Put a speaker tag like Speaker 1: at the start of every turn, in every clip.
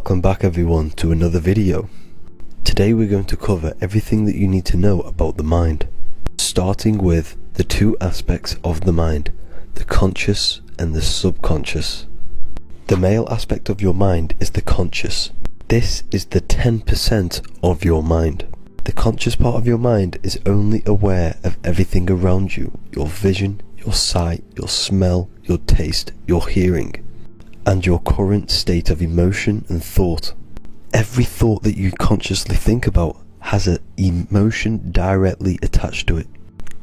Speaker 1: Welcome back everyone to another video. Today we're going to cover everything that you need to know about the mind, starting with the two aspects of the mind, the conscious and the subconscious. The male aspect of your mind is the conscious. This is the 10% of your mind. The conscious part of your mind is only aware of everything around you, your vision, your sight, your smell, your taste, your hearing, and your current state of emotion and thought. Every thought that you consciously think about has an emotion directly attached to it.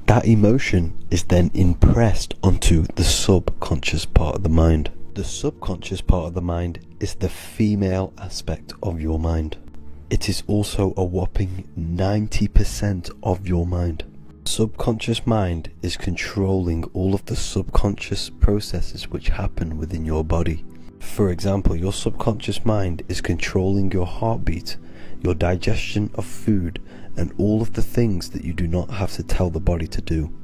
Speaker 1: That emotion is then impressed onto the subconscious part of the mind. The subconscious part of the mind is the female aspect of your mind. It is also a whopping 90% of your mind. Subconscious mind is controlling all of the subconscious processes which happen within your body. For example, your subconscious mind is controlling your heartbeat, your digestion of food, and all of the things that you do not have to tell the body to do.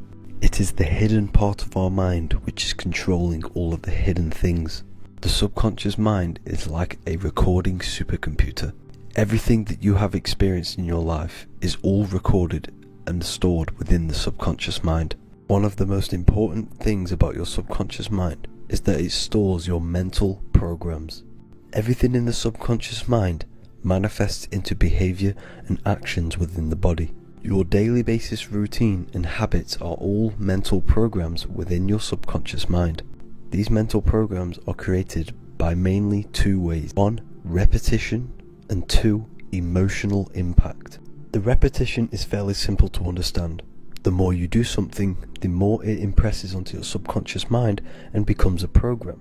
Speaker 1: It is the hidden part of our mind which is controlling all of the hidden things. The subconscious mind is like a recording supercomputer. Everything that you have experienced in your life is all recorded and stored within the subconscious mind. One of the most important things about your subconscious mind is that it stores your mental programs. Everything in the subconscious mind manifests into behavior and actions within the body. Your daily basis routine and habits are all mental programs within your subconscious mind. These mental programs are created by mainly two ways. One, repetition, and two, emotional impact. The repetition is fairly simple to understand. The more you do something, the more it impresses onto your subconscious mind and becomes a program.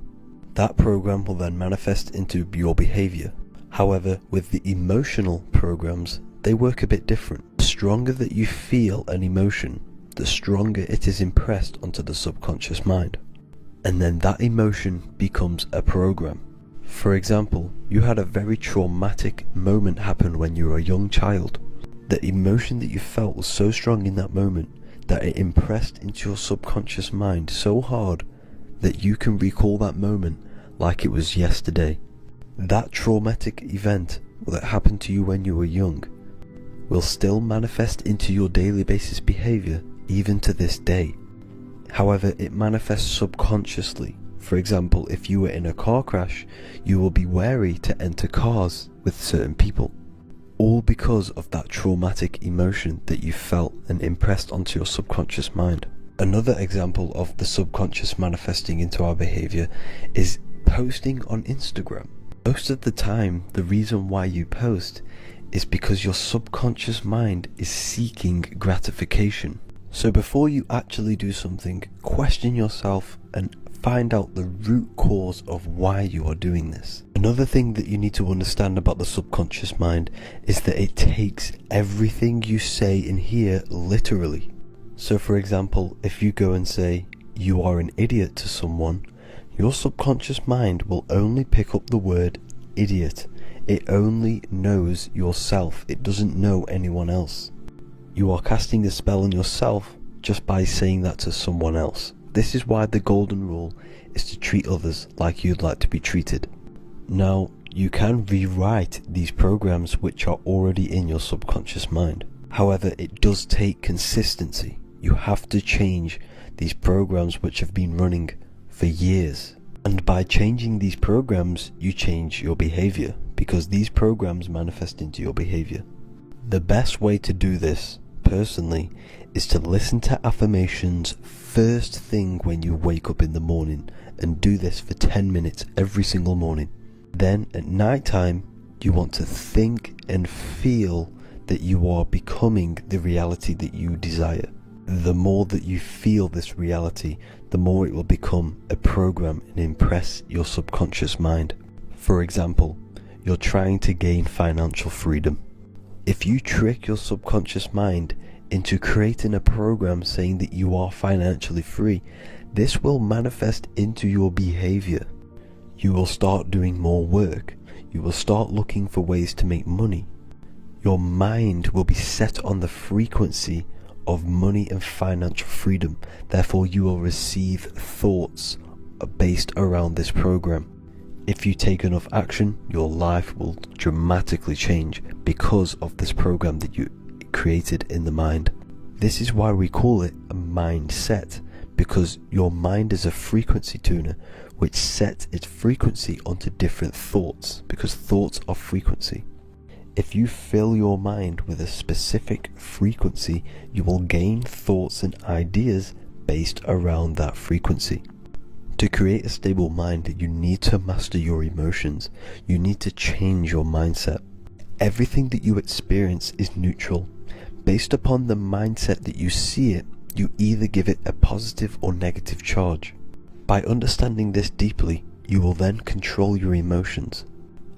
Speaker 1: That program will then manifest into your behavior. However, with the emotional programs, they work a bit different. The stronger that you feel an emotion, the stronger it is impressed onto the subconscious mind. And then that emotion becomes a program. For example, you had a very traumatic moment happen when you were a young child. The emotion that you felt was so strong in that moment that it impressed into your subconscious mind so hard that you can recall that moment like it was yesterday. That traumatic event that happened to you when you were young will still manifest into your daily basis behavior even to this day. However, it manifests subconsciously. For example, if you were in a car crash, you will be wary to enter cars with certain people. All because of that traumatic emotion that you felt and impressed onto your subconscious mind. Another example of the subconscious manifesting into our behavior is posting on Instagram. Most of the time, the reason why you post is because your subconscious mind is seeking gratification. So before you actually do something, question yourself and find out the root cause of why you are doing this. Another thing that you need to understand about the subconscious mind is that it takes everything you say and hear literally. So for example, if you go and say you are an idiot to someone, your subconscious mind will only pick up the word idiot. It only knows yourself. It doesn't know anyone else. You are casting a spell on yourself just by saying that to someone else. This is why the golden rule is to treat others like you'd like to be treated. Now, you can rewrite these programs which are already in your subconscious mind. However, it does take consistency. You have to change these programs which have been running for years. And by changing these programs, you change your behavior, because these programs manifest into your behavior. The best way to do this, personally, is to listen to affirmations first thing when you wake up in the morning, and do this for 10 minutes every single morning. Then at night time, you want to think and feel that you are becoming the reality that you desire. The more that you feel this reality, the more it will become a program and impress your subconscious mind. For example, you're trying to gain financial freedom. If you trick your subconscious mind into creating a program saying that you are financially free, this will manifest into your behavior. You will start doing more work. You will start looking for ways to make money. Your mind will be set on the frequency of money and financial freedom. Therefore, you will receive thoughts based around this program. If you take enough action, your life will dramatically change because of this program that you created in the mind. This is why we call it a mindset, because your mind is a frequency tuner which sets its frequency onto different thoughts, because thoughts are frequency. If you fill your mind with a specific frequency, you will gain thoughts and ideas based around that frequency. To create a stable mind, you need to master your emotions. You need to change your mindset. Everything that you experience is neutral. Based upon the mindset that you see it, you either give it a positive or negative charge. By understanding this deeply, you will then control your emotions.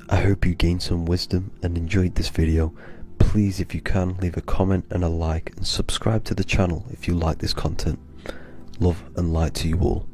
Speaker 1: I hope you gained some wisdom and enjoyed this video. Please, if you can, leave a comment and a like, and subscribe to the channel if you like this content. Love and light to you all.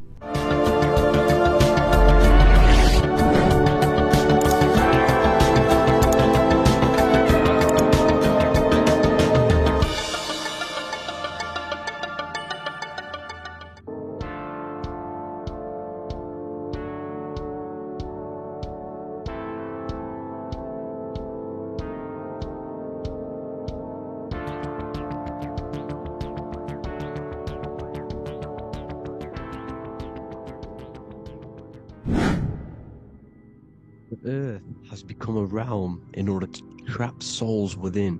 Speaker 1: The earth has become a realm in order to trap souls within,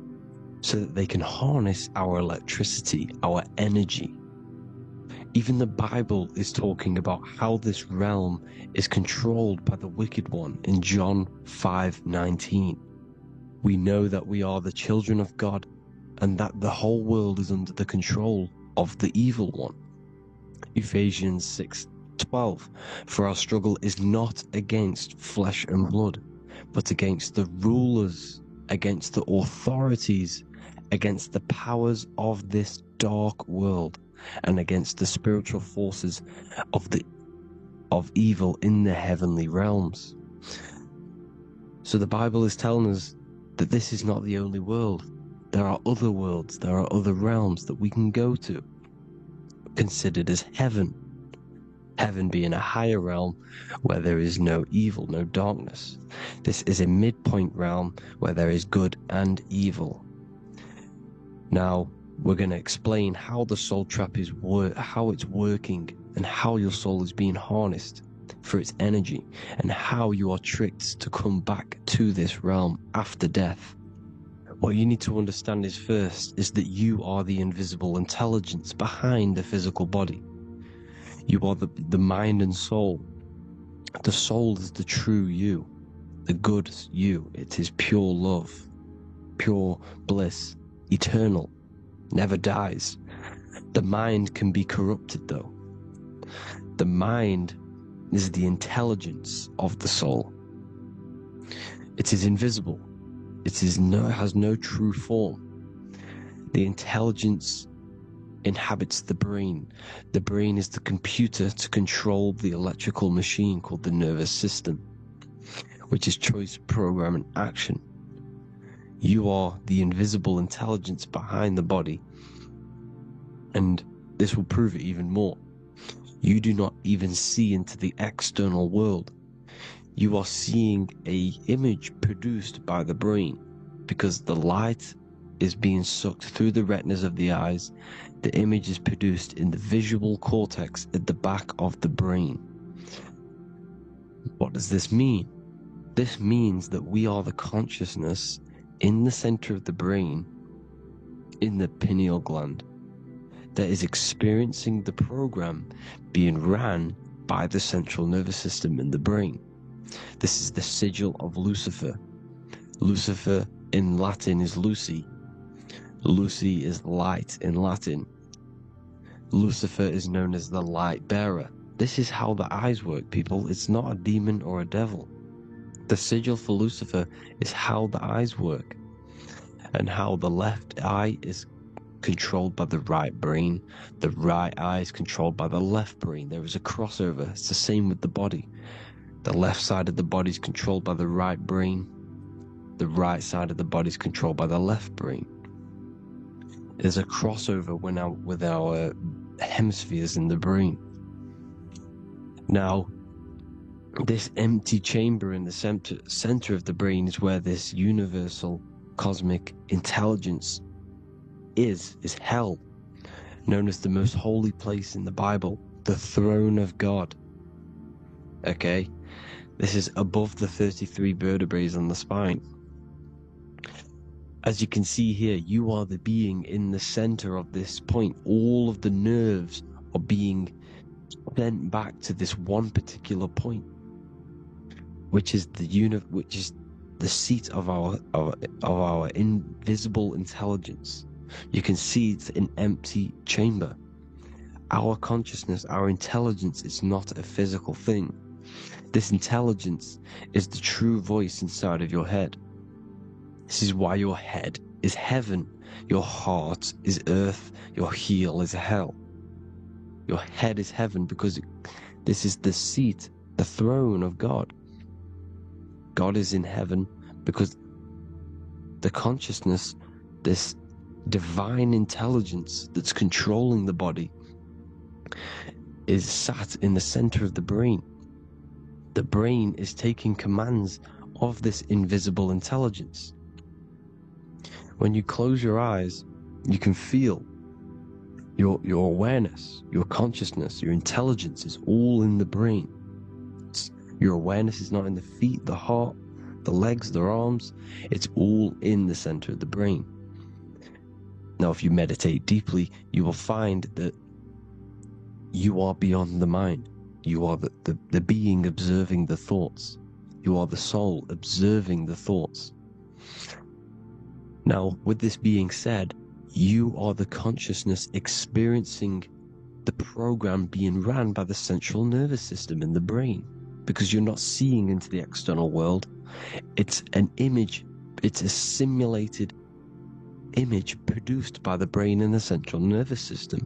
Speaker 1: so that they can harness our electricity, our energy. Even the Bible is talking about how this realm is controlled by the wicked one in John 5:19. We know that we are the children of God, and that the whole world is under the control of the evil one. Ephesians 6:12, for our struggle is not against flesh and blood, but against the rulers, against the authorities, against the powers of this dark world, and against the spiritual forces of evil in the heavenly realms. So the Bible is telling us that this is not the only world. There are other worlds, there are other realms that we can go to, considered as heaven. Heaven being a higher realm where there is no evil, no darkness. This is a midpoint realm where there is good and evil. Now, we're going to explain how the soul trap is how it's working, and how your soul is being harnessed for its energy, and how you are tricked to come back to this realm after death. What you need to understand is that you are the invisible intelligence behind the physical body. You are the mind and soul. The soul is the true you, the good you. It is pure love, pure bliss, eternal, never dies. The mind can be corrupted though. The mind is the intelligence of the soul. It is invisible. It has no true form. The intelligence inhabits the brain. The brain is the computer to control the electrical machine called the nervous system, which is choice, program, and action. You are the invisible intelligence behind the body, and this will prove it even more. You do not even see into the external world. You are seeing an image produced by the brain, because the light is being sucked through the retinas of the eyes. The image is produced in the visual cortex at the back of the brain. What does this mean? This means that we are the consciousness in the center of the brain, in the pineal gland, that is experiencing the program being ran by the central nervous system in the brain. This is the sigil of Lucifer. Lucifer in Latin is Lucy. Lucy is light in Latin. Lucifer is known as the light bearer. This is how the eyes work, people. It's not a demon or a devil. The sigil for Lucifer is how the eyes work, and how the left eye is controlled by the right brain. The right eye is controlled by the left brain. There is a crossover. It's the same with the body. The left side of the body is controlled by the right brain. The right side of the body is controlled by the left brain. There's a crossover with our hemispheres in the brain. Now,
Speaker 2: This empty chamber in the center of the brain is where this universal cosmic intelligence is held, known as the most holy place in the Bible, the throne of God. Okay? This is above the 33 vertebrae on the spine. As you can see here, you are the being in the center of this point. All of the nerves are being sent back to this one particular point, which is the seat of our invisible intelligence. You can see it's an empty chamber. Our consciousness, our intelligence is not a physical thing. This intelligence is the true voice inside of your head. This is why your head is heaven, your heart is earth, your heel is hell. Your head is heaven because this is the seat, the throne of God. God is in heaven because the consciousness, this divine intelligence that's controlling the body, is sat in the center of the brain. The brain is taking commands of this invisible intelligence. When you close your eyes, you can feel your awareness, your consciousness, your intelligence is all in the brain. Your awareness is not in the feet, the heart, the legs, the arms. It's all in the center of the brain. Now, if you meditate deeply, you will find that you are beyond the mind. You are the being observing the thoughts. You are the soul observing the thoughts. Now, with this being said, you are the consciousness experiencing the program being ran by the central nervous system in the brain, because you're not seeing into the external world. It's an image, it's a simulated image produced by the brain and the central nervous system.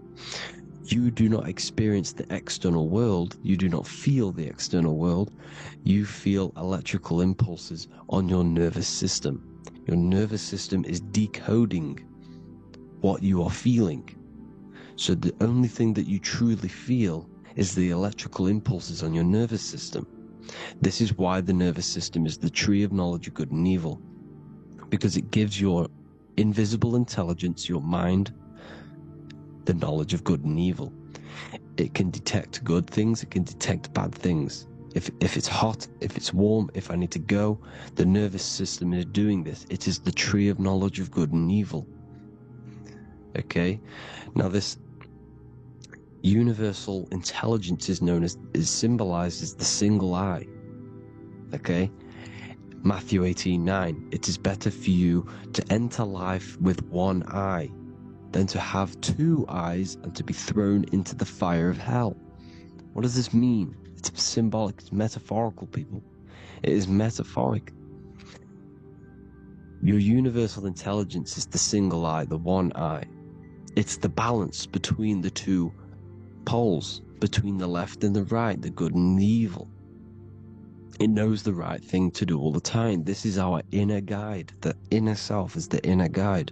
Speaker 2: You do not experience the external world, you do not feel the external world, you feel electrical impulses on your nervous system. Your nervous system is decoding what you are feeling. So the only thing that you truly feel is the electrical impulses on your nervous system. This is why the nervous system is the tree of knowledge of good and evil, because it gives your invisible intelligence, your mind, the knowledge of good and evil. It can detect good things, it can detect bad things. If it's hot, if it's warm, if I need to go, the nervous system is doing this. It is the tree of knowledge of good and evil. Okay? Now this universal intelligence is symbolized as the single eye. Okay? Matthew 18:9. It is better for you to enter life with one eye than to have two eyes and to be thrown into the fire of hell. What does this mean? It's symbolic, it's metaphorical, people. It is metaphoric. Your universal intelligence is the single eye, the one eye. It's the balance between the two poles, between the left and the right, the good and the evil. It knows the right thing to do all the time. This is our inner guide. The inner self is the inner guide.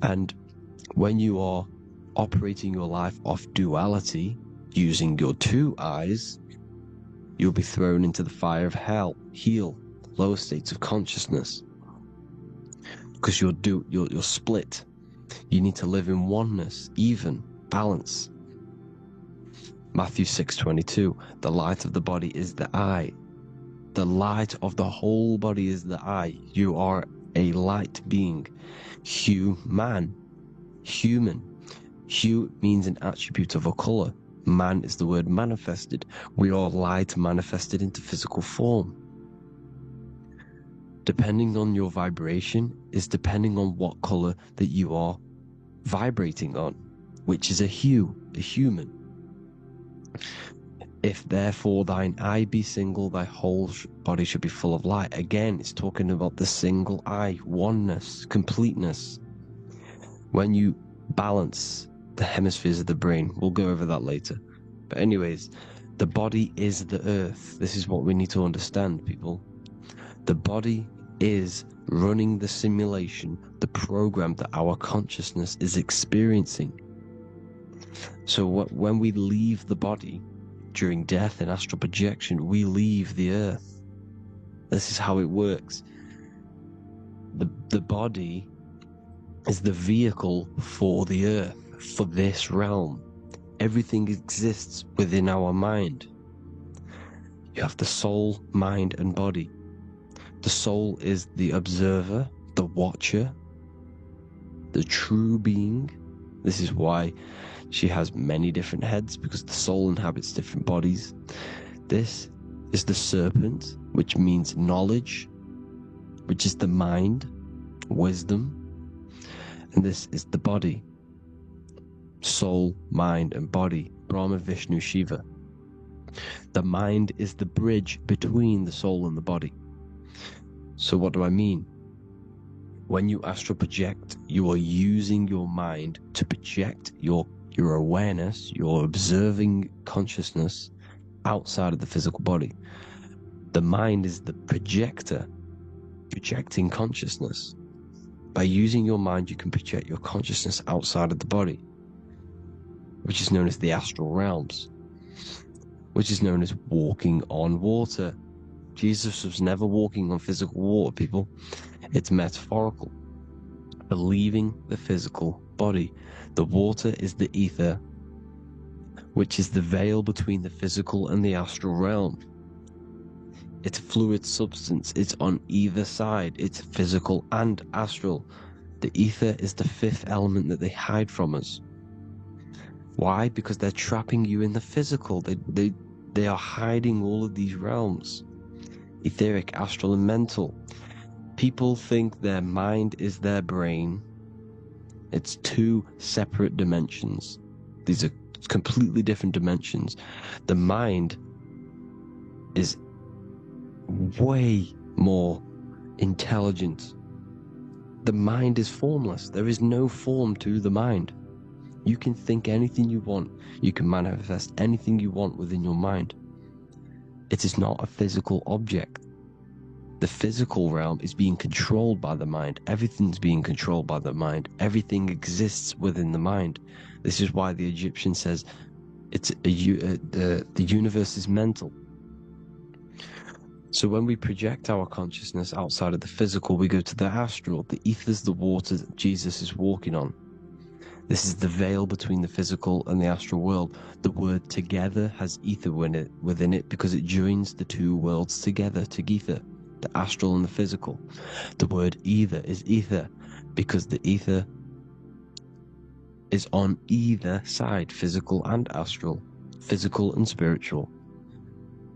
Speaker 2: And when you are operating your life off duality, using your two eyes, you'll be thrown into the fire of hell, lower states of consciousness. Because you're split. You need to live in oneness, even, balance. Matthew 6:22, the light of the body is the eye. The light of the whole body is the eye. You are a light being. Human. Hue means an attribute of a color. Man is the word manifested. We are light manifested into physical form. Depending on your vibration is depending on what color that you are vibrating on, which is a hue, a human. If therefore thine eye be single, thy whole body should be full of light. Again, it's talking about the single eye, oneness, completeness. When you balance the hemispheres of the brain, we'll go over that later. But anyways, the body is the earth. This is what we need to understand, people. The body is running the simulation, the program that our consciousness is experiencing. So when we leave the body, during death and astral projection, we leave the earth. This is how it works. The body is the vehicle for the earth, for this realm. Everything exists within our mind. You have the soul, mind, and body. The soul is the observer, the watcher, the true being. This is why she has many different heads, because the soul inhabits different bodies. This is the serpent, which means knowledge, which is the mind, wisdom. And this is the body, soul, mind, and body, Brahma, Vishnu, Shiva. The mind is the bridge between the soul and the body. So what do I mean? When you astral project, you are using your mind to project your awareness, your observing consciousness outside of the physical body. The mind is the projector, projecting consciousness. By using your mind, you can project your consciousness outside of the body, which is known as the astral realms, which is known as walking on water. Jesus was never walking on physical water, people. It's metaphorical for leaving the physical body. The water is the ether, which is the veil between the physical and the astral realm. It's a fluid substance. It's on either side. It's physical and astral. The ether is the fifth element that they hide from us. Why? Because they're trapping you in the physical. They are hiding all of these realms. Etheric, astral, and mental. People think their mind is their brain. It's two separate dimensions. These are completely different dimensions. The mind is way more intelligent. The mind is formless. There is no form to the mind. You can think anything you want. You can manifest anything you want within your mind. It is not a physical object. The physical realm is being controlled by the mind. Everything's being controlled by the mind. Everything exists within the mind. This is why the Egyptian says the universe is mental. So when we project our consciousness outside of the physical, we go to the astral. The ether is the water that Jesus is walking on. This is the veil between the physical and the astral world. The word together has ether within it because it joins the two worlds together, together, the astral and the physical. The word either is ether because the ether is on either side, physical and astral, physical and spiritual,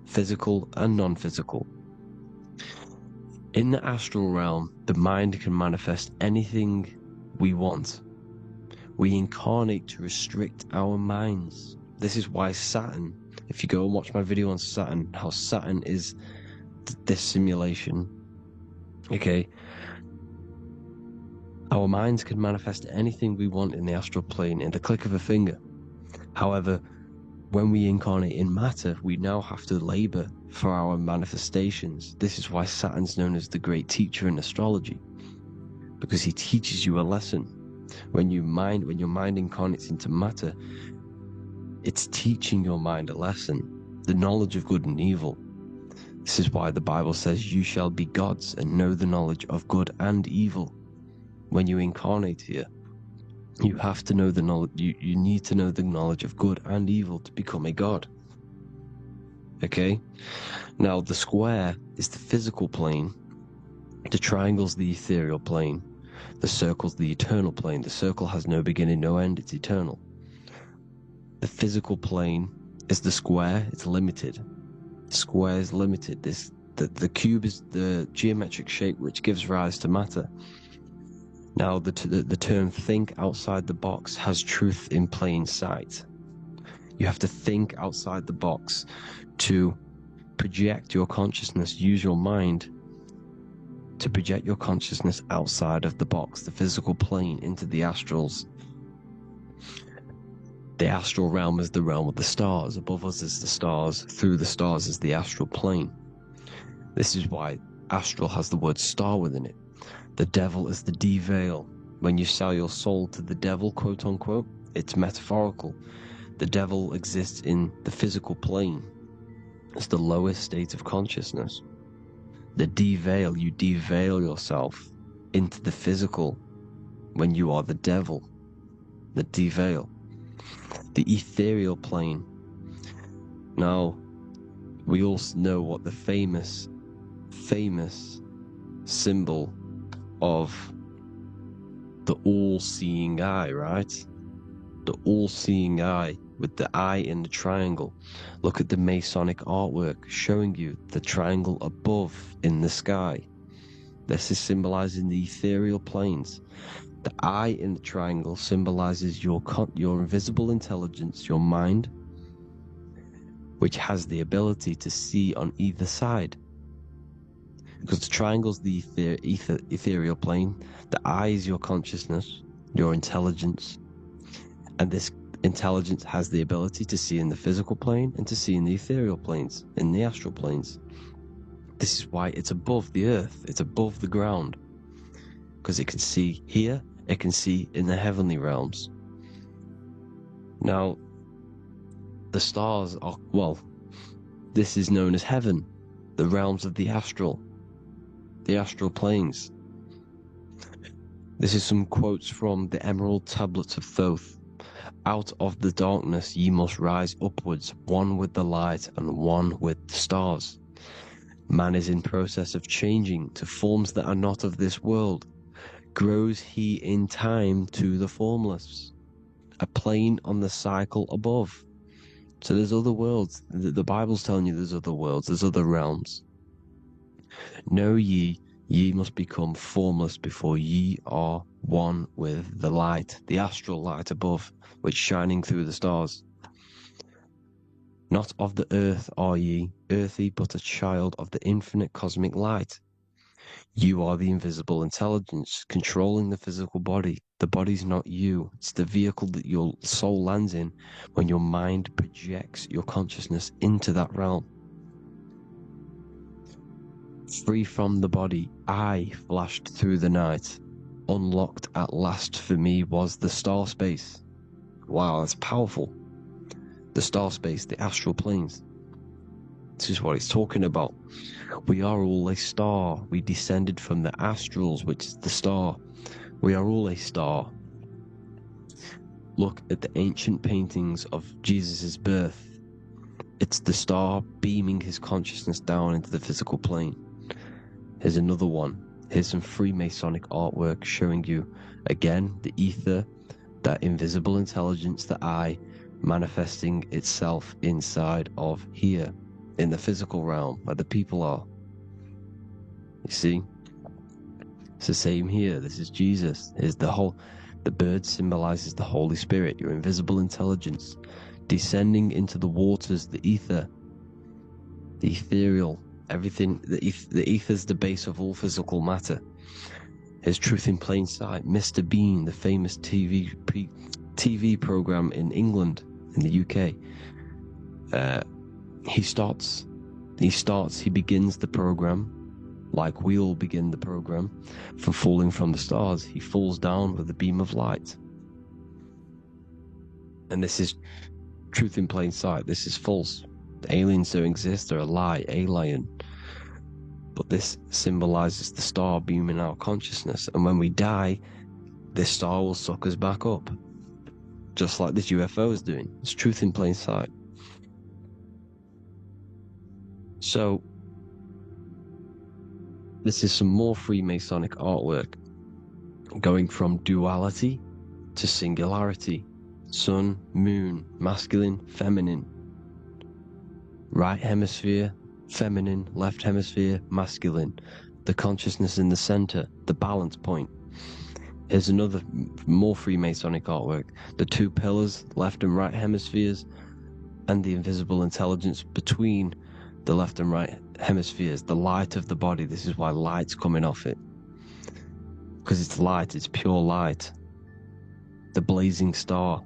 Speaker 2: physical and non-physical. In the astral realm, the mind can manifest anything we want. We incarnate to restrict our minds. This is why Saturn, if you go and watch my video on Saturn, how Saturn is this simulation, okay? Our minds can manifest anything we want in the astral plane in the click of a finger. However, when we incarnate in matter, we now have to labor for our manifestations. This is why Saturn's known as the great teacher in astrology, because he teaches you a lesson. When your mind incarnates into matter, it's teaching your mind a lesson, the knowledge of good and evil. This is why the Bible says you shall be gods and know the knowledge of good and evil. When you incarnate here, you have to know the knowledge. You need to know the knowledge of good and evil to become a god. Okay? Now the square is the physical plane. The triangle's the ethereal plane. The circle's the eternal plane. The circle has no beginning, no end. It's eternal. The physical plane is the square. It's limited. The square is limited. The cube is the geometric shape which gives rise to matter. Now, the term think outside the box has truth in plain sight. You have to think outside the box to project your consciousness, use your mind to project your consciousness outside of the box, the physical plane, into the astrals. The astral realm is the realm of the stars. Above us is the stars. Through the stars is the astral plane. This is why astral has the word star within it. The devil is the de-veil. When you sell your soul to the devil, quote unquote, it's metaphorical. The devil exists in the physical plane. It's the lowest state of consciousness. You deveil yourself into the physical when you are the devil. The deveil. The ethereal plane. Now, we all know what the famous symbol of the all-seeing eye, right? The all-seeing eye with the eye in the triangle. Look at the Masonic artwork showing you the triangle above in the sky. This is symbolizing the ethereal planes. The eye in the triangle symbolizes your invisible intelligence, your mind, which has the ability to see on either side. Because the triangle's the ethereal plane, the eye is your consciousness, your intelligence, and this intelligence has the ability to see in the physical plane and to see in the ethereal planes, in the astral planes. This is why it's above the earth, it's above the ground, because it can see here, it can see in the heavenly realms. Now, the stars are, well, this is known as heaven, the realms of the astral planes. This is some quotes from the Emerald Tablets of Thoth. Out of the darkness ye must rise upwards, one with the light and one with the stars. Man is in process of changing to forms that are not of this world. Grows he in time to the formless, a plane on the cycle above. So there's other worlds. The Bible's telling you there's other worlds, there's other realms. Know ye must become formless before ye are one with the light, the astral light above, which shining through the stars. Not of the earth are ye, earthy, but a child of the infinite cosmic light. You are the invisible intelligence controlling the physical body. The body's not you. It's the vehicle that your soul lands in when your mind projects your consciousness into that realm. Free from the body, I flashed through the night. Unlocked at last for me was the star space. Wow, that's powerful. The star space, the astral planes. This is what it's talking about. We are all a star. We descended from the astrals, which is the star. We are all a star. Look at the ancient paintings of Jesus' birth. It's the star beaming his consciousness down into the physical plane. Here's another one. Here's some Freemasonic artwork showing you, again, the ether, that invisible intelligence, the eye, manifesting itself inside of here, in the physical realm, where the people are. You see? It's the same here. This is Jesus. Here's the bird symbolizes the Holy Spirit, your invisible intelligence, descending into the waters, the ether, the ethereal, everything. The ether's the base of all physical matter. Here's Truth in Plain Sight. Mr. Bean, the famous TV program in England, in the UK. He begins the program like we all begin the program, from falling from the stars. He falls down with a beam of light. And this is Truth in Plain Sight. This is false. The aliens don't exist. They're a lie, alien. But this symbolizes the star beaming our consciousness. And when we die, this star will suck us back up. Just like this UFO is doing. It's Truth in Plain Sight. So, this is some more Freemasonic artwork. Going from duality to singularity. Sun, moon, masculine, feminine. Right hemisphere, feminine, left hemisphere, masculine. The consciousness in the center, the balance point. Here's another more Freemasonic artwork. The two pillars, left and right hemispheres, and the invisible intelligence between the left and right hemispheres, the light of the body. This is why light's coming off it. Because it's light, it's pure light. The blazing star.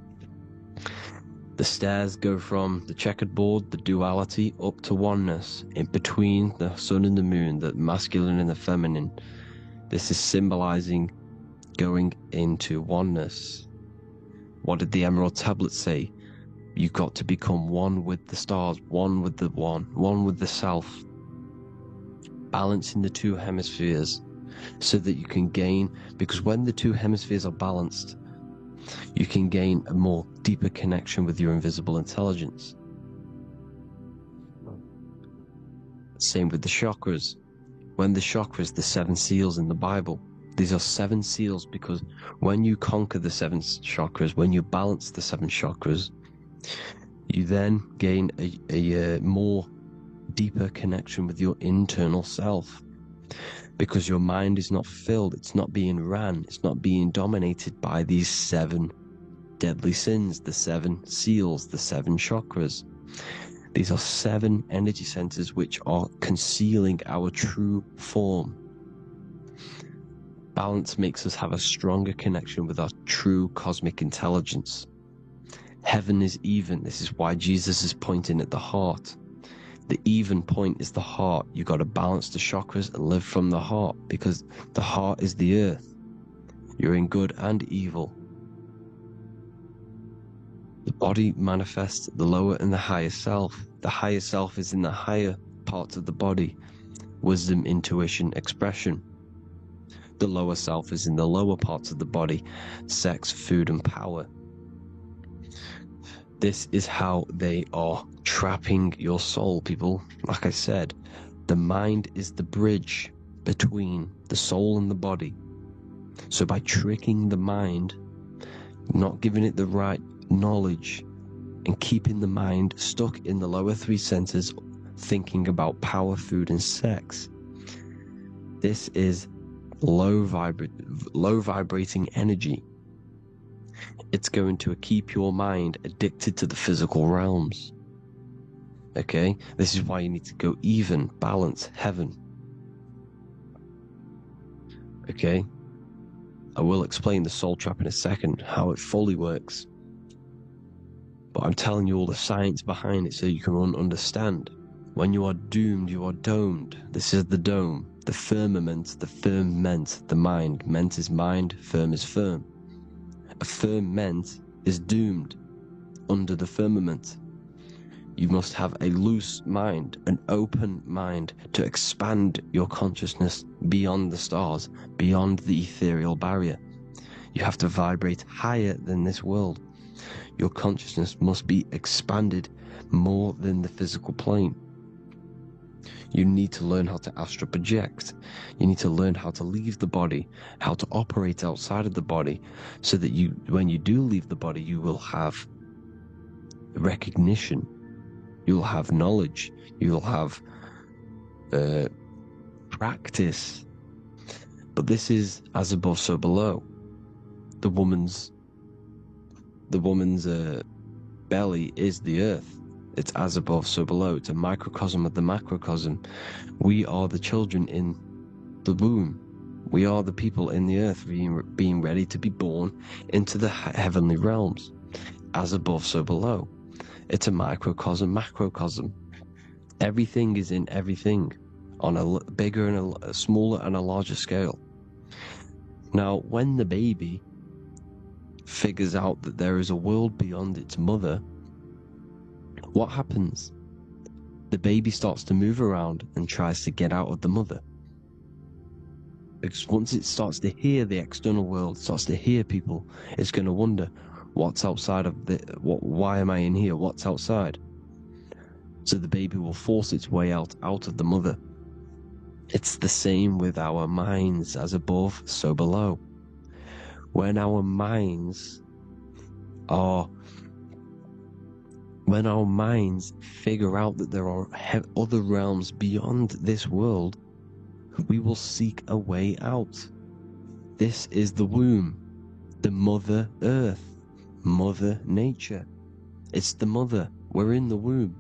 Speaker 2: The stairs go from the checkered board, the duality, up to oneness, in between the sun and the moon, the masculine and the feminine. This is symbolizing going into oneness. What did the Emerald Tablet say? You've got to become one with the stars, one with one with the self, balancing the two hemispheres so that you can gain, because when the two hemispheres are balanced, you can gain a more deeper connection with your invisible intelligence. Same with the chakras. When the chakras, the 7 seals in the Bible, these are 7 seals because when you conquer the 7 chakras, when you balance the 7 chakras, you then gain a more deeper connection with your internal self, because your mind is not filled, it's not being ran, it's not being dominated by these 7 deadly sins, the 7 seals, the 7 chakras. These are 7 energy centers which are concealing our true form. Balance makes us have a stronger connection with our true cosmic intelligence. Heaven is even. This is why Jesus is pointing at the heart. The even point is the heart. You got to balance the chakras and live from the heart, because the heart is the earth. You're in good and evil. The body manifests the lower and the higher self. The higher self is in the higher parts of the body. Wisdom, intuition, expression. The lower self is in the lower parts of the body. Sex, food, and power. This is how they are trapping your soul, people. Like I said, the mind is the bridge between the soul and the body. So by tricking the mind, not giving it the right knowledge, and keeping the mind stuck in the lower 3 centers, thinking about power, food, and sex, this is low vibrating energy. It's going to keep your mind addicted to the physical realms. Okay? This is why you need to go even, balance, heaven. Okay? I will explain the soul trap in a second, how it fully works. But I'm telling you all the science behind it so you can understand. When you are doomed, you are domed. This is the dome, the firmament, the firmament, the mind. Ment is mind, firm is firm. A firmament is doomed under the firmament. You must have a loose mind, an open mind, to expand your consciousness beyond the stars, beyond the ethereal barrier. You have to vibrate higher than this world. Your consciousness must be expanded more than the physical plane. You need to learn how to astral project. You need to learn how to leave the body, how to operate outside of the body, so that when you do leave the body, you will have recognition, you'll have knowledge, you'll have practice. But this is as above, so below. The woman's belly is the earth. It's as above, so below. It's a microcosm of the macrocosm. We are the children in the womb. We are the people in the earth being ready to be born into the heavenly realms. As above, so below. It's a microcosm, macrocosm. Everything is in everything on a bigger and a smaller and a larger scale. Now, when the baby figures out that there is a world beyond its mother, what happens? The baby starts to move around and tries to get out of the mother. Because once it starts to hear the external world, starts to hear people, it's going to wonder, what's outside of why am I in here? What's outside? So the baby will force its way out of the mother. It's the same with our minds, as above, so below. When our minds figure out that there are other realms beyond this world, we will seek a way out. This is the womb, the Mother Earth, Mother Nature. It's the mother. We're in the womb.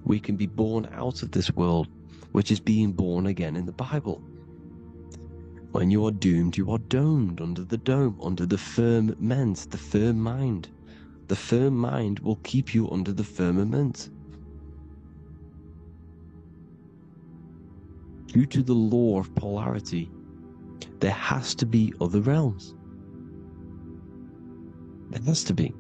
Speaker 2: We can be born out of this world, which is being born again in the Bible. When you are doomed, you are domed under the dome, under the firmament, the firm mind. The firm mind will keep you under the firmament. Due to the law of polarity, there has to be other realms. There has to be.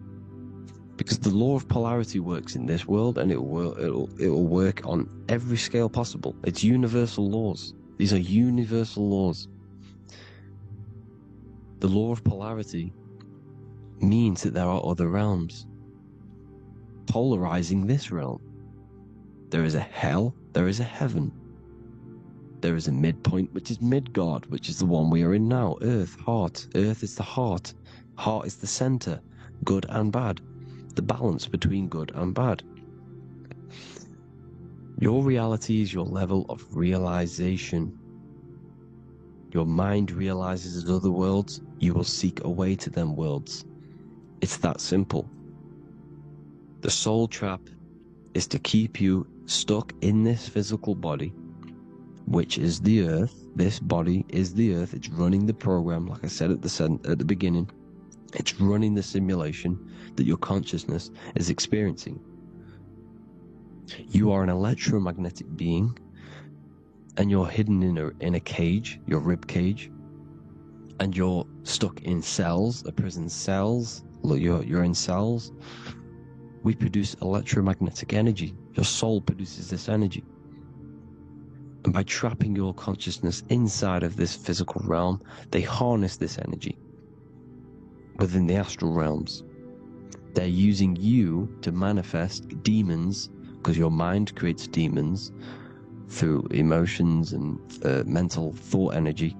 Speaker 2: Because the law of polarity works in this world, and it will work on every scale possible. It's universal laws. These are universal laws. The law of polarity means that there are other realms polarizing this realm. There is a hell, there is a heaven. There is a midpoint, which is Midgard, which is the one we are in now. Earth, heart. Earth is the heart. Heart is the center, good and bad. The balance between good and bad. Your reality is your level of realization. Your mind realizes other worlds, you will seek a way to them worlds. It's that simple. The soul trap is to keep you stuck in this physical body, which is the earth. This body is the earth. It's running the program, like I said at the beginning. It's running the simulation that your consciousness is experiencing. You are an electromagnetic being, and you're hidden in a cage, your rib cage, and you're stuck in cells, a prison cells. Look, you're in cells. We produce electromagnetic energy. Your soul produces this energy. And by trapping your consciousness inside of this physical realm, they harness this energy within the astral realms. They're using you to manifest demons, because your mind creates demons through emotions and mental thought energy,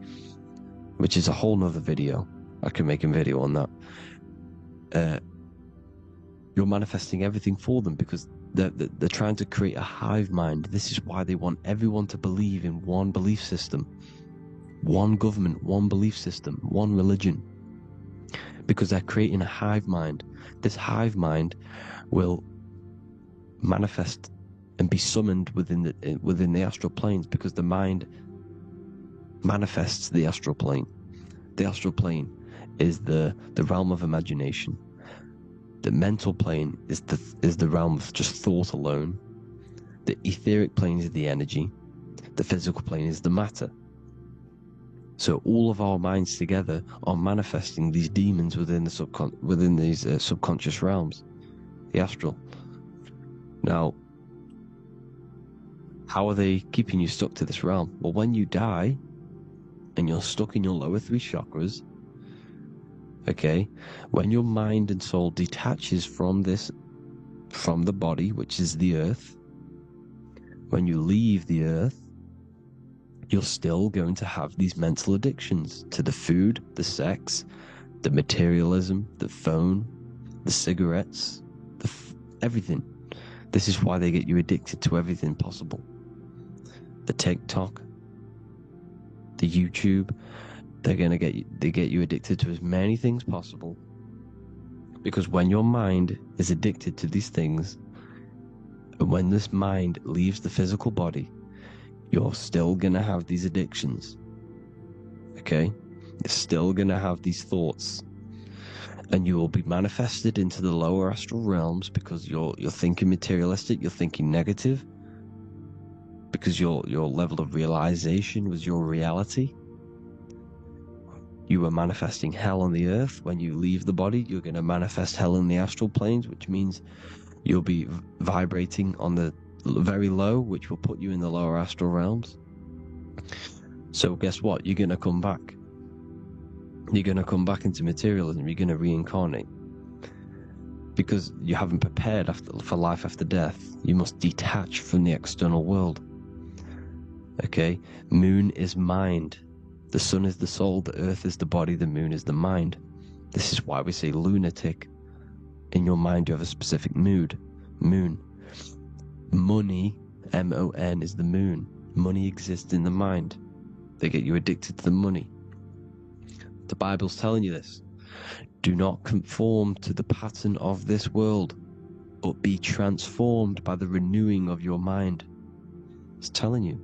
Speaker 2: which is a whole nother video. I can make a video on that. You're manifesting everything for them because they're trying to create a hive mind. This is why they want everyone to believe in one belief system, one government, one belief system, one religion, because they're creating a hive mind. This hive mind will manifest and be summoned within the astral planes, because the mind manifests the astral plane. The astral plane is the realm of imagination. The mental plane is the realm of just thought alone. The etheric plane is the energy. The physical plane is the matter. So all of our minds together are manifesting these demons within these subconscious realms, the astral. Now, how are they keeping you stuck to this realm? Well, when you die and you're stuck in your lower three chakras, okay, when your mind and soul detaches from the body, which is the earth, when you leave the earth, you're still going to have these mental addictions to the food, the sex, the materialism, the phone, the cigarettes, everything. This is why they get you addicted to everything possible. The TikTok, the YouTube, they get you addicted to as many things possible. Because when your mind is addicted to these things, and when this mind leaves the physical body, you're still gonna have these addictions. Okay? You're still gonna have these thoughts. And you will be manifested into the lower astral realms because you're thinking materialistic, you're thinking negative, because your level of realization was your reality. You were manifesting hell on the earth. When you leave the body, you're going to manifest hell in the astral planes, which means you'll be vibrating on the very low, which will put you in the lower astral realms. So guess what? You're going to come back. You're going to come back into materialism. You're going to reincarnate. Because you haven't prepared for life after death. You must detach from the external world. Okay? Moon is mind. The sun is the soul, the earth is the body, the moon is the mind. This is why we say lunatic. In your mind you have a specific mood. Moon. Money, M-O-N, is the moon. Money exists in the mind. They get you addicted to the money. The Bible's telling you this. Do not conform to the pattern of this world, but be transformed by the renewing of your mind. It's telling you.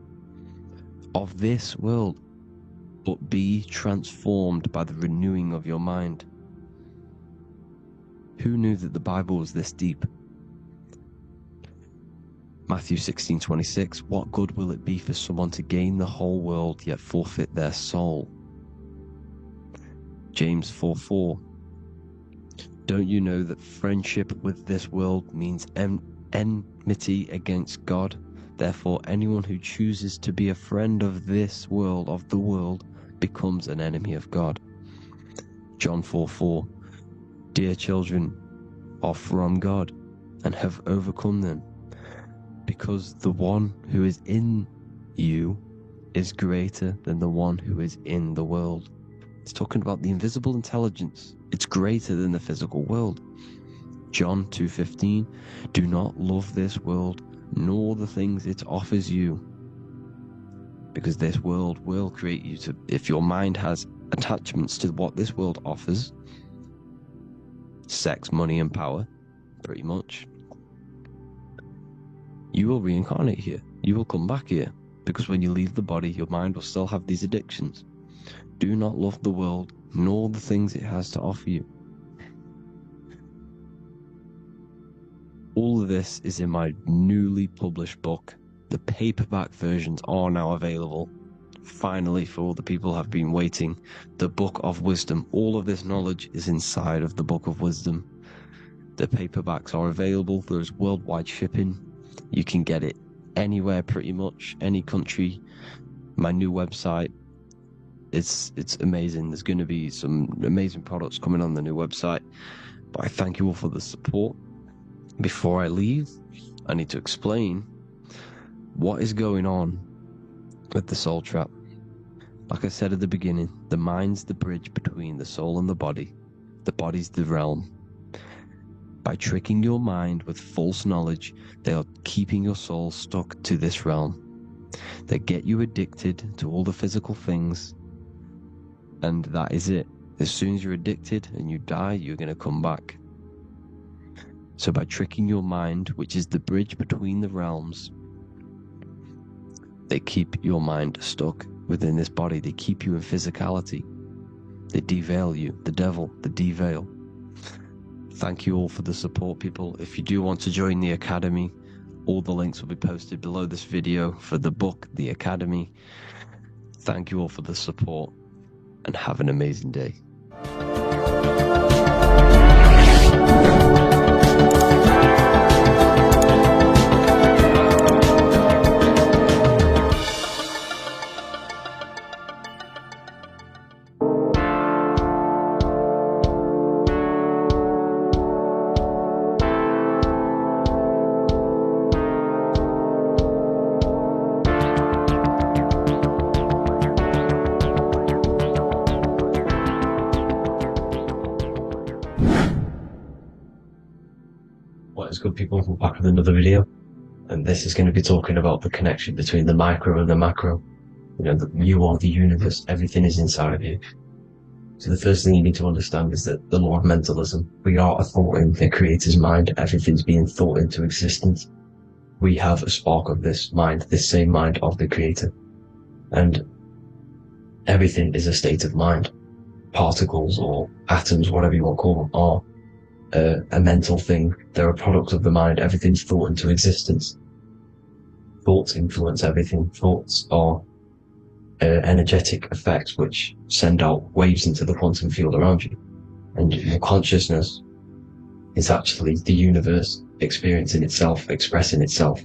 Speaker 2: Of this world, but be transformed by the renewing of your mind. Who knew that the Bible was this deep? Matthew 16:26, what good will it be for someone to gain the whole world yet forfeit their soul? James 4:4, Don't you know that friendship with this world means enmity against God? Therefore, anyone who chooses to be a friend of this world, of the world, becomes an enemy of God. John 4:4. Dear children, are from God and have overcome them, because the one who is in you is greater than the one who is in the world. It's talking about the invisible intelligence. It's greater than the physical world. John 2:15. Do not love this world, nor the things it offers you, because this world will create you to, if your mind has attachments to what this world offers, sex, money, and power, pretty much, you will reincarnate here. You will come back here, because when you leave the body, your mind will still have these addictions. Do not love the world, nor the things it has to offer you. All of this is in my newly published book. The paperback versions are now available. Finally, for all the people who have been waiting, the Book of Wisdom. All of this knowledge is inside of the Book of Wisdom. The paperbacks are available. There's worldwide shipping. You can get it anywhere, pretty much, any country. My new website, it's amazing. There's going to be some amazing products coming on the new website. But I thank you all for the support. Before I leave, I need to explain what is going on with the soul trap. Like I said at the beginning, the mind's the bridge between the soul and the body. The body's the realm. By tricking your mind with false knowledge, they are keeping your soul stuck to this realm. They get you addicted to all the physical things, and that is it. As soon as you're addicted and you die, you're going to come back. So by tricking your mind, which is the bridge between the realms, they keep your mind stuck within this body. They keep you in physicality. They deveil you. The devil, the deveil. Thank you all for the support, people. If you do want to join the Academy, all the links will be posted below this video for the book, The Academy. Thank you all for the support, and have an amazing day.
Speaker 1: What is good, people? We're back with another video, and this is going to be talking about the connection between the micro and the macro. You know, you are the universe, everything is inside of you. So the first thing you need to understand is that the law of mentalism, we are a thought in the creator's mind, everything's being thought into existence. We have a spark of this mind, this same mind of the creator, and everything is a state of mind. Particles or atoms, whatever you want to call them, are a mental thing. They're a product of the mind. Everything's thought into existence. Thoughts influence everything. Thoughts are energetic effects which send out waves into the quantum field around you. And your consciousness is actually the universe experiencing itself, expressing itself,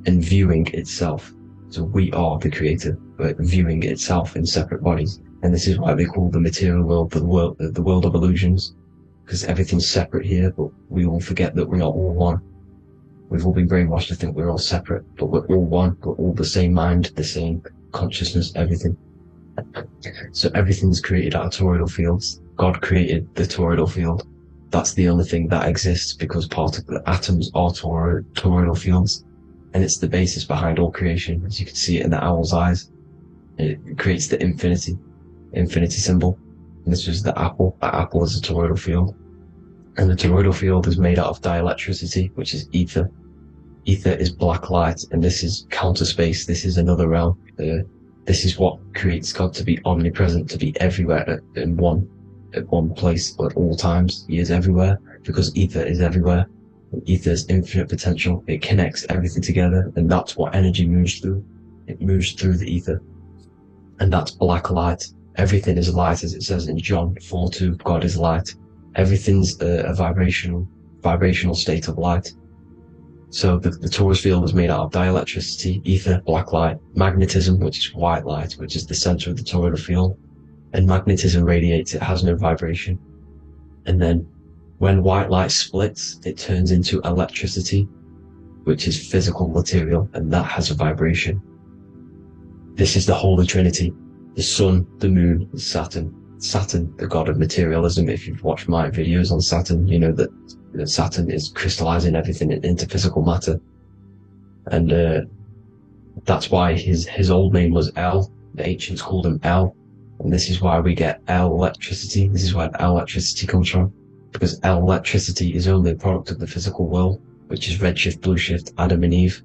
Speaker 1: and viewing itself. So we are the creator, but viewing itself in separate bodies. And this is why they call the material world the world of illusions. Because everything's separate here, but we all forget that we're not all one. We've all been brainwashed to think we're all separate, but we're all one. We're all the same mind, the same consciousness, everything. So everything's created out of toroidal fields. God created the toroidal field. That's the only thing that exists, because atoms are toroidal fields, and it's the basis behind all creation. As you can see it in the owl's eyes, it creates the infinity symbol. And this is the apple. That apple is a toroidal field. And the toroidal field is made out of dielectricity, which is ether. Ether is black light, and this is counter space. This is another realm. This is what creates God to be omnipresent, to be everywhere at one place at all times. He is everywhere, because ether is everywhere. Ether is infinite potential. It connects everything together, and that's what energy moves through. It moves through the ether. And that's black light. Everything is light, as it says in John 4:2. God is light.
Speaker 3: Everything's a vibrational state of light. So the torus field is made out of dielectricity, ether, black light, magnetism, which is white light, which is the center of the toroidal field. And magnetism radiates, it has no vibration. And then when white light splits, it turns into electricity, which is physical material, and that has a vibration. This is the Holy Trinity: the sun, the moon, Saturn. Saturn, the god of materialism. If you've watched my videos on Saturn, you know that Saturn is crystallizing everything into physical matter. And that's why his old name was El. The ancients called him El. And this is why we get El electricity. This is where El electricity comes from. Because El electricity is only a product of the physical world, which is redshift, blueshift, Adam and Eve.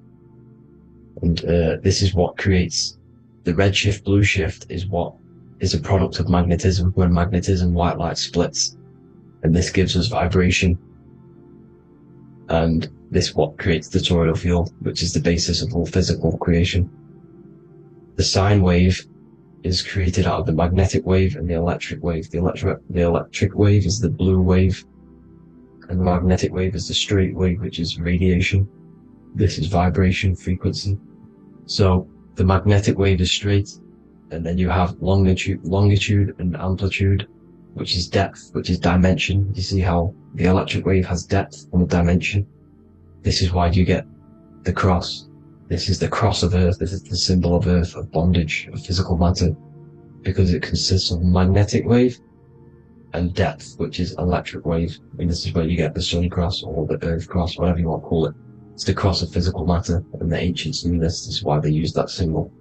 Speaker 3: And this is what creates the redshift, blueshift is what is a product of magnetism. When magnetism, white light splits, and this gives us vibration. And this is what creates the toroidal field, which is the basis of all physical creation. The sine wave is created out of the magnetic wave and the electric wave. The electric wave is the blue wave, and the magnetic wave is the straight wave, which is radiation. This is vibration, frequency. So the magnetic wave is straight, and then you have longitude and amplitude, which is depth, which is dimension. You see how the electric wave has depth and a dimension? This is why you get the cross. This is the cross of Earth. This is the symbol of Earth, of bondage, of physical matter, because it consists of magnetic wave and depth, which is electric wave. And this is where you get the sun cross or the Earth cross, whatever you want to call it. It's the cross of physical matter, and the ancients knew this. This is why they used that symbol.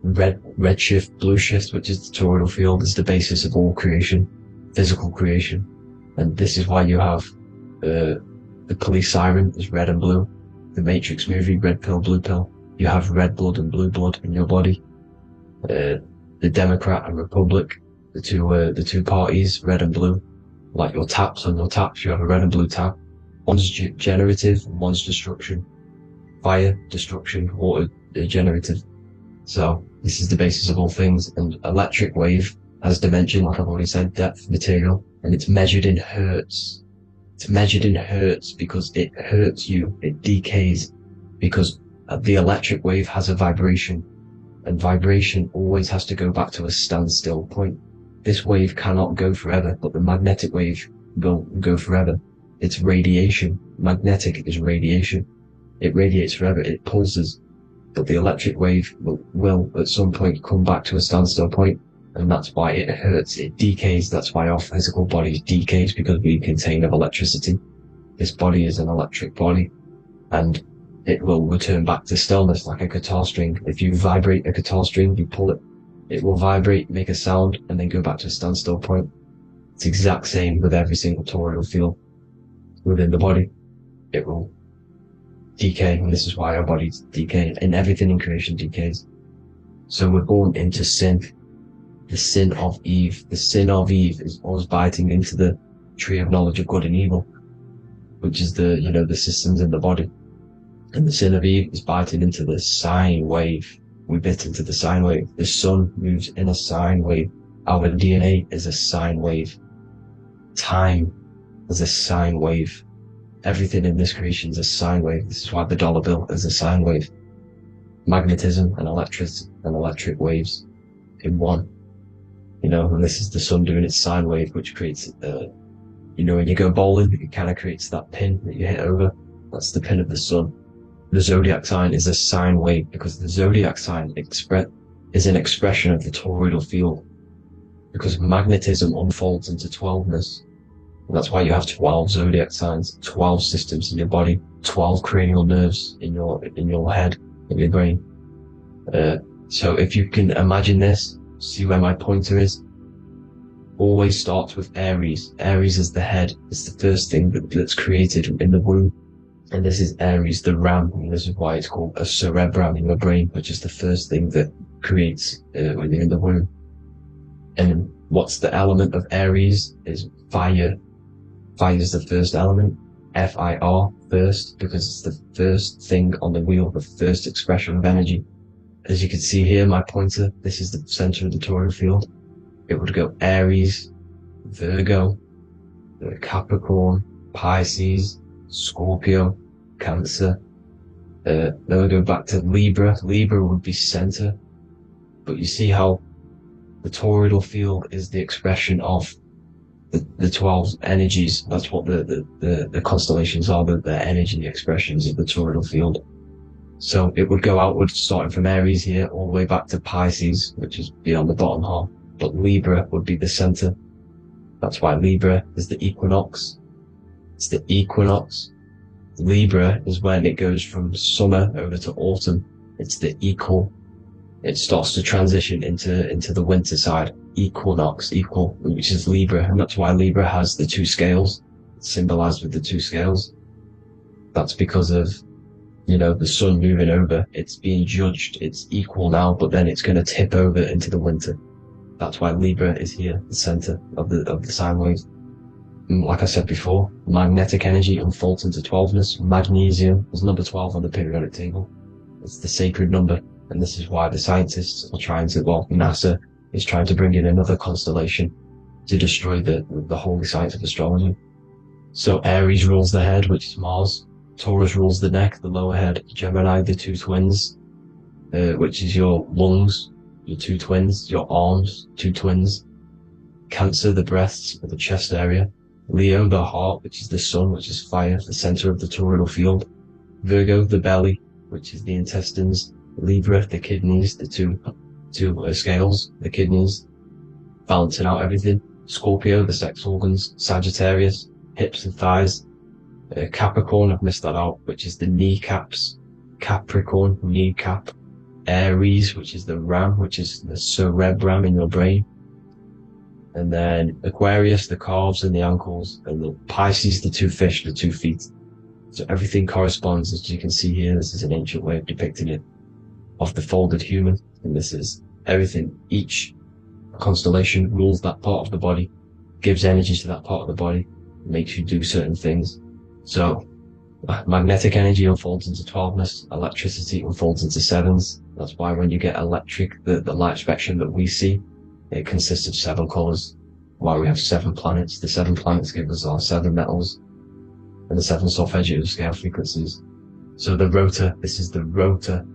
Speaker 3: Redshift, blueshift, which is the toroidal field, is the basis of all creation, physical creation. And this is why you have the police siren is red and blue. The Matrix movie, red pill, blue pill. You have red blood and blue blood in your body. The Democrat and Republic, the two parties, red and blue. Like your taps on your taps, you have a red and blue tap. One's generative, and one's destruction. Fire, destruction, water, generative. So this is the basis of all things. And electric wave has dimension, like I've already said, depth, material, and it's measured in hertz. It's measured in hertz because it hurts you, it decays, because the electric wave has a vibration, and vibration always has to go back to a standstill point. This wave cannot go forever, but the magnetic wave will go forever. It's radiation. Magnetic is radiation. It radiates forever, it pulses, but the electric wave will at some point come back to a standstill point. And that's why it hurts, it decays. That's why our physical body decays, because we contain of electricity. This body is an electric body, and it will return back to stillness like a guitar string. If you vibrate a guitar string, you pull it, it will vibrate, make a sound, and then go back to a standstill point. It's the exact same with every single toroidal field within the body. It will decay, and this is why our bodies decay, and everything in creation decays. So we're born into sin. The sin of Eve. The sin of Eve is us biting into the tree of knowledge of good and evil, which is the systems in the body. And the sin of Eve is biting into the sine wave. We bit into the sine wave. The sun moves in a sine wave. Our DNA is a sine wave. Time is a sine wave. Everything in this creation is a sine wave. This is why the dollar bill is a sine wave. Magnetism and electric waves in one. And this is the sun doing its sine wave, which creates, when you go bowling, it kind of creates that pin that you hit over. That's the pin of the sun. The zodiac sign is a sine wave, because the zodiac sign is an expression of the toroidal field, because magnetism unfolds into 12ness. And that's why you have 12 zodiac signs, 12 systems in your body, 12 cranial nerves in your head, in your brain. So if you can imagine this, see where my pointer is? Always starts with Aries. Aries is the head. It's the first thing that's created in the womb. And this is Aries, the ram. And this is why it's called a cerebrum in the brain, which is the first thing that creates when you're in the womb. And what's the element of Aries? Is fire. Fire is the first element. F-I-R, first, because it's the first thing on the wheel, the first expression of energy. As you can see here, my pointer, this is the center of the toroidal field. It would go Aries, Virgo, Capricorn, Pisces, Scorpio, Cancer. Then we go back to Libra. Libra would be center. But you see how the toroidal field is the expression of the 12 energies. That's what the constellations are, the energy expressions of the toroidal field. So it would go outward, starting from Aries here, all the way back to Pisces, which is beyond the bottom half. But Libra would be the center. That's why Libra is the equinox. It's the equinox. Libra is when it goes from summer over to autumn. It's the equal. It starts to transition into the winter side. Equinox, equal, which is Libra. And that's why Libra has the two scales. It's symbolized with the two scales. That's because of, the sun moving over. It's being judged. It's equal now, but then it's going to tip over into the winter. That's why Libra is here, the center of the sine wave. And like I said before, magnetic energy unfolds into 12ness. Magnesium is number 12 on the periodic table. It's the sacred number. And this is why the scientists are trying to, NASA is trying to bring in another constellation to destroy the holy science of astrology. So Aries rules the head, which is Mars. Taurus rules the neck, the lower head. Gemini, the two twins, which is your lungs, your two twins, your arms, two twins. Cancer, the breasts, or the chest area. Leo, the heart, which is the sun, which is fire, the center of the toroidal field. Virgo, the belly, which is the intestines. Libra, the kidneys, the two scales, the kidneys, balancing out everything. Scorpio, the sex organs. Sagittarius, hips and thighs. Capricorn, I've missed that out, which is the kneecaps. Capricorn, kneecap. Aries, which is the ram, which is the cerebrum in your brain. And then Aquarius, the calves and the ankles. And the Pisces, the two fish, the 2 feet. So everything corresponds, as you can see here. This is an ancient way of depicting it, of the folded human. And this is everything. Each constellation rules that part of the body, gives energy to that part of the body, makes you do certain things. So magnetic energy unfolds into 12ness, electricity unfolds into 7s. That's why when you get electric, the light spectrum that we see, it consists of 7 colors. Why we have 7 planets. The 7 planets give us our 7 metals and the 7 solfeggio scale frequencies. So the rotor, this is the rotor.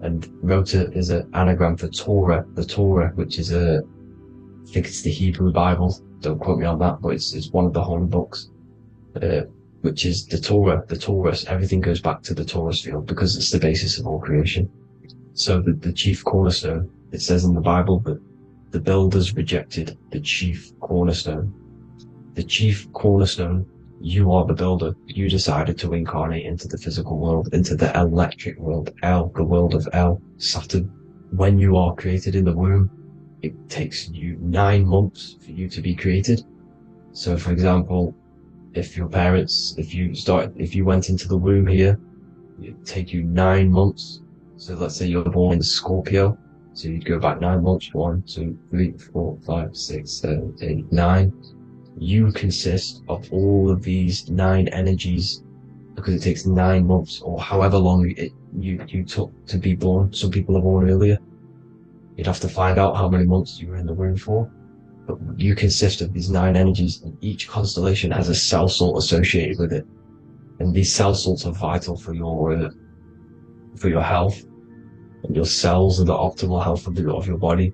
Speaker 3: And rotor is an anagram for Torah. The Torah, which is I think it's the Hebrew Bible. Don't quote me on that, but it's one of the holy books. Which is the Torah, the Taurus. Everything goes back to the Taurus field because it's the basis of all creation. So the chief cornerstone, it says in the Bible that the builders rejected the chief cornerstone. The chief cornerstone, you are the builder. You decided to incarnate into the physical world, into the electric world, the world of Saturn. When you are created in the womb, it takes you 9 months for you to be created. So for example, if your parents, if you went into the womb here, it'd take you 9 months. So let's say you're born in Scorpio. So you'd go back 9 months, 1, 2, 3, 4, 5, 6, 7, 8, 9. You consist of all of these 9 energies because it takes 9 months or however long you took to be born. Some people are born earlier. You'd have to find out how many months you were in the womb for. But you consist of these 9 energies, and each constellation has a cell salt associated with it. And these cell salts are vital for your health. And your cells are the optimal health of your body.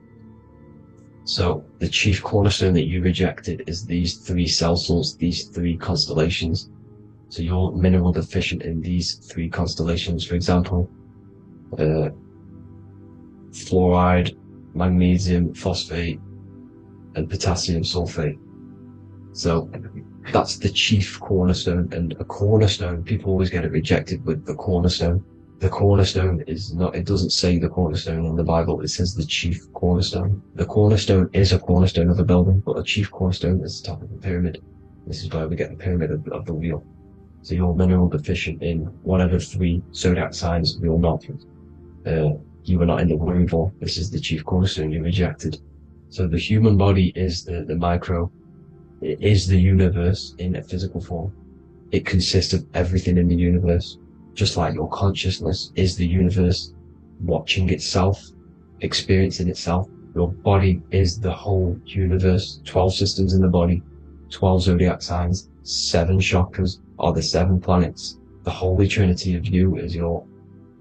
Speaker 3: So the chief cornerstone that you rejected is these 3 cell salts, these 3 constellations. So you're mineral deficient in these 3 constellations. For example, fluoride, magnesium, phosphate, and potassium sulfate. So that's the chief cornerstone. And a cornerstone, people always get it rejected with the cornerstone. The cornerstone is not, it doesn't say the cornerstone in the Bible, it says the chief cornerstone. The cornerstone is a cornerstone of a building, but a chief cornerstone is the top of the pyramid. This is where we get the pyramid of the wheel. So you're mineral deficient in whatever 3 zodiac signs you're not. You were not in the womb for. This is the chief cornerstone you rejected. So the human body is the micro. It is the universe in a physical form. It consists of everything in the universe. Just like your consciousness is the universe, watching itself, experiencing itself. Your body is the whole universe, 12 systems in the body. 12 zodiac signs, 7 chakras are the 7 planets. The Holy Trinity of you is your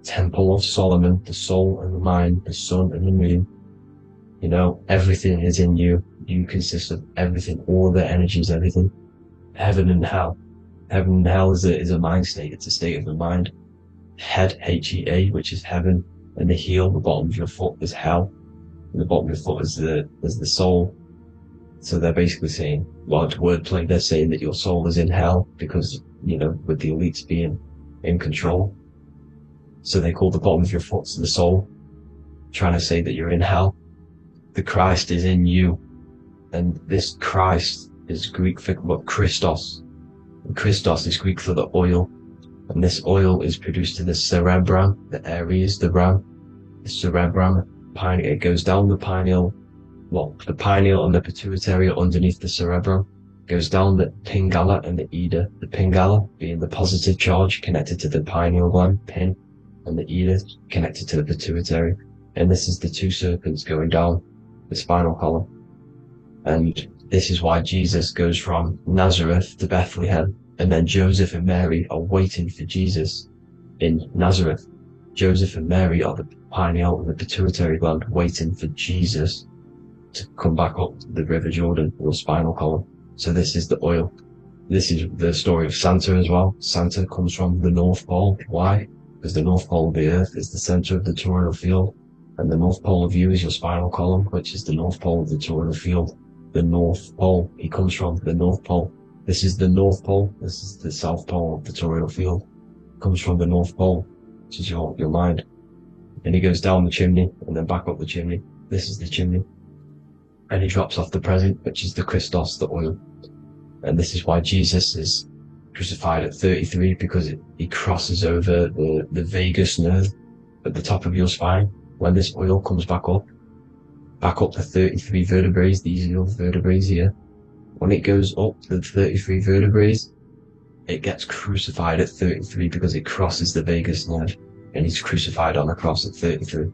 Speaker 3: Temple of Solomon, the soul and the mind, the sun and the moon. You know, everything is in you. You consist of everything, all the energies, everything. Heaven and hell. Heaven and hell is a mind state. It's a state of the mind. Head, H-E-A, which is heaven, and the heel, the bottom of your foot, is hell. And the bottom of your foot is the soul. So they're basically saying, well, it's wordplay. They're saying that your soul is in hell because, you know, with the elites being in control. So they call the bottom of your foot the soul, trying to say that you're in hell. The Christ is in you. And this Christ is Greek for what? Christos. And Christos is Greek for the oil. And this oil is produced in the cerebrum, the Aries, the ram, the cerebrum, pineal. It goes down the pineal, well, the pineal and the pituitary are underneath the cerebrum. It goes down the pingala and the ida. The pingala being the positive charge connected to the pineal gland, pin, and the ida connected to the pituitary. And this is the 2 serpents going down the spinal column. And this is why Jesus goes from Nazareth to Bethlehem, and then Joseph and Mary are waiting for Jesus in Nazareth. Joseph and Mary are the pineal and the pituitary gland waiting for Jesus to come back up the River Jordan, or spinal column. So this is the oil. This is the story of Santa as well. Santa comes from the North Pole. Why? Because the North Pole of the Earth is the center of the toroidal field, and the North Pole of you is your spinal column, which is the North Pole of the toroidal field. The North Pole, he comes from the North Pole. This is the North Pole. This is the South Pole of the toroidal field. Comes from the North Pole, which is your mind. And he goes down the chimney and then back up the chimney. This is the chimney. And he drops off the present, which is the Christos, the oil. And this is why Jesus is crucified at 33, because he crosses over the vagus nerve at the top of your spine. When this oil comes back up the 33 vertebrae, these are your vertebrae here. When it goes up the 33 vertebrae, it gets crucified at 33 because it crosses the vagus nerve, and he's crucified on a cross at 33.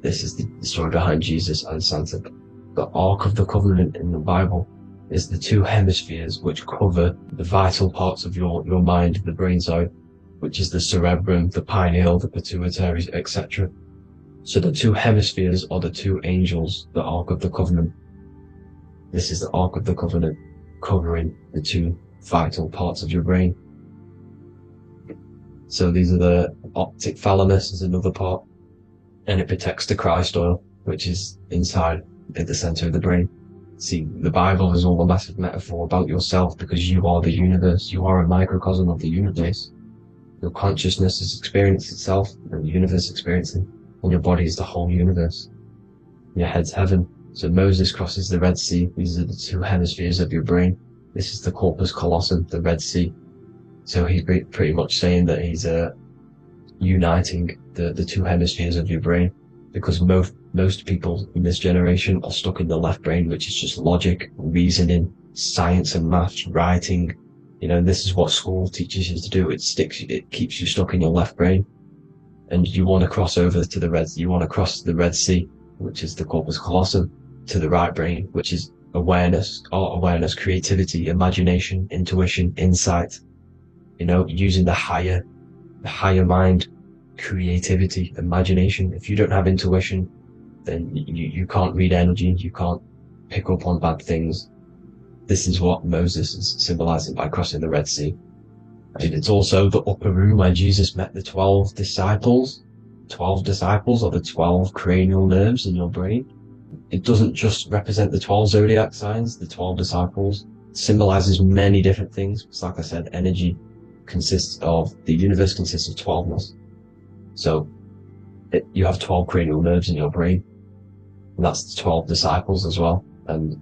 Speaker 3: This is the story behind Jesus and Santa. The Ark of the Covenant in the Bible is the 2 hemispheres which cover the vital parts of your mind, the brain side, which is the cerebrum, the pineal, the pituitary, etc. So the 2 hemispheres are the 2 angels, the Ark of the Covenant. This is the Ark of the Covenant covering the 2 vital parts of your brain. So these are the optic thalamus is another part, and it protects the Christ oil, which is inside at the center of the brain. See, the Bible is all a massive metaphor about yourself, because you are the universe. You are a microcosm of the universe. Your consciousness is experiencing itself, and the universe experiencing, and your body is the whole universe. Your head's heaven. So Moses crosses the Red Sea. These are the 2 hemispheres of your brain. This is the corpus callosum, the Red Sea. So he's pretty much saying that he's uniting the 2 hemispheres of your brain, because most people in this generation are stuck in the left brain, which is just logic, reasoning, science and maths, writing. You know, this is what school teaches you to do. It keeps you stuck in your left brain. And you want to cross over to you want to cross the Red Sea, which is the corpus callosum, to the right brain, which is awareness, art awareness, creativity, imagination, intuition, insight. You know, using the higher mind, creativity, imagination. If you don't have intuition, then you can't read energy, you can't pick up on bad things. This is what Moses is symbolizing by crossing the Red Sea. And it's also the upper room where Jesus met the 12 disciples. 12 disciples are the 12 cranial nerves in your brain. It doesn't just represent the 12 zodiac signs. The 12 disciples symbolizes many different things. Because like I said, energy the universe consists of 12ness. So you have 12 cranial nerves in your brain. And that's the 12 disciples as well. And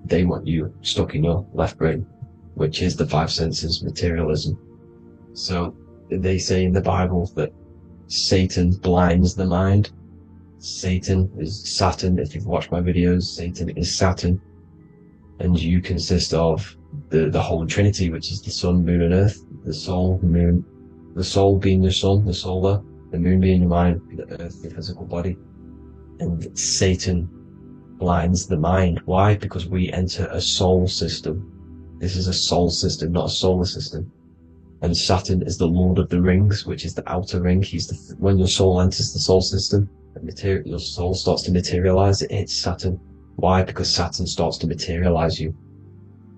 Speaker 3: they want you stuck in your left brain, which is the 5 senses, materialism. So they say in the Bible that Satan blinds the mind. Satan is Saturn. If you've watched my videos, Satan is Saturn. And you consist of the Holy Trinity, which is the sun, moon and earth. The soul, the moon, the soul being your sun, the solar, the moon being your mind, the earth, the physical body. And Satan blinds the mind. Why? Because we enter a soul system. This is a soul system, not a solar system. And Saturn is the Lord of the Rings, which is the outer ring. When your soul enters the soul system, your soul starts to materialize. It hits Saturn. Why? Because Saturn starts to materialize you.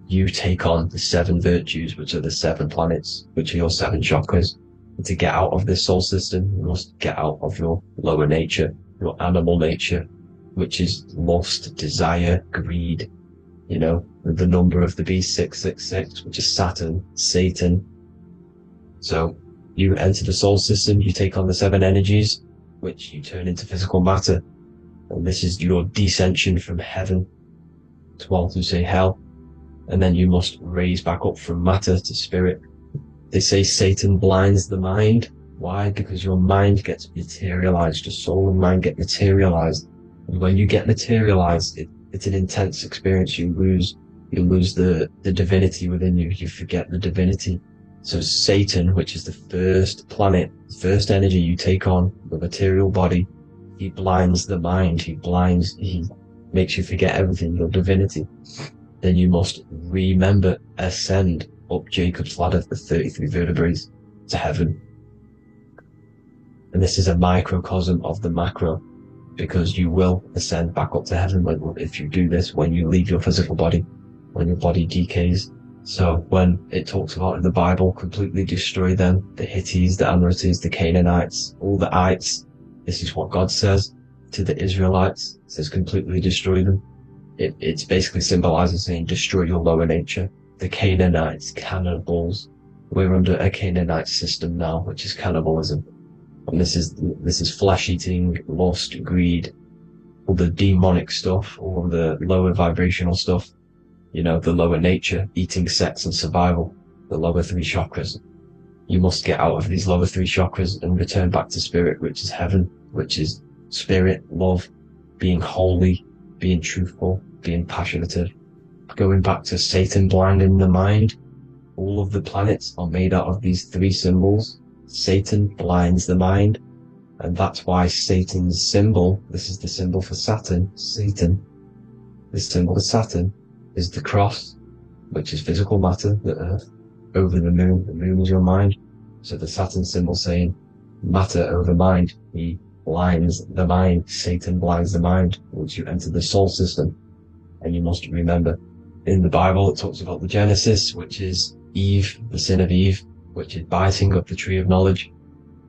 Speaker 3: You take on the 7 virtues, which are the 7 planets, which are your 7 chakras. And to get out of this soul system, you must get out of your lower nature, your animal nature, which is lust, desire, greed. You know, the number of the beast, 666, which is Saturn, Satan. So you enter the soul system, you take on the 7 energies, which you turn into physical matter. And this is your descension from heaven to, well, to say hell. And then you must raise back up from matter to spirit. They say Satan blinds the mind. Why? Because your mind gets materialized. Your soul and mind get materialized. And when you get materialized, it's an intense experience. You lose the divinity within you. You forget the divinity. So Satan, which is the first planet, first energy you take on, the material body, he blinds the mind. He makes you forget everything, your divinity. Then you must remember, ascend up Jacob's ladder, the 33 vertebrae, to heaven. And this is a microcosm of the macro, because you will ascend back up to heaven if you do this, when you leave your physical body, when your body decays. So when it talks about in the Bible, completely destroy them, the Hittites, the Amorites, the Canaanites, all the ites, this is what God says to the Israelites. It says completely destroy them. It's basically symbolizing saying destroy your lower nature. The Canaanites, cannibals. We're under a Canaanite system now, which is cannibalism. And this is flesh eating, lust, greed, all the demonic stuff, all the lower vibrational stuff. You know, the lower nature, eating, sex and survival, the lower 3 chakras. You must get out of these lower 3 chakras and return back to spirit, which is heaven, which is spirit, love, being holy, being truthful, being passionate. Going back to Satan blinding the mind, all of the planets are made out of these 3 symbols. Satan blinds the mind, and that's why Satan's symbol, this is the symbol for Saturn, Satan, this symbol of Saturn is the cross, which is physical matter, the earth, over the moon is your mind. So the Saturn symbol saying matter over mind, he blinds the mind, Satan blinds the mind once you enter the soul system. And you must remember, in the Bible it talks about the Genesis, which is Eve, the sin of Eve, which is biting of the tree of knowledge,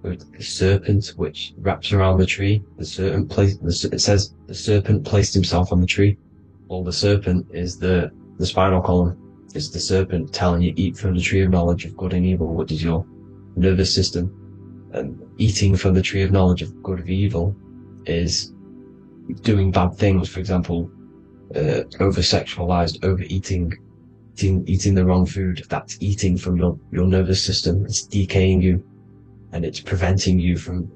Speaker 3: with the serpent which wraps around the tree. It says the serpent placed himself on the tree. Well, the serpent is the spinal column. It's the serpent telling you eat from the tree of knowledge of good and evil, which is your nervous system. And eating from the tree of knowledge of good and evil is doing bad things. For example, over-sexualized, overeating, eating the wrong food. That's eating from your nervous system. It's decaying you, and it's preventing you from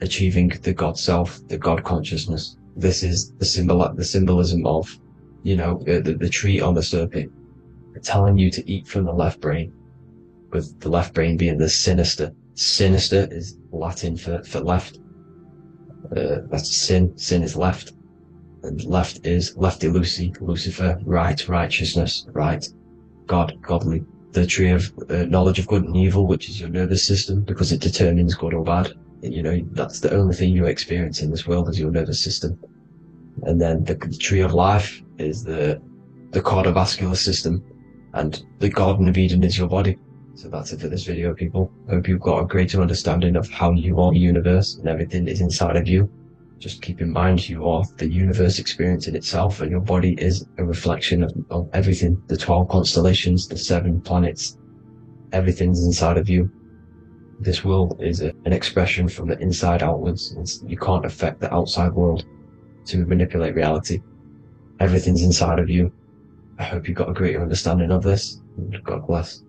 Speaker 3: achieving the God self, the God consciousness. This is the symbolism of, you know, the tree on the serpent, telling you to eat from the left brain, with the left brain being the sinister. Sinister is Latin for left. That's sin. Sin is left. And left is lefty Lucy, Lucifer, right, righteousness, right, God, godly. The tree of knowledge of good and evil, which is your nervous system, because it determines good or bad. You know, that's the only thing you experience in this world is your nervous system. And then the tree of life is the cardiovascular system, and the Garden of Eden is your body. So that's it for this video, people. Hope you've got a greater understanding of how you are the universe and everything is inside of you. Just keep in mind you are the universe experience in itself, and your body is a reflection of everything. The 12 constellations, the 7 planets, everything's inside of you. This world is an expression from the inside outwards. You can't affect the outside world to manipulate reality. Everything's inside of you. I hope you got a greater understanding of this. God bless.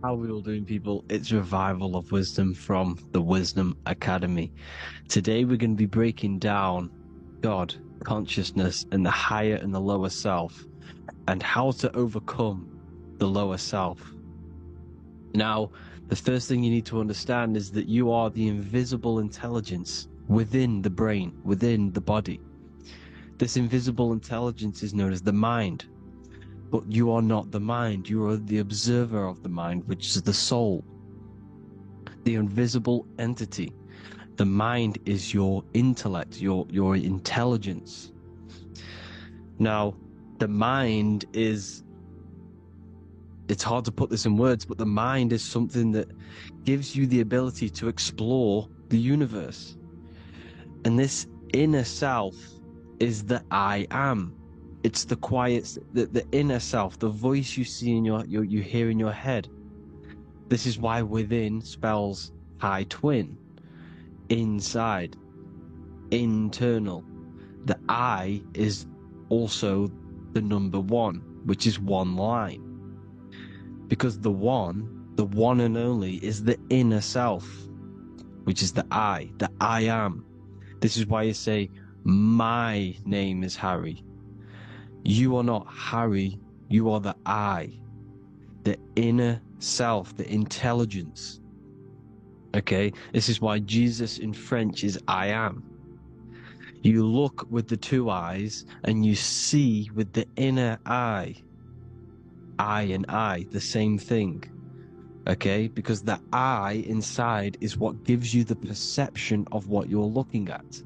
Speaker 2: How are we all doing, people? It's Revival of Wisdom from the Wisdom Academy. Today we're going to be breaking down God, consciousness, and the higher and the lower self, and how to overcome the lower self. Now, the first thing you need to understand is that you are the invisible intelligence within the brain, within the body. This invisible intelligence is known as the mind. But you are not the mind, you are the observer of the mind, which is the soul, the invisible entity. The mind is your intellect, your intelligence. Now, the mind is, it's hard to put this in words, but the mind is something that gives you the ability to explore the universe. And this inner self is the I am. It's the quiet, the inner self, the voice you see in you hear in your head. This is why within spells high twin, inside, internal. The I is also the number one, which is one line. Because the one and only, is the inner self, which is the I am. This is why you say, my name is Harry. You are not Harry, you are the I, the inner self, the intelligence. Okay, this is why Jesus in French is I am. You look with the two eyes and you see with the inner eye. I and I, the same thing. Okay, because the I inside is what gives you the perception of what you're looking at.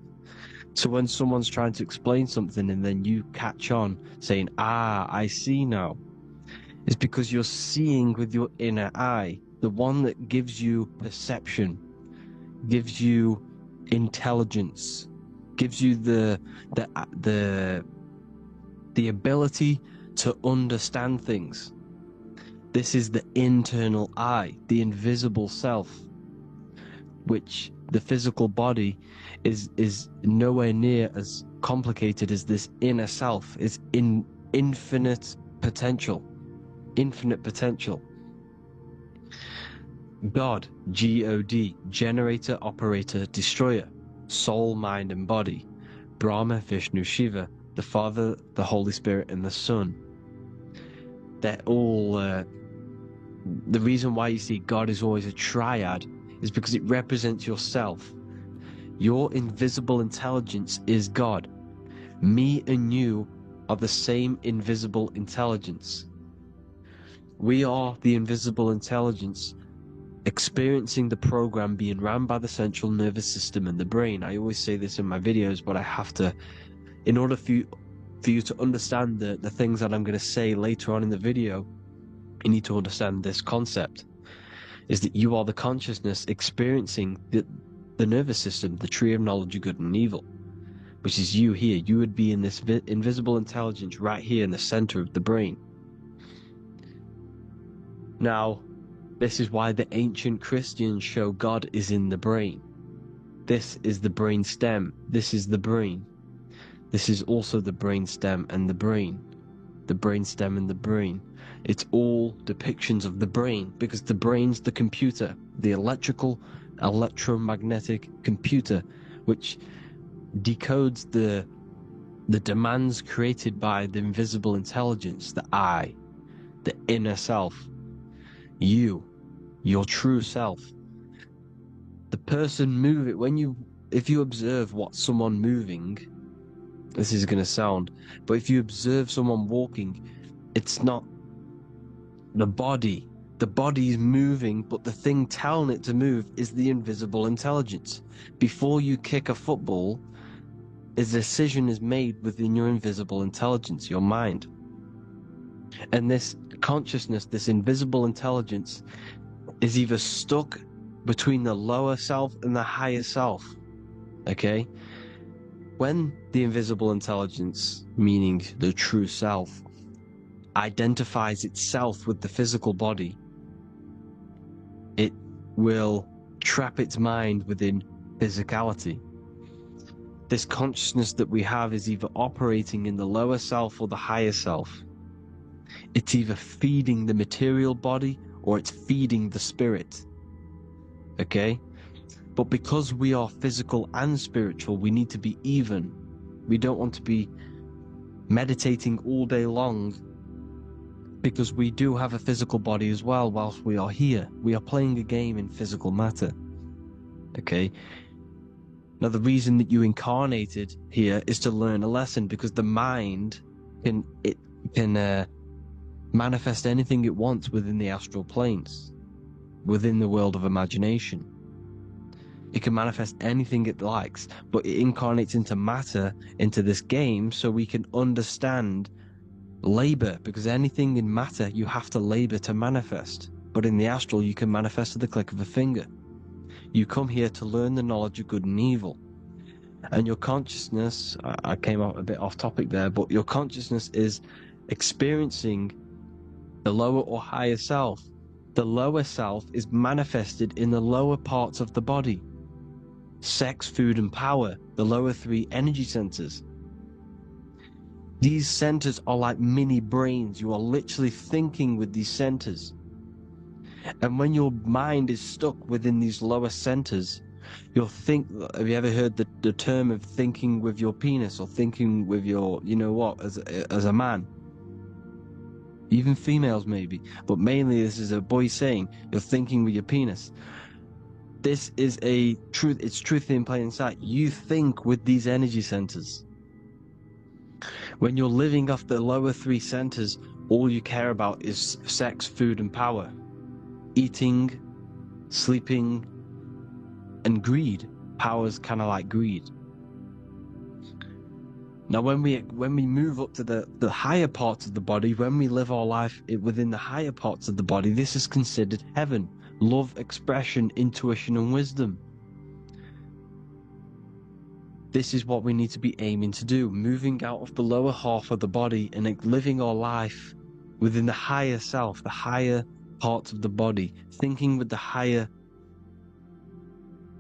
Speaker 2: So when someone's trying to explain something and then you catch on saying, I see now, it's because you're seeing with your inner eye, the one that gives you perception, gives you intelligence, gives you the ability to understand things. This is the internal eye, the invisible self, which the physical body is nowhere near as complicated as this inner self. Is in infinite potential. God, G-O-D, generator, operator, destroyer, soul, mind, and body. Brahma, Vishnu, Shiva, the Father, the Holy Spirit, and the Son. They're all the reason why you see God is always a triad is because it represents yourself. Your invisible intelligence is God. Me and you are the same invisible intelligence. We are the invisible intelligence experiencing the program being ran by the central nervous system and the brain. I always say this in my videos, but I have to, in order for you to understand the things that I'm going to say later on in the video, you need to understand this concept, is that you are the consciousness experiencing the nervous system, the tree of knowledge of good and evil, which is you here. You would be in this invisible intelligence right here in the center of the brain. Now, this is why the ancient Christians show God is in the brain. This is the brain stem. This is the brain. This is also the brain stem and the brain. The brain stem and the brain. It's all depictions of the brain, because the brain's the computer, the electromagnetic computer, which decodes the demands created by the invisible intelligence, the I, the inner self, you, your true self. The person if you observe what someone moving, this is going to sound, but if you observe someone walking, it's not the body. The body is moving, but the thing telling it to move is the invisible intelligence. Before you kick a football, a decision is made within your invisible intelligence, your mind. And this consciousness, this invisible intelligence, is either stuck between the lower self and the higher self. Okay? When the invisible intelligence, meaning the true self, identifies itself with the physical body, it will trap its mind within physicality. This consciousness that we have is either operating in the lower self or the higher self. It's either feeding the material body or it's feeding the spirit. Okay? But because we are physical and spiritual, we need to be even. We don't want to be meditating all day long, because we do have a physical body as well whilst we are here. We are playing a game in physical matter. Okay? Now, the reason that you incarnated here is to learn a lesson, because the mind can manifest anything it wants within the astral planes, within the world of imagination. It can manifest anything it likes, but it incarnates into matter, into this game, so we can understand labor, because anything in matter you have to labor to manifest. But in the astral, you can manifest at the click of a finger. You come here to learn the knowledge of good and evil. And your consciousness, I came out a bit off topic there, but your consciousness is experiencing the lower or higher self. The lower self is manifested in the lower parts of the body. Sex, food, and power, the lower three energy centers. These centers are like mini brains. You are literally thinking with these centers. And when your mind is stuck within these lower centers, you'll think, have you ever heard the term of thinking with your penis, or thinking with your, you know what, as a man? Even females maybe, but mainly this is a boy saying, you're thinking with your penis. This is a truth, it's truth in plain sight. You think with these energy centers. When you're living off the lower three centers, all you care about is sex, food, and power. Eating, sleeping, and greed. Power's kind of like greed. Now, when we move up to the higher parts of the body, when we live our life within the higher parts of the body, this is considered heaven. Love, expression, intuition, and wisdom. This is what we need to be aiming to do, moving out of the lower half of the body and living our life within the higher self, the higher parts of the body, thinking with the higher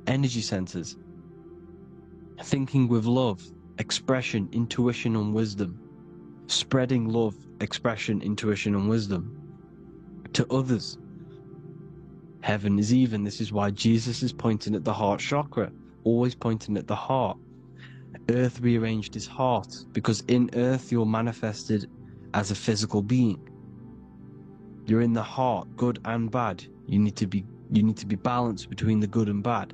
Speaker 2: energy centers, thinking with love, expression, intuition, and wisdom, spreading love, expression, intuition, and wisdom to others. Heaven is even. This is why Jesus is pointing at the heart chakra, always pointing at the heart. Earth rearranged his heart, because in earth you're manifested as a physical being. You're in the heart, good and bad. You need to be balanced between the good and bad.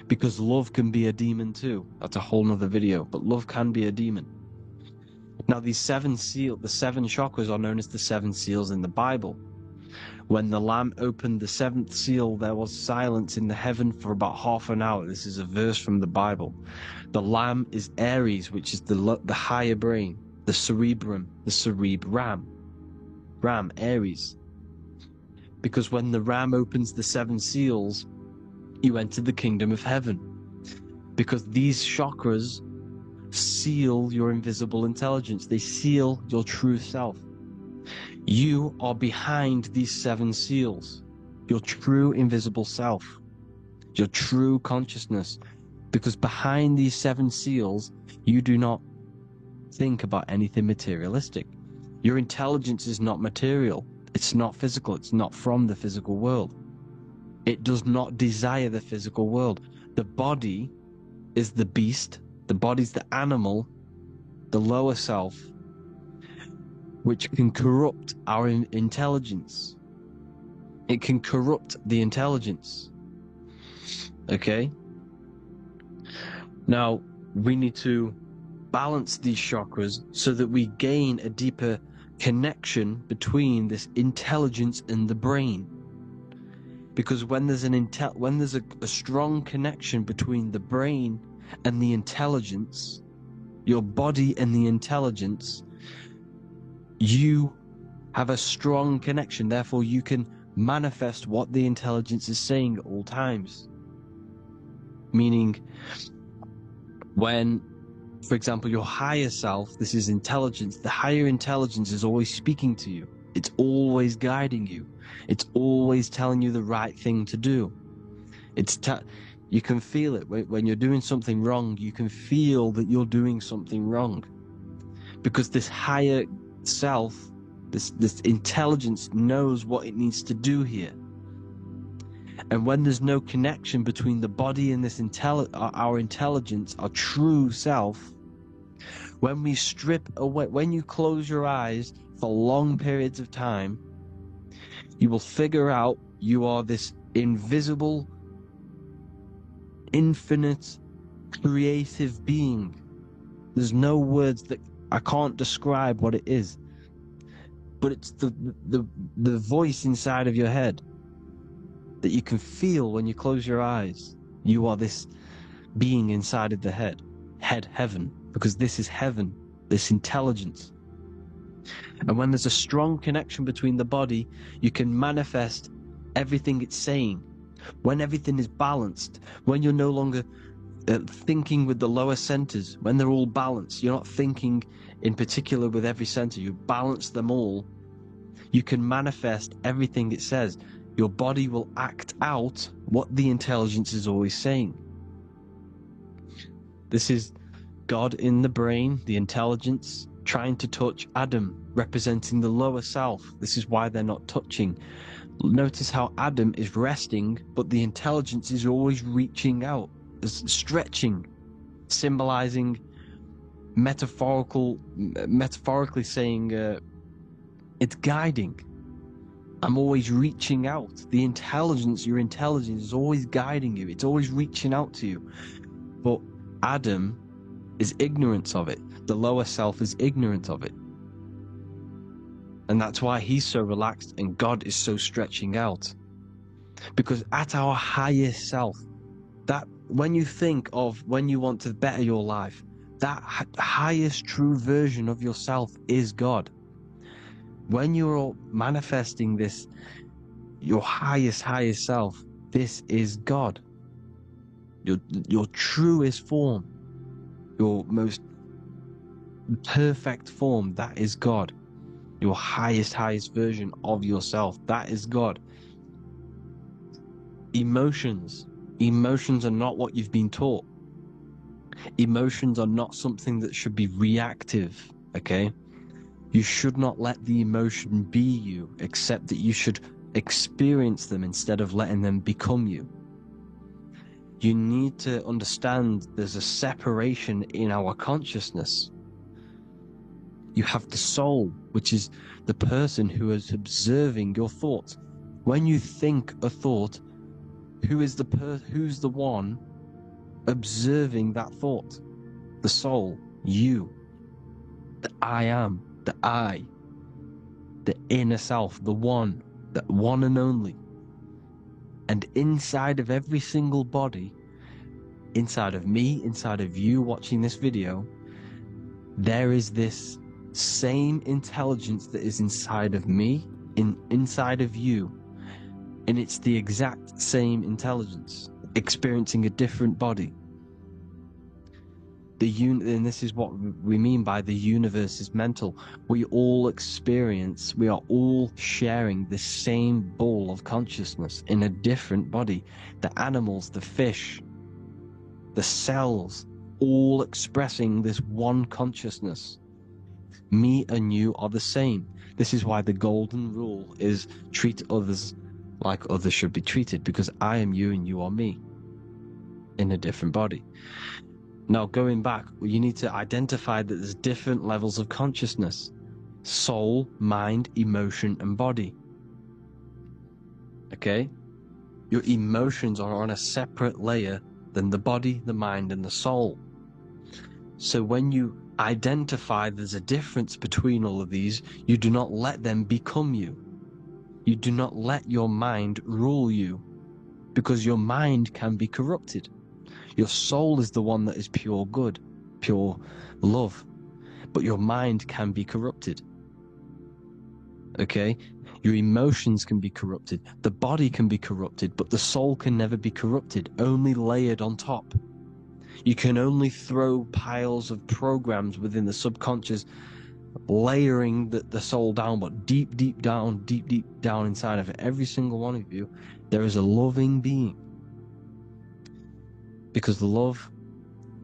Speaker 2: Because love can be a demon too. That's a whole nother video, but love can be a demon. Now the seven chakras are known as the seven seals in the Bible. When the Lamb opened the seventh seal, there was silence in the heaven for about half an hour. This is a verse from the Bible. The Lamb is Aries, which is the higher brain, the cerebrum, Ram, Aries. Because when the Ram opens the seven seals, you enter the kingdom of heaven. Because these chakras seal your invisible intelligence. They seal your true self. You are behind these seven seals. Your true invisible self. Your true consciousness. Because behind these seven seals, you do not think about anything materialistic. Your intelligence is not material. It's not physical. It's not from the physical world. It does not desire the physical world. The body is the beast. The body's the animal, the lower self, which can corrupt our intelligence. It can corrupt the intelligence. Okay? Now, we need to balance these chakras so that we gain a deeper connection between this intelligence and the brain. Because when there's a strong connection between the brain and the intelligence, your body and the intelligence, you have a strong connection. Therefore, you can manifest what the intelligence is saying at all times. Meaning, when, for example, your higher self, this is intelligence, the higher intelligence is always speaking to you. It's always guiding you. It's always telling you the right thing to do. You can feel it. When you're doing something wrong, you can feel that you're doing something wrong. Because this higher self This intelligence knows what it needs to do here. And when there's no connection between the body and this our intelligence, our true self, when we strip away, when you close your eyes for long periods of time, you will figure out you are this invisible, infinite, creative being. There's no words that I can't describe what it is, but it's the voice inside of your head that you can feel when you close your eyes. You are this being inside of the head, heaven, because this is heaven, this intelligence. And when there's a strong connection between the body, you can manifest everything it's saying. When everything is balanced, when you're no longer thinking with the lower centers, when they're all balanced, you're not thinking in particular with every center, you balance them all, you can manifest everything it says. Your body will act out what the intelligence is always saying. This is God in the brain, the intelligence, trying to touch Adam, representing the lower self. This is why they're not touching. Notice how Adam is resting, but the intelligence is always reaching out, stretching, symbolizing metaphorically saying it's guiding. I'm always reaching out. The intelligence, your intelligence is always guiding you. It's always reaching out to you. But Adam is ignorant of it. The lower self is ignorant of it. And that's why he's so relaxed and God is so stretching out. Because at our highest self, that when you think of when you want to better your life, that highest true version of yourself is God. When you're manifesting this, your highest self, this is God. Your truest form, your most perfect form, that is God. Your highest version of yourself, that is God. Emotions are not what you've been taught. Emotions are not something that should be reactive, okay? You should not let the emotion be you, except that you should experience them instead of letting them become you. You need to understand there's a separation in our consciousness. You have the soul, which is the person who is observing your thoughts. When you think a thought, who's the one observing that thought? The soul, you, the I am, the I, the inner self, the one and only. And inside of every single body, inside of me, inside of you watching this video, there is this same intelligence that is inside of me, inside of you. And it's the exact same intelligence, experiencing a different body. And this is what we mean by the universe is mental. We all sharing the same ball of consciousness in a different body. The animals, the fish, the cells, all expressing this one consciousness. Me and you are the same. This is why the golden rule is treat others like others should be treated, because I am you and you are me in a different body. Now, going back, you need to identify that there's different levels of consciousness: soul, mind, emotion, and body. Okay? Your emotions are on a separate layer than the body, the mind, and the soul. So when you identify there's a difference between all of these, you do not let them become you. You do not let your mind rule you, because your mind can be corrupted. Your soul is the one that is pure good, pure love, but your mind can be corrupted. Okay? Your emotions can be corrupted. The body can be corrupted, but the soul can never be corrupted, only layered on top. You can only throw piles of programs within the subconscious, layering the soul down, but deep down inside of every single one of you, there is a loving being. Because love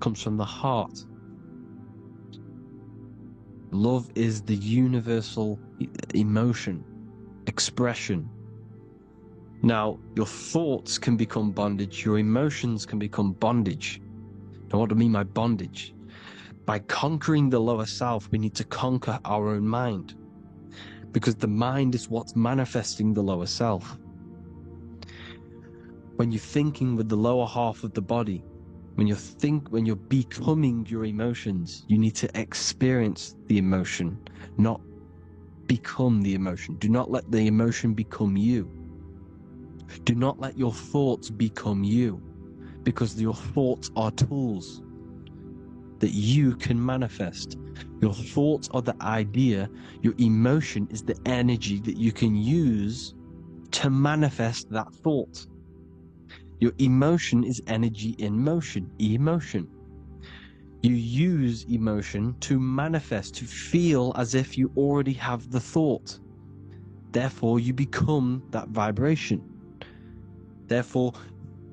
Speaker 2: comes from the heart. Love is the universal emotion, expression. Now, your thoughts can become bondage, your emotions can become bondage. Now, what do I mean by bondage? By conquering the lower self, we need to conquer our own mind, because the mind is what's manifesting the lower self. When you're thinking with the lower half of the body, when you're becoming your emotions, you need to experience the emotion, not become the emotion. Do not let the emotion become you. Do not let your thoughts become you, because your thoughts are tools that you can manifest. Your thoughts are the idea. Your emotion is the energy that you can use to manifest that thought. Your emotion is energy in motion, emotion. You use emotion to manifest, to feel as if you already have the thought. Therefore, you become that vibration. Therefore,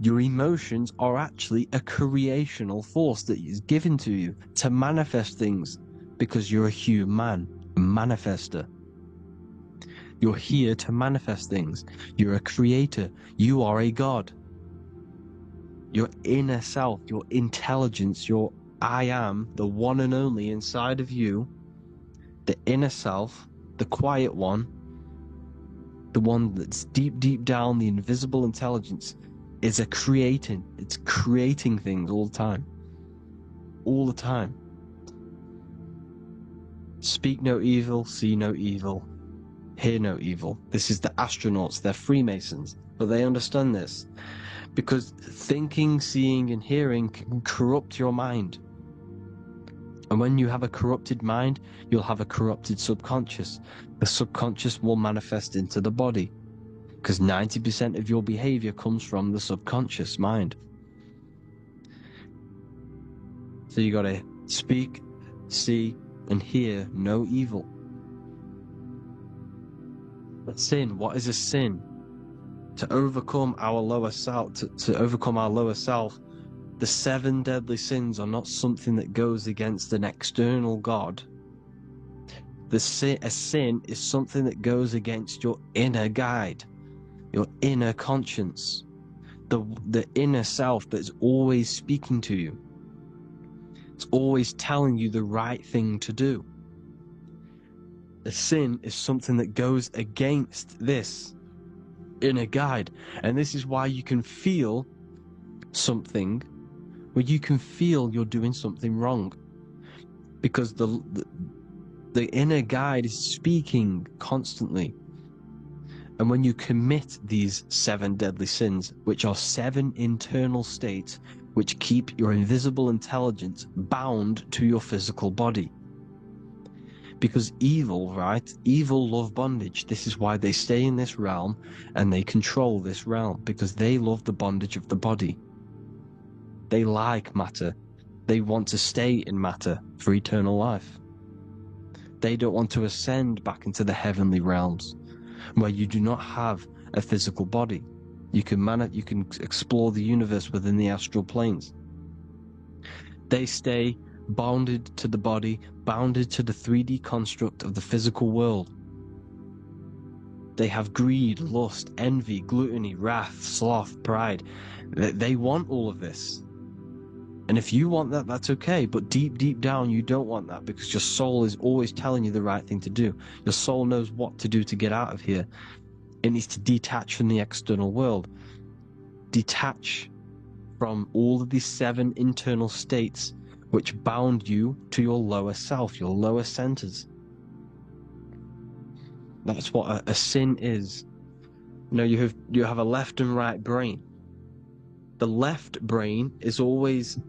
Speaker 2: your emotions are actually a creational force that is given to you to manifest things, because you're a human, a manifester. You're here to manifest things. You're a creator. You are a god. Your inner self, your intelligence, your I am, the one and only inside of you, the inner self, the quiet one, the one that's deep, deep down, the invisible intelligence, is it's creating things all the time. All the time. Speak no evil, see no evil, hear no evil. This is the astronauts, they're Freemasons, but they understand this. Because thinking, seeing, and hearing can corrupt your mind. And when you have a corrupted mind, you'll have a corrupted subconscious. The subconscious will manifest into the body, because 90% of your behavior comes from the subconscious mind. So you gotta speak, see, and hear no evil. But sin, what is a sin? To overcome our lower self, to overcome our lower self, the 7 deadly sins are not something that goes against an external God. A sin is something that goes against your inner guide, your inner conscience, the inner self that's always speaking to you. It's always telling you the right thing to do. A sin is something that goes against this inner guide. And this is why you can feel something where you can feel you're doing something wrong, because the inner guide is speaking constantly. And when you commit these 7 deadly sins, which are 7 internal states which keep your invisible intelligence bound to your physical body. Because evil, right? Evil love bondage. This is why they stay in this realm and they control this realm, because they love the bondage of the body. They like matter. They want to stay in matter for eternal life. They don't want to ascend back into the heavenly realms, where you do not have a physical body. You can explore the universe within the astral planes. They stay bounded to the body, bounded to the 3D construct of the physical world. They have greed, lust, envy, gluttony, wrath, sloth, pride. They want all of this. And if you want that, that's okay. But deep, deep down, you don't want that, because your soul is always telling you the right thing to do. Your soul knows what to do to get out of here. It needs to detach from the external world. Detach from all of these 7 internal states which bound you to your lower self, your lower centers. That's what a sin is. You know, you have a left and right brain. The left brain is always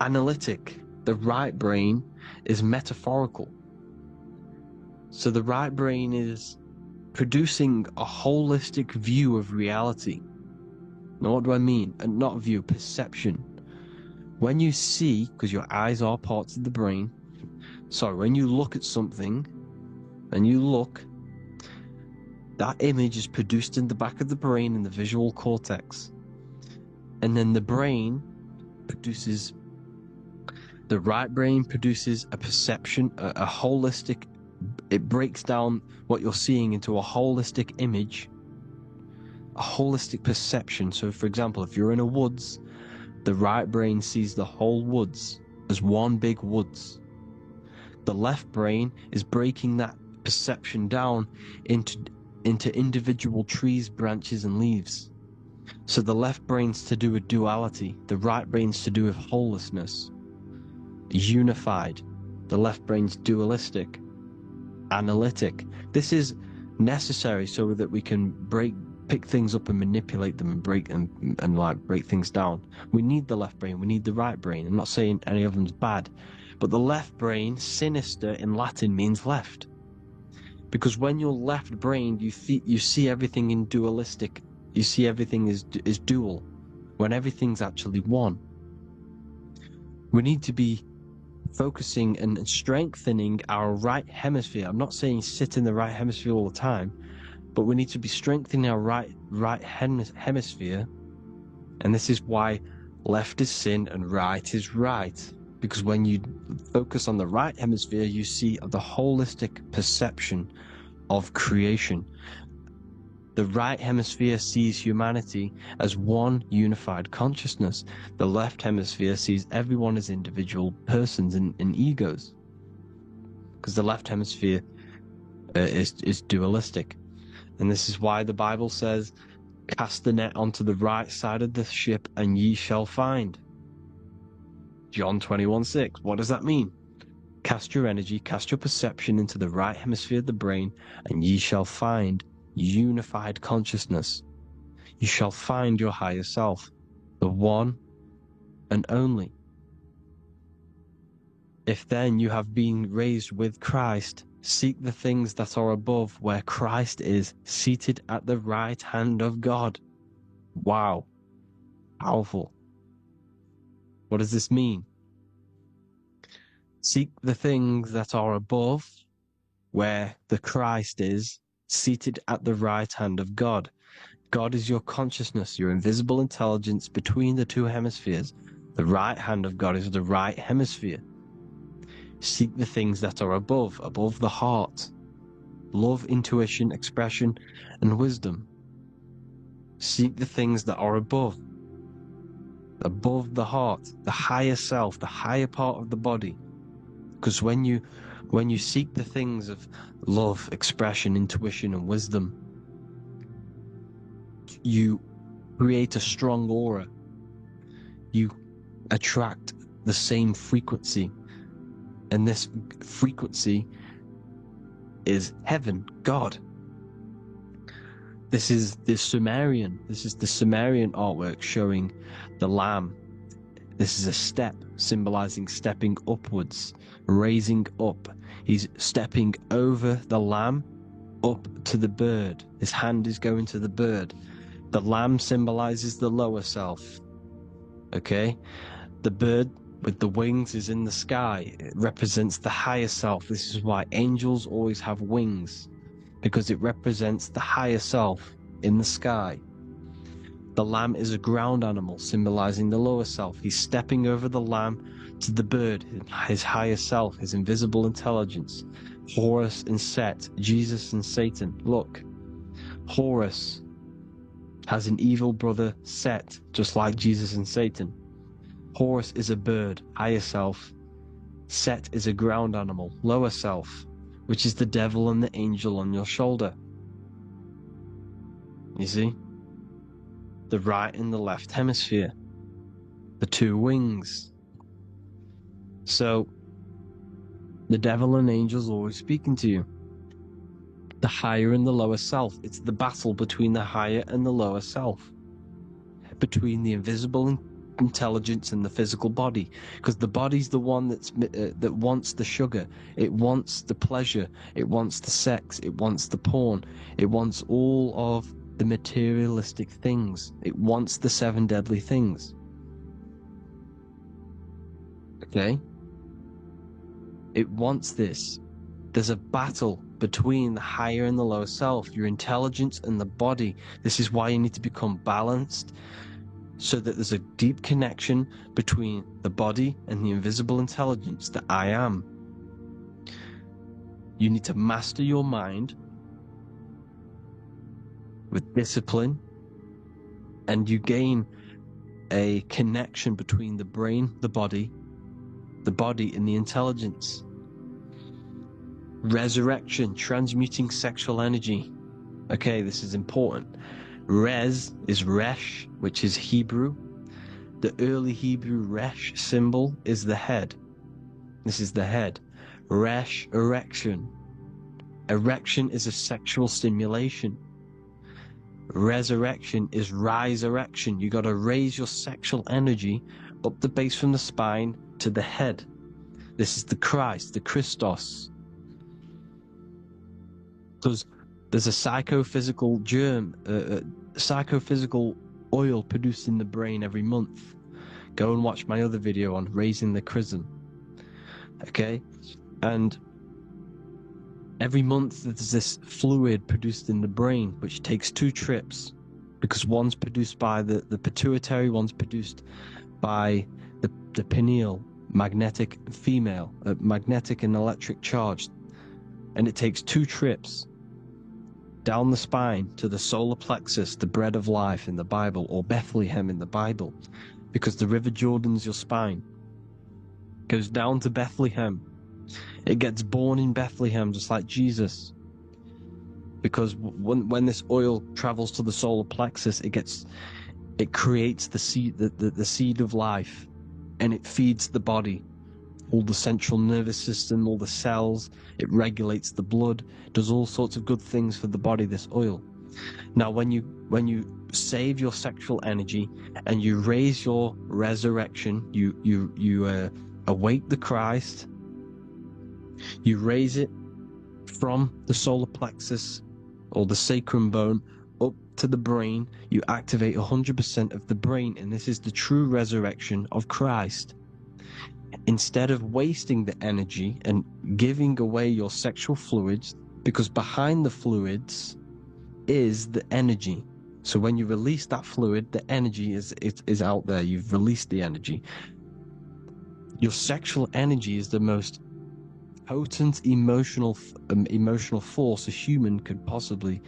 Speaker 2: analytic. The right brain is metaphorical. So the right brain is producing a holistic view of reality. Now, what do I mean? And not view, perception. When you see, because your eyes are parts of the brain, when you look at something, and you look, that image is produced in the back of the brain in the visual cortex. And then the right brain produces a perception, a holistic it breaks down what you're seeing into a holistic image, a holistic perception. So for example, if you're in a woods, the right brain sees the whole woods as one big woods. The left brain is breaking that perception down into individual trees, branches, and leaves. So the left brain's to do with duality, the right brain's to do with wholeness, unified. The left brain's dualistic, analytic. This is necessary so that we can pick things up and manipulate them and break things down. We need the left brain, we need the right brain. I'm not saying any of them's bad, but the left brain, sinister in Latin, means left. Because when you're left-brained, you see everything in dualistic. You see everything is dual, when everything's actually one. We need to be focusing and strengthening our right hemisphere. I'm not saying sit in the right hemisphere all the time, but we need to be strengthening our right hemisphere. And this is why left is sin and right is right. Because when you focus on the right hemisphere, you see the holistic perception of creation. The right hemisphere sees humanity as one unified consciousness. The left hemisphere sees everyone as individual persons and egos. Because the left hemisphere is dualistic. And this is why the Bible says, cast the net onto the right side of the ship and ye shall find. John 21:6. What does that mean? Cast your energy, cast your perception into the right hemisphere of the brain, and ye shall find unified consciousness. You shall find your higher self, the one and only. If then you have been raised with Christ, seek the things that are above, where Christ is seated at the right hand of God. Wow. Powerful. What does this mean? Seek the things that are above, where the Christ is seated at the right hand of God. God is your consciousness, your invisible intelligence between the two hemispheres. The right hand of God is the right hemisphere. Seek the things that are above the heart. Love, intuition, expression, and wisdom. Seek the things that are above the heart, the higher self, the higher part of the body. Because when you seek the things of love, expression, intuition, and wisdom, you create a strong aura. You attract the same frequency. And this frequency is heaven, God. This is the Sumerian artwork showing the Lamb. This is a step symbolizing stepping upwards, raising up. He's stepping over the Lamb up to the bird. His hand is going to the bird. The Lamb symbolizes the lower self. Okay? The bird with the wings is in the sky. It represents the higher self. This is why angels always have wings, because it represents the higher self in the sky. The lamb is a ground animal, symbolizing the lower self. He's stepping over the lamb to the bird, his higher self, his invisible intelligence. Horus and Set, Jesus and Satan. Look, Horus has an evil brother, Set, just like Jesus and Satan. Horus is a bird, higher self. Set is a ground animal, lower self, which is the devil and the angel on your shoulder. You see? The right and the left hemisphere. The two wings. So, the devil and angels always speaking to you. The higher and the lower self. It's the battle between the higher and the lower self. Between the invisible intelligence and the physical body, because the body's the one that wants the sugar, it wants the pleasure, it wants the sex, it wants the porn, it wants all of the materialistic things, it wants the 7 deadly things. Okay? It wants this. There's a battle between the higher and the lower self, your intelligence and the body. This is why you need to become balanced, so that there's a deep connection between the body and the invisible intelligence, the I am. You need to master your mind with discipline, and you gain a connection between the brain, the body and the intelligence. Resurrection, transmuting sexual energy. Okay, this is important. Res is resh, which is Hebrew. The early Hebrew resh symbol is the head. This is the head. Resh, erection. Erection is a sexual stimulation. Resurrection is rise erection. You got to raise your sexual energy up the base from the spine to the head. This is the Christ, the Christos. Because there's a psychophysical psychophysical oil produced in the brain every month. Go and watch my other video on raising the chrism. Okay? And every month there's this fluid produced in the brain, which takes 2 trips, because one's produced by the pituitary, one's produced by the pineal, magnetic female, magnetic and electric charge. And it takes 2 trips down the spine to the solar plexus, the bread of life in the Bible, or Bethlehem in the Bible, because the River Jordan's your spine. It goes down to Bethlehem. It gets born in Bethlehem, just like Jesus. Because when this oil travels to the solar plexus, it creates the seed, the seed of life, and it feeds the body, all the central nervous system, all the cells. It regulates the blood, does all sorts of good things for the body, this oil. Now, when you save your sexual energy and you raise your resurrection, you awake the Christ, you raise it from the solar plexus or the sacrum bone up to the brain, you activate 100% of the brain, and this is the true resurrection of Christ. Instead of wasting the energy and giving away your sexual fluids, because behind the fluids is the energy. So when you release that fluid, the energy is out there. You've released the energy. Your sexual energy is the most potent emotional force a human could possibly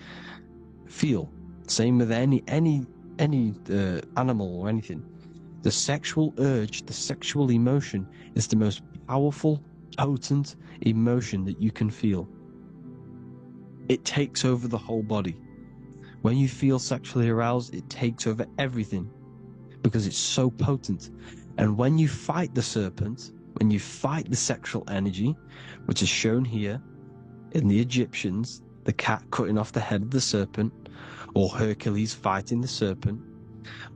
Speaker 2: feel. Same with any animal or anything. The sexual urge, the sexual emotion is the most powerful, potent emotion that you can feel. It takes over the whole body. When you feel sexually aroused, it takes over everything because it's so potent. And when you fight the serpent, when you fight the sexual energy, which is shown here in the Egyptians, the cat cutting off the head of the serpent, or Hercules fighting the serpent,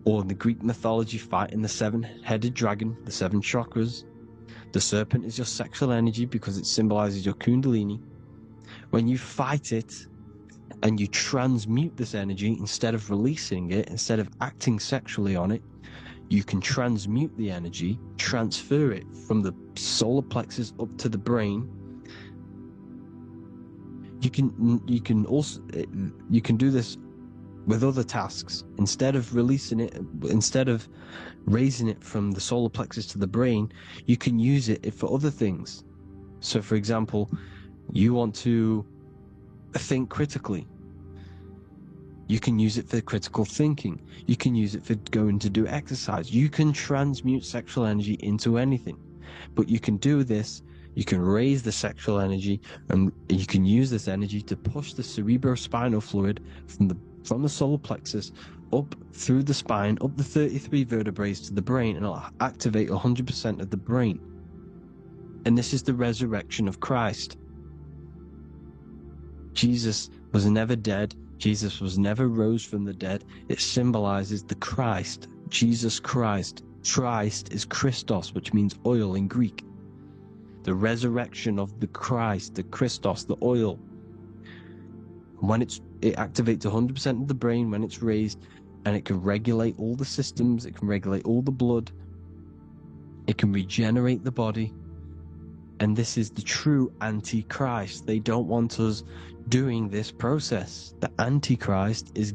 Speaker 2: or in the Greek mythology fighting the 7-headed dragon, the 7 chakras. The serpent is your sexual energy because it symbolizes your kundalini. When you fight it and you transmute this energy, instead of releasing it, instead of acting sexually on it, you can transmute the energy, transfer it from the solar plexus up to the brain. You can do this with other tasks. Instead of releasing it, instead of raising it from the solar plexus to the brain, you can use it for other things. So for example, you want to think critically. You can use it for critical thinking. You can use it for going to do exercise. You can transmute sexual energy into anything. But you can do this, you can raise the sexual energy, and you can use this energy to push the cerebrospinal fluid from the solar plexus up through the spine, up the 33 vertebrae to the brain, and it'll activate 100% of the brain. And this is the resurrection of Christ. Jesus was never dead. Jesus was never rose from the dead. It symbolizes the Christ, Jesus Christ. Christ is Christos, which means oil in Greek. The resurrection of the Christ, the Christos, the oil. When it activates 100% of the brain when it's raised, and it can regulate all the systems, it can regulate all the blood, it can regenerate the body. And this is the true Antichrist. They don't want us doing this process. The Antichrist is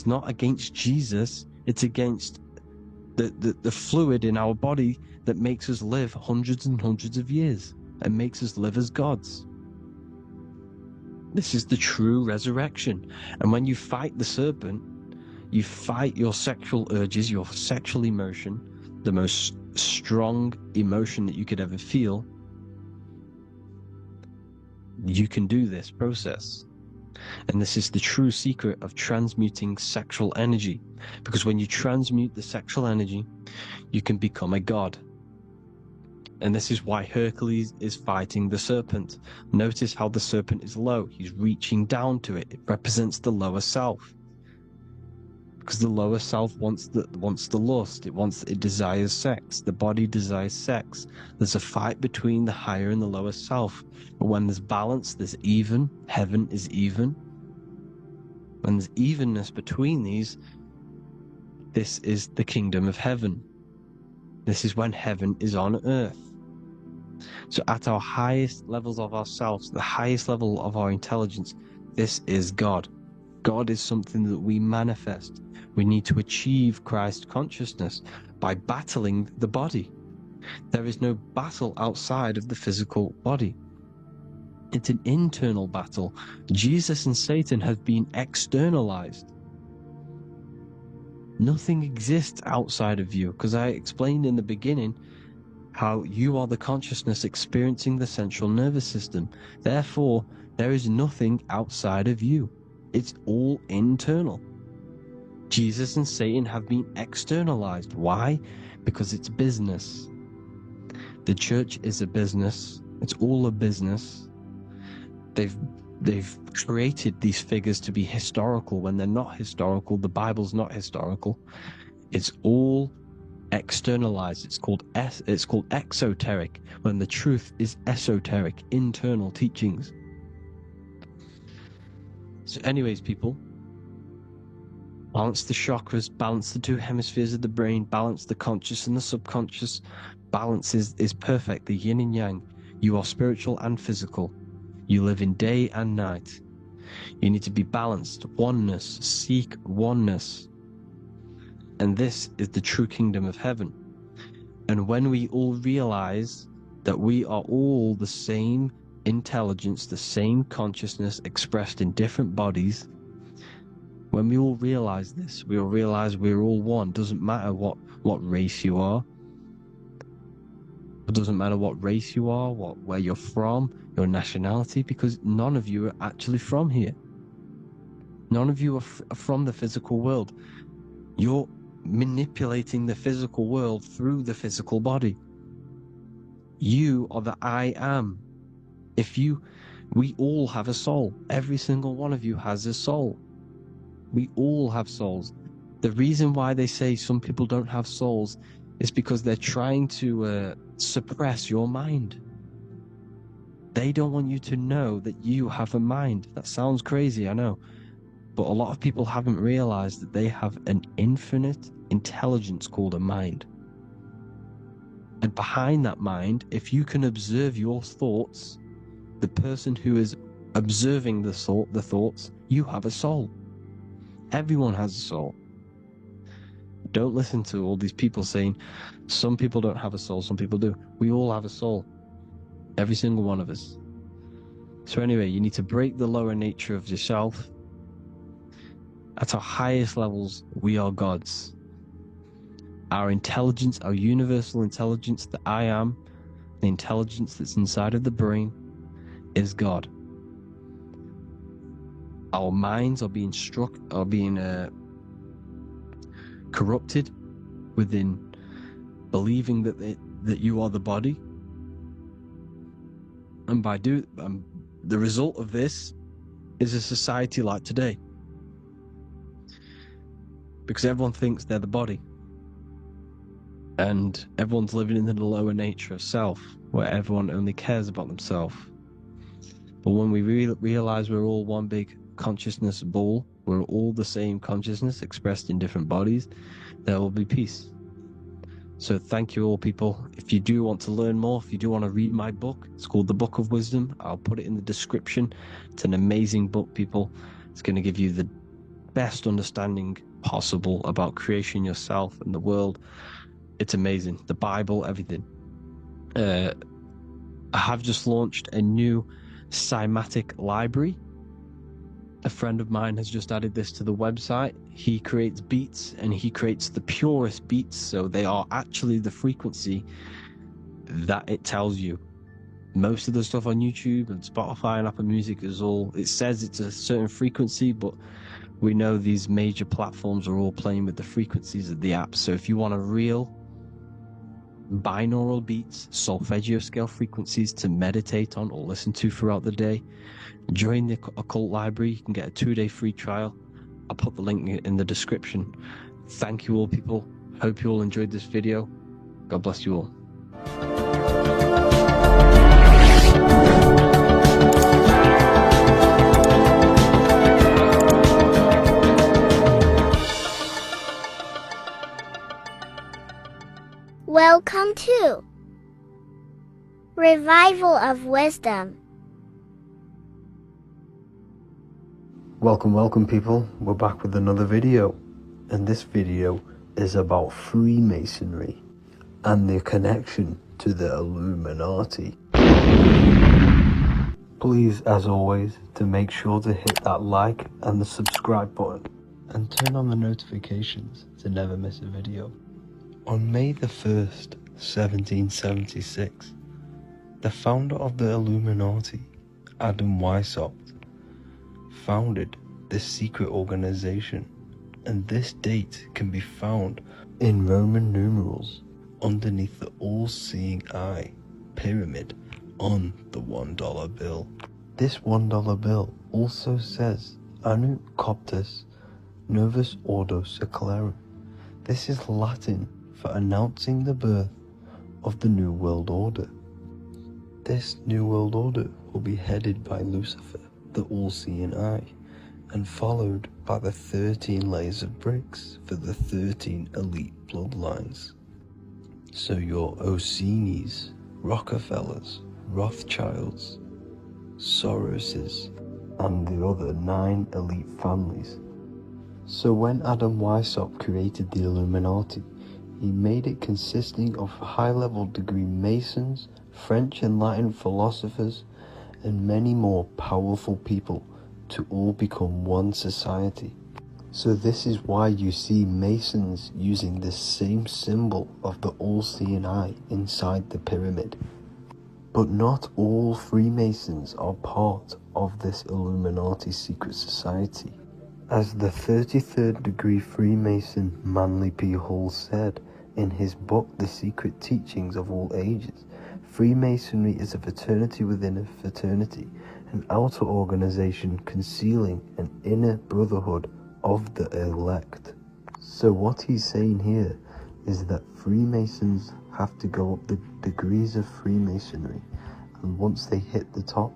Speaker 2: not against Jesus, it's against the fluid in our body that makes us live hundreds and hundreds of years. and makes us live as gods. This is the true resurrection. And when you fight the serpent, you fight your sexual urges, your sexual emotion, the most strong emotion that you could ever feel. You can do this process. And this is the true secret of transmuting sexual energy. Because when you transmute the sexual energy, you can become a god. And this is why Hercules is fighting the serpent. Notice how the serpent is low. He's reaching down to it. It represents the lower self. Because the lower self wants the lust. It desires sex. The body desires sex. There's a fight between the higher and the lower self. But when there's balance, there's even. Heaven is even. When there's evenness between these, this is the kingdom of heaven. This is when heaven is on earth. So at our highest levels of ourselves, the highest level of our intelligence, this is God. God is something that we manifest. We need to achieve Christ consciousness by battling the body. There is no battle outside of the physical body. It's an internal battle. Jesus and Satan have been externalized. Nothing exists outside of you, because I explained in the beginning how you are the consciousness experiencing the central nervous system. Therefore, there is nothing outside of you. It's all internal. Jesus and Satan have been externalized. Why? Because it's business. The church is a business. It's all a business. They've created these figures to be historical when they're not historical. The Bible's not historical. It's all externalized. It's called exoteric, when the truth is esoteric, internal teachings. So anyways, people, balance the chakras, balance the two hemispheres of the brain, balance the conscious and the subconscious. Balance is perfect, the yin and yang. You are spiritual and physical. You live in day and night. You need to be balanced. Oneness. Seek oneness. And this is the true kingdom of heaven. And when we all realize that we are all the same intelligence, the same consciousness expressed in different bodies, when we all realize this, we all realize we're all one. Doesn't matter what race you are. It doesn't matter what race you are, where you're from, your nationality, because none of you are actually from here. None of you are from the physical world. You're manipulating the physical world through the physical body. You are the I am. We all have a soul. Every single one of you has a soul. We all have souls. The reason why they say some people don't have souls is because they're trying to suppress your mind. They don't want you to know that you have a mind. That sounds crazy, I know. But a lot of people haven't realized that they have an infinite intelligence called a mind. And behind that mind, if you can observe your thoughts, the person who is observing the thoughts, you have a soul. Everyone has a soul. Don't listen to all these people saying some people don't have a soul, some people do. We all have a soul. Every single one of us. So anyway, you need to break the lower nature of yourself. At our highest levels, we are gods. Our intelligence, our universal intelligence, the I am, the intelligence that's inside of the brain, is God. Our minds are being corrupted within believing that you are the body, and by the result of this is a society like today, because everyone thinks they're the body, and everyone's living in the lower nature of self, where everyone only cares about themselves. But when we realize we're all one big consciousness ball, we're all the same consciousness expressed in different bodies, there will be peace. So thank you all, people. If you do want to learn more, if you do want to read my book, it's called The Book of Wisdom. I'll put it in the description. It's an amazing book, people. It's going to give you the best understanding possible about creation, yourself, and the world. It's amazing. The Bible, everything. I have just launched a new cymatic library. A friend of mine has just added this to the website. He creates beats and he creates the purest beats, so they are actually the frequency that it tells you. Most of the stuff on YouTube and Spotify and Apple Music is all, it says it's a certain frequency, but we know these major platforms are all playing with the frequencies of the apps. So if you want a real binaural beats, solfeggio scale frequencies to meditate on or listen to throughout the day, join the Occult Library. You can get a 2-day free trial. I'll put the link in the description. Thank you all, people. Hope you all enjoyed this video. God bless you all.
Speaker 4: Welcome to Revival of Wisdom.
Speaker 1: Welcome people, we're back with another video, and this video is about Freemasonry and their connection to the Illuminati. Please, as always, to make sure to hit that like and the subscribe button and turn on the notifications to never miss a video. On May the 1st, 1776, the founder of the Illuminati, Adam Weishaupt, founded this secret organization, and this date can be found in Roman numerals underneath the all-seeing eye pyramid on the $1 bill. This $1 bill also says Anno Coptus Novus Ordo Secularum. This is Latin for announcing the birth of the New World Order. This New World Order will be headed by Lucifer, the all-seeing eye, and followed by the 13 layers of bricks for the 13 elite bloodlines. So your Orsini's, Rockefellers, Rothschilds, Soroses, and the other 9 elite families. So when Adam Weishaupt created the Illuminati, he made it consisting of high-level degree Masons, French and Latin philosophers, and many more powerful people to all become one society. So this is why you see Masons using the same symbol of the all-seeing eye inside the pyramid. But not all Freemasons are part of this Illuminati secret society. As the 33rd degree Freemason Manly P. Hall said in his book The Secret Teachings of All Ages, Freemasonry is a fraternity within a fraternity, an outer organization concealing an inner brotherhood of the elect. So what he's saying here is that Freemasons have to go up the degrees of Freemasonry, and once they hit the top,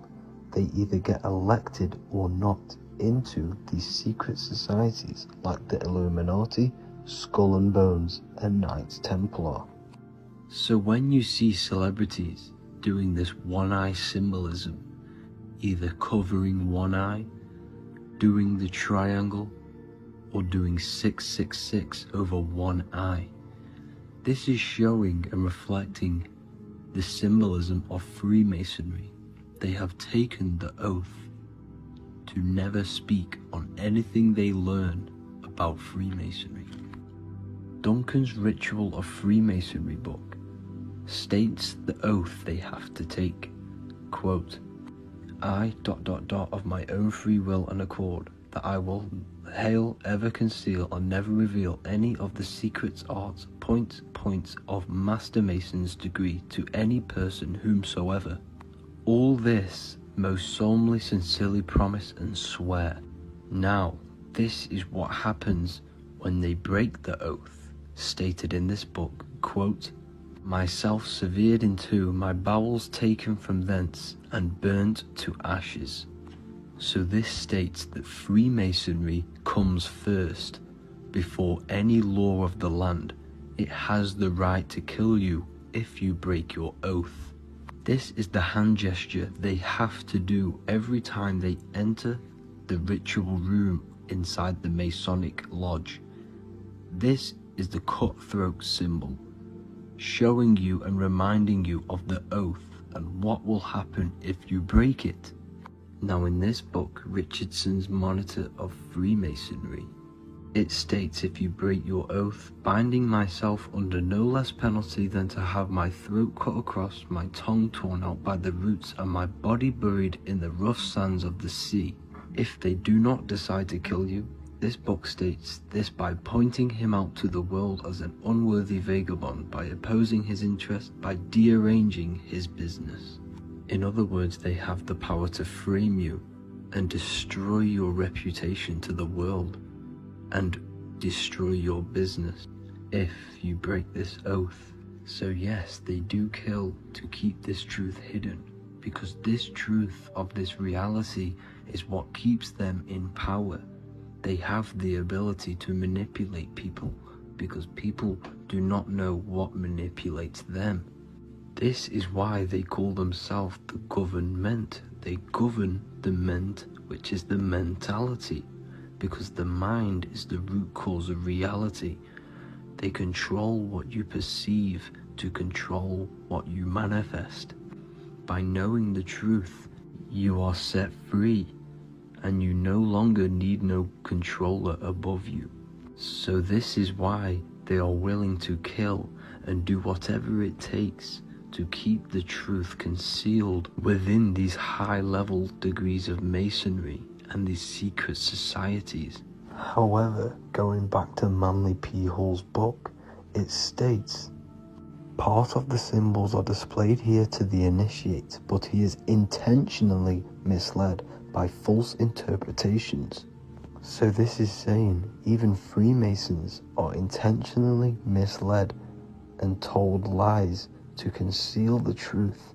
Speaker 1: they either get elected or not into these secret societies like the Illuminati, Skull and Bones, and Knights Templar. So when you see celebrities doing this one-eye symbolism, either covering one eye, doing the triangle, or doing 666 over one eye, this is showing and reflecting the symbolism of Freemasonry. They have taken the oath to never speak on anything they learn about Freemasonry. Duncan's Ritual of Freemasonry book states the oath they have to take. Quote, I ... of my own free will and accord, that I will hail, ever conceal, and never reveal any of the secrets, arts, points of Master Mason's degree to any person whomsoever. All this most solemnly, sincerely promise and swear. Now, this is what happens when they break the oath, stated in this book, quote, myself severed in two, my bowels taken from thence, and burnt to ashes. So this states that Freemasonry comes first, before any law of the land. It has the right to kill you if you break your oath. This is the hand gesture they have to do every time they enter the ritual room inside the Masonic lodge. This is the cutthroat symbol, showing you and reminding you of the oath and
Speaker 5: what will happen if you break it. Now in this book, Richardson's Monitor of Freemasonry, it states, if you break your oath, binding myself under no less penalty than to have my throat cut across, my tongue torn out by the roots, and my body buried in the rough sands of the sea. If they do not decide to kill you, this book states this by pointing him out to the world as an unworthy vagabond, by opposing his interest, by dearranging his business. In other words, they have the power to frame you and destroy your reputation to the world and destroy your business if you break this oath. So yes, they do kill to keep this truth hidden, because this truth of this reality is what keeps them in power. They have the ability to manipulate people, because people do not know what manipulates them. This is why they call themselves the government. They govern the ment, which is the mentality, because the mind is the root cause of reality. They control what you perceive to control what you manifest. By knowing the truth, you are set free, and you no longer need no controller above you. So this is why they are willing to kill and do whatever it takes to keep the truth concealed within these high-level degrees of masonry and these secret societies.
Speaker 1: However, going back to Manly P. Hall's book, it states, part of the symbols are displayed here to the initiate, but he is intentionally misled by false interpretations. So this is saying even Freemasons are intentionally misled and told lies to conceal the truth,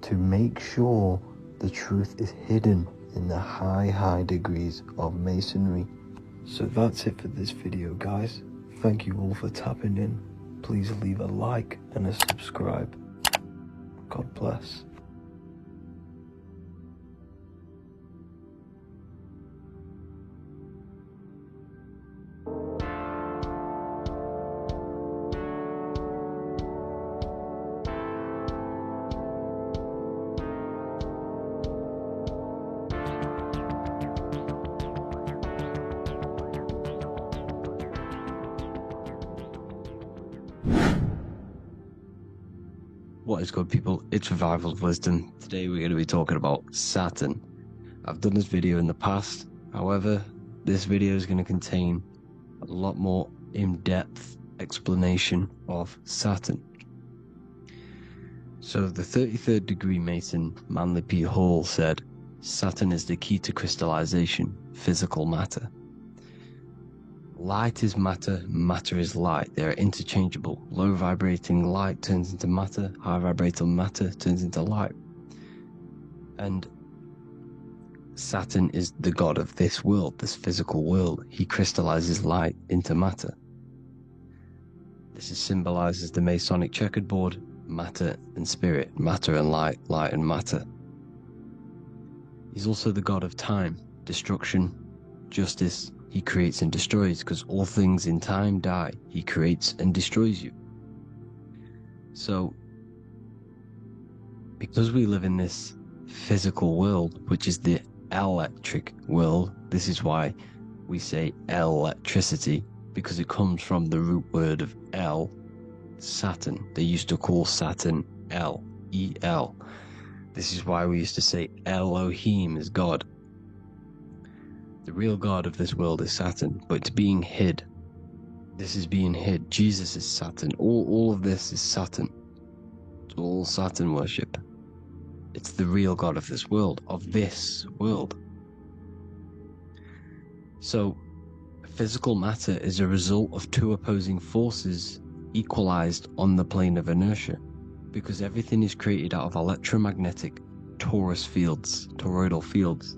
Speaker 1: to make sure the truth is hidden in the high degrees of masonry. So that's it for this video, guys. Thank you all for tapping in. Please leave a like and a subscribe. God bless.
Speaker 2: What is good, people? It's Revival of Wisdom. Today we're going to be talking about Saturn. I've done this video in the past, however, this video is going to contain a lot more in-depth explanation of Saturn. So the 33rd degree Mason, Manly P. Hall, said, Saturn is the key to crystallization, physical matter. Light is matter, matter is light. They are interchangeable. Low vibrating light turns into matter, high vibrating matter turns into light. And Saturn is the god of this world, this physical world. He crystallizes light into matter. This is symbolized as the Masonic checkerboard, matter and spirit, matter and light, light and matter. He's also the god of time, destruction, justice. He creates and destroys, because all things in time die. He creates and destroys you. So, because we live in this physical world, which is the electric world, this is why we say electricity, because it comes from the root word of El, Saturn. They used to call Saturn El, E-L. This is why we used to say Elohim is God. The real god of this world is Saturn, but it's being hid. This is being hid. Jesus is Saturn. All of this is Saturn. It's all Saturn worship. It's the real god of this world, So, physical matter is a result of two opposing forces equalized on the plane of inertia, because everything is created out of electromagnetic toroidal fields.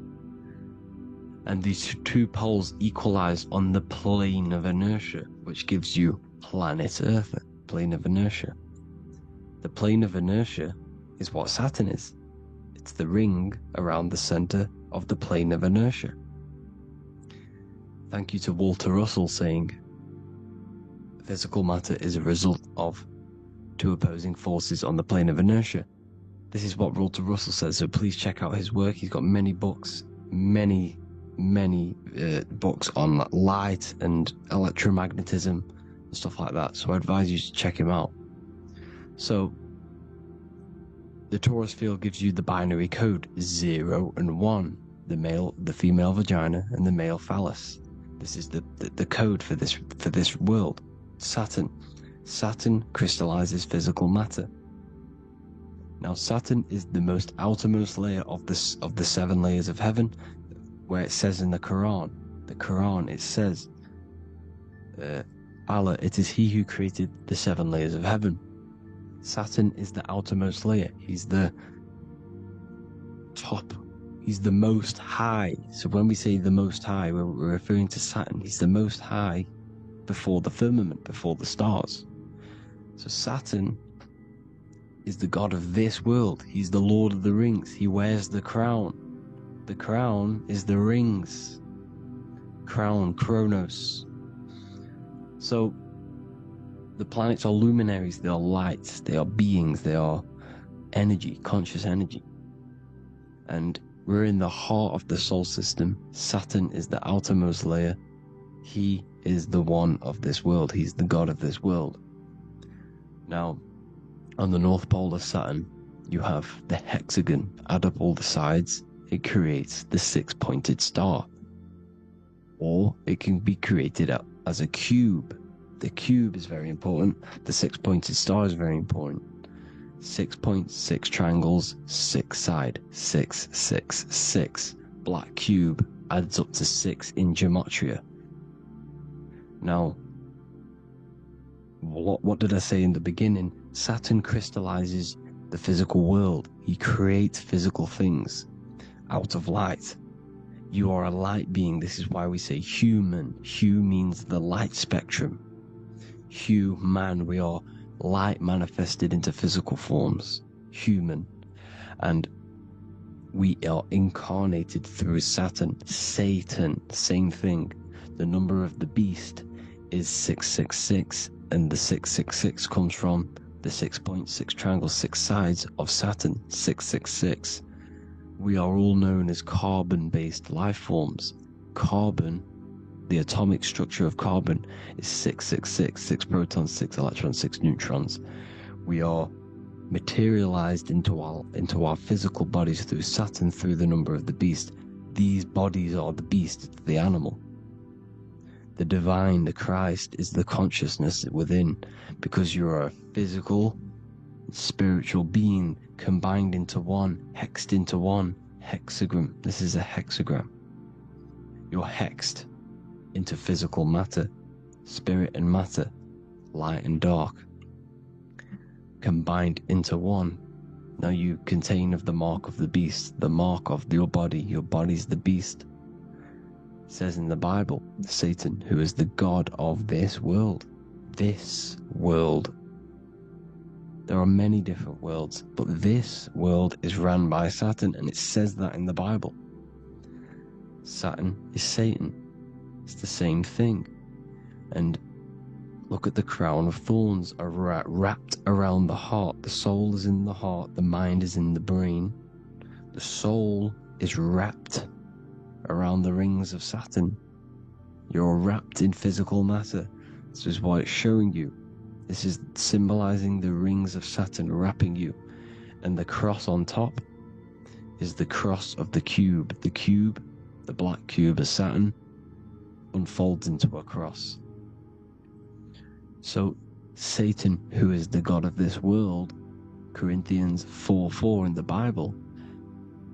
Speaker 2: And these two poles equalize on the plane of inertia, which gives you planet Earth, plane of inertia. The plane of inertia is what Saturn is. It's the ring around the center of the plane of inertia. Thank you to Walter Russell saying, physical matter is a result of two opposing forces on the plane of inertia. This is what Walter Russell says, so please check out his work. He's got many books, many books on light and electromagnetism and stuff like that, so I advise you to check him out. So the torus field gives you the binary code 0 and 1, the female vagina and the male phallus. This is the code for this world. Saturn crystallizes physical matter. Now Saturn is the most outermost layer of the 7 layers of heaven, where it says in the Quran it says, Allah, it is He who created the 7 layers of heaven. Saturn is the outermost layer. He's the top. He's the most high. So when we say the most high, we're referring to Saturn. He's the most high before the firmament, before the stars. So Saturn is the god of this world. He's the Lord of the Rings. He wears the crown. The crown is the rings. Crown, Kronos. So the planets are luminaries. They are lights. They are beings. They are energy, conscious energy. And we're in the heart of the solar system. Saturn is the outermost layer. He is the one of this world. He's the god of this world. Now, on the North Pole of Saturn, you have the hexagon. Add up all the sides, it creates the 6-pointed star. Or it can be created as a cube. The cube is very important. The 6-pointed star is very important. 6 points, 6 triangles, 6 side, 6, 6, 6. Black cube adds up to 6 in gematria. Now, what did I say in the beginning? Saturn crystallizes the physical world. He creates physical things out of light. You are a light being. This is why we say human. Hue means the light spectrum. Hue, man, we are light manifested into physical forms. Human. And we are incarnated through Saturn. Satan, same thing. The number of the beast is 666, and the 666 comes from the 6.6 triangles, 6 sides of Saturn, 666. We are all known as carbon-based life forms. Carbon, the atomic structure of carbon, is 666, 6 protons, 6 electrons, 6 neutrons. We are materialized into our physical bodies through Saturn, through the number of the beast. These bodies are the beast, it's the animal. The divine, the Christ, is the consciousness within, because you're a physical, spiritual being combined into one, hexed into one. Hexagram. This is a hexagram. You're hexed into physical matter, spirit and matter, light and dark, combined into one. Now you contain of the mark of the beast, the mark of your body. Your body's the beast. It says in the Bible, Satan, who is the god of this world. This world. There are many different worlds, but this world is run by Saturn, and it says that in the Bible. Saturn is Satan. It's the same thing. And look at the crown of thorns are wrapped around the heart. The soul is in the heart. The mind is in the brain. The soul is wrapped around the rings of Saturn. You're wrapped in physical matter. This is what it's showing you. This is symbolizing the rings of Saturn wrapping you. And the cross on top is the cross of the cube. The cube, the black cube of Saturn, unfolds into a cross. So Satan, who is the god of this world, Corinthians 4:4 in the Bible,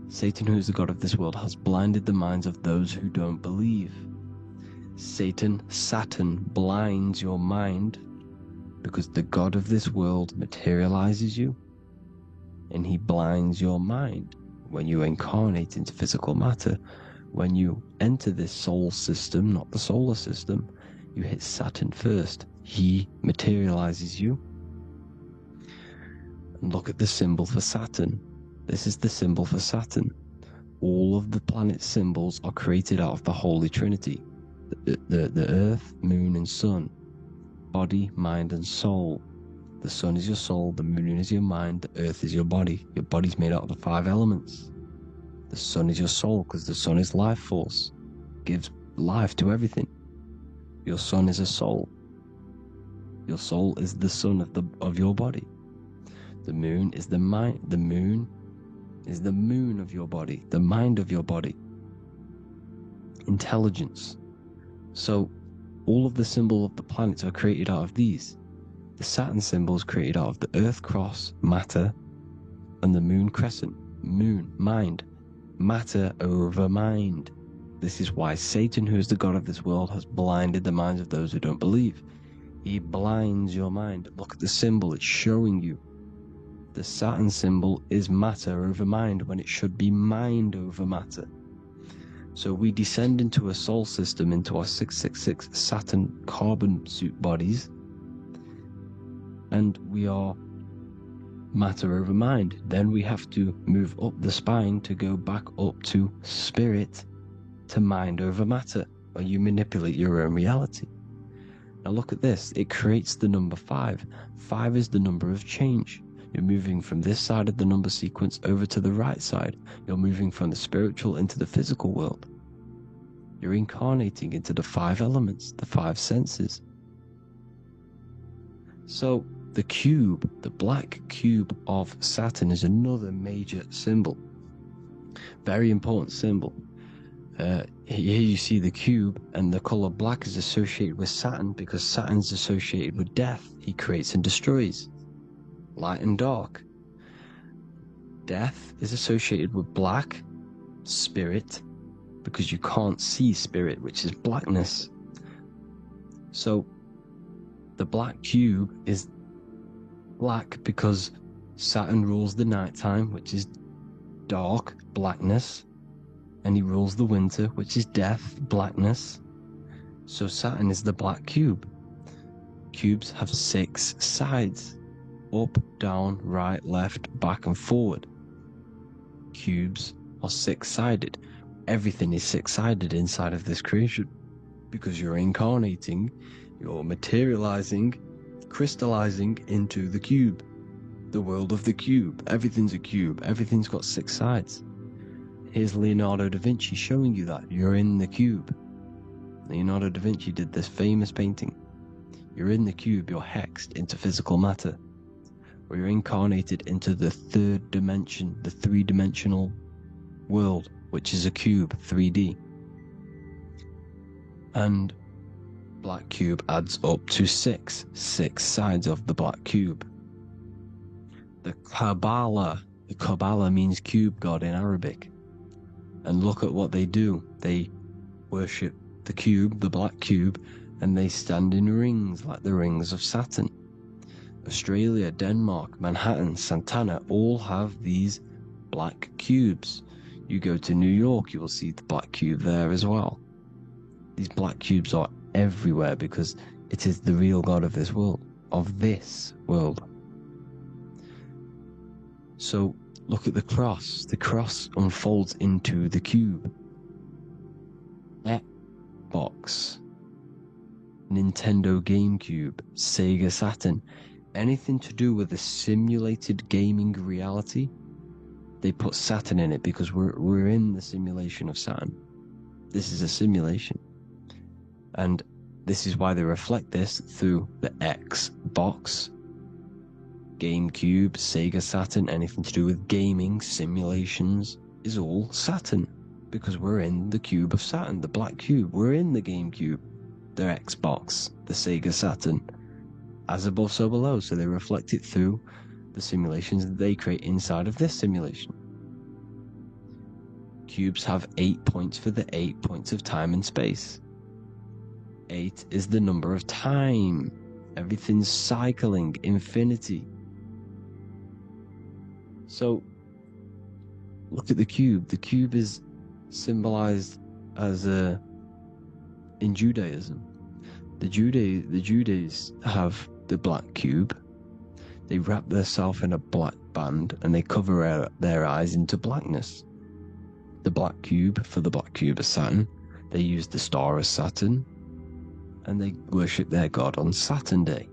Speaker 2: Satan, who is the god of this world, has blinded the minds of those who don't believe. Saturn blinds your mind, because the god of this world materializes you, and he blinds your mind. When you incarnate into physical matter, when you enter this soul system, not the solar system, you hit Saturn first. He materializes you. And look at the symbol for Saturn. This is the symbol for Saturn. All of the planet symbols are created out of the Holy Trinity. The Earth, Moon and Sun. Body, mind and soul. The sun is your soul, the moon is your mind, the earth is your body. Your body's made out of the 5 elements. The sun is your soul because the sun is life force, gives life to everything. Your sun is a soul. Your soul is the sun of your body. The moon is the mind. The moon is the moon of your body, the mind of your body. Intelligence. So all of the symbols of the planets are created out of these. The Saturn symbol is created out of the Earth cross, matter, and the moon crescent, moon, mind. Matter over mind. This is why Satan, who is the god of this world, has blinded the minds of those who don't believe. He blinds your mind. Look at the symbol, it's showing you. The Saturn symbol is matter over mind when it should be mind over matter. So we descend into a soul system, into our 666 Saturn carbon suit bodies, and we are matter over mind. Then we have to move up the spine to go back up to spirit, to mind over matter, where you manipulate your own reality. Now look at this, it creates the number 5. 5 is the number of change. You're moving from this side of the number sequence over to the right side. You're moving from the spiritual into the physical world. You're incarnating into the 5 elements, the 5 senses. So the cube, the black cube of Saturn, is another major symbol. Very important symbol. Here you see the cube, and the color black is associated with Saturn because Saturn is associated with death. He creates and destroys. Light and dark. Death is associated with black, spirit, because you can't see spirit, which is blackness. So the black cube is black because Saturn rules the nighttime, which is dark, blackness, and he rules the winter, which is death, blackness. So Saturn is the black cube. Cubes have 6 sides: up, down, right, left, back, and forward. Cubes are 6-sided. Everything is 6-sided inside of this creation because you're incarnating, you're materializing, crystallizing into the cube, the world of the cube. Everything's a cube. Everything's got 6 sides. Here's Leonardo da Vinci showing you that you're in the cube. Leonardo da Vinci did this famous painting. You're in the cube, you're hexed into physical matter, or you're incarnated into the 3rd dimension, the 3-dimensional world, which is a cube, 3D. And black cube adds up to 6 sides of the black cube. The Kabbalah means cube god in Arabic. And look at what they do. They worship the cube, the black cube, and they stand in rings like the rings of Saturn. Australia, Denmark, Manhattan, Santana all have these black cubes. You go to New York, you will see the black cube there as well. These black cubes are everywhere because it is the real God of this world, So look at the cross. The cross unfolds into the cube. Xbox, Nintendo GameCube, Sega Saturn, anything to do with a simulated gaming reality, they put Saturn in it because we're in the simulation of Saturn. This is a simulation. And this is why they reflect this through the Xbox, GameCube, Sega Saturn. Anything to do with gaming, simulations, is all Saturn. Because we're in the cube of Saturn, the black cube. We're in the GameCube, the Xbox, the Sega Saturn. As above, so below. So they reflect it through the simulations that they create inside of this simulation. Cubes have 8 points for the 8 points of time and space. 8 is the number of time. Everything's cycling, infinity. So, look at the cube. The cube is symbolized as in Judaism. The Judees have the black cube. They wrap themselves in a black band and they cover their eyes into blackness. The black cube for the black cube of Saturn. They use the star of Saturn, and they worship their god on Saturn Day,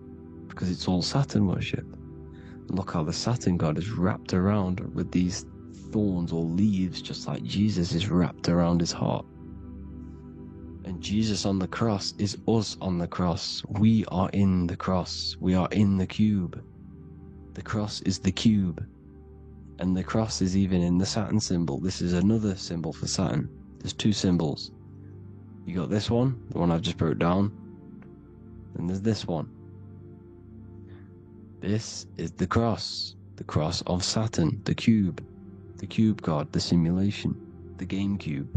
Speaker 2: because it's all Saturn worship. And look how the Saturn god is wrapped around with these thorns or leaves, just like Jesus is wrapped around his heart. And Jesus on the cross is us on the cross. We are in the cross. We are in the cube. The cross is the cube. And the cross is even in the Saturn symbol. This is another symbol for Saturn. There's two symbols. You got this one, the one I've just broke down. And there's this one. This is the cross of Saturn, the cube god, the simulation, the game cube.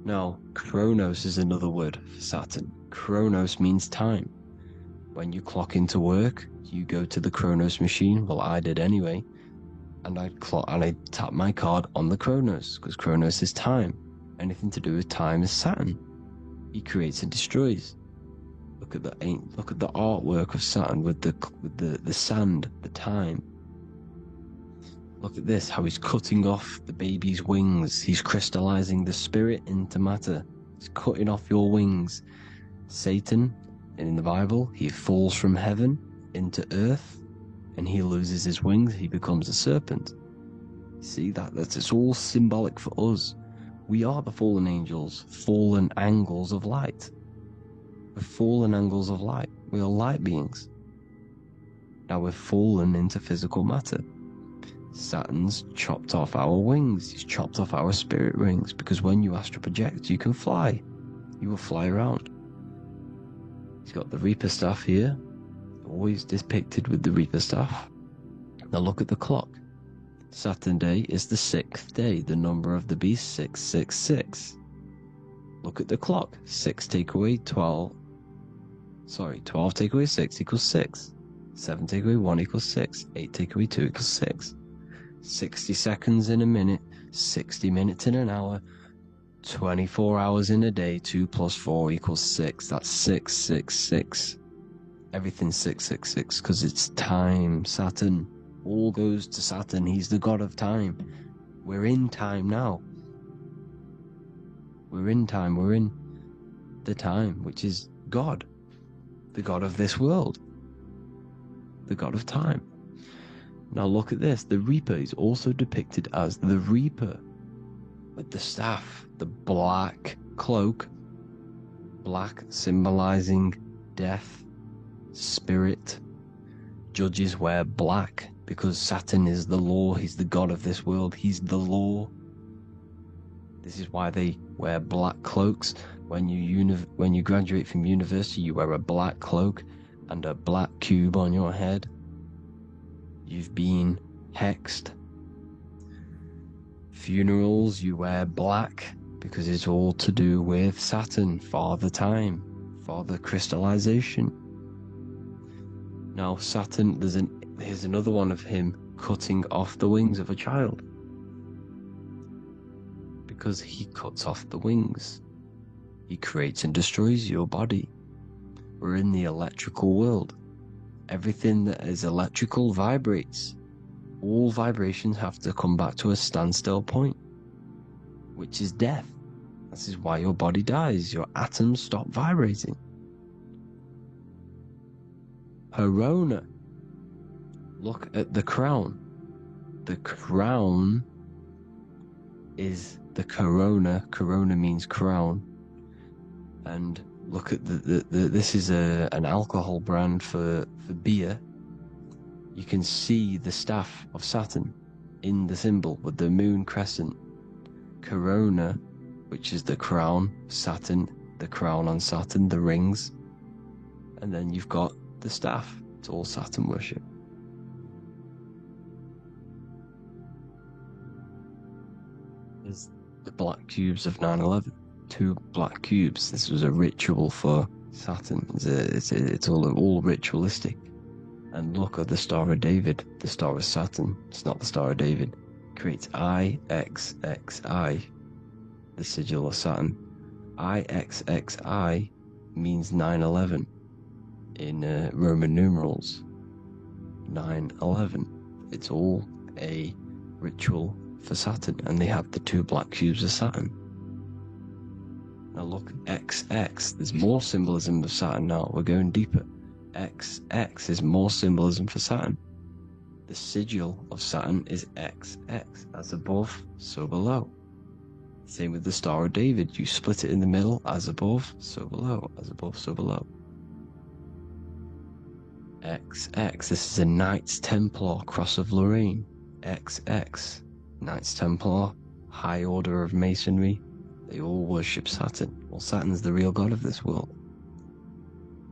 Speaker 2: Now, Chronos is another word for Saturn. Chronos means time. When you clock into work, you go to the Chronos machine. Well, I did anyway. And I tap my card on the Chronos, because Chronos is time. Anything to do with time is Saturn. He creates and destroys. Look at the artwork of Saturn with the sand, the time. Look at this, how he's cutting off the baby's wings. He's crystallizing the spirit into matter. He's cutting off your wings. Satan, in the Bible, he falls from heaven into earth, and he loses his wings. He becomes a serpent. See that's it's all symbolic for us. We are the fallen angels, fallen angles of light. We're fallen angles of light. We are light beings. Now we're fallen into physical matter. Saturn's chopped off our wings. He's chopped off our spirit wings, because when you astral project, you can fly. You will fly around. He's got the Reaper staff here, always depicted with the Reaper staff. Now look at the clock. Saturn day is the 6th day, the number of the beast 666. Look at the clock. 6 take away 12. 12 take away 6 equals 6. 7 take away 1 equals 6. 8 take away 2 equals 6. 60 seconds in a minute, 60 minutes in an hour, 24 hours in a day, 2 plus 4 equals 6. That's 666. Everything's 666 because it's time. Saturn. All goes to Saturn. He's the god of time. We're in time now. We're in time. We're in the time, which is God. The god of this world. The god of time. Now look at this. The Reaper is also depicted as the Reaper. With the staff. The black cloak. Black symbolizing death. Spirit. Judges wear black because Saturn is the law. He's the god of this world. He's the law. This is why they wear black cloaks. When you graduate from university, you wear a black cloak and a black cube on your head. You've been hexed. Funerals, you wear black because it's all to do with Saturn, Father Time, Father Crystallization. Now Saturn, here's another one of him cutting off the wings of a child. Because he cuts off the wings. He creates and destroys your body. We're in the electrical world. Everything that is electrical vibrates. All vibrations have to come back to a standstill point, which is death. This is why your body dies. Your atoms stop vibrating. Corona. Look at the crown. The crown is the corona. Corona means crown. And look at this is an alcohol brand for beer. You can see the staff of Saturn in the symbol with the moon crescent. Corona, which is the crown. Saturn, the crown on Saturn, the rings. And then you've got the staff. It's all Saturn worship. There's the black cubes of 9/11. 2 black cubes. This was a ritual for Saturn. It's all ritualistic. And look at the Star of David, the Star of Saturn. It's not the Star of David. It creates IXXI, the sigil of Saturn. IXXI means 9/11 in Roman numerals. 9/11. It's all a ritual for Saturn, and they have the 2 black cubes of Saturn. Now look, XX. There's more symbolism of Saturn now. We're going deeper. XX is more symbolism for Saturn. The sigil of Saturn is XX, as above, so below. Same with the Star of David, you split it in the middle, as above, so below, as above, so below. XX, this is a Knights Templar, Cross of Lorraine. XX, Knights Templar, High Order of Masonry, they all worship Saturn. Well, Saturn's the real god of this world.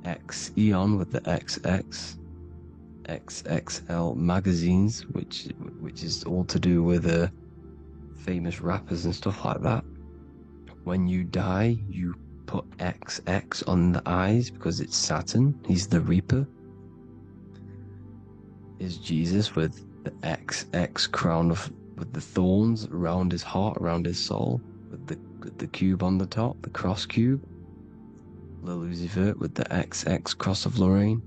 Speaker 2: X Eon with the XX, XXL magazines, which is all to do with famous rappers and stuff like that. When you die, you put XX on the eyes because it's Saturn. He's the Reaper. Is Jesus with the XX crown with the thorns around his heart, around his soul, with the cube on the top, the cross cube. Lil Uzi Vert with the XX Cross of Lorraine.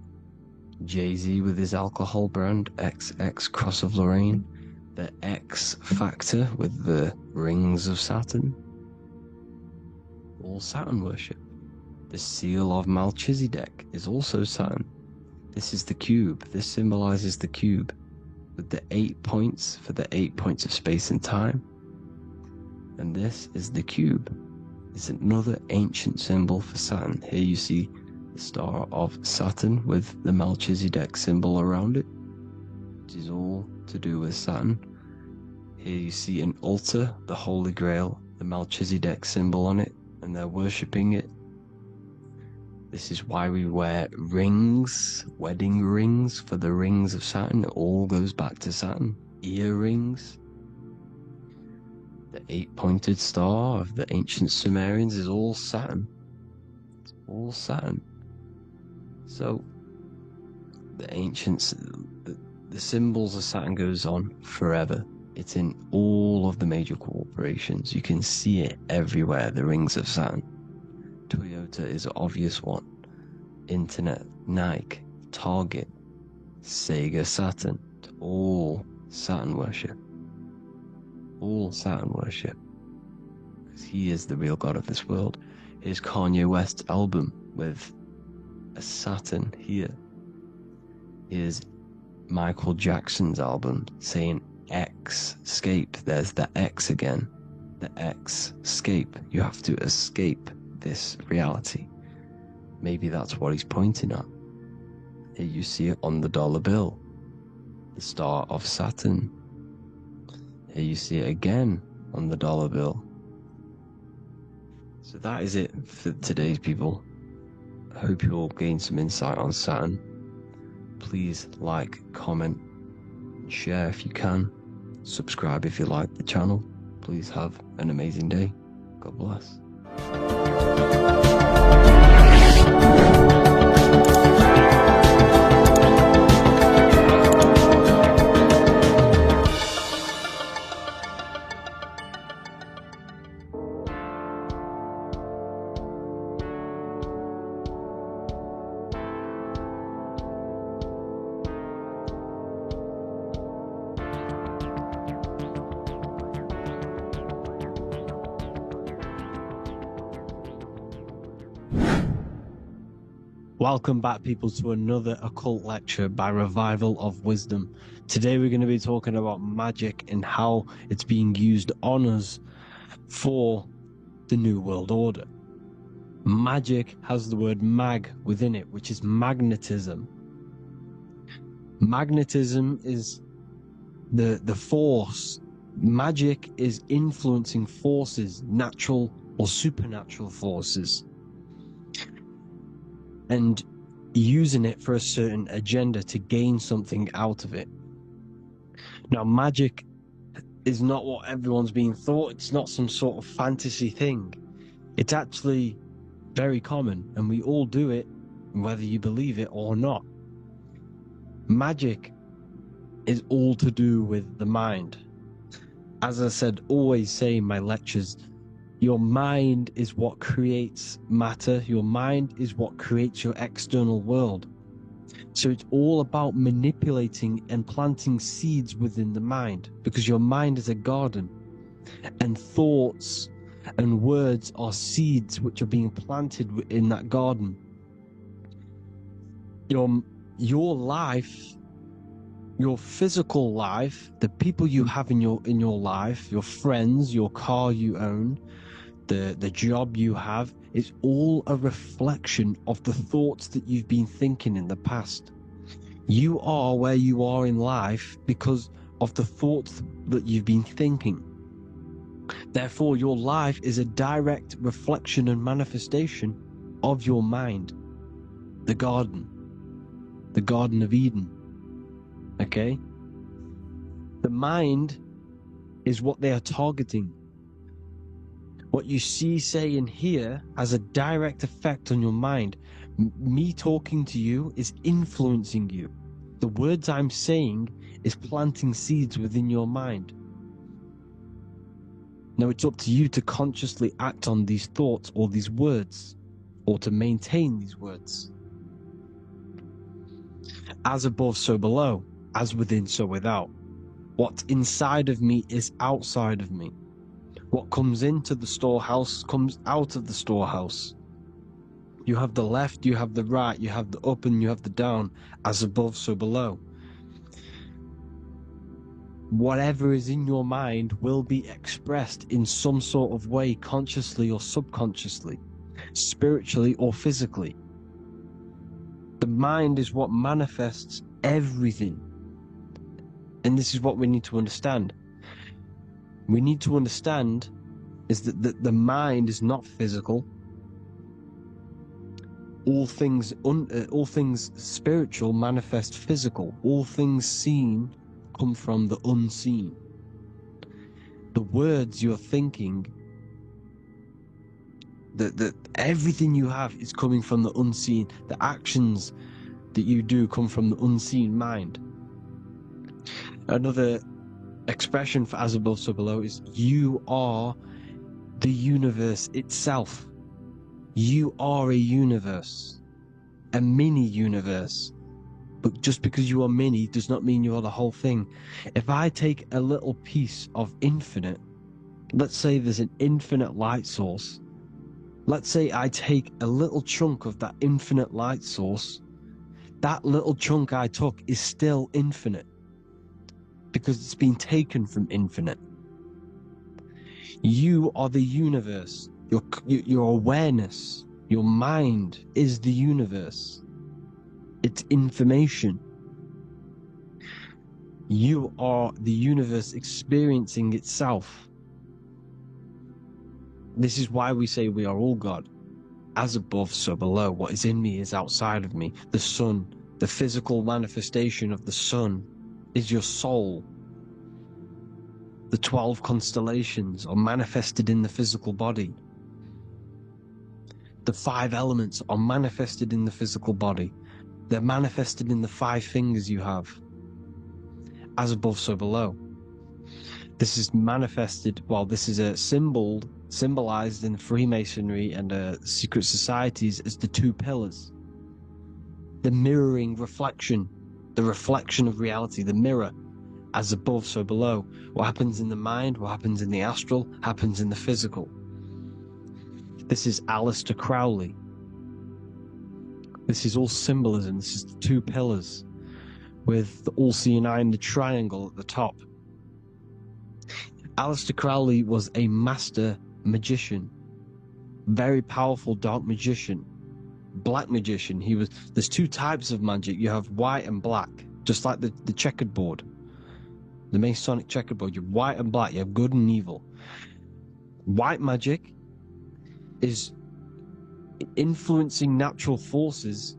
Speaker 2: Jay-Z with his alcohol brand, XX Cross of Lorraine. The X Factor with the rings of Saturn. All Saturn worship. The seal of Melchizedek is also Saturn. This is the cube. This symbolizes the cube with the 8 points for the 8 points of space and time. And this is the cube. It's another ancient symbol for Saturn. Here you see the star of Saturn with the Melchizedek symbol around it, which is all to do with Saturn. Here you see an altar, the Holy Grail, the Melchizedek symbol on it, and they're worshipping it. This is why we wear rings, wedding rings for the rings of Saturn. It all goes back to Saturn. Earrings. The 8-pointed star of the ancient Sumerians is all Saturn. It's all Saturn. So, the ancients, the symbols of Saturn goes on forever. It's in all of the major corporations. You can see it everywhere, the rings of Saturn. Toyota is an obvious one. Internet, Nike, Target, Sega, Saturn. All Saturn worship. All Saturn worship. Because he is the real god of this world. Here's Kanye West's album with a Saturn here. Here's Michael Jackson's album saying X, escape. There's the X again. The X, escape. You have to escape this reality. Maybe that's what he's pointing at. Here you see it on the dollar bill. The star of Saturn. Here you see it again on the dollar bill. So that is it for today's people. I hope you all gain some insight on Saturn. Please like, comment, and share if you can. Subscribe if you like the channel. Please have an amazing day. God bless.
Speaker 6: Welcome back, people, to another occult lecture by Revival of Wisdom. Today we're going to be talking about magic and how it's being used on us for the New World Order. Magic has the word mag within it, which is magnetism. Magnetism is the force. Magic is influencing forces, natural or supernatural forces, and using it for a certain agenda to gain something out of it. Now, magic is not what everyone's being thought. It's not some sort of fantasy thing. It's actually very common, and we all do it, whether you believe it or not. Magic is all to do with the mind. As I said, always say in my lectures, your mind is what creates matter. Your mind is what creates your external world. So it's all about manipulating and planting seeds within the mind, because your mind is a garden, and thoughts and words are seeds which are being planted in that garden. your life, your physical life, the people you have in your life, your friends, your car you own, the job you have, is all a reflection of the thoughts that you've been thinking in the past. You are where you are in life because of the thoughts that you've been thinking. Therefore, your life is a direct reflection and manifestation of your mind. The Garden of Eden. Okay? The mind is what they are targeting. What you see, say, and hear has a direct effect on your mind. Me talking to you is influencing you. The words I'm saying is planting seeds within your mind. Now it's up to you to consciously act on these thoughts or these words, or to maintain these words. As above, so below. As within, so without. What's inside of me is outside of me. What comes into the storehouse comes out of the storehouse. You have the left, you have the right, you have the up and you have the down. As above, so below. Whatever is in your mind will be expressed in some sort of way, consciously or subconsciously, spiritually or physically. The mind is what manifests everything. And this is what we need to understand. We need to understand is that the mind is not physical. All things spiritual manifest physical. All things seen come from the unseen. The words you're thinking, that everything you have is coming from the unseen. The actions that you do come from the unseen mind. Another expression for as above, so below is you are the universe itself. You are a universe, a mini universe. But just because you are mini does not mean you are the whole thing. If I take a little piece of infinite, let's say there's an infinite light source. Let's say I take a little chunk of that infinite light source. That little chunk I took is still infinite because it's been taken from infinite. You are the universe. Your awareness, your mind is the universe. It's information. You are the universe experiencing itself. This is why we say we are all God. As above, so below. What is in me is outside of me. The sun, the physical manifestation of the sun, is your soul. The 12 constellations are manifested in the physical body. The 5 elements are manifested in the physical body. They're manifested in the 5 fingers you have. As above, so below. This is manifested, well, this is a symbol symbolized in Freemasonry and secret societies as the 2 pillars. The mirroring reflection, the reflection of reality, the mirror. As above, so below. What happens in the mind, what happens in the astral, happens in the physical. This is Aleister Crowley. This is all symbolism. This is the 2 pillars with the all-seeing eye and the triangle at the top. Aleister Crowley was a master magician, very powerful dark magician, black magician. There's 2 types of magic. You have white and black, just like the checkered board, the Masonic checkered board. You have white and black. You have good and evil. White magic is influencing natural forces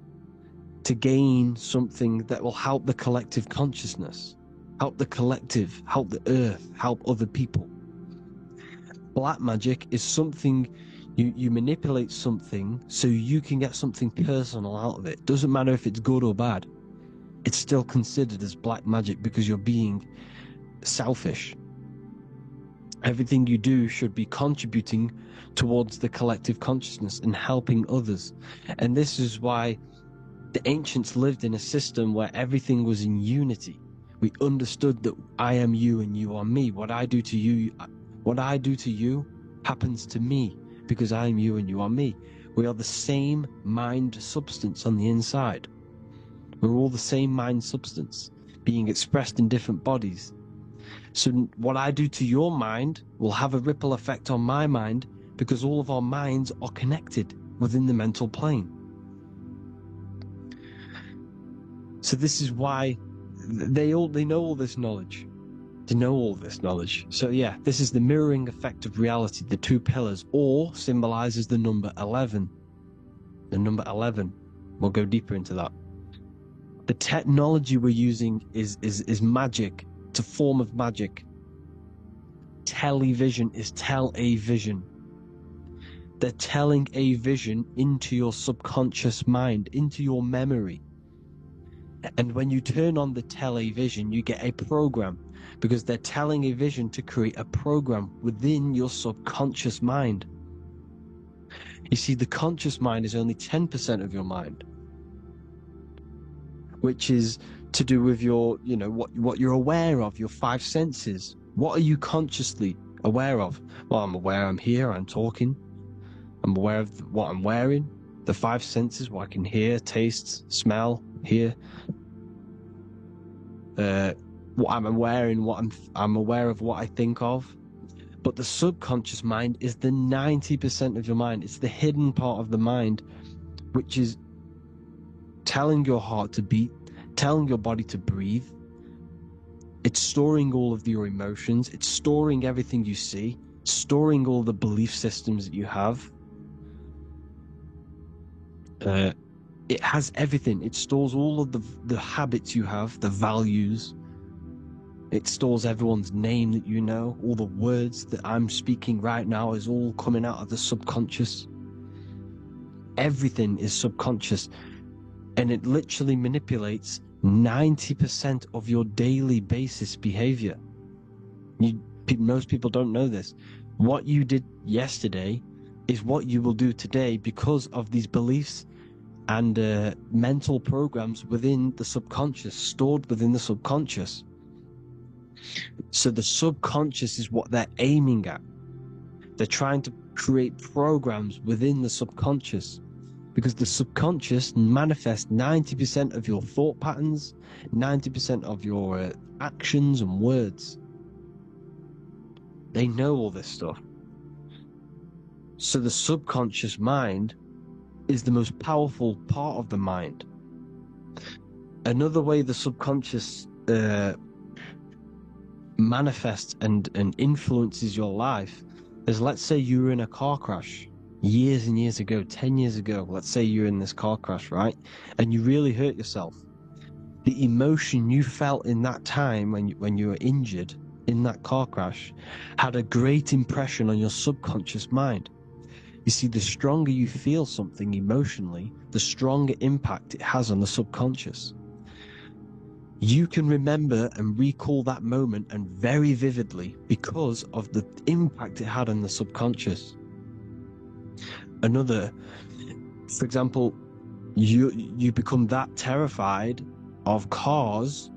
Speaker 6: to gain something that will help the collective consciousness, help the collective, help the earth, help other people. Black magic is something you manipulate something so you can get something personal out of it. Doesn't matter if it's good or bad. It's still considered as black magic because you're being selfish. Everything you do should be contributing towards the collective consciousness and helping others. And this is why the ancients lived in a system where everything was in unity. We understood that I am you and you are me. What I do to you happens to me because I am you and you are me. We are the same mind substance on the inside. We're all the same mind substance being expressed in different bodies. So what I do to your mind will have a ripple effect on my mind, because all of our minds are connected within the mental plane. So this is why they know all this knowledge. They know all this knowledge. So yeah, this is the mirroring effect of reality, the two pillars, or symbolizes the number 11. The number 11. We'll go deeper into that. The technology we're using is magic. It's a form of magic. Television is tell a vision. They're telling a vision into your subconscious mind, into your memory. And when you turn on the television, you get a program, because they're telling a vision to create a program within your subconscious mind. You see, the conscious mind is only 10% of your mind, which is to do with your, what you're aware of, your five senses. What are you consciously aware of? Well, I'm aware I'm here, I'm talking. I'm aware of what I'm wearing, the five senses, what I can hear, taste, smell, hear. What I'm wearing, I'm aware of what I think of. But the subconscious mind is the 90% of your mind. It's the hidden part of the mind, which is telling your heart to beat, telling your body to breathe. It's storing all of your emotions. It's storing everything you see, storing all the belief systems that you have. It has everything. It stores all of the habits you have, the values. It stores everyone's name that you know. All the words that I'm speaking right now is all coming out of the subconscious. Everything is subconscious. And it literally manipulates 90% of your daily basis behavior. Most people don't know this. What you did yesterday is what you will do today, because of these beliefs and mental programs within the subconscious, stored within the subconscious. So the subconscious is what they're aiming at. They're trying to create programs within the subconscious, because the subconscious manifests 90% of your thought patterns, 90% of your actions and words. They know all this stuff. So the subconscious mind is the most powerful part of the mind. Another way the subconscious manifests and influences your life is, let's say you were in a car crash years and years ago, 10 years ago. Let's say you're in this car crash, right? And you really hurt yourself. The emotion you felt in that time when you were injured in that car crash had a great impression on your subconscious mind. You see, the stronger you feel something emotionally, the stronger impact it has on the subconscious. You can remember and recall that moment, and very vividly, because of the impact it had on the subconscious. For example, you become that terrified of cars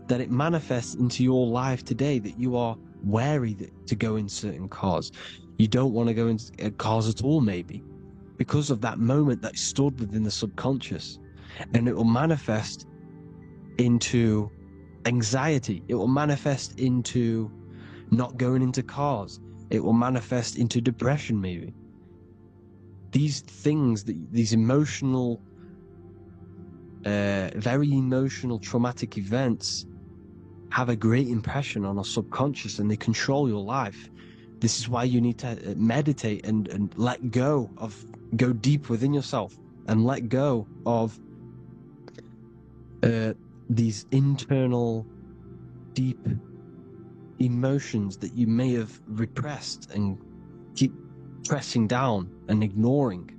Speaker 6: that it manifests into your life today, that you are wary to go in certain cars. You don't want to go into cars at all, maybe, because of that moment that stored within the subconscious. And it will manifest into anxiety. It will manifest into not going into cars. It will manifest into depression, maybe. These things, these emotional, very emotional, traumatic events have a great impression on our subconscious, and they control your life. This is why you need to meditate and let go deep within yourself and let go of these internal, deep emotions that you may have repressed and keep pressing down and ignoring.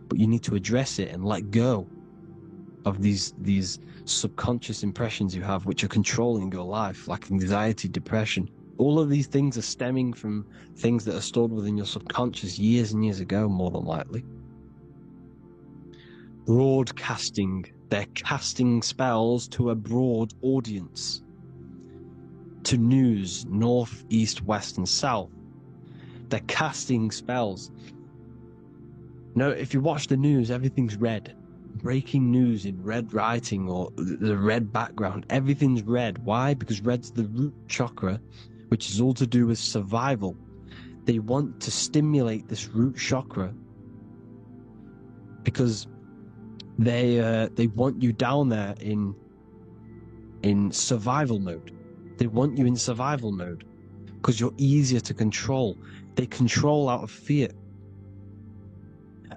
Speaker 6: But you need to address it and let go of these subconscious impressions you have, which are controlling your life, like anxiety, depression. All of these things are stemming from things that are stored within your subconscious years and years ago, more than likely. Broadcasting. They're casting spells to a broad audience, to news, north, east, west, and south. They're casting spells. No, if you watch the news, everything's red. breaking news in red writing or the red background. Everything's red. Why? Because red's the root chakra, which is all to do with survival. They want to stimulate this root chakra because they want you down there in survival mode. They want you in survival mode because you're easier to control. They control out of fear.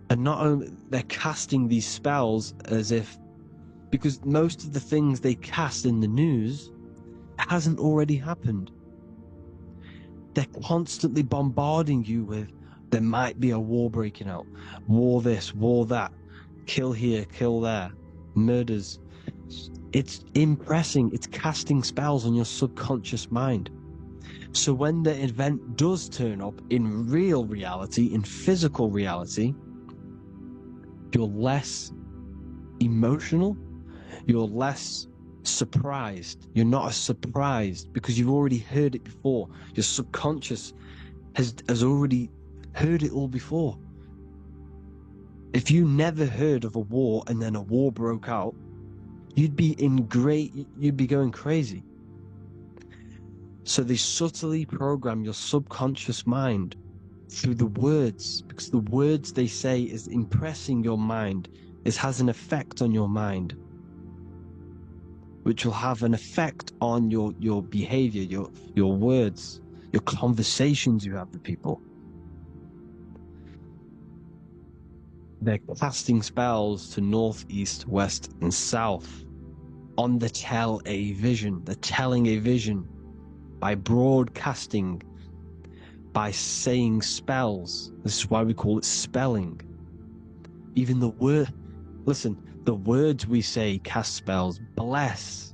Speaker 6: And not only they're casting these spells as if, because most of the things they cast in the news hasn't already happened. They're constantly bombarding you with, there might be a war breaking out, war this, war that, kill here, kill there, murders. It's impressing, it's casting spells on your subconscious mind. So when the event does turn up in real reality, in physical reality, you're less emotional, you're less surprised. You're not as surprised because you've already heard it before. Your subconscious has already heard it all before. If you never heard of a war and then a war broke out, you'd be going crazy. So they subtly program your subconscious mind through the words, because the words they say is impressing your mind. It has an effect on your mind, which will have an effect on your behavior, your words, your conversations you have with people. They're casting spells to north, east, west, and south on the tell a vision. They're telling a vision by broadcasting, by saying spells. This is why we call it spelling. Even the word, listen, the words we say cast spells. Bless.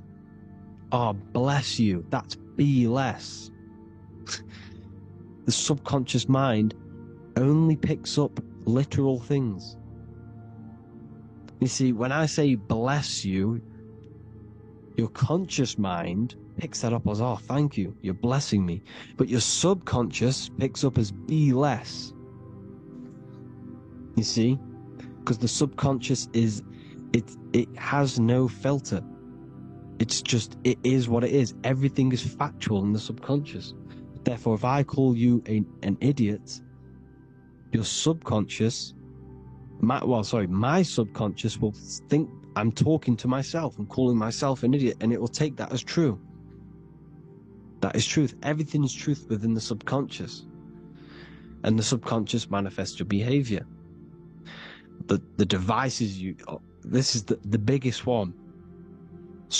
Speaker 6: Oh, bless you. That's be less. The subconscious mind only picks up literal things. You see, when I say bless you, your conscious mind picks that up as, oh, thank you, you're blessing me. But your subconscious picks up as be less. You see? Because the subconscious it has no filter. It's just, it is what it is. Everything is factual in the subconscious. Therefore, if I call you an idiot, your subconscious, my subconscious will think I'm talking to myself. I'm calling myself an idiot, and it will take that as true. That is truth. Everything is truth within the subconscious. And the subconscious manifests your behavior. The devices this is the biggest one.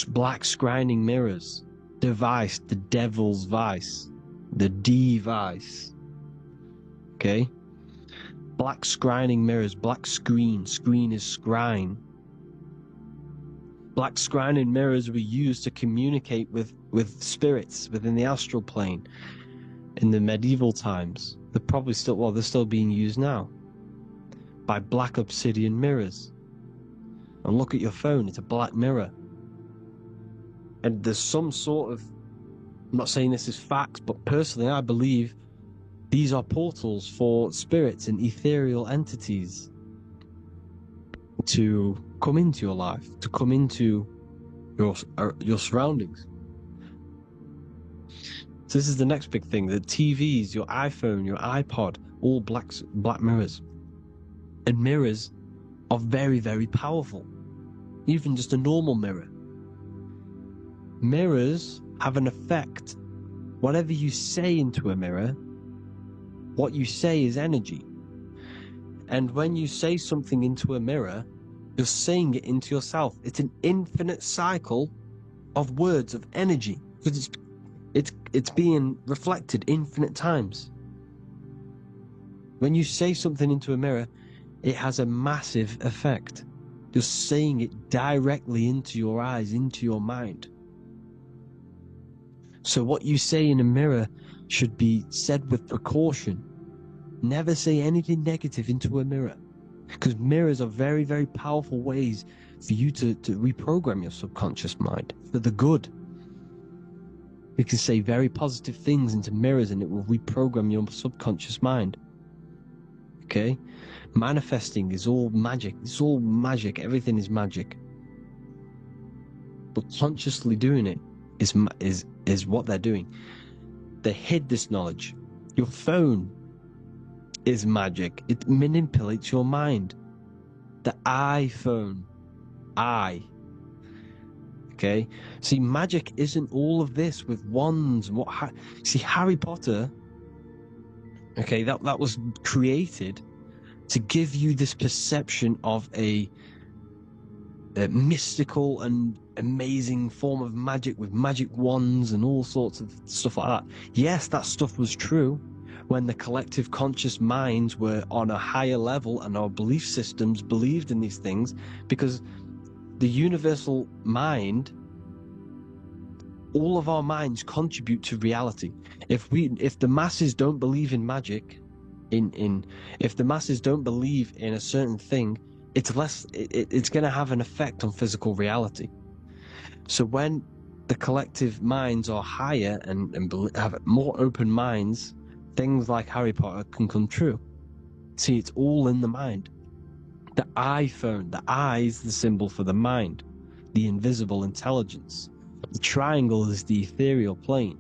Speaker 6: Black scrying mirrors. Device, the devil's vice. The device. Okay? Black scrying mirrors, black screen. Screen is scrying. Black scrying mirrors were used to communicate with spirits within the astral plane in the medieval times. They're still being used now by black obsidian mirrors. And look at your phone, it's a black mirror. And there's some sort of, I'm not saying this is facts, but personally I believe these are portals for spirits and ethereal entities to come into your life, to come into your surroundings. So this is the next big thing. The TVs, your iPhone, your iPod, all black mirrors. And mirrors are very, very powerful. Even just a normal mirror. Mirrors have an effect. Whatever you say into a mirror, what you say is energy. And when you say something into a mirror, you're saying it into yourself. It's an infinite cycle of words of energy, because it's being reflected infinite times. When you say something into a mirror, it has a massive effect. You're saying it directly into your eyes, into your mind. So what you say in a mirror should be said with precaution. Never say anything negative into a mirror, because mirrors are very, very powerful ways for you to reprogram your subconscious mind for the good. You can say very positive things into mirrors and it will reprogram your subconscious mind. Okay? Manifesting is all magic. It's all magic. Everything is magic. But consciously doing it is what they're doing. They hid this knowledge. Your phone is magic. It manipulates your mind. The iPhone. Okay? See, magic isn't all of this with wands and see, Harry Potter, okay, that was created to give you this perception of a mystical and amazing form of magic with magic wands and all sorts of stuff like that. Yes, that stuff was true when the collective conscious minds were on a higher level and our belief systems believed in these things, because the universal mind, all of our minds contribute to reality. If the masses don't believe in magic, if the masses don't believe in a certain thing, it's going to have an effect on physical reality. So when the collective minds are higher and have more open minds, things like Harry Potter can come true. See, it's all in the mind. The iPhone, the I is the symbol for the mind, the invisible intelligence. The triangle is the ethereal plane.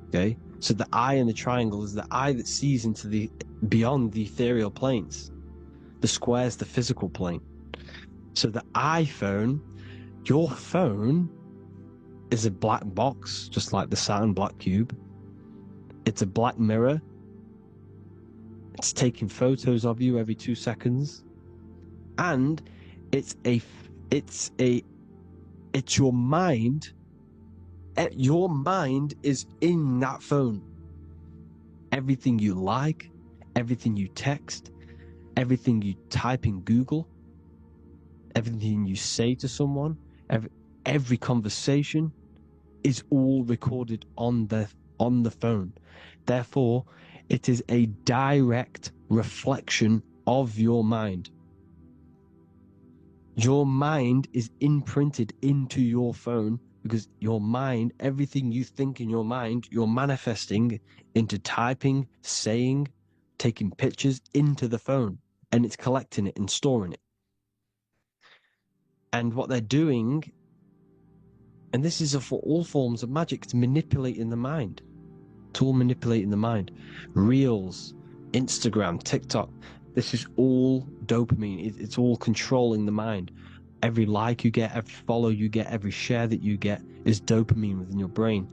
Speaker 6: Okay? So the eye in the triangle is the eye that sees into beyond the ethereal planes. The square is the physical plane. So the iPhone, your phone, is a black box, just like the Saturn black cube. It's a black mirror. It's taking photos of you every 2 seconds. And it's your mind. Your mind is in that phone. Everything you like, everything you text, everything you type in Google, everything you say to someone, every conversation is all recorded on the phone. Therefore, it is a direct reflection of your mind. Your mind is imprinted into your phone because your mind, everything you think in your mind, you're manifesting into typing, saying, taking pictures into the phone, and it's collecting it and storing it. And what they're doing, and this is for all forms of magic, it's manipulating the mind. It's all manipulating the mind. Reels, Instagram, TikTok, this is all dopamine. It's all controlling the mind. Every like you get, every follow you get, every share that you get is dopamine within your brain.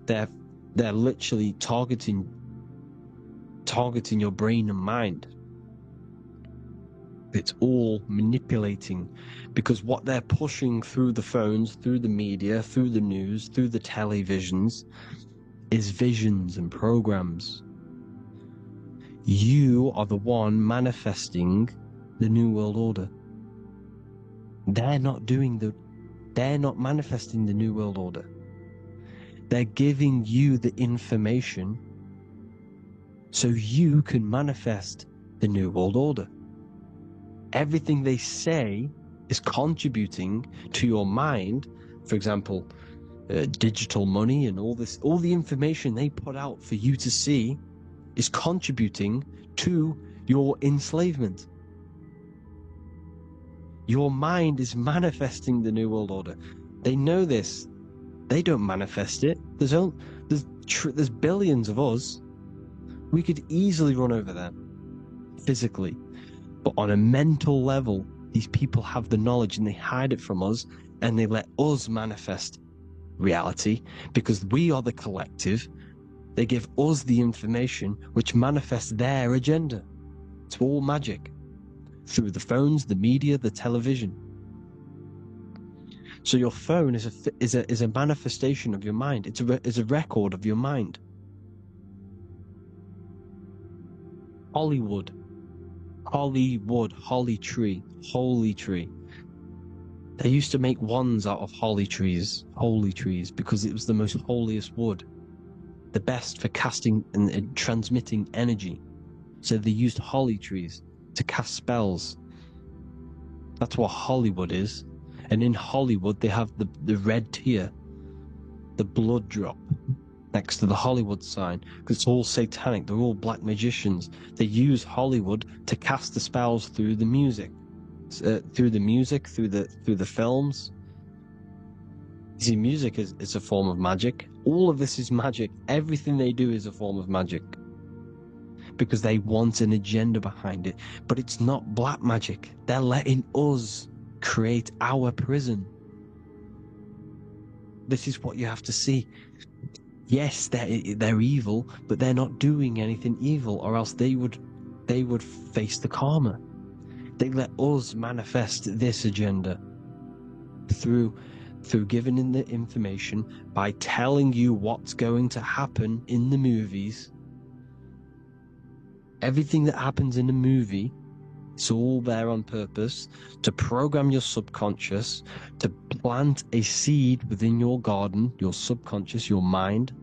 Speaker 6: They're literally targeting your brain and mind. It's all manipulating, because what they're pushing through the phones, through the media, through the news, through the televisions is visions and programs. You are the one manifesting the New World Order. They're not manifesting the New World Order. They're giving you the information so you can manifest the New World Order. Everything they say is contributing to your mind. For example, digital money and all the information they put out for you to see is contributing to your enslavement. Your mind is manifesting the New World Order. They know this. They don't manifest it. There's billions of us. We could easily run over them physically. But on a mental level, these people have the knowledge and they hide it from us, and they let us manifest reality because we are the collective. They give us the information which manifests their agenda. It's all magic through the phones, the media, the television. So your phone is a manifestation of your mind. It's a record of your mind. Hollywood, holly tree. They used to make wands out of holy trees, because it was the most holiest wood, the best for casting and transmitting energy. So they used holly trees to cast spells. That's what Hollywood is. And in Hollywood, they have the red tear, the blood drop, next to the Hollywood sign, because it's all satanic. They're all black magicians. They use Hollywood to cast the spells through the music, through the films. You see, music is a form of magic. All of this is magic. Everything they do is a form of magic, because they want an agenda behind it. But it's not black magic. They're letting us create our prison. This is what you have to see. Yes, they're evil, but they're not doing anything evil, or else they would face the karma. They let us manifest this agenda through giving in the information, by telling you what's going to happen in the movies. Everything that happens in a movie, it's all there on purpose to program your subconscious, to plant a seed within your garden, your subconscious, your mind.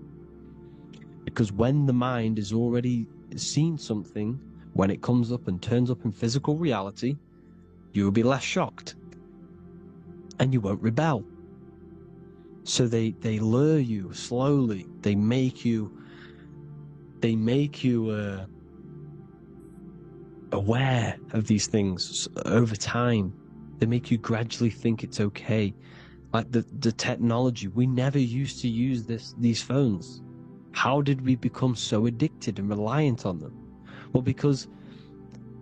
Speaker 6: Because when the mind has already seen something, when it comes up and turns up in physical reality, you will be less shocked and you won't rebel. So they lure you slowly. They make you aware of these things over time. They make you gradually think it's okay. Like the technology, we never used to use these phones. How did we become so addicted and reliant on them? Well, because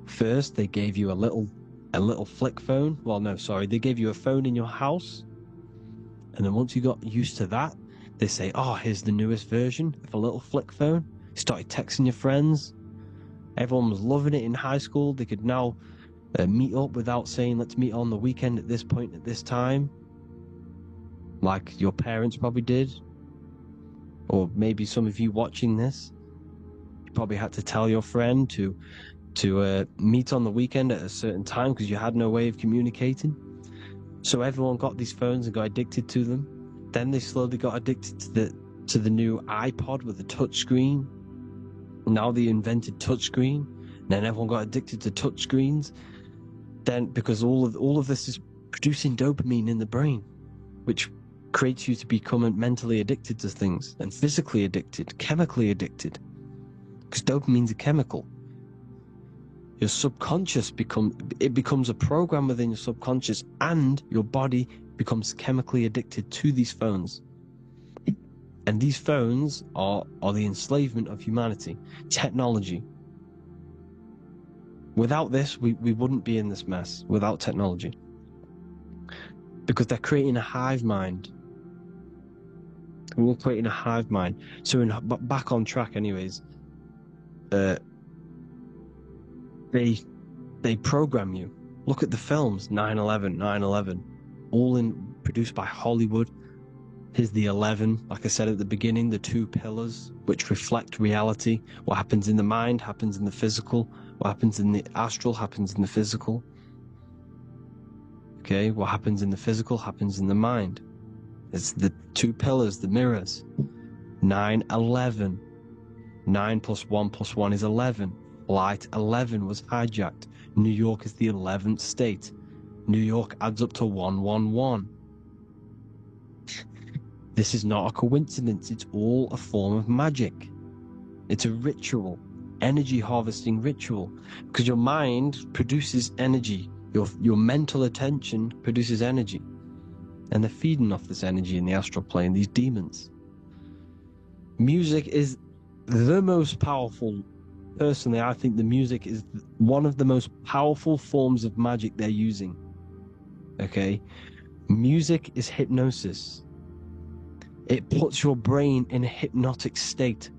Speaker 6: first they gave you a little flick phone. Well, no, sorry, they gave you a phone in your house. And then once you got used to that, they say, oh, here's the newest version of a little flick phone. You started texting your friends. Everyone was loving it in high school. They could now meet up without saying, let's meet on the weekend at this point at this time, like your parents probably did. Or maybe some of you watching this, you probably had to tell your friend to meet on the weekend at a certain time because you had no way of communicating. So everyone got these phones and got addicted to them. Then they slowly got addicted to the new iPod with the touch screen. Now they invented touch screen. Then everyone got addicted to touch screens. Then because all of this is producing dopamine in the brain, which creates you to become mentally addicted to things, and physically addicted, chemically addicted. Because dopamine's a chemical. Your subconscious becomes a program within your subconscious, and your body becomes chemically addicted to these phones. And these phones are the enslavement of humanity, technology. Without this, we wouldn't be in this mess, without technology. Because they're creating a hive mind. We're creating a hive mind. So back on track anyways, they program you. Look at the films, 9/11, all produced by Hollywood. Here's the 11, like I said at the beginning, the two pillars which reflect reality. What happens in the mind happens in the physical. What happens in the astral happens in the physical. Okay, what happens in the physical happens in the mind. It's the two pillars, the mirrors. 9/11. 9 + 1 + 1 is 11. Flight 11 was hijacked. New York is the 11th state. New York adds up to 111. This is not a coincidence. It's all a form of magic. It's a ritual, energy harvesting ritual, because your mind produces energy. Your mental attention produces energy, and they're feeding off this energy in the astral plane, these demons. Music is the most powerful. Personally, I think the music is one of the most powerful forms of magic they're using. Okay? Music is hypnosis. It puts your brain in a hypnotic state.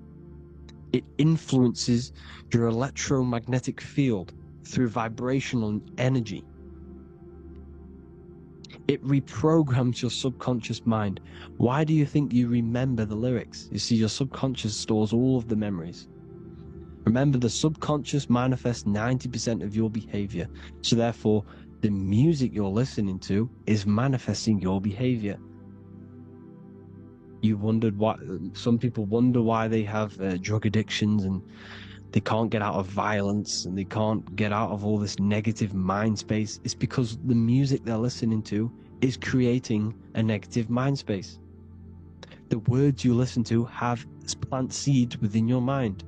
Speaker 6: It influences your electromagnetic field through vibrational energy. It reprograms your subconscious mind. Why do you think you remember the lyrics? You see, your subconscious stores all of the memories. Remember, the subconscious manifests 90% of your behavior. So therefore, the music you're listening to is manifesting your behavior. You wondered why some people wonder why they have drug addictions and they can't get out of violence and they can't get out of all this negative mind space. It's because the music they're listening to is creating a negative mind space. The words you listen to plant seeds within your mind.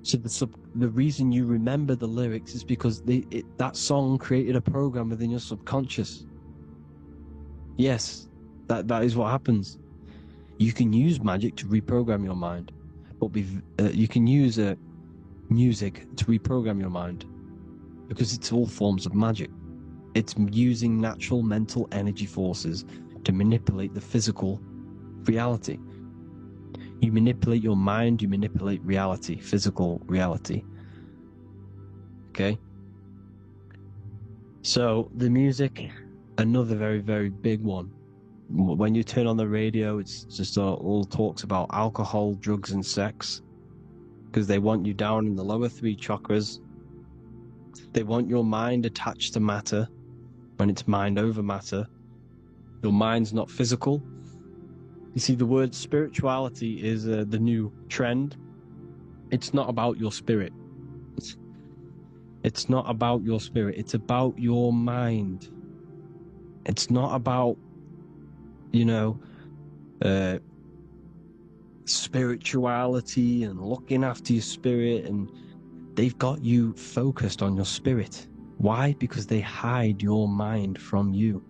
Speaker 6: So the reason you remember the lyrics is because that song created a program within your subconscious. Yes, that is what happens. You can use magic to reprogram your mind, but you can use music to reprogram your mind, because it's all forms of magic. It's using natural mental energy forces to manipulate the physical reality. You manipulate your mind, you manipulate reality, physical reality. Okay? So the music, another very, very big one. When you turn on the radio, it's just all talks about alcohol, drugs, and sex, because they want you down in the lower three chakras. They want your mind attached to matter when it's mind over matter. Your mind's not physical. You see, the word spirituality is the new trend. It's not about your spirit. It's not about your spirit. It's about your mind. It's not about, spirituality and looking after your spirit. And they've got you focused on your spirit. Why? Because they hide your mind from you.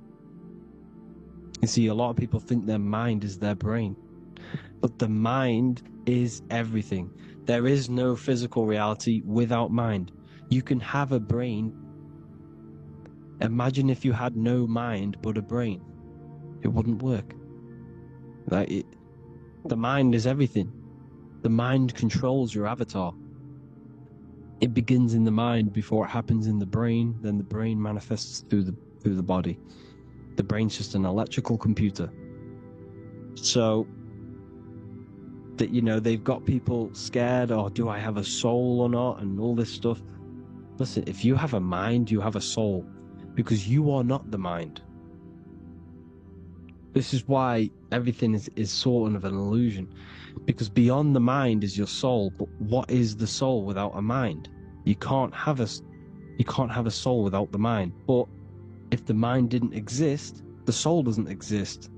Speaker 6: You see, a lot of people think their mind is their brain, but the mind is everything. There is no physical reality without mind. You can have a brain. Imagine if you had no mind but a brain. It wouldn't work. The mind is everything. The mind controls your avatar. It begins in the mind before it happens in the brain. Then the brain manifests through the body. The brain's just an electrical computer. So that, they've got people scared, or do I have a soul or not, and all this stuff. Listen, if you have a mind, you have a soul, because you are not the mind. This is why everything is sort of an illusion, because beyond the mind is your soul. But what is the soul without a mind? You can't have a soul without the mind. But if the mind didn't exist, the soul doesn't exist.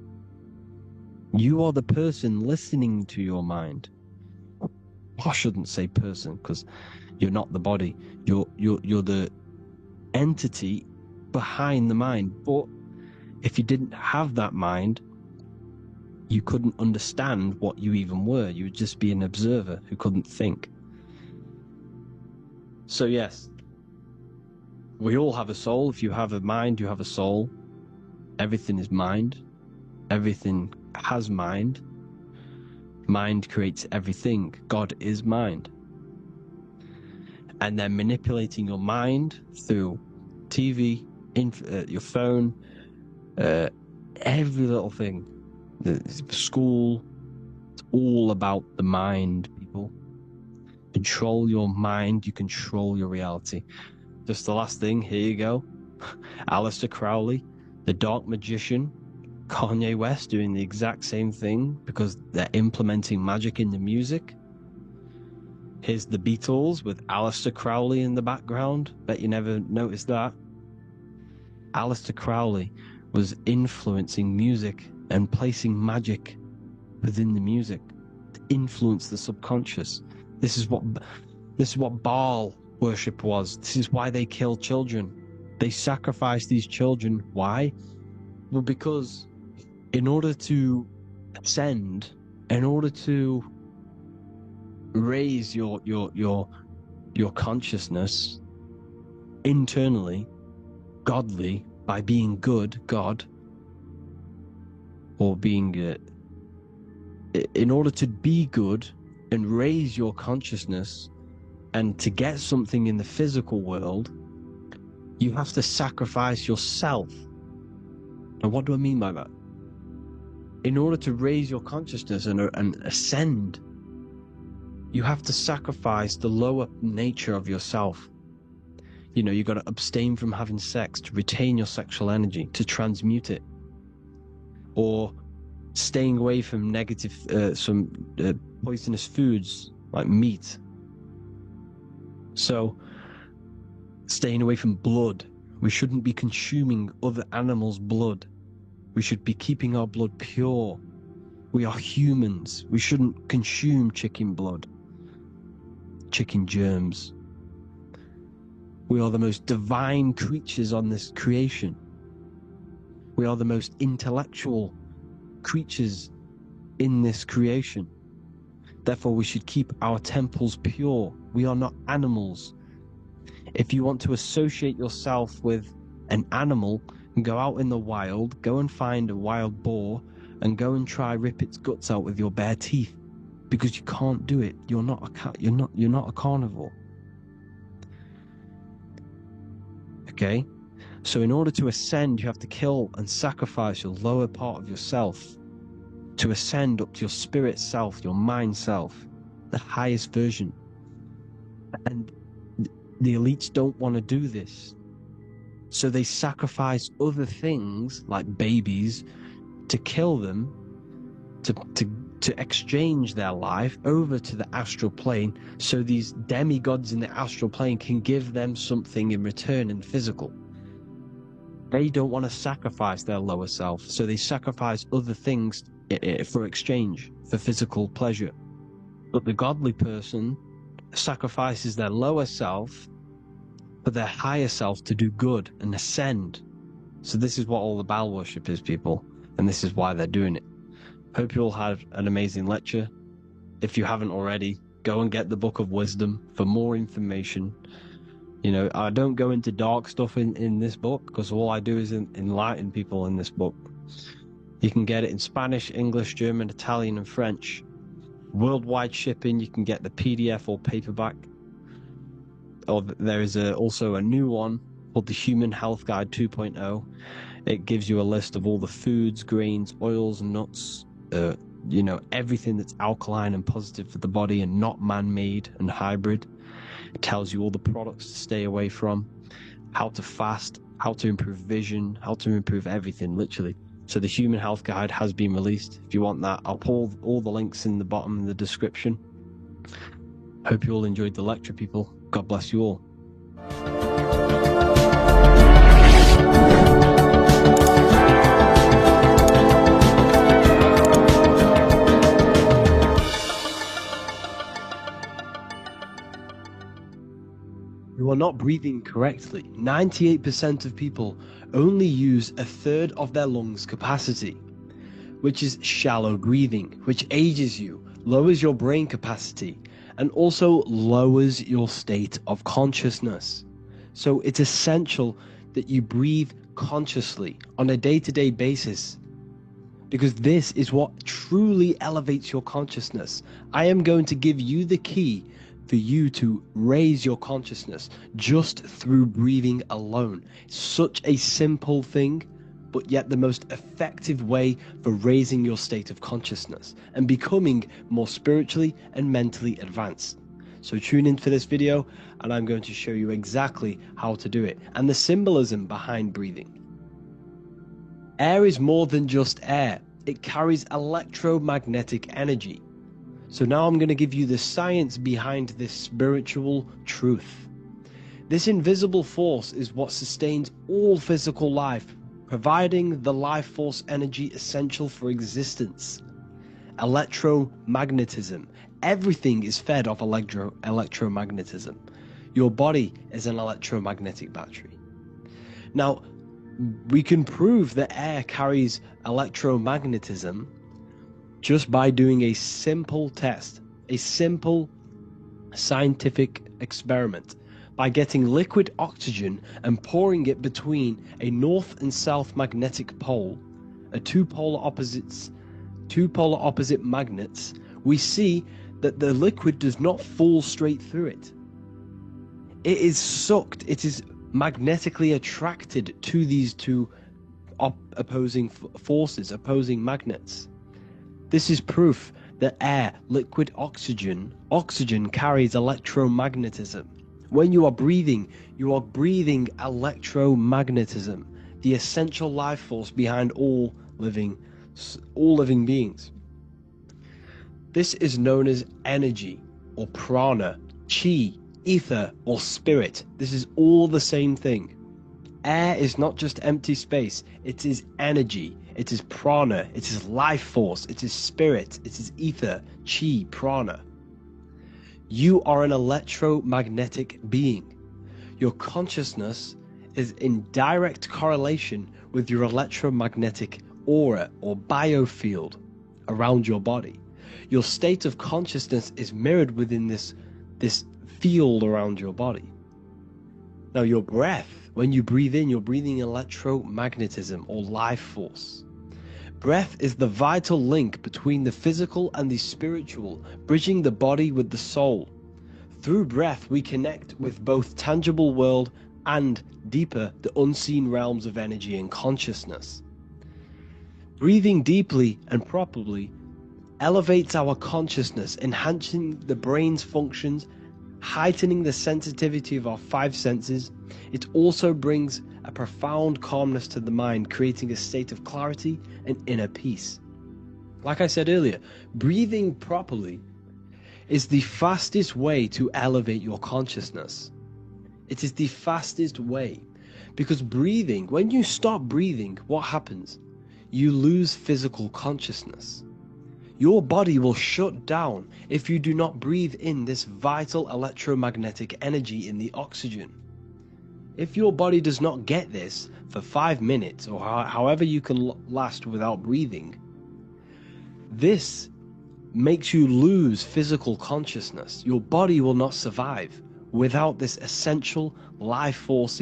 Speaker 6: You are the person listening to your mind. I shouldn't say person, because you're not the body. You're the entity behind the mind. But if you didn't have that mind, you couldn't understand what you even were. You would just be an observer who couldn't think. So yes, we all have a soul. If you have a mind, you have a soul. Everything is mind. Everything has mind. Mind creates everything. God is mind. And then manipulating your mind through TV, your phone, every little thing. The school, it's all about the mind, people. Control your mind, you control your reality. Just the last thing, here you go. Aleister Crowley, the dark magician, Kanye West doing the exact same thing because they're implementing magic in the music. Here's the Beatles with Aleister Crowley in the background. Bet you never noticed that. Aleister Crowley was influencing music and placing magic within the music to influence the subconscious. This is what Baal worship was. This is why they killed children. They sacrificed these children. Why? Well, because in order to ascend, in order to raise your consciousness internally, godly, by being good, God, or being in order to be good and raise your consciousness and to get something in the physical world, you have to sacrifice yourself. And what do I mean by that? In order to raise your consciousness and ascend, you have to sacrifice the lower nature of yourself. You've got to abstain from having sex to retain your sexual energy, to transmute it. Or staying away from negative, poisonous foods like meat. So, staying away from blood. We shouldn't be consuming other animals' blood. We should be keeping our blood pure. We are humans. We shouldn't consume chicken blood, chicken germs. We are the most divine creatures on this creation. We are the most intellectual creatures in this creation. Therefore, we should keep our temples pure. We are not animals. If you want to associate yourself with an animal, go out in the wild, go and find a wild boar, and go and try rip its guts out with your bare teeth, because you can't do it. You're not a carnivore. Okay? So in order to ascend, you have to kill and sacrifice your lower part of yourself to ascend up to your spirit self, your mind self, the highest version. And the elites don't want to do this. So they sacrifice other things like babies to kill them, to exchange their life over to the astral plane, so these demigods in the astral plane can give them something in return in physical. They don't want to sacrifice their lower self, so they sacrifice other things for exchange, for physical pleasure. But the godly person sacrifices their lower self for their higher self to do good and ascend. So this is what all the Baal worship is, people, and this is why they're doing it. Hope you all had an amazing lecture. If you haven't already, go and get the Book of Wisdom for more information. You know, I don't go into dark stuff in this book, because all I do is enlighten people in this book. You can get it in Spanish, English, German, Italian, and French. Worldwide shipping. You can get the PDF or paperback. Or there is also a new one called the Human Health Guide 2.0. It gives you a list of all the foods, grains, oils, nuts, you know, everything that's alkaline and positive for the body and not man-made and hybrid. It tells you all the products to stay away from, how to fast, how to improve vision, how to improve everything, literally. So the Human Health Guide has been released. If you want that, I'll pull all the links in the bottom in the description. Hope you all enjoyed the lecture, people. God bless you all. You are not breathing correctly. 98% of people only use a third of their lungs capacity, which is shallow breathing, which ages you, lowers your brain capacity, and also lowers your state of consciousness. So it's essential that you breathe consciously on a day-to-day basis, because this is what truly elevates your consciousness. I am going to give you the key for you to raise your consciousness just through breathing alone. Such a simple thing, but yet the most effective way for raising your state of consciousness and becoming more spiritually and mentally advanced. So tune in for this video, and I'm going to show you exactly how to do it and the symbolism behind breathing. Air is more than just air. It carries electromagnetic energy. So now I'm going to give you the science behind this spiritual truth. This invisible force is what sustains all physical life, providing the life force energy essential for existence. Electromagnetism. Everything is fed off electromagnetism. Your body is an electromagnetic battery. Now, we can prove that air carries electromagnetism just by doing a simple test, a simple scientific experiment, by getting liquid oxygen and pouring it between a north and south magnetic pole, two polar opposite magnets. We see that the liquid does not fall straight through it. It is sucked, it is magnetically attracted to these two opposing forces, opposing magnets. This is proof that air, liquid oxygen carries electromagnetism. When you are breathing electromagnetism, the essential life force behind all living beings. This is known as energy, or prana, chi, ether, or spirit. This is all the same thing. Air is not just empty space, it is energy. it is prana, it is life force, it is spirit, it is ether, chi, prana. You are an electromagnetic being. Your consciousness is in direct correlation with your electromagnetic aura or biofield around your body. Your state of consciousness is mirrored within this field around your body. Now your breath, when you breathe in, you're breathing electromagnetism or life force. Breath is the vital link between the physical and the spiritual, bridging the body with the soul. Through breath, we connect with both tangible world and deeper, the unseen realms of energy and consciousness. Breathing deeply and properly elevates our consciousness, enhancing the brain's functions, heightening the sensitivity of our five senses. It also brings a profound calmness to the mind, creating a state of clarity and inner peace. Like I said earlier, breathing properly is the fastest way to elevate your consciousness. It is the fastest way, because breathing, when you stop breathing, what happens? You lose physical consciousness. Your body will shut down if you do not breathe in this vital electromagnetic energy in the oxygen. If your body does not get this for 5 minutes or however you can last without breathing, this makes you lose physical consciousness. Your body will not survive without this essential life force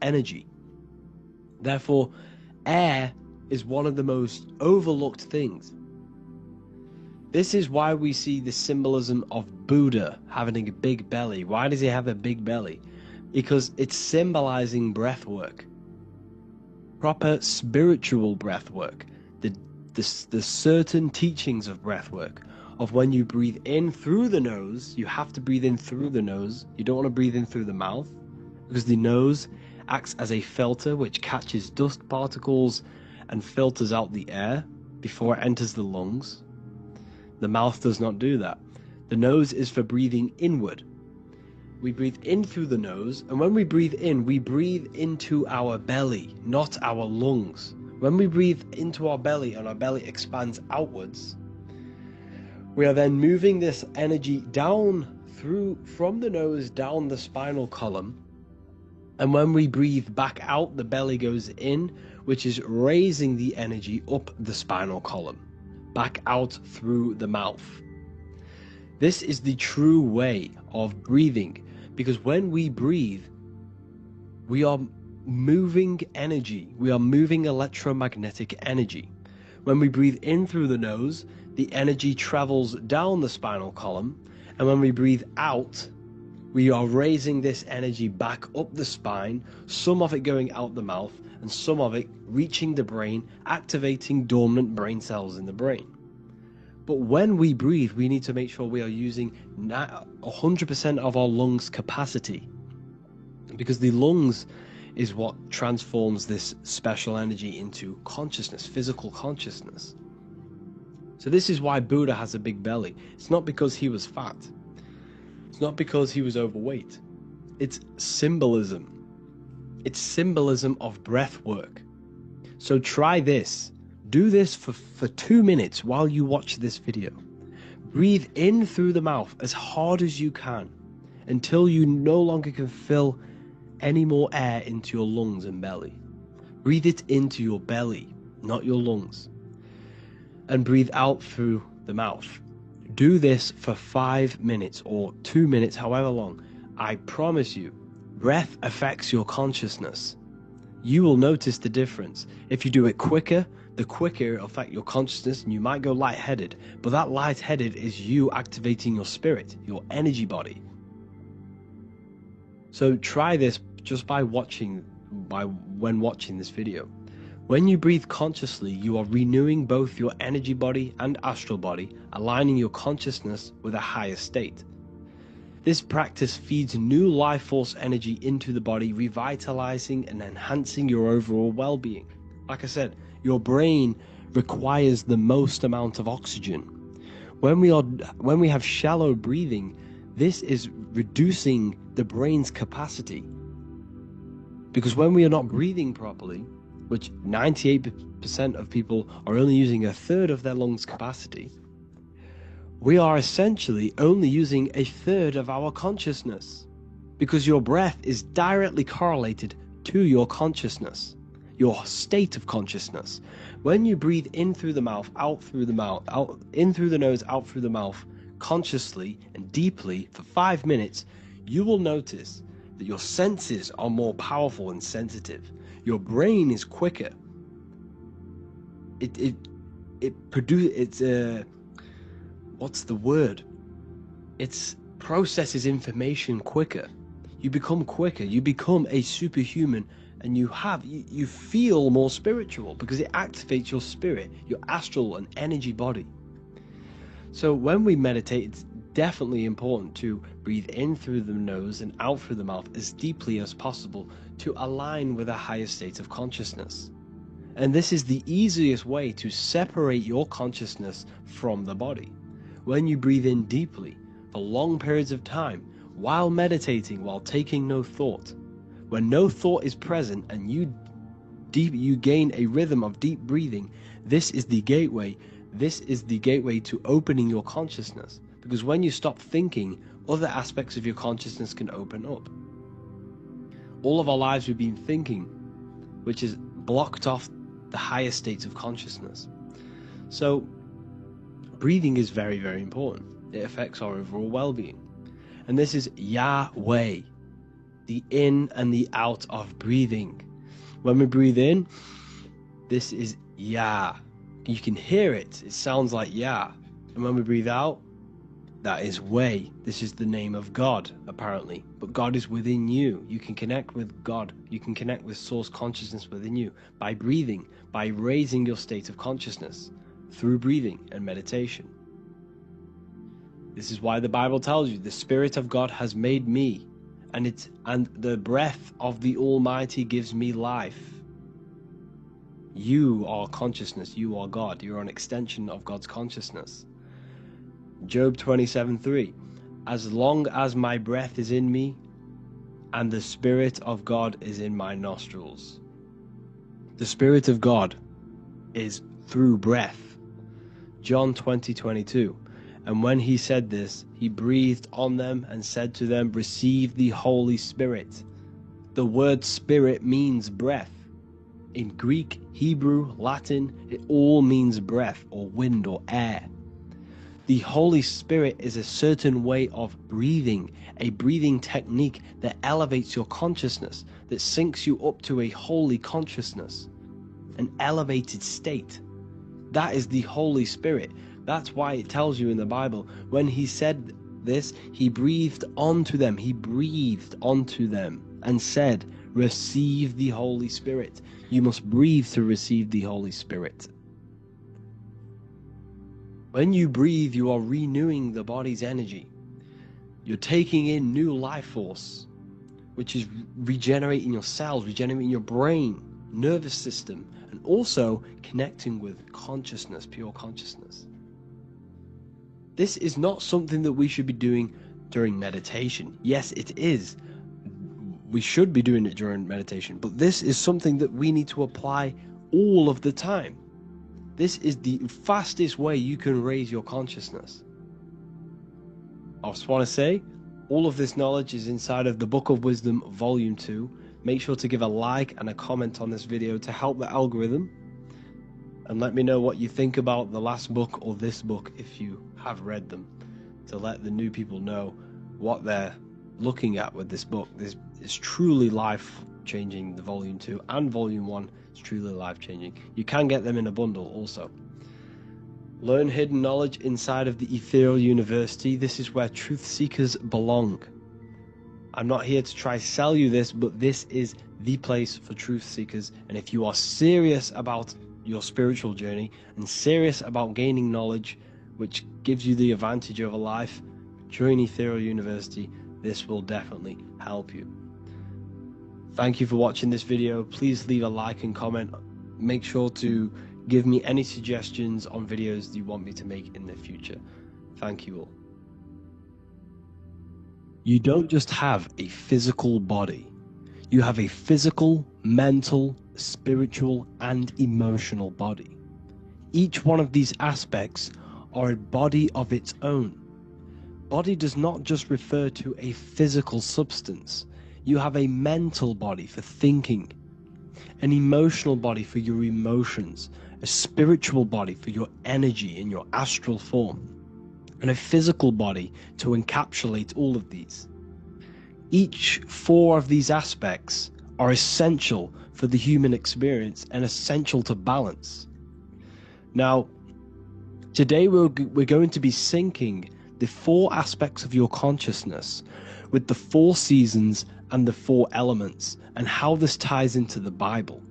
Speaker 6: energy. Therefore, air is one of the most overlooked things. This is why we see the symbolism of Buddha having a big belly. Why does he have a big belly? Because it's symbolizing breath work, proper spiritual breath work, the certain teachings of breath work, of when you breathe in through the nose, you have to breathe in through the nose. You don't want to breathe in through the mouth, because the nose acts as a filter which catches dust particles and filters out the air before it enters the lungs. The mouth does not do that. The nose is for breathing inward. We breathe in through the nose, and when we breathe in, we breathe into our belly, not our lungs. When we breathe into our belly and our belly expands outwards, we are then moving this energy down from the nose down the spinal column. And when we breathe back out, the belly goes in, which is raising the energy up the spinal column, back out through the mouth. This is the true way of breathing, because when we breathe, we are moving energy. We are moving electromagnetic energy. When we breathe in through the nose, the energy travels down the spinal column, and when we breathe out, we are raising this energy back up the spine, some of it going out the mouth, and some of it reaching the brain, activating dormant brain cells in the brain. But when we breathe, we need to make sure we are using 100% of our lungs' capacity, because the lungs is what transforms this special energy into consciousness, physical consciousness. So this is why Buddha has a big belly. It's not because he was fat. It's not because he was overweight. It's symbolism. It's symbolism of breath work. So try this. Do this for 2 minutes while you watch this video. Breathe in through the mouth as hard as you can until you no longer can fill any more air into your lungs and belly. Breathe it into your belly, not your lungs. And breathe out through the mouth. Do this for 5 minutes or 2 minutes, however long. I promise you, breath affects your consciousness. You will notice the difference. If you do it quicker, the quicker it'll affect your consciousness, and you might go lightheaded. But that lightheaded is you activating your spirit, your energy body. So try this just when watching this video. When you breathe consciously, you are renewing both your energy body and astral body, aligning your consciousness with a higher state. This practice feeds new life force energy into the body, revitalizing and enhancing your overall well-being. Like I said, your brain requires the most amount of oxygen. When we have shallow breathing, this is reducing the brain's capacity. Because when we are not breathing properly, which 98% of people are only using a third of their lungs capacity, we are essentially only using a third of our consciousness, because your breath is directly correlated to your consciousness, your state of consciousness. When you breathe in through the mouth, out through the mouth, out in through the nose, out through the mouth, consciously and deeply for 5 minutes, you will notice that your senses are more powerful and sensitive. Your brain is quicker. What's the word? It processes information quicker. You become quicker. You become a superhuman, and you feel more spiritual because it activates your spirit, your astral and energy body. So when we meditate, it's definitely important to breathe in through the nose and out through the mouth as deeply as possible to align with a higher state of consciousness. And this is the easiest way to separate your consciousness from the body. When you breathe in deeply for long periods of time, while meditating, while taking no thought, when no thought is present and you gain a rhythm of deep breathing, this is the gateway. This is the gateway to opening your consciousness. Because when you stop thinking, other aspects of your consciousness can open up. All of our lives we've been thinking, which has blocked off the higher states of consciousness. So breathing is very, very important. It affects our overall well-being. And this is Yahweh, the in and the out of breathing. When we breathe in, this is Yah. You can hear it. It sounds like Yah. And when we breathe out, that is Way. This is the name of God, apparently. But God is within you. You can connect with God. You can connect with source consciousness within you by breathing, by raising your state of consciousness through breathing and meditation. This is why the Bible tells you the Spirit of God has made me, and the breath of the Almighty gives me life. You are consciousness. You are God. You're an extension of God's consciousness. Job 27:3. As long as my breath is in me and the Spirit of God is in my nostrils. The Spirit of God is through breath. John 20:22. And when he said this, he breathed on them and said to them, receive the Holy Spirit. The word spirit means breath. In Greek, Hebrew, Latin, it all means breath or wind or air. The Holy Spirit is a certain way of breathing, a breathing technique that elevates your consciousness, that syncs you up to a holy consciousness, an elevated state. That is the Holy Spirit. That's why it tells you in the Bible, when he said this, he breathed onto them. He breathed onto them and said, receive the Holy Spirit. You must breathe to receive the Holy Spirit. When you breathe, you are renewing the body's energy. You're taking in new life force, which is regenerating your cells, regenerating your brain, nervous system, and also connecting with consciousness, pure consciousness. This is not something that we should be doing during meditation. Yes, it is. We should be doing it during meditation, but this is something that we need to apply all of the time. This is the fastest way you can raise your consciousness. I just want to say, all of this knowledge is inside of the Book of Wisdom, Volume 2. Make sure to give a like and a comment on this video to help the algorithm. And let me know what you think about the last book or this book if you have read them, to let the new people know what they're looking at with this book. This is truly life-changing, the Volume 2 and Volume 1 is truly life-changing. You can get them in a bundle also. Learn hidden knowledge inside of the Ethereal University. This is where truth seekers belong. I'm not here to try sell you this, but this is the place for truth seekers. And if you are serious about your spiritual journey and serious about gaining knowledge, which gives you the advantage over life, join Ethereal University. This will definitely help you. Thank you for watching this video. Please leave a like and comment. Make sure to give me any suggestions on videos you want me to make in the future. Thank you all. You don't just have a physical body. You have a physical, mental, spiritual, and emotional body. Each one of these aspects are a body of its own. Body does not just refer to a physical substance. You have a mental body for thinking, an emotional body for your emotions, a spiritual body for your energy in your astral form, and a physical body to encapsulate all of these. Each four of these aspects are essential for the human experience and essential to balance. Now, today we're going to be syncing the four aspects of your consciousness with the four seasons and the four elements and how this ties into the Bible.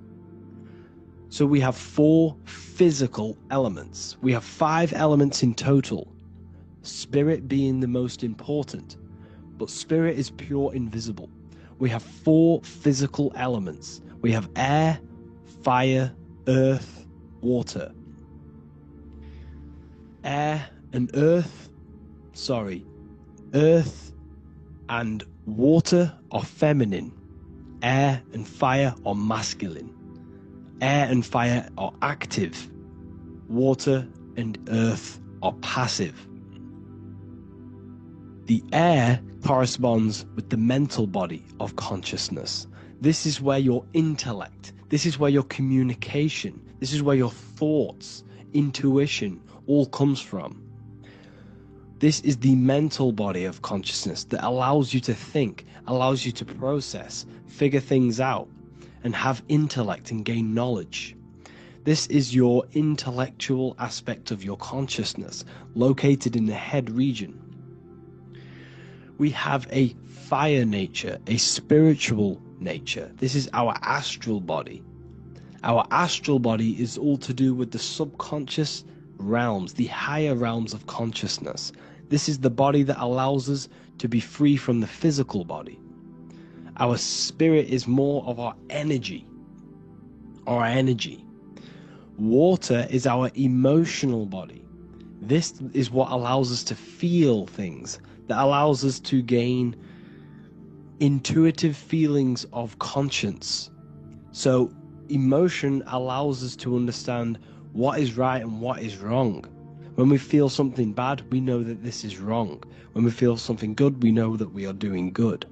Speaker 6: So we have four physical elements. We have 5 elements in total, spirit being the most important. But spirit is pure invisible. We have 4 physical elements. We have air, fire, earth, water. Earth and water are feminine. Air and fire are masculine. Air and fire are active. Water and earth are passive. The air corresponds with the mental body of consciousness. This is where your intellect, this is where your communication, this is where your thoughts, intuition all comes from. This is the mental body of consciousness that allows you to think, allows you to process, figure things out, and have intellect and gain knowledge. This is your intellectual aspect of your consciousness, located in the head region. We have a fire nature, a spiritual nature. This is our astral body. Our astral body is all to do with the subconscious realms, the higher realms of consciousness. This is the body that allows us to be free from the physical body. Our spirit is more of our energy. Water is our emotional body. This is what allows us to feel things, that allows us to gain intuitive feelings of conscience. So emotion allows us to understand what is right and what is wrong. When we feel something bad, we know that this is wrong. When we feel something good, we know that we are doing good.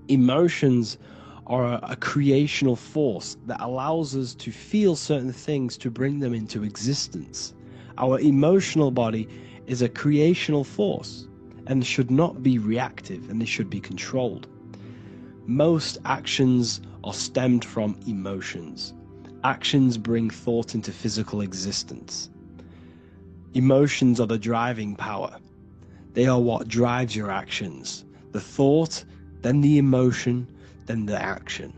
Speaker 6: Emotions are a creational force that allows us to feel certain things to bring them into existence. Our emotional body is a creational force and should not be reactive, and they should be controlled. Most actions are stemmed from emotions. Actions bring thought into physical existence. Emotions are the driving power. They are what drives your actions. The thought, then the emotion, then the action.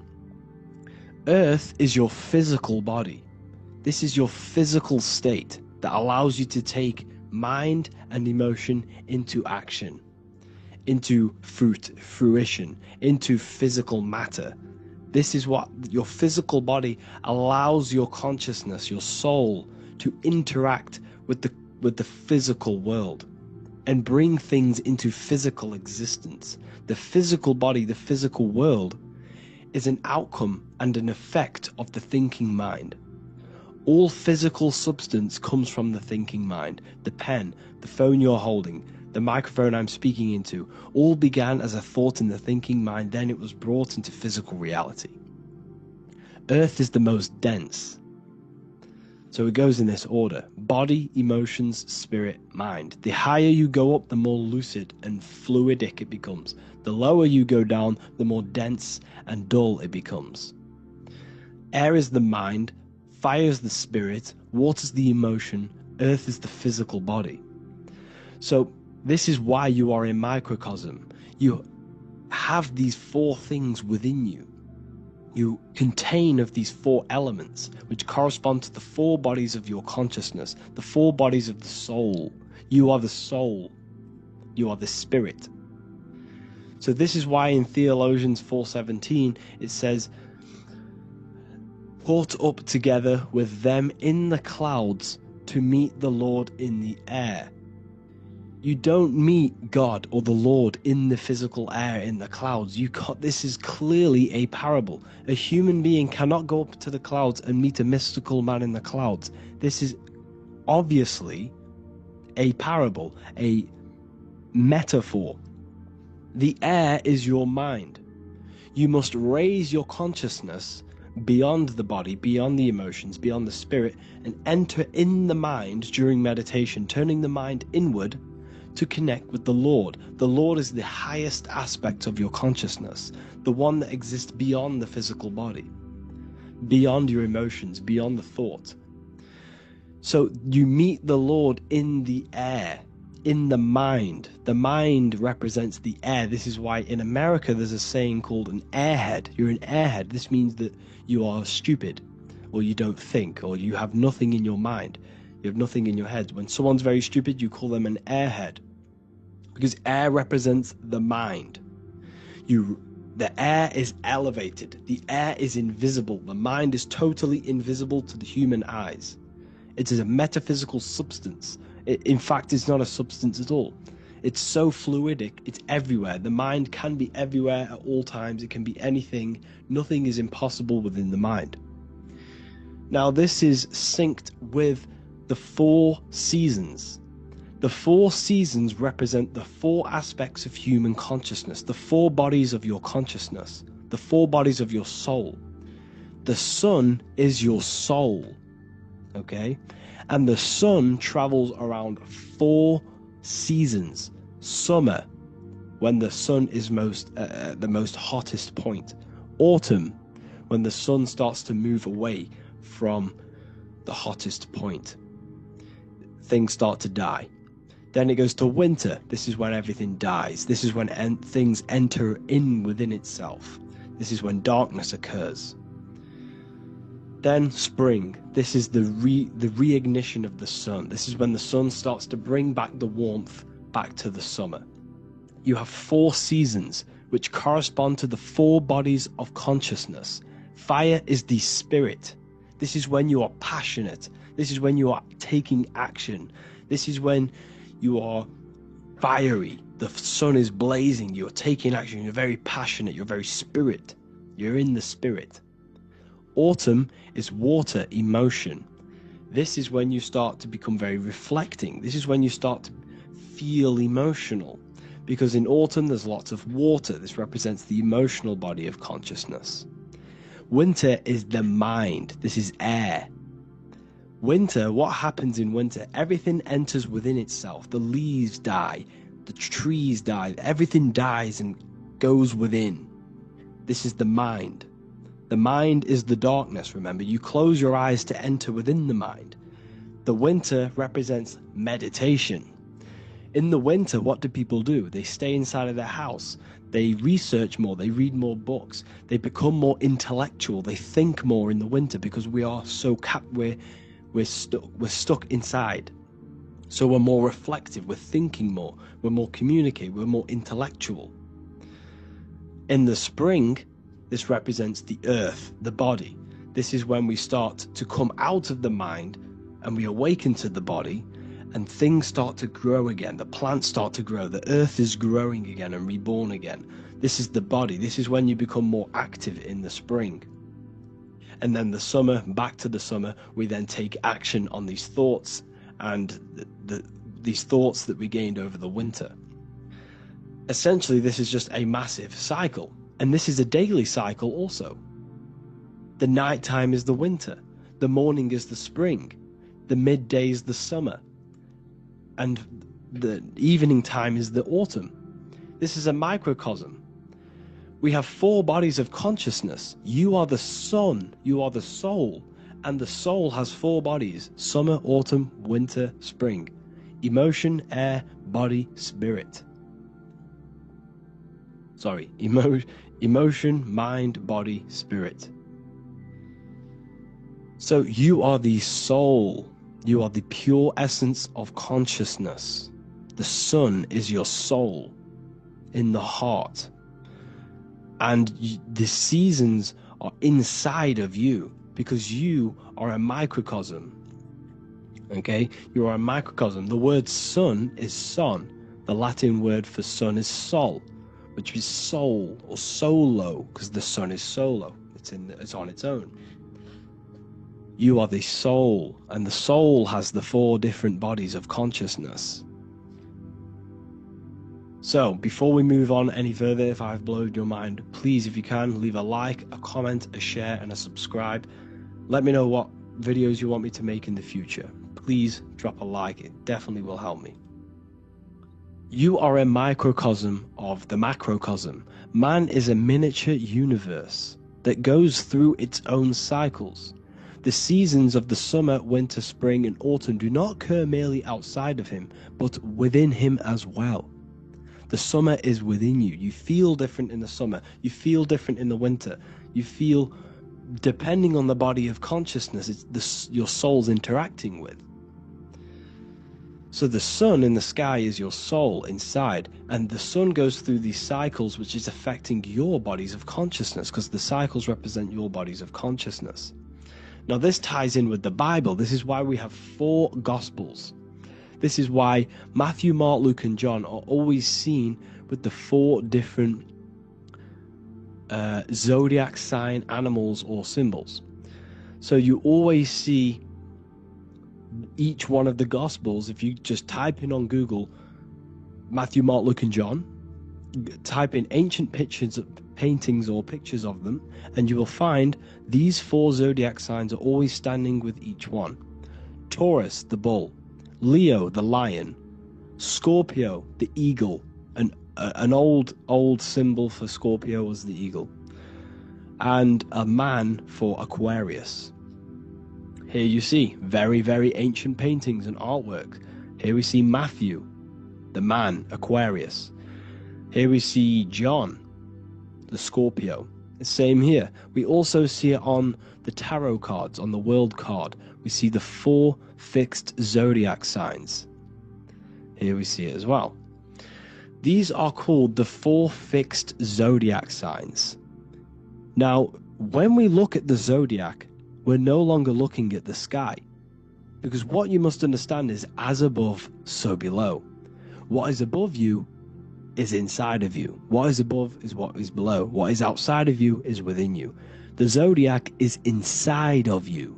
Speaker 6: Earth is your physical body. This is your physical state that allows you to take mind and emotion into action, into fruition, into physical matter. This is what your physical body allows your consciousness, your soul, to interact with the physical world and bring things into physical existence. The physical body, the physical world, is an outcome and an effect of the thinking mind. All physical substance comes from the thinking mind. The pen, the phone you're holding, the microphone I'm speaking into, all began as a thought in the thinking mind, then it was brought into physical reality. Earth is the most dense. So it goes in this order: body, emotions, spirit, mind. The higher you go up, the more lucid and fluidic it becomes. The lower you go down, the more dense and dull it becomes. Air is the mind, fire is the spirit, water is the emotion, earth is the physical body. So this is why you are a microcosm. You have these 4 things within you. You contain of these 4 elements, which correspond to the 4 bodies of your consciousness, the 4 bodies of the soul. You are the soul. You are the spirit. So this is why in Theologians 4:17 it says, "Caught up together with them in the clouds to meet the Lord in the air." You don't meet God or the Lord in the physical air, in the clouds. This is clearly a parable. A human being cannot go up to the clouds and meet a mystical man in the clouds. This is obviously a parable, a metaphor. The air is your mind. You must raise your consciousness beyond the body, beyond the emotions, beyond the spirit, and enter in the mind during meditation, turning the mind inward to connect with the Lord. The Lord is the highest aspect of your consciousness, the one that exists beyond the physical body, beyond your emotions, beyond the thought. So you meet the Lord in the air, in the mind. The mind represents the air. This is why in America there's a saying called an airhead. You're an airhead. This means that you are stupid, or you don't think, or you have nothing in your mind. You have nothing in your head. When someone's very stupid, you call them an airhead, because air represents the mind. The air is elevated. The air is invisible. The mind is totally invisible to the human eyes. It is a metaphysical substance. In fact, it's not a substance at all. It's so fluidic. It's everywhere. The mind can be everywhere at all times. It can be anything. Nothing is impossible within the mind. Now, this is synced with the 4 seasons. The 4 seasons represent the 4 aspects of human consciousness, the 4 bodies of your consciousness, the 4 bodies of your soul. The sun is your soul, okay? And the sun travels around 4 seasons. Summer, when the sun is the most hottest point. Autumn, when the sun starts to move away from the hottest point. Things start to die. Then it goes to winter. This is when everything dies. This is when things enter in within itself. This is when darkness occurs. Then spring. This is the reignition of the sun. This is when the sun starts to bring back the warmth back to the summer. You have 4 seasons which correspond to the 4 bodies of consciousness. Fire is the spirit. This is when you are passionate. This is when you are taking action. This is when you are fiery. The sun is blazing. You're taking action. You're very passionate. You're very spirit. You're in the spirit. Autumn is water, emotion. This is when you start to become very reflecting. This is when you start to feel emotional. Because in autumn, there's lots of water. This represents the emotional body of consciousness. Winter is the mind. This is air. Winter, what happens in winter? Everything enters within itself. The leaves die. The trees die. Everything dies and goes within. This is the mind. The mind is the darkness, remember. You close your eyes to enter within the mind. The winter represents meditation. In the winter, what do people do? They stay inside of their house. They research more. They read more books. They become more intellectual. They think more in the winter because we are so we're stuck inside. So we're more reflective. We're thinking more. We're more communicative. We're more intellectual. In the spring, this represents the earth, the body. This is when we start to come out of the mind and we awaken to the body, and things start to grow again. The plants start to grow. The earth is growing again and reborn again. This is the body. This is when you become more active in the spring. And then the summer, back to the summer, we then take action on these thoughts and these thoughts that we gained over the winter. Essentially, this is just a massive cycle. And this is a daily cycle also. The nighttime is the winter. The morning is the spring. The midday is the summer. And the evening time is the autumn. This is a microcosm. We have 4 bodies of consciousness. You are the sun. You are the soul. And the soul has 4 bodies: summer, autumn, winter, spring. Emotion, air, body, spirit. Sorry, emotion, mind, body, spirit. So you are the soul. You are the pure essence of consciousness. The sun is your soul in the heart. And the seasons are inside of you because you are a microcosm. Okay, you are a microcosm. The word sun is son. The Latin word for sun is sol, which is soul or solo, because the sun is solo. It's on its own. You are the soul, and the soul has the 4 different bodies of consciousness. So, before we move on any further, if I've blown your mind, please, if you can, leave a like, a comment, a share, and a subscribe. Let me know what videos you want me to make in the future. Please drop a like, it definitely will help me. You are a microcosm of the macrocosm. Man is a miniature universe that goes through its own cycles. The seasons of the summer, winter, spring, and autumn do not occur merely outside of him, but within him as well. The summer is within you. You feel different in the summer. You feel different in the winter. You feel, depending on the body of consciousness, it's your soul's interacting with. So the sun in the sky is your soul inside, and the sun goes through these cycles, which is affecting your bodies of consciousness, because the cycles represent your bodies of consciousness. Now this ties in with the Bible. This is why we have 4 Gospels. This is why Matthew, Mark, Luke, and John are always seen with the 4 different zodiac sign animals or symbols. So you always see each one of the Gospels. If you just type in on Google Matthew, Mark, Luke, and John, type in ancient pictures, paintings or pictures of them, and you will find these 4 zodiac signs are always standing with each one. Taurus, the bull; Leo, the lion; Scorpio, the eagle. An old symbol for Scorpio was the eagle, and a man for Aquarius. Here you see very, very ancient paintings and artwork. Here we see Matthew, the man, Aquarius. Here we see John, the Scorpio. The same here. We also see it on the tarot cards, on the world card. We see the 4 fixed zodiac signs. Here we see it as well. These are called the 4 fixed zodiac signs. Now, when we look at the zodiac, we're no longer looking at the sky, because what you must understand is as above, so below. What is above you is inside of you. What is above is what is below. What is outside of you is within you. The zodiac is inside of you.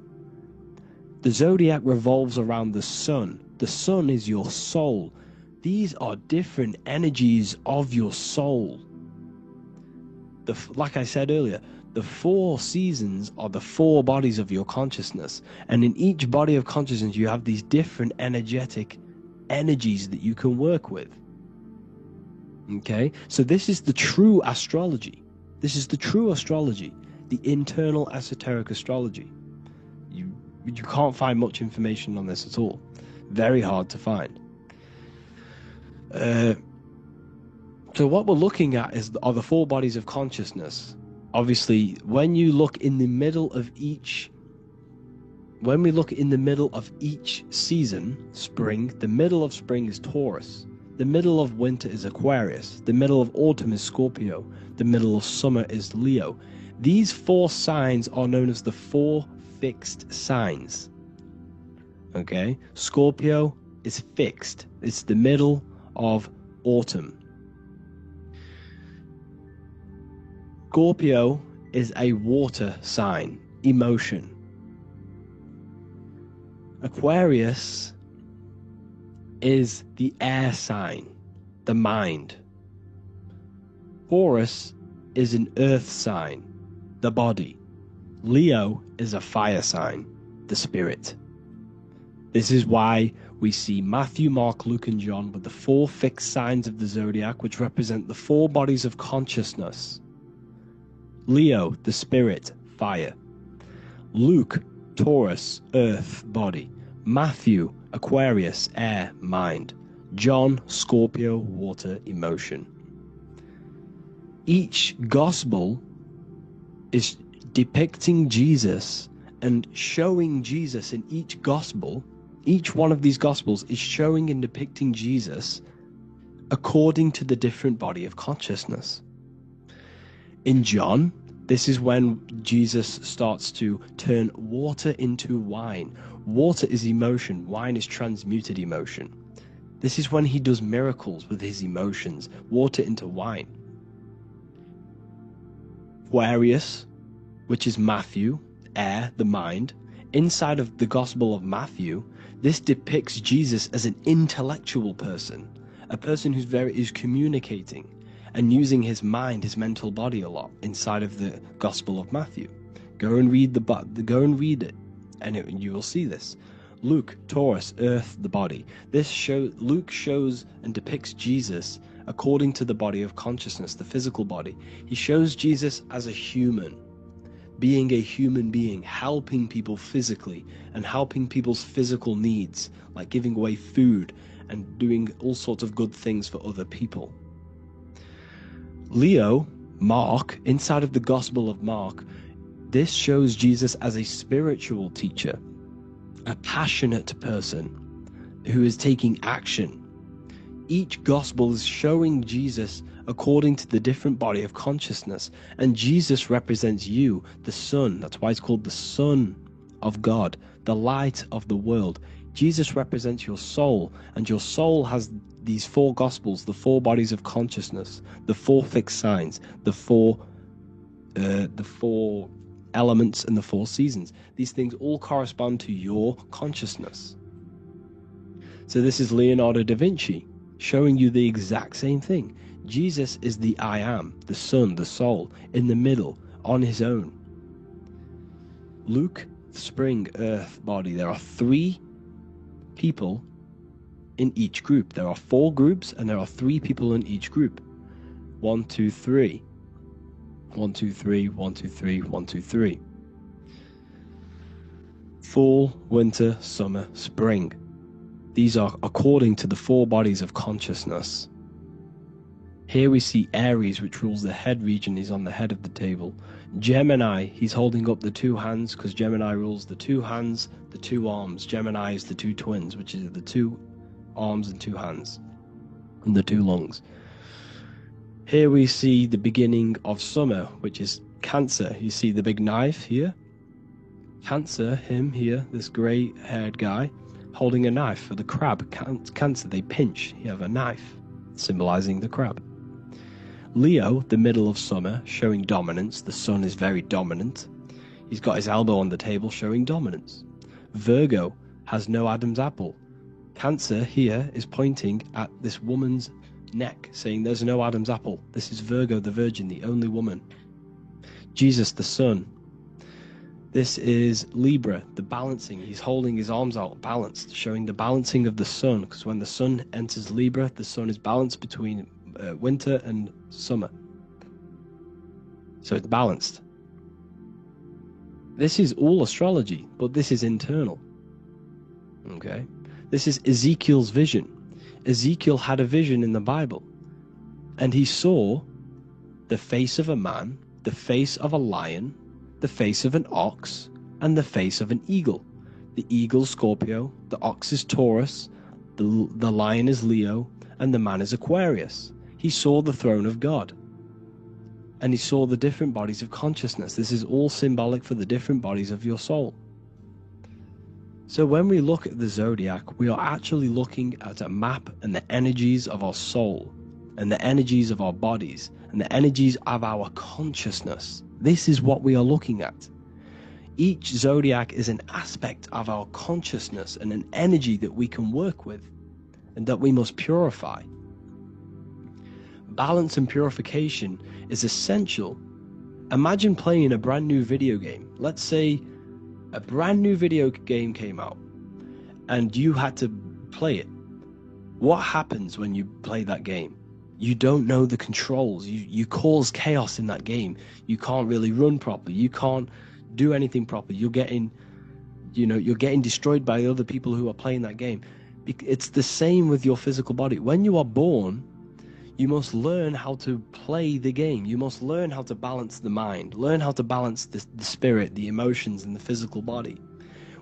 Speaker 6: The zodiac revolves around the sun. The sun is your soul. These are different energies of your soul. Like I said earlier, the 4 seasons are the 4 bodies of your consciousness. And in each body of consciousness, you have these different energetic energies that you can work with. Okay, so this is the true astrology. This is the true astrology, the internal esoteric astrology. You can't find much information on this at all. Very hard to find. So what we're looking at are the 4 bodies of consciousness. Obviously, when you look in the middle of each, when we look in the middle of each season, spring, the middle of spring is Taurus. The middle of winter is Aquarius. The middle of autumn is Scorpio. The middle of summer is Leo. These 4 signs are known as the 4 fixed signs. Okay? Scorpio is fixed. It's the middle of autumn. Scorpio is a water sign, emotion. Aquarius is the air sign, the mind. Taurus is an earth sign, the body. Leo is a fire sign, the spirit. This is why we see Matthew, Mark, Luke, and John with the 4 fixed signs of the zodiac, which represent the 4 bodies of consciousness. Leo, the spirit, fire. Luke, Taurus, earth, body. Matthew, Aquarius, air, mind. John, Scorpio, water, emotion. Each gospel is depicting Jesus and showing Jesus in each gospel. Each one of these gospels is showing and depicting Jesus according to the different body of consciousness. In John, This is when Jesus starts to turn water into wine. Water is emotion, wine is transmuted emotion. This is when he does miracles with his emotions, water into wine. Aquarius, which is Matthew, air, the mind. Inside of the Gospel of Matthew, this depicts Jesus as an intellectual person, a person who's communicating and using his mind, his mental body a lot inside of the Gospel of Matthew. Go and read it, and you will see this. Luke, Taurus, earth, the body. Luke shows and depicts Jesus according to the body of consciousness, the physical body. He shows Jesus as a human, being a human being, helping people physically and helping people's physical needs, like giving away food and doing all sorts of good things for other people. Leo, Mark, inside of the Gospel of Mark, this shows Jesus as a spiritual teacher, a passionate person who is taking action. Each gospel is showing Jesus according to the different body of consciousness, and Jesus represents you, the Son. That's why it's called the Son of God, the light of the world. Jesus represents your soul, and your soul has these four gospels, the four bodies of consciousness, the four fixed signs, the four elements, and the four seasons. These things all correspond to your consciousness. So this is Leonardo da Vinci showing you the exact same thing. Jesus is the I am, the Son, the soul, in the middle, on his own. Luke, spring, earth, body. There are 3 people in each group. There are 4 groups, and there are 3 people in each group. 1, 2, 3. 1, 2, 3, 1, 2, 3, 1, 2, 3. Fall, winter, summer, spring. These are according to the 4 bodies of consciousness. Here we see Aries, which rules the head region. He's on the head of the table. Gemini, he's holding up the 2 hands because Gemini rules the 2 hands, the 2 arms. Gemini is the 2 twins, which is the 2 arms and 2 hands, and the 2 lungs. Here we see the beginning of summer, which is Cancer. You see the big knife here? Cancer, him here, this grey-haired guy, holding a knife for the crab. Cancer, they pinch. You have a knife, symbolizing the crab. Leo, the middle of summer, showing dominance. The sun is very dominant. He's got his elbow on the table, showing dominance. Virgo has no Adam's apple. Cancer here is pointing at this woman's neck, saying there's no Adam's apple. This is Virgo, the virgin, the only woman. Jesus, the sun. This is Libra, the balancing. He's holding his arms out balanced, showing the balancing of the sun, because when the sun enters Libra, the sun is balanced between winter and summer. So it's balanced. This is all astrology, but this is internal. Okay? This is Ezekiel's vision. Ezekiel had a vision in the Bible, and he saw the face of a man, the face of a lion, the face of an ox, and the face of an eagle. The eagle, Scorpio, the ox is Taurus, the lion is Leo, and the man is Aquarius. He saw the throne of God, and he saw the different bodies of consciousness. This is all symbolic for the different bodies of your soul. So when we look at the zodiac, we are actually looking at a map and the energies of our soul, and the energies of our bodies, and the energies of our consciousness. This is what we are looking at. Each zodiac is an aspect of our consciousness and an energy that we can work with and that we must purify. Balance and purification is essential. Imagine playing a brand new video game. Let's say a brand new video game came out and you had to play it. What happens when you play that game? You don't know the controls. You cause chaos in that game. You can't really run properly. You can't do anything properly. You're getting destroyed by other people who are playing that game. It's the same with your physical body. When you are born, you must learn how to play the game. You must learn how to balance the mind, learn how to balance the spirit, the emotions, and the physical body.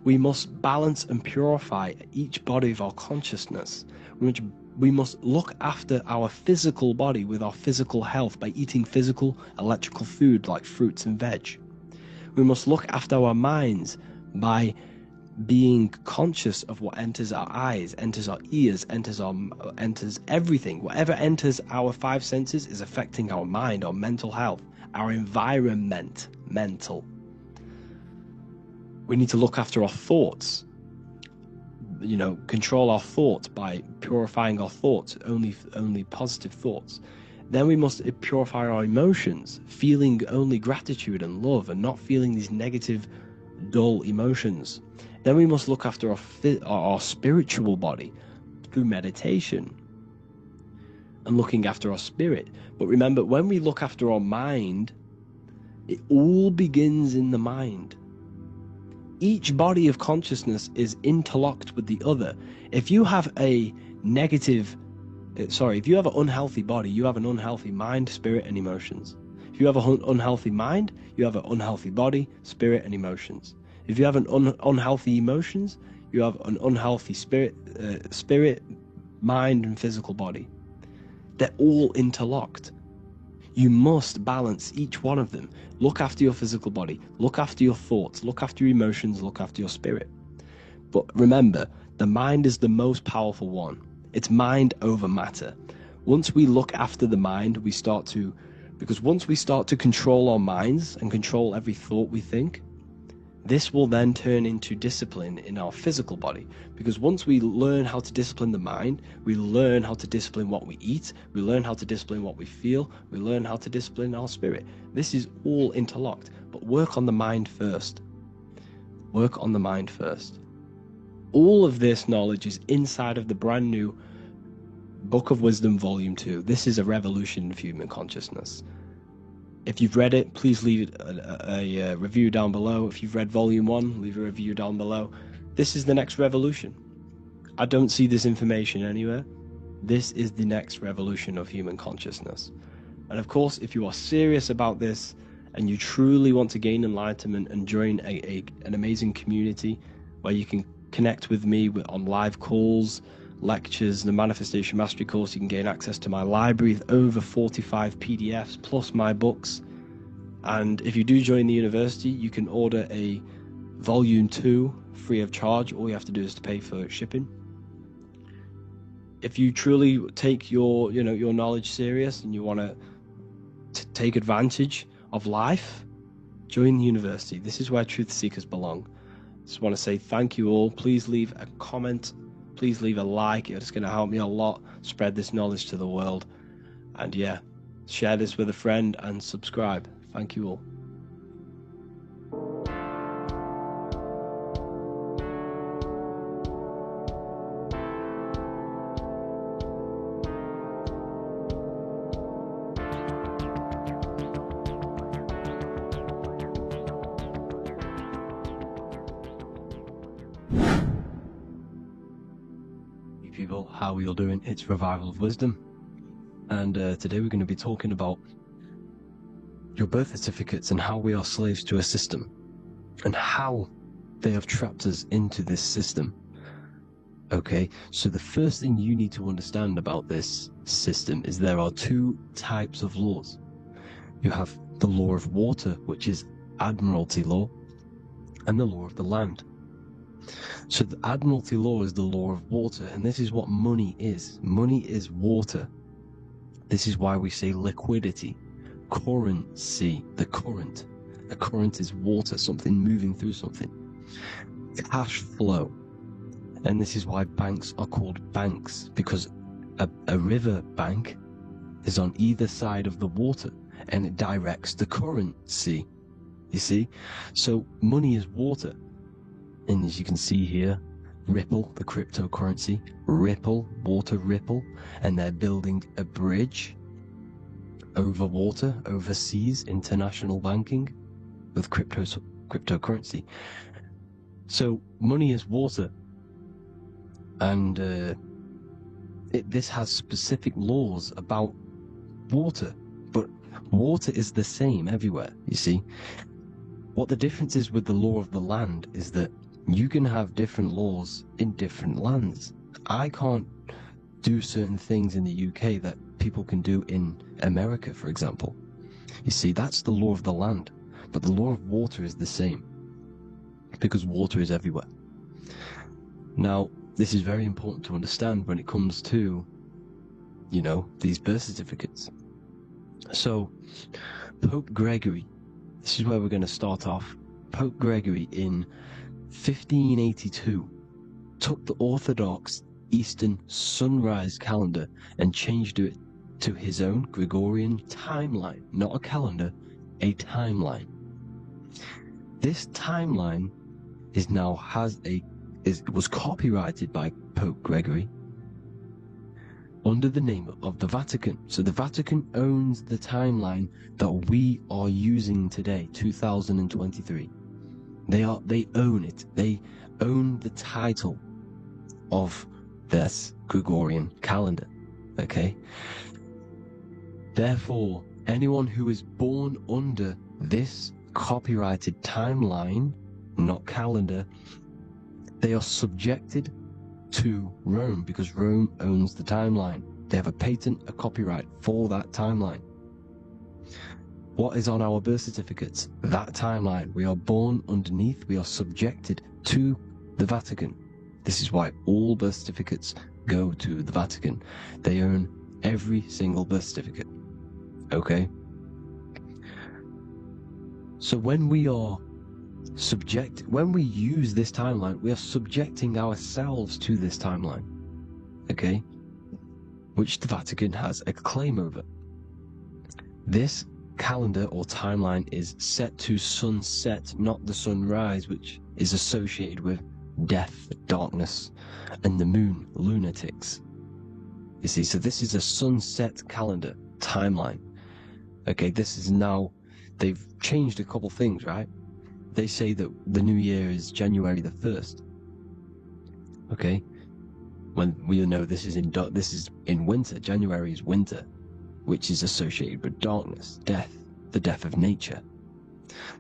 Speaker 6: We must balance and purify each body of our consciousness. We must we must look after our physical body with our physical health by eating physical, electrical food like fruits and veg. We must look after our minds by being conscious of what enters our eyes, enters our ears, enters everything. Whatever enters our five senses is affecting our mind, our mental health, our environment, mental. We need to look after our thoughts. Control our thoughts by purifying our thoughts, only positive thoughts. Then we must purify our emotions, feeling only gratitude and love and not feeling these negative, dull emotions. Then we must look after our spiritual body through meditation and looking after our spirit. But remember, when we look after our mind, it all begins in the mind. Each body of consciousness is interlocked with the other. If you have an unhealthy body, you have an unhealthy mind, spirit, and emotions. If you have an unhealthy mind, you have an unhealthy body, spirit, and emotions. If you have an unhealthy emotions, you have an unhealthy spirit, mind, and physical body. They're all interlocked. You must balance each one of them. Look after your physical body, look after your thoughts, look after your emotions, look after your spirit. But remember, the mind is the most powerful one. It's mind over matter. Once we look after the mind, once we start to control our minds and control every thought we think, this will then turn into discipline in our physical body. Because once we learn how to discipline the mind, we learn how to discipline what we eat, we learn how to discipline what we feel, we learn how to discipline our spirit. This is all interlocked, but work on the mind first. Work on the mind first. All of this knowledge is inside of the brand new Book of Wisdom Volume 2. This is a revolution of human consciousness. If you've read it, please leave a review down below. If you've read Volume 1, leave a review down below. This is the next revolution. I don't see this information anywhere. This is the next revolution of human consciousness. And of course, if you are serious about this and you truly want to gain enlightenment and join an amazing community where you can connect with me on live calls, lectures, the Manifestation Mastery course, you can gain access to my library with over 45 PDFs plus my books. And if you do join the university, you can order a Volume 2 free of charge. All you have to do is to pay for shipping. If you truly take your knowledge serious and you want to take advantage of life, join the university. This is where truth seekers belong. Just want to say thank you all. Please leave a comment. Please leave a like. It's going to help me a lot spread this knowledge to the world. And yeah, share this with a friend and subscribe. Thank you all. People, how are you all doing? It's Revival of Wisdom, and today we're going to be talking about your birth certificates and how we are slaves to a system and how they have trapped us into this system. Okay, so the first thing you need to understand about this system is there are two types of laws. You have the law of water, which is Admiralty law, and the law of the land. So the Admiralty law is the law of water, and this is what money is. Money is water. This is why we say liquidity, currency, the current. A current is water, something moving through something. Cash flow. And this is why banks are called banks, because a river bank is on either side of the water, and it directs the currency. You see? So money is water. And as you can see here, Ripple, the cryptocurrency, Ripple, water Ripple, and they're building a bridge over water, overseas, international banking with cryptocurrency. So money is water, and this has specific laws about water, but water is the same everywhere, you see. What the difference is with the law of the land is that you can have different laws in different lands. I can't do certain things in the UK that people can do in America, for example. You see, that's the law of the land, but the law of water is the same, because water is everywhere. Now, this is very important to understand when it comes to, you know, these birth certificates. So, Pope Gregory, this is where we're going to start off. Pope Gregory in 1582 took the Orthodox Eastern sunrise calendar and changed it to his own Gregorian timeline, not a calendar, a timeline. This timeline was copyrighted by Pope Gregory under the name of the Vatican. So the Vatican owns the timeline that we are using today, 2023. They own it. They own the title of this Gregorian calendar. Okay? Therefore, anyone who is born under this copyrighted timeline, not calendar, they are subjected to Rome, because Rome owns the timeline. They have a patent, a copyright for that timeline. What is on our birth certificates? That timeline. We are born underneath, we are subjected to the Vatican. This is why all birth certificates go to the Vatican. They own every single birth certificate. Okay? So when we use this timeline, we are subjecting ourselves to this timeline, okay, which the Vatican has a claim over. This calendar or timeline is set to sunset, not the sunrise, which is associated with death, darkness, and the moon, lunatics. You see, so this is a sunset calendar timeline. Okay, this is now, they've changed a couple things, right? They say that the new year is January the 1st. Okay? When we know this is in winter. January is winter, which is associated with darkness, death, the death of nature.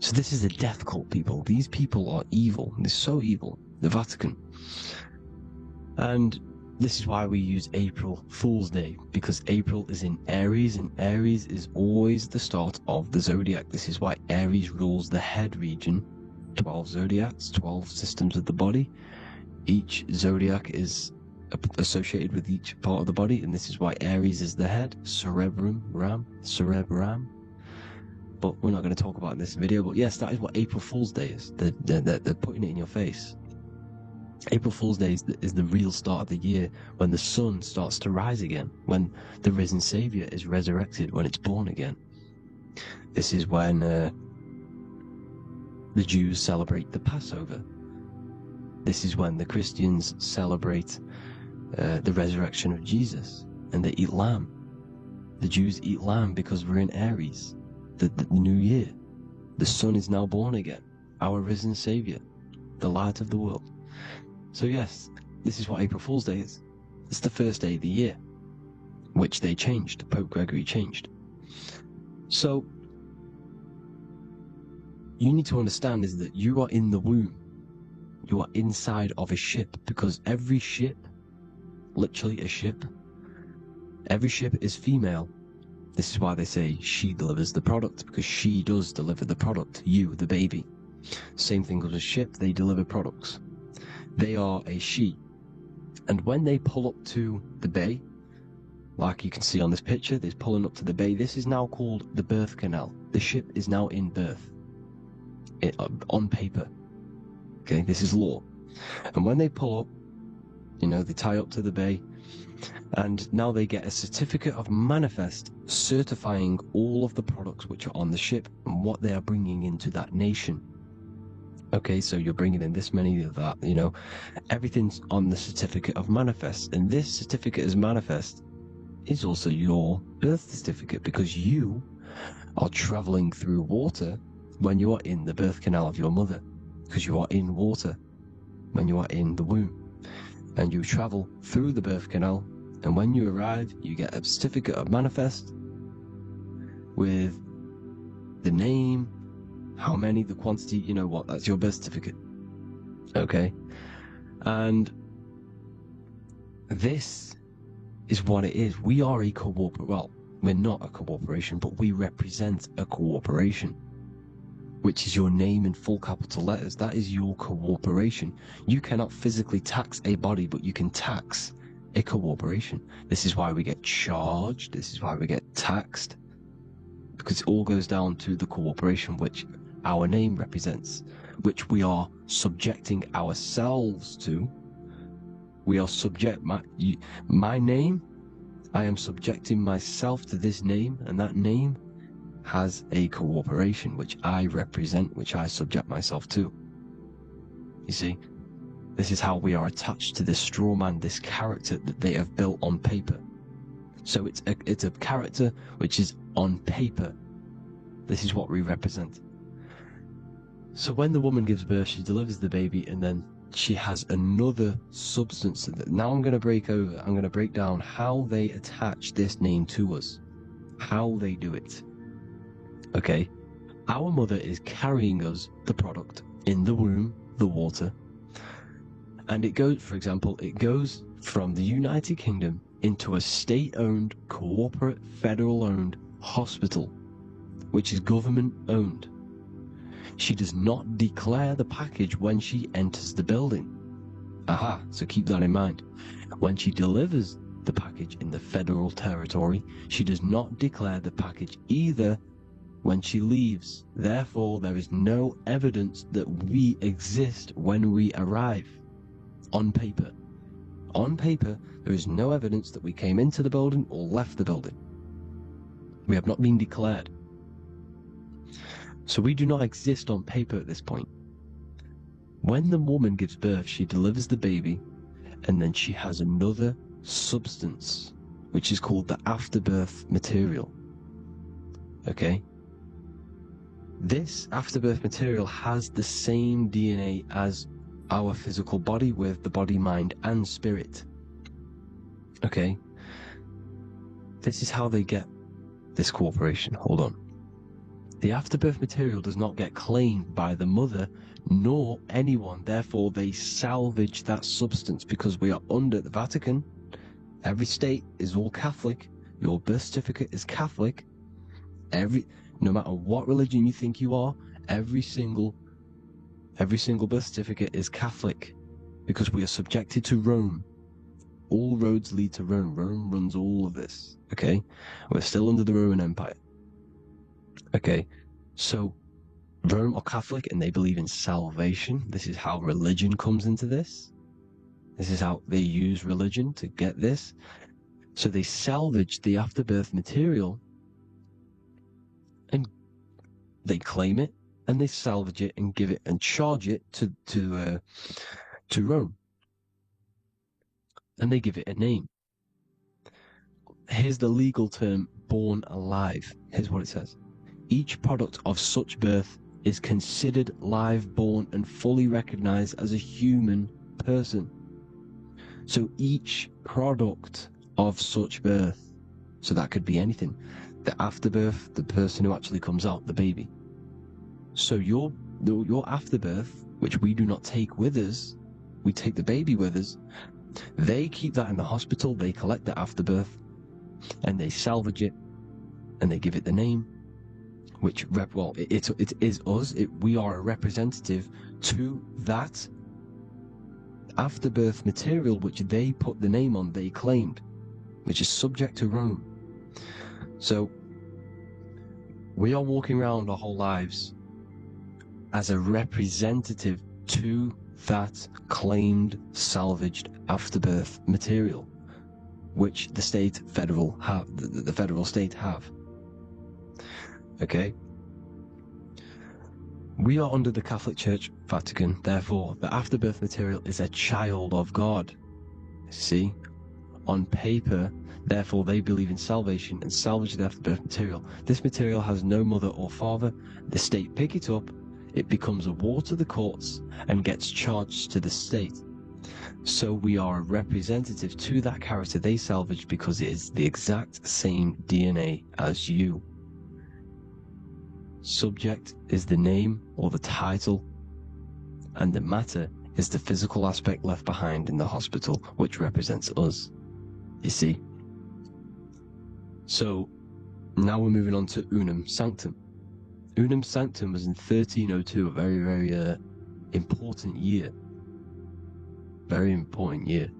Speaker 6: So this is a death cult, people. These people are evil. They're so evil. The Vatican. And this is why we use April Fool's Day, because April is in Aries, and Aries is always the start of the zodiac. This is why Aries rules the head region. 12 zodiacs, 12 systems of the body. Each zodiac is associated with each part of the body, and this is why Aries is the head, cerebrum. But we're not going to talk about it in this video. But yes, that is what April Fool's Day is. They're putting it in your face. April Fool's Day is the real start of the year, when the sun starts to rise again, when the risen Saviour is resurrected, when it's born again. This is when the Jews celebrate the Passover. This is when the Christians celebrate the resurrection of Jesus, and they eat lamb. The Jews eat lamb because we're in Aries, the new year. The sun is now born again, our risen Saviour, the light of the world. So yes, this is what April Fool's Day is. It's the first day of the year, which they changed. Pope Gregory changed. So you need to understand is that you are in the womb. You are inside of a ship, because every ship, literally a ship, every ship is female. This is why they say she delivers the product, because she does deliver the product, you, the baby. Same thing with a ship, they deliver products. They are a she. And when they pull up to the bay, like you can see on this picture, they're pulling up to the bay. This is now called the birth canal. The ship is now in birth. On paper. Okay, this is law. And when they pull up, you know, they tie up to the bay, and now they get a certificate of manifest certifying all of the products which are on the ship and what they are bringing into that nation. Okay, so you're bringing in this many of that, you know, everything's on the certificate of manifest. And this certificate as manifest is also your birth certificate, because you are traveling through water when you are in the birth canal of your mother, because you are in water when you are in the womb. And you travel through the birth canal, and when you arrive, you get a certificate of manifest with the name, how many, the quantity, you know what, that's your birth certificate. Okay? And this
Speaker 2: is what it is. We are a well, we're not a corporation, but we represent a corporation, which is your name in full capital letters. That is your corporation. You cannot physically tax a body, but you can tax a corporation. This is why we get charged. This is why we get taxed, because it all goes down to the corporation which our name represents, which we are subjecting ourselves to. We are my name, I am subjecting myself to this name, and that name has a corporation which I represent, which I subject myself to. You see, this is how we are attached to this straw man, this character that they have built on paper. So it's a character which is on paper. This is what we represent. So when the woman gives birth, she delivers the baby, and then she has another substance. Now I'm going to break down how they attach this name to us, how they do it. Okay, our mother is carrying us the product in the womb, the water, and it goes, for example, it goes from the United Kingdom into a state-owned, corporate, federal-owned hospital, which is government-owned. She does not declare the package when she enters the building. Aha, so keep that in mind. When she delivers the package in the federal territory, she does not declare the package either when she leaves. Therefore, there is no evidence that we exist when we arrive. On paper. On paper, there is no evidence that we came into the building or left the building. We have not been declared. So we do not exist on paper at this point. When the woman gives birth, she delivers the baby, and then she has another substance, which is called the afterbirth material. Okay? This afterbirth material has the same DNA as our physical body, with the body, mind, and spirit. Okay? This is how they get this corporation. Hold on. The afterbirth material does not get claimed by the mother nor anyone. Therefore, they salvage that substance, because we are under the Vatican. Every state is all Catholic. Your birth certificate is Catholic. No matter what religion you think you are, every single birth certificate is Catholic, because we are subjected to Rome. All roads lead to Rome. Rome runs all of this. Okay? We're still under the Roman Empire. Okay, so Rome are Catholic and they believe in salvation. This is how religion comes into this. This is how they use religion to get this. So they salvage the afterbirth material, and they claim it, and they salvage it and give it and charge it to Rome, and they give it a name. Here's the legal term: born alive. Here's what it says. Each product of such birth is considered live, born, and fully recognized as a human person. So each product of such birth, so that could be anything. The afterbirth, the person who actually comes out, the baby. So your afterbirth, which we do not take with us, we take the baby with us. They keep that in the hospital. They collect the afterbirth, and they salvage it, and they give it the name. Which it is us. We are a representative to that afterbirth material, which they put the name on, they claimed, which is subject to Rome. So we are walking around our whole lives as a representative to that claimed salvaged afterbirth material, which the federal state have. Okay? We are under the Catholic Church, Vatican. Therefore, the afterbirth material is a child of God. See? On paper, therefore, they believe in salvation and salvage the afterbirth material. This material has no mother or father. The state pick it up. It becomes a war to the courts and gets charged to the state. So we are a representative to that character they salvaged, because it is the exact same DNA as you. Subject is the name or the title, and the matter is the physical aspect left behind in the hospital, which represents us. You see,
Speaker 6: So now we're moving on to Unum Sanctum. Unum Sanctum was in 1302, a very, very important year. Very important year.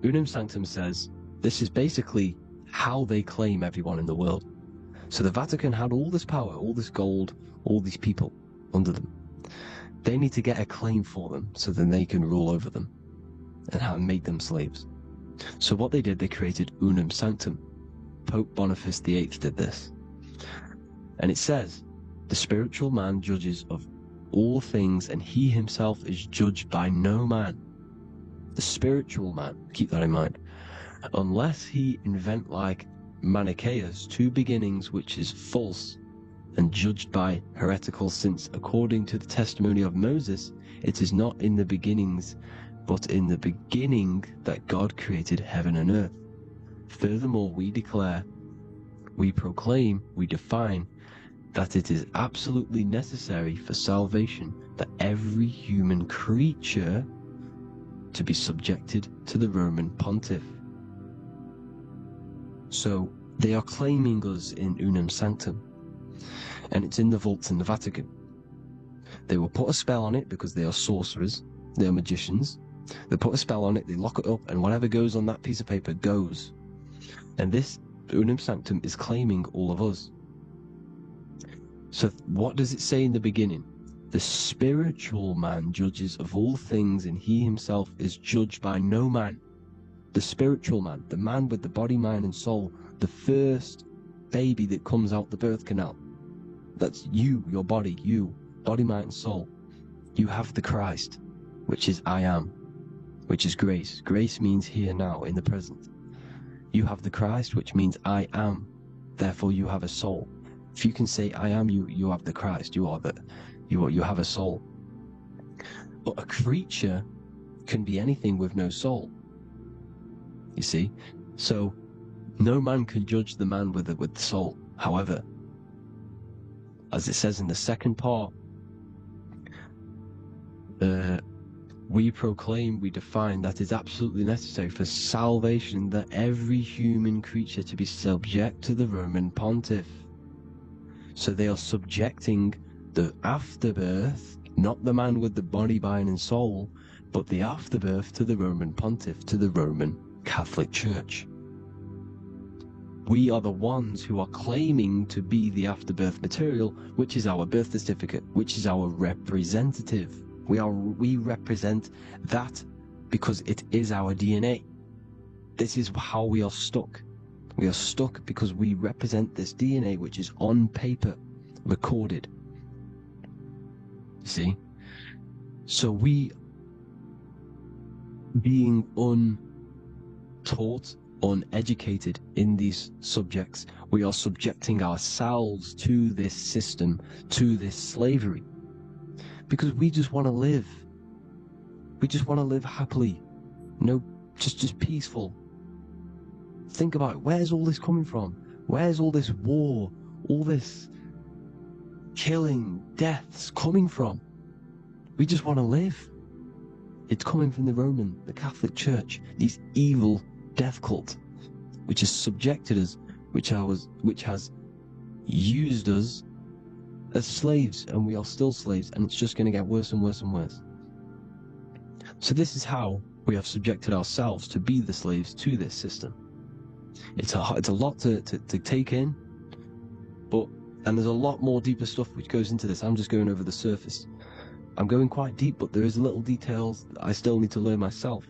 Speaker 6: Unum Sanctum says this is basically how they claim everyone in the world. So the Vatican had all this power, all this gold, all these people under them. They need to get a claim for them so then they can rule over them and make them slaves. So what they did, they created Unum Sanctum. Pope Boniface VIII did this. And it says, the spiritual man judges of all things, and he himself is judged by no man. The spiritual man, keep that in mind, unless he invent like Manichaeus, two beginnings which is false and judged by heretical, since according to the testimony of Moses, it is not in the beginnings, but in the beginning that God created heaven and earth. Furthermore, we declare, we proclaim, we define that it is absolutely necessary for salvation that every human creature to be subjected to the Roman pontiff. So they are claiming us in Unum Sanctum, and it's in the vaults in the Vatican. They will put a spell on it because they are sorcerers, they are magicians. They put a spell on it, they lock it up, and whatever goes on that piece of paper goes. And this Unum Sanctum is claiming all of us. So what does it say in the beginning? The spiritual man judges of all things, and he himself is judged by no man. The spiritual man, the man with the body, mind, and soul, the first baby that comes out the birth canal. That's you, your body, you, body, mind, and soul. You have the Christ, which is I am, which is grace. Grace means here now, in the present. You have the Christ, which means I am, therefore you have a soul. If you can say I am, you have the Christ, you have a soul. But a creature can be anything with no soul. You see? So no man can judge the man with the soul. However, as it says in the second part, we proclaim, we define that it's absolutely necessary for salvation that every human creature to be subject to the Roman pontiff. So they are subjecting the afterbirth, not the man with the body, mind, and soul, but the afterbirth to the Roman pontiff, to the Roman Catholic Church. We are the ones who are claiming to be the afterbirth material, which is our birth certificate, which is our representative. We represent that because it is our DNA. This is how we are stuck. We are stuck because we represent this DNA, which is on paper, recorded. See? So we, being untaught, uneducated in these subjects, we are subjecting ourselves to this system, to this slavery. Because we just want to live. We just want to live happily. Just peaceful. Think about it. Where's all this coming from? Where's all this war, all this killing, deaths coming from? We just want to live. It's coming from the Catholic Church, these evil death cult, which has subjected us, which has used us as slaves, and we are still slaves, and it's just going to get worse and worse and worse. So this is how we have subjected ourselves to be the slaves to this system. It's a lot to take in, and there's a lot more deeper stuff which goes into this. I'm just going over the surface. I'm going quite deep, but there is little details that I still need to learn myself.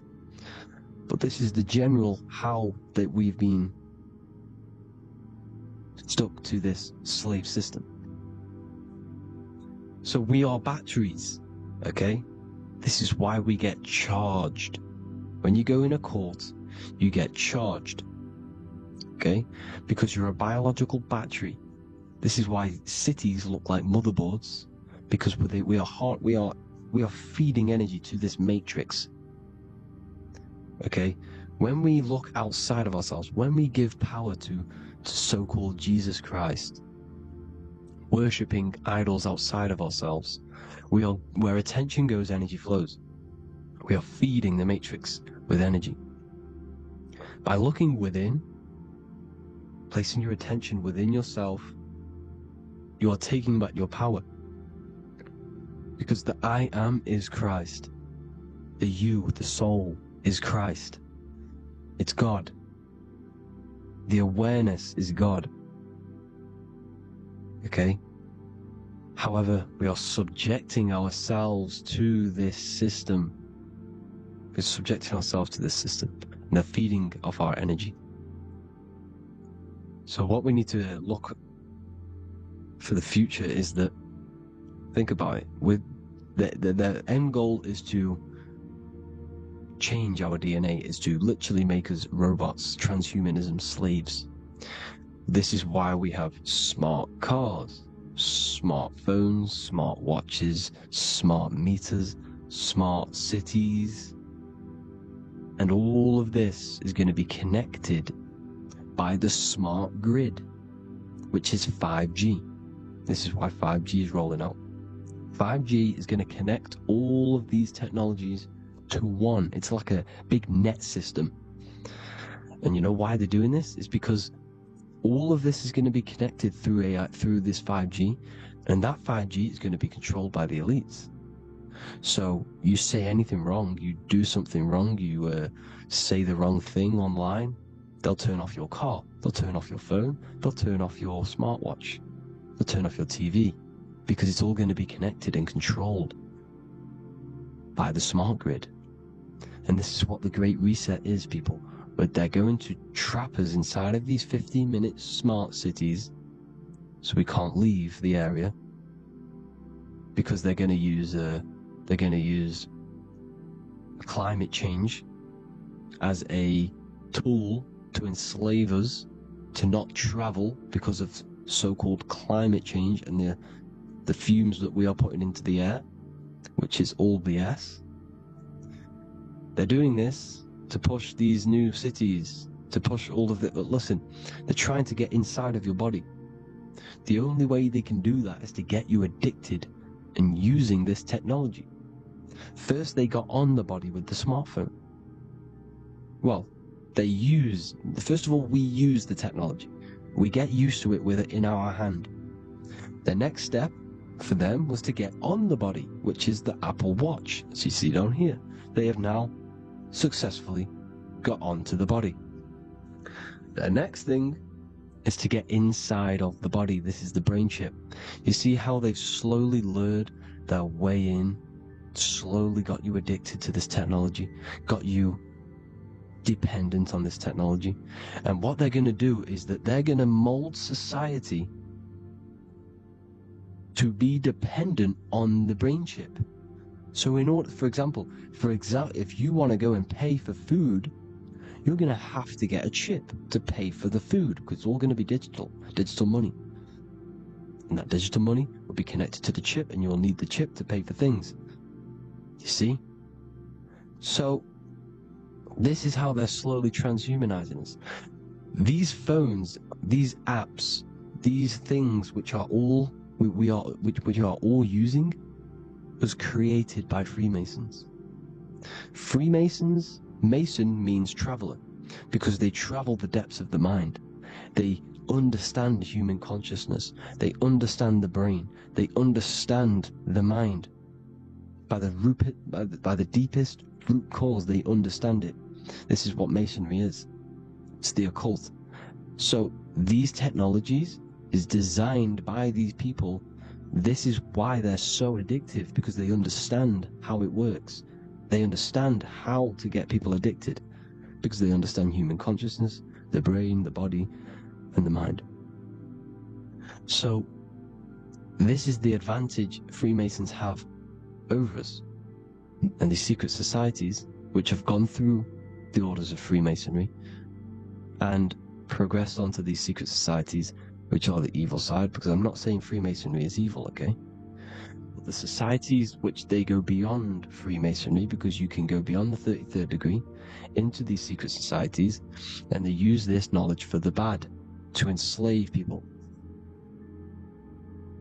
Speaker 6: But this is the general how that we've been stuck to this slave system. So we are batteries, okay? This is why we get charged. When you go in a court, you get charged, okay? Because you're a biological battery. This is why cities look like motherboards, because we are feeding energy to this matrix, okay? When we look outside of ourselves, when we give power to so-called Jesus Christ, worshipping idols outside of ourselves, where attention goes, energy flows. We are feeding the matrix with energy. By looking within, placing your attention within yourself, you are taking back your power. Because the I am is Christ. The you, the soul, is Christ. It's God. The awareness is God. Okay? However, we are subjecting ourselves to this system. We're subjecting ourselves to this system and the feeding of our energy. So what we need to look for the future is that, think about it, with the end goal is to change our DNA, is to literally make us robots, transhumanism, slaves. This is why we have smart cars, smartphones, smart watches, smart meters, smart cities. And all of this is going to be connected by the smart grid, which is 5G. This is why 5G is rolling out. 5G is going to connect all of these technologies to one. It's like a big net system. And you know why they're doing this? It's because all of this is going to be connected through AI, through this 5G, and that 5G is going to be controlled by the elites. So you say anything wrong, you do something wrong, you say the wrong thing online, they'll turn off your car, they'll turn off your phone, they'll turn off your smartwatch, they'll turn off your TV, because it's all going to be connected and controlled by the smart grid. And this is what the Great Reset is, people. But they're going to trap us inside of these 15-minute smart cities, so we can't leave the area, because they're going to use climate change as a tool to enslave us to not travel because of so-called climate change and the fumes that we are putting into the air, which is all BS. They're doing this to push these new cities, to push all of it. But listen, they're trying to get inside of your body. The only way they can do that is to get you addicted and using this technology. First, they got on the body with the smartphone. Well, first of all, we use the technology. We get used to it with it in our hand. The next step for them was to get on the body, which is the Apple Watch, as you see down here. They have now successfully got onto the body. The next thing is to get inside of the body. This is the brain chip. You see how they've slowly lured their way in, slowly got you addicted to this technology, got you dependent on this technology. And what they're going to do is that they're going to mold society to be dependent on the brain chip. So in order, for example, if you want to go and pay for food, you're going to have to get a chip to pay for the food, because it's all going to be digital money. And that digital money will be connected to the chip, and you'll need the chip to pay for things. You see? So this is how they're slowly transhumanizing us. These phones, these apps, these things which are all which are all using, was created by Freemasons. Mason means traveler, because they travel the depths of the mind. They understand human consciousness. They understand the brain. They understand the mind. By the deepest root cause, they understand it. This is what Masonry is. It's the occult. So these technologies is designed by these people. This is why they're so addictive, because they understand how it works. They understand how to get people addicted, because they understand human consciousness, the brain, the body, and the mind. So this is the advantage Freemasons have over us. And these secret societies, which have gone through the orders of Freemasonry and progressed onto these secret societies, which are the evil side, because I'm not saying Freemasonry is evil, okay? But the societies which they go beyond Freemasonry, because you can go beyond the 33rd degree into these secret societies, and they use this knowledge for the bad, to enslave people.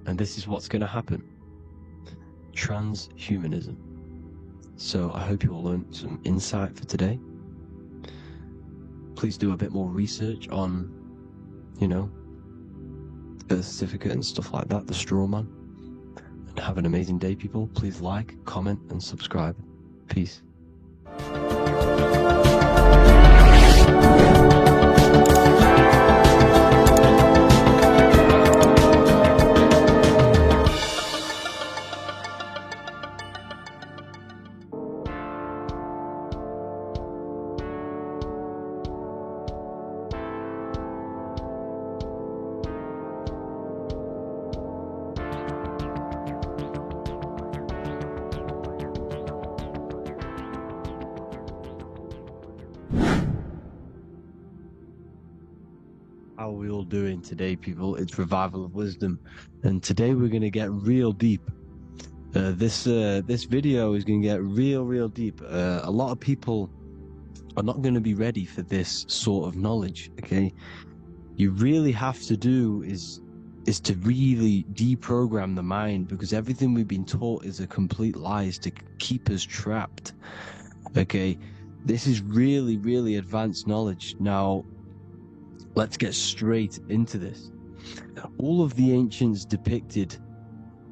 Speaker 6: And this is what's going to happen. Transhumanism. So I hope you all learned some insight for today. Please do a bit more research on you know, birth certificate and stuff like that, the straw man. And have an amazing day, people. Please like, comment, and subscribe. Peace. How are we all doing today, people? It's Revival of Wisdom, and today we're going to get real deep. This video is going to get real deep. A lot of people are not going to be ready for this sort of knowledge. Okay, you really have to do is to really deprogram the mind, because everything we've been taught is a complete lie, is to keep us trapped. Okay, this is really advanced knowledge. Now, let's get straight into this. All of the ancients depicted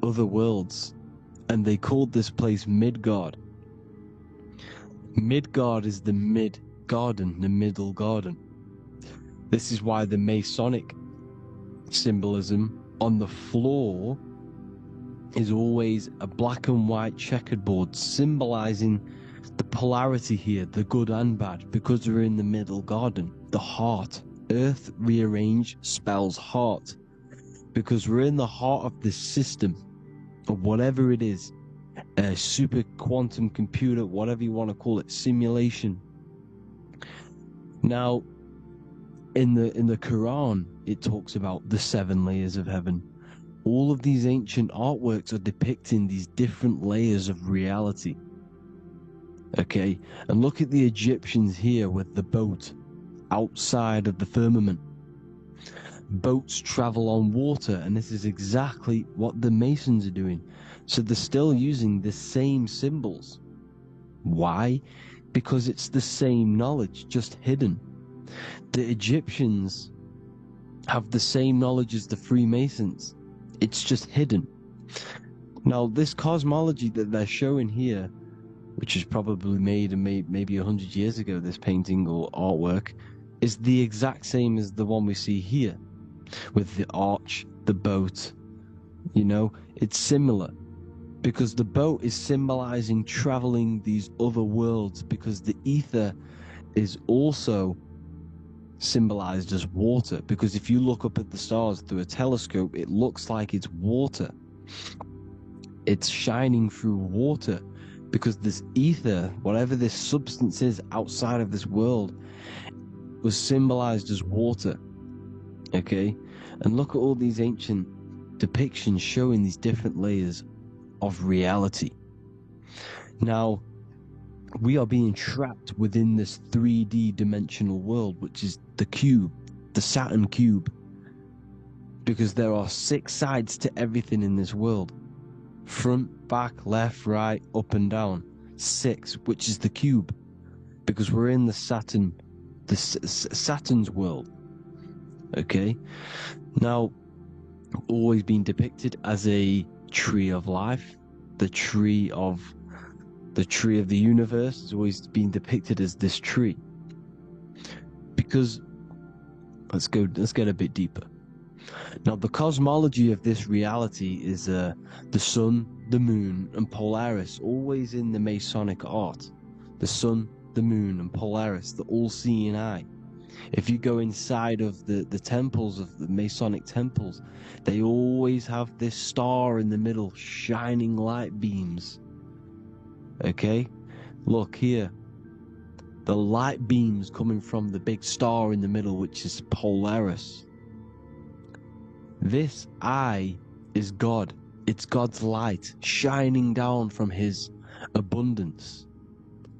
Speaker 6: other worlds, and they called this place Midgard. Midgard is the mid-garden, the middle garden. This is why the Masonic symbolism on the floor is always a black and white checkered board, symbolizing the polarity here, the good and bad, because we're in the middle garden, the heart. Earth rearranged spells heart, because we're in the heart of this system, of whatever it is, a super quantum computer, whatever you want to call it, simulation. Now, in the Quran, it talks about the 7 layers of heaven. All of these ancient artworks are depicting these different layers of reality. Okay, and look at the Egyptians here with the boat outside of the firmament. Boats travel on water, and this is exactly what the Masons are doing. So they're still using the same symbols. Why? Because it's the same knowledge, just hidden. The Egyptians have the same knowledge as the Freemasons. It's just hidden. Now, this cosmology that they're showing here, which is probably made maybe 100 years ago, this painting or artwork, is the exact same as the one we see here, with the arch, the boat. You know, it's similar, because the boat is symbolizing traveling these other worlds, because the ether is also symbolized as water, because if you look up at the stars through a telescope, it looks like it's water. It's shining through water, because this ether, whatever this substance is outside of this world, was symbolized as water. Okay, and look at all these ancient depictions showing these different layers of reality. Now, we are being trapped within this 3D dimensional world, which is the cube, the Saturn cube, because there are 6 sides to everything in this world: front, back, left, right, up and down. 6, which is the cube, because we're in the Saturn's world. Okay, now, always been depicted as a tree of life, the tree of the universe has always been depicted as this tree. Because let's get a bit deeper. Now, the cosmology of this reality is the sun, the moon, and Polaris, always in the Masonic art. The sun, the moon, and Polaris, the all-seeing eye. If you go inside of the temples, of the Masonic temples, they always have this star in the middle, shining light beams. Okay? Look here. The light beams coming from the big star in the middle, which is Polaris. This eye is God. It's God's light shining down from his abundance.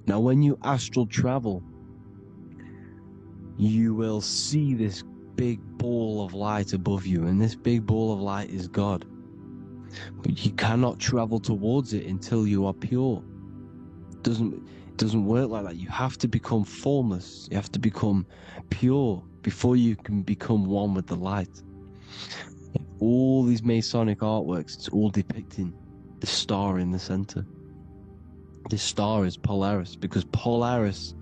Speaker 6: Now, when you astral travel, you will see this big ball of light above you, and this big ball of light is God. But you cannot travel towards it until you are pure. It doesn't work like that. You have to become formless. You have to become pure before you can become one with the light. In all these Masonic artworks, it's all depicting the star in the center. This star is Polaris, because Polaris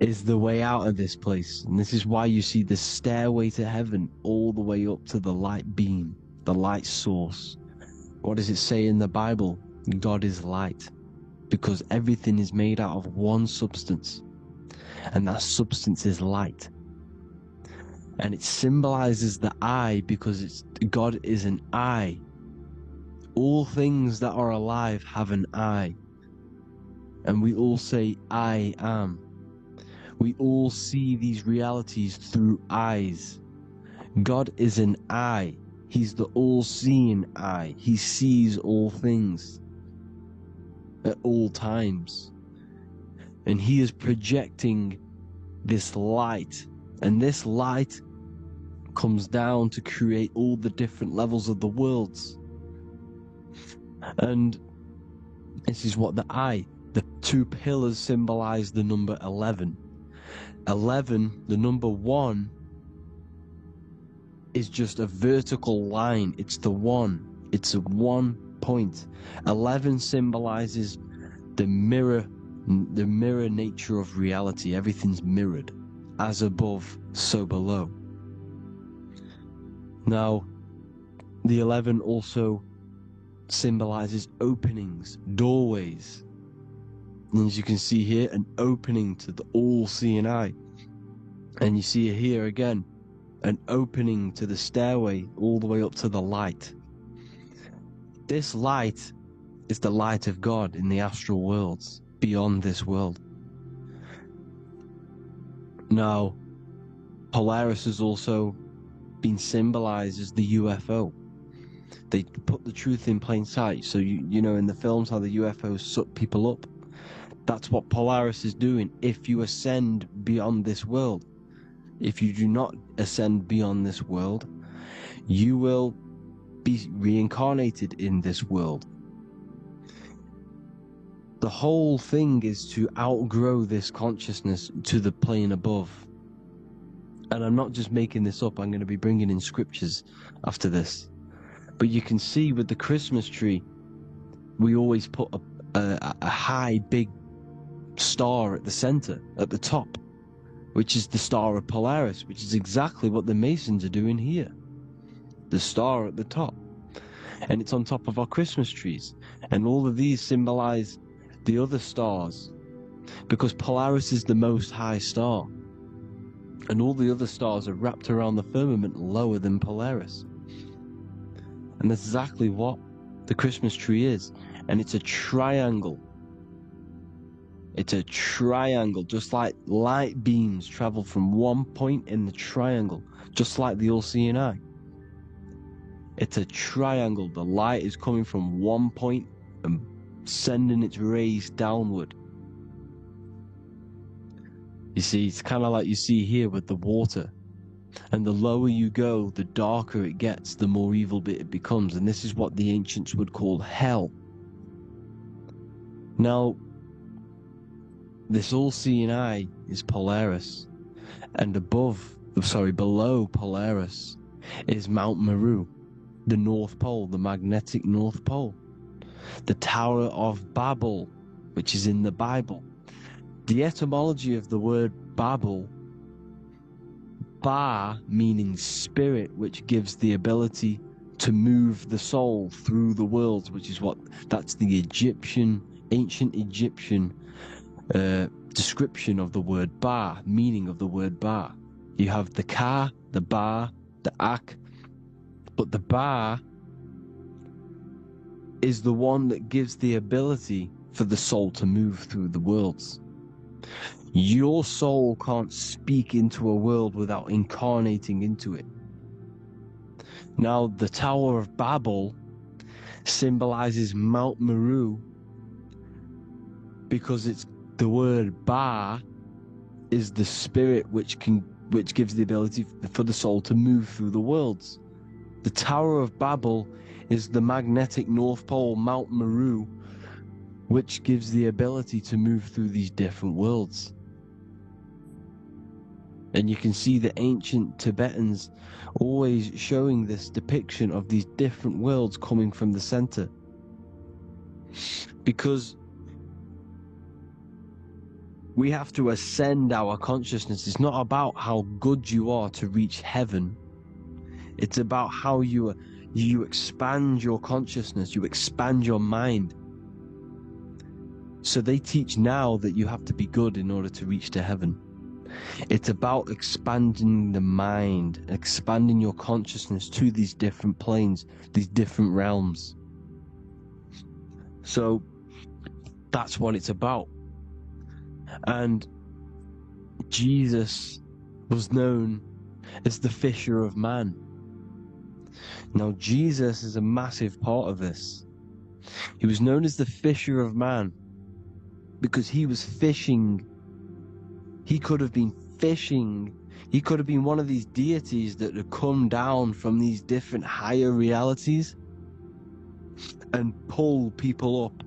Speaker 6: is the way out of this place. And this is why you see the stairway to heaven all the way up to the light beam, the light source. What does it say in the Bible? God is light, because everything is made out of one substance, and that substance is light. And it symbolizes the eye, because God is an eye. All things that are alive have an eye. And we all say, I am. We all see these realities through eyes. God is an eye. He's the all-seeing eye. He sees all things at all times. And he is projecting this light. And this light comes down to create all the different levels of the worlds. And this is what the two pillars symbolize the number 11. 11, the number 1, is just a vertical line. It's the 1. It's a 1 point. 11 symbolizes the mirror nature of reality. Everything's mirrored. As above, so below. Now, the 11 also symbolizes openings, doorways. And as you can see here, an opening to the all-seeing eye. And you see here again, an opening to the stairway all the way up to the light. This light is the light of God in the astral worlds, beyond this world. Now, Polaris has also been symbolized as the UFO. They put the truth in plain sight. So you know in the films how the UFOs suck people up. That's what Polaris is doing. If you ascend beyond this world, if you do not ascend beyond this world, you will be reincarnated in this world. The whole thing is to outgrow this consciousness to the plane above. And I'm not just making this up, I'm going to be bringing in scriptures after this. But you can see with the Christmas tree, we always put a high, big star at the center, at the top, which is the star of Polaris, which is exactly what the Masons are doing here. The star at the top. And it's on top of our Christmas trees. And all of these symbolize the other stars, because Polaris is the most high star. And all the other stars are wrapped around the firmament lower than Polaris. And that's exactly what the Christmas tree is. And it's a triangle. It's a triangle, just like light beams travel from one point in the triangle, just like the all-seeing eye. It's a triangle. The light is coming from one point and sending its rays downward. You see, it's kind of like you see here with the water. And the lower you go, the darker it gets, the more evil it becomes. And this is what the ancients would call hell. Now, this all-seeing eye is Polaris. And below Polaris is Mount Meru, the North Pole, the magnetic North Pole. The Tower of Babel, which is in the Bible. The etymology of the word Babel, Ba meaning spirit, which gives the ability to move the soul through the worlds, that's the ancient Egyptian description of the word Ba, meaning of the word Ba. You have the Ka, the Ba, the Ak, but the Ba is the one that gives the ability for the soul to move through the worlds. Your soul can't speak into a world without incarnating into it. Now, the Tower of Babel symbolizes Mount Meru because it's the word Ba is the spirit which gives the ability for the soul to move through the worlds. The Tower of Babel is the magnetic North Pole, Mount Meru, which gives the ability to move through these different worlds. And you can see the ancient Tibetans always showing this depiction of these different worlds coming from the center. Because we have to ascend our consciousness. It's not about how good you are to reach heaven. It's about how you expand your consciousness, you expand your mind. So they teach now that you have to be good in order to reach to heaven. It's about expanding the mind, expanding your consciousness to these different planes, these different realms. So that's what it's about. And Jesus was known as the fisher of man. Now, Jesus is a massive part of this. He was known as the fisher of man because he was fishing. He could have been fishing. He could have been one of these deities that had come down from these different higher realities and pull people up.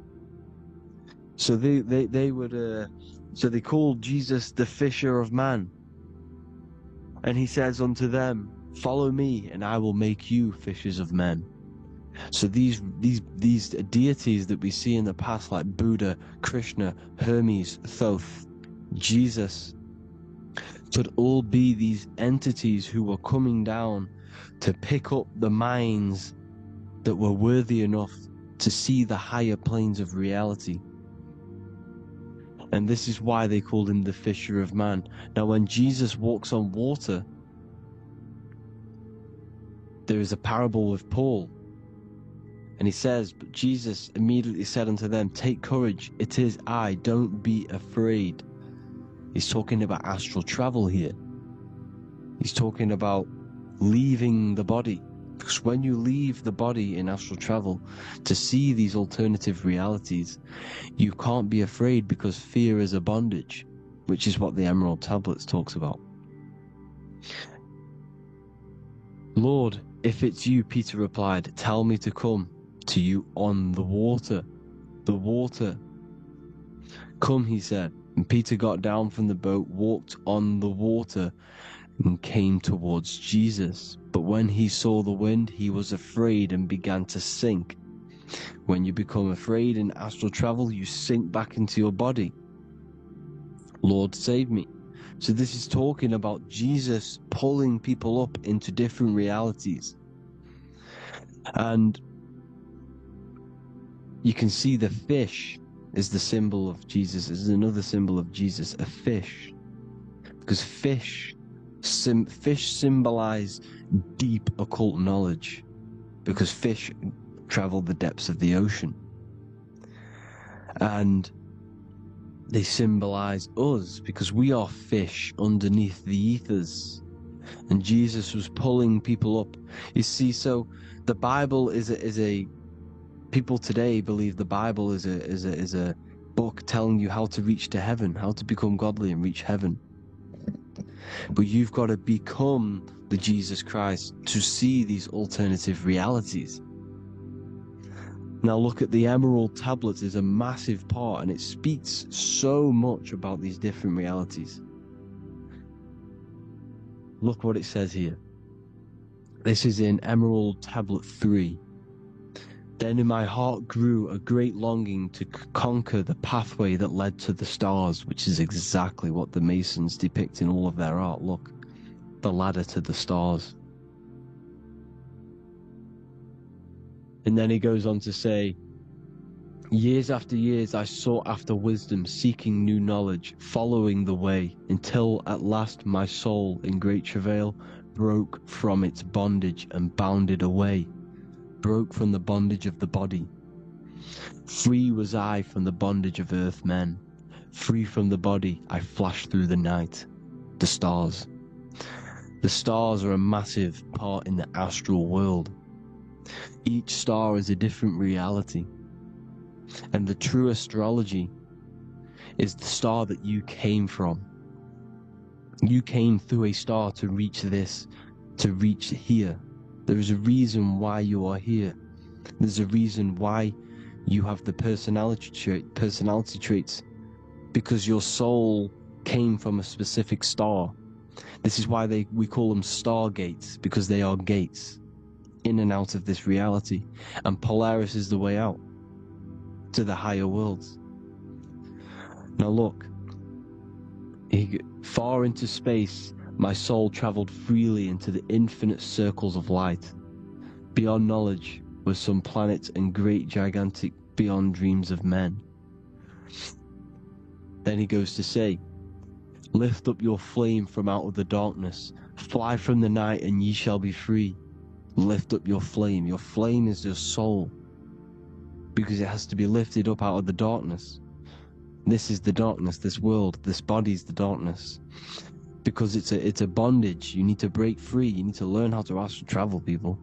Speaker 6: So they would. So they called Jesus the fisher of man. And he says unto them, "Follow me, and I will make you fishers of men." So these deities that we see in the past, like Buddha, Krishna, Hermes, Thoth, Jesus, could all be these entities who were coming down to pick up the minds that were worthy enough to see the higher planes of reality. And this is why they called him the fisher of man. Now, when Jesus walks on water, there is a parable with Paul. And he says, "But Jesus immediately said unto them, Take courage, it is I, don't be afraid." He's talking about astral travel here. He's talking about leaving the body. Because when you leave the body in astral travel to see these alternative realities, you can't be afraid because fear is a bondage, which is what the Emerald Tablets talks about. "Lord, if it's you," Peter replied, "tell me to come to you on the water." The water. "Come," he said. And Peter got down from the boat, walked on the water, and came towards Jesus. But when he saw the wind, he was afraid and began to sink. When you become afraid in astral travel, you sink back into your body. "Lord, save me." So this is talking about Jesus pulling people up into different realities. And you can see the fish is the symbol of Jesus, is another symbol of Jesus, a fish. Because fish symbolize deep occult knowledge, because fish travel the depths of the ocean. And they symbolize us because we are fish underneath the ethers. And Jesus was pulling people up. You see, so the Bible is a people today believe the Bible is a book telling you how to reach to heaven, how to become godly and reach heaven. But you've got to become the Jesus Christ to see these alternative realities. Now look at the Emerald Tablets is a massive part, and it speaks so much about these different realities. Look what it says here. This is in Emerald Tablet 3. "Then in my heart grew a great longing to conquer the pathway that led to the stars," which is exactly what the Masons depict in all of their art. Look, the ladder to the stars. And then he goes on to say, "Years after years I sought after wisdom, seeking new knowledge, following the way, until at last my soul in great travail broke from its bondage and bounded away, broke from the bondage of the body. Free was I from the bondage of earth men, free from the body I flashed through the night." The stars. The stars are a massive part in the astral world. Each star is a different reality. And the true astrology is the star that you came from. You came through a star to reach this, to reach here. There is a reason why you are here. There's a reason why You have the personality traits because your soul came from a specific star. This is why we call them stargates, because they are gates in and out of this reality. And Polaris is the way out to the higher worlds. Now look, far into space, my soul traveled freely into the infinite circles of light. Beyond knowledge were some planets and great gigantic beyond dreams of men. Then he goes to say, lift up your flame from out of the darkness, fly from the night and ye shall be free. Lift up your flame. Your flame is your soul, because it has to be lifted up out of the darkness. This is the darkness, this world, this body is the darkness. Because it's a bondage. You need to break free. You need to learn how to astral travel, people.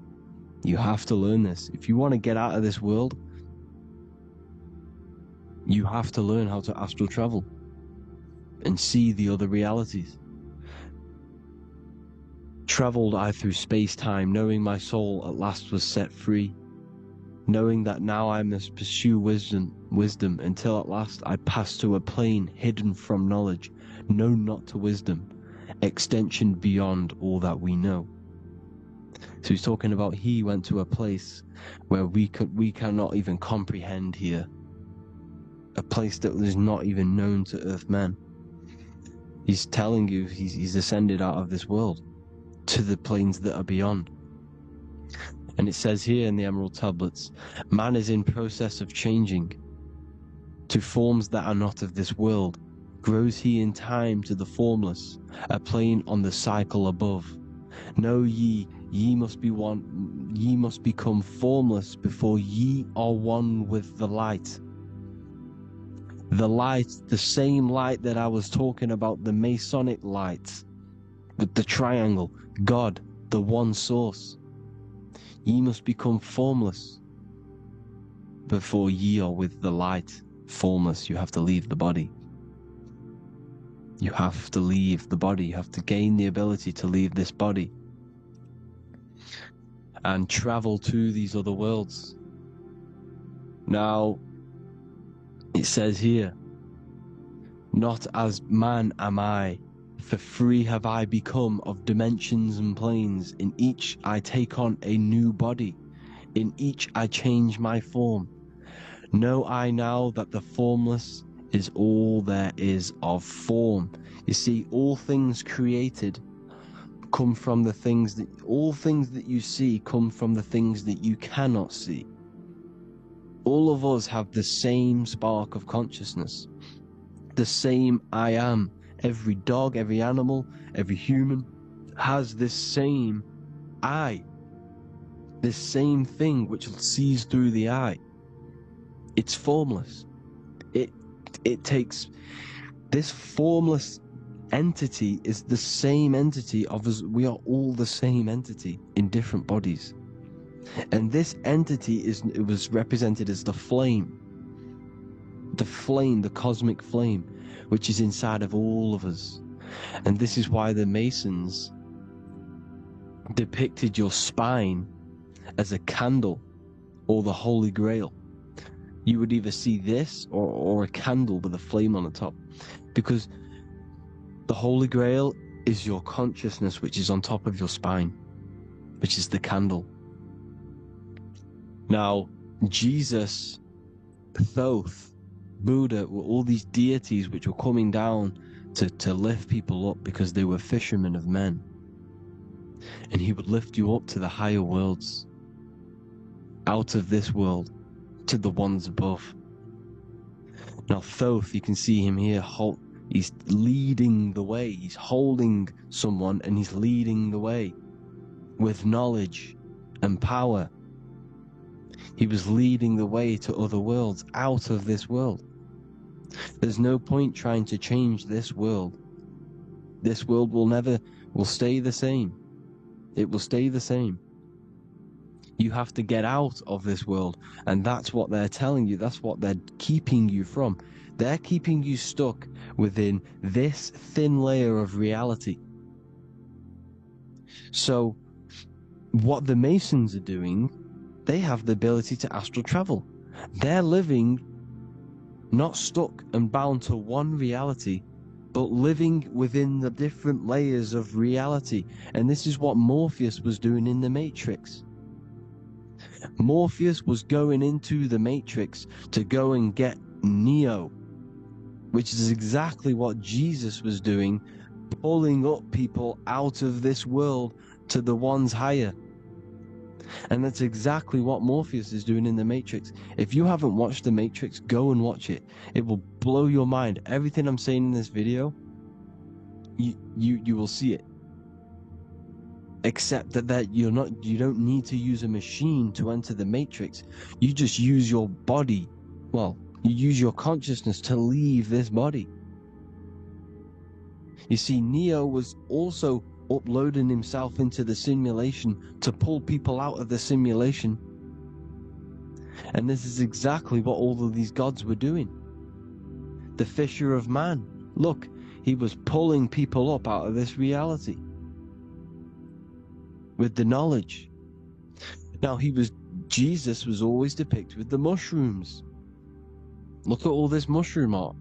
Speaker 6: You have to learn this. If you want to get out of this world, you have to learn how to astral travel and see the other realities. Traveled I through space-time, knowing my soul at last was set free, knowing that now I must pursue wisdom until at last I pass to a plane hidden from knowledge, known not to wisdom, extension beyond all that we know. So he's talking about he went to a place where we cannot even comprehend here, a place that was not even known to Earthmen. He's telling you he's ascended out of this world to the planes that are beyond. And it says here in the Emerald Tablets, man is in process of changing to forms that are not of this world. Grows he in time to the formless, a plane on the cycle above. Know ye must be one, ye must become formless before ye are one with the light. The light, the same light that I was talking about, the Masonic light, with the triangle, God, the one source. Ye must become formless before ye are with the light. Formless, you have to leave the body. You have to leave the body. You have to gain the ability to leave this body and travel to these other worlds. Now, it says here, not as man am I, for free have I become of dimensions and planes. In each I take on a new body. In each I change my form. Know I now that the formless is all there is of form. You see, all things created come from the things that, all things that you see come from the things that you cannot see. All of us have the same spark of consciousness, the same I am. Every dog, every animal, every human has this same I, this same thing which sees through the eye. It's formless. It takes, this formless entity is the same entity of us. We are all the same entity in different bodies. And this entity it was represented as the flame, the cosmic flame, which is inside of all of us. And this is why the Masons depicted your spine as a candle or the Holy Grail. You would either see this or a candle with a flame on the top, because the Holy Grail is your consciousness, which is on top of your spine, which is the candle. Now, Jesus, Thoth, Buddha were all these deities which were coming down to lift people up, because they were fishermen of men. And he would lift you up to the higher worlds, out of this world, to the ones above. Now Thoth, you can see him here, he's leading the way. He's holding someone and he's leading the way with knowledge and power. He was leading the way to other worlds, out of this world. There's no point trying to change this world. This world will stay the same. It will stay the same. You have to get out of this world, and that's what they're telling you. That's what they're keeping you from. They're keeping you stuck within this thin layer of reality. So what the Masons are doing, they have the ability to astral travel. They're living not stuck and bound to one reality, but living within the different layers of reality. And this is what Morpheus was doing in the Matrix. Morpheus was going into the Matrix to go and get Neo, which is exactly what Jesus was doing, pulling up people out of this world to the ones higher. And that's exactly what Morpheus is doing in the Matrix. If you haven't watched the Matrix, go and watch it. It will blow your mind. Everything I'm saying in this video, you will see it. Except that you don't need to use a machine to enter the Matrix. You just use your body. Well, you use your consciousness to leave this body. You see, Neo was also uploading himself into the simulation to pull people out of the simulation. And this is exactly what all of these gods were doing. The Fisher of Man. Look, he was pulling people up out of this reality with the knowledge. Now, Jesus was always depicted with the mushrooms. Look at all this mushroom art.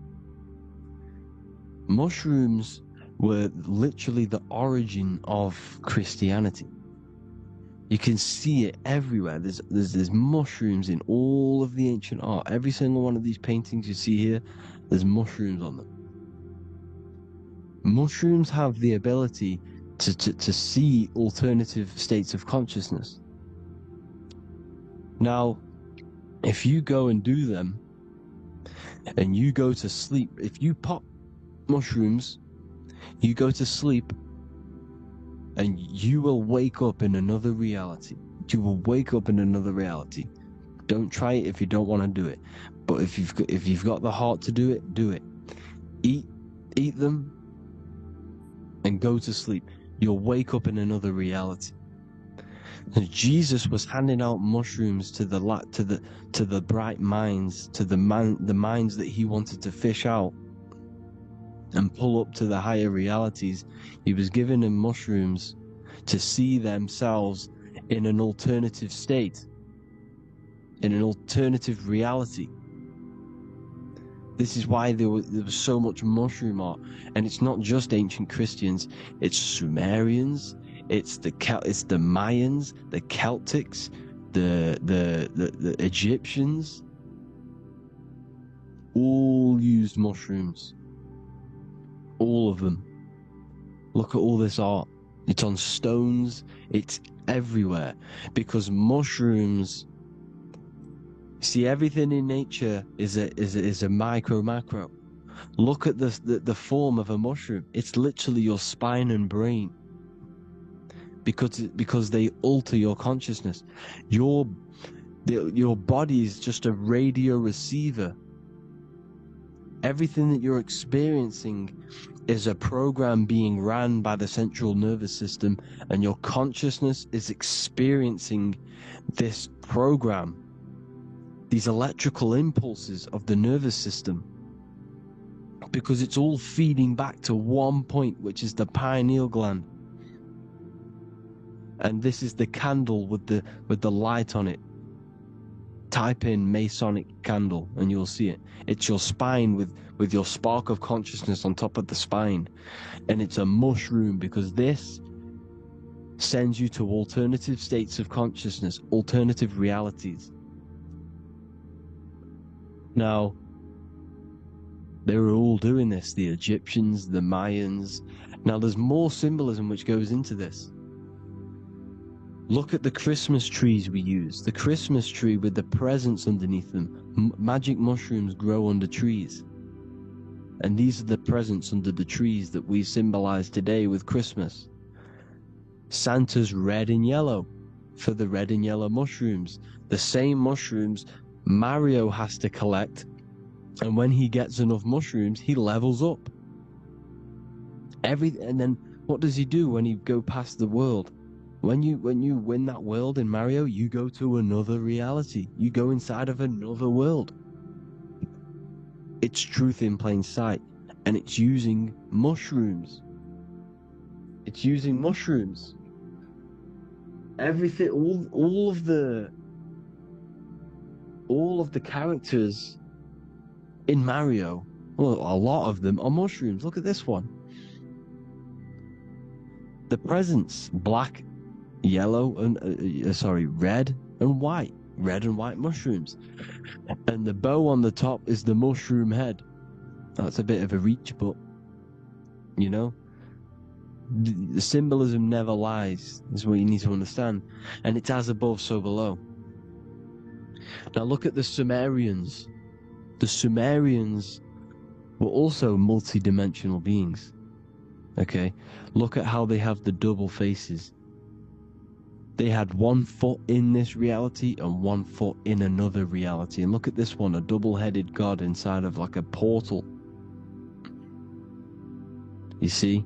Speaker 6: Mushrooms were literally the origin of Christianity. You can see it everywhere. There's mushrooms in all of the ancient art. Every single one of these paintings you see here, there's mushrooms on them. Mushrooms have the ability to see alternative states of consciousness. Now, if you go and do them, and you go to sleep, if you pop mushrooms, you go to sleep, and you will wake up in another reality. You will wake up in another reality. Don't try it if you don't want to do it. But if you've got the heart to do it, do it. Eat them, and go to sleep. You'll wake up in another reality. And Jesus was handing out mushrooms to the bright minds, to the minds that he wanted to fish out and pull up to the higher realities. He was giving them mushrooms to see themselves in an alternative state, in an alternative reality. This is why there was so much mushroom art. And it's not just ancient Christians, it's Sumerians, it's the Mayans, the Celtics, the Egyptians. All used mushrooms. All of them. Look at all this art. It's on stones, it's everywhere. Because mushrooms, see, everything in nature is a macro. Look at the form of a mushroom. It's literally your spine and brain. Because they alter your consciousness. Your body is just a radio receiver. Everything that you're experiencing is a program being ran by the central nervous system, and your consciousness is experiencing this program, these electrical impulses of the nervous system, because it's all feeding back to one point, which is the pineal gland. And this is the candle with the light on it. Type in Masonic candle and you'll see it. It's your spine with your spark of consciousness on top of the spine. And it's a mushroom, because this sends you to alternative states of consciousness, alternative realities. Now, they were all doing this, the Egyptians, the Mayans. Now, there's more symbolism which goes into this. Look at the Christmas trees we use. The Christmas tree with the presents underneath them. Magic mushrooms grow under trees. And these are the presents under the trees that we symbolize today with Christmas. Santa's red and yellow for the red and yellow mushrooms. The same mushrooms Mario has to collect. And when he gets enough mushrooms, he levels up. And then what does he do when he go past the world? When you win that world in Mario, you go to another reality. You go inside of another world. It's truth in plain sight. And it's using mushrooms. It's using mushrooms. Everything, all of the all of the characters in Mario, well, a lot of them are mushrooms. Look at this one. The presents, black, yellow, and red and white. Red and white mushrooms. And the bow on the top is the mushroom head. That's a bit of a reach, but, you know, the symbolism never lies, is what you need to understand. And it's as above, so below. Now look at the Sumerians. The Sumerians were also multi-dimensional beings. Okay? Look at how they have the double faces. They had 1 foot in this reality and 1 foot in another reality. And look at this one, a double-headed god inside of like a portal. You see?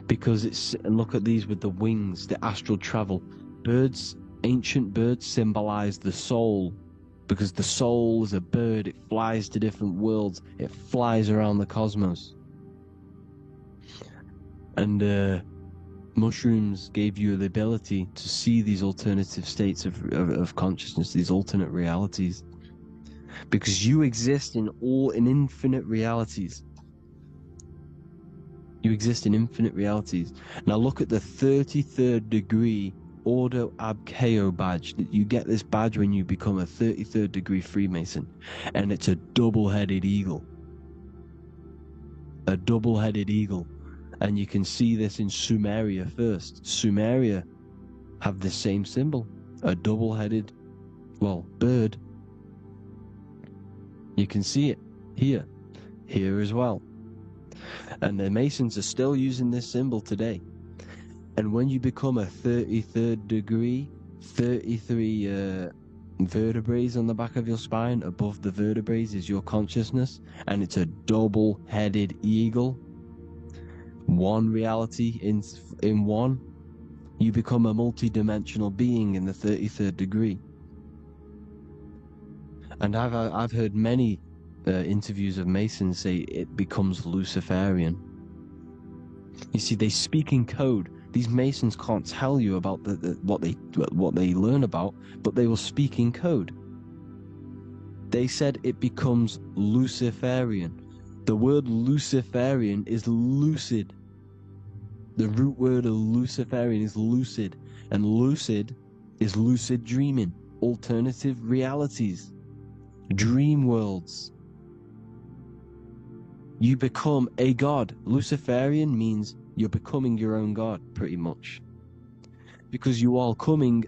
Speaker 6: Because it's, and look at these with the wings, the astral travel. Birds, ancient birds symbolize the soul. Because the soul is a bird, it flies to different worlds. It flies around the cosmos. And mushrooms gave you the ability to see these alternative states of consciousness, these alternate realities. Because you exist in infinite realities. You exist in infinite realities. Now look at the 33rd degree Ordo Ab Chao badge. That you get this badge when you become a 33rd degree Freemason. And it's a double-headed eagle. A double-headed eagle. And you can see this in Sumeria first. Sumeria have the same symbol. A double-headed, well, bird. You can see it here. Here as well. And the Masons are still using this symbol today. And when you become a 33rd degree, 33 vertebrae on the back of your spine, above the vertebrae is your consciousness, and it's a double-headed eagle. One reality in one, you become a multi-dimensional being in the 33rd degree. And I've heard many interviews of Masons say it becomes Luciferian. You see, they speak in code. These Masons can't tell you about what they learn about, but they will speak in code. They said it becomes Luciferian. The word Luciferian is lucid. The root word of Luciferian is lucid, and lucid is lucid dreaming, alternative realities, dream worlds. You become a god. Luciferian means you're becoming your own god, pretty much, because you are becoming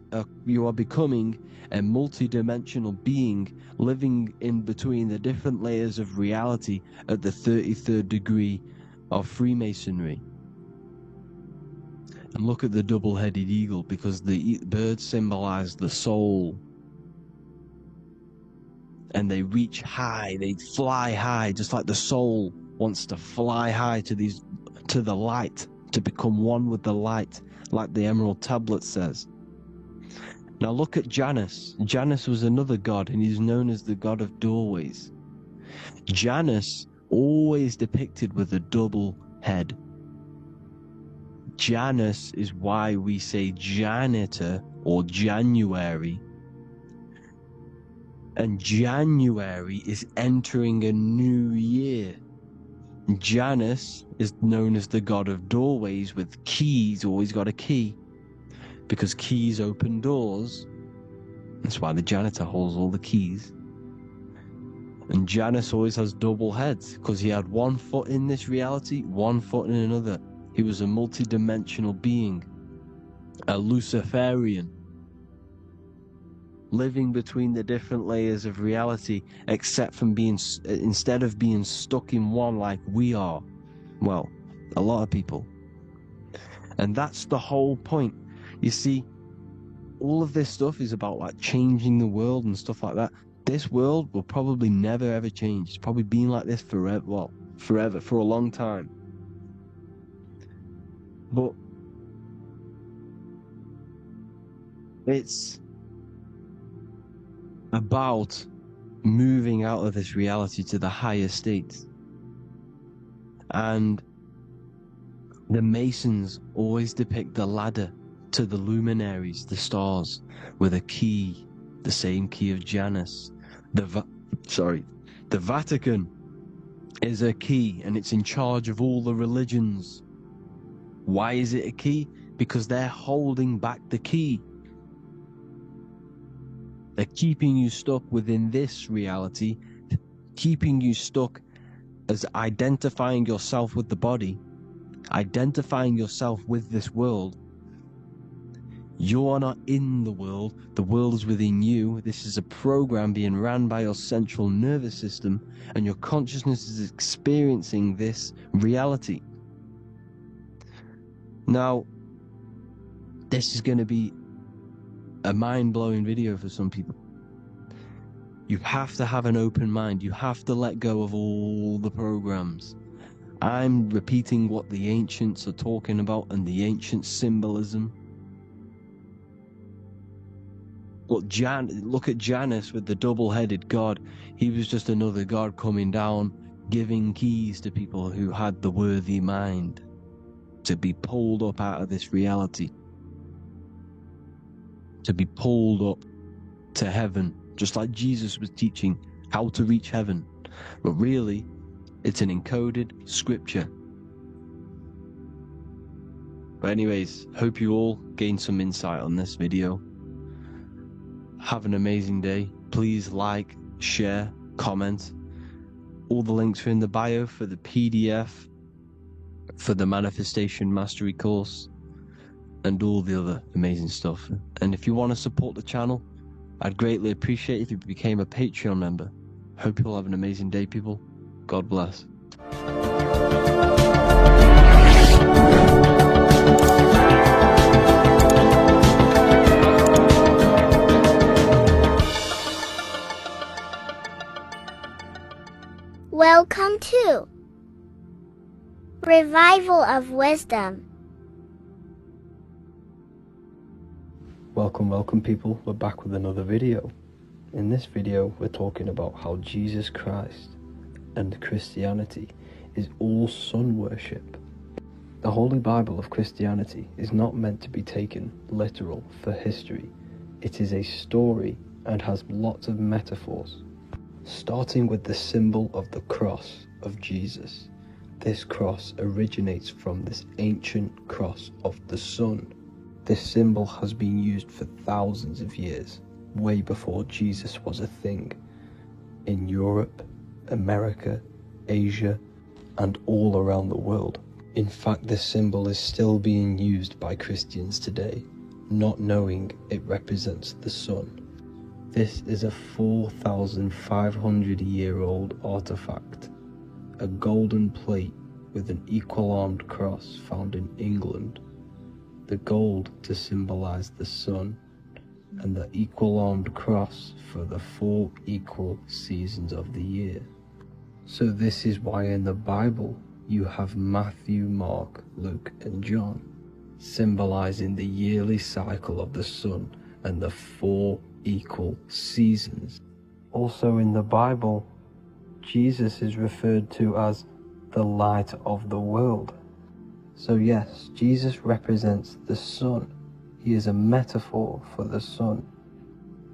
Speaker 6: a multi-dimensional being living in between the different layers of reality at the 33rd degree of Freemasonry. And look at the double-headed eagle, because the birds symbolize the soul. And they reach high, they fly high, just like the soul wants to fly high to the light, to become one with the light, like the Emerald Tablet says. Now look at Janus. Janus was another god, and he's known as the god of doorways. Janus always depicted with a double head. Janus is why we say janitor or January. And January is entering a new year. Janus is known as the god of doorways with keys, always got a key. Because keys open doors. That's why the janitor holds all the keys. And Janus always has double heads, because he had 1 foot in this reality, 1 foot in another. He was a multi-dimensional being, a Luciferian, living between the different layers of reality, instead of being stuck in one like we are. Well, a lot of people. And that's the whole point. You see, all of this stuff is about like changing the world and stuff like that. This world will probably never ever change. It's probably been like this forever, for a long time. But it's about moving out of this reality to the higher states. And the Masons always depict the ladder to the luminaries, the stars, with a key, the same key of Janus. The Vatican is a key, and it's in charge of all the religions. Why is it a key? Because they're holding back the key. They're keeping you stuck within this reality, keeping you stuck as identifying yourself with the body, identifying yourself with this world. You are not in the world is within you. This is a program being ran by your central nervous system, and your consciousness is experiencing this reality. Now, this is going to be a mind-blowing video for some people. You have to have an open mind. You have to let go of all the programs. I'm repeating what the ancients are talking about and the ancient symbolism. Look at Janus with the double-headed god. He was just another god coming down, giving keys to people who had the worthy mind to be pulled up out of this reality, to be pulled up to heaven, just like Jesus was teaching how to reach heaven. But really, it's an encoded scripture. But anyways, hope you all gained some insight on this video. Have an amazing day. Please like, share, comment. All the links are in the bio for the PDF, for the Manifestation Mastery course, and all the other amazing stuff. And if you want to support the channel, I'd greatly appreciate if you became a Patreon member. Hope you all have an amazing day, people. God bless.
Speaker 4: Welcome to Revival of Wisdom.
Speaker 1: Welcome people, we're back with another video. In this video we're talking about how Jesus Christ and Christianity is all sun worship. The Holy Bible of Christianity is not meant to be taken literal for history. It is a story and has lots of metaphors. Starting with the symbol of the cross of Jesus. This cross originates from this ancient cross of the sun. This symbol has been used for thousands of years, way before Jesus was a thing, in Europe, America, Asia, and all around the world. In fact, this symbol is still being used by Christians today, not knowing it represents the sun. This is a 4,500-year-old artifact, a golden plate with an equal-armed cross found in England. The gold to symbolize the sun, and the equal-armed cross for the 4 equal seasons of the year. So this is why in the Bible you have Matthew, Mark, Luke, and John, symbolizing the yearly cycle of the sun and the 4 equal seasons. Also in the Bible, Jesus is referred to as the light of the world. So yes, Jesus represents the sun. He is a metaphor for the sun.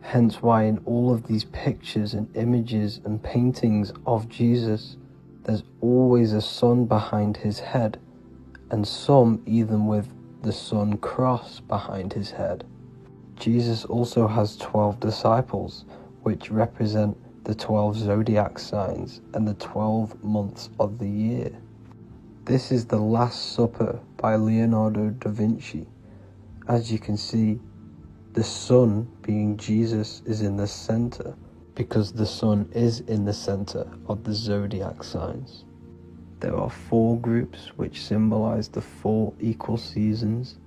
Speaker 1: Hence why in all of these pictures and images and paintings of Jesus, there's always a sun behind his head, and some even with the sun cross behind his head. Jesus also has 12 disciples, which represent the 12 zodiac signs and the 12 months of the year. This is the Last Supper by Leonardo da Vinci. As you can see, the sun, being Jesus, is in the center, because the sun is in the center of the zodiac signs. There are 4 groups which symbolize the 4 equal seasons.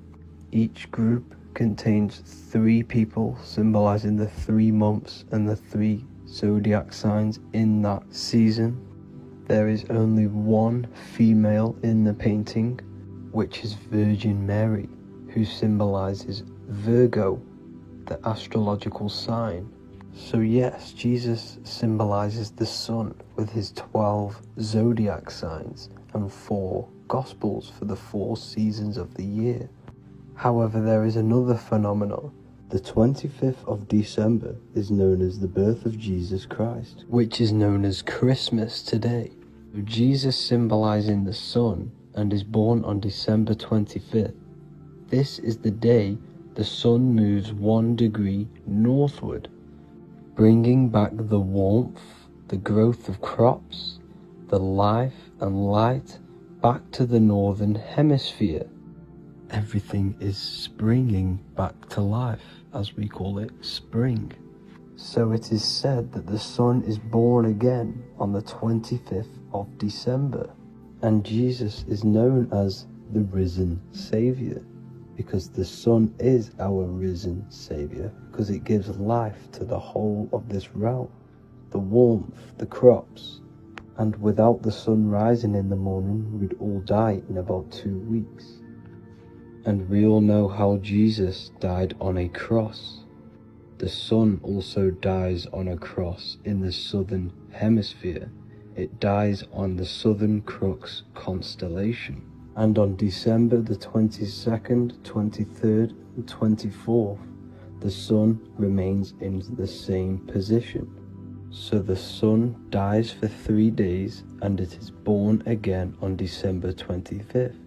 Speaker 1: Each group contains 3 people symbolizing the 3 months and the 3 zodiac signs in that season. There is only 1 female in the painting, which is Virgin Mary, who symbolizes Virgo, the astrological sign. So yes, Jesus symbolizes the sun with his 12 zodiac signs and 4 gospels for the 4 seasons of the year. However, there is another phenomenon The 25th of December is known as the birth of Jesus Christ,
Speaker 5: which is known as Christmas today. Jesus symbolizing the sun and is born on December 25th. This is the day the sun moves 1 degree northward, bringing back the warmth, the growth of crops, the life and light back to the northern hemisphere. Everything is springing back to life, as we call it, spring. So it is said that the sun is born again on the 25th of December, and Jesus is known as the risen Saviour, because the sun is our risen Saviour, because it gives life to the whole of this realm, the warmth, the crops, and without the sun rising in the morning, we'd all die in about 2 weeks. And we all know how Jesus died on a cross. The sun also dies on a cross in the southern hemisphere. It dies on the Southern Crux constellation. And on December the 22nd, 23rd and 24th, the sun remains in the same position. So the sun dies for 3 days and it is born again on December 25th,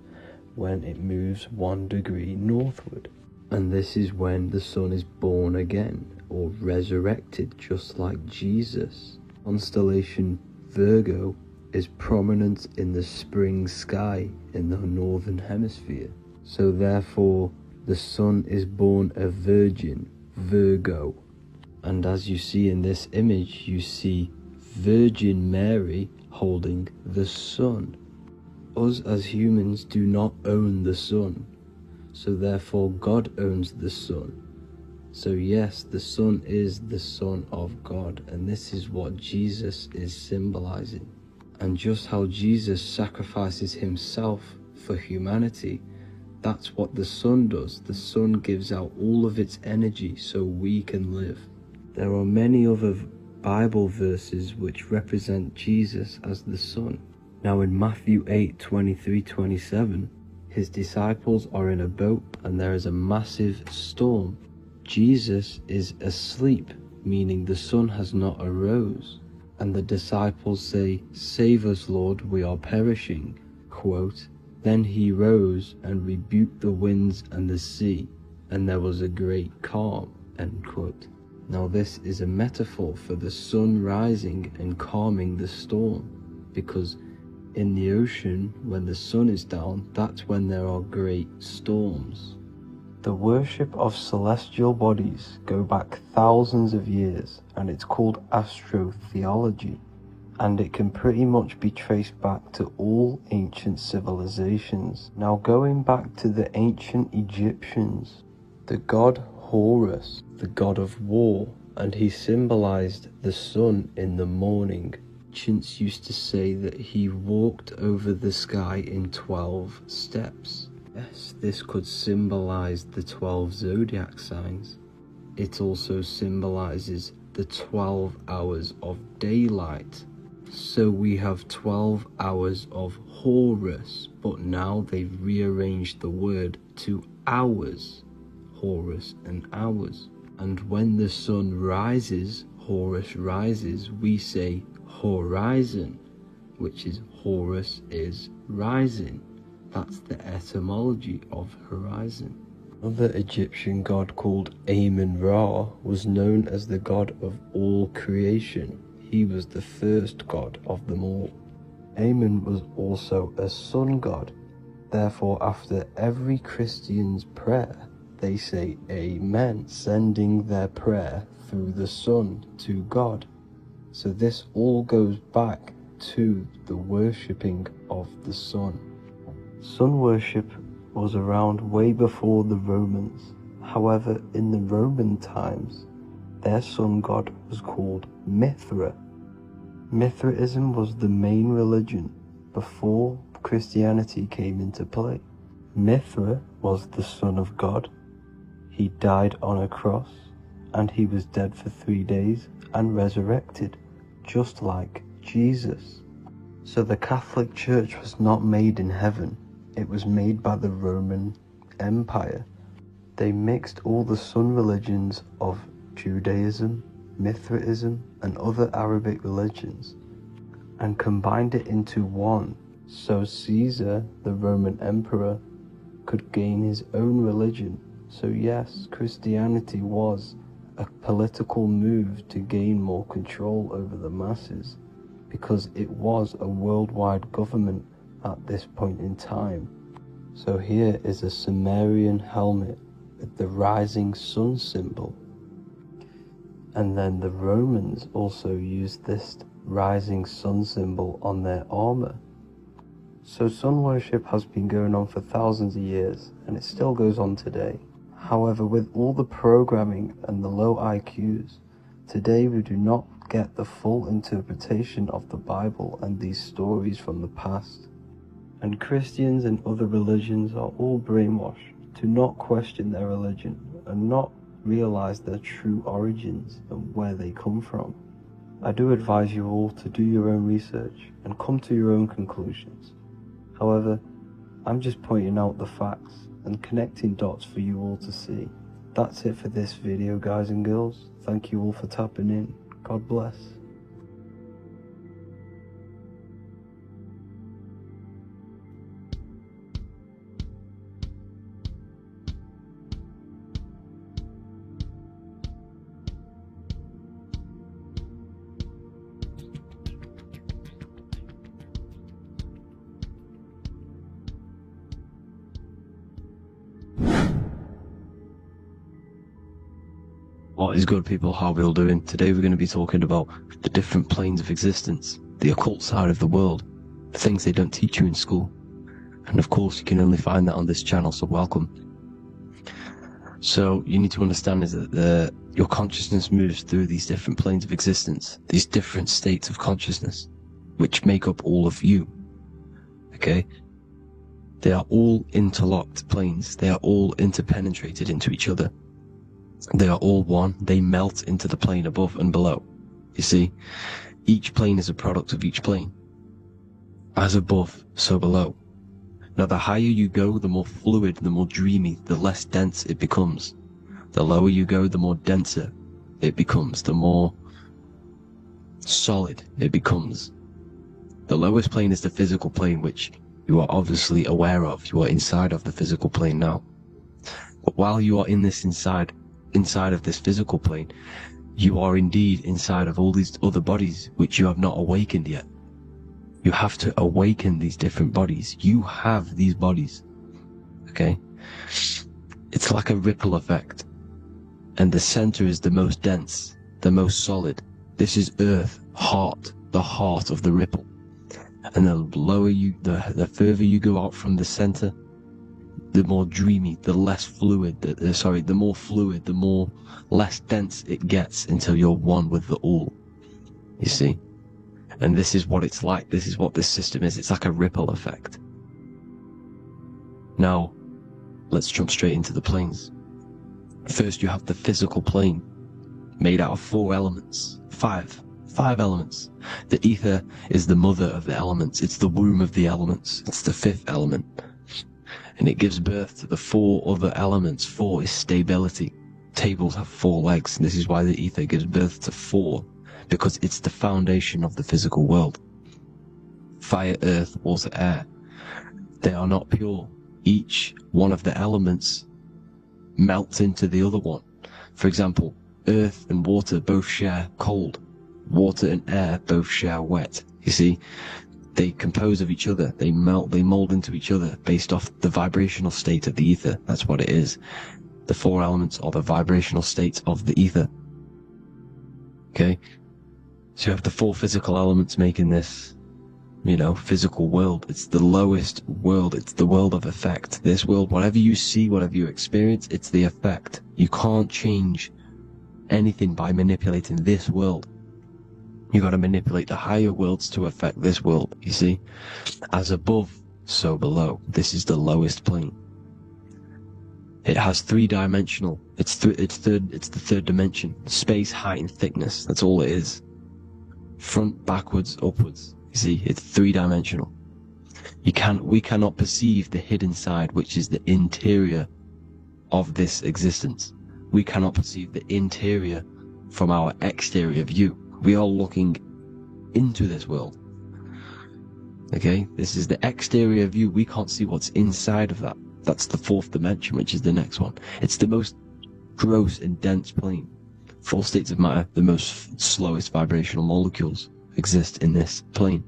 Speaker 5: when it moves 1 degree northward. And this is when the sun is born again, or resurrected, just like Jesus. Constellation Virgo is prominent in the spring sky in the northern hemisphere. So therefore, the sun is born a virgin, Virgo. And as you see in this image, you see Virgin Mary holding the sun. Us as humans do not own the sun, so therefore God owns the sun. So yes, the sun is the Son of God, and this is what Jesus is symbolizing. And just how Jesus sacrifices himself for humanity, that's what the sun does. The sun gives out all of its energy so we can live. There are many other Bible verses which represent Jesus as the sun. Now in Matthew 8:23-27, his disciples are in a boat and there is a massive storm. Jesus is asleep, meaning the sun has not arose. And the disciples say, "Save us, Lord, we are perishing." Quote, "Then he rose and rebuked the winds and the sea, and there was a great calm." End quote. Now this is a metaphor for the sun rising and calming the storm, because in the ocean, when the sun is down, that's when there are great storms. The worship of celestial bodies go back thousands of years, and it's called astrotheology, and it can pretty much be traced back to all ancient civilizations. Now going back to the ancient Egyptians, the god Horus, the god of war, and he symbolized the sun in the morning. Ancients used to say that he walked over the sky in 12 steps. Yes, this could symbolize the 12 zodiac signs. It also symbolizes the 12 hours of daylight. So we have 12 hours of Horus, but now they've rearranged the word to hours. Horus and hours. And when the sun rises, Horus rises, we say horizon, which is Horus is rising. That's the etymology of horizon. Another Egyptian god called Amun-Ra was known as the god of all creation. He was the first god of them all. Amun was also a sun god. Therefore, after every Christian's prayer, they say Amen, sending their prayer through the sun to God. So this all goes back to the worshipping of the sun. Sun worship was around way before the Romans. However, in the Roman times, their sun god was called Mithra. Mithraism was the main religion before Christianity came into play. Mithra was the son of God. He died on a cross, and he was dead for 3 days and resurrected, just like Jesus. So the Catholic Church was not made in heaven, it was made by the Roman Empire.
Speaker 1: They mixed all the sun religions of Judaism, Mithraism, and other Arabic religions and combined it into one, so Caesar, the Roman emperor, could gain his own religion. So yes, Christianity was a political move to gain more control over the masses, because it was a worldwide government at this point in time. So here is a Sumerian helmet with the rising sun symbol. And then the Romans also used this rising sun symbol on their armor. So sun worship has been going on for thousands of years, and it still goes on today. However, with all the programming and the low IQs, today we do not get the full interpretation of the Bible and these stories from the past. And Christians and other religions are all brainwashed to not question their religion and not realize their true origins and where they come from. I do advise you all to do your own research and come to your own conclusions. However, I'm just pointing out the facts and connecting dots for you all to see. That's it for this video, guys and girls. Thank you all for tapping in. God bless.
Speaker 2: What is good, people? How are we all doing? Today we're going to be talking about the different planes of existence, the occult side of the world, the things they don't teach you in school. And of course, you can only find that on this channel, so welcome. So you need to understand is that your consciousness moves through these different planes of existence, these different states of consciousness, which make up all of you. Okay? They are all interlocked planes. They are all interpenetrated into each other. They are all one. They melt into the plane above and below. You see, each plane is a product of each plane. As above, so below. Now, the higher you go, the more fluid, the more dreamy, the less dense it becomes. The lower you go, the more denser it becomes, the more solid it becomes. The lowest plane is the physical plane, which you are obviously aware of. You are inside of the physical plane now. But while you are in this inside of this physical plane, you are indeed inside of all these other bodies which you have not awakened yet. You have to awaken these different bodies. You have these bodies. Okay? It's like a ripple effect. And the center is the most dense, the most solid. This is Earth, heart, the heart of the ripple. And the lower you, the further you go out from the center, the more dreamy, the less fluid, the more fluid, the more less dense it gets until you're one with the all. You see? And this is what it's like. This is what this system is. It's like a ripple effect. Now, let's jump straight into the planes. First, you have the physical plane, made out of 4 elements. 5 elements. The ether is the mother of the elements. It's the womb of the elements. It's the 5th element. And it gives birth to the 4 other elements. 4 is stability. Tables have 4 legs, and this is why the ether gives birth to 4, because it's the foundation of the physical world. Fire, earth, water, air. They are not pure. Each one of the elements melts into the other one. For example, earth and water both share cold. Water and air both share wet. You see? They compose of each other. They melt, they mold into each other based off the vibrational state of the ether. That's what it is. The 4 elements are the vibrational states of the ether. Okay? So you have the 4 physical elements making this, physical world. It's the lowest world. It's the world of effect. This world, whatever you see, whatever you experience, it's the effect. You can't change anything by manipulating this world. You got to manipulate the higher worlds to affect this world, you see? As above, so below. This is the lowest plane. It has 3-dimensional. It's the 3rd dimension. Space, height, and thickness. That's all it is. Front, backwards, upwards. You see, it's 3-dimensional. We cannot perceive the hidden side, which is the interior of this existence. We cannot perceive the interior from our exterior view. We are looking into this world. Okay, this is the exterior view. We can't see what's inside of that. That's the fourth dimension, which is the next one. It's the most gross and dense plane. Four states of matter, the most slowest vibrational molecules, exist in this plane.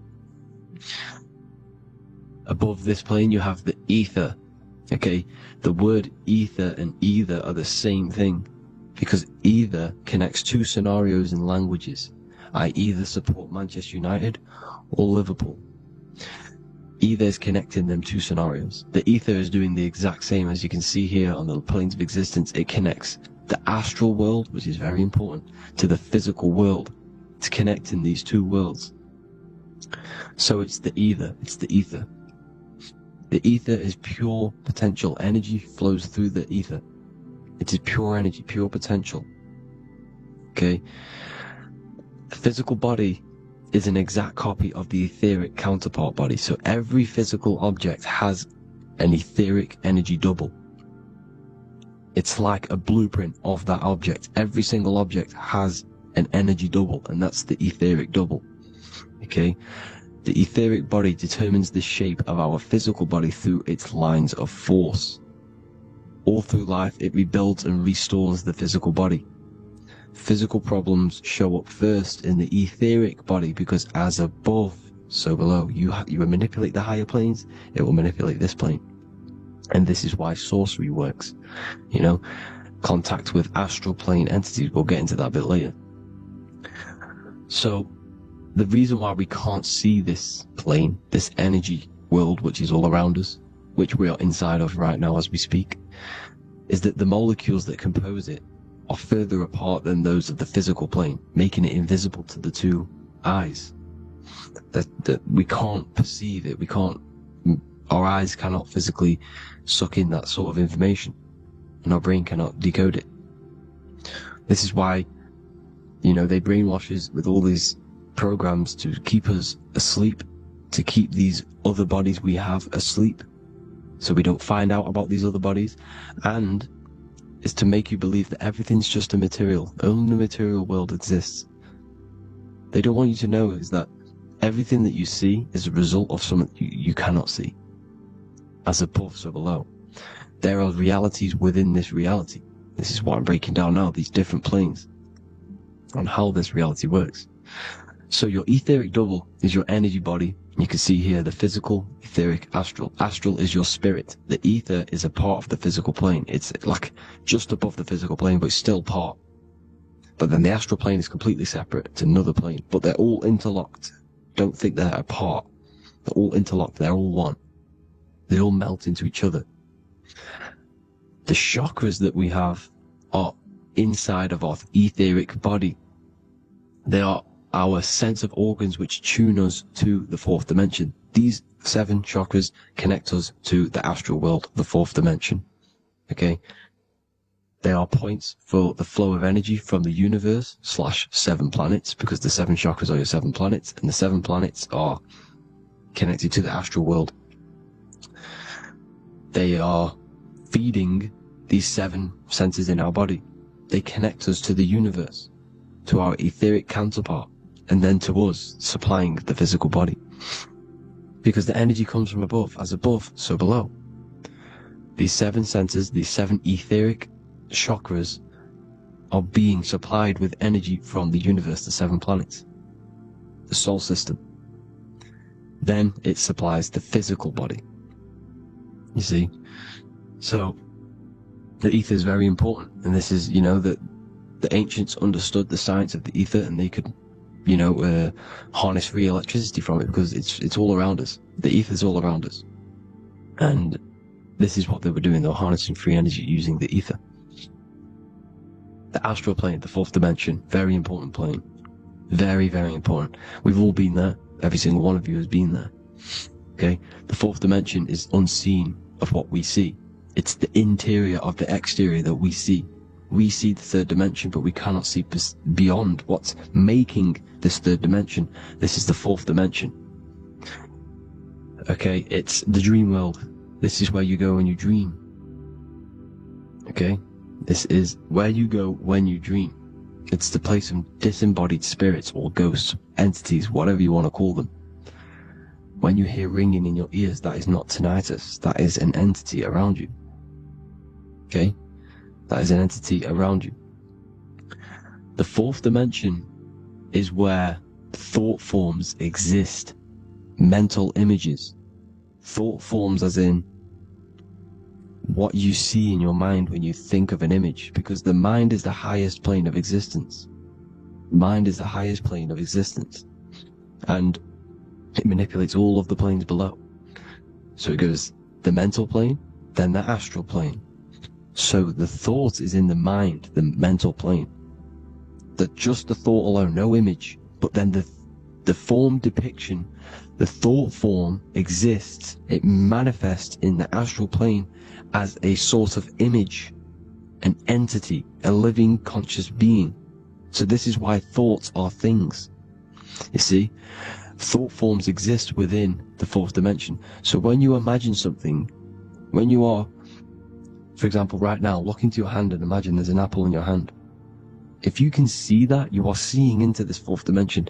Speaker 2: Above this plane, you have the ether. Okay, the word ether and either are the same thing, because either connects two scenarios in languages. I either support Manchester United or Liverpool. Either is connecting them two scenarios. The ether is doing the exact same, as you can see here on the planes of existence. It connects the astral world, which is very important, to the physical world. It's connecting these two worlds. So it's the ether. It's the ether. The ether is pure potential. Energy flows through the ether. It is pure energy, pure potential. Okay? The physical body is an exact copy of the etheric counterpart body. So every physical object has an etheric energy double. It's like a blueprint of that object. Every single object has an energy double, and that's the etheric double. Okay? The etheric body determines the shape of our physical body through its lines of force. All through life, it rebuilds and restores the physical body. Physical problems show up first in the etheric body, because as above, so below. You manipulate the higher planes, it will manipulate this plane. And this is why sorcery works. You know, contact with astral plane entities. We'll get into that a bit later. So, the reason why we can't see this plane, this energy world which is all around us, which we are inside of right now as we speak, is that the molecules that compose it are further apart than those of the physical plane, making it invisible to the two eyes. That we can't perceive it, our eyes cannot physically suck in that sort of information, and our brain cannot decode it. This is why, you know, they brainwash us with all these programs to keep us asleep, to keep these other bodies we have asleep, so we don't find out about these other bodies, and is to make you believe that everything's just a material. Only the material world exists. They don't want you to know is that everything that you see is a result of something you cannot see. As above, so below. There are realities within this reality. This is what I'm breaking down now, these different planes, on how this reality works. So your etheric double is your energy body. You can see here the physical, etheric, astral. Astral is your spirit. The ether is a part of the physical plane. It's like just above the physical plane, but it's still part. But then the astral plane is completely separate. It's another plane, but they're all interlocked. Don't think they're apart. They're all interlocked. They're all one. They all melt into each other. The chakras that we have are inside of our etheric body. They are our sense of organs which tune us to the fourth dimension. These 7 chakras connect us to the astral world, the fourth dimension. Okay? They are points for the flow of energy from the universe / 7 planets, because the 7 chakras are your 7 planets, and the 7 planets are connected to the astral world. They are feeding these 7 senses in our body. They connect us to the universe, to our etheric counterpart, and then to us, supplying the physical body. Because the energy comes from above. As above, so below. These 7 senses, these 7 etheric chakras, are being supplied with energy from the universe, the 7 planets, the solar system. Then it supplies the physical body. You see? So, the ether is very important. And this is, you know, that the ancients understood the science of the ether, and they could, you know, harness free electricity from it, because it's all around us. The ether is all around us. And this is what they were doing. They were harnessing free energy using the ether. The astral plane, the fourth dimension, very important plane. Very, very important. We've all been there. Every single one of you has been there. Okay? The fourth dimension is unseen of what we see. It's the interior of the exterior that we see. We see the third dimension, but we cannot see beyond what's making this third dimension. This is the fourth dimension. Okay, it's the dream world. This is where you go when you dream. Okay? This is where you go when you dream. It's the place of disembodied spirits or ghosts, entities, whatever you want to call them. When you hear ringing in your ears, that is not tinnitus. That is an entity around you. Okay? That is an entity around you. The fourth dimension is where thought forms exist. Mental images. Thought forms as in what you see in your mind when you think of an image, because the mind is the highest plane of existence. Mind is the highest plane of existence. And it manipulates all of the planes below. So it goes the mental plane, then the astral plane. So the thought is in the mind, the mental plane. That just the thought alone, no image, but then the form depiction, the thought form exists. It manifests in the astral plane as a sort of image, an entity, a living conscious being. So this is why thoughts are things. You see, thought forms exist within the fourth dimension. So when you imagine something, when you are, for example, right now, look into your hand and imagine there's an apple in your hand. If you can see that, you are seeing into this fourth dimension.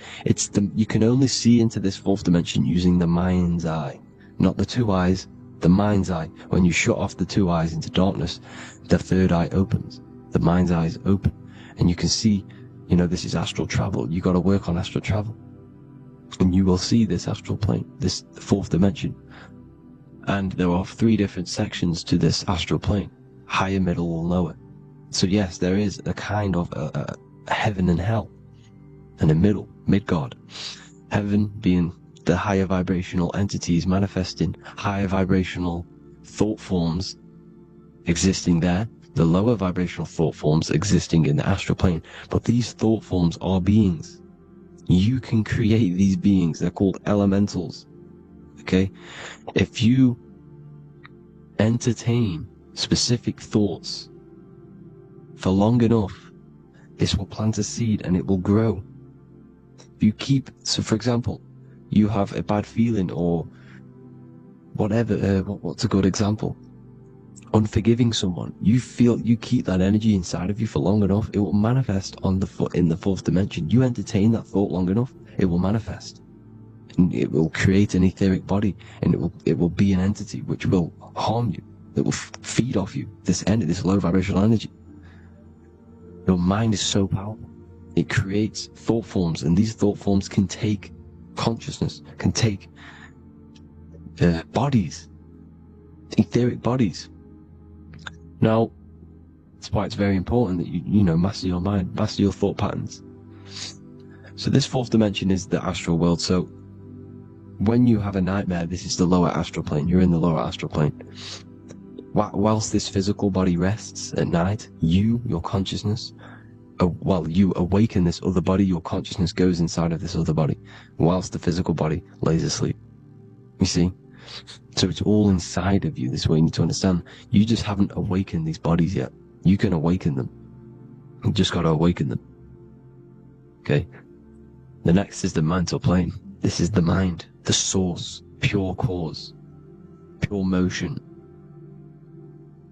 Speaker 2: You can only see into this fourth dimension using the mind's eye, not the two eyes, the mind's eye. When you shut off the two eyes into darkness, the third eye opens. The mind's eye is open, and you can see, this is astral travel. You got to work on astral travel, and you will see this astral plane, this fourth dimension. And there are 3 different sections to this astral plane: higher, middle, or lower. So yes, there is a kind of a heaven and hell, and a mid-God. Heaven being the higher vibrational entities manifesting higher vibrational thought forms existing there, the lower vibrational thought forms existing in the astral plane. But these thought forms are beings. You can create these beings. They're called elementals. Okay? If you entertain specific thoughts for long enough, this will plant a seed and it will grow. If you keep, so for example, you have a bad feeling or whatever, what's a good example? Unforgiving someone. You keep that energy inside of you for long enough, it will manifest in the fourth dimension. You entertain that thought long enough, it will manifest. And it will create an etheric body, and it will be an entity which will harm you. It will feed off you, this low vibrational energy. Your mind is so powerful. It creates thought forms, and these thought forms can take consciousness, can take bodies, etheric bodies. Now, that's why it's very important that you master your mind, master your thought patterns. So this fourth dimension is the astral world. So when you have a nightmare, this is the lower astral plane. You're in the lower astral plane. Whilst this physical body rests at night, your consciousness, you awaken this other body, your consciousness goes inside of this other body, whilst the physical body lays asleep. You see? So it's all inside of you. This way you need to understand. You just haven't awakened these bodies yet. You can awaken them. You just got to awaken them. Okay? The next is the mental plane. This is the mind, the source, pure cause, pure motion,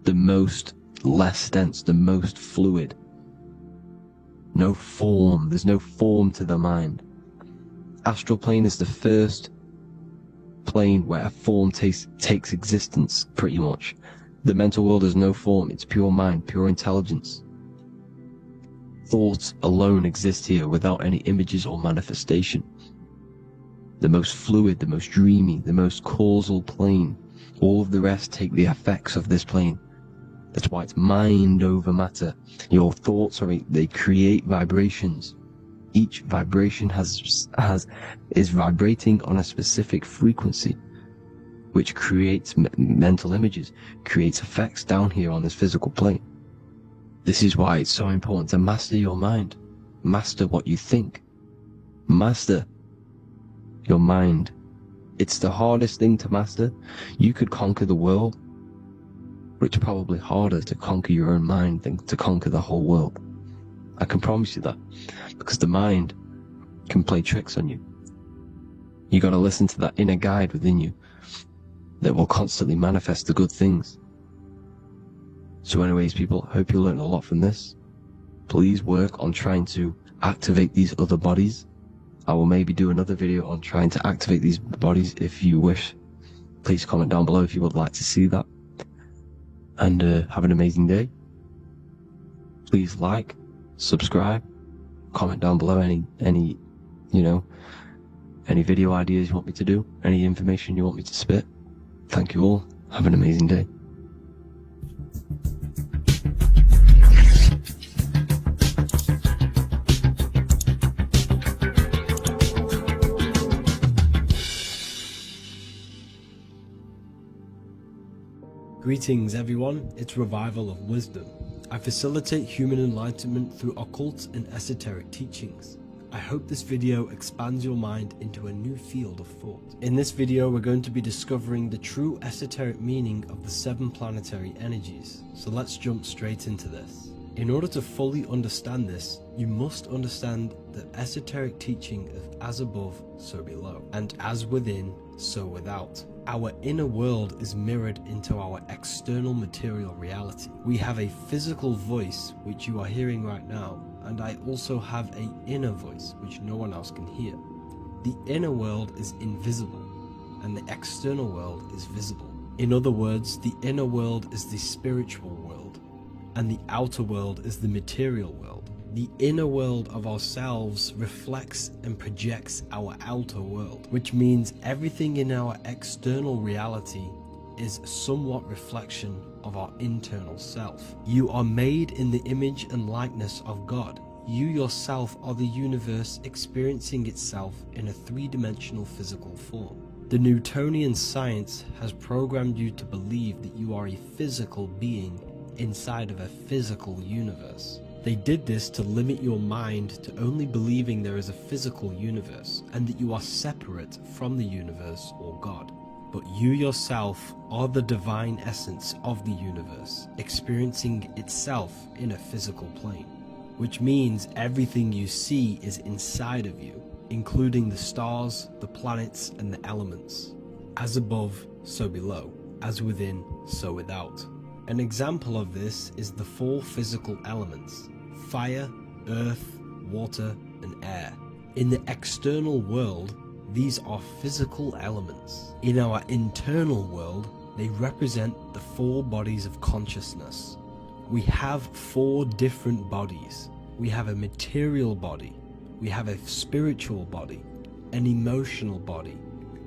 Speaker 2: the most less dense, the most fluid. No form. There's no form to the mind. Astral plane is the first plane where a form takes existence, pretty much. The mental world has no form. It's pure mind, pure intelligence. Thoughts alone exist here without any images or manifestation. The most fluid, the most dreamy, the most causal plane. All of the rest take the effects of this plane. That's why it's mind over matter. Your thoughts they create vibrations. Each vibration is vibrating on a specific frequency, which creates mental images, creates effects down here on this physical plane. This is why it's so important to master your mind. Master what you think. Master your mind. It's the hardest thing to master. You could conquer the world, but it's probably harder to conquer your own mind than to conquer the whole world. I can promise you that, because the mind can play tricks on you. You got to listen to that inner guide within you that will constantly manifest the good things. So anyways, people, hope you learned a lot from this. Please work on trying to activate these other bodies. I will maybe do another video on trying to activate these bodies if you wish. Please comment down below if you would like to see that. And have an amazing day. Please like, subscribe, comment down below any video ideas you want me to do, any information you want me to spit. Thank you all. Have an amazing day.
Speaker 6: Greetings everyone, it's Revival of Wisdom. I facilitate human enlightenment through occult and esoteric teachings. I hope this video expands your mind into a new field of thought. In this video we're going to be discovering the true esoteric meaning of the 7 planetary energies. So let's jump straight into this. In order to fully understand this, you must understand the esoteric teaching of as above, so below, and as within, so without. Our inner world is mirrored into our external material reality. We have a physical voice, which you are hearing right now, and I also have an inner voice, which no one else can hear. The inner world is invisible, and the external world is visible. In other words, the inner world is the spiritual world, and the outer world is the material world. The inner world of ourselves reflects and projects our outer world, which means everything in our external reality is somewhat reflection of our internal self. You are made in the image and likeness of God. You yourself are the universe experiencing itself in a 3-dimensional physical form. The Newtonian science has programmed you to believe that you are a physical being inside of a physical universe. They did this to limit your mind to only believing there is a physical universe and that you are separate from the universe or God. But you yourself are the divine essence of the universe, experiencing itself in a physical plane, which means everything you see is inside of you, including the stars, the planets, and the elements. As above, so below. As within, so without. An example of this is the 4 physical elements: fire, earth, water, and air. In the external world, these are physical elements. In our internal world, they represent the 4 bodies of consciousness. We have 4 different bodies. We have a material body, we have a spiritual body, an emotional body,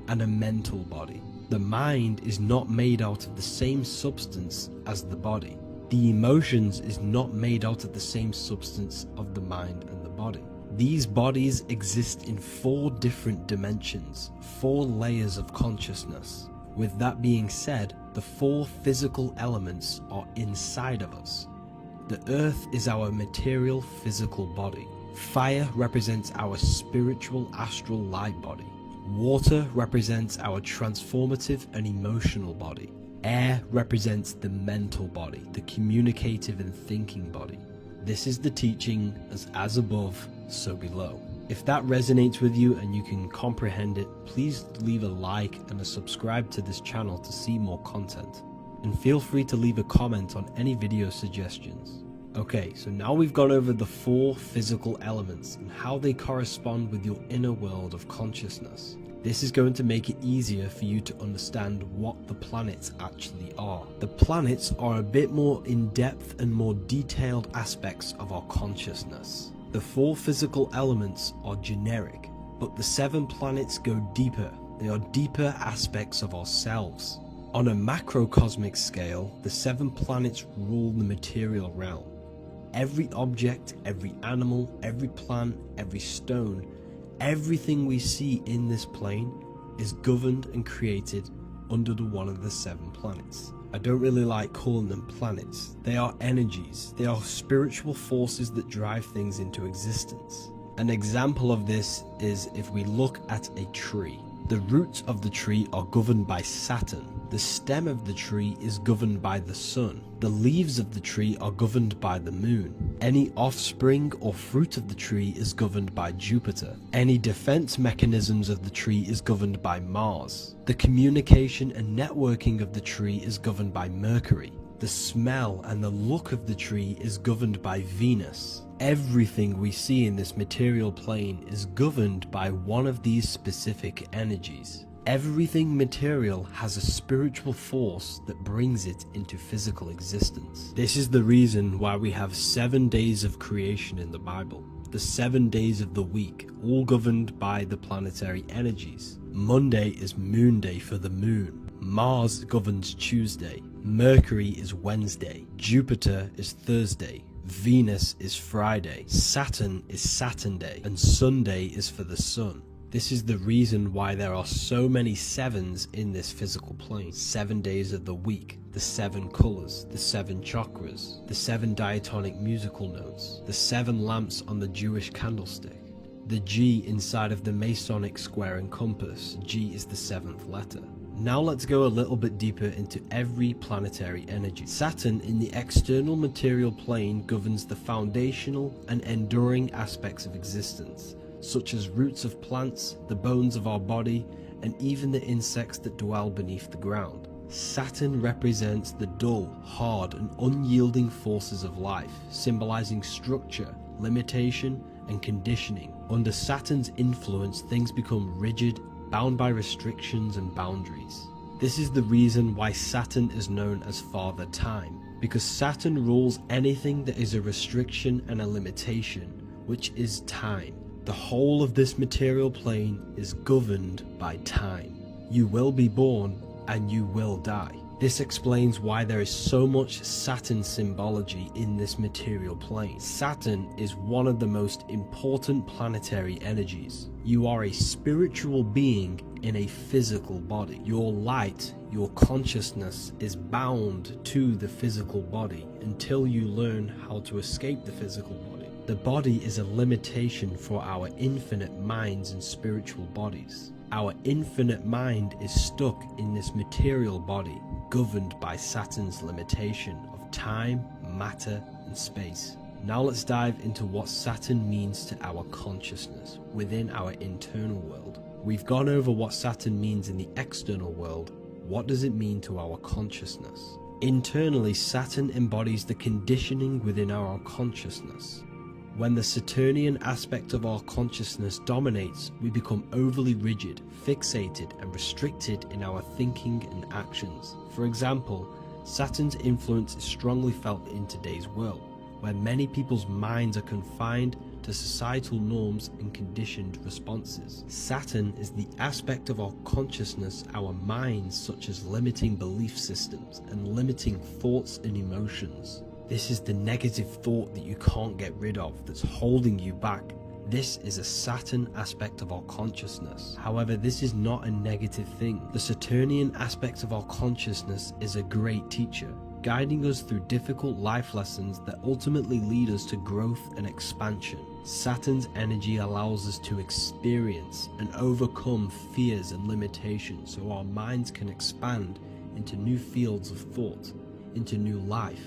Speaker 6: and a mental body. The mind is not made out of the same substance as the body. The emotions is not made out of the same substance of the mind and the body. These bodies exist in 4 different dimensions, 4 layers of consciousness. With that being said, the 4 physical elements are inside of us. The earth is our material physical body. Fire represents our spiritual astral light body. Water represents our transformative and emotional body. Air represents the mental body, the communicative and thinking body. This is the teaching as above, so below. If that resonates with you and you can comprehend it, please leave a like and a subscribe to this channel to see more content. And feel free to leave a comment on any video suggestions. Okay, so now we've gone over the 4 physical elements and how they correspond with your inner world of consciousness. This is going to make it easier for you to understand what the planets actually are. The planets are a bit more in-depth and more detailed aspects of our consciousness. The 4 physical elements are generic, but the 7 planets go deeper. They are deeper aspects of ourselves. On a macrocosmic scale, the 7 planets rule the material realm. Every object, every animal, every plant, every stone, everything we see in this plane is governed and created under one of the 7 planets. I don't really like calling them planets. They are energies. They are spiritual forces that drive things into existence. An example of this is if we look at a tree. The roots of the tree are governed by Saturn. The stem of the tree is governed by the sun. The leaves of the tree are governed by the moon. Any offspring or fruit of the tree is governed by Jupiter. Any defense mechanisms of the tree is governed by Mars. The communication and networking of the tree is governed by Mercury. The smell and the look of the tree is governed by Venus. Everything we see in this material plane is governed by one of these specific energies. Everything material has a spiritual force that brings it into physical existence. This is the reason why we have 7 days of creation in the Bible. The 7 days of the week, all governed by the planetary energies. Monday is moon day for the moon. Mars governs Tuesday. Mercury is Wednesday. Jupiter is Thursday. Venus is Friday. Saturn is Saturn Day. And Sunday is for the sun. This is the reason why there are so many sevens in this physical plane. 7 days of the week, the 7 colors, the 7 chakras, the 7 diatonic musical notes, the 7 lamps on the Jewish candlestick, the G inside of the Masonic square and compass. G is the 7th letter. Now let's go a little bit deeper into every planetary energy. Saturn in the external material plane governs the foundational and enduring aspects of existence, such as roots of plants, the bones of our body, and even the insects that dwell beneath the ground. Saturn represents the dull, hard, and unyielding forces of life, symbolizing structure, limitation, and conditioning. Under Saturn's influence, things become rigid, bound by restrictions and boundaries. This is the reason why Saturn is known as Father Time, because Saturn rules anything that is a restriction and a limitation, which is time. The whole of this material plane is governed by time. You will be born and you will die. This explains why there is so much Saturn symbology in this material plane. Saturn is one of the most important planetary energies. You are a spiritual being in a physical body. Your light, your consciousness is bound to the physical body until you learn how to escape the physical body. The body is a limitation for our infinite minds and spiritual bodies. Our infinite mind is stuck in this material body, governed by Saturn's limitation of time, matter, and space. Now let's dive into what Saturn means to our consciousness within our internal world. We've gone over what Saturn means in the external world. What does it mean to our consciousness? Internally, Saturn embodies the conditioning within our consciousness. When the Saturnian aspect of our consciousness dominates, we become overly rigid, fixated, and restricted in our thinking and actions. For example, Saturn's influence is strongly felt in today's world, where many people's minds are confined to societal norms and conditioned responses. Saturn is the aspect of our consciousness, our minds, such as limiting belief systems and limiting thoughts and emotions. This is the negative thought that you can't get rid of, that's holding you back. This is a Saturn aspect of our consciousness. However, this is not a negative thing. The Saturnian aspect of our consciousness is a great teacher, guiding us through difficult life lessons that ultimately lead us to growth and expansion. Saturn's energy allows us to experience and overcome fears and limitations so our minds can expand into new fields of thought, into new life.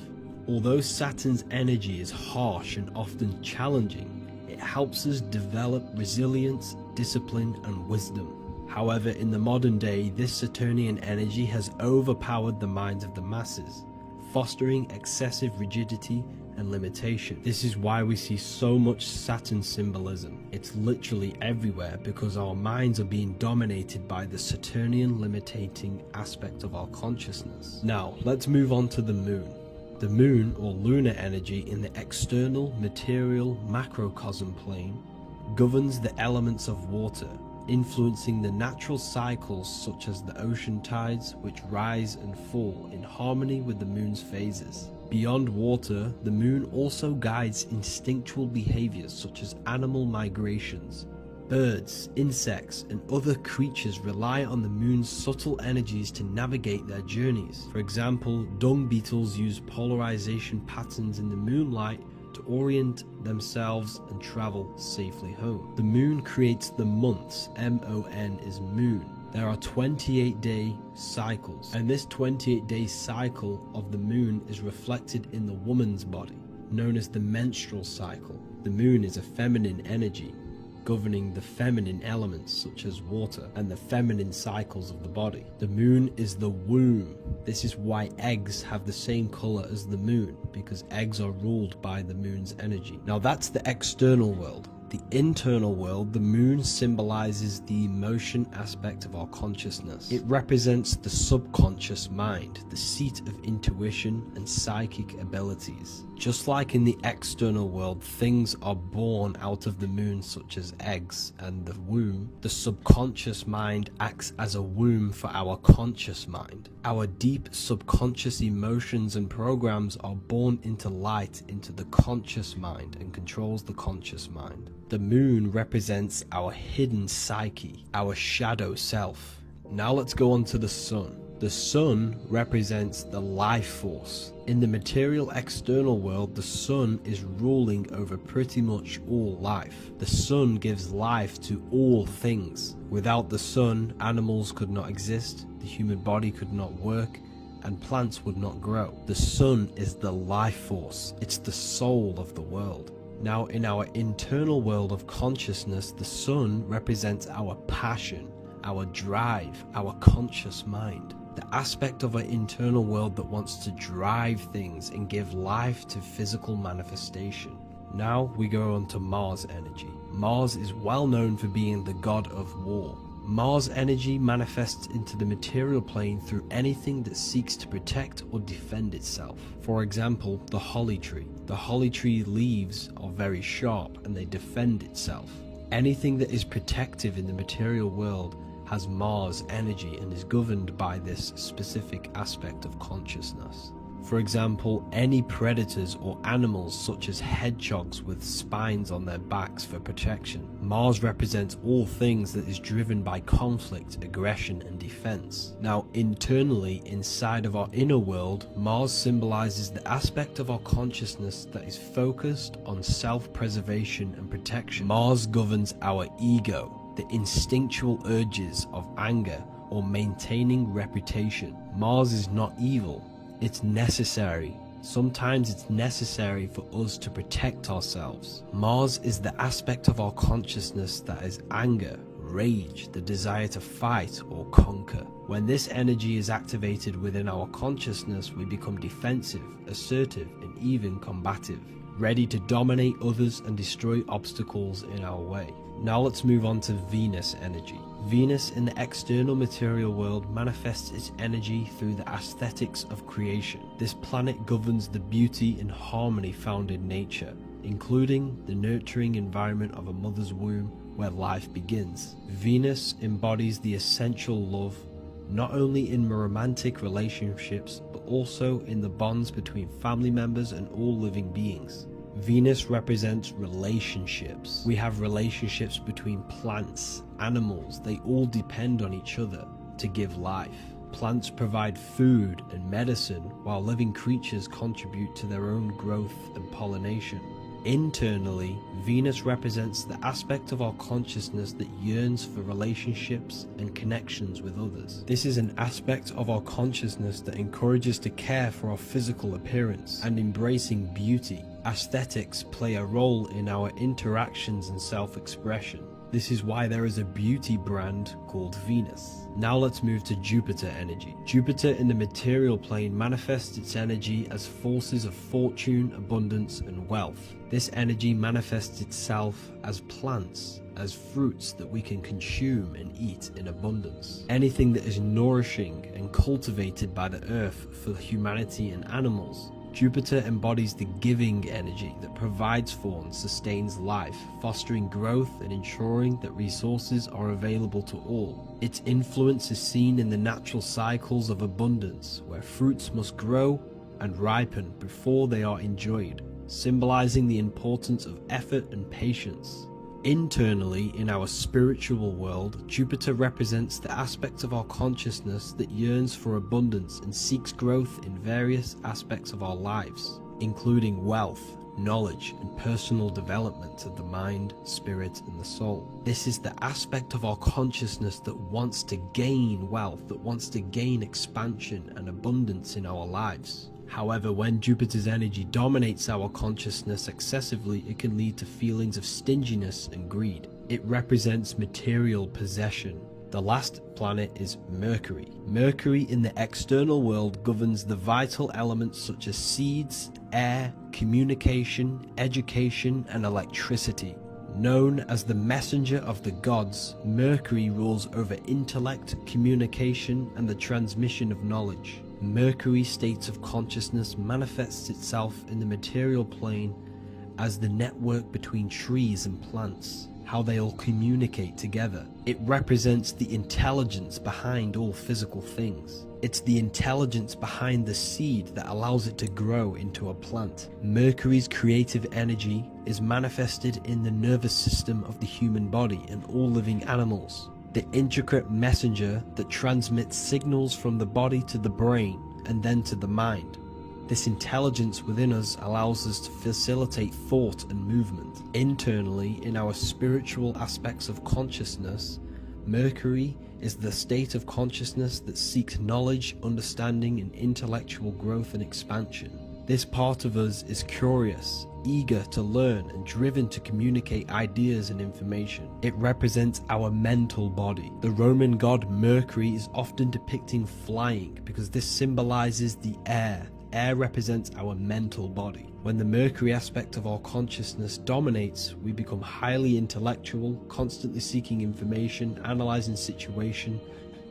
Speaker 6: Although Saturn's energy is harsh and often challenging, it helps us develop resilience, discipline, and wisdom. However, in the modern day, this Saturnian energy has overpowered the minds of the masses, fostering excessive rigidity and limitation. This is why we see so much Saturn symbolism. It's literally everywhere because our minds are being dominated by the Saturnian limiting aspect of our consciousness. Now, let's move on to the moon. The moon, or lunar energy, in the external material macrocosm plane governs the elements of water, influencing the natural cycles such as the ocean tides, which rise and fall in harmony with the moon's phases. Beyond water, the moon also guides instinctual behaviors such as animal migrations. Birds, insects, and other creatures rely on the moon's subtle energies to navigate their journeys. For example, dung beetles use polarization patterns in the moonlight to orient themselves and travel safely home. The moon creates the months. M-O-N is moon. There are 28-day cycles, and this 28-day cycle of the moon is reflected in the woman's body, known as the menstrual cycle. The moon is a feminine energy. governing the feminine elements such as water and the feminine cycles of the body. The moon is the womb. This is why eggs have the same color as the moon, because eggs are ruled by the moon's energy. Now that's the external world. The internal world, the moon symbolizes the emotion aspect of our consciousness. It represents the subconscious mind, the seat of intuition and psychic abilities. Just like in the external world, things are born out of the moon, such as eggs and the womb. The subconscious mind acts as a womb for our conscious mind. Our deep subconscious emotions and programs are born into light into the conscious mind and controls the conscious mind. The moon represents our hidden psyche, our shadow self. Now let's go on to the sun. The sun represents the life force. In the material external world, the sun is ruling over pretty much all life. The sun gives life to all things. Without the sun, animals could not exist, the human body could not work, and plants would not grow. The sun is the life force. It's the soul of the world. Now, in our internal world of consciousness, the sun represents our passion, our drive, our conscious mind. The aspect of our internal world that wants to drive things and give life to physical manifestation. Now we go on to Mars energy. Mars is well known for being the god of war. Mars energy manifests into the material plane through anything that seeks to protect or defend itself. For example, the holly tree. The holly tree leaves are very sharp and they defend itself. Anything that is protective in the material world has Mars energy and is governed by this specific aspect of consciousness. For example, any predators or animals such as hedgehogs with spines on their backs for protection. Mars represents all things that is driven by conflict, aggression and defense. Now internally, inside of our inner world, Mars symbolizes the aspect of our consciousness that is focused on self-preservation and protection. Mars governs our ego, the instinctual urges of anger or maintaining reputation. Mars is not evil. It's necessary. Sometimes it's necessary for us to protect ourselves. Mars is the aspect of our consciousness that is anger, rage, the desire to fight or conquer. When this energy is activated within our consciousness, we become defensive, assertive, and even combative, ready to dominate others and destroy obstacles in our way. Now let's move on to Venus energy. Venus in the external material world manifests its energy through the aesthetics of creation. This planet governs the beauty and harmony found in nature, including the nurturing environment of a mother's womb where life begins. Venus embodies the essential love, not only in romantic relationships, but also in the bonds between family members and all living beings. Venus represents relationships. We have relationships between plants, animals. They all depend on each other to give life. Plants provide food and medicine, while living creatures contribute to their own growth and pollination. Internally, Venus represents the aspect of our consciousness that yearns for relationships and connections with others. This is an aspect of our consciousness that encourages to care for our physical appearance and embracing beauty. Aesthetics play a role in our interactions and self-expression. This is why there is a beauty brand called Venus. Now let's move to Jupiter energy. Jupiter in the material plane manifests its energy as forces of fortune, abundance, and wealth. This energy manifests itself as plants, as fruits that we can consume and eat in abundance. Anything that is nourishing and cultivated by the earth for humanity and animals. Jupiter embodies the giving energy that provides for and sustains life, fostering growth and ensuring that resources are available to all. Its influence is seen in the natural cycles of abundance, where fruits must grow and ripen before they are enjoyed, symbolizing the importance of effort and patience. Internally, in our spiritual world, Jupiter represents the aspects of our consciousness that yearns for abundance and seeks growth in various aspects of our lives, including wealth, knowledge, and personal development of the mind, spirit, and the soul. This is the aspect of our consciousness that wants to gain wealth, that wants to gain expansion and abundance in our lives. However, when Jupiter's energy dominates our consciousness excessively, it can lead to feelings of stinginess and greed. It represents material possession. The last planet is Mercury. Mercury in the external world governs the vital elements such as seeds, air, communication, education, and electricity. Known as the messenger of the gods, Mercury rules over intellect, communication, and the transmission of knowledge. Mercury's state of consciousness manifests itself in the material plane as the network between trees and plants, how they all communicate together. It represents the intelligence behind all physical things. It's the intelligence behind the seed that allows it to grow into a plant. Mercury's creative energy is manifested in the nervous system of the human body and all living animals, the intricate messenger that transmits signals from the body to the brain and then to the mind. This intelligence within us allows us to facilitate thought and movement. Internally, in our spiritual aspects of consciousness, Mercury is the state of consciousness that seeks knowledge, understanding, and intellectual growth and expansion. This part of us is curious, eager to learn, and driven to communicate ideas and information. It represents our mental body. The Roman god Mercury is often depicting flying because this symbolizes the air. Air represents our mental body. When the Mercury aspect of our consciousness dominates, we become highly intellectual, constantly seeking information, analyzing situation,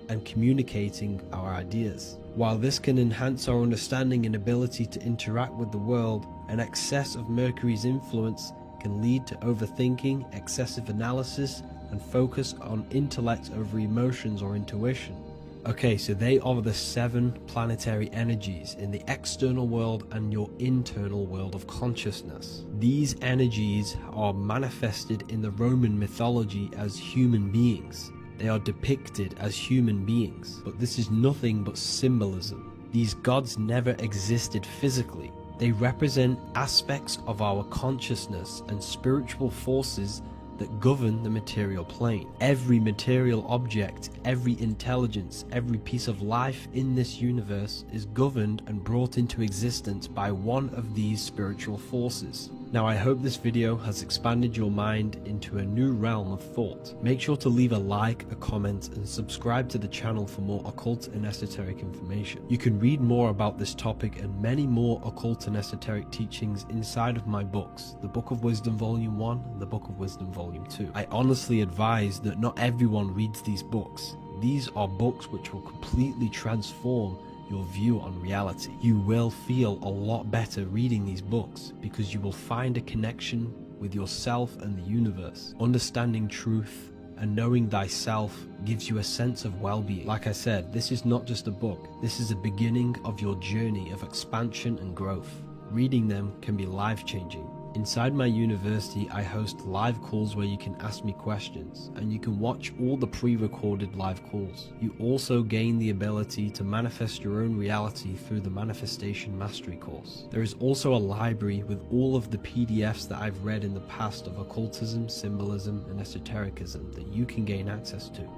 Speaker 6: and communicating our ideas. While this can enhance our understanding and ability to interact with the world, an excess of Mercury's influence can lead to overthinking, excessive analysis, and focus on intellect over emotions or intuition. Okay, so they are the 7 planetary energies in the external world and your internal world of consciousness. These energies are manifested in the Roman mythology as human beings. They are depicted as human beings, but this is nothing but symbolism. These gods never existed physically. They represent aspects of our consciousness and spiritual forces that govern the material plane. Every material object, every intelligence, every piece of life in this universe is governed and brought into existence by one of these spiritual forces. Now, I hope this video has expanded your mind into a new realm of thought. Make sure to leave a like, a comment, and subscribe to the channel for more occult and esoteric information. You can read more about this topic and many more occult and esoteric teachings inside of my books, the Book of Wisdom Volume 1 and the Book of Wisdom Volume 2. I honestly advise that not everyone reads these books. These are books which will completely transform your view on reality. You will feel a lot better reading these books because you will find a connection with yourself and the universe. Understanding truth and knowing thyself gives you a sense of well-being. Like I said, this is not just a book. This is a beginning of your journey of expansion and growth. Reading them can be life-changing. Inside my university, I host live calls where you can ask me questions, and you can watch all the pre-recorded live calls. You also gain the ability to manifest your own reality through the Manifestation Mastery course. There is also a library with all of the PDFs that I've read in the past of occultism, symbolism, and esotericism that you can gain access to.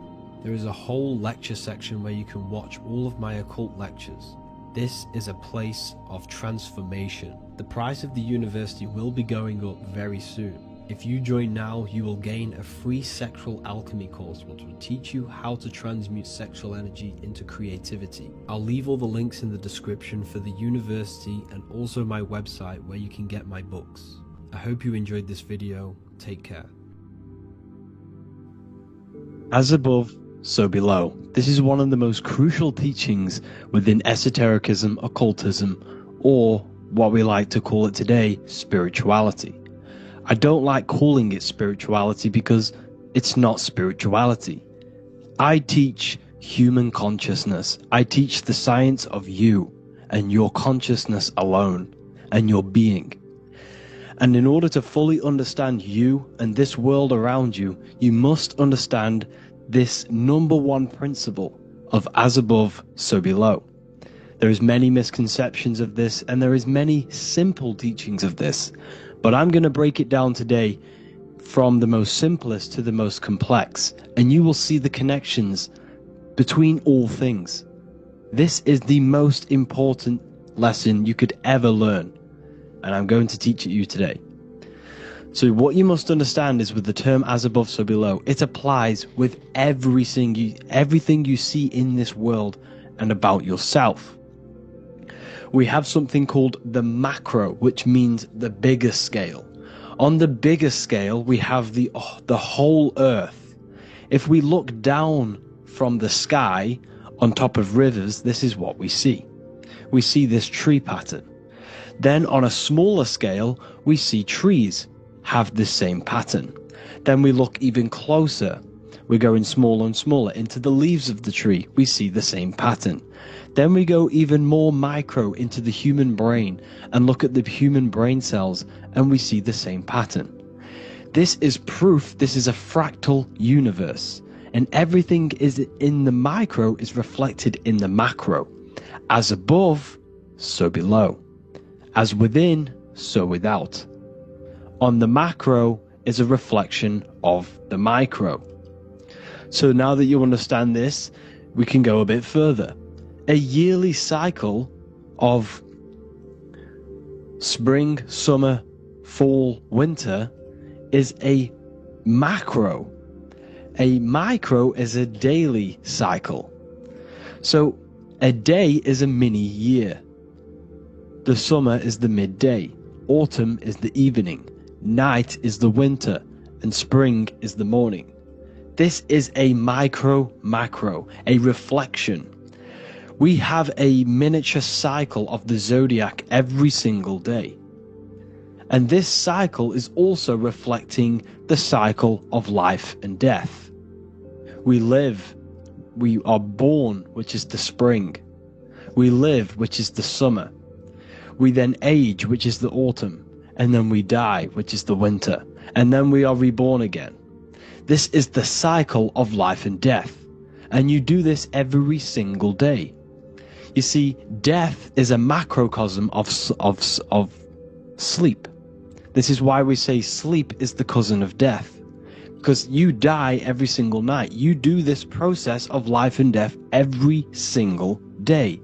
Speaker 6: There is a whole lecture section where you can watch all of my occult lectures. This is a place of transformation. The price of the university will be going up very soon. If you join now, you will gain a free sexual alchemy course which will teach you how to transmute sexual energy into creativity. I'll leave all the links in the description for the university and also my website where you can get my books. I hope you enjoyed this video. Take care. As above, so below. This is one of the most crucial teachings within esotericism, occultism, or what we like to call it today, spirituality. I don't like calling it spirituality because it's not spirituality. I teach human consciousness. I teach the science of you and your consciousness alone and your being. And in order to fully understand you and this world around you, you must understand this number one principle of as above, so below. There is many misconceptions of this, and there is many simple teachings of this, but I'm going to break it down today from the most simplest to the most complex, and you will see the connections between all things. This is the most important lesson you could ever learn, and I'm going to teach it you today. So what you must understand is with the term as above, so below, it applies with everything you see in this world and about yourself. We have something called the macro, which means the bigger scale. On the bigger scale, we have the whole earth. If we look down from the sky on top of rivers, this is what we see. We see this tree pattern. Then on a smaller scale, we see trees have the same pattern. Then we look even closer. We're going smaller and smaller into the leaves of the tree. We see the same pattern. Then we go even more micro into the human brain and look at the human brain cells, and we see the same pattern. This is proof this is a fractal universe, and everything is in the micro is reflected in the macro. As above, so below. As within, so without. On the macro is a reflection of the micro. So now that you understand this, we can go a bit further. A yearly cycle of spring, summer, fall, winter is a macro. A micro is a daily cycle. So a day is a mini year. The summer is the midday. Autumn is the evening. Night is the winter. And spring is the morning. This is a macro, a reflection. We have a miniature cycle of the zodiac every single day. And this cycle is also reflecting the cycle of life and death. We live, we are born, which is the spring. We live, which is the summer. We then age, which is the autumn. And then we die, which is the winter. And then we are reborn again. This is the cycle of life and death. And you do this every single day. You see, death is a macrocosm of sleep. This is why we say sleep is the cousin of death. Because you die every single night. You do this process of life and death every single day.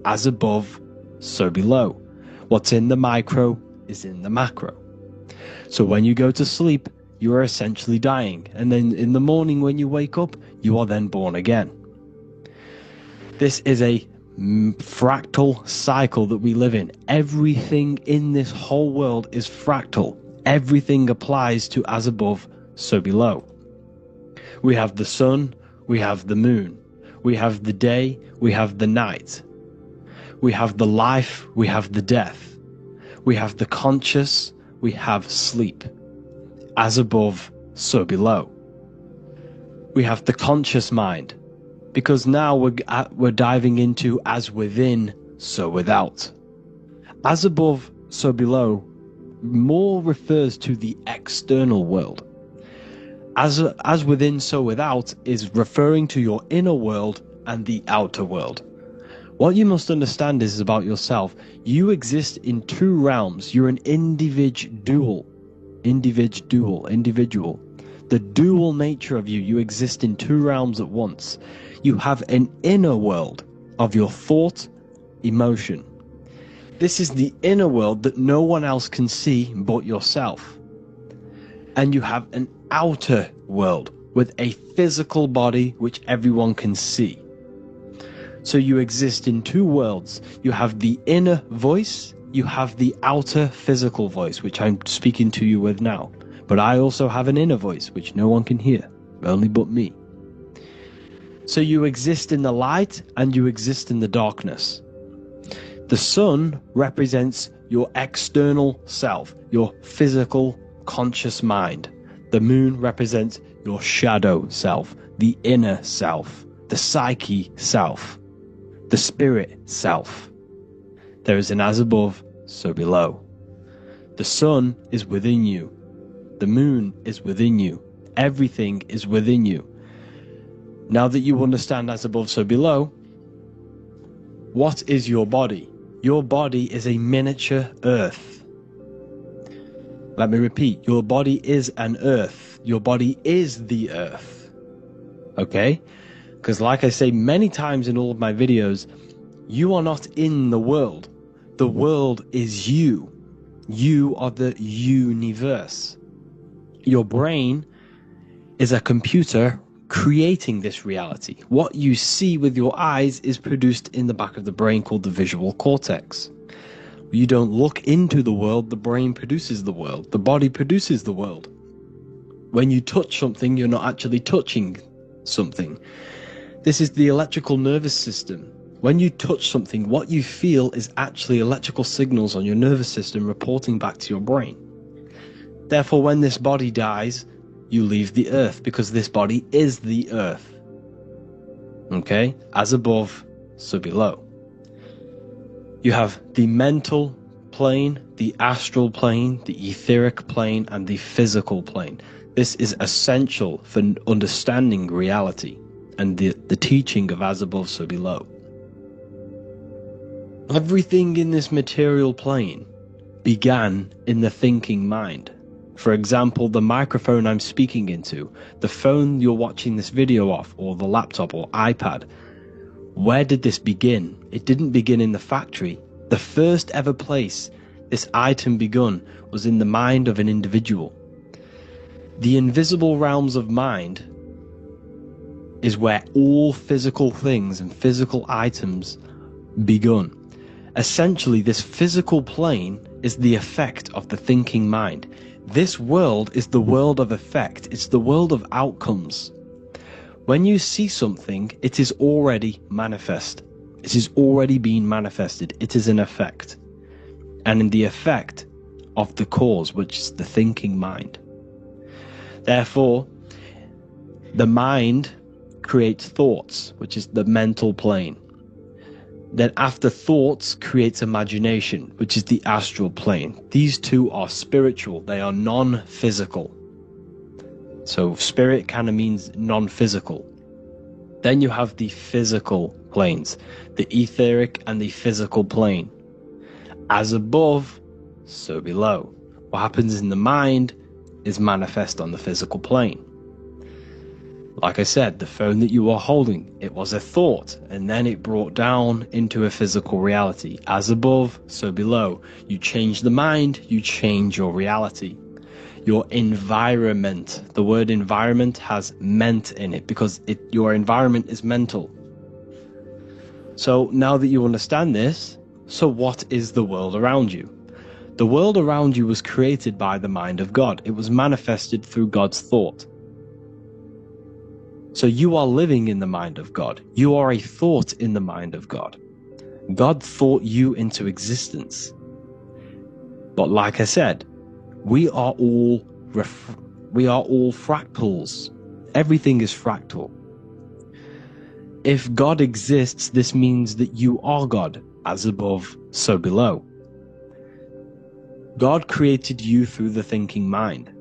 Speaker 6: As above, so below. What's in the micro is in the macro. So when you go to sleep, you are essentially dying. And then in the morning when you wake up, you are then born again. This is a fractal cycle that we live in. Everything in this whole world is fractal. Everything applies to as above, so below. We have the sun, we have the moon, we have the day, we have the night. We have the life, we have the death. We have the conscious, we have sleep. As above, so below. We have the conscious mind, because now we're diving into as within, so without. As above, so below more refers to the external world. As within, so without is referring to your inner world and the outer world. What you must understand is about yourself. You exist in two realms. You're an individual. The dual nature of you exist in two realms at once. You have an inner world of your thought, emotion. This is the inner world that no one else can see but yourself. And you have an outer world with a physical body which everyone can see. So you exist in two worlds. You have the inner voice, you have the outer physical voice, which I'm speaking to you with now. But I also have an inner voice, which no one can hear, only but me. So you exist in the light and you exist in the darkness. The sun represents your external self, your physical, conscious mind. The moon represents your shadow self, the inner self, the psyche self, the spirit self. There is an as above, so below. The sun is within you. The moon is within you. Everything is within you. Now that you understand as above, so below, what is your body? Your body is a miniature earth. Let me repeat, your body is an earth. Your body is the earth. Okay? Because like I say many times in all of my videos, you are not in the world. The world is you. You are the universe. Your brain is a computer creating this reality. What you see with your eyes is produced in the back of the brain called the visual cortex. You don't look into the world, the brain produces the world. The body produces the world. When you touch something, you're not actually touching something. This is the electrical nervous system. When you touch something, what you feel is actually electrical signals on your nervous system reporting back to your brain. Therefore, when this body dies, you leave the earth because this body is the earth. Okay? As above, so below. You have the mental plane, the astral plane, the etheric plane, and the physical plane. This is essential for understanding reality and the teaching of as above, so below. Everything in this material plane began in the thinking mind. For example, the microphone I'm speaking into, the phone you're watching this video off, or the laptop or iPad. Where did this begin? It didn't begin in the factory. The first ever place this item begun was in the mind of an individual. The invisible realms of mind is where all physical things and physical items begun. Essentially, this physical plane is the effect of the thinking mind. This world is the world of effect. It's the world of outcomes. When you see something, it is already manifest. It is already being manifested. It is an effect. And in the effect of the cause, which is the thinking mind. Therefore, the mind creates thoughts, which is the mental plane. Then after thoughts creates imagination, which is the astral plane. These two are spiritual. They are non-physical. So spirit kind of means non-physical. Then you have the physical planes, the etheric and the physical plane. As above, so below. What happens in the mind is manifest on the physical plane. Like I said, the phone that you are holding, it was a thought, and then it brought down into a physical reality. As above, so below. You change the mind, you change your reality. Your environment. The word environment has ment in it because your environment is mental. So now that you understand this, so what is the world around you? The world around you was created by the mind of God. It was manifested through God's thought. So you are living in the mind of God. You are a thought in the mind of God. God thought you into existence. But like I said, we are all fractals. Everything is fractal. If God exists, this means that you are God, as above, so below. God created you through the thinking mind,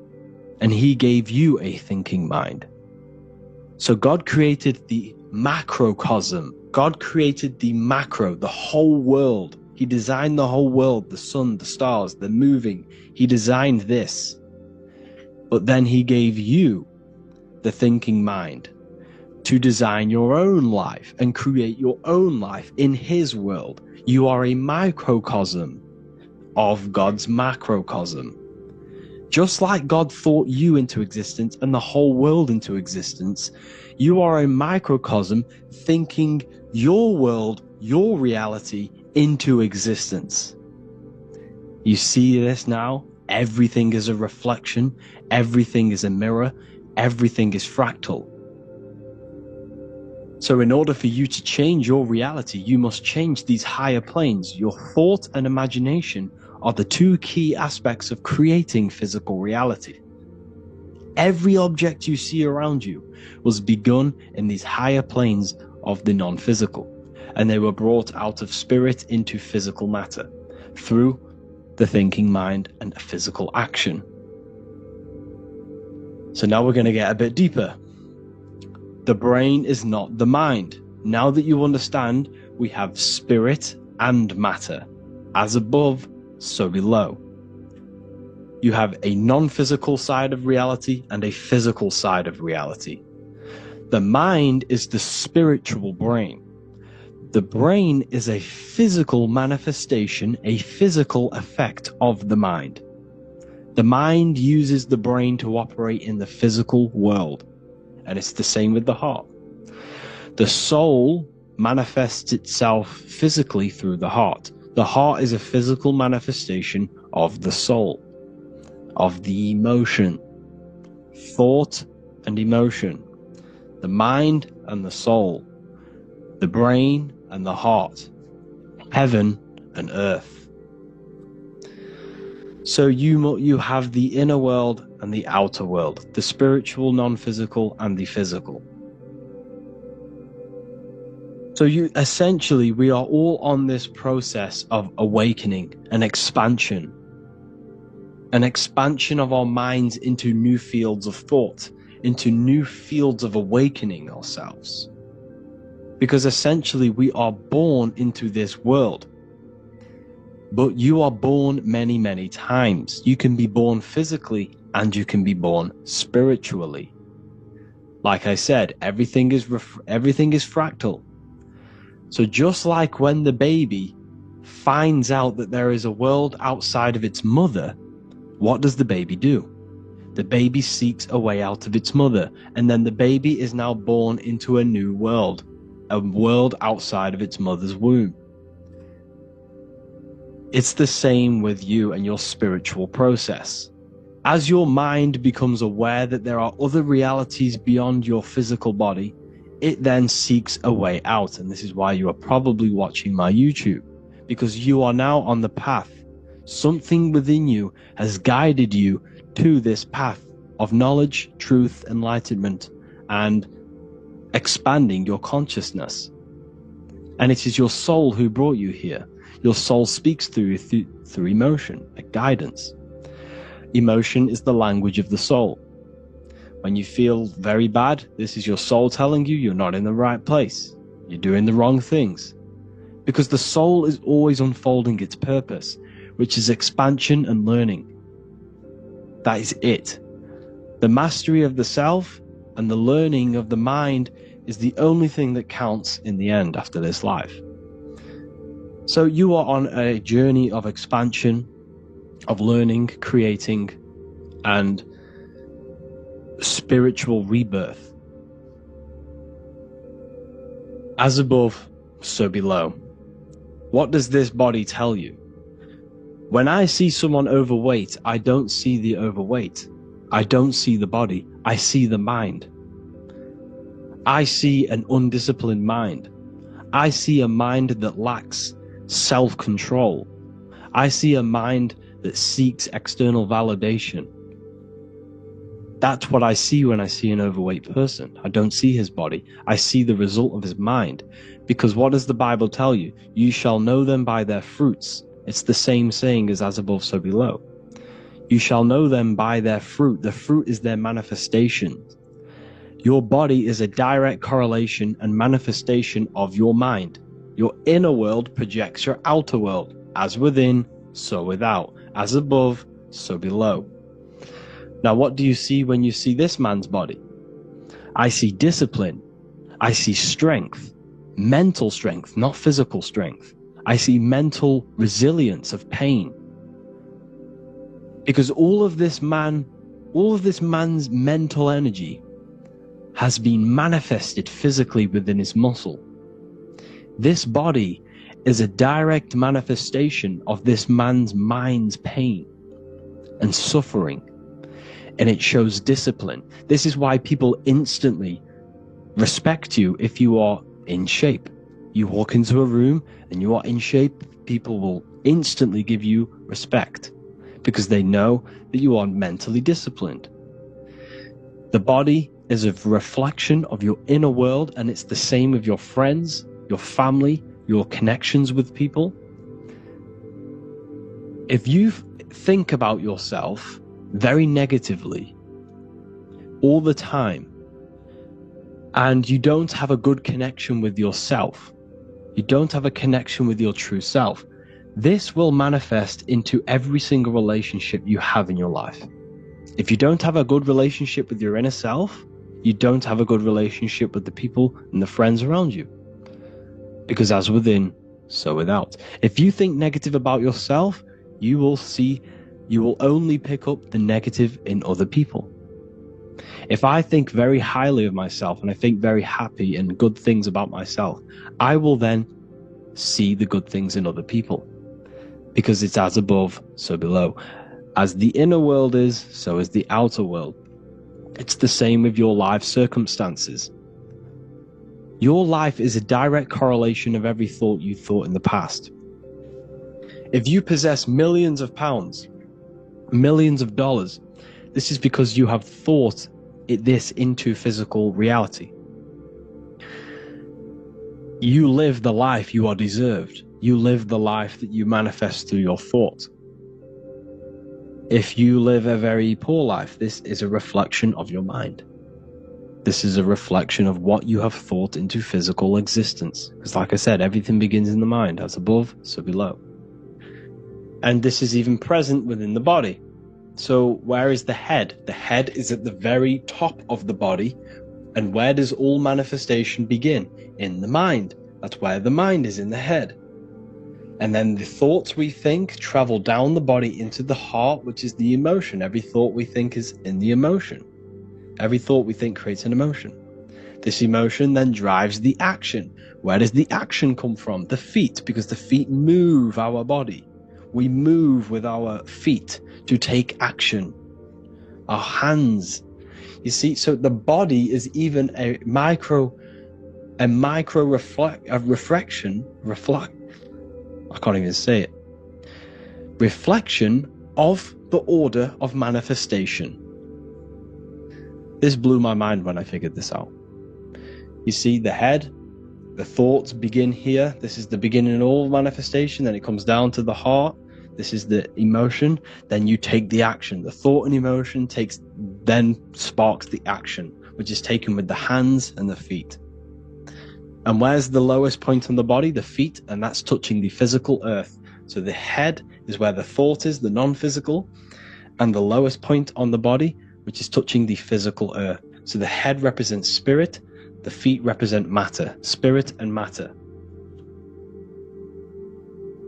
Speaker 6: and he gave you a thinking mind. So God created the macrocosm. God created the macro, the whole world. He designed the whole world, the sun, the stars, the moving. He designed this. But then he gave you the thinking mind to design your own life and create your own life in his world. You are a microcosm of God's macrocosm. Just like God thought you into existence and the whole world into existence, you are a microcosm thinking your world, your reality into existence. You see this now? Everything is a reflection. Everything is a mirror. Everything is fractal. So in order for you to change your reality, you must change these higher planes. Your thought and imagination are the two key aspects of creating physical reality. Every object you see around you was begun in these higher planes of the non-physical, and they were brought out of spirit into physical matter through the thinking mind and physical action. So now we're going to get a bit deeper. The brain is not the mind. Now that you understand, we have spirit and matter. As above, so below. You have a non-physical side of reality and a physical side of reality. The mind is the spiritual brain. The brain is a physical manifestation, a physical effect of the mind. The mind uses the brain to operate in the physical world, and it's the same with the heart. The soul manifests itself physically through the heart. The heart is a physical manifestation of the soul, of the emotion, thought and emotion, the mind and the soul, the brain and the heart, heaven and earth. So you have the inner world and the outer world, the spiritual, non-physical, and the physical. So essentially, we are all on this process of awakening, an expansion of our minds into new fields of thought, into new fields of awakening ourselves. Because essentially, we are born into this world. But you are born many, many times. You can be born physically and you can be born spiritually. Like I said, everything is fractal. So just like when the baby finds out that there is a world outside of its mother, what does the baby do? The baby seeks a way out of its mother, and then the baby is now born into a new world, a world outside of its mother's womb. It's the same with you and your spiritual process. As your mind becomes aware that there are other realities beyond your physical body, it then seeks a way out. And this is why you are probably watching my YouTube, because you are now on the path. Something within you has guided you to this path of knowledge, truth, enlightenment, and expanding your consciousness. And it is your soul who brought you here. Your soul speaks through emotion, like guidance. Emotion is the language of the soul. When you feel very bad, this is your soul telling you you're not in the right place. You're doing the wrong things. Because the soul is always unfolding its purpose, which is expansion and learning. That is it. The mastery of the self and the learning of the mind is the only thing that counts in the end after this life. So you are on a journey of expansion, of learning, creating, and spiritual rebirth. As above, so below. What does this body tell you? When I see someone overweight, I don't see the overweight. I don't see the body. I see the mind. I see an undisciplined mind. I see a mind that lacks self-control. I see a mind that seeks external validation. That's what I see when I see an overweight person. I don't see his body. I see the result of his mind. Because what does the Bible tell you? You shall know them by their fruits. It's the same saying as above, so below. You shall know them by their fruit. The fruit is their manifestation. Your body is a direct correlation and manifestation of your mind. Your inner world projects your outer world. As within, so without. As above, so below. Now, what do you see when you see this man's body? I see discipline. I see strength. Mental strength, not physical strength. I see mental resilience of pain. Because all of this man's mental energy has been manifested physically within his muscle. This body is a direct manifestation of this man's mind's pain and suffering, and it shows discipline. This is why people instantly respect you if you are in shape. You walk into a room and you are in shape, people will instantly give you respect because they know that you are mentally disciplined. The body is a reflection of your inner world, and it's the same with your friends, your family, your connections with people. If you think about yourself very negatively all the time, and you don't have a good connection with yourself, you don't have a connection with your true self, this will manifest into every single relationship you have in your life. If you don't have a good relationship with your inner self, you don't have a good relationship with the people and the friends around you. Because as within, so without. If you think negative about yourself, you will see you will only pick up the negative in other people. If I think very highly of myself and I think very happy and good things about myself, I will then see the good things in other people, because it's as above, so below. As the inner world is, so is the outer world. It's the same with your life circumstances. Your life is a direct correlation of every thought you thought in the past. If you possess millions of pounds, millions of dollars, this is because you have thought this into physical reality. You live the life you are deserved. You live the life that you manifest through your thought. If you live a very poor life, this is a reflection of your mind. This is a reflection of what you have thought into physical existence. Because like I said, everything begins in the mind. As above, so below. And this is even present within the body. So where is the head? The head is at the very top of the body. And where does all manifestation begin? In the mind. That's where the mind is, in the head. And then the thoughts we think travel down the body into the heart, which is the emotion. Every thought we think is in the emotion. Every thought we think creates an emotion. This emotion then drives the action. Where does the action come from? The feet, because the feet move our body. We move with our feet to take action. Our hands. You see, so the body is even a micro reflection. I can't even say it. Reflection of the order of manifestation. This blew my mind when I figured this out. You see, the head, the thoughts begin here. This is the beginning of all manifestation. Then it comes down to the heart. This is the emotion. Then you take the action. The thought and emotion then sparks the action, which is taken with the hands and the feet. And where's the lowest point on the body? The feet, and that's touching the physical earth. So the head is where the thought is, the non-physical, and the lowest point on the body, which is touching the physical earth. So the head represents spirit, the feet represent matter, spirit and matter.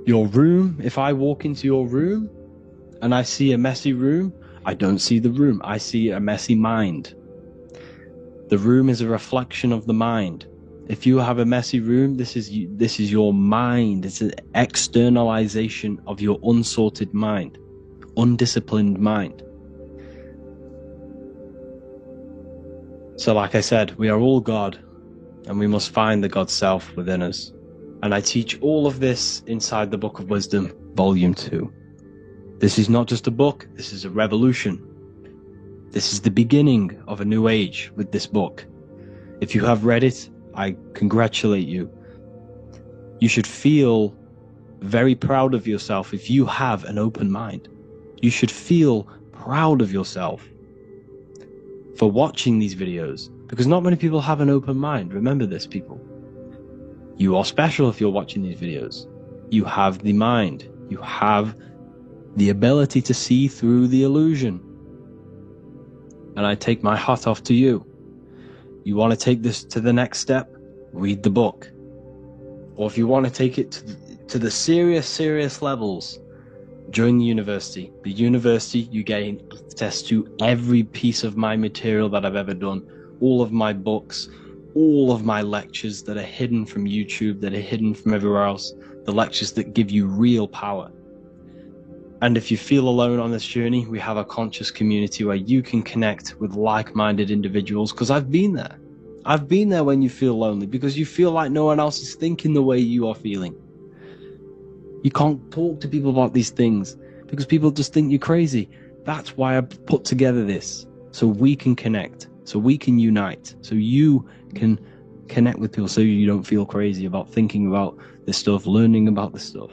Speaker 6: Your room, if I walk into your room and I see a messy room, I don't see the room, I see a messy mind. The room is a reflection of the mind. If you have a messy room, this is your mind. It's an externalization of your unsorted mind, undisciplined mind. So like I said, we are all God, and we must find the God self within us. And I teach all of this inside the Book of Wisdom, Volume 2. This is not just a book, this is a revolution. This is the beginning of a new age with this book. If you have read it, I congratulate you. You should feel very proud of yourself if you have an open mind. You should feel proud of yourself for watching these videos, because not many people have an open mind. Remember this, people. You are special if you're watching these videos. You have the mind. You have the ability to see through the illusion. And I take my hat off to you. You want to take this to the next step? Read the book. Or if you want to take it to the serious levels, join the university. The university, you gain access to every piece of my material that I've ever done. All of my books, all of my lectures that are hidden from YouTube, that are hidden from everywhere else. The lectures that give you real power. And if you feel alone on this journey, we have a conscious community where you can connect with like-minded individuals, because I've been there. I've been there when you feel lonely, because you feel like no one else is thinking the way you are feeling. You can't talk to people about these things because people just think you're crazy. That's why I put together this, so we can connect, so we can unite, so you can connect with people, so you don't feel crazy about thinking about this stuff, learning about this stuff.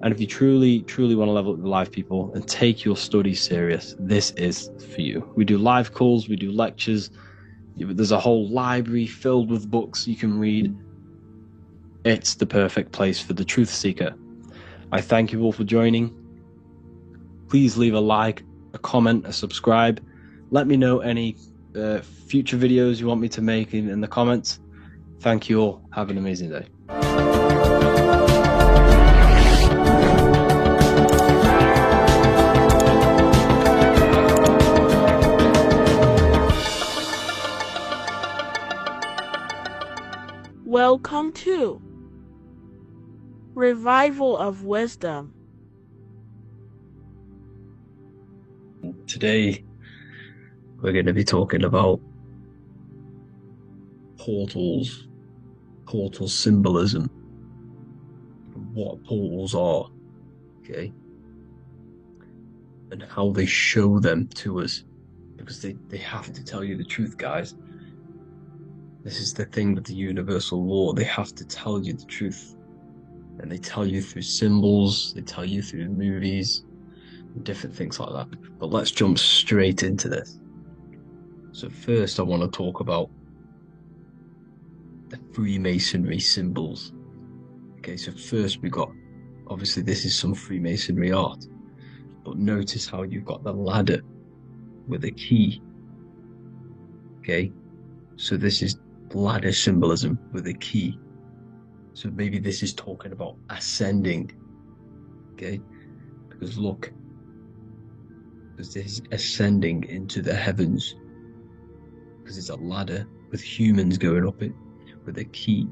Speaker 6: And if you truly want to level up your life, people, and take your studies serious, this is for you. We do live calls, we do lectures. There's a whole library filled with books you can read. It's the perfect place for the truth seeker. I thank you all for joining. Please leave a like, a comment, a subscribe. Let me know any future videos you want me to make in the comments. Thank you all. Have an amazing day.
Speaker 7: Welcome to Revival of Wisdom.
Speaker 5: Today, we're going to be talking about portals, portal symbolism, what portals are, okay, and how they show them to us, because they have to tell you the truth, guys. This is the thing with the universal law. They have to tell you the truth, and they tell you through symbols, they tell you through movies, different things like that. But let's jump straight into this. So first I want to talk about the Freemasonry symbols. Okay, so first we got, obviously this is some Freemasonry art, but notice how you've got the ladder with a key. Okay, so this is ladder symbolism with a key. So maybe this is talking about ascending. Okay, because look, because this is ascending into the heavens, because it's a ladder with humans going up it with a key.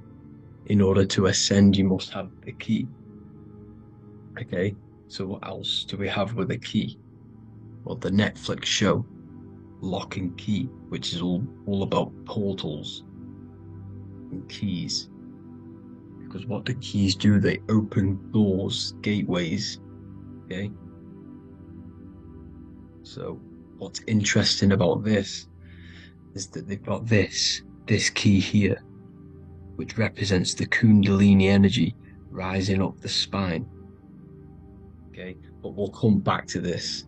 Speaker 5: In order to ascend, you must have the key. Okay, so what else do we have with a key? Well, the Netflix show Lock and Key, which is all about portals and keys. Because what the keys do, they open doors, gateways. Okay, so what's interesting about this is that they've got this key here, which represents the Kundalini energy rising up the spine. Okay, but we'll come back to this.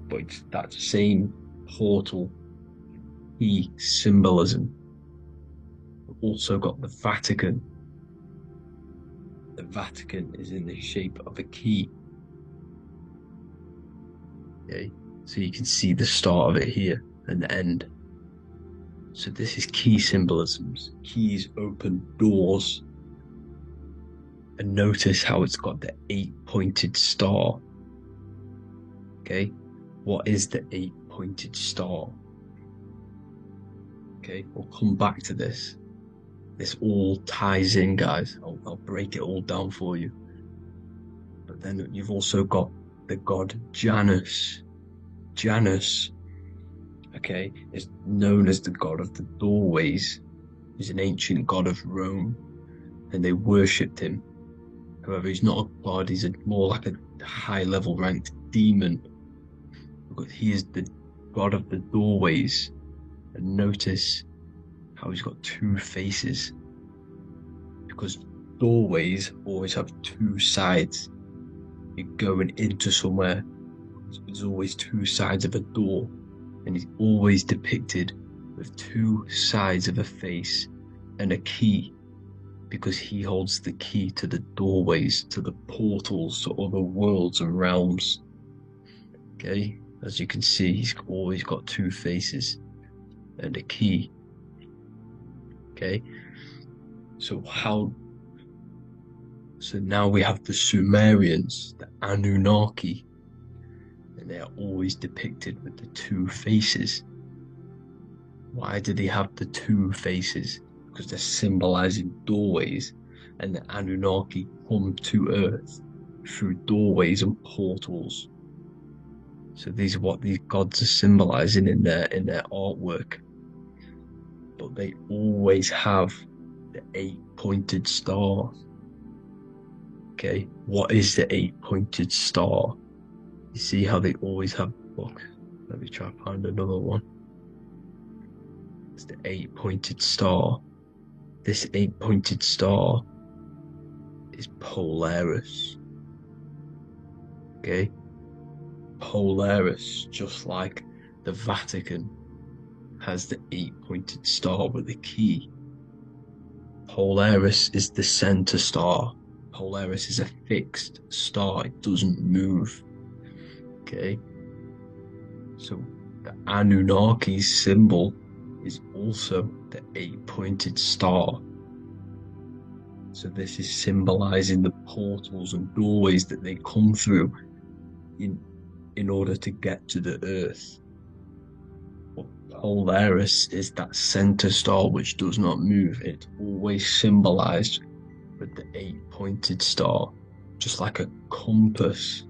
Speaker 5: But it's that same portal key symbolism. We've also got the Vatican. The Vatican is in the shape of a key. Okay, so you can see the start of it here and the end. So this is key symbolisms. Keys open doors. And notice how it's got the 8-pointed star. Okay, what is the 8-pointed star? Okay, we'll come back to this. This all ties in, guys. I'll break it all down for you. But then you've also got the god Janus. Janus, okay, is known as the god of the doorways. He's an ancient god of Rome, and they worshipped him. However, he's not a god, he's more like a high-level ranked demon. Because he is the god of the doorways. And notice how he's got two faces. Because doorways always have two sides. You're going into somewhere. There's always two sides of a door. And he's always depicted with two sides of a face and a key. Because he holds the key to the doorways, to the portals, to other worlds and realms. Okay, as you can see, he's always got two faces and a key. Okay, so now we have the Sumerians, the Anunnaki, and they are always depicted with the two faces. Why do they have the two faces? Because they're symbolizing doorways, and the Anunnaki come to Earth through doorways and portals. So these are what these gods are symbolizing in their artwork. But they always have the 8-pointed star. Okay, what is the 8-pointed star? You see how they always have, look, let me try to find another one. It's the 8-pointed star. This 8-pointed star is Polaris. Okay? Polaris, just like the Vatican has the 8-pointed star with a key. Polaris is the center star. Polaris is a fixed star, it doesn't move. Okay? So the Anunnaki's symbol is also the 8-pointed star. So this is symbolizing the portals and doorways that they come through in order to get to the earth. But Polaris is that center star which does not move. It's always symbolized with the 8-pointed star, just like a compass.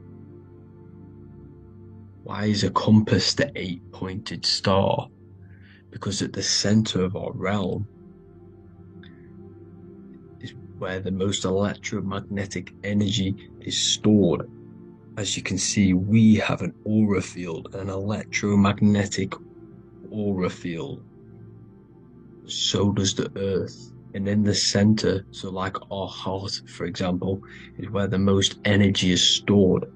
Speaker 5: Why is a compass the 8-pointed star? Because at the center of our realm is where the most electromagnetic energy is stored. As you can see, we have an aura field, an electromagnetic aura field. So does the Earth. And in the center, so like our heart, for example, is where the most energy is stored.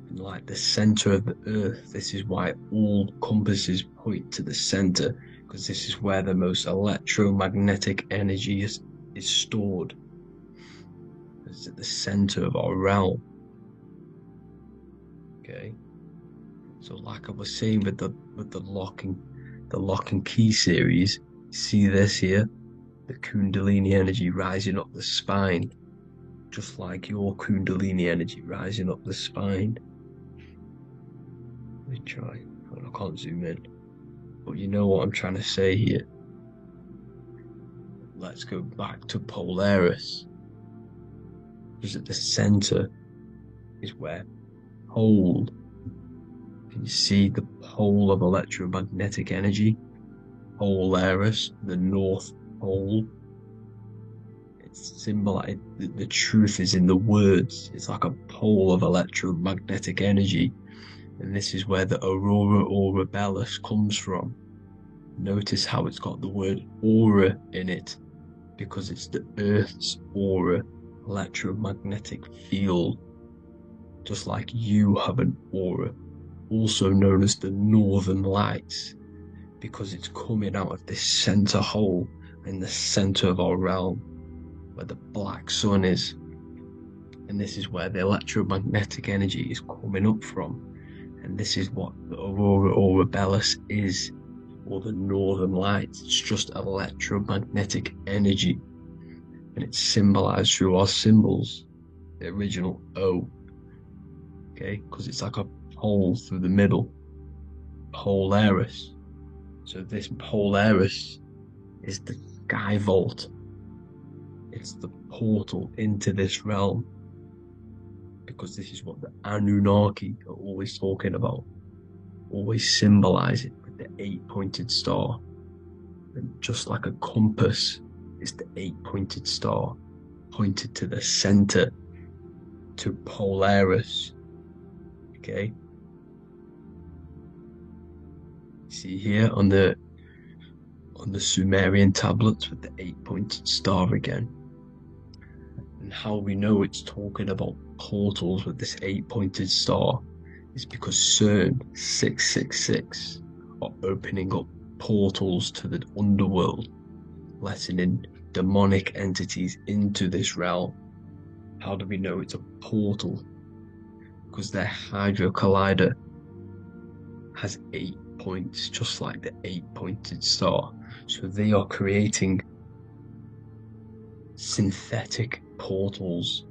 Speaker 5: And like the center of the Earth, this is why all compasses point to the center, because this is where the most electromagnetic energy is stored. It's at the center of our realm. Okay. So like I was saying with the lock and key series, see this here? The Kundalini energy rising up the spine, just like your Kundalini energy rising up the spine. Let me try. I can't zoom in, but you know what I'm trying to say here. Let's go back to Polaris, because at the center is where pole. Can you see the pole of electromagnetic energy? Polaris, the North Pole. It's symbolized. The truth is in the words. It's like a pole of electromagnetic energy, and this is where the aurora borealis comes from. Notice how it's got the word aura in it, because it's the Earth's aura, electromagnetic field, just like you have an aura, also known as the Northern Lights, because it's coming out of this center hole in the center of our realm, where the black sun is. And this is where the electromagnetic energy is coming up from. And this is what the aurora borealis is, or the Northern Lights. It's just electromagnetic energy. And it's symbolized through our symbols, the original O. Okay, because it's like a hole through the middle. Polaris. So this Polaris is the sky vault. It's the portal into this realm, because this is what the Anunnaki are always talking about, always symbolize it with the 8-pointed star. And just like a compass is the 8-pointed star pointed to the center, to Polaris. Okay, see here on the Sumerian tablets with the 8-pointed star again. And how we know it's talking about portals with this 8-pointed star is because CERN 666 are opening up portals to the underworld, letting in demonic entities into this realm. How do we know it's a portal? Because their Hydra Collider has 8 points, just like the 8-pointed star. So they are creating synthetic portals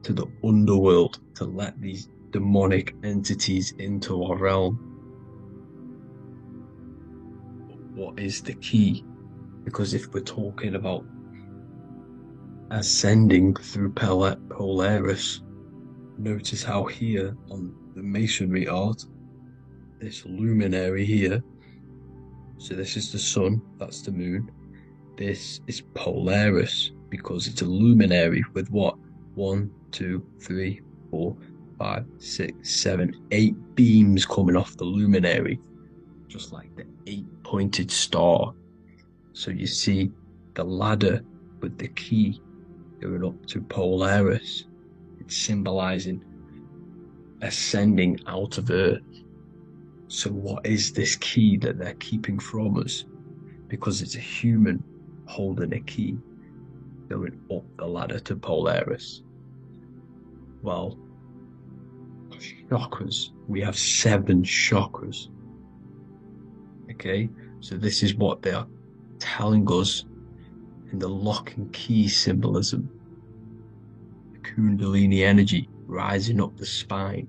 Speaker 5: to the underworld to let these demonic entities into our realm. What is the key? Because if we're talking about ascending through Polaris, notice how here on the masonry art, this luminary here, so this is the sun, that's the moon, this is Polaris, because it's a luminary with what? 1, 2, 3, 4, 5, 6, 7, 8 beams coming off the luminary, just like the 8-pointed star. So you see the ladder with the key going up to Polaris. It's symbolizing ascending out of Earth. So what is this key that they're keeping from us? Because it's a human holding a key going up the ladder to Polaris. Well, chakras. We have 7 chakras. Okay, so this is what they are telling us in the lock and key symbolism. The Kundalini energy rising up the spine.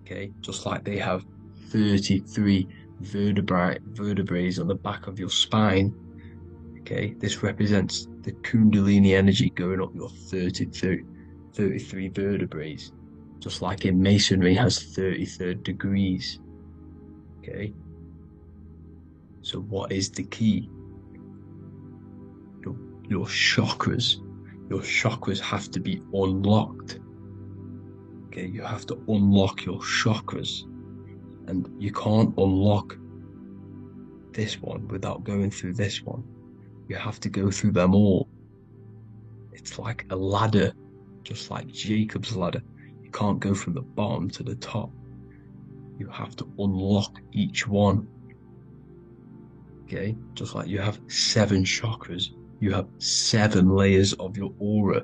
Speaker 5: Okay, just like they have 33
Speaker 3: vertebrae on the back of your spine. Okay, this represents the Kundalini energy going up your 33 vertebrae, just like in Masonry has 33rd degrees. Okay, so what is the key? Your chakras. Your chakras have to be unlocked. Okay, you have to unlock your chakras, and you can't unlock this one without going through this one. You have to go through them all. It's like a ladder, just like Jacob's ladder. You can't go from the bottom to the top. You have to unlock each one. Okay, just like you have 7 chakras, you have 7 layers of your aura.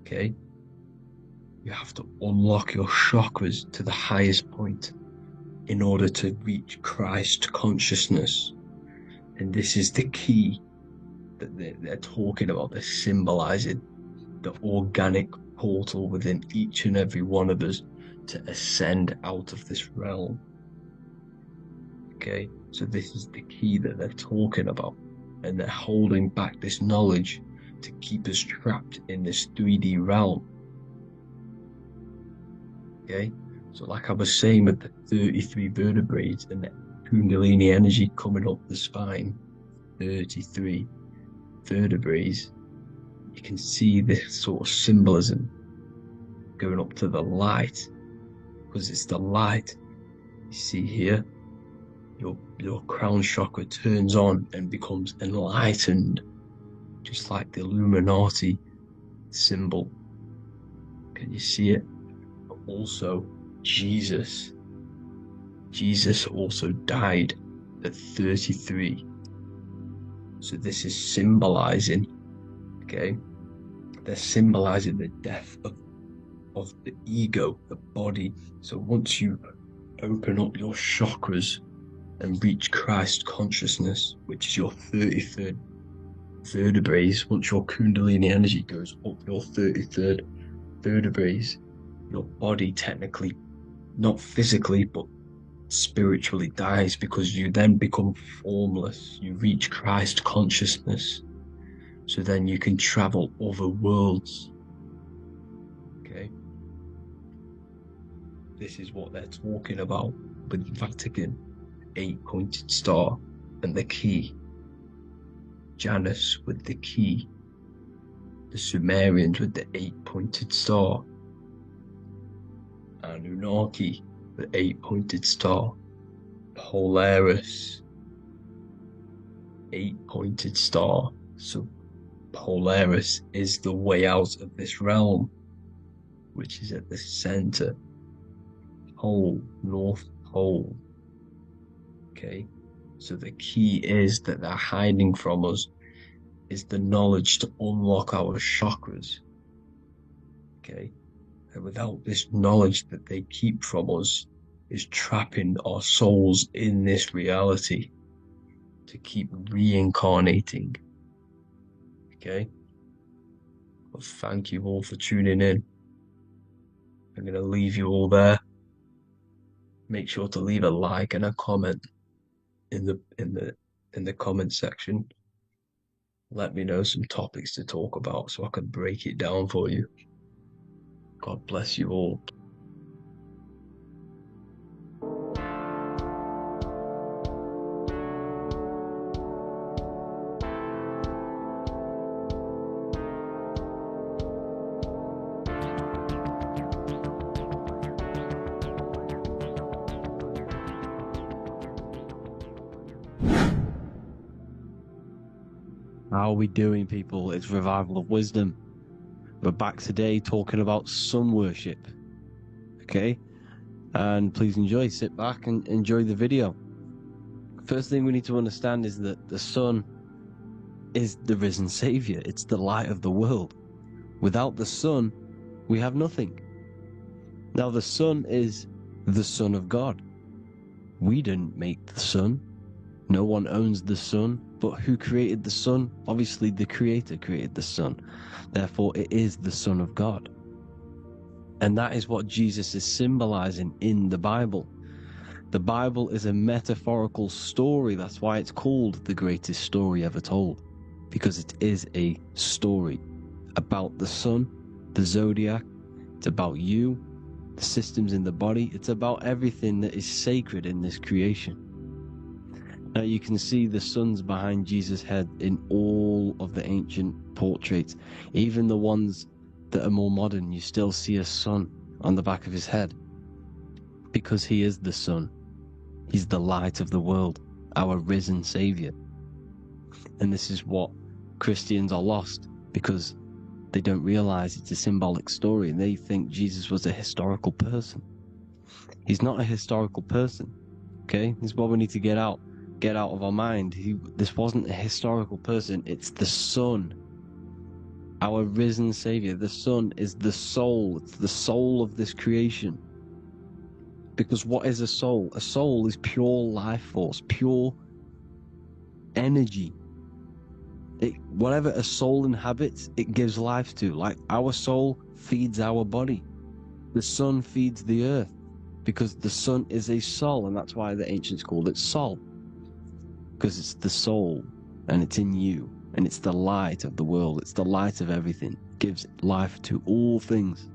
Speaker 3: Okay, you have to unlock your chakras to the highest point in order to reach Christ consciousness. And this is the key that they're talking about. They're symbolizing the organic portal within each and every one of us to ascend out of this realm. Okay, so this is the key that they're talking about, and they're holding back this knowledge to keep us trapped in this 3D realm. Okay, so like I was saying with the 33 vertebrae and the Kundalini energy coming up the spine, 33 vertebrae, you can see this sort of symbolism going up to the light, because it's the light. You see here, your crown chakra turns on and becomes enlightened, just like the Illuminati symbol. Can you see it? But also Jesus also died at 33. So this is symbolizing, okay, they're symbolizing the death of the ego, the body. So once you open up your chakras and reach Christ consciousness, which is your 33rd vertebrae, once your Kundalini energy goes up your 33rd vertebrae, your body technically, not physically, but spiritually dies, because you then become formless. You reach Christ consciousness. So then you can travel other worlds. Okay? This is what they're talking about with Vatican, 8-pointed star, and the key. Janus with the key. The Sumerians with the 8-pointed star. Anunnaki, the 8-pointed star. Polaris, 8-pointed star. So Polaris is the way out of this realm, which is at the center. Pole, North Pole. Okay, so the key is that they're hiding from us is the knowledge to unlock our chakras. Okay, and without this knowledge that they keep from us is trapping our souls in this reality to keep reincarnating. Okay, well, thank you all for tuning in. I'm going to leave you all there. Make sure to leave a like and a comment in the comment section. Let me know some topics to talk about so I can break it down for you. God bless you all.
Speaker 6: How are we doing, people? It's Revival of Wisdom. We're back today talking about sun worship. Okay? And please enjoy, sit back and enjoy the video. First thing we need to understand is that the sun is the risen Savior. It's the light of the world. Without the sun, we have nothing. Now, the sun is the Son of God. We didn't make the sun. No one owns the sun, but who created the sun? Obviously, the Creator created the sun. Therefore, it is the Son of God. And that is what Jesus is symbolizing in the Bible. The Bible is a metaphorical story. That's why it's called the greatest story ever told, because it is a story about the sun, the zodiac. It's about you, the systems in the body. It's about everything that is sacred in this creation. Now you can see the suns behind Jesus' head in all of the ancient portraits. Even the ones that are more modern, you still see a sun on the back of his head, because he is the sun. He's the light of the world, our risen Savior. And this is what Christians are lost, because they don't realize it's a symbolic story, and they think Jesus was a historical person. He's not a historical person, okay? This is what we need to get out of our mind. This wasn't a historical person. It's the Son, our risen Savior. The Son is the soul. It's the soul of this creation. Because what is a soul? A soul is pure life force, pure energy. Whatever a soul inhabits, it gives life to. Like our soul feeds our body. The sun feeds the earth, because the sun is a soul, and that's why the ancients called it Sol. Because it's the soul, and it's in you, and it's the light of the world. It's the light of everything. It gives life to all things.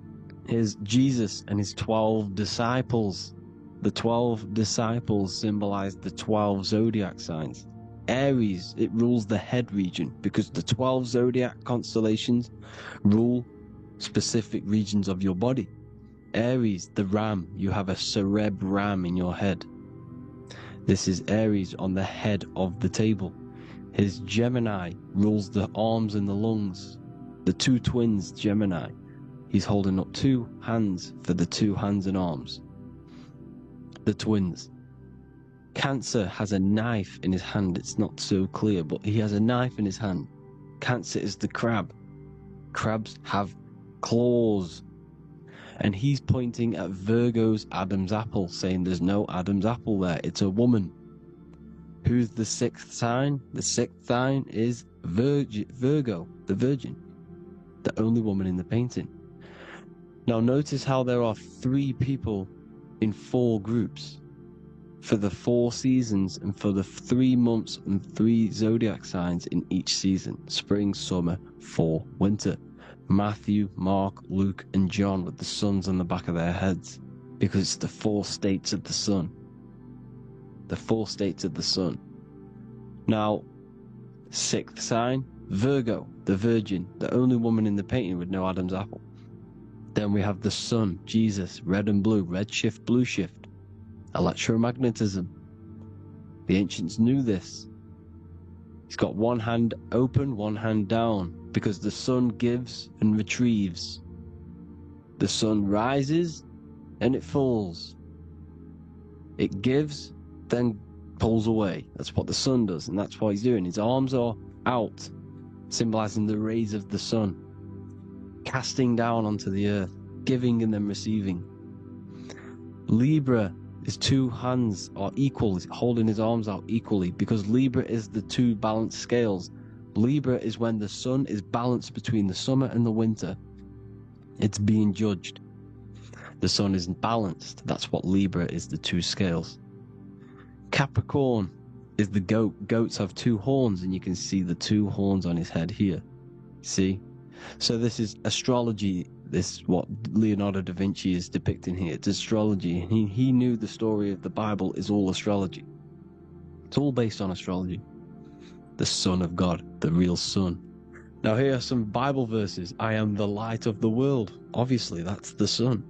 Speaker 6: Here's Jesus and his 12 disciples. The 12 disciples symbolize the 12 zodiac signs. Aries, it rules the head region, because the 12 zodiac constellations rule specific regions of your body. Aries, the ram, you have a cerebrum in your head. This is Aries on the head of the table. His Gemini rules the arms and the lungs. The two twins, Gemini. He's holding up two hands for the two hands and arms. The twins. Cancer has a knife in his hand. It's not so clear, but he has a knife in his hand. Cancer is the crab. Crabs have claws. And he's pointing at Virgo's Adam's apple, saying there's no Adam's apple there. It's a woman. Who's the sixth sign? The sixth sign is Virgo, the Virgin. The only woman in the painting. Now notice how there are 3 people in 4 groups for the 4 seasons and for the 3 months and 3 zodiac signs in each season: spring, summer, fall, winter. Matthew, Mark, Luke, and John with the suns on the back of their heads, because it's the 4 states of the sun. The 4 states of the sun. Now, 6th sign, Virgo, the Virgin, the only woman in the painting with no Adam's apple. Then we have the sun, Jesus, red and blue, red shift, blue shift. Electromagnetism. The ancients knew this. He's got one hand open, one hand down, because the sun gives and retrieves. The sun rises and it falls. It gives, then pulls away. That's what the sun does, and that's what he's doing. His arms are out, symbolizing the rays of the sun, casting down onto the earth, giving and then receiving. Libra, his 2 hands are equal. He's holding his arms out equally, because Libra is the 2 balanced scales. Libra is when the sun is balanced between the summer and the winter. It's being judged. The sun isn't balanced. That's what Libra is, the 2 scales. Capricorn is the goat. Goats have 2 horns, and you can see the 2 horns on his head here. See? So this is astrology. This is what Leonardo da Vinci is depicting here. It's astrology. He knew the story of the Bible is all astrology. It's all based on astrology. The Son of God, the real Son. Now here are some Bible verses. I am the light of the world. Obviously, that's the sun.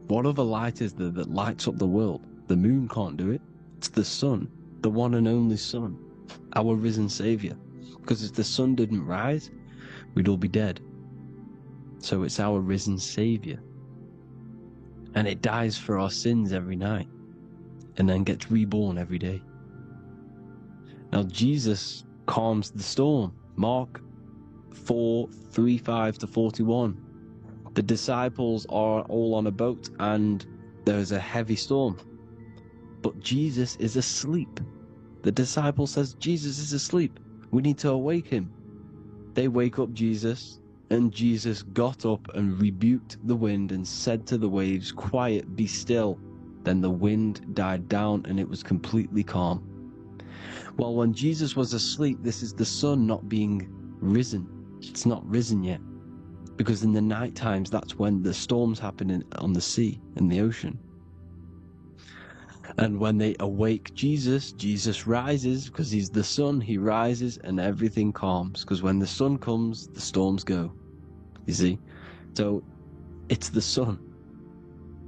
Speaker 6: What other light is there that lights up the world? The moon can't do it. It's the sun, the one and only Son, our risen Savior. Because if the sun didn't rise, we'd all be dead. So it's our risen Savior. And it dies for our sins every night, and then gets reborn every day. Now Jesus calms the storm. Mark 4:35-41. The disciples are all on a boat and there's a heavy storm, but Jesus is asleep. The disciple says, Jesus is asleep, we need to awake him. They wake up Jesus, and Jesus got up and rebuked the wind and said to the waves, quiet, be still. Then the wind died down and it was completely calm. Well, when Jesus was asleep, this is the sun not being risen. It's not risen yet. Because in the night times, that's when the storms happen on the sea, in the ocean. And when they awake Jesus, Jesus rises because he's the sun. He rises and everything calms. Because when the sun comes, the storms go. You see? So it's the sun.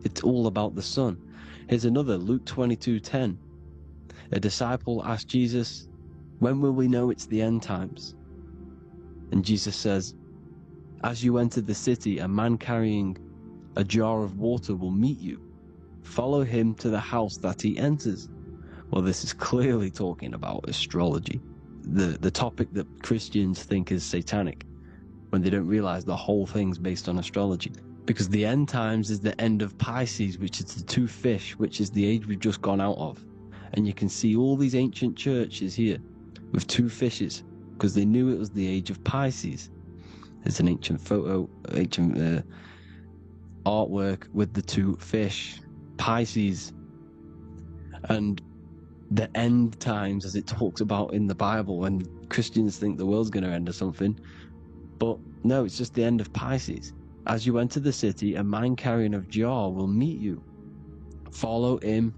Speaker 6: It's all about the sun. Here's another, Luke 22:10. A disciple asked Jesus, when will we know it's the end times? And Jesus says, as you enter the city, a man carrying a jar of water will meet you. Follow him to the house that he enters. Well, this is clearly talking about astrology, the topic that Christians think is satanic, when they don't realize the whole thing's based on astrology. Because the end times is the end of Pisces, which is the two fish, which is the age we've just gone out of. And you can see all these ancient churches here with two fishes, because they knew it was the age of Pisces. There's an ancient photo, ancient artwork with the two fish, Pisces. And the end times, as it talks about in the Bible, when Christians think the world's going to end or something. But no, it's just the end of Pisces. As you enter the city, a man carrying a jar will meet you. Follow him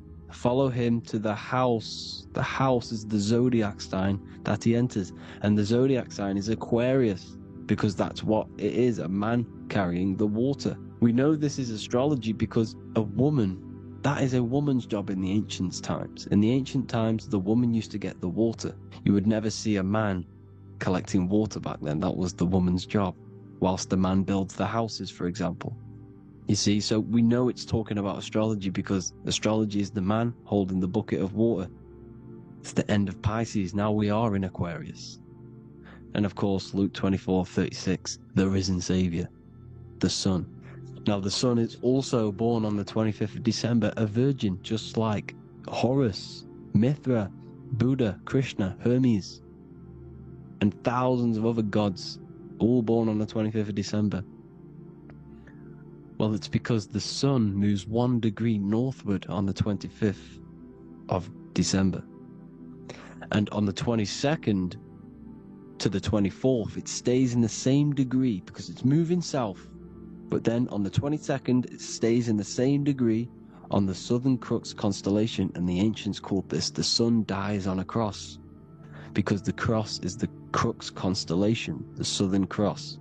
Speaker 6: to the house. The house is the zodiac sign that he enters. And the zodiac sign is Aquarius, because that's what it is, a man carrying the water. We know this is astrology because a woman, that is a woman's job in the ancient times. In the ancient times, the woman used to get the water. You would never see a man collecting water back then. That was the woman's job, whilst the man builds the houses, for example. You see, so we know it's talking about astrology because astrology is the man holding the bucket of water. It's the end of Pisces. Now we are in Aquarius. And of course, Luke 24:36, the risen Savior, the Son. Now the Son is also born on the 25th of December, a virgin, just like Horus, Mithra, Buddha, Krishna, Hermes, and thousands of other gods, all born on the 25th of December. Well, it's because the sun moves 1 degree northward on the 25th of December. And on the 22nd to the 24th, it stays in the same degree because it's moving south. But then on the 22nd, it stays in the same degree on the Southern Crux constellation. And the ancients called this the sun dies on a cross, because the cross is the Crux constellation, the Southern Cross.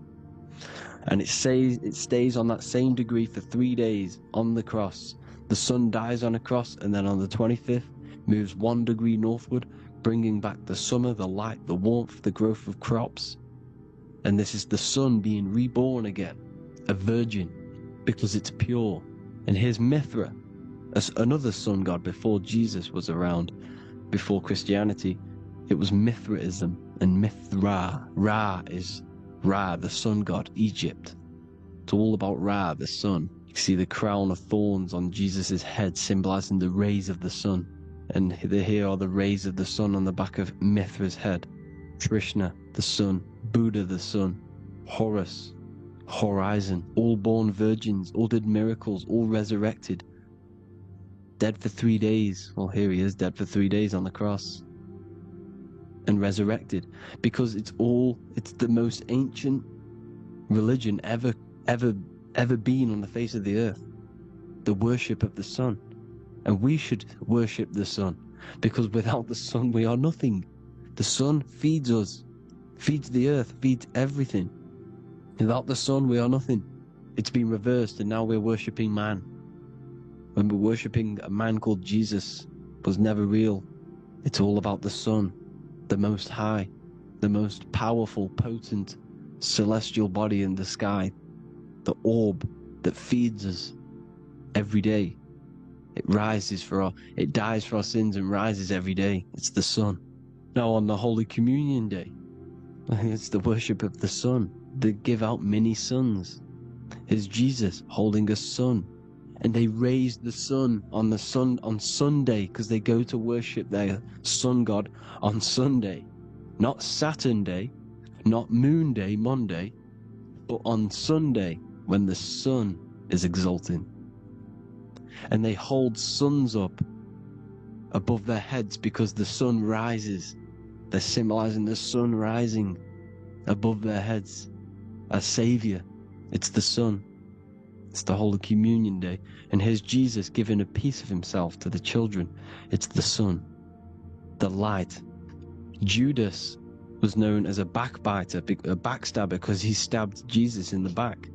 Speaker 6: And it stays on that same degree for 3 days on the cross. The sun dies on a cross, and then on the 25th moves 1 degree northward, bringing back the summer, the light, the warmth, the growth of crops. And this is the sun being reborn again, a virgin, because it's pure. And here's Mithra, another sun god before Jesus was around, before Christianity. It was Mithraism, and Mithra. Ra is Ra, the sun god, Egypt. It's all about Ra, the sun. You see the crown of thorns on Jesus' head, symbolizing the rays of the sun. And here are the rays of the sun on the back of Mithra's head. Krishna, the sun. Buddha, the sun. Horus, horizon. All born virgins, all did miracles, all resurrected. Dead for 3 days. Well, here he is, dead for 3 days on the cross. And resurrected, because it's the most ancient religion ever been on the face of the earth, the worship of the sun. And we should worship the sun, because without the sun we are nothing. The sun feeds us, feeds the earth, feeds everything. Without the sun we are nothing. It's been reversed, and now we're worshipping man. When we're worshipping a man called Jesus, was never real. It's all about the sun, the most high, the most powerful, potent, celestial body in the sky, the orb that feeds us every day. It dies for our sins and rises every day. It's the sun. Now on the Holy Communion Day, it's the worship of the sun. They give out mini suns. It's Jesus holding a sun. And they raise the sun on Sunday, because they go to worship their sun god on Sunday. Not Saturn Day, not Moon Day, Monday, but on Sunday when the sun is exalting. And they hold suns up above their heads because the sun rises. They're symbolizing the sun rising above their heads as Savior. It's the sun. It's the Holy Communion Day. And here's Jesus giving a piece of himself to the children. It's the sun, the light. Judas was known as a backbiter, a backstabber, because he stabbed Jesus in the back.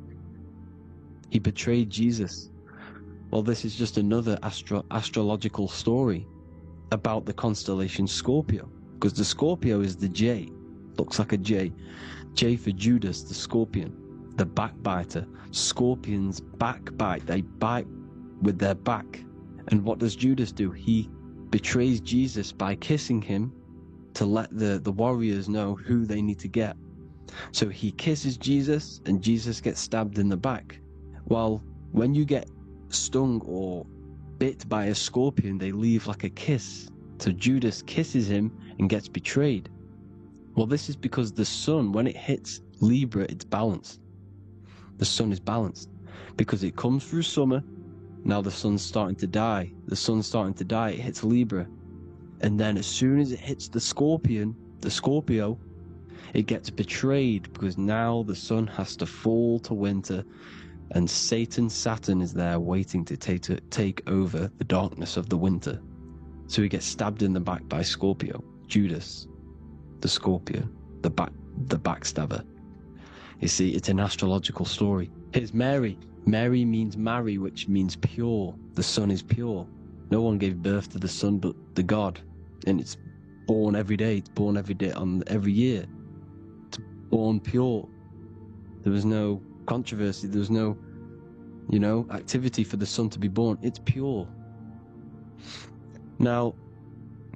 Speaker 6: He betrayed Jesus. Well, this is just another astrological story about the constellation Scorpio, because the Scorpio is the J, looks like a J. J for Judas, the scorpion, the backbiter. Scorpions backbite, they bite with their back. And what does Judas do? He betrays Jesus by kissing him to let the warriors know who they need to get. So he kisses Jesus, and Jesus gets stabbed in the back. Well, when you get stung or bit by a scorpion, they leave like a kiss. So Judas kisses him and gets betrayed. Well, this is because the sun, when it hits Libra, it's balanced. The sun is balanced because it comes through summer. Now the sun's starting to die. The sun's starting to die. It hits Libra. And then as soon as it hits the Scorpio, it gets betrayed because now the sun has to fall to winter, and Saturn is there waiting to take over the darkness of the winter. So he gets stabbed in the back by Scorpio, Judas, the Scorpion, the backstabber. You see, it's an astrological story. Here's Mary. Mary means marry, which means pure. The sun is pure. No one gave birth to the sun but the God. And it's born every day. It's born every day on every year. It's born pure. There was no controversy. There was no, activity for the sun to be born. It's pure. Now,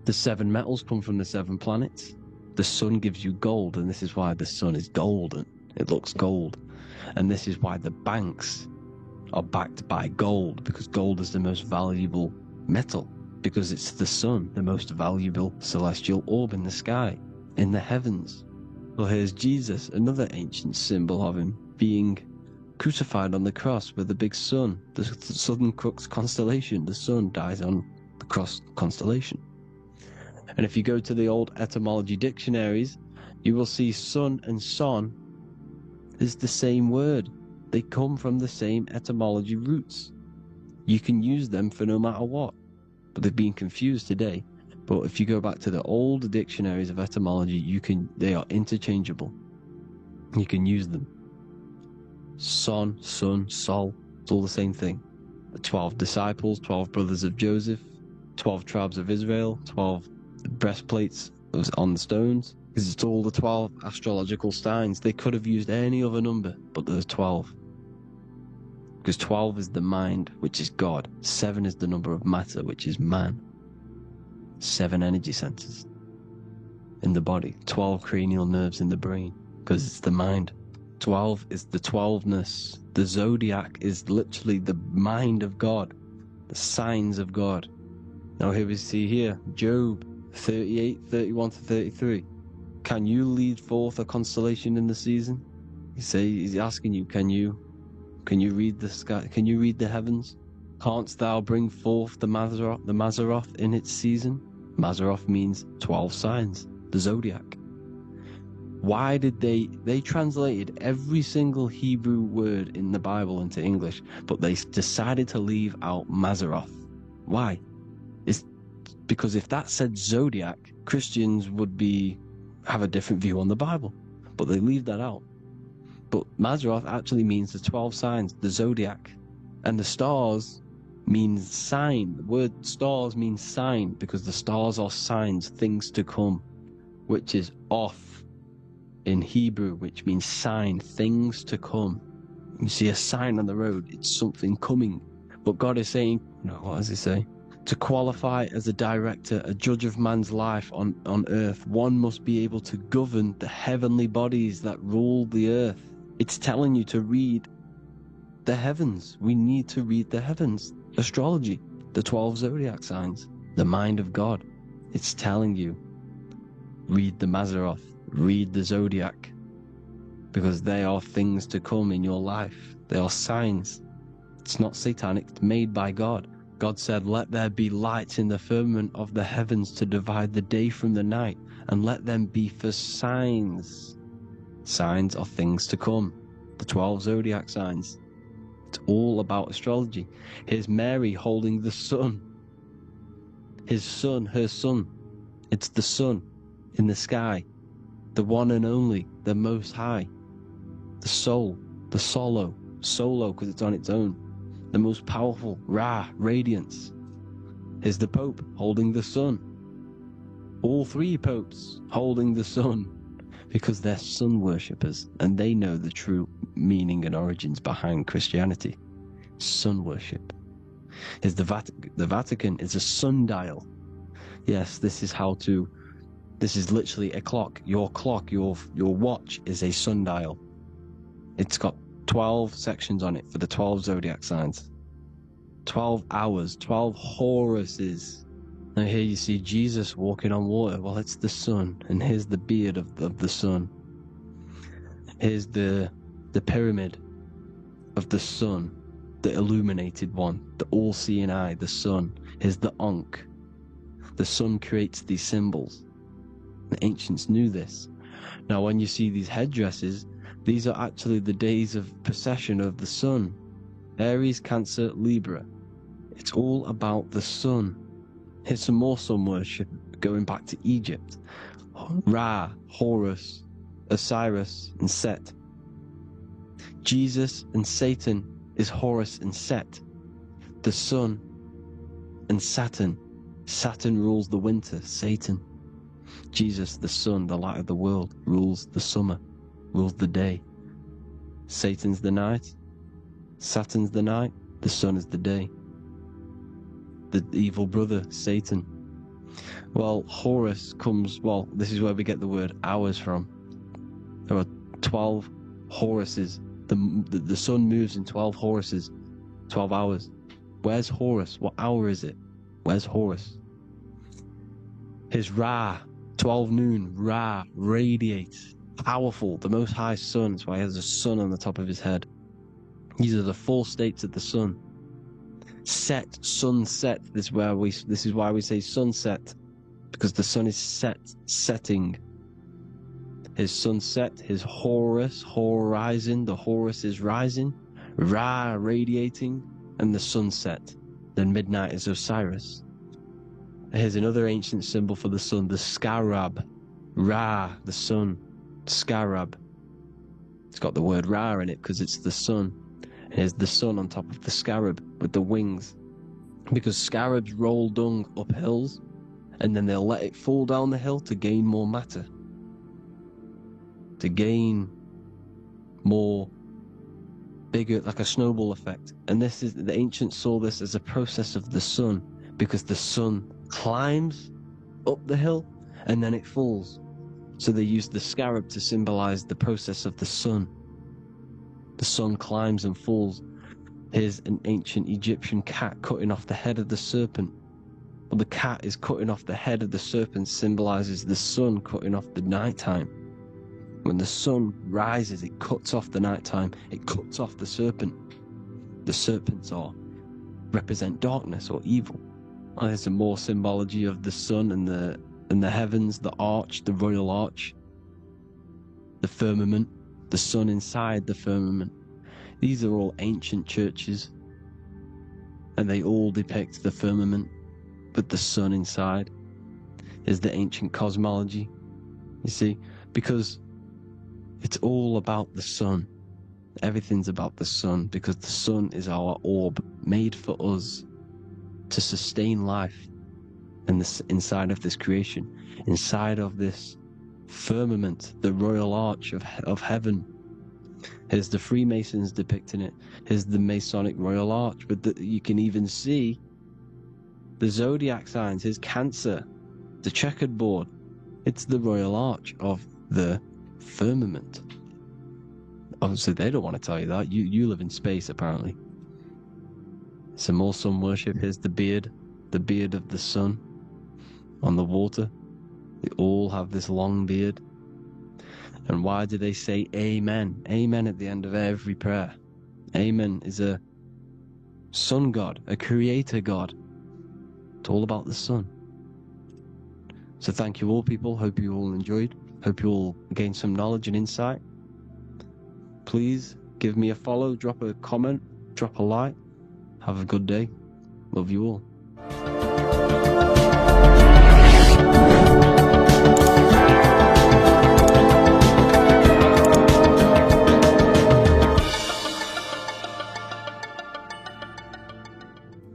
Speaker 6: the 7 metals come from the 7 planets. The sun gives you gold, and this is why the sun is golden. It looks gold. And this is why the banks are backed by gold, because gold is the most valuable metal, because it's the sun, the most valuable celestial orb in the sky, in the heavens. Well, here's Jesus, another ancient symbol of him being crucified on the cross with the big sun, the Southern Crux constellation. The sun dies on the cross constellation. And if you go to the old etymology dictionaries, you will see sun and son is the same word. They come from the same etymology roots. You can use them for no matter what, but they've been confused today. But if you go back to the old dictionaries of etymology, they are interchangeable. You can use them. Son, sun, sol, it's all the same thing. The 12 disciples, 12 brothers of Joseph, 12 tribes of Israel, 12 breastplates on the stones, because it's all the 12 astrological signs. They could have used any other number, but there's 12. Because 12 is the mind, which is God. 7 is the number of matter, which is man. 7 energy centers in the body. 12 cranial nerves in the brain, because it's the mind. 12 is the 12ness. The zodiac is literally the mind of God, the signs of God. Now here we see here, Job 38, 31 to 33. Can you lead forth a constellation in the season? He's asking you, can you read the sky? Can you read the heavens? Canst thou bring forth the Mazzaroth in its season? Mazzaroth means 12 signs, the zodiac. Why did they translated every single Hebrew word in the Bible into English, but they decided to leave out Mazzaroth. Why? It's because if that said zodiac, Christians would have a different view on the Bible, but they leave that out. But Mazzaroth actually means the 12 signs, the zodiac, and the stars means sign. The word stars means sign because the stars are signs, things to come, which is off in Hebrew, which means sign, things to come. You see a sign on the road, it's something coming. But God is saying, what does he say? To qualify as a director, a judge of man's life on earth, one must be able to govern the heavenly bodies that rule the earth. It's telling you to read the heavens. We need to read the heavens. Astrology, the 12 zodiac signs, the mind of God. It's telling you, read the Mazzaroth, read the zodiac, because they are things to come in your life. They are signs. It's not satanic, it's made by God. God said, "Let there be lights in the firmament of the heavens to divide the day from the night, and let them be for signs." Signs of things to come. The 12 zodiac signs. It's all about astrology. Here's Mary holding the sun. His son, her son. It's the sun in the sky. The one and only, the most high. The soul, the solo because it's on its own. The most powerful, Ra, radiance. Here's the Pope holding the sun. All three popes holding the sun, because they're sun worshippers and they know the true meaning and origins behind Christianity. Sun worship. Here's the Vatican is a sundial. Yes, this is literally a clock. Your clock, your watch is a sundial. It's got 12 sections on it for the 12 zodiac signs. 12 hours, 12 Horuses. Now here you see Jesus walking on water. Well, it's the sun, and here's the beard of the sun. Here's the pyramid of the sun, the illuminated one, the all-seeing eye, the sun. Here's the Ankh. The sun creates these symbols. The ancients knew this. Now when you see these headdresses, these are actually the days of precession of the sun. Aries, Cancer, Libra. It's all about the sun. Here's some more sun worship going back to Egypt. Ra, Horus, Osiris, and Set. Jesus and Satan is Horus and Set. The sun and Saturn. Saturn rules the winter, Satan. Jesus, the sun, the light of the world, rules the summer, rules the day. Satan's the night, Saturn's the night, the sun is the day. The evil brother, Satan. Well, Horus comes, well, this is where we get the word hours from. There are 12 Horuses. The sun moves in 12 Horuses, 12 hours. Where's Horus? What hour is it? Where's Horus? His Ra, 12 noon, Ra, radiates. Powerful, the most high sun. That's why he has a sun on the top of his head. These are the four states of the sun. Set, sunset. This is why we say sunset, because the sun is setting. His sunset, his Horus, horizon. The Horus is rising, Ra radiating, and the sunset. Then midnight is Osiris. Here's another ancient symbol for the sun, the scarab. Ra, the sun, scarab. It's got the word Ra in it because it's the sun. Here's the sun on top of the scarab with the wings. Because scarabs roll dung up hills, and then they'll let it fall down the hill to gain more matter. To gain more, bigger, like a snowball effect. And this is, the ancients saw this as a process of the sun, because the sun climbs up the hill and then it falls. So they used the scarab to symbolize the process of the sun. The sun climbs and falls. Here's an ancient Egyptian cat cutting off the head of the serpent. Well, the cat is cutting off the head of the serpent, symbolizes the sun cutting off the nighttime. When the sun rises, it cuts off the nighttime. It cuts off the serpent. The serpents represent darkness or evil. Well, there's some more symbology of the sun and the heavens, the arch, the royal arch, the firmament, the sun inside the firmament. These are all ancient churches, and they all depict the firmament with the sun inside. Is the ancient cosmology, you see, because it's all about the sun. Everything's about the sun, because the sun is our orb, made for us to sustain life in this, inside of this creation, inside of this firmament, the royal arch of heaven. Here's the Freemasons depicting it. Here's the Masonic royal arch, but you can even see the zodiac signs. Here's Cancer, the checkered board. It's the royal arch of the firmament. Obviously, they don't want to tell you that. You live in space, apparently. Some more sun worship. Here's the beard of the sun on the water. They all have this long beard. And why do they say amen? Amen at the end of every prayer. Amen is sun god, a creator god. It's all about the sun. So thank you all, people. Hope you all enjoyed. Hope you all gained some knowledge and insight. Please give me a follow, drop a comment, drop a like. Have a good day. Love you all.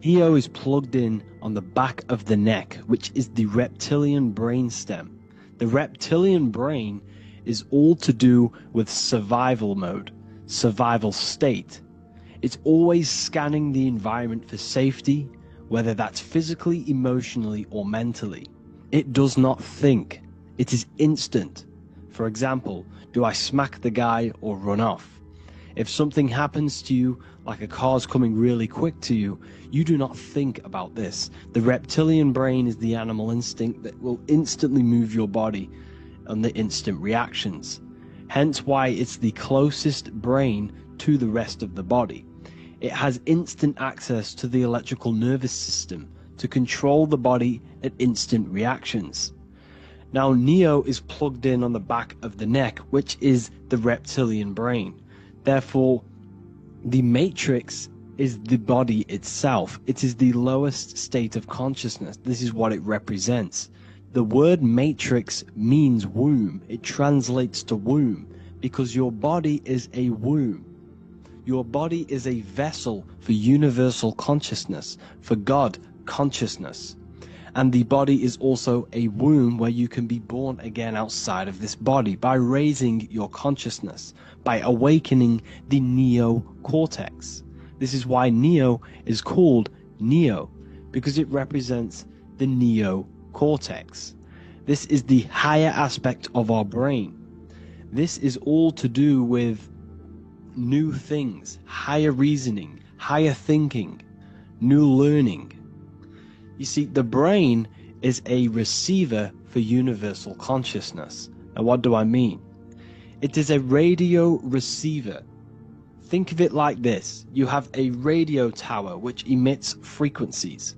Speaker 6: Neo is plugged in on the back of the neck, which is the reptilian brain stem. The reptilian brain is all to do with survival mode, survival state. It's always scanning the environment for safety, whether that's physically, emotionally, or mentally. It does not think. It is instant. For example, do I smack the guy or run off? If something happens to you, like a car's coming really quick to you, you do not think about this. The reptilian brain is the animal instinct that will instantly move your body on the instant reactions. Hence why it's the closest brain to the rest of the body. It has instant access to the electrical nervous system to control the body at instant reactions. Now Neo is plugged in on the back of the neck, which is the reptilian brain. Therefore, the matrix is the body itself. It is the lowest state of consciousness. This is what it represents. The word matrix means womb. It translates to womb because your body is a womb. Your body is a vessel for universal consciousness, for God consciousness. And the body is also a womb where you can be born again outside of this body by raising your consciousness, by awakening the neocortex. This is why Neo is called Neo, because it represents the neocortex. This is the higher aspect of our brain. This is all to do with new things, higher reasoning, higher thinking, new learning. You see, the brain is a receiver for universal consciousness. And what do I mean? It is a radio receiver. Think of it like this. You have a radio tower which emits frequencies.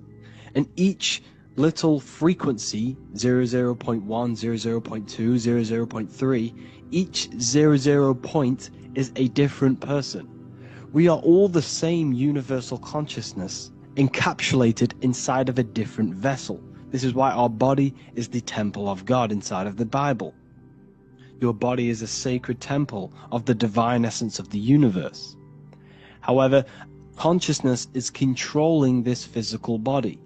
Speaker 6: And each little frequency, 00.1, 00.2, 00.3, each 00 point is a different person. We are all the same universal consciousness, encapsulated inside of a different vessel. This is why our body is the temple of God inside of the Bible. Your body is a sacred temple of the divine essence of the universe. However, consciousness is controlling this physical body.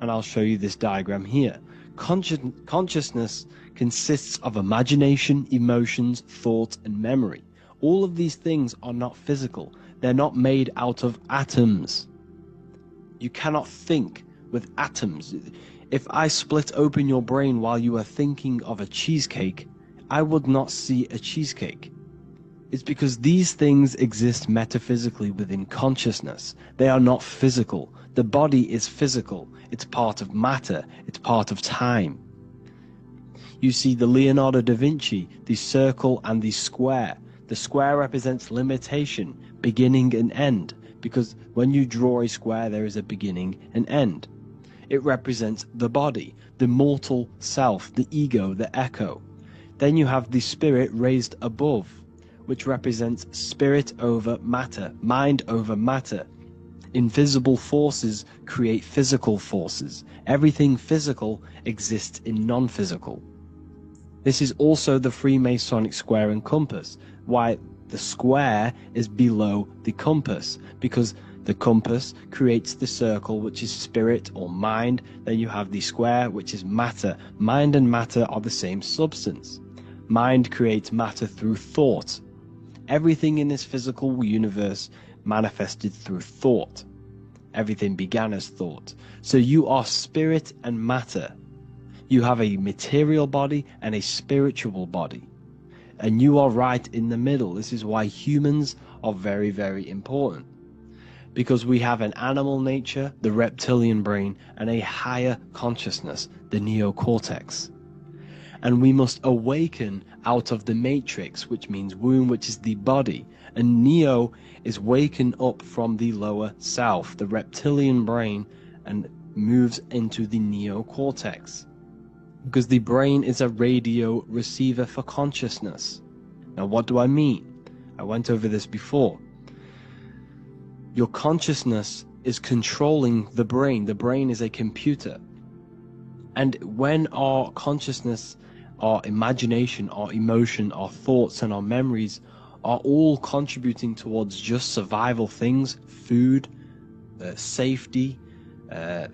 Speaker 6: And I'll show you this diagram here. Consciousness consists of imagination, emotions, thought, and memory. All of these things are not physical. They're not made out of atoms. You cannot think with atoms. If I split open your brain while you are thinking of a cheesecake, I would not see a cheesecake. It's because these things exist metaphysically within consciousness. They are not physical. The body is physical. It's part of matter. It's part of time. You see the Leonardo da Vinci, the circle and the square. The square represents limitation, beginning and end, because when you draw a square, there is a beginning and end. It represents the body, the mortal self, the ego, the echo. Then you have the spirit raised above, which represents spirit over matter, mind over matter. Invisible forces create physical forces. Everything physical exists in non-physical. This is also the Freemasonic square and compass, why the square is below the compass, because the compass creates the circle, which is spirit or mind. Then you have the square, which is matter. Mind and matter are the same substance. Mind creates matter through thought. Everything in this physical universe manifested through thought. Everything began as thought. So you are spirit and matter. You have a material body and a spiritual body. And you are right in the middle. This is why humans are very, very important. Because we have an animal nature, the reptilian brain, and a higher consciousness, the neocortex. and we must awaken out of the matrix, which means womb, which is the body. And Neo is waken up from the lower self, the reptilian brain, and moves into the neocortex, because the brain is a radio receiver for consciousness. Now, what do I mean? I went over this before. Your consciousness is controlling the brain. The brain is a computer. And when our consciousness, our imagination, our emotion, our thoughts, and our memories are all contributing towards just survival things, food, safety,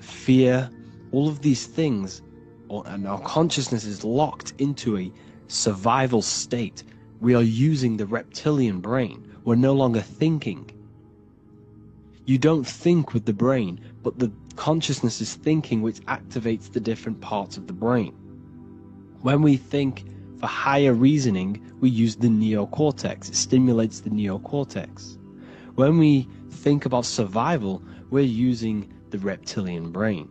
Speaker 6: fear, all of these things, and our consciousness is locked into a survival state, we are using the reptilian brain. We're no longer thinking. You don't think with the brain, but the consciousness is thinking, which activates the different parts of the brain. When we think for higher reasoning, we use the neocortex. It stimulates the neocortex. When we think about survival, we're using the reptilian brain.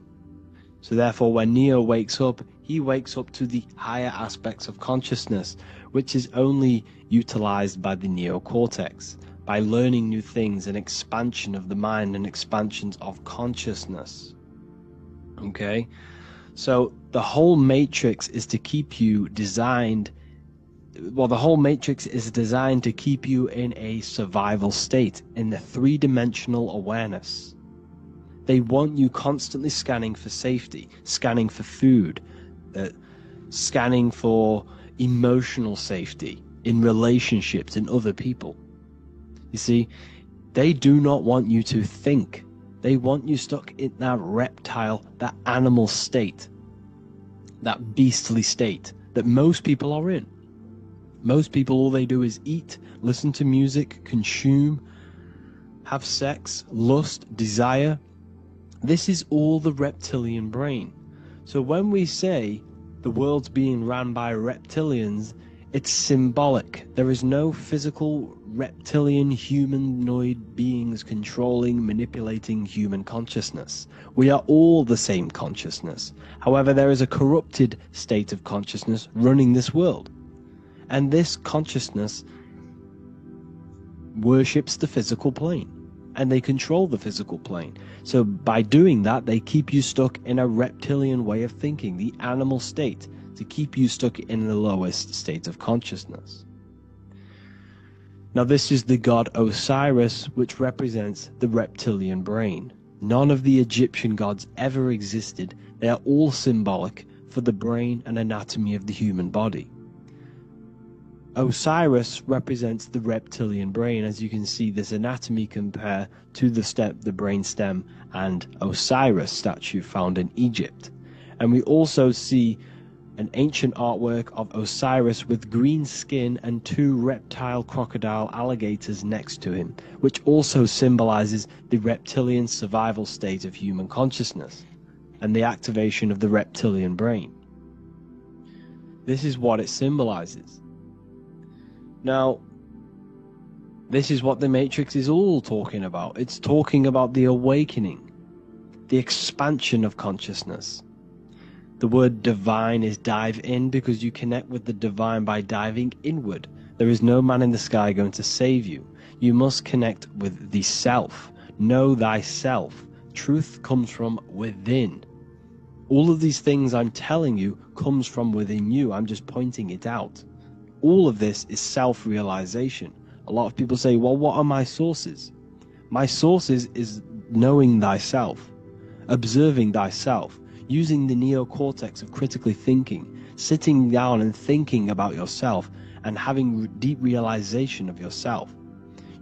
Speaker 6: So therefore, when Neo wakes up, he wakes up to the higher aspects of consciousness, which is only utilized by the neocortex, by learning new things and expansion of the mind and expansions of consciousness. Okay? So the whole matrix is to keep you designed, well, the whole matrix is designed to keep you in a survival state, in the three-dimensional awareness. They want you constantly scanning for safety, scanning for food, scanning for emotional safety in relationships and other people. You see, they do not want you to think. They want you stuck in that reptile, that animal state, that beastly state that most people are in. Most people, all they do is eat, listen to music, consume, have sex, lust, desire. This is all the reptilian brain. So when we say the world's being ran by reptilians, it's symbolic. There is no physical reptilian humanoid beings controlling, manipulating human consciousness. We are all the same consciousness. However, there is a corrupted state of consciousness running this world. And this consciousness worships the physical plane, and they control the physical plane. So by doing that, they keep you stuck in a reptilian way of thinking, the animal state, to keep you stuck in the lowest state of consciousness. Now this is the god Osiris, which represents the reptilian brain. None of the Egyptian gods ever existed. They are all symbolic for the brain and anatomy of the human body. Osiris represents the reptilian brain. As you can see, this anatomy compare to the brain stem and Osiris statue found in Egypt. And we also see an ancient artwork of Osiris with green skin and two reptile crocodile alligators next to him, which also symbolizes the reptilian survival state of human consciousness and the activation of the reptilian brain. This is what it symbolizes. Now, this is what the Matrix is all talking about. It's talking about the awakening, the expansion of consciousness. The word divine is dive in, because you connect with the divine by diving inward. There is no man in the sky going to save you. You must connect with the self. Know thyself. Truth comes from within. All of these things I'm telling you comes from within you. I'm just pointing it out. All of this is self-realization. A lot of people say, well, what are my sources? My sources is knowing thyself, observing thyself, using the neocortex of critically thinking, sitting down and thinking about yourself and having deep realization of yourself.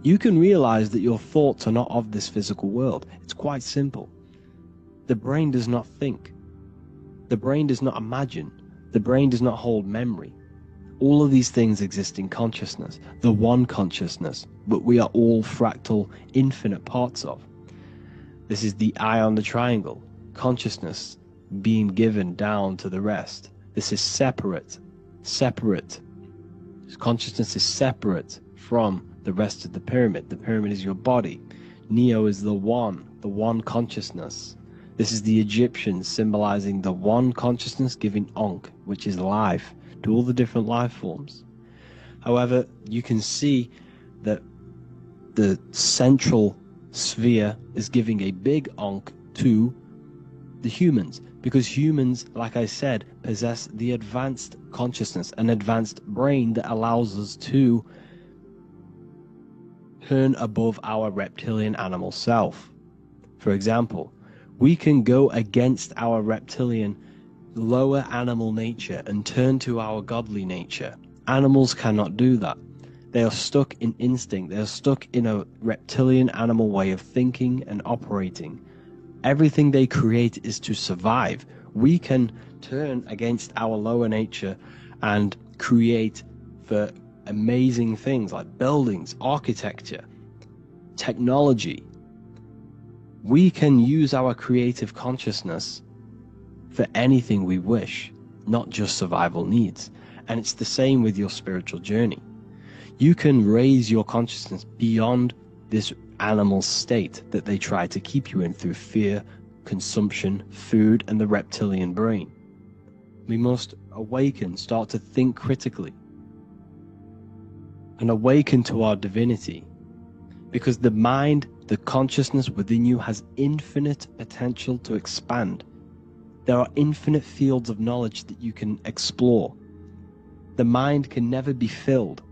Speaker 6: You can realize that your thoughts are not of this physical world. It's quite simple. The brain does not think. The brain does not imagine. The brain does not hold memory. All of these things exist in consciousness, the one consciousness, but we are all fractal, infinite parts of. This is the eye on the triangle, consciousness being given down to the rest. This is separate. Consciousness is separate from the rest of the pyramid. The pyramid is your body. Neo is the one consciousness. This is the Egyptians symbolizing the one consciousness giving Ankh, which is life. to all the different life forms. However, you can see that the central sphere is giving a big onk to the humans, because humans, like I said, possess the advanced consciousness, an advanced brain that allows us to turn above our reptilian animal self. For example, we can go against our reptilian lower animal nature and turn to our godly nature. Animals cannot do that. They are stuck in instinct. They are stuck in a reptilian animal way of thinking and operating. Everything they create is to survive. We can turn against our lower nature and create for amazing things like buildings, architecture, technology. We can use our creative consciousness for anything we wish, not just survival needs. And it's the same with your spiritual journey. You can raise your consciousness beyond this animal state that they try to keep you in through fear, consumption, food, and the reptilian brain. We must awaken, start to think critically, and awaken to our divinity, because the mind, the consciousness within you has infinite potential to expand. There are infinite fields of knowledge that you can explore. The mind can never be filled.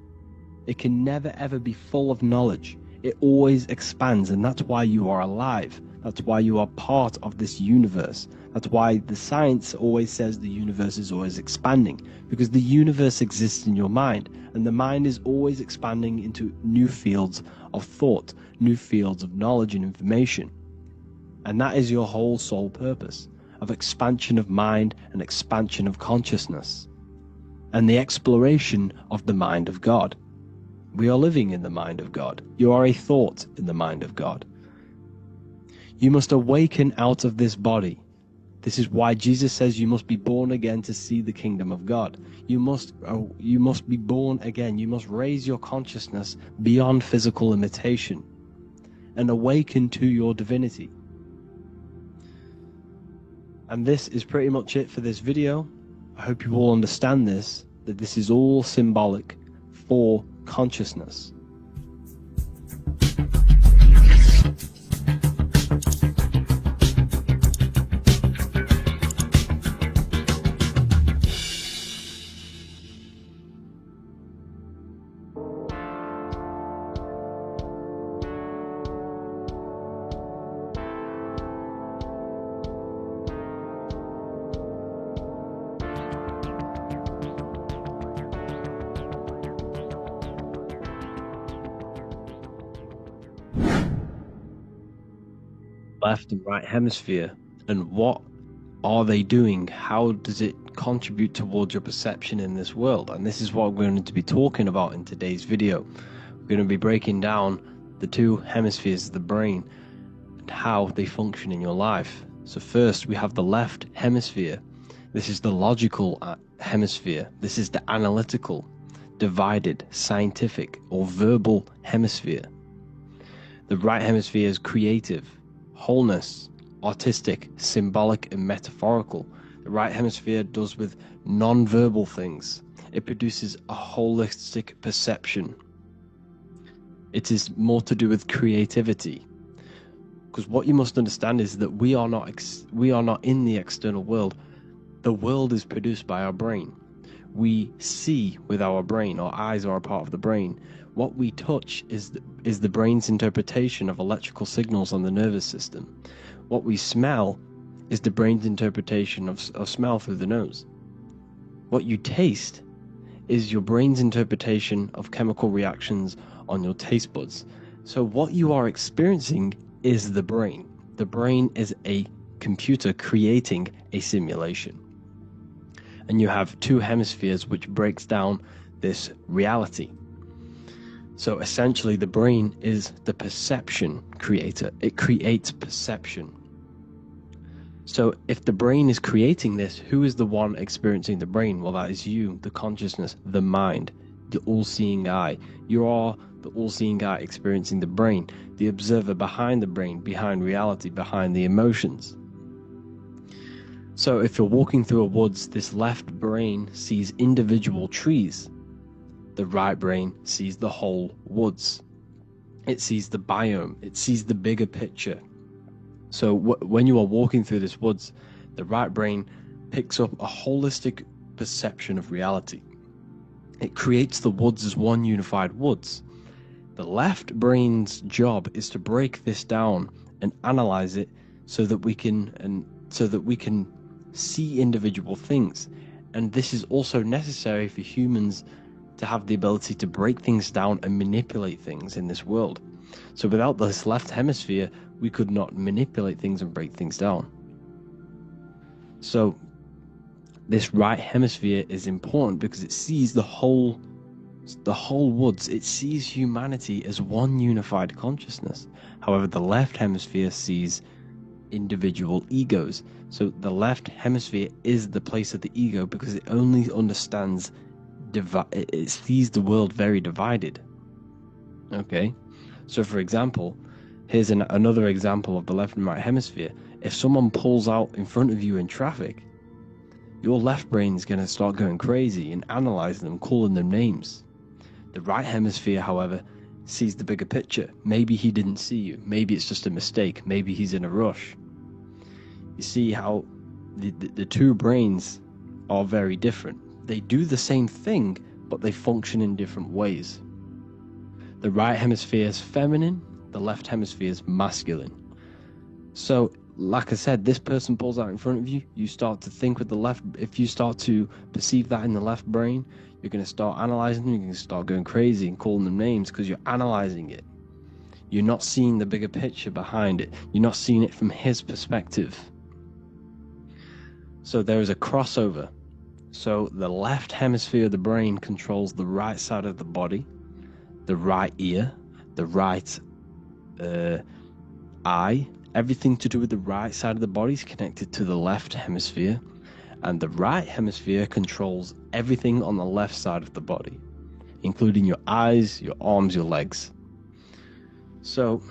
Speaker 6: It can never ever be full of knowledge. It always expands, and that's why you are alive. That's why you are part of this universe. That's why the science always says the universe is always expanding, because the universe exists in your mind, and the mind is always expanding into new fields of thought, new fields of knowledge and information. And that is your whole sole purpose, of expansion of mind and expansion of consciousness, and the exploration of the mind of God. We are living in the mind of God. You are a thought in the mind of God. You must awaken out of this body. This is why Jesus says you must be born again to see the kingdom of God. You must be born again. You must raise your consciousness beyond physical limitation and awaken to your divinity. And this is pretty much it for this video. I hope you all understand this, that this is all symbolic for consciousness. Left and right hemisphere, and what are they doing? How does it contribute towards your perception in this world? And this is what we're going to be talking about in today's video. We're going to be breaking down the two hemispheres of the brain and how they function in your life. So first we have the left hemisphere. This is the logical hemisphere. This is the analytical, divided, scientific, or verbal hemisphere. The right hemisphere is creative, wholeness, artistic, symbolic, and metaphorical. The right hemisphere does with non-verbal things. It produces a holistic perception. It is more to do with creativity. Because what you must understand is that we are not in the external world. The world is produced by our brain. We see with our brain. Our eyes are a part of the brain. What we touch is the brain's interpretation of electrical signals on the nervous system. What we smell is the brain's interpretation of smell through the nose. What you taste is your brain's interpretation of chemical reactions on your taste buds. So what you are experiencing is the brain. The brain is a computer creating a simulation. And you have two hemispheres which breaks down this reality. So essentially the brain is the perception creator. It creates perception. So if the brain is creating this, who is the one experiencing the brain? Well, that is you, the consciousness, the mind, the all-seeing eye. You are the all-seeing eye experiencing the brain, the observer behind the brain, behind reality, behind the emotions. So if you're walking through a woods, this left brain sees individual trees. The right brain sees the whole woods. It sees the biome. It sees the bigger picture. So when you are walking through this woods, the right brain picks up a holistic perception of reality. It creates the woods as one unified woods. The left brain's job is to break this down and analyze it so that we can see individual things. And this is also necessary for humans to have the ability to break things down and manipulate things in this world. So without this left hemisphere, we could not manipulate things and break things down. So this right hemisphere is important because it sees the whole woods. It sees humanity as one unified consciousness. However, the left hemisphere sees individual egos. So the left hemisphere is the place of the ego because it only understands it sees the world very divided. Okay, so for example, here's another example of the left and right hemisphere. If someone pulls out in front of you in traffic, your left brain is going to start going crazy and analyzing them, calling them names. The right hemisphere, however, sees the bigger picture. Maybe he didn't see you. Maybe it's just a mistake. Maybe he's in a rush. You see how the two brains are very different. They do the same thing, but they function in different ways. The right hemisphere is feminine, the left hemisphere is masculine. So, like I said, this person pulls out in front of you, you start to think with the left. If you start to perceive that in the left brain, you're going to start analyzing them, you're going to start going crazy and calling them names because you're analyzing it. You're not seeing the bigger picture behind it. You're not seeing it from his perspective. So there is a crossover. So the left hemisphere of the brain controls the right side of the body, the right ear, the right eye. Everything to do with the right side of the body is connected to the left hemisphere, and the right hemisphere controls everything on the left side of the body, including your eyes, your arms, your legs. So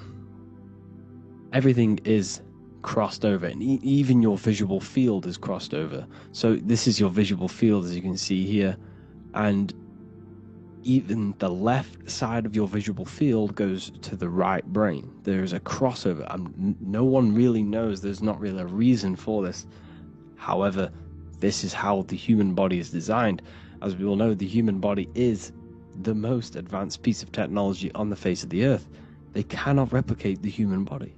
Speaker 6: everything is crossed over, and even your visual field is crossed over. So this is your visual field, as you can see here, and even the left side of your visual field goes to the right brain. There's a crossover. No one really knows. There's not really a reason for this. However, this is how the human body is designed. As we all know, the human body is the most advanced piece of technology on the face of the earth. They cannot replicate the human body.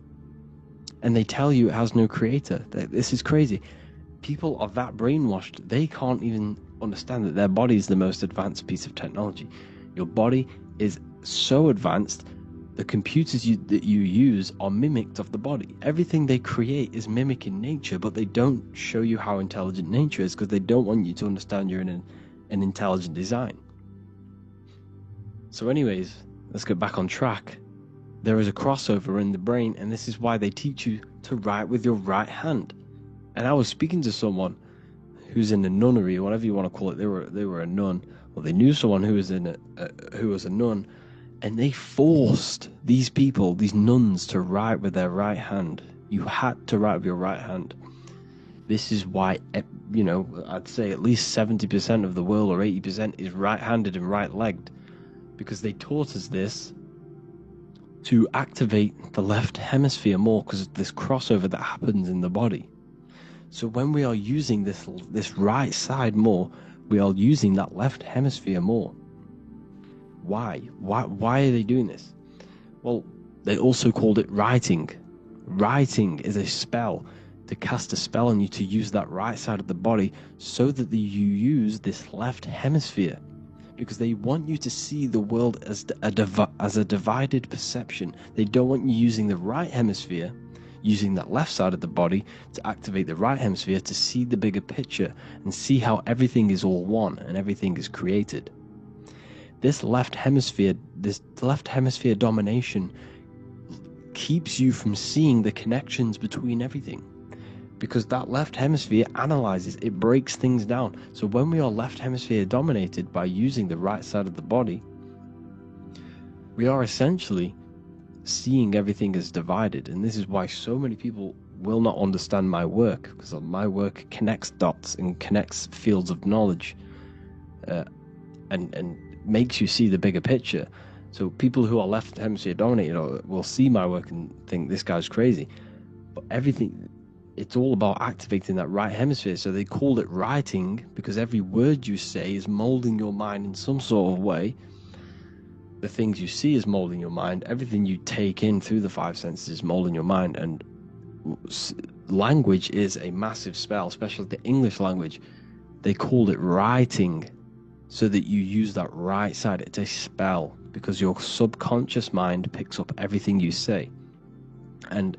Speaker 6: And they tell you it has no creator. This is crazy. People are that brainwashed, they can't even understand that their body is the most advanced piece of technology. Your body is so advanced, the computers that you use are mimicked of the body. Everything they create is mimicking nature, but they don't show you how intelligent nature is because they don't want you to understand you're in an intelligent design. So anyways, let's get back on track. There is a crossover in the brain, and this is why they teach you to write with your right hand. And I was speaking to someone who's in a nunnery, or whatever you want to call it. They were a nun, or they knew someone who was a nun, and they forced these people, these nuns, to write with their right hand. You had to write with your right hand. This is why, I'd say at least 70% of the world, or 80%, is right-handed and right-legged, because they taught us this to activate the left hemisphere more because of this crossover that happens in the body. So when we are using this right side more, we are using that left hemisphere more. Why? Why are they doing this? Well, they also called it writing. Writing is a spell, to cast a spell on you to use that right side of the body so that you use this left hemisphere. Because they want you to see the world as a divided perception. They don't want you using the right hemisphere, using that left side of the body to activate the right hemisphere to see the bigger picture and see how everything is all one and everything is created. This left hemisphere domination keeps you from seeing the connections between everything. Because that left hemisphere analyzes, it breaks things down. So when we are left hemisphere dominated by using the right side of the body, we are essentially seeing everything as divided. And this is why so many people will not understand my work, because my work connects dots and connects fields of knowledge, and makes you see the bigger picture. So people who are left hemisphere dominated will see my work and think this guy's crazy. But it's all about activating that right hemisphere. So they called it writing because every word you say is molding your mind in some sort of way. The things you see is molding your mind. Everything you take in through the five senses is molding your mind. And language is a massive spell, especially the English language. They called it writing so that you use that right side. It's a spell because your subconscious mind picks up everything you say. And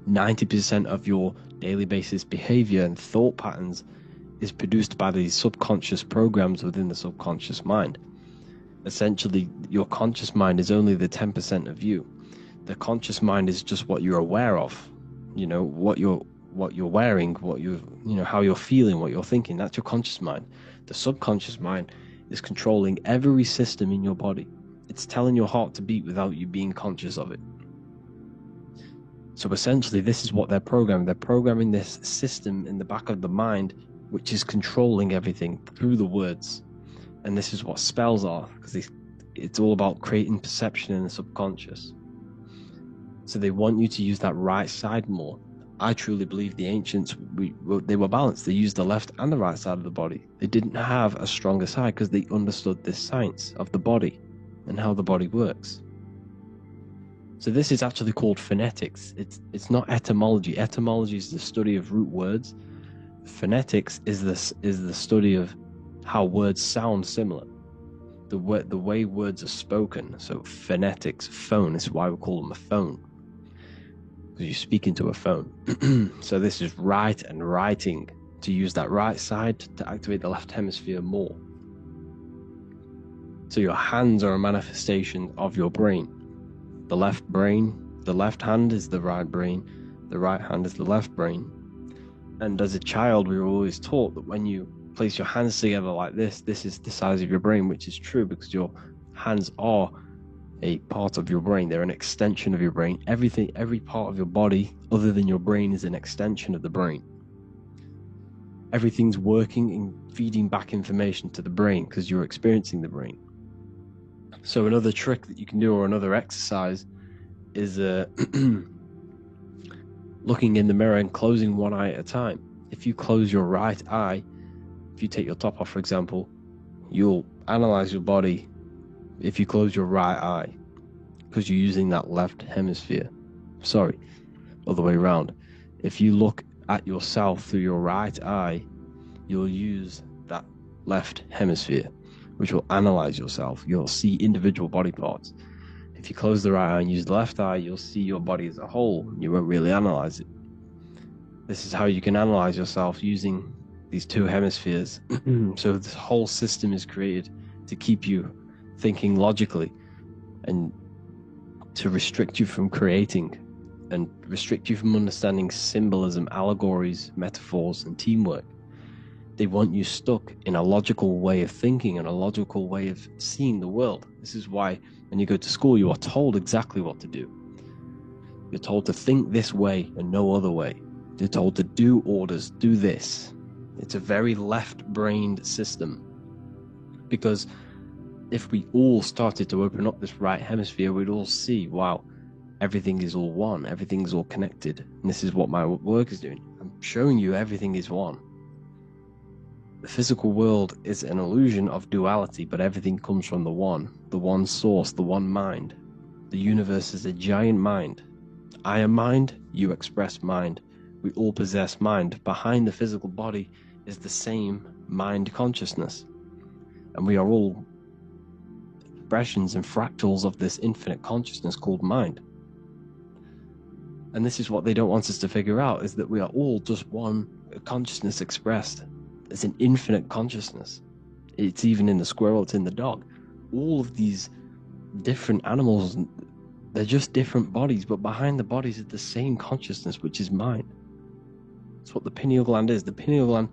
Speaker 6: 90% of your daily basis behavior and thought patterns is produced by these subconscious programs within the subconscious mind. Essentially, your conscious mind is only the 10% of you. The conscious mind is just what you're aware of, what you're wearing, how you're feeling, what you're thinking. That's your conscious mind. The subconscious mind is controlling every system in your body. It's telling your heart to beat without you being conscious of it. So essentially, this is what they're programming. They're programming this system in the back of the mind, which is controlling everything through the words. And this is what spells are, because it's all about creating perception in the subconscious. So they want you to use that right side more. I truly believe the ancients, they were balanced. They used the left and the right side of the body. They didn't have a stronger side because they understood this science of the body and how the body works. So this is actually called phonetics. It's not etymology. Etymology is the study of root words. Phonetics is the study of how words sound similar. The way words are spoken. So phonetics, phone, is why we call them a phone. Because you speak into a phone. So this is write and writing, to use that right side to activate the left hemisphere more. So your hands are a manifestation of your brain. The left hand is the right brain, the right hand is the left brain. And as a child, we were always taught that when you place your hands together like this is the size of your brain, which is true because your hands are a part of your brain. They're an extension of your brain. Every part of your body other than your brain is an extension of the brain. Everything's working and feeding back information to the brain because you're experiencing the brain. So another trick that you can do, or another exercise, is looking in the mirror and closing one eye at a time. If you close your right eye, if you take your top off, for example, you'll analyze your body if you close your right eye, because you're using that left hemisphere. Sorry, other way around. If you look at yourself through your right eye, you'll use that left hemisphere, which will analyze yourself. You'll see individual body parts. If you close the right eye and use the left eye, you'll see your body as a whole. You won't really analyze it. This is how you can analyze yourself using these two hemispheres. So this whole system is created to keep you thinking logically and to restrict you from creating and restrict you from understanding symbolism, allegories, metaphors, and teamwork. They want you stuck in a logical way of thinking and a logical way of seeing the world. This is why when you go to school, you are told exactly what to do. You're told to think this way and no other way. You're told to do orders, do this. It's a very left-brained system. Because if we all started to open up this right hemisphere, we'd all see, wow, everything is all one, everything is all connected. And this is what my work is doing. I'm showing you everything is one. The physical world is an illusion of duality, but everything comes from the one source, the one mind. The universe is a giant mind. I am mind, you express mind. We all possess mind. Behind the physical body is the same mind consciousness. And we are all expressions and fractals of this infinite consciousness called mind. And this is what they don't want us to figure out, is that we are all just one consciousness expressed. It's an infinite consciousness. It's even in the squirrel, it's in the dog. All of these different animals, they're just different bodies, but behind the bodies is the same consciousness, which is mind. That's what the pineal gland is. The pineal gland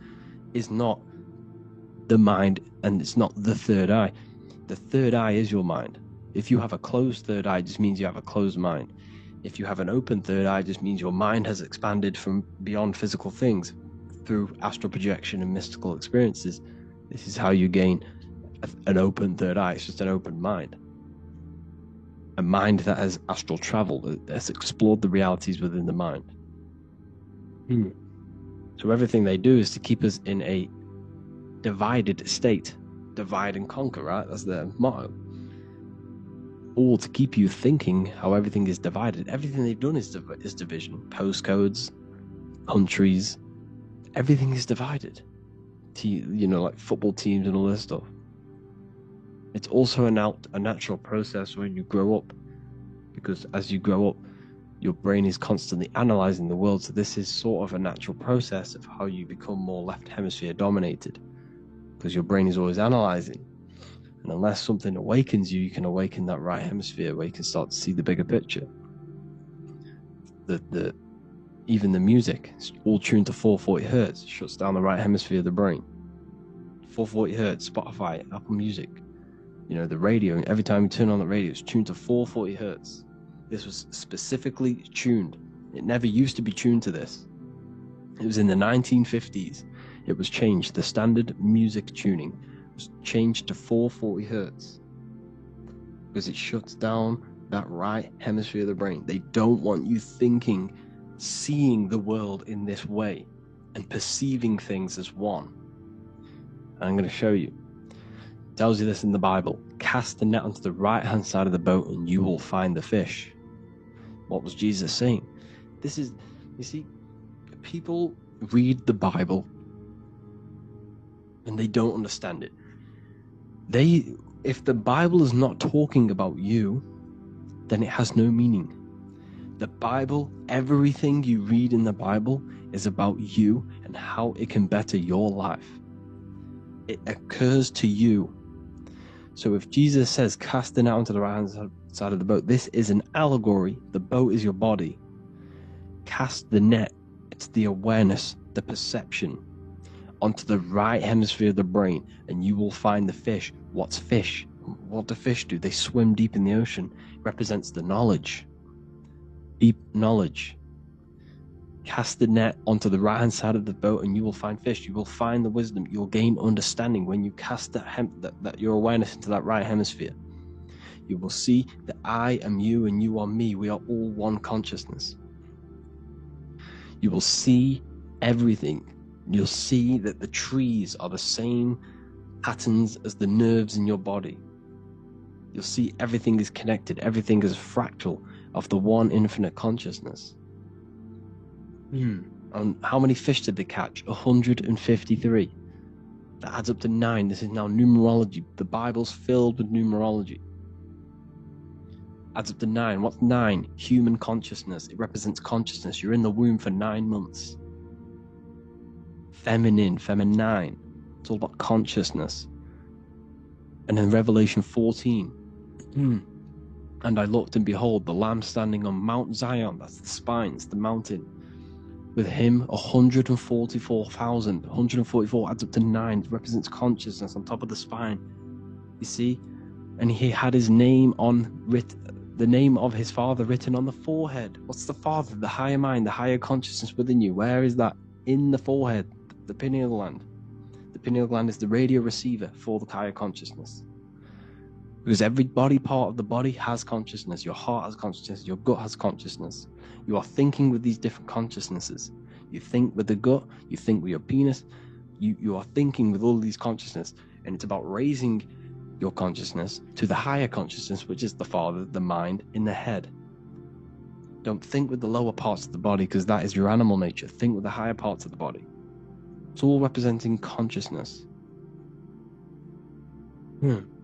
Speaker 6: is not the mind, and it's not the third eye. The third eye is your mind. If you have a closed third eye, it just means you have a closed mind. If you have an open third eye, it just means your mind has expanded from beyond physical things through astral projection and mystical experiences. This is how you gain an open third eye. It's just an open mind. A mind that has astral travel, that has explored the realities within the mind. So everything they do is to keep us in a divided state. Divide and conquer, right? That's their motto. All to keep you thinking how everything is divided. Everything they've done is division. Postcodes, countries, everything is divided. Like football teams and all this stuff. It's also a natural process when you grow up, because as you grow up, your brain is constantly analyzing the world. So this is sort of a natural process of how you become more left hemisphere dominated, because your brain is always analyzing. And unless something awakens you, you can awaken that right hemisphere where you can start to see the bigger picture. Even the music, it's all tuned to 440 hertz, shuts down the right hemisphere of the brain. 440 hertz, Spotify, Apple Music, the radio, every time you turn on the radio, it's tuned to 440 hertz. This was specifically tuned. It never used to be tuned to this. It was in the 1950s. It was changed. The standard music tuning was changed to 440 hertz because it shuts down that right hemisphere of the brain. They don't want you thinking, seeing the world in this way and perceiving things as one. And I'm going to show you. It tells you this in the Bible. Cast the net onto the right hand side of the boat and you will find the fish. What was Jesus saying? You see, people read the Bible and they don't understand it. If the Bible is not talking about you, then it has no meaning. The Bible, everything you read in the Bible is about you and how it can better your life. It occurs to you. So if Jesus says, cast the net onto the right hand side of the boat, this is an allegory. The boat is your body. Cast the net, it's the awareness, the perception, onto the right hemisphere of the brain, and you will find the fish. What's fish? What do fish do? They swim deep in the ocean. It represents the knowledge. Deep knowledge. Cast the net onto the right hand side of the boat and you will find fish. You will find the wisdom. You'll gain understanding when you cast that your awareness into that right hemisphere. You will see that I am you and you are me. We are all one consciousness. You will see everything. You'll see that the trees are the same patterns as the nerves in your body. You'll see everything is connected. Everything is a fractal of the one infinite consciousness. And how many fish did they catch? 153. That adds up to 9. This is now numerology. The Bible's filled with numerology. Adds up to 9. What's 9? Human consciousness. It represents consciousness. You're in the womb for 9 months. Feminine. It's all about consciousness. And then Revelation 14. And I looked, and behold, the Lamb standing on Mount Zion. That's the spines, the mountain. With him, 144,000. 144 adds up to 9. It represents consciousness on top of the spine. You see? And he had his name the name of his Father written on the forehead. What's the Father? The higher mind, the higher consciousness within you. Where is that? In the forehead, the pineal gland. The pineal gland is the radio receiver for the higher consciousness. Because every body part of the body has consciousness. Your heart has consciousness. Your gut has consciousness. You are thinking with these different consciousnesses. You think with the gut. You think with your penis. You are thinking with all of these consciousness. And it's about raising your consciousness to the higher consciousness, which is the Father, the mind, in the head. Don't think with the lower parts of the body, because that is your animal nature. Think with the higher parts of the body. It's all representing consciousness.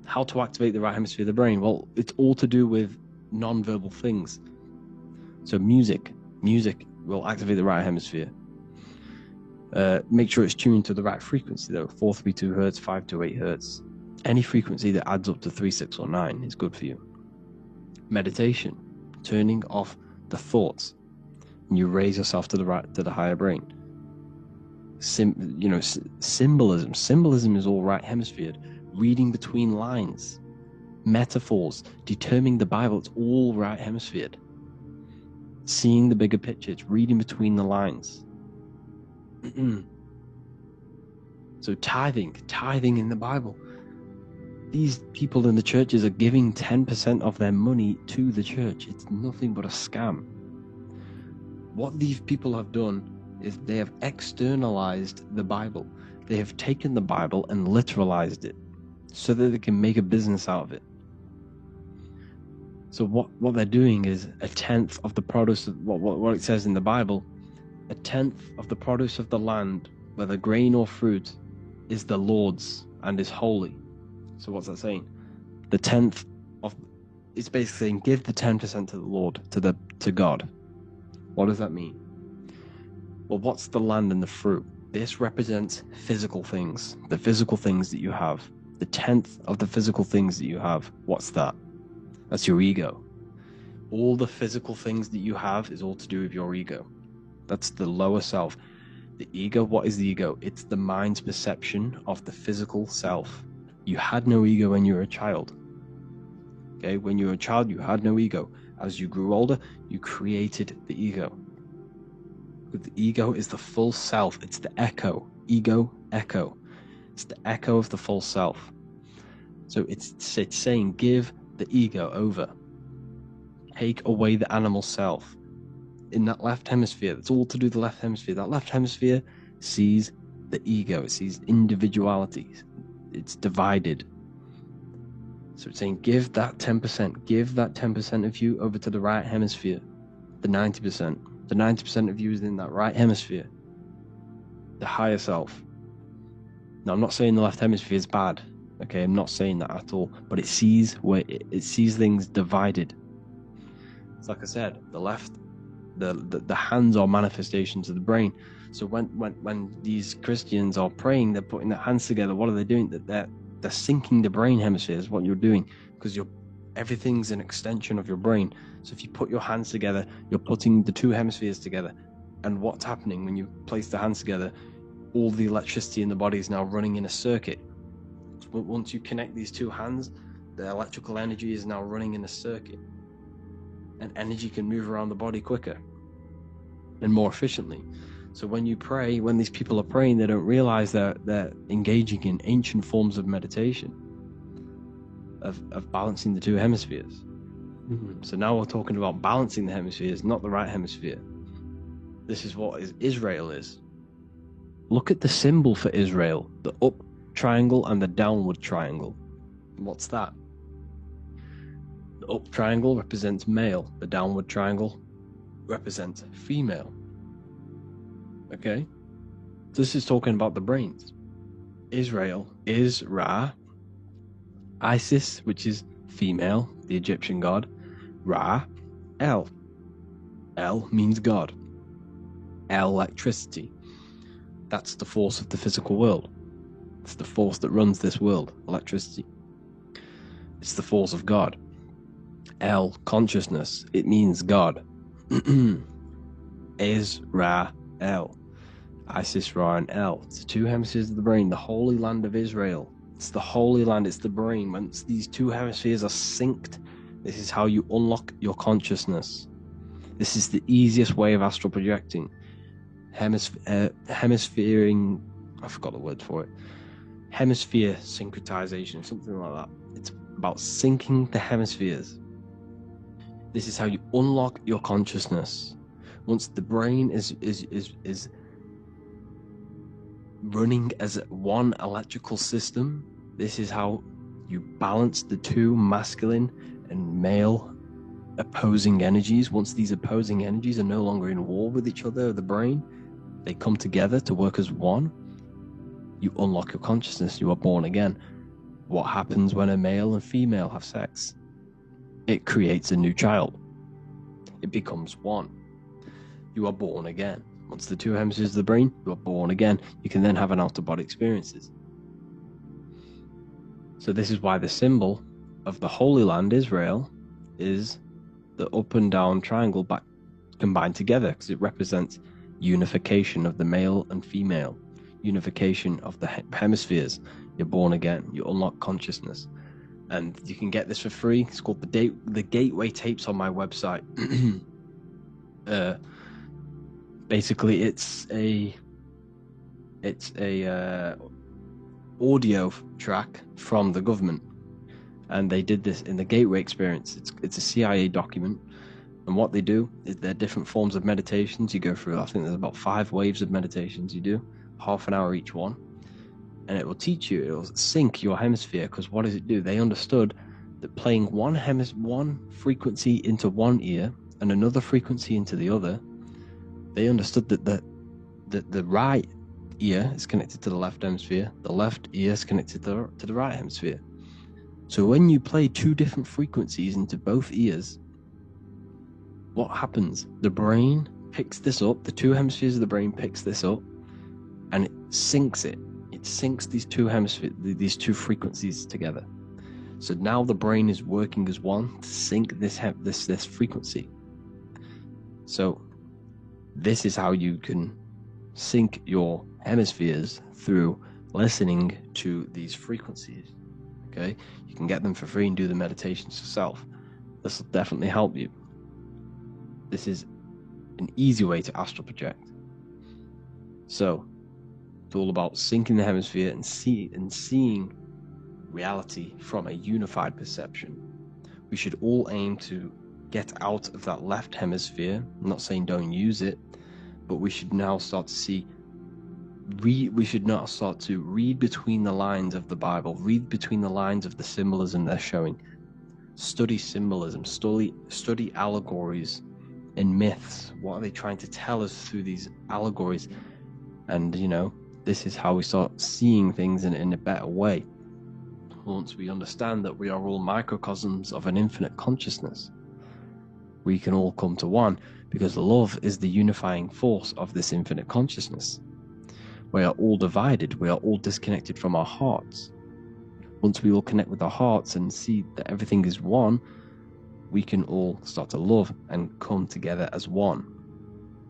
Speaker 6: How to activate the right hemisphere of the brain? Well, it's all to do with non-verbal things. So music will activate the right hemisphere. Make sure it's tuned to the right frequency though. 432 hertz, 528 hertz. Any frequency that adds up to 3, 6, or 9 is good for you. Meditation, turning off the thoughts, and you raise yourself to the higher brain. Symbolism. Symbolism is all right hemisphered. Reading between lines, metaphors, determining the Bible. It's all right hemisphered. seeing the bigger picture. It's reading between the lines. So tithing in the Bible. These people in the churches are giving 10% of their money to the church. It's nothing but a scam. What these people have done is they have externalized the Bible. They have taken the Bible and literalized it so that they can make a business out of it. So what they're doing is a tenth of the produce of what it says in the Bible, a tenth of the produce of the land, whether grain or fruit, is the Lord's and is holy. So what's that saying? The tenth of, it's basically saying give the 10% to the Lord, to God. What does that mean? Well, what's the land and the fruit? This represents physical things, the physical things that you have. The tenth of the physical things that you have, what's that? That's your ego. All the physical things that you have is all to do with your ego. That's the lower self. The ego, what is the ego? It's the mind's perception of the physical self. You had no ego when you were a child. Okay, when you were a child, you had no ego. As you grew older, you created the ego. The ego is the full self. It's the echo. Ego, echo. It's the echo of the full self. So it's saying give the ego over. Take away the animal self. In that left hemisphere, that's all to do with the left hemisphere. That left hemisphere sees the ego. It sees individuality. It's divided. So it's saying give that 10%. Give that 10% of you over to the right hemisphere. The 90%. The 90% of you is in that right hemisphere. The higher self. Now, I'm not saying the left hemisphere is bad. Okay, I'm not saying that at all. But it sees it sees things divided. It's like I said, the left, the hands are manifestations of the brain. So when these Christians are praying, they're putting their hands together. What are they doing? They're syncing the brain hemispheres. What you're doing, because everything's an extension of your brain. So if you put your hands together, you're putting the two hemispheres together. And what's happening when you place the hands together? All the electricity in the body is now running in a circuit. So once you connect these two hands, the electrical energy is now running in a circuit. And energy can move around the body quicker and more efficiently. So when you pray, when these people are praying, they don't realize that they're engaging in ancient forms of meditation, of balancing the two hemispheres. So now we're talking about balancing the hemispheres, not the right hemisphere. This is what Israel is. Look at the symbol for Israel, the up triangle and the downward triangle. What's that? The up triangle represents male, the downward triangle represents female. Okay? This is talking about the brains. Israel is Ra, Isis, which is female, the Egyptian god, Ra, El. El means God. Electricity. That's the force of the physical world. It's the force that runs this world, electricity. It's the force of God. El, consciousness. It means God. Is Ra, El. Isis, Ra, and El. It's the two hemispheres of the brain, the holy land of Israel. It's the holy land, it's the brain. Once these two hemispheres are synced, this is how you unlock your consciousness. This is the easiest way of astral projecting. Hemisphering, I forgot the word for it. Hemisphere syncretization, something like that. It's about syncing the hemispheres. This is how you unlock your consciousness. Once the brain is running as one electrical system, this is how you balance the two masculine and male opposing energies. Once these opposing energies are no longer in war with each other, the brain, they come together to work as one. You unlock your consciousness. You are born again. What happens when a male and female have sex? It creates a new child. It becomes one. You are born again. Once the two hemispheres of the brain, you are born again. You can then have an out-of-body experiences. So this is why the symbol of the Holy Land, Israel, is the up and down triangle back combined together, because it represents unification of the male and female, unification of the hemispheres. You're born again. You unlock consciousness. And you can get this for free. It's called the Gateway Tapes on my website. Basically, it's a audio track from the government, and they did this in the Gateway Experience. It's a CIA document, and what they do is there are different forms of meditations you go through. I think there's about 5 waves of meditations you do, half an hour each one, and it will teach you, it will sync your hemisphere. Because what does it do? They understood that playing one frequency into one ear and another frequency into the other, they understood that the right ear is connected to the left hemisphere, the left ear is connected to the right hemisphere. So when you play 2 different frequencies into both ears, what happens? The brain picks this up, the 2 hemispheres of the brain picks this up, and it syncs it. It syncs these 2 hemispheres, these 2 frequencies together. So now the brain is working as one to sync this frequency. So this is how you can sync your hemispheres, through listening to these frequencies. Okay, you can get them for free and do the meditations yourself. This will definitely help you. This is an easy way to astral project. So it's all about syncing the hemisphere and seeing reality from a unified perception. We should all aim to get out of that left hemisphere. I'm not saying don't use it, but we should now start to read between the lines of the Bible, read between the lines of the symbolism they're showing. Study symbolism, study allegories and myths. What are they trying to tell us through these allegories? And this is how we start seeing things in a better way. Once we understand that we are all microcosms of an infinite consciousness, we can all come to one, because love is the unifying force of this infinite consciousness. We are all divided, we are all disconnected from our hearts. Once we all connect with our hearts and see that everything is one, we can all start to love and come together as one,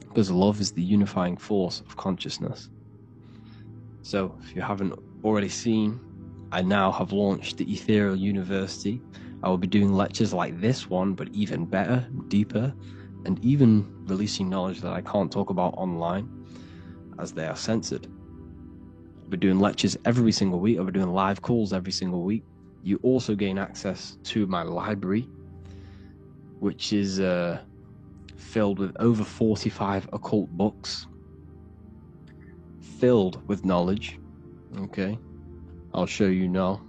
Speaker 6: because love is the unifying force of consciousness. So if you haven't already seen, I now have launched the Ethereal University. I will be doing lectures like this one, but even better, deeper, and even releasing knowledge that I can't talk about online, as they are censored. I'll be doing lectures every single week. I'll be doing live calls every single week. You also gain access to my library, which is filled with over 45 occult books, filled with knowledge. Okay, I'll show you now.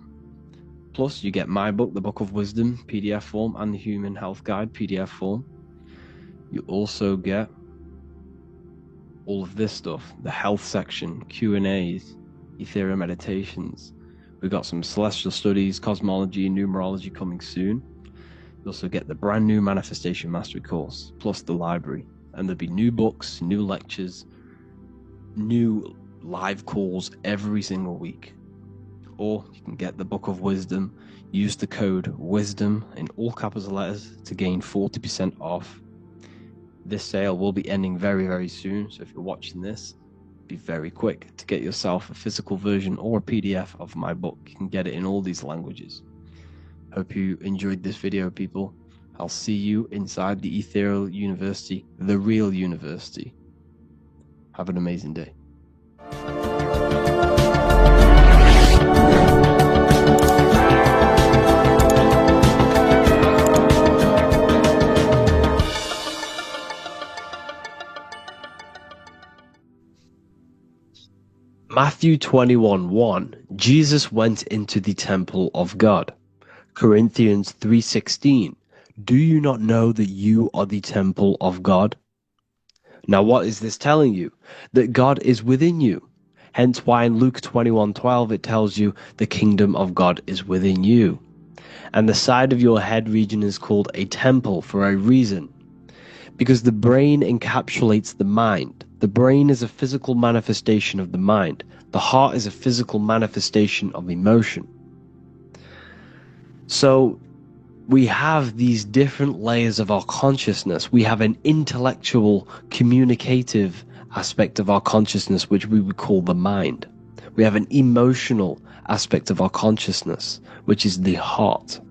Speaker 6: Plus, you get my book, The Book of Wisdom, PDF form, and the Human Health Guide, PDF form. You also get all of this stuff, the health section, Q&As, Ethereal meditations. We've got some celestial studies, cosmology, and numerology coming soon. You also get the brand new Manifestation Mastery course, plus the library. And there'll be new books, new lectures, new live calls every single week. Or you can get the Book of Wisdom, use the code WISDOM in all capital letters to gain 40% off. This sale will be ending very, very soon, so if you're watching this, be very quick to get yourself a physical version or a PDF of my book. You can get it in all these languages. Hope you enjoyed this video, people. I'll see you inside the Ethereal University, the real university. Have an amazing day. Matthew 21:1, Jesus went into the temple of God. Corinthians 3:16, do you not know that you are the temple of God? Now what is this telling you? That God is within you. Hence why in Luke 21:12 it tells you the kingdom of God is within you. And the side of your head region is called a temple for a reason. Because the brain encapsulates the mind. The brain is a physical manifestation of the mind. The heart is a physical manifestation of emotion. So we have these different layers of our consciousness. We have an intellectual, communicative aspect of our consciousness, which we would call the mind. We have an emotional aspect of our consciousness, which is the heart.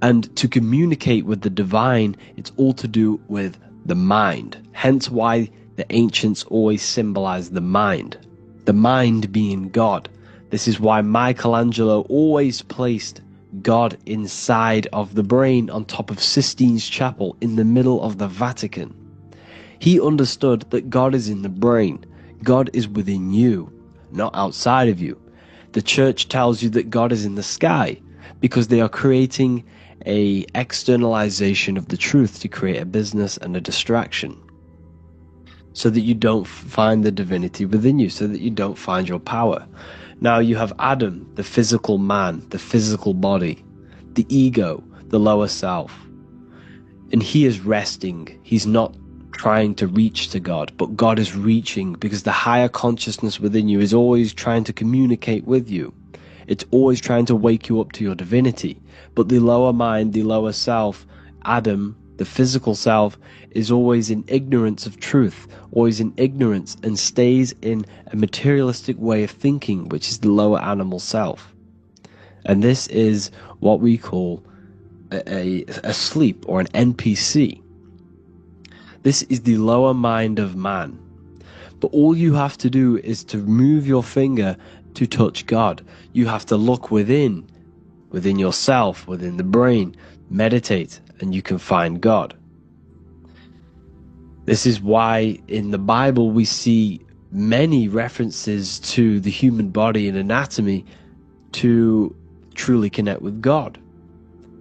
Speaker 6: And to communicate with the divine, it's all to do with the mind. Hence why the ancients always symbolized the mind being God. This is why Michelangelo always placed God inside of the brain on top of Sistine Chapel in the middle of the Vatican. He understood that God is in the brain. God is within you, not outside of you. The church tells you that God is in the sky because they are creating a externalization of the truth to create a business and a distraction, so that you don't find the divinity within you, so that you don't find your power. Now you have Adam, the physical man, the physical body, the ego, the lower self. And he is resting. He's not trying to reach to God, but God is reaching, because the higher consciousness within you is always trying to communicate with you. It's always trying to wake you up to your divinity. But the lower mind, the lower self, Adam, the physical self, is always in ignorance of truth, always in ignorance, and stays in a materialistic way of thinking, which is the lower animal self. And this is what we call a sleep, or an NPC. This is the lower mind of man. But all you have to do is to move your finger to touch God. You have to look within yourself, within the brain, meditate, and you can find God. This is why in the Bible we see many references to the human body and anatomy to truly connect with God.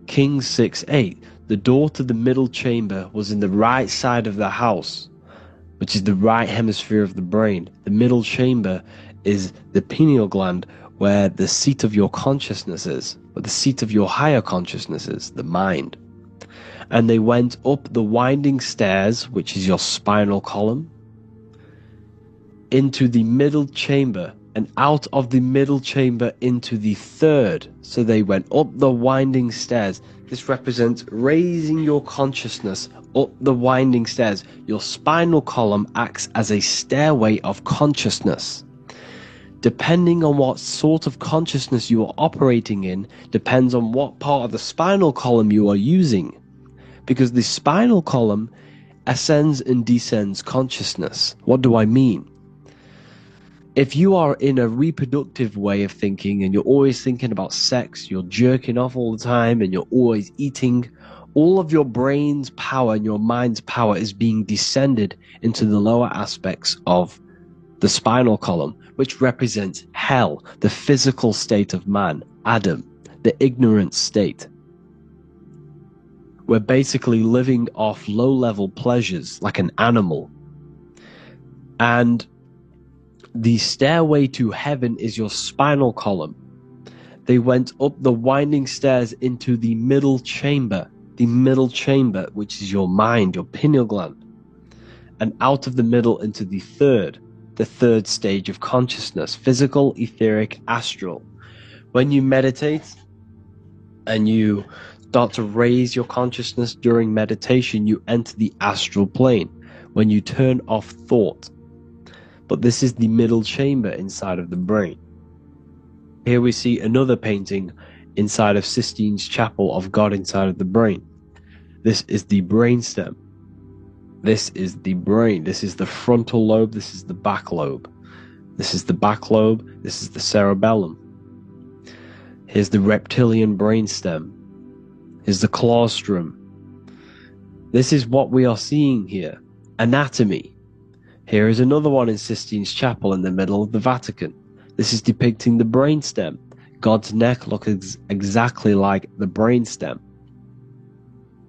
Speaker 6: Kings 6:8, the door to the middle chamber was in the right side of the house, which is the right hemisphere of the brain. The middle chamber is the pineal gland, where the seat of your consciousness is, where the seat of your higher consciousness is, the mind. And they went up the winding stairs, which is your spinal column, into the middle chamber, and out of the middle chamber into the third. So they went up the winding stairs. This represents raising your consciousness up the winding stairs. Your spinal column acts as a stairway of consciousness. Depending on what sort of consciousness you are operating in, depends on what part of the spinal column you are using. Because the spinal column ascends and descends consciousness. What do I mean? If you are in a reproductive way of thinking, and you're always thinking about sex, you're jerking off all the time, and you're always eating, all of your brain's power and your mind's power is being descended into the lower aspects of the spinal column, which represents hell, the physical state of man, Adam, the ignorant state. We're basically living off low-level pleasures like an animal. And the stairway to heaven is your spinal column. They went up the winding stairs into the middle chamber, which is your mind, your pineal gland, and out of the middle into the third stage of consciousness, physical, etheric, astral. When you meditate and you start to raise your consciousness during meditation, you enter the astral plane when you turn off thought. But this is the middle chamber inside of the brain. Here we see another painting inside of Sistine's Chapel of God inside of the brain. This is the brainstem. This is the brain. This is the frontal lobe. This is the back lobe. This is the back lobe. This is the cerebellum. Here's the reptilian brainstem. Here's the claustrum. This is what we are seeing here. Anatomy. Here is another one in Sistine's Chapel in the middle of the Vatican. This is depicting the brainstem. God's neck looks exactly like the brainstem.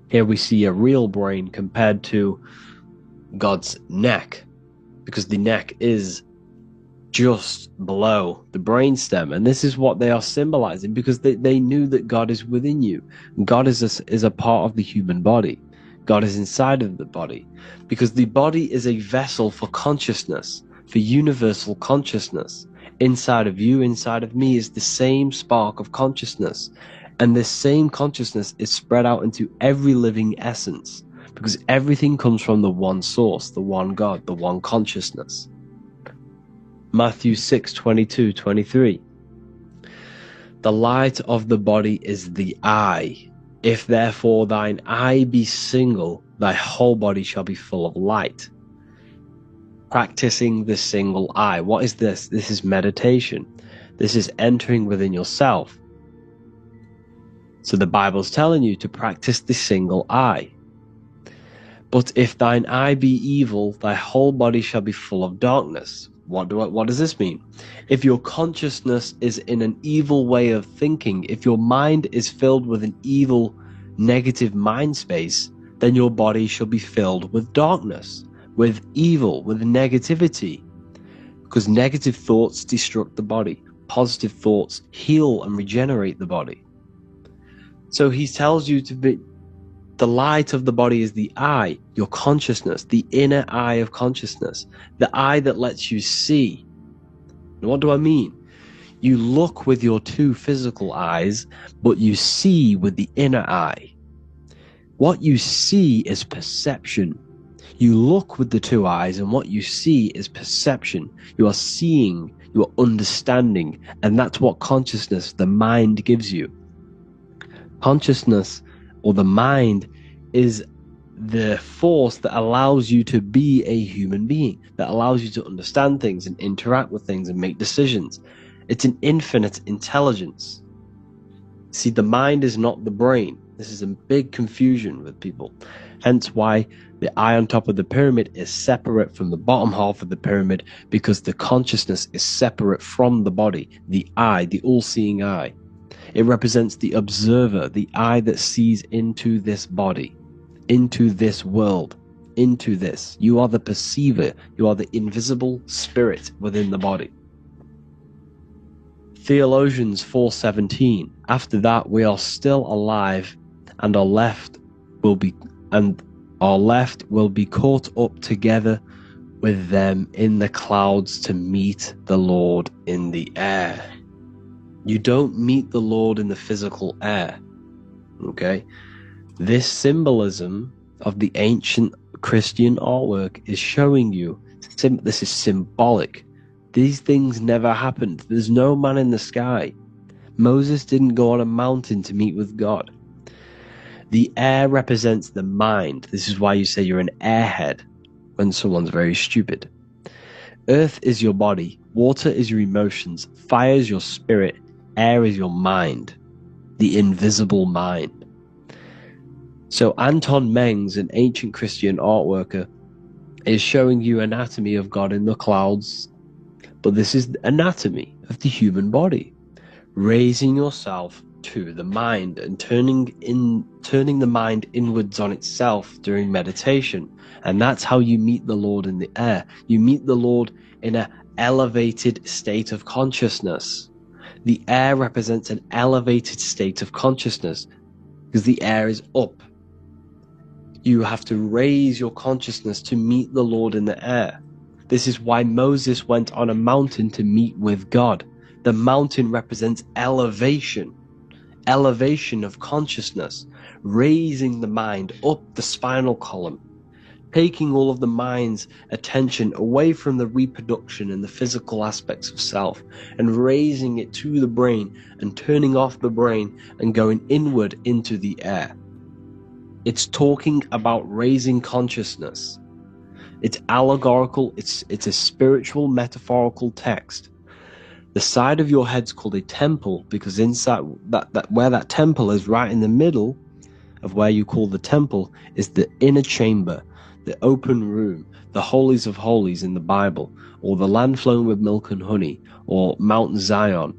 Speaker 6: Here we see a real brain compared to God's neck, because the neck is just below the brainstem. And this is what they are symbolizing, because they knew that God is within you. God is a part of the human body. God is inside of the body, because the body is a vessel for consciousness, for universal consciousness. Inside of you, inside of me, is the same spark of consciousness. And this same consciousness is spread out into every living essence, because everything comes from the one source, the one God, the one consciousness. Matthew 6:22-23. The light of the body is the eye. If therefore thine eye be single, thy whole body shall be full of light. Practicing the single eye. What is this? This is meditation. This is entering within yourself. So the Bible's telling you to practice the single eye. But if thine eye be evil, thy whole body shall be full of darkness. What does this mean? If your consciousness is in an evil way of thinking, if your mind is filled with an evil, negative mind space, then your body shall be filled with darkness, with evil, with negativity. Because negative thoughts destruct the body. Positive thoughts heal and regenerate the body. So he tells you to be, the light of the body is the eye, your consciousness, the inner eye of consciousness, the eye that lets you see. And what do I mean? You look with your two physical eyes, but you see with the inner eye. What you see is perception. You look with the two eyes, and what you see is perception. You are seeing, you are understanding, and that's what consciousness, the mind, gives you. Consciousness, or the mind, is the force that allows you to be a human being, that allows you to understand things and interact with things and make decisions. It's an infinite intelligence. See, the mind is not the brain. This is a big confusion with people. Hence why the eye on top of the pyramid is separate from the bottom half of the pyramid, because the consciousness is separate from the body, the eye, the all-seeing eye. It represents the observer, the eye that sees into this body, into this world, into this. You are the perceiver. You are the invisible spirit within the body. Theologians 4:17. After that, we are still alive, and our left will be caught up together with them in the clouds to meet the Lord in the air. You don't meet the Lord in the physical air. Okay? This symbolism of the ancient Christian artwork is showing you this is symbolic. These things never happened. There's no man in the sky. Moses didn't go on a mountain to meet with God. The air represents the mind. This is why you say you're an airhead when someone's very stupid. Earth is your body. Water is your emotions. Fire is your spirit. Air is your mind, the invisible mind. So Anton Mengs, an ancient Christian art worker, is showing you anatomy of God in the clouds, but this is the anatomy of the human body. Raising yourself to the mind and turning the mind inwards on itself during meditation. And that's how you meet the Lord in the air. You meet the Lord in an elevated state of consciousness. The air represents an elevated state of consciousness because the air is up. You have to raise your consciousness to meet the Lord in the air. This is why Moses went on a mountain to meet with God. The mountain represents elevation of consciousness, raising the mind up the spinal column, taking all of the mind's attention away from the reproduction and the physical aspects of self and raising it to the brain and turning off the brain and going inward into the air. It's talking about raising consciousness. It's allegorical, it's a spiritual metaphorical text. The side of your head's called a temple because inside that where that temple is, right in the middle of where you call the temple, is the inner chamber, the open room, the holies of holies in the Bible, or the land flowing with milk and honey, or Mount Zion.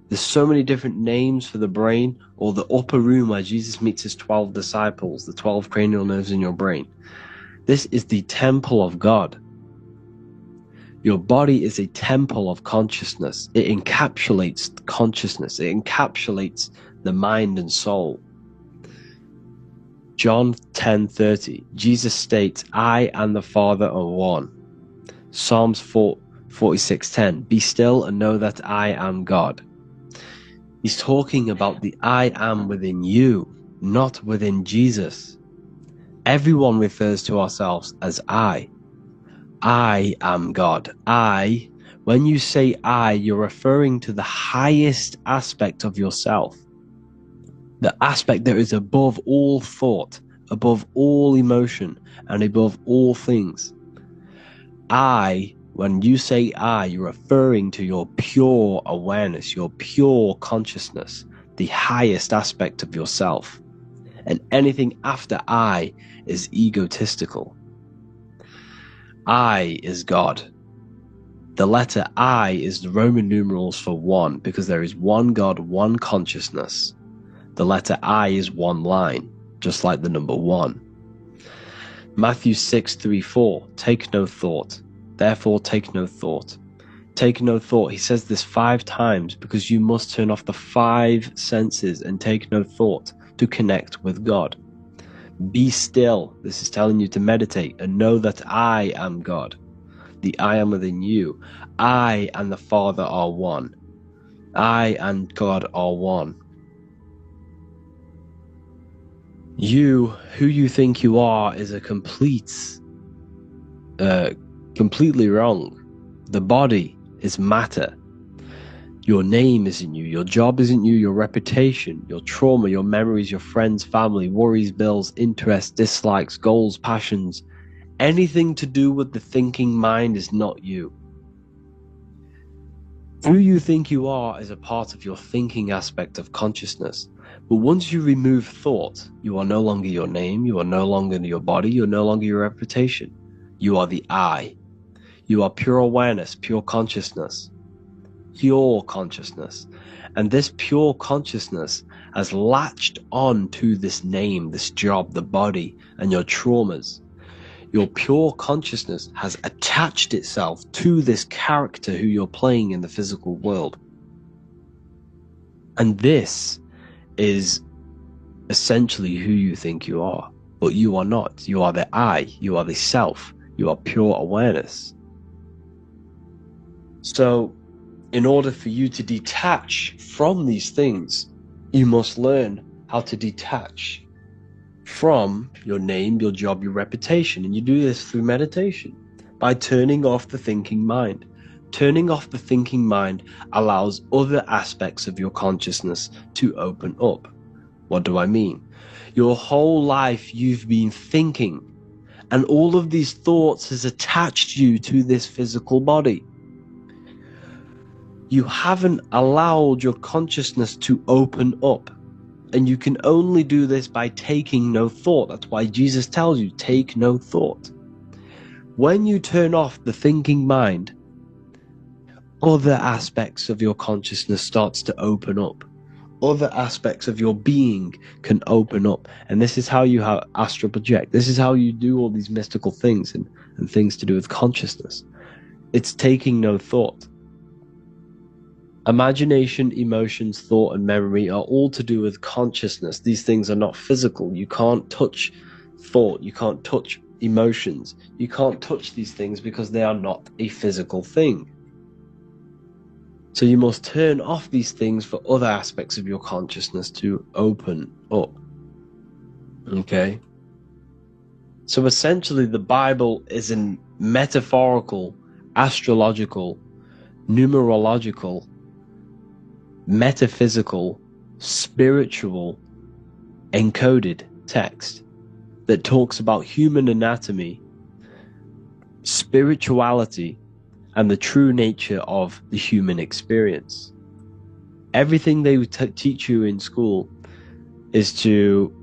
Speaker 6: There's so many different names for the brain, or the upper room where Jesus meets his 12 disciples, the 12 cranial nerves in your brain. This is the temple of God. Your body is a temple of consciousness. It encapsulates consciousness. It encapsulates the mind and soul. John 10:30, Jesus states, I and the Father are one. Psalms 46:10, be still and know that I am God. He's talking about the I am within you, not within Jesus. Everyone refers to ourselves as I. I am God. I, when you say I, you're referring to the highest aspect of yourself. the aspect that is above all thought, above all emotion, and above all things. When you say I, you're referring to your pure awareness, your pure consciousness, the highest aspect of yourself. And anything after I is egotistical. I is God. The letter I is the Roman numerals for one, because there is one God, one consciousness. The letter I is one line, just like the number 1. Matthew 6:3-4, take no thought. Therefore take no thought. Take no thought. He says this 5 times because you must turn off the 5 senses and take no thought to connect with God. Be still. This is telling you to meditate and know that I am God. The I am within you. I and the Father are one. I and God are one. You, who you think you are, is a completely wrong. The body is matter. Your name isn't you. Your job isn't you. Your reputation, your trauma, your memories, your friends, family, worries, bills, interests, dislikes, goals, passions. Anything to do with the thinking mind is not you. Who you think you are is a part of your thinking aspect of consciousness. But once you remove thought, you are no longer your name, you are no longer your body, you're no longer your reputation. You are the I. You are pure awareness, pure consciousness. Pure consciousness. And this pure consciousness has latched on to this name, this job, the body, and your traumas. Your pure consciousness has attached itself to this character who you're playing in the physical world. And this is essentially who you think you are. But you are not. You are the I. You are the self. You are pure awareness. So, in order for you to detach from these things, you must learn how to detach from your name, your job, your reputation. And you do this through meditation, by turning off the thinking mind. Turning off the thinking mind allows other aspects of your consciousness to open up. What do I mean? Your whole life you've been thinking, and all of these thoughts has attached you to this physical body. You haven't allowed your consciousness to open up. And you can only do this by taking no thought. That's why Jesus tells you, take no thought. When you turn off the thinking mind, other aspects of your consciousness starts to open up. Other aspects of your being can open up. And this is how you astral project. This is how you do all these mystical things and things to do with consciousness. It's taking no thought. Imagination, emotions, thought, and memory are all to do with consciousness. These things are not physical. You can't touch thought. You can't touch emotions. You can't touch these things because they are not a physical thing. So you must turn off these things for other aspects of your consciousness to open up. Okay? So essentially, the Bible is a metaphorical, astrological, numerological, metaphysical, spiritual, encoded text that talks about human anatomy, spirituality, and the true nature of the human experience. Everything they teach you in school is to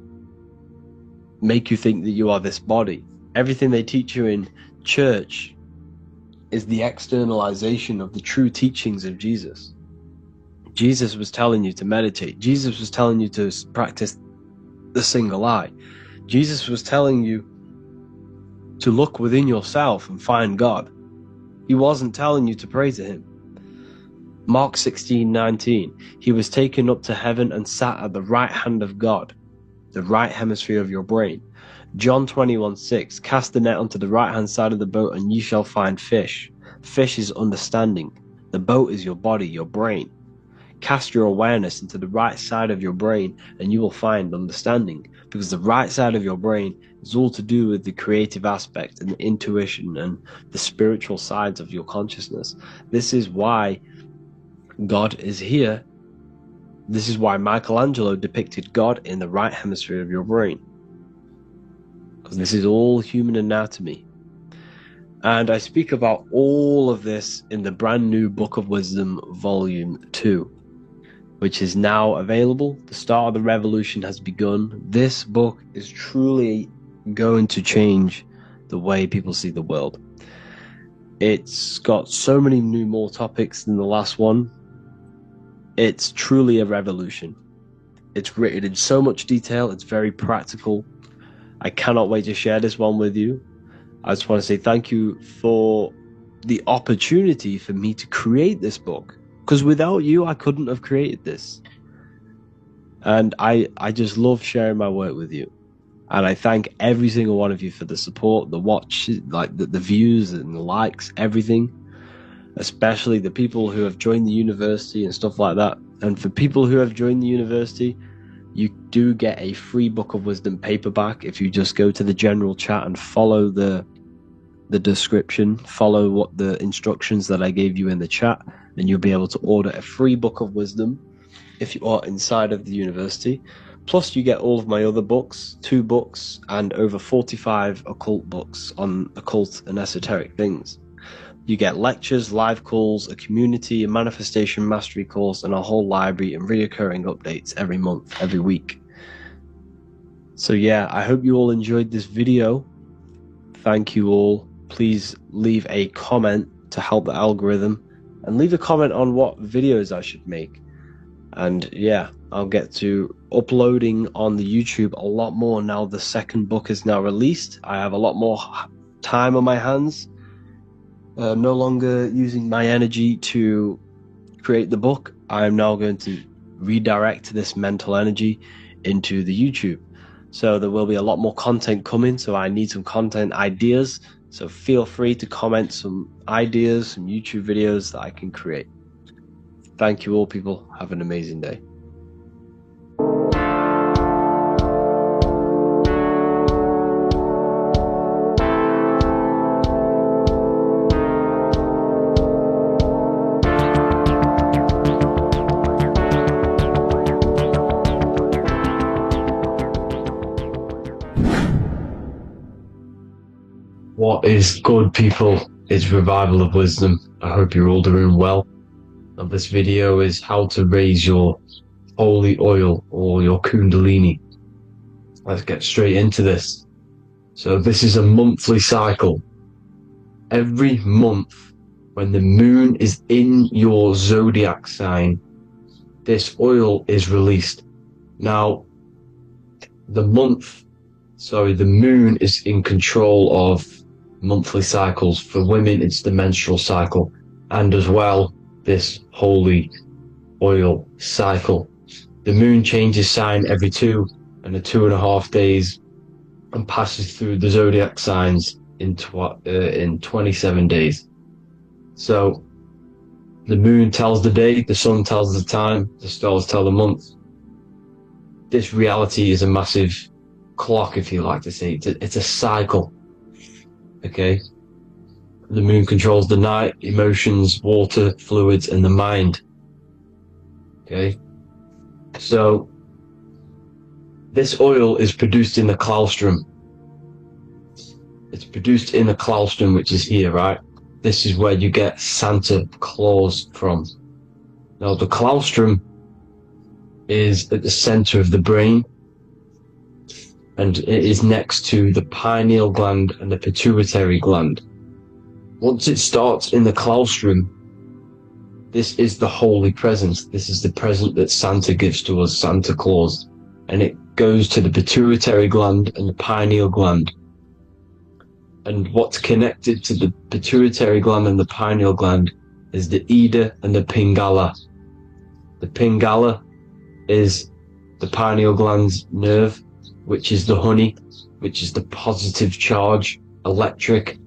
Speaker 6: make you think that you are this body. Everything they teach you in church is the externalization of the true teachings of Jesus. Jesus was telling you to meditate. Jesus was telling you to practice the single eye. Jesus was telling you to look within yourself and find God. He wasn't telling you to pray to him. Mark 16:19, he was taken up to heaven and sat at the right hand of God, the right hemisphere of your brain. John 21:6, cast the net onto the right hand side of the boat and ye shall find fish. Fish is understanding. The boat is your body, your brain. Cast your awareness into the right side of your brain and you will find understanding, because the right side of your brain is all to do with the creative aspect and the intuition and the spiritual sides of your consciousness. This is why God is here This is why Michelangelo depicted God in the right hemisphere of your brain. Because this is all human anatomy. And I speak about all of this in the brand new Book of Wisdom, Volume 2, which is now available. The start of the revolution has begun. This book is truly going to change the way people see the world. It's got so many more topics than the last one. It's truly a revolution. It's written in so much detail. It's very practical. I cannot wait to share this one with you. I just want to say thank you for the opportunity for me to create this book. Because without you, I couldn't have created this. And I just love sharing my work with you. And I thank every single one of you for the support, the watch, like the views and the likes, everything. Especially the people who have joined the university and stuff like that. And for people who have joined the university, you do get a free Book of Wisdom paperback if you just go to the general chat and follow the description, follow what the instructions that I gave you in the chat, and you'll be able to order a free Book of Wisdom if you are inside of the university. Plus you get all of my other books, 2 books, and over 45 occult books on occult and esoteric things. You get lectures, live calls, a community, a manifestation mastery course, and a whole library and reoccurring updates every month, every week. So yeah, I hope you all enjoyed this video. Thank you all. Please leave a comment to help the algorithm, and leave a comment on what videos I should make. And yeah, I'll get to uploading on the YouTube a lot more now the second book is now released. I have a lot more time on my hands. No longer using my energy to create the book. I am now going to redirect this mental energy into the YouTube. So there will be a lot more content coming. So I need some content ideas. So feel free to comment some ideas, some YouTube videos that I can create. Thank you all, people. Have an amazing day.
Speaker 3: What is good, people? It's Revival of Wisdom. I hope you're all doing well. Now, this video is how to raise your holy oil or your kundalini. Let's get straight into this. So this is a monthly cycle. Every month, when the moon is in your zodiac sign, this oil is released. Now, the moon is in control of monthly cycles. For women, it's the menstrual cycle, and as well, this holy oil cycle. The moon changes sign every 2 and 2.5 days and passes through the zodiac signs in 27 days. So the moon tells the day, the sun tells the time, the stars tell the month. This reality is a massive clock, if you like to say. It's a cycle. Okay? The moon controls the night, emotions, water, fluids, and the mind. Okay? So, this oil is produced in the claustrum. It's produced in the claustrum, which is here, right? This is where you get Santa Claus from. Now, the claustrum is at the center of the brain, and it is next to the pineal gland and the pituitary gland. Once it starts in the claustrum, this is the holy present. This is the present that Santa gives to us, Santa Claus. And it goes to the pituitary gland and the pineal gland. And what's connected to the pituitary gland and the pineal gland is the Ida and the Pingala. The Pingala is the pineal gland's nerve, which is the honey, which is the positive charge, electric.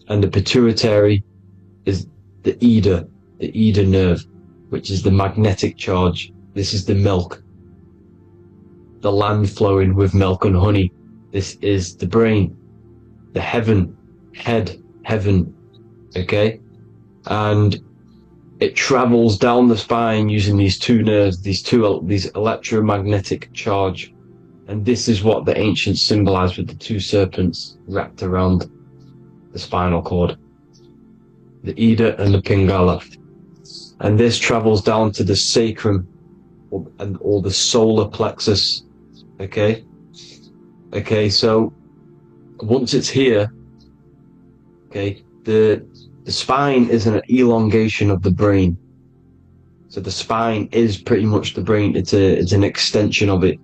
Speaker 3: And the pituitary is the Ida nerve, which is the magnetic charge. This is the milk, the land flowing with milk and honey. This is the brain, the heaven, okay? And it travels down the spine using these two nerves, these electromagnetic charge. And this is what the ancients symbolized with the two serpents wrapped around the spinal cord, the Ida and the Pingala. And this travels down to the sacrum or the solar plexus. Okay, so once it's here, okay, the spine is an elongation of the brain. So the spine is pretty much the brain. It's an extension of it.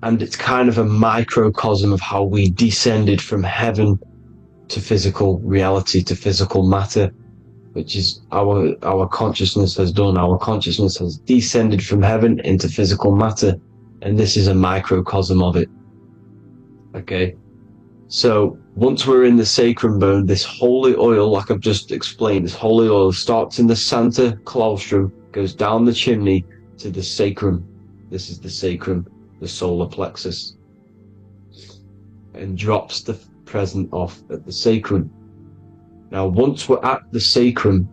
Speaker 3: And it's kind of a microcosm of how we descended from heaven to physical reality, to physical matter, which is our consciousness has done. Our consciousness has descended from heaven into physical matter, and this is a microcosm of it. Okay, so once we're in the sacrum bone, this holy oil, like I've just explained, this holy oil starts in the Santa Claustrum, goes down the chimney to the sacrum. This is the sacrum, the solar plexus, and drops the present off at the sacrum. Now, once we're at the sacrum,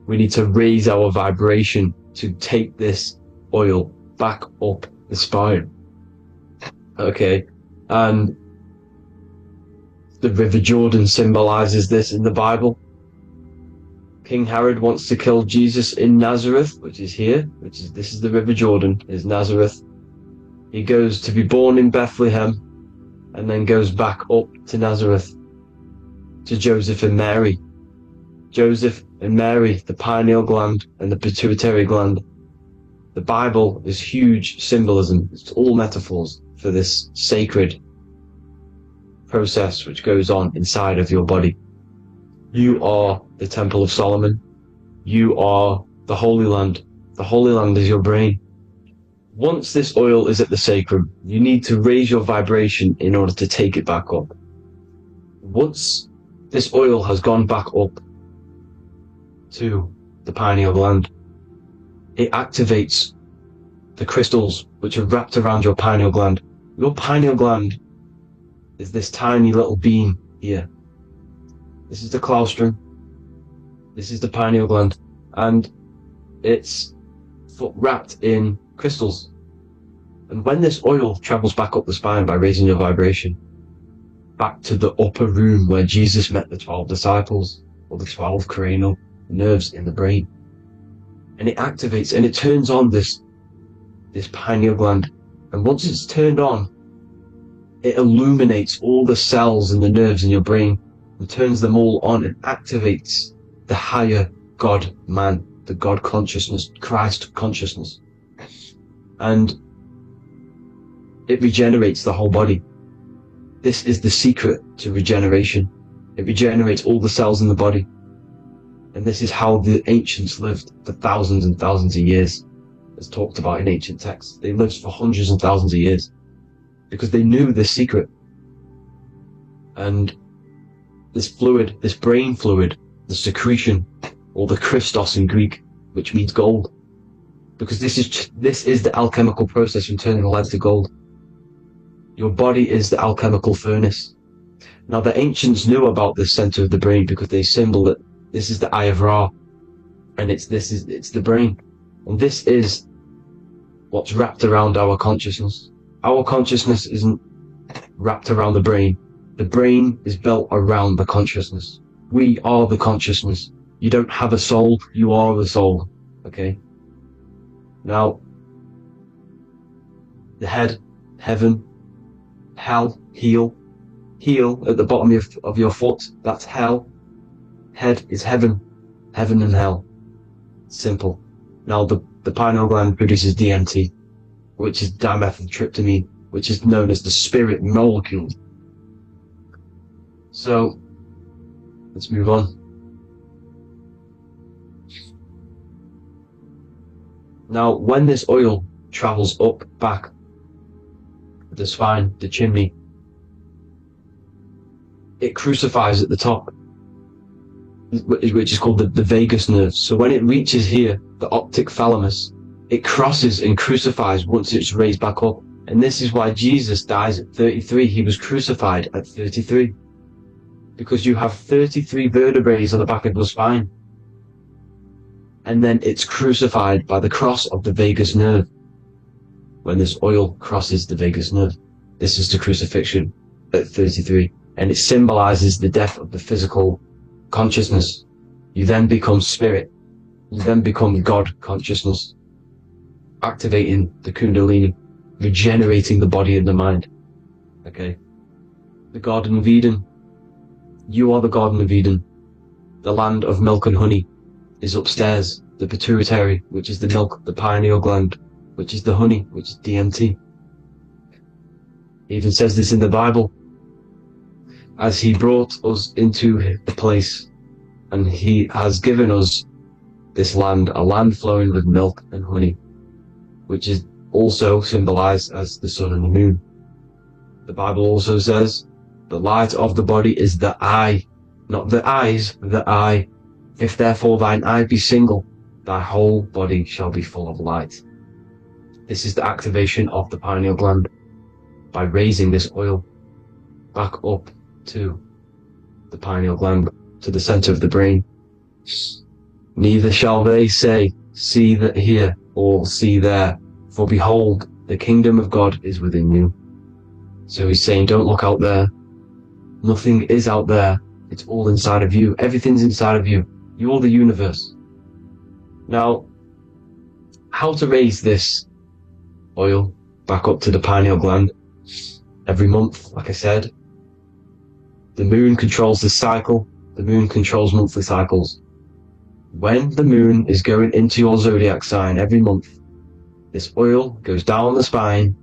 Speaker 3: we need to raise our vibration to take this oil back up the spine. Okay, and the River Jordan symbolizes this in the Bible. King Herod wants to kill Jesus in Nazareth, which is here, this is the River Jordan, is Nazareth. He goes to be born in Bethlehem and then goes back up to Nazareth to Joseph and Mary. Joseph and Mary, the pineal gland and the pituitary gland. The Bible is huge symbolism. It's all metaphors for this sacred process which goes on inside of your body. You are the Temple of Solomon. You are the Holy Land. The Holy Land is your brain. Once this oil is at the sacrum, you need to raise your vibration in order to take it back up. Once this oil has gone back up to the pineal gland, it activates the crystals which are wrapped around your pineal gland. Your pineal gland is this tiny little beam here. This is the claustrum. This is the pineal gland, and it's wrapped in crystals. And when this oil travels back up the spine by raising your vibration back to the upper room where Jesus met the 12 disciples, or the 12 cranial nerves in the brain, and it activates and it turns on this pineal gland, and once it's turned on, it illuminates all the cells and the nerves in your brain and turns them all on and activates the higher God man, the God consciousness, Christ consciousness. And it regenerates the whole body. This is the secret to regeneration. It regenerates all the cells in the body. And this is how the ancients lived for thousands and thousands of years, as talked about in ancient texts. They lived for hundreds and thousands of years because they knew this secret. And this fluid, this brain fluid, the secretion, or the Christos in Greek, which means gold, because this is the alchemical process from turning lead to gold. Your body is the alchemical furnace. Now the ancients knew about this center of the brain because they symboled it. This is the Eye of Ra, and it's the brain, and this is what's wrapped around our consciousness. Our consciousness isn't wrapped around the brain. The brain is built around the consciousness. We are the consciousness. You don't have a soul, you are the soul. Okay? Now, the head, heaven, hell, heel at the bottom of your foot, that's hell. Head is heaven and hell. Simple. Now, the pineal gland produces DMT, which is dimethyltryptamine, which is known as the spirit molecule. So, let's move on. Now, when this oil travels up, back, the spine, the chimney, it crucifies at the top, which is called the vagus nerve. So when it reaches here, the optic thalamus, it crosses and crucifies once it's raised back up. And this is why Jesus dies at 33. He was crucified at 33. Because you have 33 vertebrae on the back of the spine. and then it's crucified by the cross of the vagus nerve. When this oil crosses the vagus nerve, this is the crucifixion at 33, and it symbolizes the death of the physical consciousness. You then become spirit. You then become God consciousness, activating the Kundalini, regenerating the body and the mind. Okay? The Garden of Eden. You are the Garden of Eden. The land of milk and honey is upstairs. The pituitary, which is the milk, the pineal gland, which is the honey, which is DMT. It even says this in the Bible. As he brought us into the place, and he has given us this land, a land flowing with milk and honey, which is also symbolized as the sun and the moon. The Bible also says, the light of the body is the eye, not the eyes, the eye. If therefore thine eye be single, thy whole body shall be full of light. This is the activation of the pineal gland by raising this oil back up to the pineal gland, to the center of the brain. Neither shall they say, see that here, or see there, for behold, the kingdom of God is within you. So he's saying, don't look out there. Nothing is out there. It's all inside of you. Everything's inside of you. You're the universe. Now, how to raise this oil back up to the pineal gland? Every month, like I said. The moon controls the cycle. The moon controls monthly cycles. When the moon is going into your zodiac sign every month, this oil goes down the spine,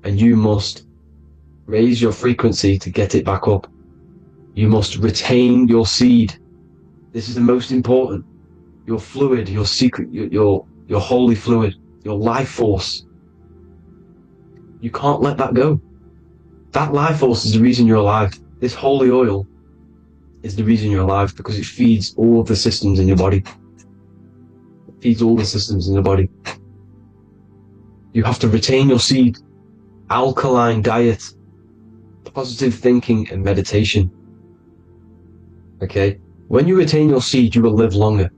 Speaker 3: and you must raise your frequency to get it back up. You must retain your seed. This is the most important. Your fluid, your secret, your holy fluid, your life force. You can't let that go. That life force is the reason you're alive. This holy oil is the reason you're alive, because it feeds all of the systems in your body. It feeds all the systems in your body. You have to retain your seed. Alkaline diet, positive thinking, and meditation. Okay? When you retain your seed, you will live longer.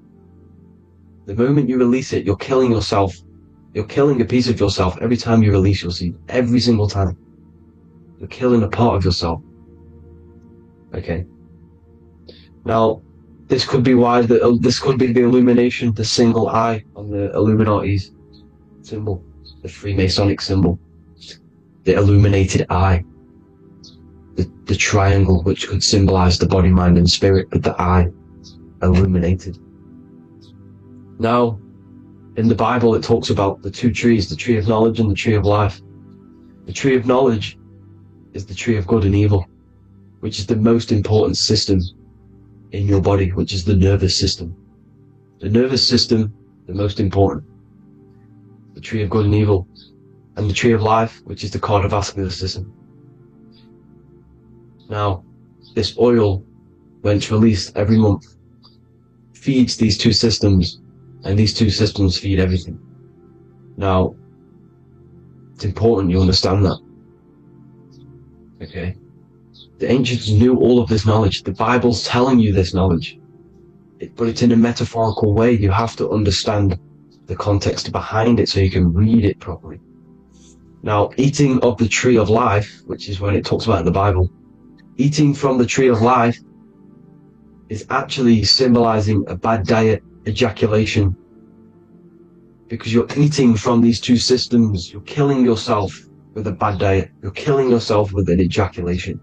Speaker 3: The moment you release it, you're killing yourself. You're killing a piece of yourself every time you release your seed. Every single time. You're killing a part of yourself. Okay? Now, this could be why this could be the illumination, the single eye on the Illuminati's symbol, the Freemasonic symbol, the illuminated eye, the triangle, which could symbolize the body, mind, and spirit, but the eye illuminated. Now, in the Bible, it talks about the two trees, the tree of knowledge and the tree of life. The tree of knowledge is the tree of good and evil, which is the most important system in your body, which is the nervous system. The nervous system, the most important. The tree of good and evil. And the tree of life, which is the cardiovascular system. Now, this oil, when it's released every month, feeds these two systems, and these two systems feed everything. Now, it's important you understand that. Okay? The ancients knew all of this knowledge. The Bible's telling you this knowledge. But it's in a metaphorical way. You have to understand the context behind it so you can read it properly. Now, eating of the tree of life, which is when it talks about in the Bible, eating from the tree of life is actually symbolizing a bad diet, ejaculation. Because you're eating from these two systems, you're killing yourself with a bad diet. You're killing yourself with an ejaculation.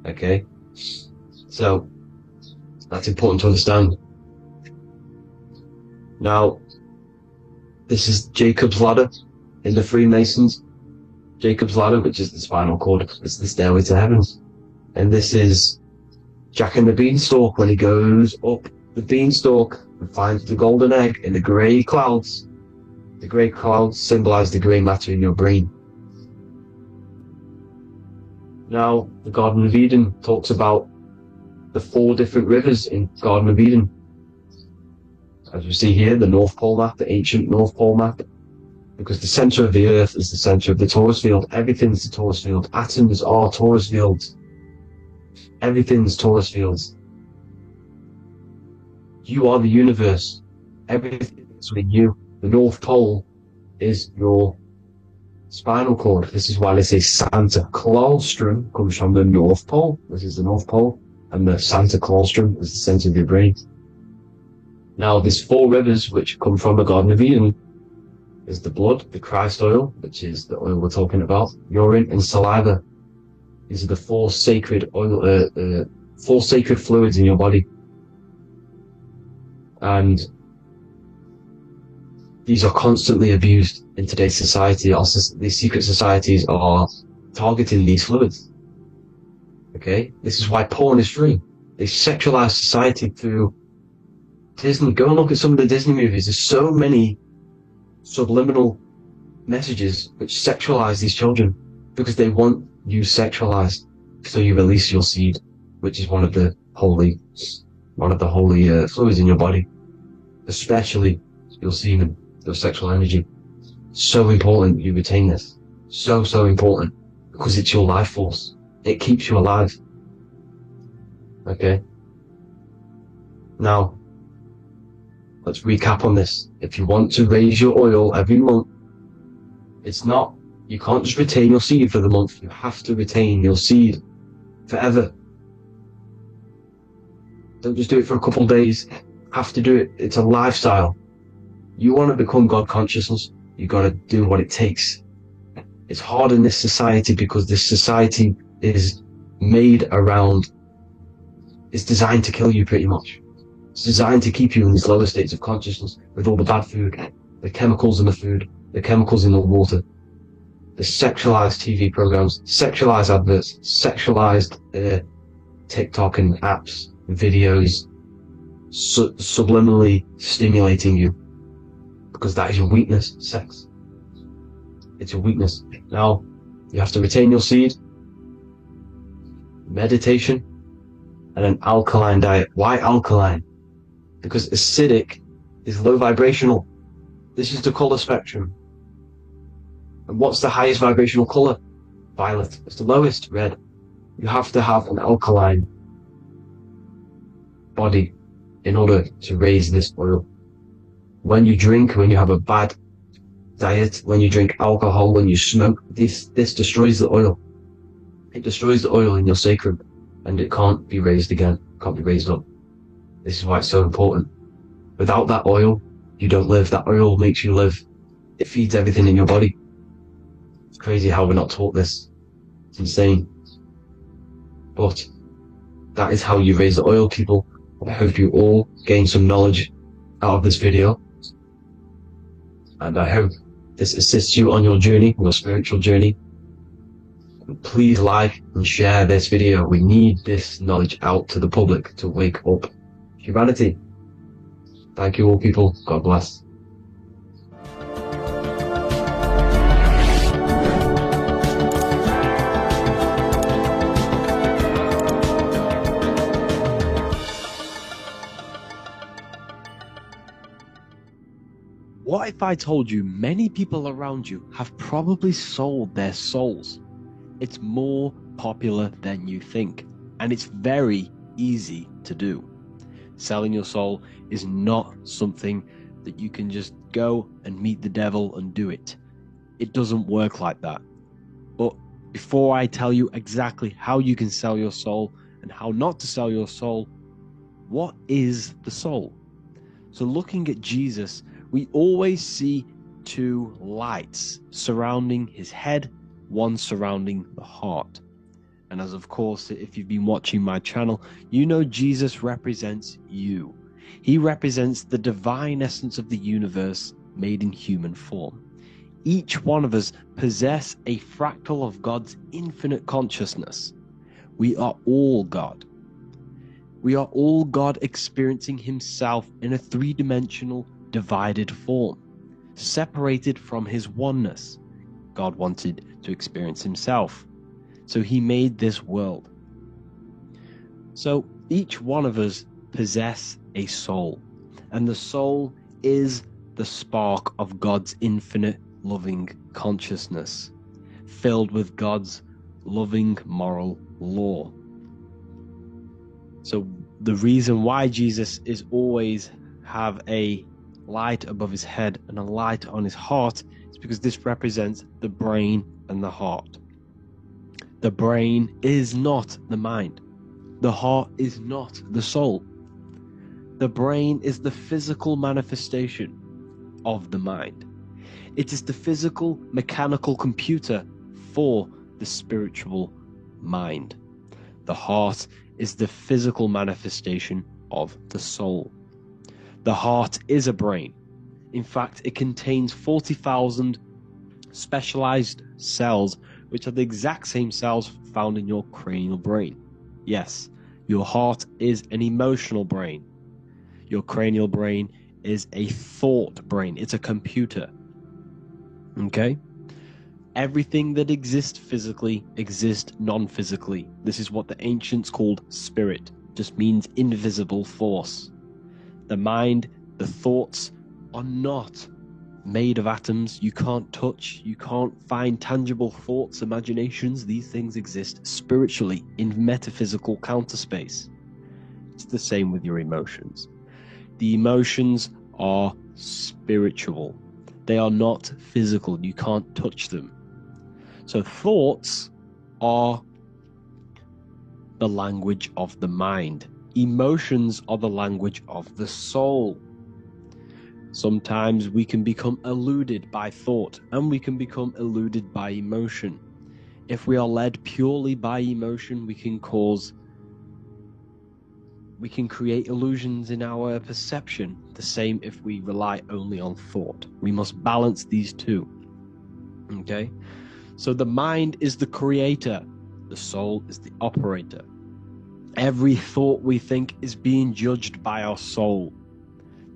Speaker 3: Okay? So, that's important to understand. Now, this is Jacob's ladder in the Freemasons. Jacob's ladder, which is the spinal cord, it's the stairway to heaven. And this is Jack and the Beanstalk when he goes up the beanstalk and finds the golden egg in the grey clouds. The grey clouds symbolize the grey matter in your brain. Now, the Garden of Eden talks about the 4 different rivers in Garden of Eden. As we see here, the North Pole map, the ancient North Pole map. Because the center of the earth is the center of the torus field. Everything's the torus field. Atoms are torus fields. Everything's torus fields. You are the universe. Everything is within you. The North Pole is your spinal cord. This is why they say Santa Claustrum comes from the North Pole. This is the North Pole, and the Santa Claustrum is the center of your brain. Now, there's 4 rivers which come from the Garden of Eden. There's the blood, the Christ oil, which is the oil we're talking about, urine, and saliva. These are the 4 sacred oil, 4 sacred fluids in your body. And these are constantly abused in today's society. These secret societies are targeting these fluids. Okay? This is why porn is free. They sexualize society through Disney. Go and look at some of the Disney movies. There's so many subliminal messages which sexualize these children because they want you sexualized, so you release your seed, which is one of the holy fluids in your body, especially your semen, your sexual energy. So important you retain this. So important, because it's your life force. It keeps you alive. Okay? Now, let's recap on this. If you want to raise your oil every month, you can't just retain your seed for the month. You have to retain your seed forever. Don't just do it for a couple of days. You have to do it. It's a lifestyle. You want to become God consciousness, you got to do what it takes. It's hard in this society because this society is it's designed to kill you pretty much. It's designed to keep you in these lower states of consciousness with all the bad food, the chemicals in the food, the chemicals in the water, the sexualized TV programs, sexualized adverts, sexualized TikTok and apps, videos, subliminally stimulating you. Because that is your weakness, sex. It's your weakness. Now, you have to retain your seed, meditation, and an alkaline diet. Why alkaline? Because acidic is low vibrational. This is the color spectrum. And what's the highest vibrational color? Violet. It's the lowest, red. You have to have an alkaline body in order to raise this oil. When you drink, when you have a bad diet, when you drink alcohol, when you smoke, this destroys the oil. It destroys the oil in your sacrum, and it can't be raised again, can't be raised up. This is why it's so important. Without that oil, you don't live. That oil makes you live. It feeds everything in your body. It's crazy how we're not taught this. It's insane. But that is how you raise the oil, people. I hope you all gain some knowledge out of this video. And I hope this assists you on your journey, your spiritual journey. And please like and share this video. We need this knowledge out to the public to wake up humanity. Thank you all, people. God bless.
Speaker 6: What if I told you many people around you have probably sold their souls? It's more popular than you think, and it's very easy to do. Selling your soul is not something that you can just go and meet the devil and do it. It doesn't work like that. But before I tell you exactly how you can sell your soul and how not to sell your soul, what is the soul? So looking at Jesus, we always see 2 lights surrounding his head, one surrounding the heart. And as of course, if you've been watching my channel, you know Jesus represents you. He represents the divine essence of the universe made in human form. Each one of us possess a fractal of God's infinite consciousness. We are all God. We are all God experiencing himself in a 3-dimensional divided form, separated from his oneness. God wanted to experience himself, so he made this world. So each one of us possess a soul, and the soul is the spark of God's infinite loving consciousness, filled with God's loving moral law. So The reason why Jesus is always have a light above his head and a light on his heart is because this represents the brain and the heart. The brain is not the mind. The heart is not the soul. The brain is the physical manifestation of the mind. It is the physical mechanical computer for the spiritual mind. The heart is the physical manifestation of the soul. The heart is a brain. In fact, it contains 40,000 specialized cells, which are the exact same cells found in your cranial brain. Yes, your heart is an emotional brain. Your cranial brain is a thought brain. It's a computer. Okay? Everything that exists physically exists non-physically. This is what the ancients called spirit. Just means invisible force. The mind, the thoughts are not made of atoms. You can't touch, you can't find tangible thoughts, imaginations. These things exist spiritually in metaphysical counterspace. It's the same with your emotions. The emotions are spiritual. They are not physical. You can't touch them. So thoughts are the language of the mind. Emotions are the language of the soul. Sometimes we can become eluded by thought, and we can become eluded by emotion. If we are led purely by emotion, we can create illusions in our perception. The same if we rely only on thought. We must balance these two. Okay? So the mind is the creator. The soul is the operator. Every thought we think is being judged by our soul.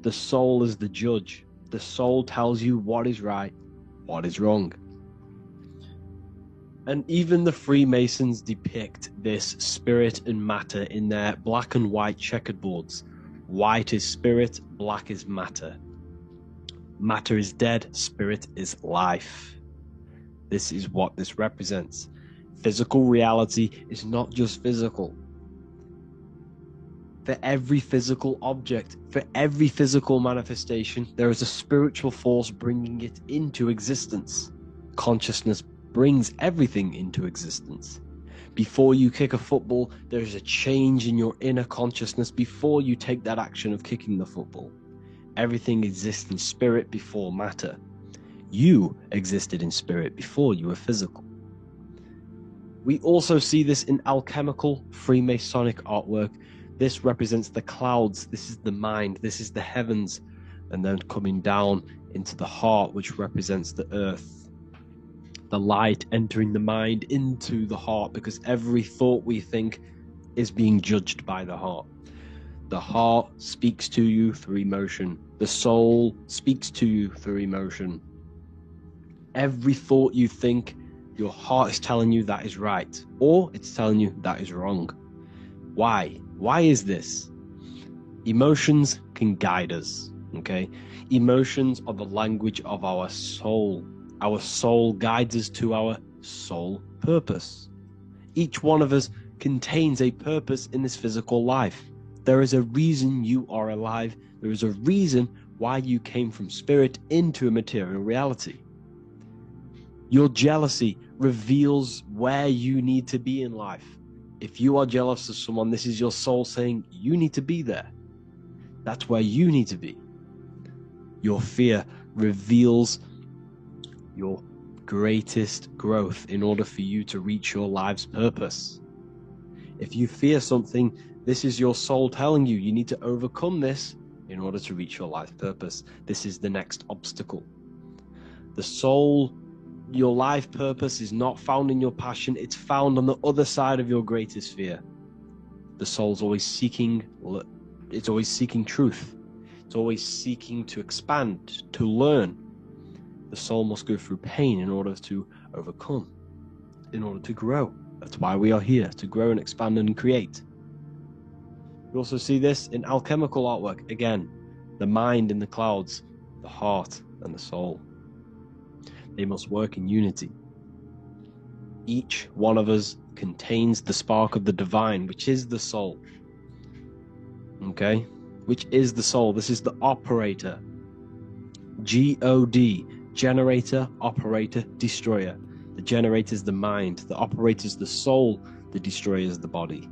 Speaker 6: The soul is the judge. The soul tells you what is right, what is wrong. And even the Freemasons depict this spirit and matter in their black and white checkered boards. White is spirit, black is matter. Matter is dead, spirit is life. This is what this represents. Physical reality is not just physical. For every physical object, for every physical manifestation, there is a spiritual force bringing it into existence. Consciousness brings everything into existence. Before you kick a football, there is a change in your inner consciousness before you take that action of kicking the football. Everything exists in spirit before matter. You existed in spirit before you were physical. We also see this in alchemical Freemasonic artwork. This represents the clouds, this is the mind, this is the heavens, and then coming down into the heart, which represents the earth. The light entering the mind into the heart, because every thought we think is being judged by the heart. The heart speaks to you through emotion. The soul speaks to you through emotion. Every thought you think, your heart is telling you that is right, or it's telling you that is wrong. Why? Why is this? Emotions can guide us, okay? Emotions are the language of our soul. Our soul guides us to our soul purpose. Each one of us contains a purpose in this physical life. There is a reason you are alive. There is a reason why you came from spirit into a material reality. Your jealousy reveals where you need to be in life. If you are jealous of someone, this is your soul saying you need to be there. That's where you need to be. Your fear reveals your greatest growth in order for you to reach your life's purpose. If you fear something, this is your soul telling you you need to overcome this in order to reach your life's purpose. This is the next obstacle. The soul, your life purpose is not found in your passion, it's found on the other side of your greatest fear. The soul's always seeking, it's always seeking truth. It's always seeking to expand, to learn. The soul must go through pain in order to overcome, in order to grow. That's why we are here, to grow and expand and create. We also see this in alchemical artwork. Again, the mind in the clouds, the heart and the soul. They must work in unity. Each one of us contains the spark of the divine, which is the soul. Okay? Which is the soul. This is the operator. G-O-D. Generator, operator, destroyer. The generator is the mind. The operator is the soul. The destroyer is the body.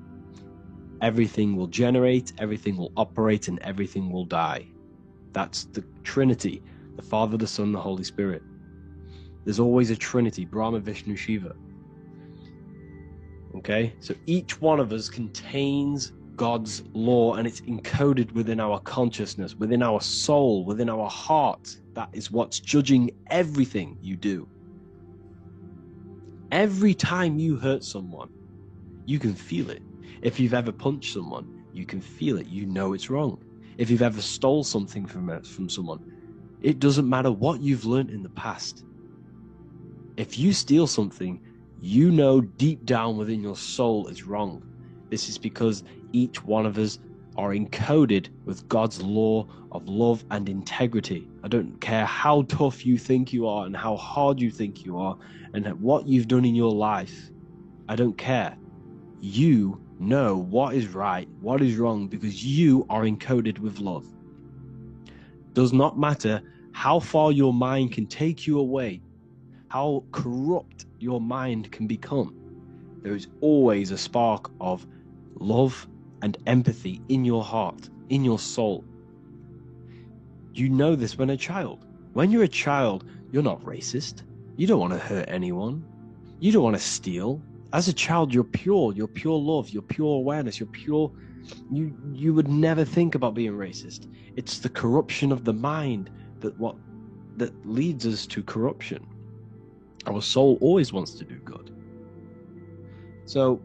Speaker 6: Everything will generate, everything will operate, and everything will die. That's the Trinity. The Father, the Son, the Holy Spirit. There's always a Trinity. Brahma, Vishnu, Shiva. Okay? So each one of us contains God's law, and it's encoded within our consciousness, within our soul, within our heart. That is what's judging everything you do. Every time you hurt someone, you can feel it. If you've ever punched someone, you can feel it. You know it's wrong. If you've ever stole something from someone, it doesn't matter what you've learned in the past. If you steal something, you know deep down within your soul it's wrong. This is because each one of us are encoded with God's law of love and integrity. I don't care how tough you think you are and how hard you think you are and what you've done in your life. I don't care. You know what is right, what is wrong, because you are encoded with love. Does not matter how far your mind can take you away, how corrupt your mind can become. There is always a spark of love and empathy in your heart, in your soul. You know this when a child. When you're a child, you're not racist. You don't want to hurt anyone. You don't want to steal. As a child, you're pure love, you're pure awareness, you're pure. You would never think about being racist. It's the corruption of the mind that leads us to corruption. Our soul always wants to do good. So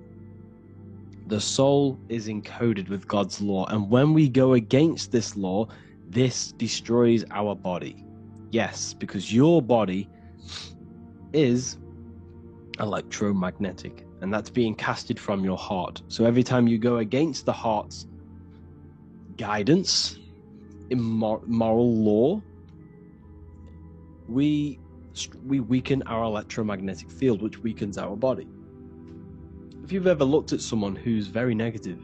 Speaker 6: the soul is encoded with God's law, and when we go against this law, this destroys our body. Yes, because your body is electromagnetic, and that's being casted from your heart. So every time you go against the heart's guidance in moral law, we weaken our electromagnetic field, which weakens our body. If you've ever looked at someone who's very negative,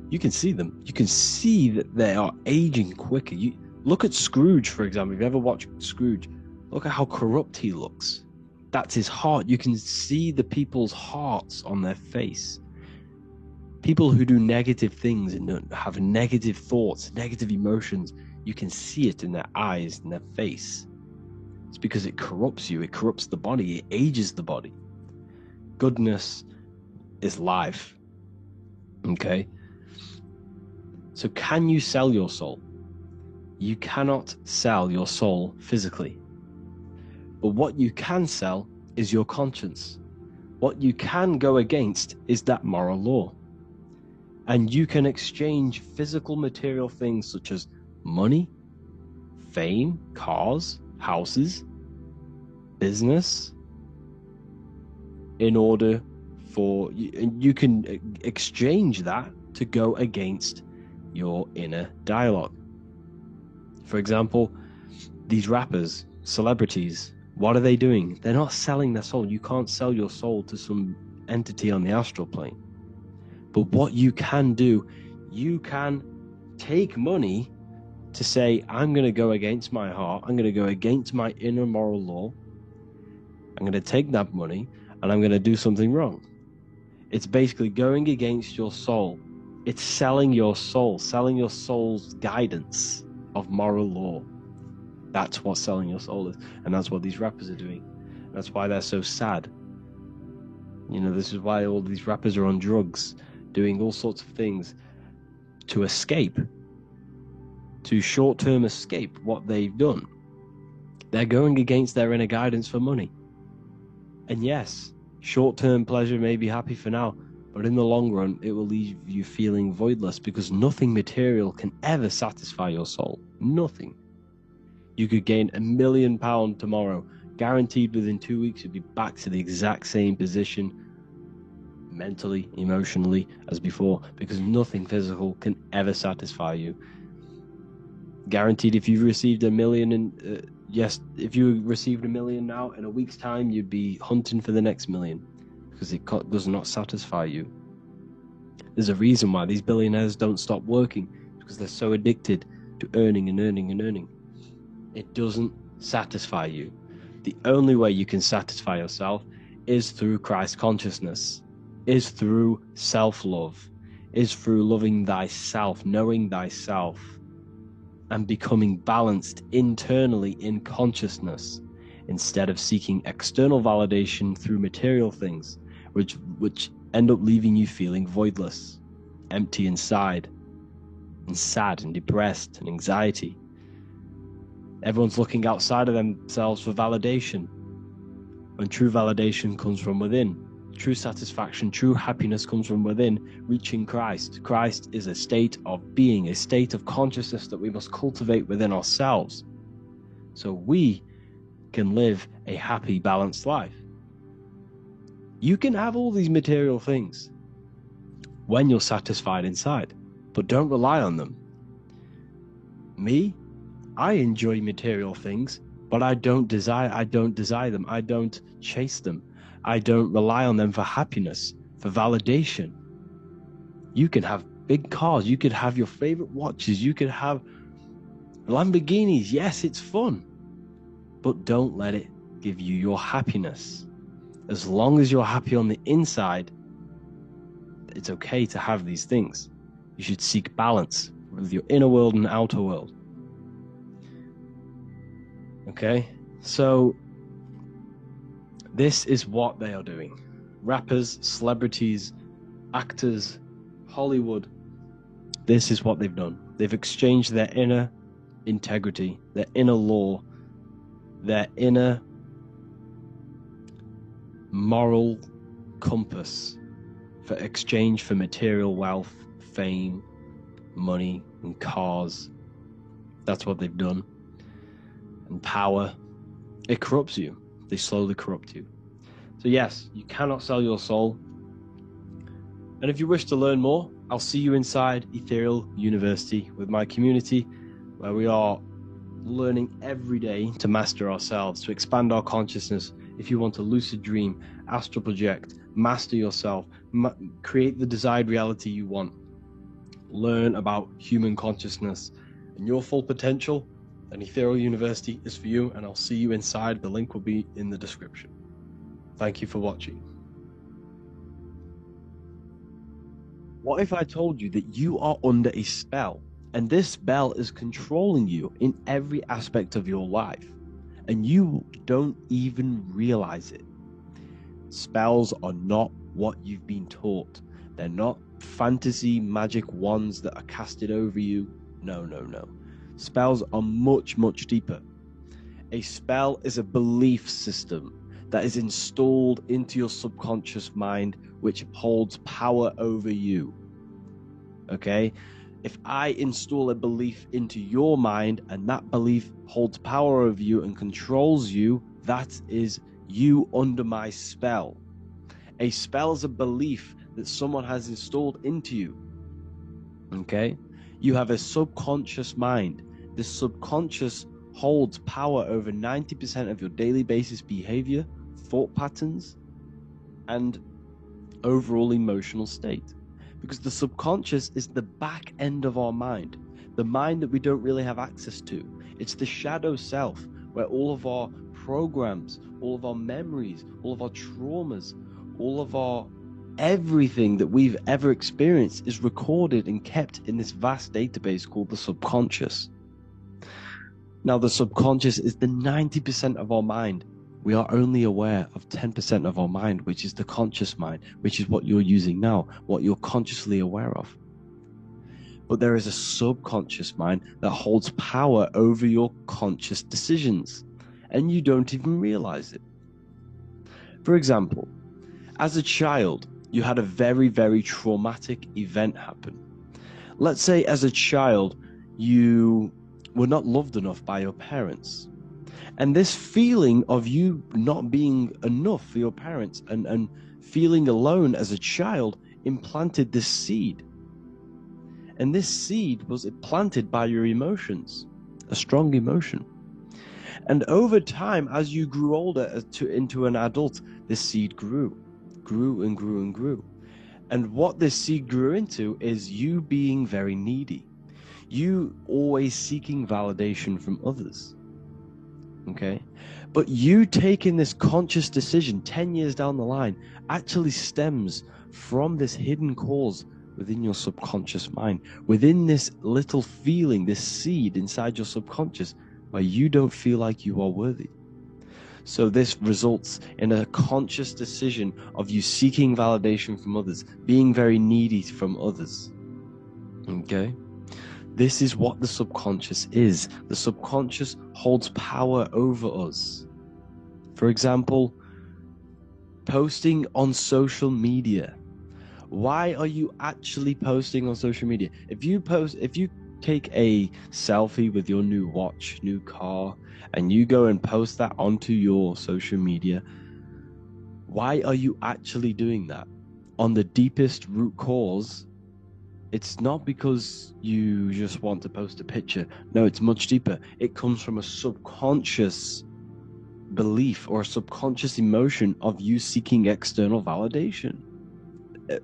Speaker 6: you can see them. You can see that they are aging quicker. You look at Scrooge, for example. If you ever watched Scrooge, look at how corrupt he looks. That's his heart. You can see the people's hearts on their face. People who do negative things and have negative thoughts, negative emotions, you can see it in their eyes and their face. It's because it corrupts you. It corrupts the body. It ages the body. Goodness is life. Okay? So can you sell your soul? You cannot sell your soul physically. But what you can sell is your conscience. What you can go against is that moral law. And you can exchange physical material things such as money, fame, cars, houses, business, in order for you can exchange that to go against your inner dialogue. For example, these rappers, celebrities, what are they doing? They're not selling their soul. You can't sell your soul to some entity on the astral plane. But what you can do, you can take money to say, I'm going to go against my heart. I'm going to go against my inner moral law. I'm going to take that money and I'm going to do something wrong. It's basically going against your soul. It's selling your soul, selling your soul's guidance of moral law. That's what selling your soul is. And that's what these rappers are doing. That's why they're so sad. You know, this is why all these rappers are on drugs, doing all sorts of things to escape, to short-term escape what they've done. They're going against their inner guidance for money. And yes, short-term pleasure may be happy for now, but in the long run, it will leave you feeling voidless because nothing material can ever satisfy your soul. Nothing. You could gain £1 million tomorrow, guaranteed within 2 weeks you'd be back to the exact same position, mentally, emotionally, as before, because nothing physical can ever satisfy you. Guaranteed, if you've received $1 million, if you received $1 million now, in a week's time, you'd be hunting for the next million, because it does not satisfy you. There's a reason why these billionaires don't stop working, because they're so addicted to earning and earning and earning. It doesn't satisfy you. The only way you can satisfy yourself is through Christ consciousness, is through self-love, is through loving thyself, knowing thyself, and becoming balanced internally in consciousness, instead of seeking external validation through material things, which end up leaving you feeling voidless, empty inside, and sad and depressed and anxiety. Everyone's looking outside of themselves for validation, when true validation comes from within. True satisfaction, true happiness comes from within, reaching Christ. Christ is a state of being, a state of consciousness that we must cultivate within ourselves, so we can live a happy, balanced life. You can have all these material things when you're satisfied inside, but don't rely on them. Me, I enjoy material things, but I don't desire them. I don't chase them. I don't rely on them for happiness, for validation. You can have big cars, you could have your favorite watches, you could have Lamborghinis. Yes, it's fun, but don't let it give you your happiness. As long as you're happy on the inside, it's okay to have these things. You should seek balance with your inner world and outer world. Okay, so this is what they are doing. Rappers, celebrities, actors, Hollywood, this is what they've done. They've exchanged their inner integrity, their inner law, their inner moral compass for exchange for material wealth, fame, money, and cars. That's what they've done. And power, it corrupts you. They slowly corrupt you. So yes, you cannot sell your soul. And if you wish to learn more, I'll see you inside Ethereal University with my community, where we are learning every day to master ourselves, to expand our consciousness. If you want to lucid dream, astral project, master yourself, create the desired reality you want, learn about human consciousness and your full potential, then Ethereal University is for you, and I'll see you inside. The link will be in the description. Thank you for watching. What if I told you that you are under a spell, and this spell is controlling you in every aspect of your life, and you don't even realize it? Spells are not what you've been taught. They're not fantasy magic wands that are casted over you. No, no, no. Spells are much, much deeper. A spell is a belief system that is installed into your subconscious mind, which holds power over you. Okay? If I install a belief into your mind and that belief holds power over you and controls you, that is you under my spell. A spell is a belief that someone has installed into you. Okay? You have a subconscious mind. This subconscious holds power over 90% of your daily basis behavior, thought patterns, and overall emotional state. Because the subconscious is the back end of our mind, the mind that we don't really have access to. It's the shadow self, where all of our programs, all of our memories, all of our traumas, all of our everything that we've ever experienced is recorded and kept in this vast database called the subconscious. Now, the subconscious is the 90% of our mind. We are only aware of 10% of our mind, which is the conscious mind, which is what you're using now, what you're consciously aware of. But there is a subconscious mind that holds power over your conscious decisions, and you don't even realize it. For example, as a child, you had a very, very traumatic event happen. Let's say as a child, you were not loved enough by your parents. And this feeling of you not being enough for your parents and feeling alone as a child implanted this seed. And this seed was planted by your emotions, a strong emotion. And over time, as you grew older into an adult, this seed grew and grew and grew. And what this seed grew into is you being very needy. You always seeking validation from others. Okay? But you taking this conscious decision 10 years down the line actually stems from this hidden cause within your subconscious mind, within this little feeling, this seed inside your subconscious where you don't feel like you are worthy. So this results in a conscious decision of you seeking validation from others, being very needy from others. Okay? This is what the subconscious is. The subconscious holds power over us. For example, posting on social media. Why are you actually posting on social media? If you take a selfie with your new watch, new car, and you go and post that onto your social media, why are you actually doing that? On the deepest root cause, it's not because you just want to post a picture. No, it's much deeper. It comes from a subconscious belief or a subconscious emotion of you seeking external validation.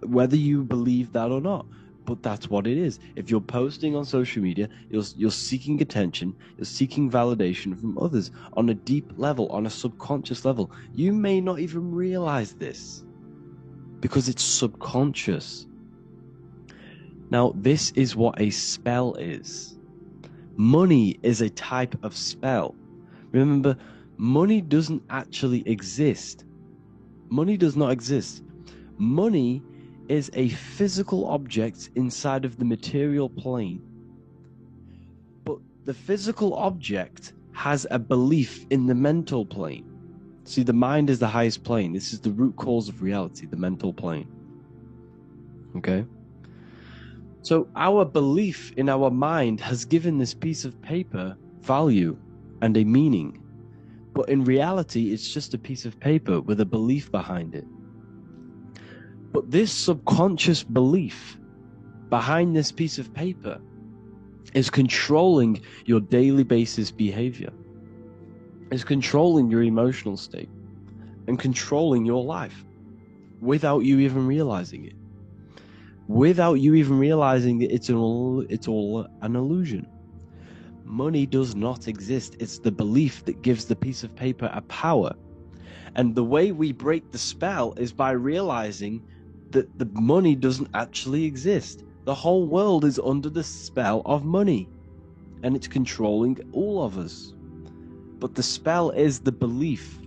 Speaker 6: Whether you believe that or not, but that's what it is. If you're posting on social media, you're seeking attention, you're seeking validation from others on a deep level, on a subconscious level. You may not even realize this because it's subconscious. Now, this is what a spell is. Money is a type of spell. Remember, money doesn't actually exist. Money does not exist. Money is a physical object inside of the material plane. But the physical object has a belief in the mental plane. See, the mind is the highest plane. This is the root cause of reality, the mental plane. Okay? So our belief in our mind has given this piece of paper value and a meaning. But in reality, it's just a piece of paper with a belief behind it. But this subconscious belief behind this piece of paper is controlling your daily basis behavior. It's controlling your emotional state and controlling your life without you even realizing it. Without you even realizing that it's all an illusion. Money does not exist. It's the belief that gives the piece of paper a power. And the way we break the spell is by realizing that the money doesn't actually exist. The whole world is under the spell of money, and it's controlling all of us. But the spell is the belief.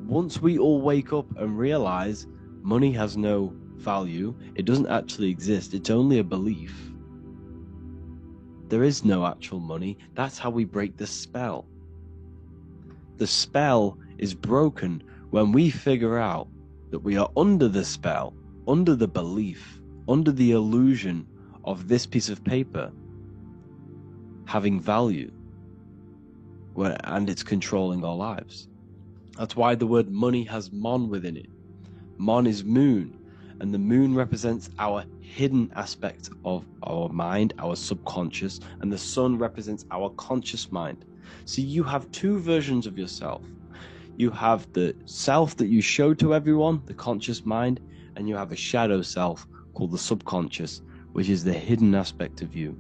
Speaker 6: Once we all wake up and realize money has no value, it doesn't actually exist, it's only a belief. There is no actual money. That's how we break the spell. The spell is broken when we figure out that we are under the spell, under the belief, under the illusion of this piece of paper having value, and it's controlling our lives. That's why the word money has mon within it. Mon is moon, and the moon represents our hidden aspect of our mind, our subconscious, and the sun represents our conscious mind. So you have two versions of yourself. You have the self that you show to everyone, the conscious mind, and you have a shadow self called the subconscious, which is the hidden aspect of you.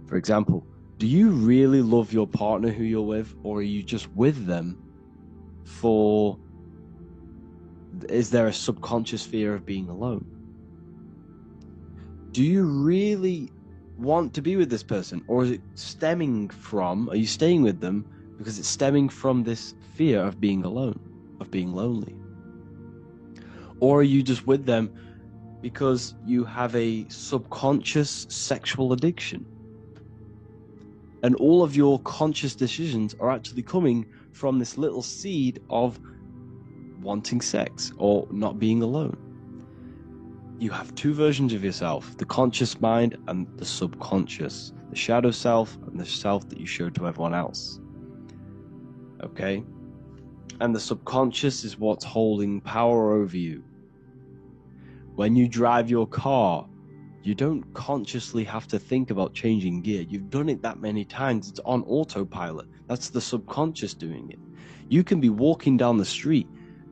Speaker 6: For example, do you really love your partner who you're with, or are you just with them is there a subconscious fear of being alone? Do you really want to be with this person, or is it are you staying with them because it's stemming from this fear of being alone, of being lonely? Or are you just with them because you have a subconscious sexual addiction? And all of your conscious decisions are actually coming from this little seed of wanting sex or not being alone. You have two versions of yourself, the conscious mind and the subconscious, the shadow self and the self that you show to everyone else. Okay? And the subconscious is what's holding power over you. When you drive your car, you don't consciously have to think about changing gear. You've done it that many times. It's on autopilot. That's the subconscious doing it. You can be walking down the street.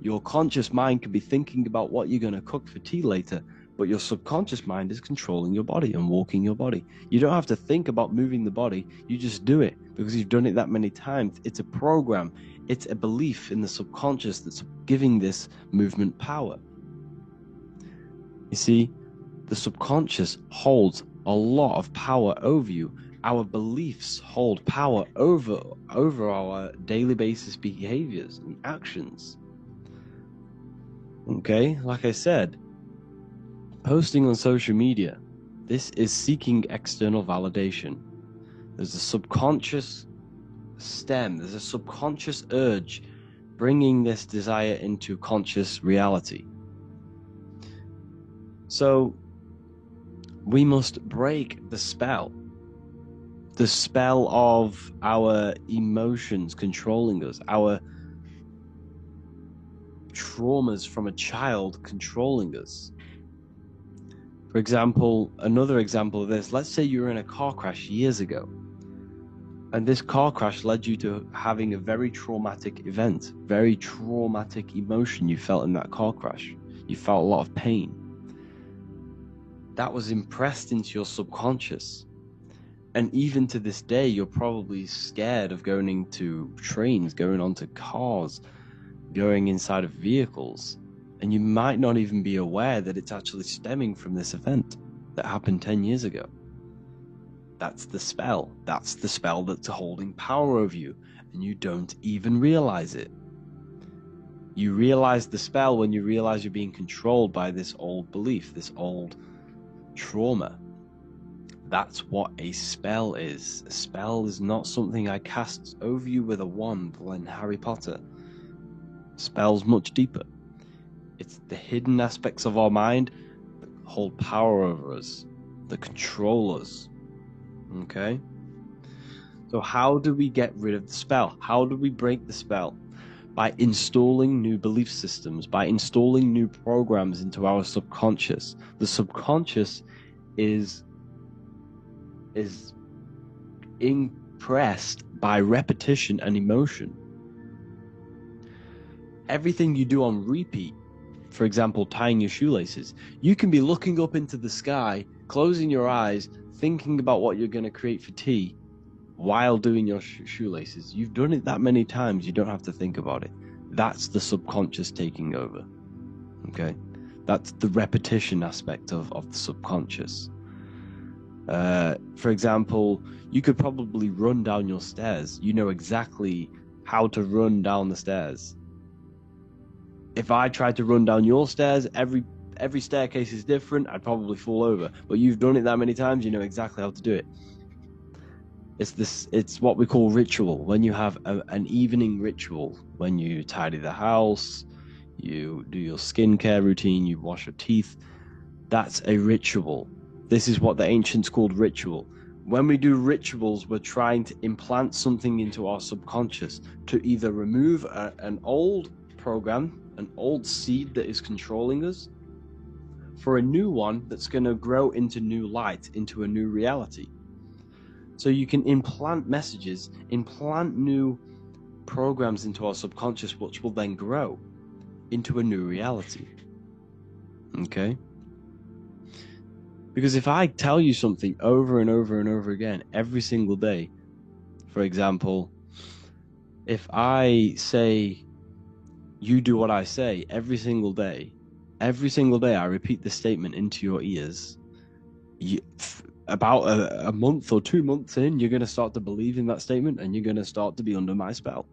Speaker 6: Your conscious mind could be thinking about what you're going to cook for tea later, but your subconscious mind is controlling your body and walking your body. You don't have to think about moving the body, you just do it because you've done it that many times. It's a program, it's a belief in the subconscious that's giving this movement power. You see, the subconscious holds a lot of power over you. Our beliefs hold power over our daily basis behaviors and actions. Okay, like I said, posting on social media, this is seeking external validation. There's a subconscious stem, there's a subconscious urge bringing this desire into conscious reality. So we must break the spell of our emotions controlling us, our traumas from a child controlling us. For example, another example of this, let's say you were in a car crash years ago, and this car crash led you to having a very traumatic event, very traumatic emotion you felt in that car crash. You felt a lot of pain. That was impressed into your subconscious. And even to this day, you're probably scared of going into trains, going onto cars, going inside of vehicles. And you might not even be aware that it's actually stemming from this event that happened 10 years ago. That's the spell. That's the spell that's holding power over you, and you don't even realize it. You realize the spell when you realize you're being controlled by this old belief, this old trauma. That's what a spell is. A spell is not something I cast over you with a wand like in Harry Potter. Spell's much deeper. It's the hidden aspects of our mind that hold power over us, that control us. Okay? So how do we get rid of the spell? How do we break the spell? By installing new belief systems, by installing new programs into our subconscious. The subconscious is impressed by repetition and emotion. Everything you do on repeat, for example, tying your shoelaces, you can be looking up into the sky, closing your eyes, thinking about what you're going to create for tea while doing your shoelaces. You've done it that many times, you don't have to think about it. That's the subconscious taking over. Okay? That's the repetition aspect of the subconscious. For example, you could probably run down your stairs. You know exactly how to run down the stairs. If I tried to run down your stairs, every staircase is different, I'd probably fall over. But you've done it that many times, you know exactly how to do it. It's what we call ritual. When you have an evening ritual, when you tidy the house, you do your skincare routine, you wash your teeth, that's a ritual. This is what the ancients called ritual. When we do rituals, we're trying to implant something into our subconscious to either remove an old program, an old seed that is controlling us, for a new one that's going to grow into new light, into a new reality. So you can implant messages, implant new programs into our subconscious, which will then grow into a new reality. Okay? Because if I tell you something over and over and over again, every single day, for example, if I say, you do what I say every single day I repeat this statement into your ears, about a month or 2 months in, you're going to start to believe in that statement and you're going to start to be under my spell.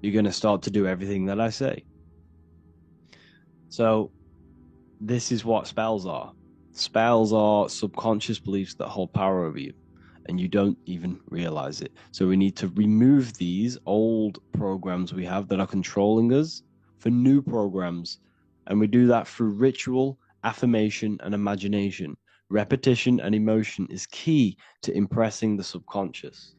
Speaker 6: You're going to start to do everything that I say. So this is what spells are. Spells are subconscious beliefs that hold power over you, and you don't even realize it. So we need to remove these old programs we have that are controlling us for new programs. And we do that through ritual, affirmation, and imagination. Repetition and emotion is key to impressing the subconscious.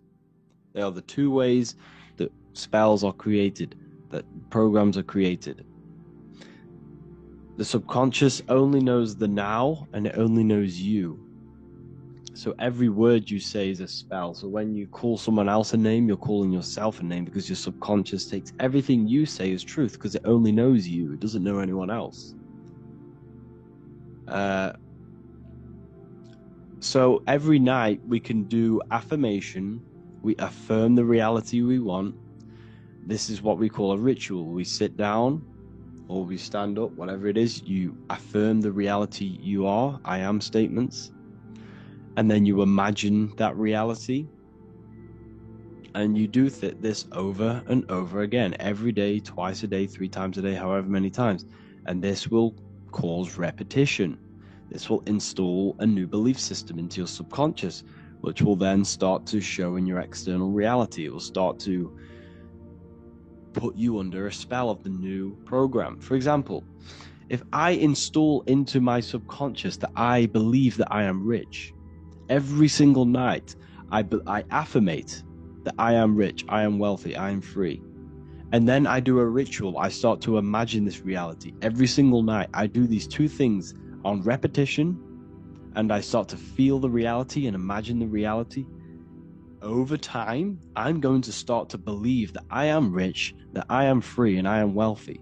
Speaker 6: They are the two ways that spells are created, that programs are created. The subconscious only knows the now, and it only knows you. So every word you say is a spell. So when you call someone else a name, you're calling yourself a name, because your subconscious takes everything you say as truth, because it only knows you. It doesn't know anyone else. So every night we can do affirmation. We affirm the reality we want. This is what we call a ritual. We sit down or we stand up, whatever it is, you affirm the reality you are, I am statements. And then you imagine that reality. And you do this over and over again, every day, twice a day, 3 times a day, however many times. And this will cause repetition. This will install a new belief system into your subconscious, which will then start to show in your external reality. It will start to put you under a spell of the new program. For example, if I install into my subconscious that I believe that I am rich, every single night I affirmate that I am rich, I am wealthy, I am free. And then I do a ritual. I start to imagine this reality. Every single night I do these 2 things on repetition, and I start to feel the reality and imagine the reality. Over time, I'm going to start to believe that I am rich, that I am free, and I am wealthy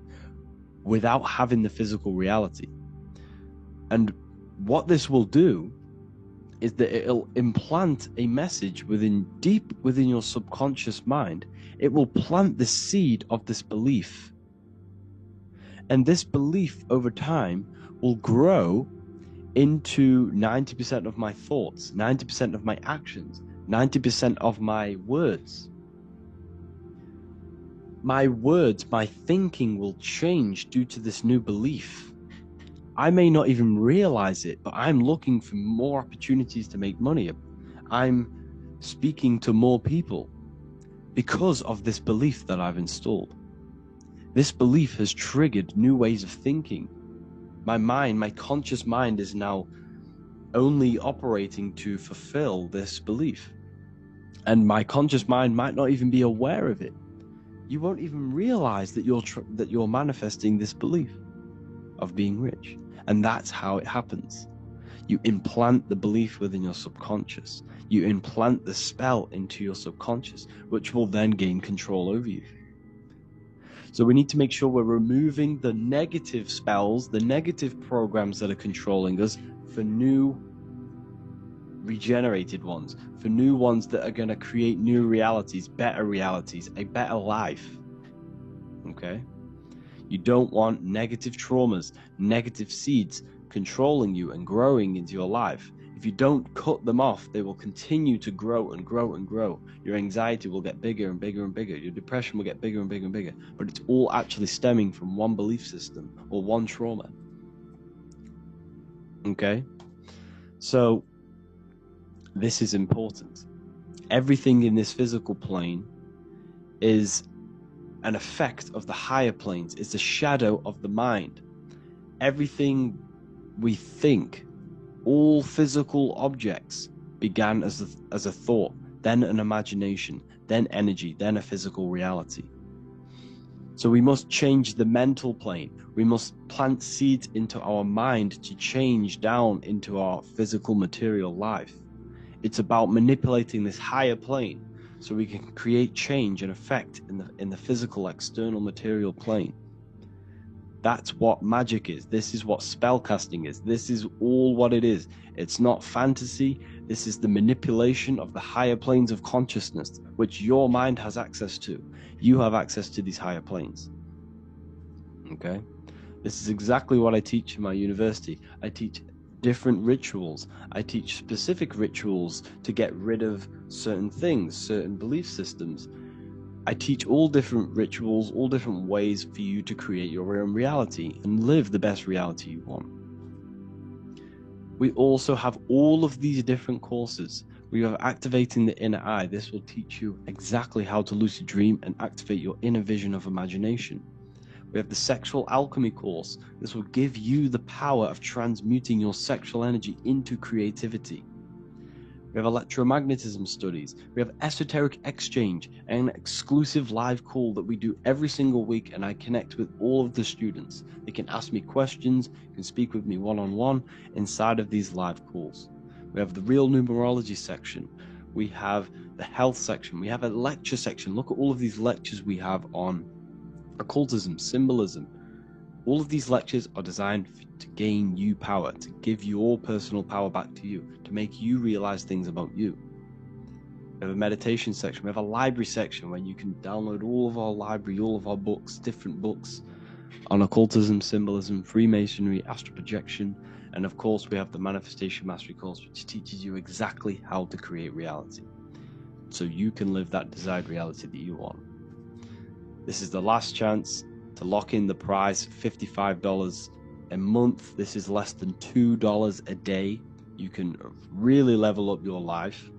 Speaker 6: without having the physical reality. And what this will do is that it'll implant a message deep within your subconscious mind. It will plant the seed of this belief. And this belief over time will grow into 90% of my thoughts, 90% of my actions, 90% of my words. My words, my thinking will change due to this new belief. I may not even realize it, but I'm looking for more opportunities to make money. I'm speaking to more people because of this belief that I've installed. This belief has triggered new ways of thinking. My mind, my conscious mind, is now only operating to fulfill this belief. And my conscious mind might not even be aware of it. You won't even realize that you're manifesting this belief of being rich. And that's how it happens. You implant the belief within your subconscious. You implant the spell into your subconscious, which will then gain control over you. So we need to make sure we're removing the negative spells, the negative programs that are controlling us, for new regenerated ones, for new ones that are going to create new realities, a better life. Okay? You don't want negative traumas, negative seeds controlling you and growing into your life. If you don't cut them off, they will continue to grow and grow and grow. Your anxiety will get bigger and bigger and bigger. Your depression will get bigger and bigger and bigger. But it's all actually stemming from one belief system or one trauma. Okay? So this is important. Everything in this physical plane is an effect of the higher planes. It's a shadow of the mind. Everything we think, all physical objects, began as a thought, then an imagination, then energy, then a physical reality. So we must change the mental plane. We must plant seeds into our mind to change down into our physical material life. It's about manipulating this higher plane so we can create change and effect in the physical external material plane. That's what magic is. This is what spellcasting is. This is all what it is. It's not fantasy. This is the manipulation of the higher planes of consciousness, which your mind has access to. You have access to these higher planes. Okay? This is exactly what I teach in my university. I teach different rituals. I teach specific rituals to get rid of certain things, certain belief systems. I teach all different rituals, all different ways for you to create your own reality and live the best reality you want. We also have all of these different courses. We have Activating the Inner Eye. This will teach you exactly how to lucid dream and activate your inner vision of imagination. We have the Sexual Alchemy course. This will give you the power of transmuting your sexual energy into creativity. We have electromagnetism studies. We have esoteric exchange, an exclusive live call that we do every single week, and I connect with all of the students. They can ask me questions, can speak with me one-on-one inside of these live calls. We have the real numerology section. We have the health section. We have a lecture section. Look at all of these lectures we have on occultism, symbolism. All of these lectures are designed to gain you power, to give your personal power back to you, to make you realize things about you. We have a meditation section. We have a library section where you can download all of our library, all of our books, different books on occultism, symbolism, Freemasonry, astral projection, and of course we have the Manifestation Mastery course, which teaches you exactly how to create reality, so you can live that desired reality that you want. This is the last chance to lock in the price, $55 a month. This is less than $2 a day. You can really level up your life,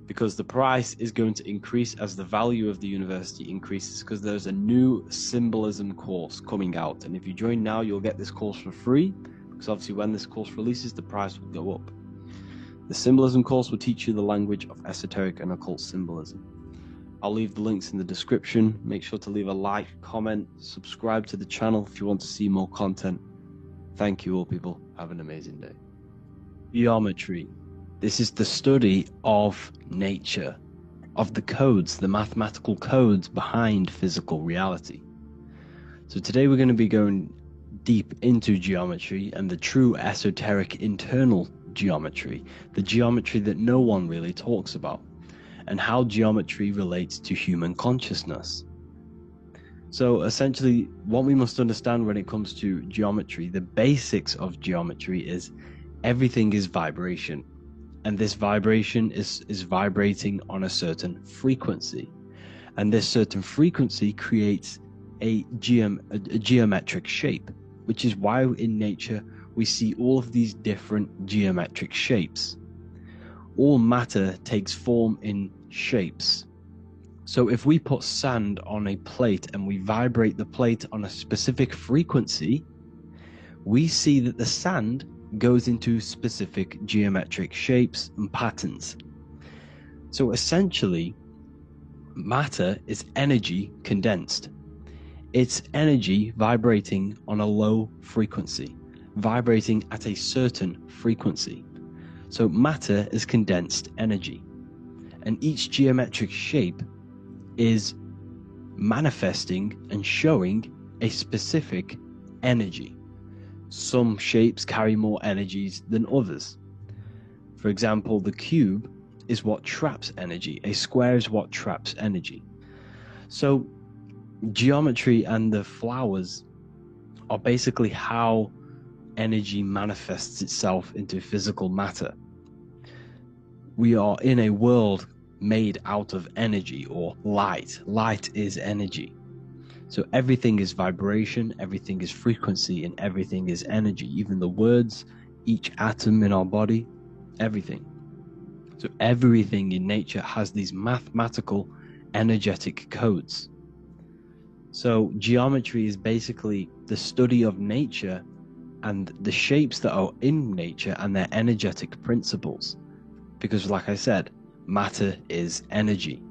Speaker 6: because the price is going to increase as the value of the university increases, because there's a new symbolism course coming out, and if you join now you'll get this course for free, because obviously when this course releases the price will go up. The symbolism course will teach you the language of esoteric and occult symbolism. I'll leave the links in the description. Make sure to leave a like, comment, subscribe to the channel if you want to see more content. Thank you all, people. Have an amazing day. Geometry. This is the study of nature, of the codes, the mathematical codes behind physical reality. So today we're going to be going deep into geometry and the true esoteric internal geometry, the geometry that no one really talks about, and how geometry relates to human consciousness. So essentially, what we must understand when it comes to geometry, the basics of geometry is everything is vibration. And this vibration is vibrating on a certain frequency. And this certain frequency creates a geometric shape, which is why in nature we see all of these different geometric shapes. All matter takes form in shapes. So if we put sand on a plate and we vibrate the plate on a specific frequency, we see that the sand goes into specific geometric shapes and patterns. So essentially, matter is energy condensed. It's energy vibrating on a low frequency, vibrating at a certain frequency. So matter is condensed energy, and each geometric shape is manifesting and showing a specific energy. Some shapes carry more energies than others. For example, the cube is what traps energy. A square is what traps energy. So geometry and the flowers are basically how energy manifests itself into physical matter. We are in a world made out of energy or light. Light is energy. So everything is vibration, everything is frequency, and everything is energy. Even the words, each atom in our body, everything. So everything in nature has these mathematical, energetic codes. So geometry is basically the study of nature and the shapes that are in nature and their energetic principles. Because like I said, matter is energy.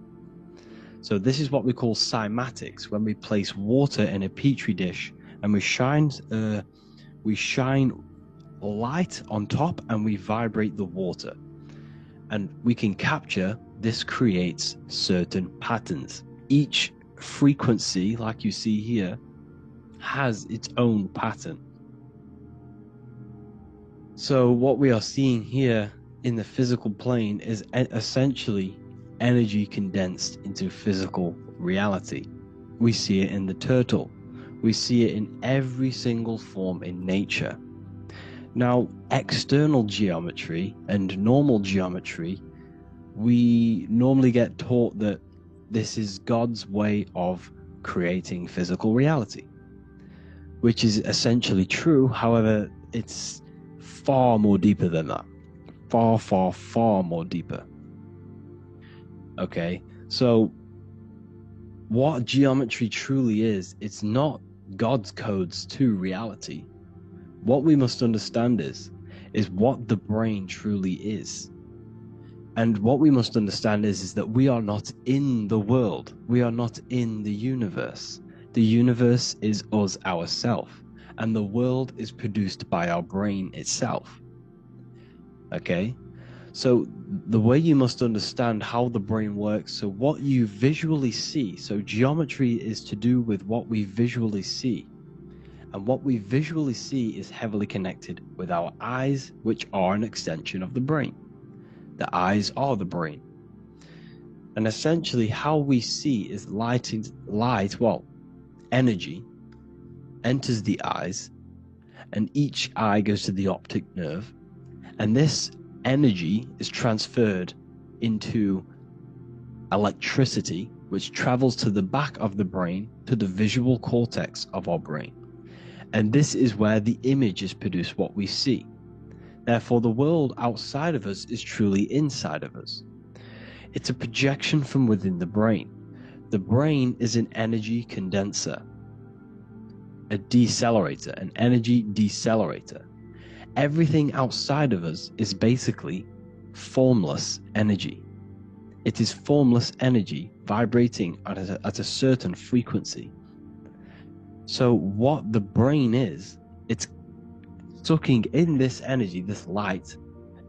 Speaker 6: So this is what we call cymatics, when we place water in a petri dish and we shine light on top and we vibrate the water. And we can capture, this creates certain patterns. Each frequency, like you see here, has its own pattern. So what we are seeing here in the physical plane is essentially energy condensed into physical reality. We see it in the turtle. We see it in every single form in nature. Now, external geometry and normal geometry, we normally get taught that this is God's way of creating physical reality, which is essentially true. However, it's far more deeper than that. Far, far, far more deeper. Okay, so what geometry truly is, it's not God's codes to reality. What we must understand is what the brain truly is. And what we must understand is that we are not in the world. We are not in the universe. The universe is us ourselves, and the world is produced by our brain itself. Okay? So the way you must understand how the brain works, so what you visually see, so geometry is to do with what we visually see. And what we visually see is heavily connected with our eyes, which are an extension of the brain. The eyes are the brain. And essentially how we see is energy enters the eyes, and each eye goes to the optic nerve, and this energy is transferred into electricity, which travels to the back of the brain, to the visual cortex of our brain. And this is where the image is produced, what we see. Therefore, the world outside of us is truly inside of us. It's a projection from within the brain. The brain is an energy condenser, a decelerator, an energy decelerator. Everything outside of us is basically formless energy. It is formless energy vibrating at a certain frequency. So what the brain is, it's sucking in this energy, this light,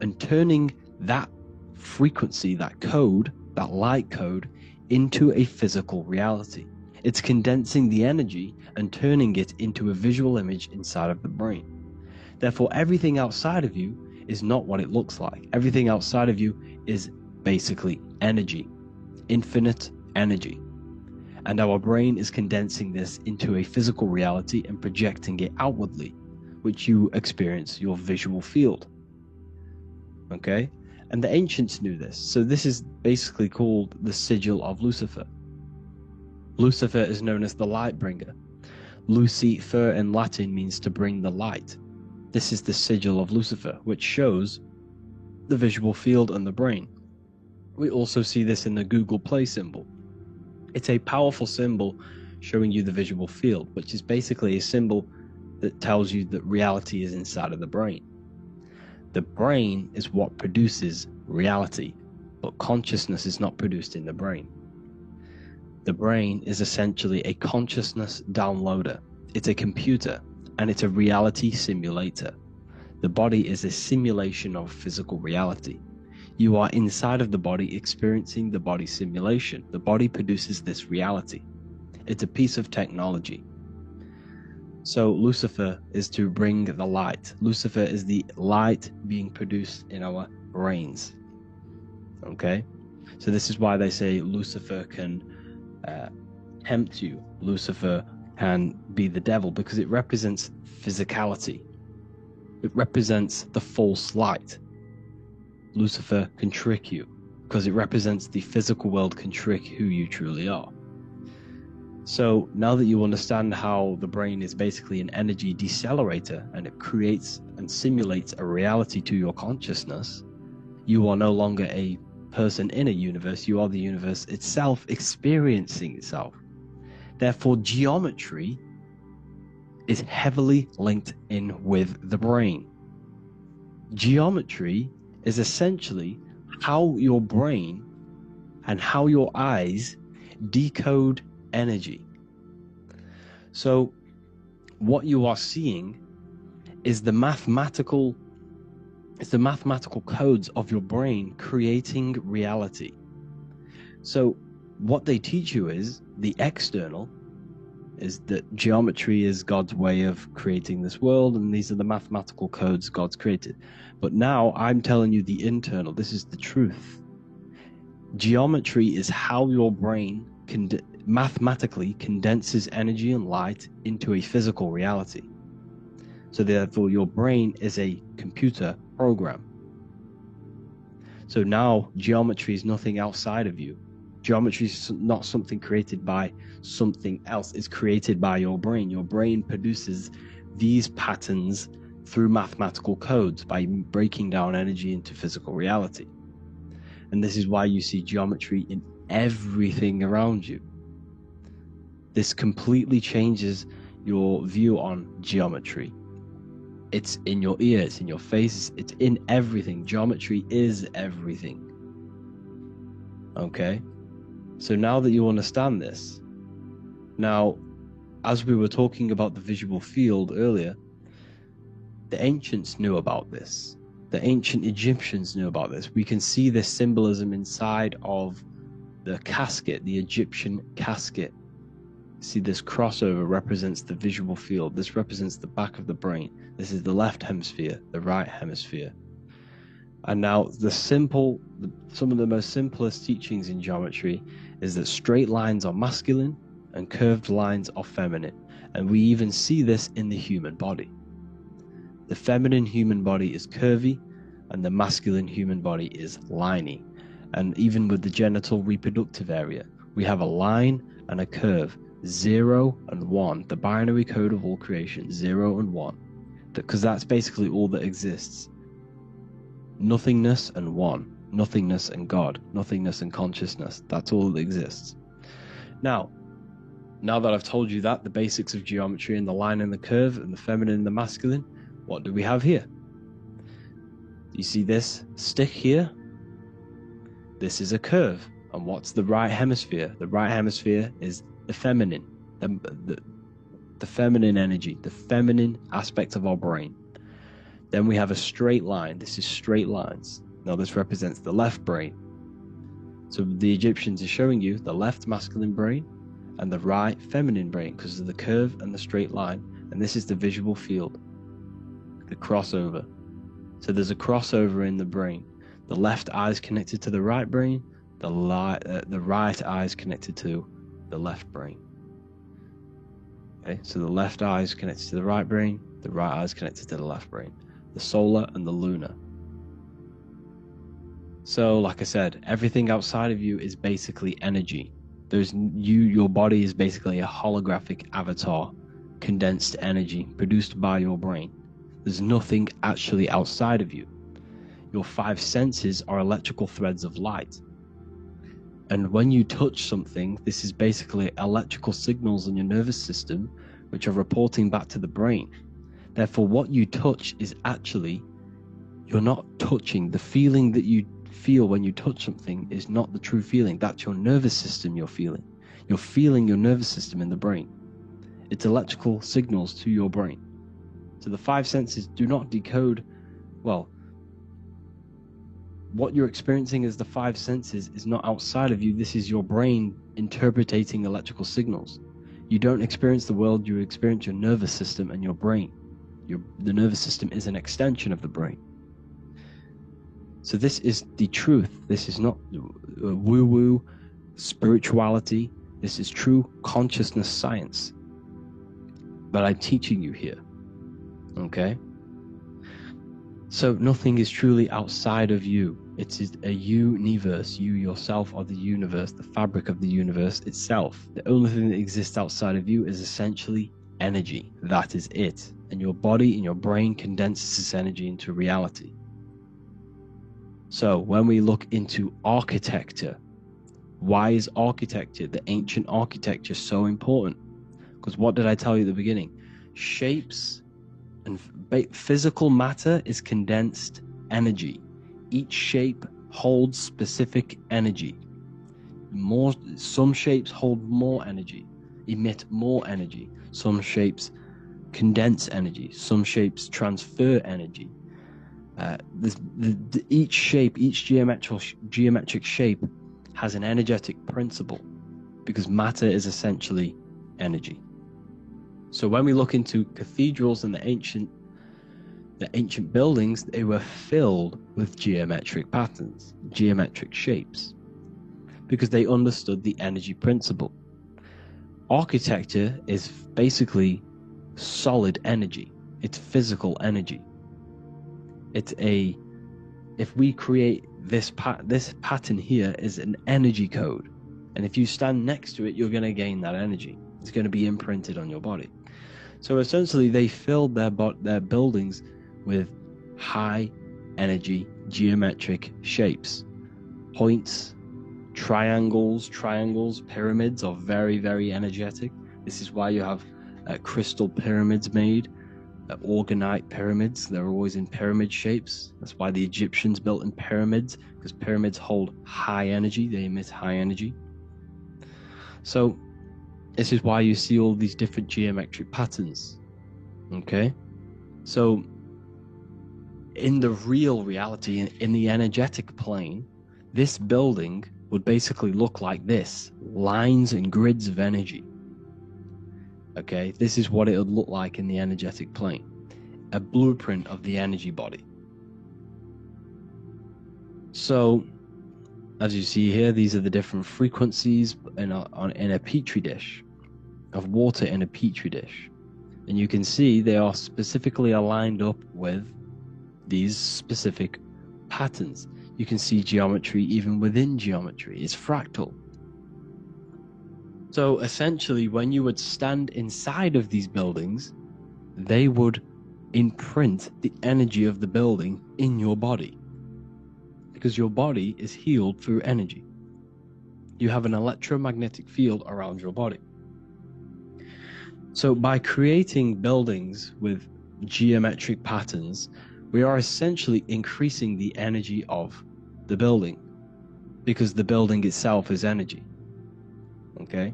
Speaker 6: and turning that frequency, that code, that light code, into a physical reality. It's condensing the energy and turning it into a visual image inside of the brain. Therefore, everything outside of you is not what it looks like. Everything outside of you is basically energy, infinite energy. And our brain is condensing this into a physical reality and projecting it outwardly, which you experience your visual field. Okay? And the ancients knew this. So this is basically called the sigil of Lucifer. Lucifer is known as the light bringer. Lucifer in Latin means to bring the light. This is the sigil of Lucifer, which shows the visual field and the brain. We also see this in the Google Play symbol. It's a powerful symbol showing you the visual field, which is basically a symbol that tells you that reality is inside of the brain. The brain is what produces reality, but consciousness is not produced in the brain. The brain is essentially a consciousness downloader. It's a computer, and it's a reality simulator. The body is a simulation of physical reality. You are inside of the body experiencing the body simulation. The body produces this reality. It's a piece of technology. So Lucifer is to bring the light. Lucifer is the light being produced in our brains. Okay? So this is why they say Lucifer can tempt you. Lucifer can be the devil, because it represents physicality. It represents the false light. Lucifer can trick you because it represents the physical world can trick who you truly are. So now that you understand how the brain is basically an energy decelerator and it creates and simulates a reality to your consciousness, you are no longer a person in a universe, you are the universe itself experiencing itself. Therefore, geometry is heavily linked in with the brain. Geometry is essentially how your brain and how your eyes decode energy. So what you are seeing is the mathematical codes of your brain creating reality. So what they teach you is the external is that geometry is God's way of creating this world, and these are the mathematical codes God's created. But now I'm telling you the internal. This is the truth. Geometry is how your brain mathematically condenses energy and light into a physical reality. So therefore, your brain is a computer program. So now geometry is nothing outside of you. Geometry is not something created by something else. It's created by your brain. Your brain produces these patterns through mathematical codes by breaking down energy into physical reality. And this is why you see geometry in everything around you. This completely changes your view on geometry. It's in your ear, it's in your face, it's in everything. Geometry is everything. Okay? So now that you understand this, now, as we were talking about the visual field earlier, the ancients knew about this. The ancient Egyptians knew about this. We can see this symbolism inside of the casket, the Egyptian casket. See, this crossover represents the visual field. This represents the back of the brain. This is the left hemisphere, the right hemisphere. And now some of the most simplest teachings in geometry is that straight lines are masculine and curved lines are feminine. And we even see this in the human body. The feminine human body is curvy and the masculine human body is liney. And even with the genital reproductive area, we have a line and a curve, 0 and 1, the binary code of all creation, 0 and 1, because that's basically all that exists. Nothingness and one, nothingness and God, nothingness and consciousness, that's all that exists. Now that I've told you that, the basics of geometry and the line and the curve and the feminine and the masculine, what do we have here? You see this stick here? This is a curve. And what's the right hemisphere? The right hemisphere is the feminine, the feminine energy, the feminine aspect of our brain. Then we have a straight line. This is straight lines. Now this represents the left brain. So the Egyptians are showing you the left masculine brain and the right feminine brain because of the curve and the straight line. And this is the visual field, the crossover. So there's a crossover in the brain. The left eye is connected to the right brain. The right eye is connected to the left brain. Okay, so the left eye is connected to the right brain. The right eye is connected to the left brain. The solar and the lunar. So, like I said, everything outside of you is basically energy. Your body is basically a holographic avatar, condensed energy produced by your brain. There's nothing actually outside of you. Your 5 senses are electrical threads of light. And when you touch something, this is basically electrical signals in your nervous system, which are reporting back to the brain. Therefore, what you touch is actually, you're not touching. The feeling that you feel when you touch something is not the true feeling. That's your nervous system you're feeling. You're feeling your nervous system in the brain. It's electrical signals to your brain. So the 5 senses do not decode, well, what you're experiencing as the 5 senses is not outside of you. This is your brain interpreting electrical signals. You don't experience the world, you experience your nervous system and your brain. The nervous system is an extension of the brain. So this is the truth. This is not woo-woo spirituality. This is true consciousness science. But I'm teaching you here. Okay? So nothing is truly outside of you. It is a universe. You yourself are the universe, the fabric of the universe itself. The only thing that exists outside of you is essentially energy. That is it. And your body and your brain condenses this energy into reality. So when we look into architecture, why is architecture, the ancient architecture, so important? Because what did I tell you at the beginning? Shapes and physical matter is condensed energy. Each shape holds specific energy. Some shapes hold more energy, emit more energy. Some shapes condense energy. Some shapes transfer energy. Each shape, each geometric shape has an energetic principle because matter is essentially energy. So when we look into cathedrals and the ancient buildings, they were filled with geometric patterns, geometric shapes, because they understood the energy principle. Architecture is basically solid energy. It's physical energy. If we create this pattern here is an energy code, and if you stand next to it, you're going to gain that energy. It's going to be imprinted on your body. So essentially, they filled their buildings with high energy geometric shapes, points, triangles, pyramids are very, very energetic. This is why you have crystal pyramids made, orgonite pyramids. They're always in pyramid shapes. That's why the Egyptians built in pyramids, because pyramids hold high energy. They emit high energy. So this is why you see all these different geometric patterns. Okay? So in the real reality, in the energetic plane, this building would basically look like this: lines and grids of energy. Okay, this is what it would look like in the energetic plane, a blueprint of the energy body. So, as you see here, these are the different frequencies in a petri dish, of water in a petri dish. And you can see they are specifically aligned up with these specific patterns. You can see geometry even within geometry. It's fractal. So essentially, when you would stand inside of these buildings, they would imprint the energy of the building in your body, because your body is healed through energy. You have an electromagnetic field around your body. So by creating buildings with geometric patterns, we are essentially increasing the energy of the building, because the building itself is energy. Okay?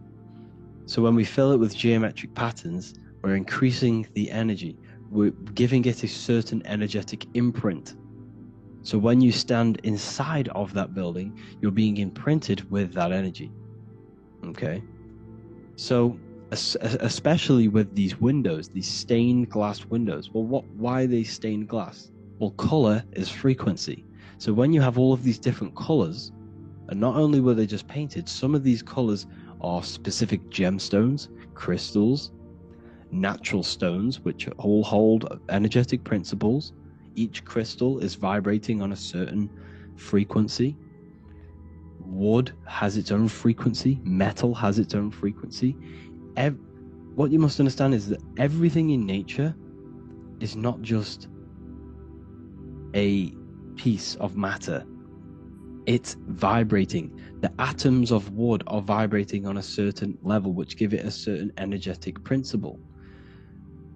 Speaker 6: So when we fill it with geometric patterns, we're increasing the energy. We're giving it a certain energetic imprint. So when you stand inside of that building, you're being imprinted with that energy. Okay? So especially with these windows, these stained glass windows. Well, why are they stained glass? Well, color is frequency. So when you have all of these different colors, and not only were they just painted, some of these colors are specific gemstones, crystals, natural stones, which all hold energetic principles. Each crystal is vibrating on a certain frequency. Wood has its own frequency. Metal has its own frequency. What you must understand is that everything in nature is not just a piece of matter. It's vibrating. The atoms of wood are vibrating on a certain level, which give it a certain energetic principle.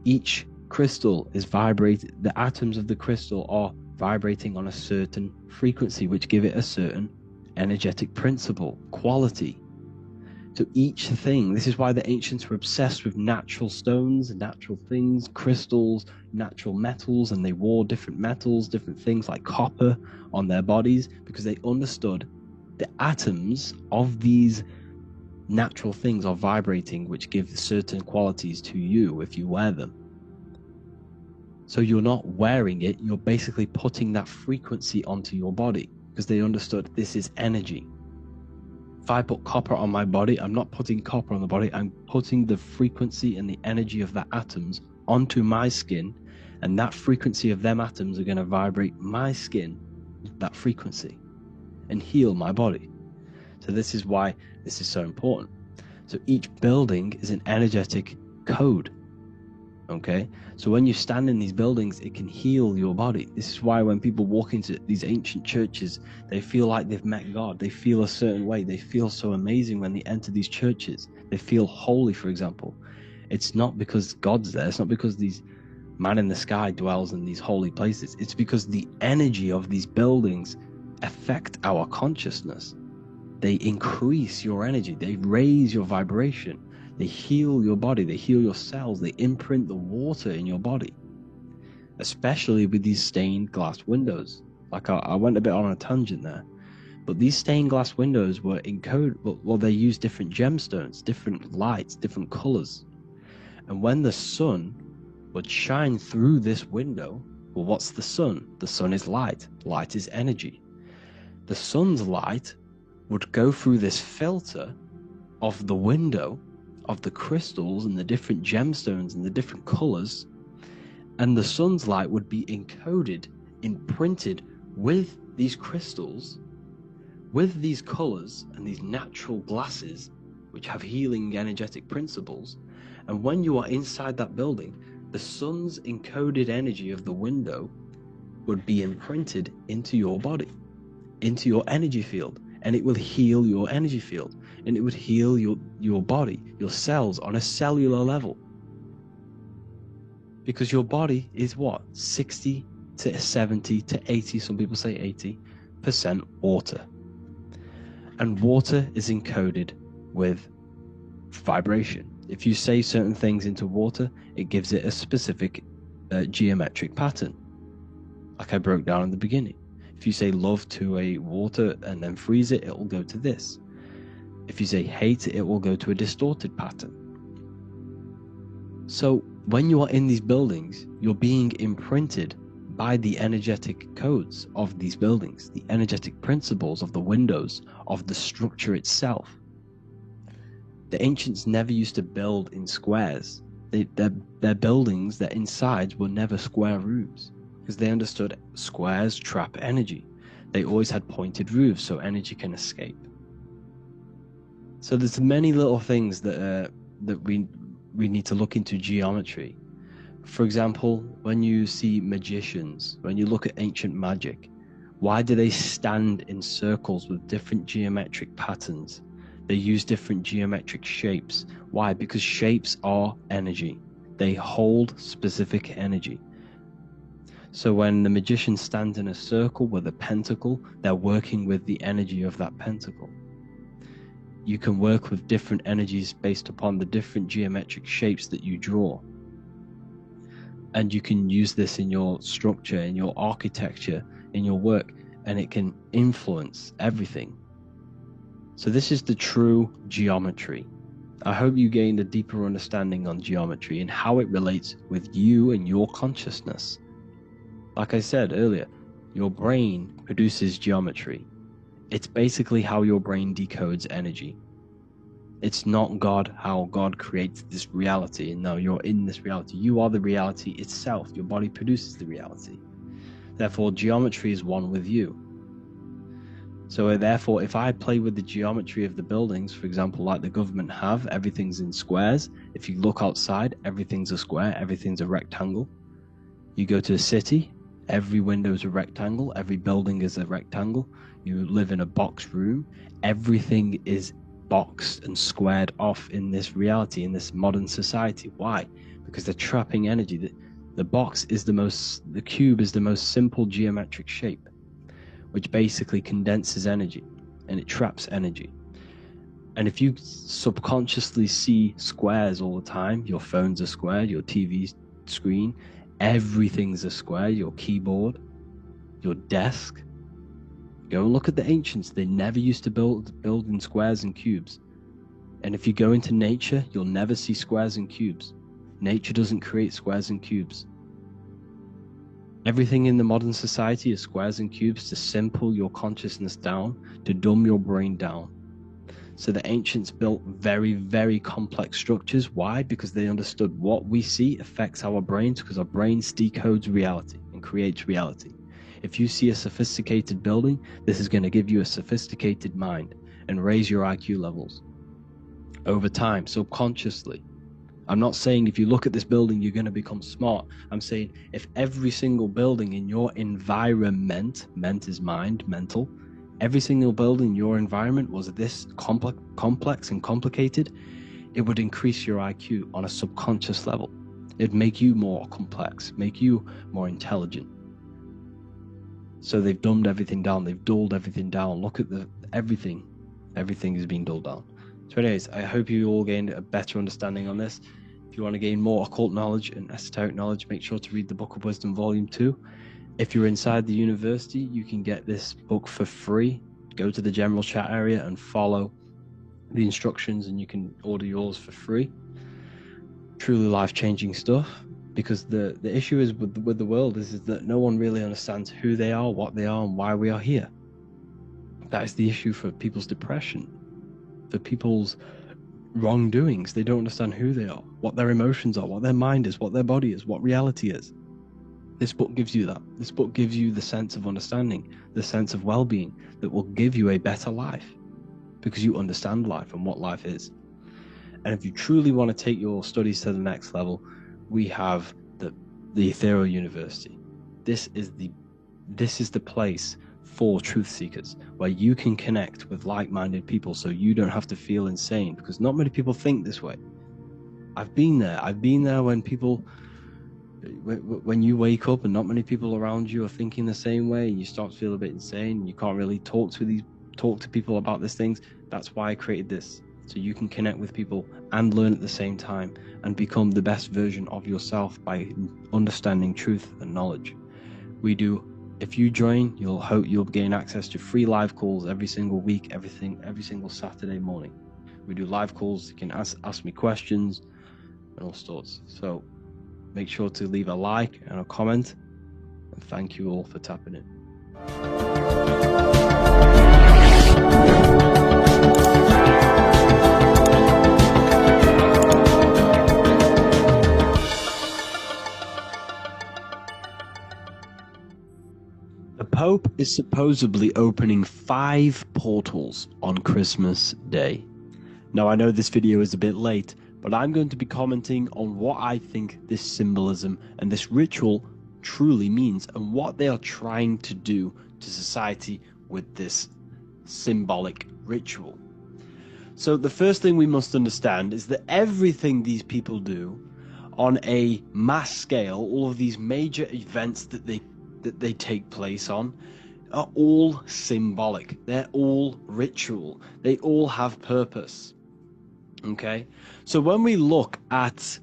Speaker 6: Each crystal is vibrating. The atoms of the crystal are vibrating on a certain frequency, which give it a certain energetic principle, quality. So each thing, this is why the ancients were obsessed with natural stones, natural things, crystals, natural metals, and they wore different metals, different things like copper on their bodies, because they understood the atoms of these natural things are vibrating, which give certain qualities to you if you wear them. So you're not wearing it, you're basically putting that frequency onto your body, because they understood this is energy. If I put copper on my body, I'm not putting copper on the body, I'm putting the frequency and the energy of the atoms onto my skin, and that frequency of them atoms are going to vibrate my skin, that frequency, and heal my body. So this is why this is so important. So each building is an energetic code. Okay, so when you stand in these buildings, it can heal your body. This is why when people walk into these ancient churches, they feel like they've met God. They feel a certain way. They feel so amazing when they enter these churches. They feel holy, for example. It's not because God's there. It's not because these man in the sky dwells in these holy places. It's because the energy of these buildings affect our consciousness. They increase your energy. They raise your vibration. They heal your body, they heal your cells, they imprint the water in your body, especially with these stained glass windows. Like I went a bit on a tangent there, but these stained glass windows were encoded, well, they use different gemstones, different lights, different colors. And when the sun would shine through this window, well, what's the sun? The sun is light. Light is energy. The sun's light would go through this filter of the window, of the crystals and the different gemstones and the different colors, and the sun's light would be encoded, imprinted with these crystals, with these colors and these natural glasses which have healing energetic principles. And when you are inside that building, the sun's encoded energy of the window would be imprinted into your body, into your energy field, and it will heal your energy field, and it would heal your body, your cells on a cellular level. Because your body is what? 60 to 70 to 80, some people say 80% water. And water is encoded with vibration. If you say certain things into water, it gives it a specific geometric pattern. like I broke down in the beginning. If you say love to a water and then freeze it, it will go to this. If you say hate, it will go to a distorted pattern. So when you are in these buildings, you're being imprinted by the energetic codes of these buildings, the energetic principles of the windows, of the structure itself. The ancients never used to build in squares. Their buildings, their insides were never square roofs, because they understood squares trap energy. They always had pointed roofs so energy can escape. So there's many little things that we need to look into geometry. For example, when you see magicians, when you look at ancient magic, why do they stand in circles with different geometric patterns? They use different geometric shapes. Why? Because shapes are energy. They hold specific energy. So when the magician stands in a circle with a pentacle, they're working with the energy of that pentacle. You can work with different energies based upon the different geometric shapes that you draw. And you can use this in your structure, in your architecture, in your work, and it can influence everything. So this is the true geometry. I hope you gained a deeper understanding on geometry and how it relates with you and your consciousness. Like I said earlier, your brain produces geometry. It's basically how your brain decodes energy. It's not God, how God creates this reality. And no, you're in this reality. You are the reality itself. Your body produces the reality. Therefore, geometry is one with you. So therefore, if I play with the geometry of the buildings, for example, like the government have, everything's in squares. If you look outside, everything's a square, everything's a rectangle. You go to a city, every window is a rectangle, every building is a rectangle. You live in a box room, everything is boxed and squared off in this reality, in this modern society. Why? Because they're trapping energy. The cube is the most simple geometric shape, which basically condenses energy and it traps energy. And if you subconsciously see squares all the time, your phone's a square, your TV screen, everything's a square, your keyboard, your desk. Go and look at the ancients. They never used to build in squares and cubes. And if you go into nature, you'll never see squares and cubes. Nature doesn't create squares and cubes. Everything in the modern society is squares and cubes to simple your consciousness down, to dumb your brain down. So the ancients built very, very complex structures. Why? Because they understood what we see affects our brains, because our brains decodes reality and creates reality. If you see a sophisticated building, this is going to give you a sophisticated mind and raise your IQ levels over time, subconsciously. I'm not saying if you look at this building, you're going to become smart. I'm saying if every single building in your environment, ment is mind, mental, every single building in your environment was this complex and complicated, it would increase your IQ on a subconscious level. It'd make you more complex, make you more intelligent. So they've dumbed everything down, they've dulled everything down. Look at everything is being dulled down. So anyways, I hope you all gained a better understanding on this. If you want to gain more occult knowledge and esoteric knowledge, make sure to read the Book of Wisdom Volume 2. If you're inside the university, you can get this book for free. Go to the general chat area and follow the instructions and you can order yours for free. Truly life-changing stuff. Because the issue is with the world is that no one really understands who they are, what they are, and why we are here. That is the issue for people's depression, for people's wrongdoings. They don't understand who they are, what their emotions are, what their mind is, what their body is, what reality is. This book gives you that. This book gives you the sense of understanding, the sense of well-being that will give you a better life because you understand life and what life is. And if you truly want to take your studies to the next level, we have the Ethereal University. This is the place for truth seekers where you can connect with like-minded people so you don't have to feel insane, because not many people think this way. I've been there when you wake up and not many people around you are thinking the same way and you start to feel a bit insane and you can't really talk to people about these things. That's why I created this, so you can connect with people and learn at the same time and become the best version of yourself by understanding truth and knowledge. We do If you join, you'll gain access to free live calls every single week, every single Saturday morning. We do live calls. You can ask me questions and all sorts. So make sure to leave a like and a comment. And thank you all for tapping in. The Pope is supposedly opening 5 portals on Christmas Day. Now, I know this video is a bit late, but I'm going to be commenting on what I think this symbolism and this ritual truly means and what they are trying to do to society with this symbolic ritual. So the first thing we must understand is that everything these people do on a mass scale, all of these major events that they take place on, are all symbolic. They're all ritual. They all have purpose. Okay? So when we look at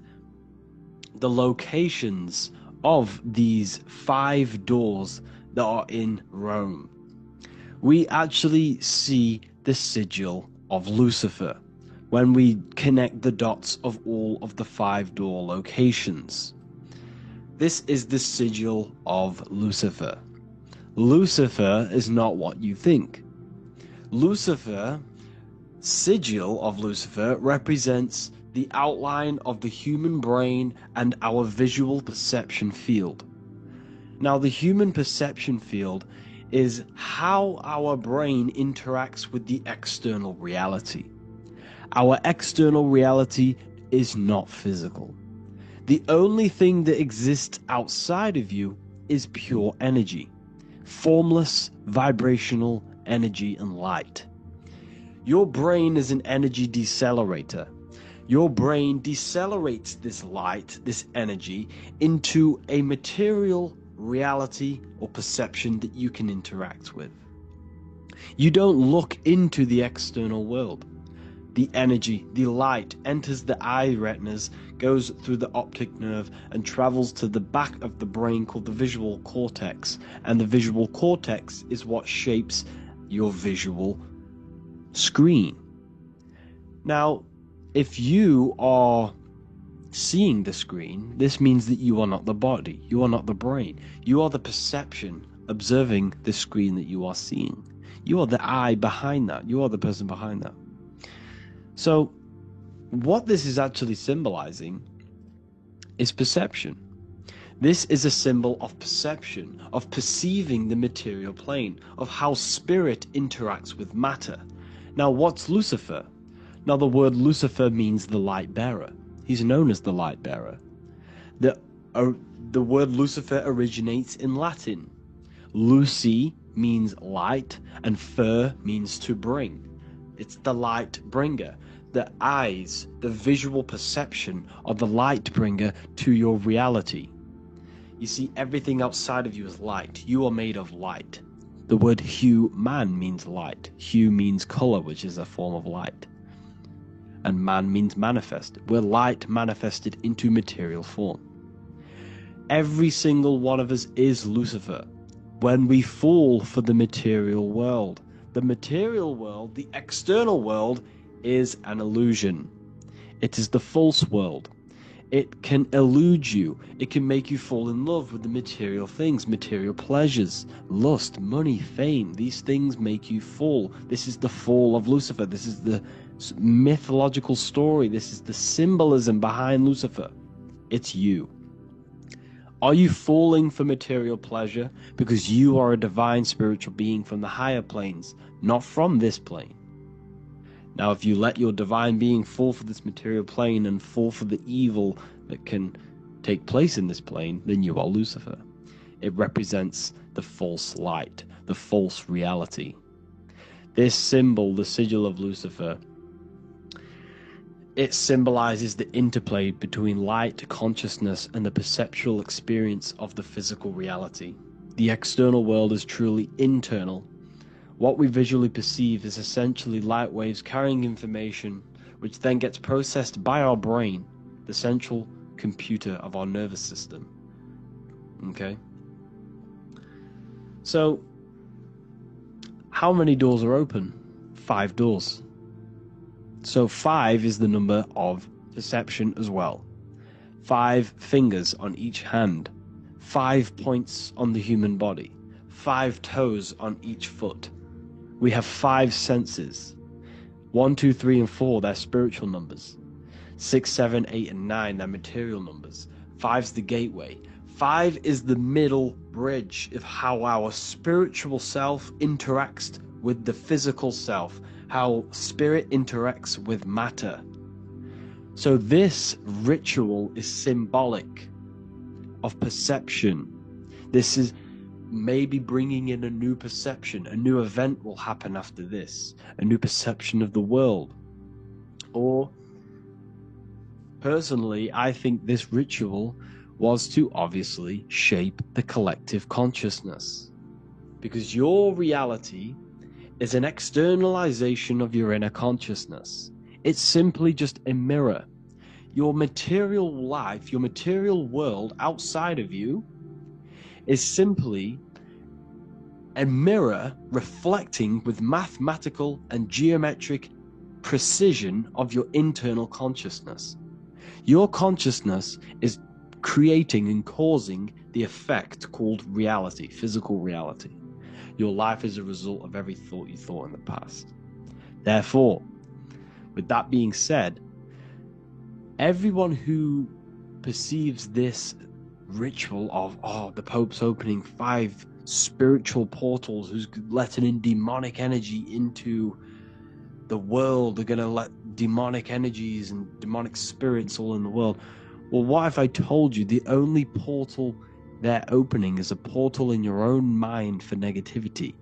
Speaker 6: the locations of these 5 doors that are in Rome, we actually see the sigil of Lucifer when we connect the dots of all of the 5 door locations. This is the sigil of Lucifer. Lucifer is not what you think. Lucifer, sigil of Lucifer, represents the outline of the human brain and our visual perception field. Now, the human perception field is how our brain interacts with the external reality. Our external reality is not physical. The only thing that exists outside of you is pure energy, formless, vibrational energy and light. Your brain is an energy decelerator. Your brain decelerates this light, this energy, into a material reality or perception that you can interact with. You don't look into the external world. The energy, the light, enters the eye retinas, goes through the optic nerve, and travels to the back of the brain called the visual cortex. And the visual cortex is what shapes your visual screen. Now, if you are seeing the screen, this means that you are not the body, you are not the brain. You are the perception observing the screen that you are seeing. You are the eye behind that. You are the person behind that. So, what this is actually symbolizing is perception. This is a symbol of perception, of perceiving the material plane, of how spirit interacts with matter. Now, what's Lucifer? Now, the word Lucifer means the light bearer. He's known as the light bearer. The word Lucifer originates in Latin. Luci means light, and fer means to bring. It's the light bringer. The eyes, the visual perception of the light bringer to your reality. You see, everything outside of you is light. You are made of light. The word hue man means light. Hue means color, which is a form of light. And man means manifested. We're light manifested into material form. Every single one of us is Lucifer. When we fall for the material world, the external world, is an illusion. It is the false world. It can elude you. It can make you fall in love with the material things, material pleasures, lust, money, fame. These things make you fall. This is the fall of Lucifer. This is the mythological story. This is the symbolism behind Lucifer. It's you. Are you falling for material pleasure because you are a divine spiritual being from the higher planes, not from this plane? Now, if you let your divine being fall for this material plane and fall for the evil that can take place in this plane, then you are Lucifer. It represents the false light, the false reality. This symbol, the sigil of Lucifer, it symbolizes the interplay between light, consciousness, and the perceptual experience of the physical reality. The external world is truly internal. What we visually perceive is essentially light waves carrying information, which then gets processed by our brain, the central computer of our nervous system. Okay? So, how many doors are open? 5 doors. So 5 is the number of perception as well. 5 fingers on each hand, 5 points on the human body, 5 toes on each foot. We have 5 senses. 1, 2, 3, and 4, they're spiritual numbers. 6, 7, 8, and 9, they're material numbers. 5's the gateway. 5 is the middle bridge of how our spiritual self interacts with the physical self, how spirit interacts with matter. So this ritual is symbolic of perception. This is maybe bringing in a new perception. A new event will happen after this, a new perception of the world. Or personally, I think this ritual was to obviously shape the collective consciousness, because your reality is an externalization of your inner consciousness. It's simply just a mirror. Your material life, your material world outside of you is simply a mirror reflecting with mathematical and geometric precision of your internal consciousness. Your consciousness is creating and causing the effect called reality, physical reality. Your life is a result of every thought you thought in the past. Therefore, with that being said, everyone who perceives this ritual of the Pope's opening 5 spiritual portals, who's letting in demonic energy into the world, they're going to let demonic energies and demonic spirits all in the world. Well, what if I told you the only portal they're opening is a portal in your own mind for negativity?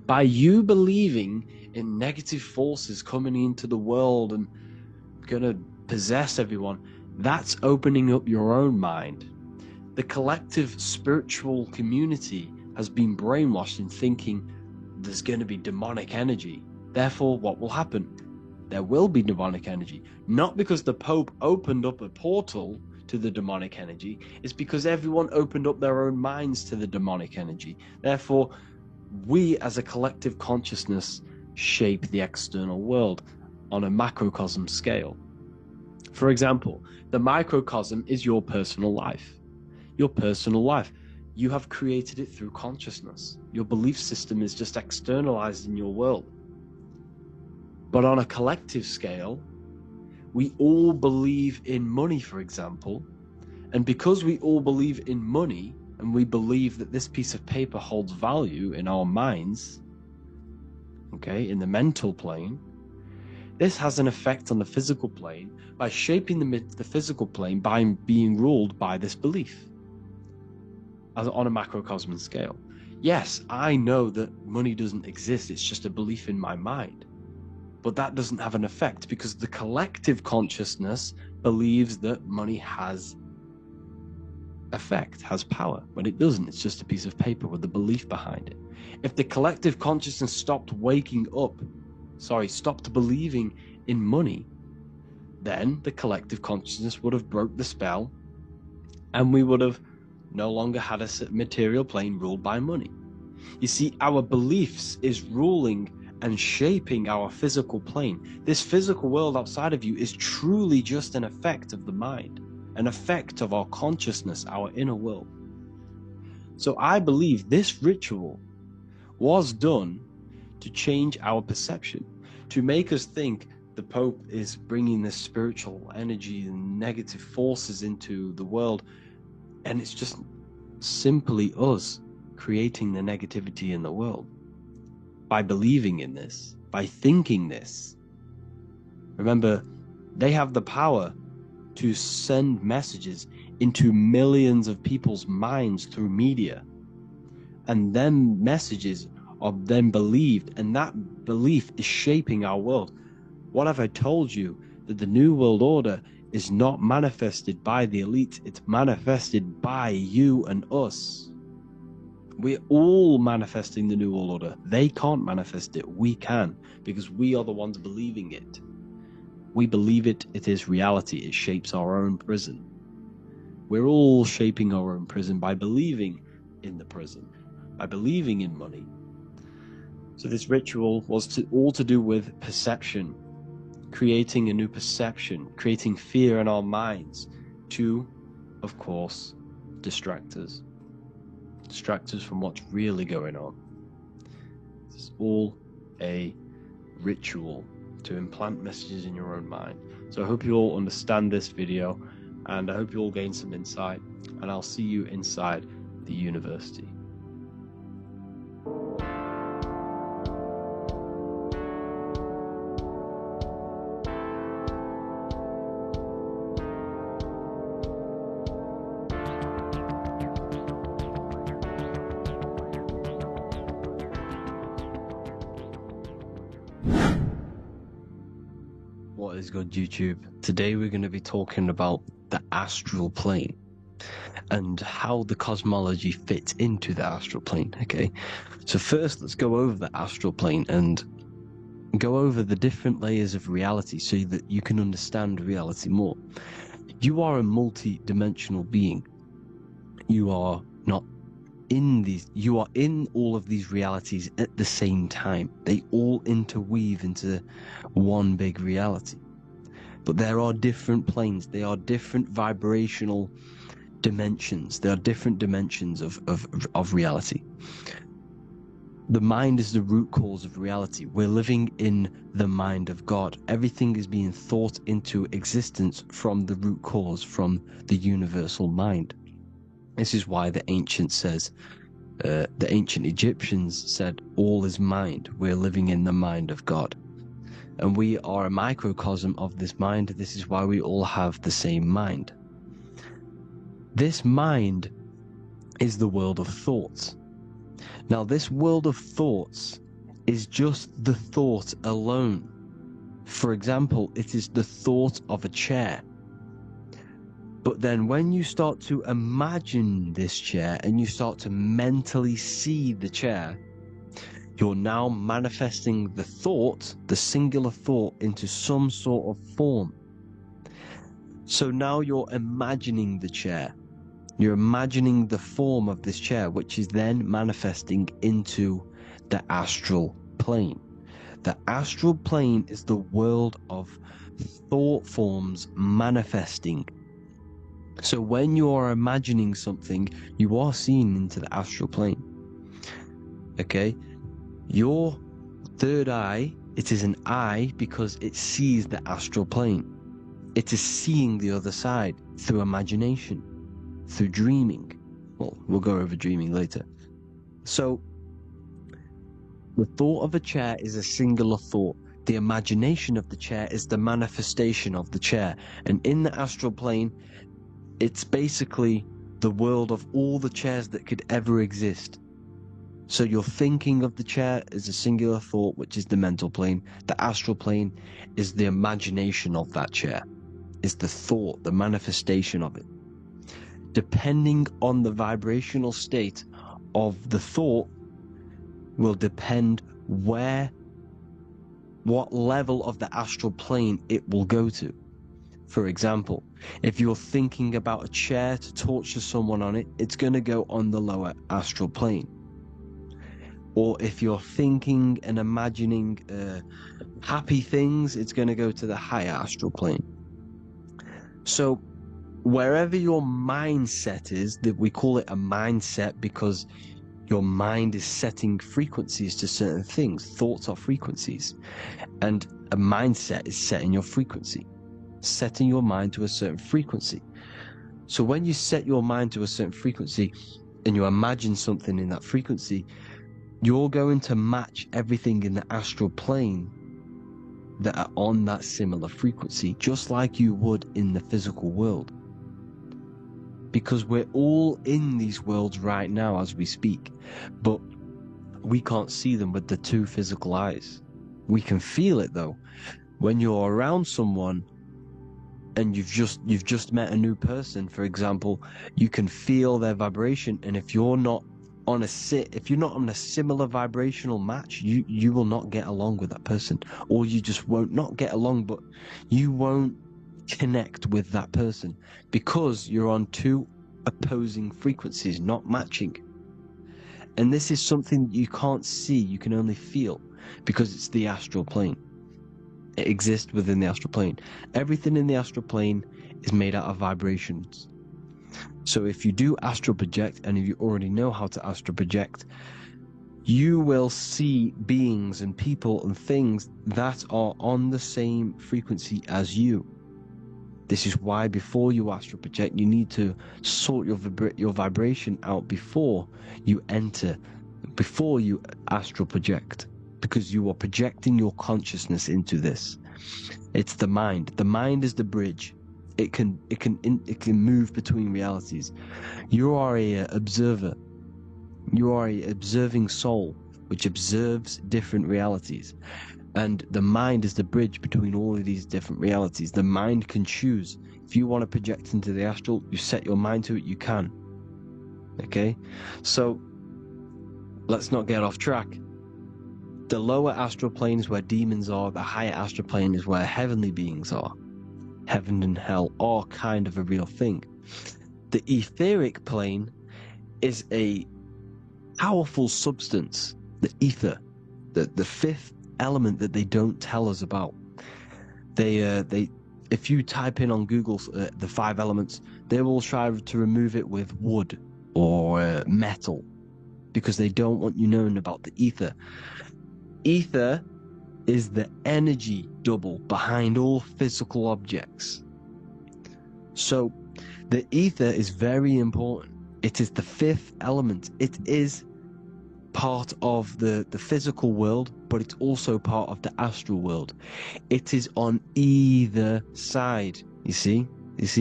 Speaker 6: By you believing in negative forces coming into the world and gonna possess everyone, that's opening up your own mind. The collective spiritual community has been brainwashed in thinking there's going to be demonic energy. Therefore, what will happen? There will be demonic energy. Not because the Pope opened up a portal to the demonic energy, it's because everyone opened up their own minds to the demonic energy. Therefore, we as a collective consciousness shape the external world on a macrocosm scale. For example, the microcosm is your personal life. Your personal life. You have created it through consciousness. Your belief system is just externalized in your world. But on a collective scale, we all believe in money, for example. And because we all believe in money, and we believe that this piece of paper holds value in our minds, okay, in the mental plane, this has an effect on the physical plane by shaping the physical plane by being ruled by this belief on a macrocosm scale. Yes, I know that money doesn't exist, it's just a belief in my mind. But that doesn't have an effect because the collective consciousness believes that money has effect, has power, when it doesn't. It's just a piece of paper with the belief behind it. If the collective consciousness stopped believing in money, then the collective consciousness would have broke the spell and we would have no longer had a material plane ruled by money. You see, our beliefs is ruling and shaping our physical plane. This physical world outside of you is truly just an effect of the mind, an effect of our consciousness, our inner world. So I believe this ritual was done to change our perception, to make us think the Pope is bringing this spiritual energy and negative forces into the world, and it's just simply us creating the negativity in the world by believing in this, by thinking this. Remember, they have the power to send messages into millions of people's minds through media, and then messages are then believed, and that belief is shaping our world. What have I told you? That the New World Order is not manifested by the elite, it's manifested by you and us. We're all manifesting the New World Order. They can't manifest it, we can, because we are the ones believing it. We believe it, it is reality, it shapes our own prison. We're all shaping our own prison by believing in the prison. by believing in money. So this ritual was all to do with perception, creating a new perception, creating fear in our minds to, of course, distract us from what's really going on. It's all a ritual to implant messages in your own mind. So I hope you all understand this video, and I hope you all gain some insight, and I'll see you inside the university. What is good, YouTube? Today we're going to be talking about the astral plane and how the cosmology fits into the astral plane. Okay, so first let's go over the astral plane and go over the different layers of reality so that you can understand reality more. You are a multi-dimensional being. You are not in these, you are in all of these realities at the same time. They all interweave into one big reality. But there are different planes. They are different vibrational dimensions. There are different dimensions of reality. The mind is the root cause of reality. We're living in the mind of God. Everything is being thought into existence from the root cause, from the universal mind. This is why the ancient Egyptians said, all is mind. We're living in the mind of God. And we are a microcosm of this mind. This is why we all have the same mind. This mind is the world of thoughts. Now, this world of thoughts is just the thought alone. For example, it is the thought of a chair. But then when you start to imagine this chair and you start to mentally see the chair, you're now manifesting the thought, the singular thought, into some sort of form. So now you're imagining the chair. You're imagining the form of this chair, which is then manifesting into the astral plane. The astral plane is the world of thought forms manifesting. So when you are imagining something, you are seeing into the astral plane. Okay? Your third eye, it is an eye because it sees the astral plane. It is seeing the other side through imagination, through dreaming. Well, we'll go over dreaming later. So, the thought of a chair is a singular thought. The imagination of the chair is the manifestation of the chair. And in the astral plane, it's basically the world of all the chairs that could ever exist. So you're thinking of the chair as a singular thought, which is the mental plane. The astral plane is the imagination of that chair. It's the thought, the manifestation of it. Depending on the vibrational state of the thought will depend what level of the astral plane it will go to. For example, if you're thinking about a chair to torture someone on it, it's going to go on the lower astral plane. Or if you're thinking and imagining happy things, it's going to go to the higher astral plane. So wherever your mindset is, that we call it a mindset because your mind is setting frequencies to certain things. Thoughts are frequencies. And a mindset is setting your frequency, setting your mind to a certain frequency. So when you set your mind to a certain frequency and you imagine something in that frequency, you're going to match everything in the astral plane that are on that similar frequency, just like you would in the physical world. Because we're all in these worlds right now as we speak, but we can't see them with the two physical eyes. We can feel it though. When you're around someone and you've just met a new person, for example, you can feel their vibration, and if you're not on a similar vibrational match, you will not get along with that person, or you just won't not get along, but you won't connect with that person because you're on two opposing frequencies, not matching. And this is something you can't see, you can only feel, because it's the astral plane. It exists within the astral plane. Everything in the astral plane is made out of vibrations. So if you do astral project, and if you already know how to astral project, you will see beings and people and things that are on the same frequency as you. This is why before you astral project, you need to sort your vibration out before you astral project, because you are projecting your consciousness into this. It's the mind. The mind is the bridge. It can move between realities. You are a observer. You are a observing soul which observes different realities. And the mind is the bridge between all of these different realities. The mind can choose. If you want to project into the astral, you set your mind to it, you can. Okay? So, let's not get off track. The lower astral plane is where demons are. The higher astral plane is where heavenly beings are. Heaven and hell are kind of a real thing. The etheric plane is a powerful substance, the ether, the fifth element that they don't tell us about. If you type in on Google the 5 elements, they will try to remove it with wood or metal, because they don't want you knowing about the ether. Ether is the energy double behind all physical objects. So the ether is very important. It is the 5th element. It is part of the physical world, but it's also part of the astral world. It is on either side. You see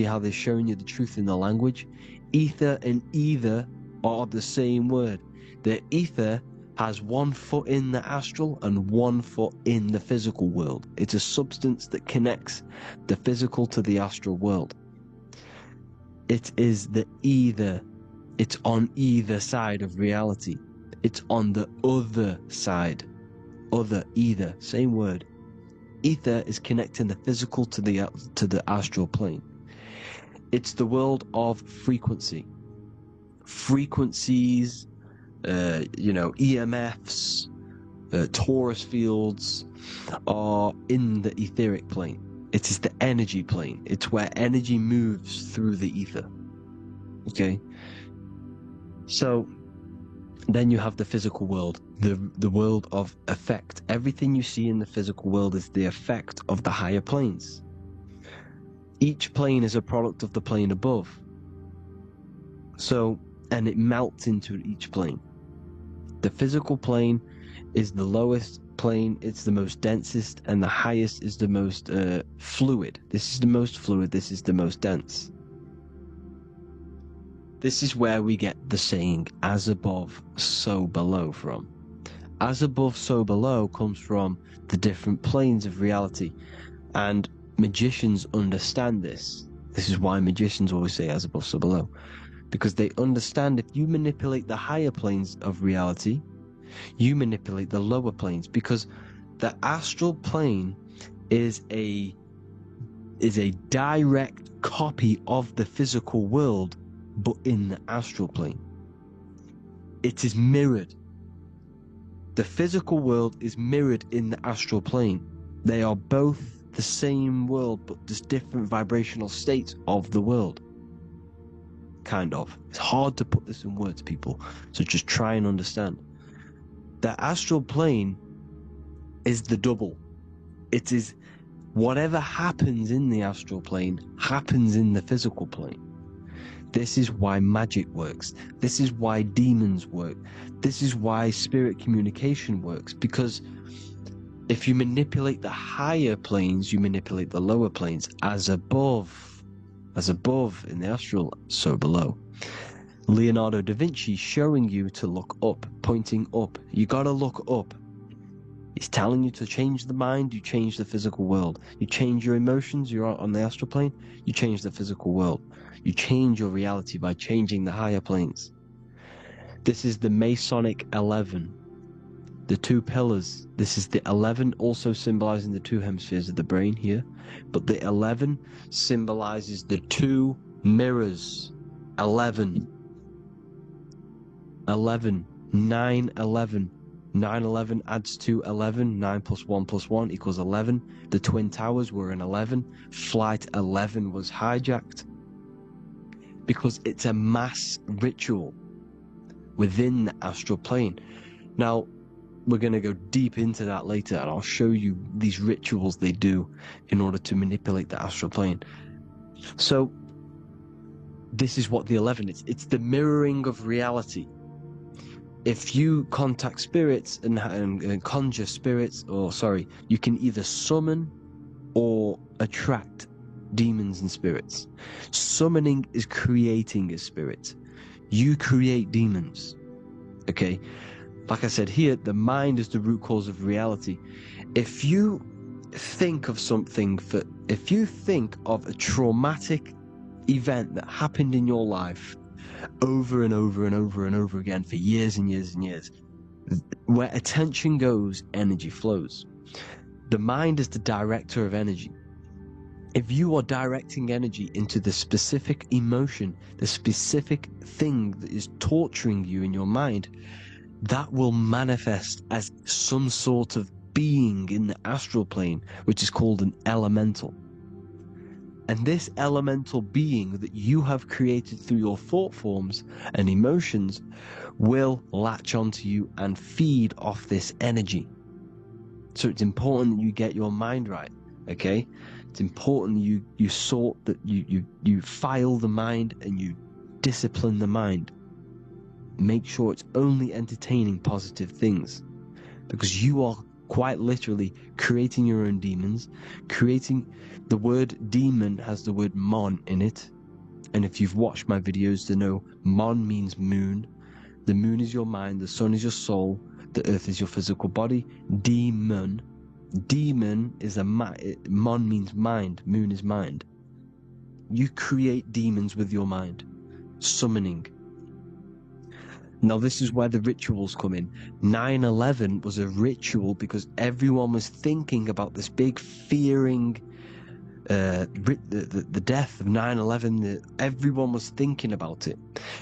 Speaker 6: how they're showing you the truth in the language? Ether and either are the same word. The ether has 1 foot in the astral and 1 foot in the physical world. It's a substance that connects the physical to the astral world. It is the either. It's on either side of reality. It's on the other side. Other, either, same word. Ether is connecting the physical to the astral plane. It's the world of frequency. Frequencies, EMFs, torus fields are in the etheric plane. It is the energy plane. It's where energy moves through the ether. Okay? So then you have the physical world, the world of effect. Everything you see in the physical world is the effect of the higher planes. Each plane is a product of the plane above. So, and it melts into each plane. The physical plane is the lowest plane, it's the most densest, and the highest is the most fluid. This is the most fluid, this is the most dense. This is where we get the saying, as above, so below from. As above, so below comes from the different planes of reality. And magicians understand this. This is why magicians always say as above, so below. Because they understand if you manipulate the higher planes of reality, you manipulate the lower planes. Because the astral plane is a direct copy of the physical world, but in the astral plane. It is mirrored. The physical world is mirrored in the astral plane. They are both the same world, but just different vibrational states of the world. Kind of. It's hard to put this in words, people, so just try and understand. The astral plane is the double. It is whatever happens in the astral plane happens in the physical plane. This is why magic works. This is why demons work. This is why spirit communication works. Because if you manipulate the higher planes, you manipulate the lower planes. As above in the astral, so below. Leonardo da Vinci showing you to look up, pointing up. You gotta look up. He's telling you to change the mind, you change the physical world. You change your emotions, you're on the astral plane, you change the physical world. You change your reality by changing the higher planes. This is the Masonic 11. The 2 pillars. This is the 11 also symbolizing the 2 hemispheres of the brain here. But the 11 symbolizes the 2 mirrors. 11. 11. 9/11. 9/11 adds to 11. 9 plus 1 plus 1 equals 11. The Twin Towers were in 11. Flight 11 was hijacked. Because it's a mass ritual within the astral plane. Now, we're going to go deep into that later, and I'll show you these rituals they do in order to manipulate the astral plane. So, this is what the 11 is. It's the mirroring of reality. If you contact spirits and conjure spirits, you can either summon or attract demons and spirits. Summoning is creating a spirit. You create demons. Okay? Like I said here, the mind is the root cause of reality. If you think of if you think of a traumatic event that happened in your life over and over and over and over again for years and years and years, where attention goes, energy flows. The mind is the director of energy. If you are directing energy into the specific emotion, the specific thing that is torturing you in your mind, that will manifest as some sort of being in the astral plane, which is called an elemental. And this elemental being that you have created through your thought forms and emotions will latch onto you and feed off this energy. So it's important that you get your mind right, okay? It's important that you file the mind and you discipline the mind. Make sure it's only entertaining positive things, because you are quite literally creating your own demons. The word demon has the word mon in it, and if you've watched my videos to know, mon means moon. The moon is your mind, the sun is your soul, the earth is your physical body. Demon is mon means mind, moon is mind. You create demons with your mind. Summoning. Now this is where the rituals come in. 9/11 was a ritual because everyone was thinking about this big fearing, the death of 9/11. Everyone was thinking about it,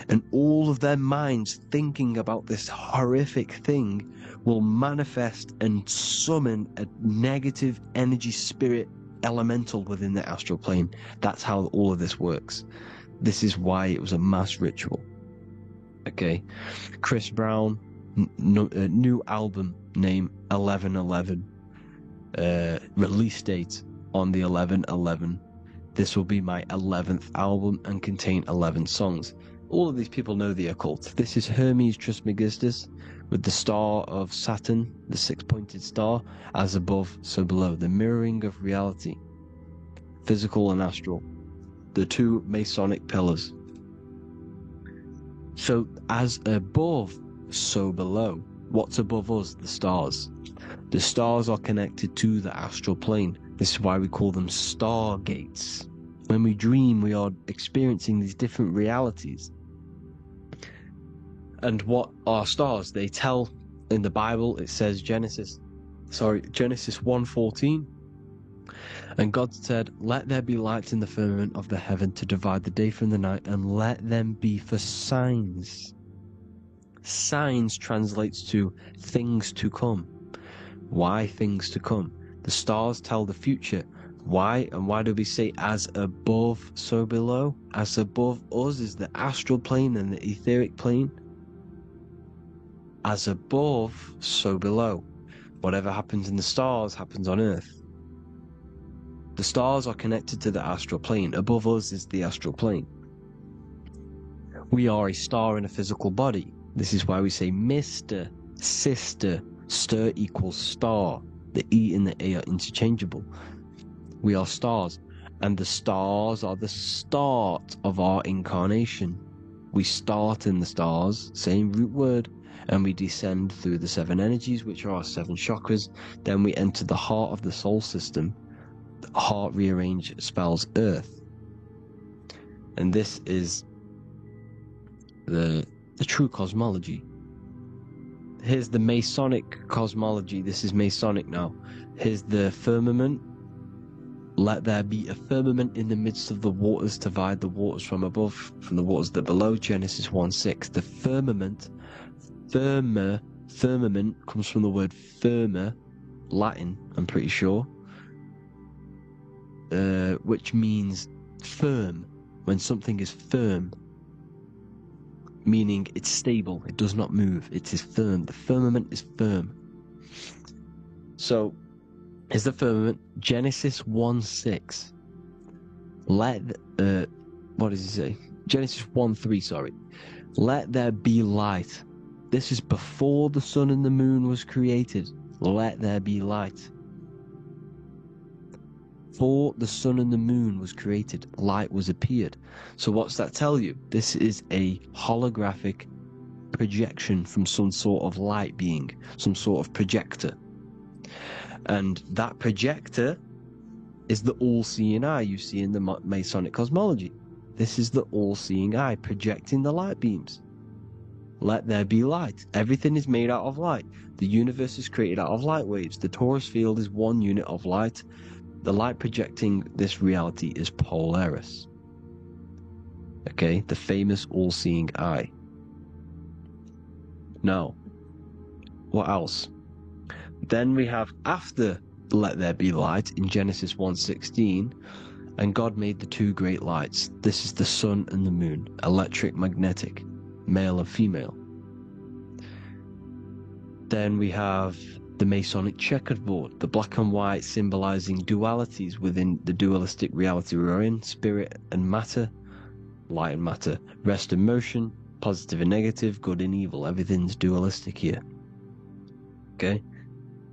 Speaker 6: and all of their minds thinking about this horrific thing will manifest and summon a negative energy spirit elemental within the astral plane. That's how all of this works. This is why it was a mass ritual. Okay, Chris Brown, new album name 11/11, release date on the 11/11. This will be my 11th album and contain 11 songs. All of these people know the occult. This is Hermes Trismegistus with the star of Saturn, the six-pointed star, as above, so below. The mirroring of reality, physical and astral, the two Masonic pillars. So, as above, so below. What's above us? The stars. The stars are connected to the astral plane. This is why we call them stargates. When we dream, we are experiencing these different realities. And what are stars? They tell in the Bible, it says Genesis 1:14. And God said, "Let there be lights in the firmament of the heaven to divide the day from the night, and let them be for signs." Signs translates to things to come. Why things to come? The stars tell the future. Why? And why do we say as above, so below? As above us is the astral plane and the etheric plane. As above, so below. Whatever happens in the stars happens on Earth. The stars are connected to the astral plane. Above us is the astral plane. We are a star in a physical body. This is why we say Mr., Sister, stir equals star. The E and the A are interchangeable. We are stars, and the stars are the start of our incarnation. We start in the stars, same root word, and we descend through the 7 energies, which are our 7 chakras. Then we enter the heart of the soul system. The heart rearranged spells Earth. And this is the true cosmology. Here's the Masonic cosmology. This is Masonic now. Here's the firmament. Let there be a firmament in the midst of the waters to divide the waters from above from the waters that below. Genesis 1:6. The firmament Firmament comes from the word firma, Latin, I'm pretty sure, which means firm. When something is firm, meaning it's stable, it does not move, it is firm. The firmament is firm. So, is the firmament Genesis 1:6? What does he say? Genesis 1:3, sorry. Let there be light. This is before the sun and the moon was created. Let there be light. Before the sun and the moon was created, light was appeared. So what's that tell you? This is a holographic projection from some sort of light being, some sort of projector. And that projector is the all-seeing eye you see in the Masonic cosmology. This is the all-seeing eye projecting the light beams. Let there be light. Everything is made out of light. The universe is created out of light waves. The torus field is one unit of light. The light projecting this reality is Polaris. Okay, the famous all-seeing eye. Now, what else? Then we have, after let there be light, in Genesis 1:16, and God made the two great lights. This is the sun and the moon, electric, magnetic, male and female. Then we have the Masonic checkerboard, the black and white symbolizing dualities within the dualistic reality we're in, spirit and matter, light and matter, rest and motion, positive and negative, good and evil. Everything's dualistic here. Okay?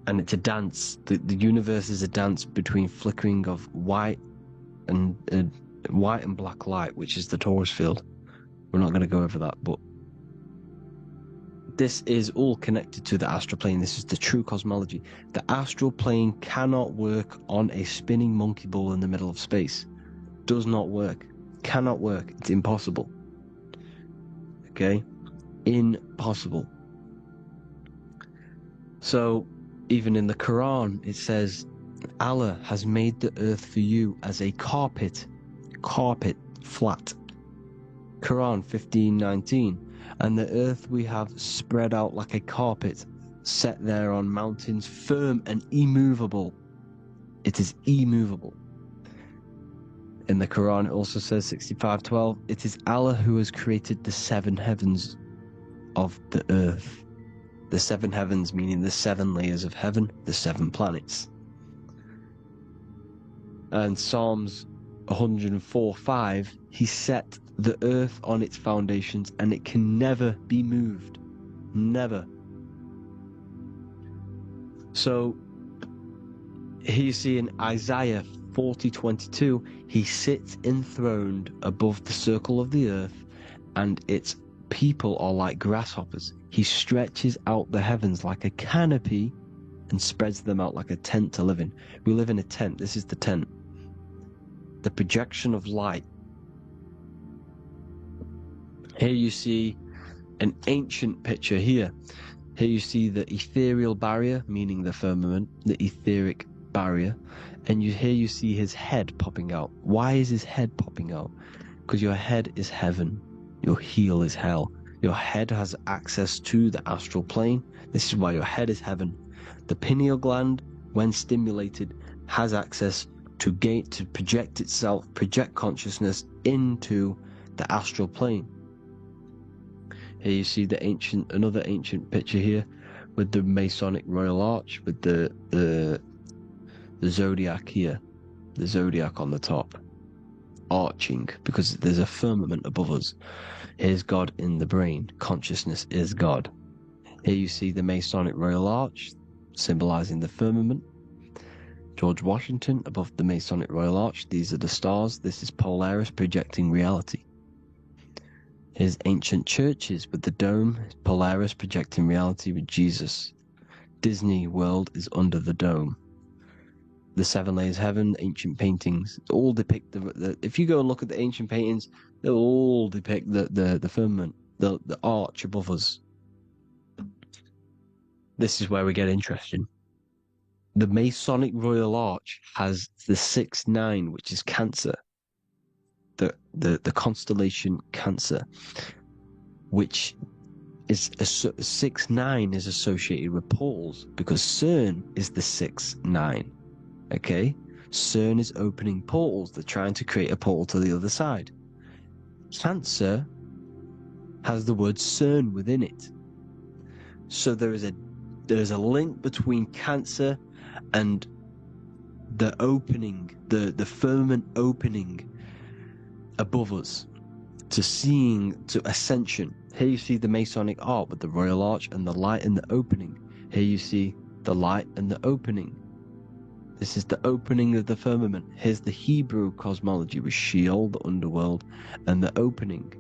Speaker 6: And it's a dance. The universe is a dance between flickering of white and black light, which is the torus field. We're not going to go over that, but this is all connected to the astral plane. This is the true cosmology. The astral plane cannot work on a spinning monkey ball in the middle of space. Does not work. Cannot work. It's impossible. Okay? Impossible. So, even in the Quran, it says, Allah has made the earth for you as a carpet, flat. Quran 15:19. And the earth we have spread out like a carpet, set there on mountains, firm and immovable. It is immovable. In the Quran, it also says 65:12, it is Allah who has created the seven heavens of the earth. The seven heavens meaning the seven layers of heaven, the seven planets. And Psalms 104:5, he set the earth on its foundations and it can never be moved. Never. So here you see in Isaiah 40:22, he sits enthroned above the circle of the earth and its people are like grasshoppers. He stretches out the heavens like a canopy and spreads them out like a tent to live in. We live in a tent. This is the tent. The projection of light. Here you see an ancient picture here. Here you see the ethereal barrier, meaning the firmament, the etheric barrier. And here you see his head popping out. Why is his head popping out? Because your head is heaven. Your heel is hell. Your head has access to the astral plane. This is why your head is heaven. The pineal gland, when stimulated, has access to project itself, project consciousness into the astral plane. Here you see another ancient picture here with the Masonic Royal Arch, with the zodiac here, the zodiac on the top, arching because there's a firmament above us. Here's God in the brain. Consciousness is God. Here you see the Masonic Royal Arch, symbolizing the firmament. George Washington above the Masonic Royal Arch. These are the stars. This is Polaris projecting reality. Here's ancient churches with the dome. Polaris projecting reality with Jesus. Disney World is under the dome. The seven layers of heaven, ancient paintings, all depict if you go and look at the ancient paintings, they'll all depict the firmament, the arch above us. This is where we get interesting. The Masonic Royal Arch has the 6-9, which is Cancer. The constellation Cancer, which is 6-9 is associated with portals because CERN is the 6-9. Okay, CERN is opening portals. They're trying to create a portal to the other side. Cancer has the word CERN within it, so there is a link between Cancer and the opening, the firmament opening above us to ascension. Here you see the Masonic art with the Royal Arch and the light and the opening. Here you see the light and the opening. This is the opening of the firmament. Here's the Hebrew cosmology with Sheol, the underworld, and the opening.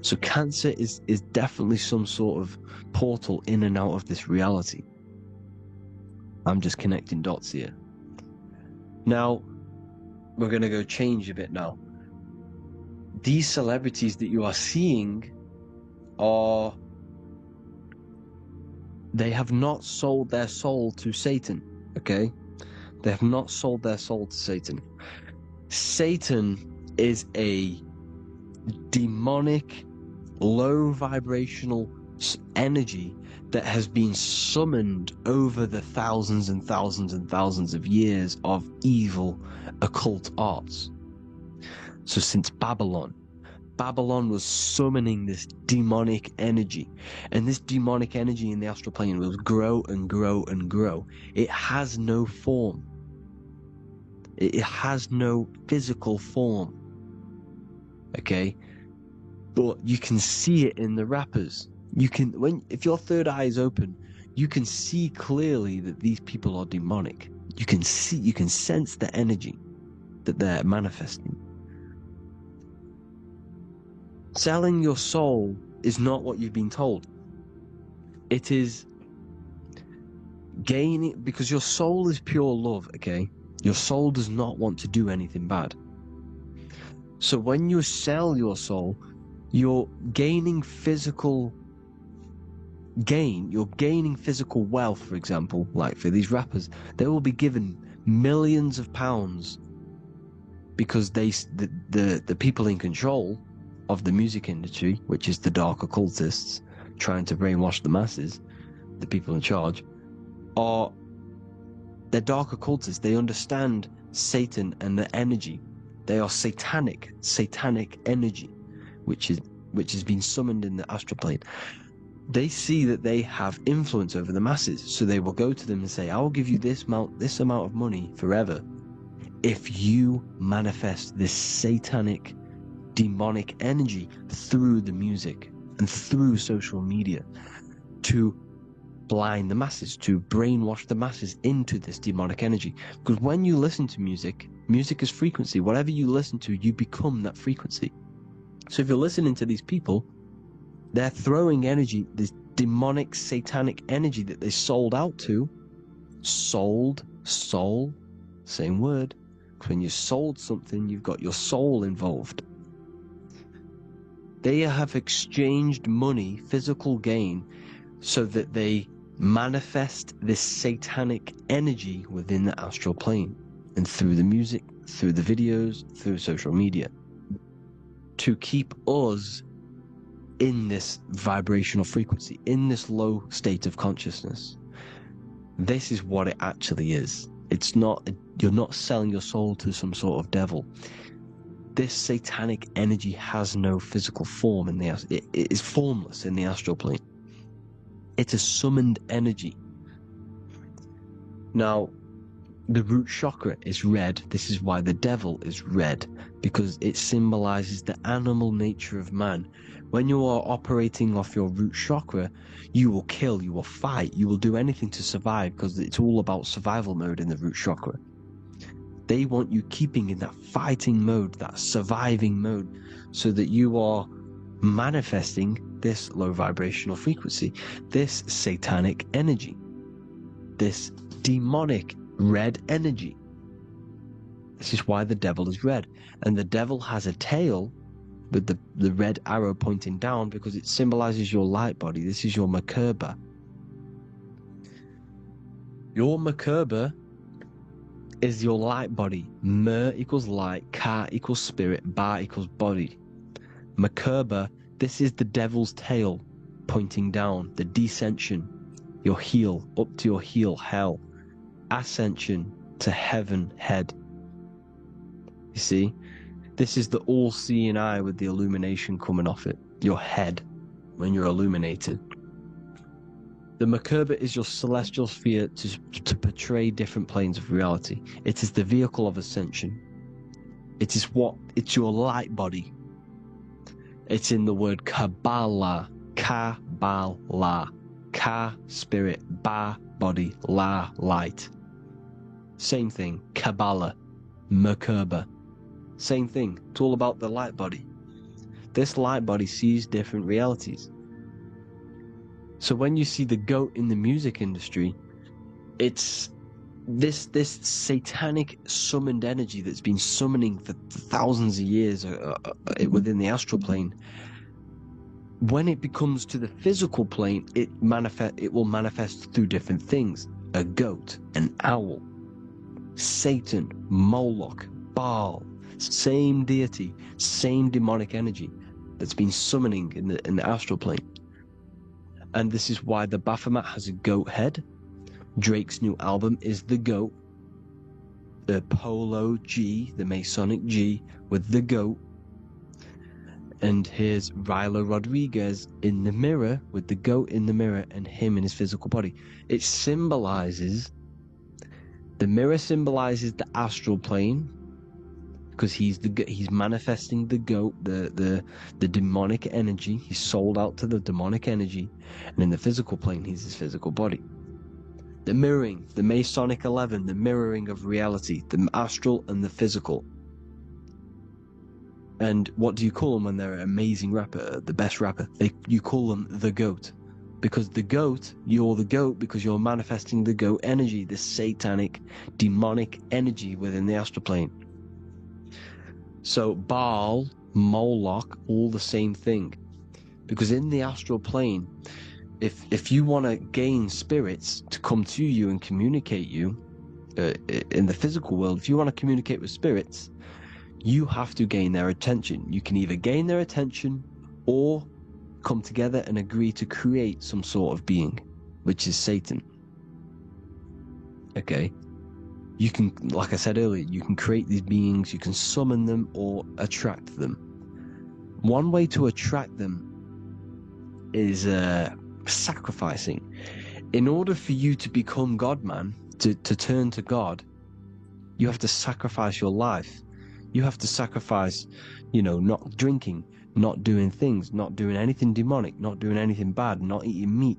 Speaker 6: So Cancer is definitely some sort of portal in and out of this reality. I'm just connecting dots here. Now, we're going to go change a bit now. These celebrities that you are seeing they have not sold their soul to Satan, okay? They have not sold their soul to Satan. Satan is a demonic, low vibrational energy that has been summoned over the thousands and thousands and thousands of years of evil occult arts. So since Babylon was summoning this demonic energy, and this demonic energy in the astral plane will grow and grow and grow. It has no form. It has no physical form. Okay? But you can see it in the rappers. If your third eye is open, you can see clearly that these people are demonic. You can sense the energy that they're manifesting. Selling your soul is not what you've been told. It is gaining, because your soul is pure love, okay? Your soul does not want to do anything bad. So when you sell your soul, you're gaining physical gain. You're gaining physical wealth, for example, like for these rappers. They will be given millions of pounds because the people in control of the music industry, which is the dark occultists trying to brainwash the masses, the people in charge, they're dark occultists. They understand Satan and the energy. They are satanic energy, which has been summoned in the astral plane. They see that they have influence over the masses, so they will go to them and say, I will give you this amount of money forever if you manifest this satanic demonic energy through the music and through social media to blind the masses, to brainwash the masses into this demonic energy. Because when you listen to music is frequency. Whatever you listen to, you become that frequency. So if you're listening to these people, they're throwing energy, this demonic satanic energy that they sold out to. Soul, same word. When you sold something, you've got your soul involved. They have exchanged money, physical gain, so that they manifest this satanic energy within the astral plane and through the music, through the videos, through social media, to keep us in this vibrational frequency, in this low state of consciousness. This is what it actually is. It's not, you're not selling your soul to some sort of devil. This satanic energy has no physical form in it is formless in the astral plane. It's a summoned energy. Now, the root chakra is red. This is why the devil is red, because it symbolizes the animal nature of man. When you are operating off your root chakra, you will kill, you will fight, you will do anything to survive, because it's all about survival mode in the root chakra. They want you keeping in that fighting mode, that surviving mode, so that you are manifesting this low vibrational frequency, this satanic energy, this demonic red energy. This is why the devil is red. And the devil has a tail with the red arrow pointing down, because it symbolizes your light body. This is your Merkaba. Your Merkaba is your light body. Mer equals light, Ka equals spirit, Ba equals body. Merkaba, this is the devil's tail. pointing down. The descension, your heel, up to your heel, hell. Ascension to heaven, head. You see? This is the all-seeing eye with the illumination coming off it. Your head, when you're illuminated. The Merkaba is your celestial sphere to portray different planes of reality. It is the vehicle of ascension. It's your light body. It's in the word Kabbalah. Kabbalah. Ka, spirit. Ba, body. La, light. Same thing. Kabbalah. Merkaba. Same thing. It's all about the light body. This light body sees different realities. So when you see the goat in the music industry, it's this satanic summoned energy that's been summoning for thousands of years within the astral plane. When it becomes to the physical plane, it will manifest through different things. A goat, an owl, Satan, Moloch, Baal, same deity, same demonic energy that's been summoning in the astral plane. And this is why the Baphomet has a goat head. Drake's new album is the goat. The Polo G, the Masonic G, with the goat. And here's Ryla Rodriguez in the mirror, with the goat in the mirror and him in his physical body. It symbolizes, the mirror symbolizes the astral plane, because he's manifesting the goat, the demonic energy. He's sold out to the demonic energy, and in the physical plane, he's his physical body. The mirroring, the Masonic 11, the mirroring of reality, the astral and the physical. And what do you call them when they're an amazing rapper, the best rapper? You call them the goat, because the goat, you're the goat because you're manifesting the goat energy, the satanic, demonic energy within the astral plane. So Baal, Moloch, all the same thing. Because in the astral plane, if you want to gain spirits to come to you and communicate you, in the physical world, if you want to communicate with spirits, you have to gain their attention. You can either gain their attention or come together and agree to create some sort of being, which is Satan. Okay? You can, like I said earlier, you can create these beings, you can summon them or attract them. One way to attract them is sacrificing. In order for you to become God, man, to turn to God, you have to sacrifice your life. You have to sacrifice, not drinking, not doing things, not doing anything demonic, not doing anything bad, not eating meat.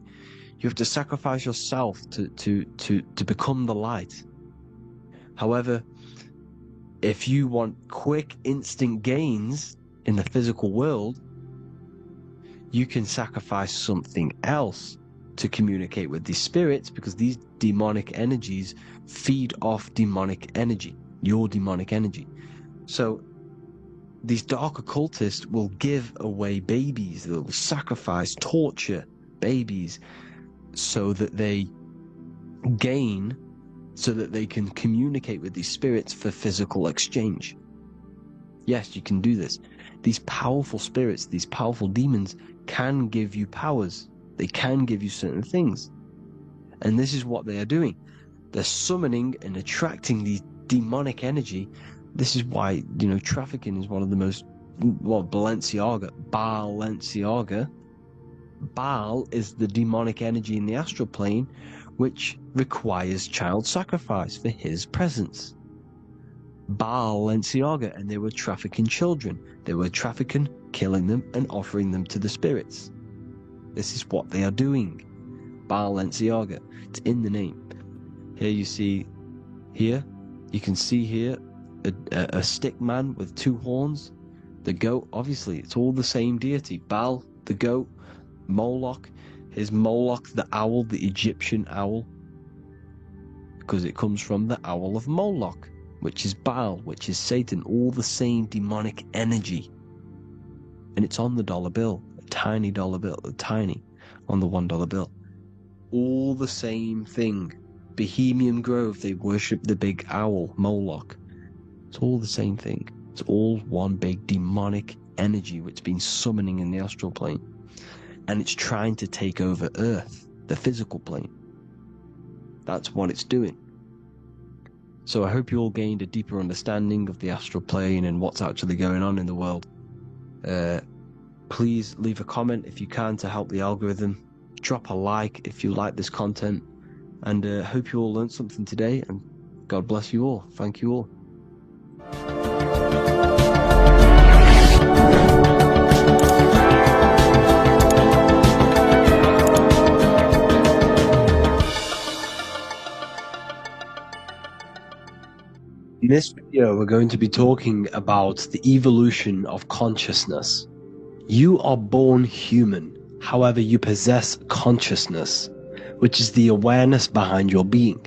Speaker 6: You have to sacrifice yourself to become the light. However, if you want quick, instant gains in the physical world, you can sacrifice something else to communicate with these spirits, because these demonic energies feed off demonic energy, your demonic energy. So these dark occultists will give away babies, they'll sacrifice, torture babies so that they gain, so that they can communicate with these spirits for physical exchange. Yes, you can do this. These powerful spirits, these powerful demons can give you powers. They can give you certain things. And this is what they are doing. They're summoning and attracting these demonic energy. This is why, trafficking is one of the most, Balenciaga. Baal is the demonic energy in the astral plane, which requires child sacrifice for his presence. Balenciaga, and they were trafficking children. They were trafficking, killing them, and offering them to the spirits. This is what they are doing. Balenciaga. It's in the name. Here you can see here a stick man with two horns. The goat, obviously, it's all the same deity. Baal, the goat. Moloch, is Moloch the owl, the Egyptian owl, because it comes from the owl of Moloch, which is Baal, which is Satan, all the same demonic energy. And it's on the dollar bill, a tiny dollar bill, on the $1 bill. All the same thing. Bohemian Grove, they worship the big owl, Moloch. It's all the same thing. It's all one big demonic energy which has been summoning in the astral plane. and it's trying to take over Earth, the physical plane. That's what it's doing. So I hope you all gained a deeper understanding of the astral plane and what's actually going on in the world. Please leave a comment if you can to help the algorithm. Drop a like if you like this content. And hope you all learned something today. And God bless you all. Thank you all. In this video, we're going to be talking about the evolution of consciousness. You are born human, however you possess consciousness, which is the awareness behind your being,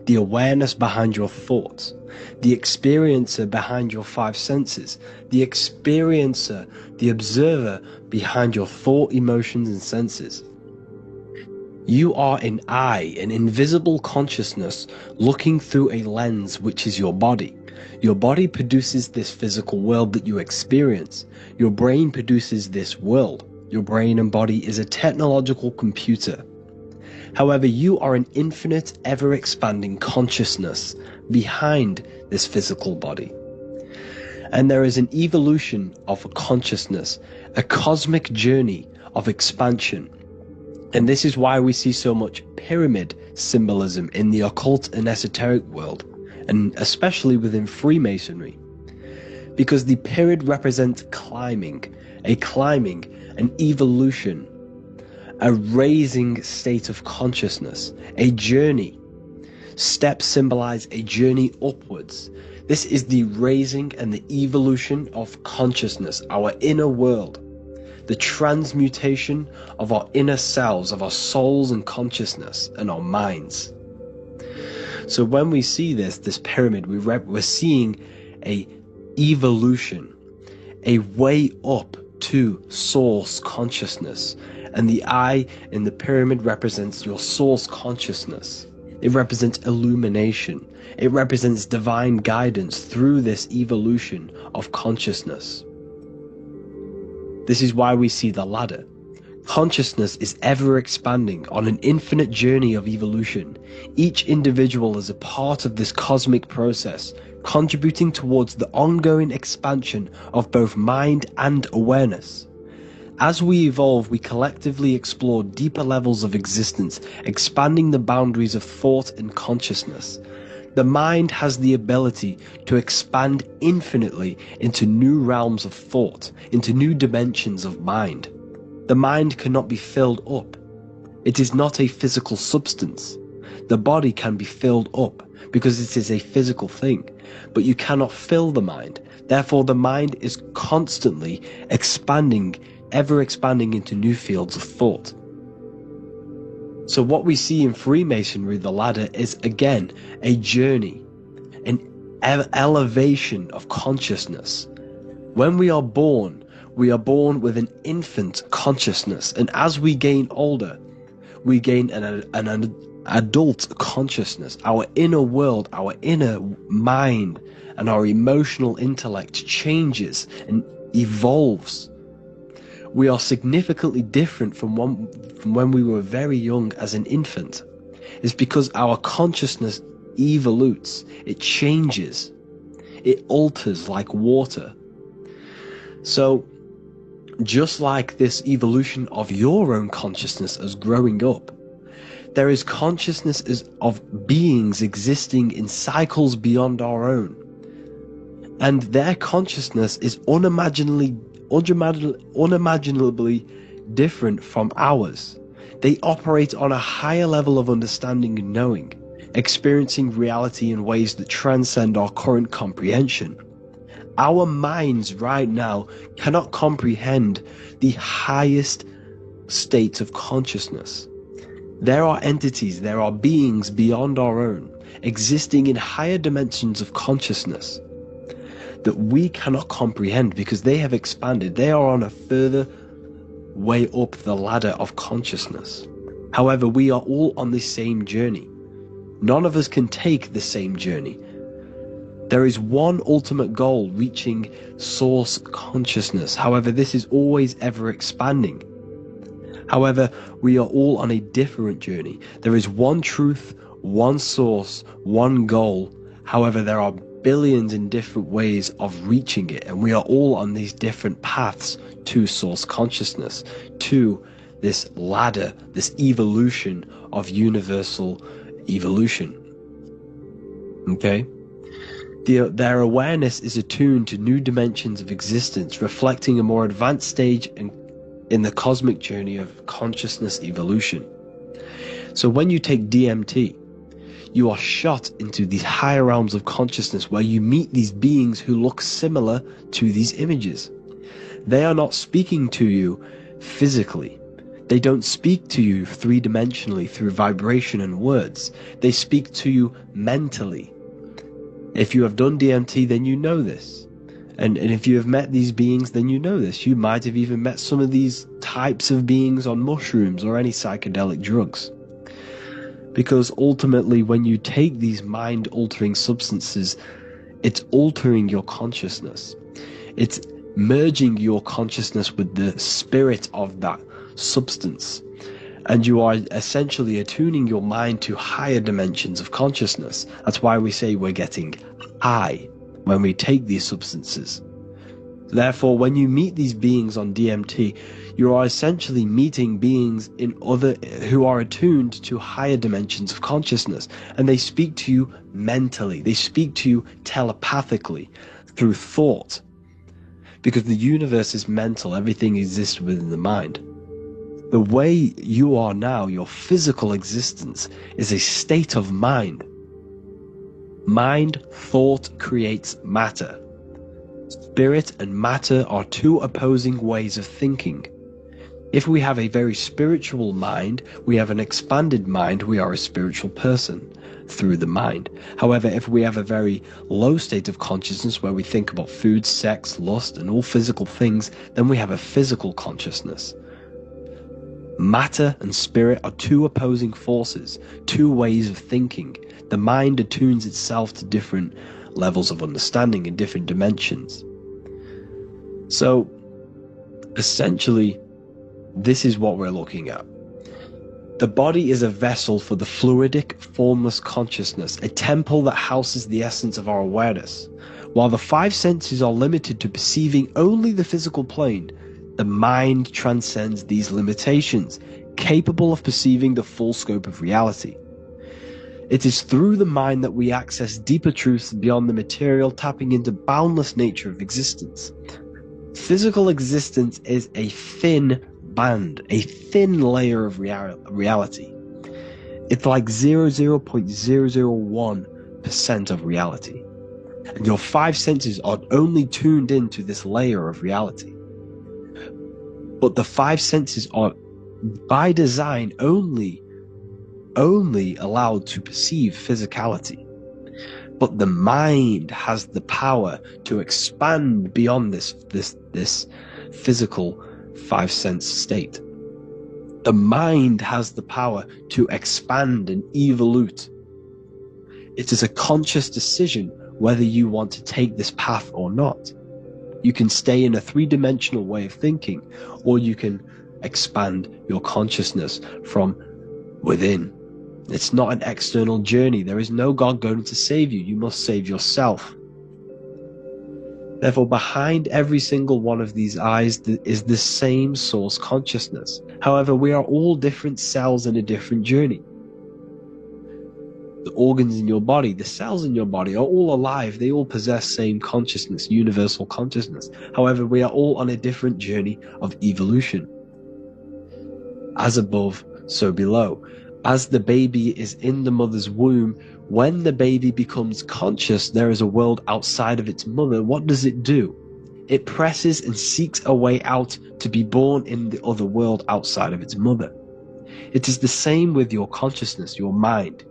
Speaker 6: the awareness behind your thoughts, the experiencer behind your five senses, the experiencer, the observer behind your thought, emotions, and senses. You are an eye, an invisible consciousness looking through a lens which is your body. Your body produces this physical world that you experience. Your brain produces this world. Your brain and body is a technological computer. However, you are an infinite, ever-expanding consciousness behind this physical body. And there is an evolution of consciousness, a cosmic journey of expansion. And this is why we see so much pyramid symbolism in the occult and esoteric world, and especially within Freemasonry. Because the pyramid represents climbing, an evolution, a raising state of consciousness, a journey. Steps symbolize a journey upwards. This is the raising and the evolution of consciousness, our inner world. The transmutation of our inner selves, of our souls and consciousness and our minds. So when we see this pyramid, we're seeing a evolution, a way up to source consciousness. And the eye in the pyramid represents your source consciousness. It represents illumination. It represents divine guidance through this evolution of consciousness. This is why we see the ladder. Consciousness is ever expanding on an infinite journey of evolution. Each individual is a part of this cosmic process, contributing towards the ongoing expansion of both mind and awareness. As we evolve, we collectively explore deeper levels of existence, expanding the boundaries of thought and consciousness. The mind has the ability to expand infinitely into new realms of thought, into new dimensions of mind. The mind cannot be filled up. It is not a physical substance. The body can be filled up because it is a physical thing, but you cannot fill the mind. Therefore, the mind is constantly expanding, ever expanding into new fields of thought. So what we see in Freemasonry, the ladder, is again a journey, an elevation of consciousness. When we are born with an infant consciousness, and as we gain older, we gain an adult consciousness. Our inner world, our inner mind, and our emotional intellect changes and evolves. We are significantly different from when we were very young as an infant. It's because our consciousness evolutes, it changes, it alters like water. So, just like this evolution of your own consciousness as growing up, there is consciousness of beings existing in cycles beyond our own. And their consciousness is unimaginably different from ours. They operate on a higher level of understanding and knowing, experiencing reality in ways that transcend our current comprehension. Our minds right now cannot comprehend the highest states of consciousness. There are entities, there are beings beyond our own, existing in higher dimensions of consciousness that we cannot comprehend because they have expanded. They are on a further way up the ladder of consciousness. However, we are all on the same journey. None of us can take the same journey. There is one ultimate goal, reaching source consciousness. However, this is always ever expanding. However, we are all on a different journey. There is one truth, one source, one goal. However, there are billions in different ways of reaching it, and we are all on these different paths to source consciousness, to this ladder, this evolution of universal evolution. Okay? Their awareness is attuned to new dimensions of existence, reflecting a more advanced stage in the cosmic journey of consciousness evolution. So when you take DMT, you are shot into these higher realms of consciousness where you meet these beings who look similar to these images. They are not speaking to you physically. They don't speak to you three-dimensionally through vibration and words. They speak to you mentally. If you have done DMT, then you know this. And if you have met these beings, then you know this. You might have even met some of these types of beings on mushrooms or any psychedelic drugs. Because ultimately, when you take these mind-altering substances, it's altering your consciousness. It's merging your consciousness with the spirit of that substance. And you are essentially attuning your mind to higher dimensions of consciousness. That's why we say we're getting high when we take these substances. Therefore, when you meet these beings on DMT, you are essentially meeting beings who are attuned to higher dimensions of consciousness, and they speak to you mentally. They speak to you telepathically through thought, because the universe is mental. Everything exists within the mind. The way you are now, your physical existence, is a state of mind. Mind, thought creates matter. Spirit and matter are two opposing ways of thinking. If we have a very spiritual mind, we have an expanded mind, we are a spiritual person through the mind. However, if we have a very low state of consciousness where we think about food, sex, lust, and all physical things, then we have a physical consciousness. Matter and spirit are two opposing forces, two ways of thinking. The mind attunes itself to different levels of understanding in different dimensions. So, essentially, this is what we're looking at. The body is a vessel for the fluidic, formless consciousness, a temple that houses the essence of our awareness. While the five senses are limited to perceiving only the physical plane, the mind transcends these limitations, capable of perceiving the full scope of reality. It is through the mind that we access deeper truths beyond the material, tapping into boundless nature of existence. Physical existence is a thin band, a thin layer of reality. It's like 0.001% of reality. And your five senses are only tuned into this layer of reality. But the five senses are, by design, only allowed to perceive physicality. But the mind has the power to expand beyond this physical five sense state. The mind has the power to expand and evolute. It is a conscious decision whether you want to take this path or not. You can stay in a three-dimensional way of thinking, or you can expand your consciousness from within. It's not an external journey. There is no God going to save you. You must save yourself. Therefore, behind every single one of these eyes is the same source consciousness. However, we are all different cells in a different journey. The organs in your body, the cells in your body are all alive. They all possess same consciousness, universal consciousness. However, we are all on a different journey of evolution. As above, so below. As the baby is in the mother's womb, when the baby becomes conscious, there is a world outside of its mother. What does it do? It presses and seeks a way out to be born in the other world outside of its mother. It is the same with your consciousness, your mind.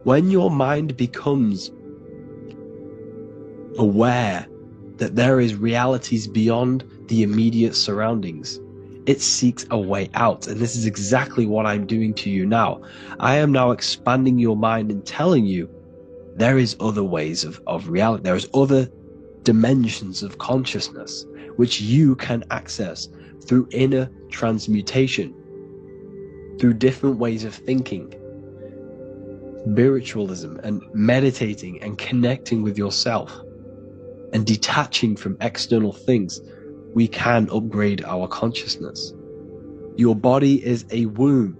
Speaker 6: When your mind becomes aware that there is realities beyond the immediate surroundings, it seeks a way out. And this is exactly what I'm doing to you now. I am now expanding your mind and telling you there is other ways of reality. There is other dimensions of consciousness which you can access through inner transmutation, through different ways of thinking, spiritualism, and meditating and connecting with yourself and detaching from external things, we can upgrade our consciousness. Your body is a womb.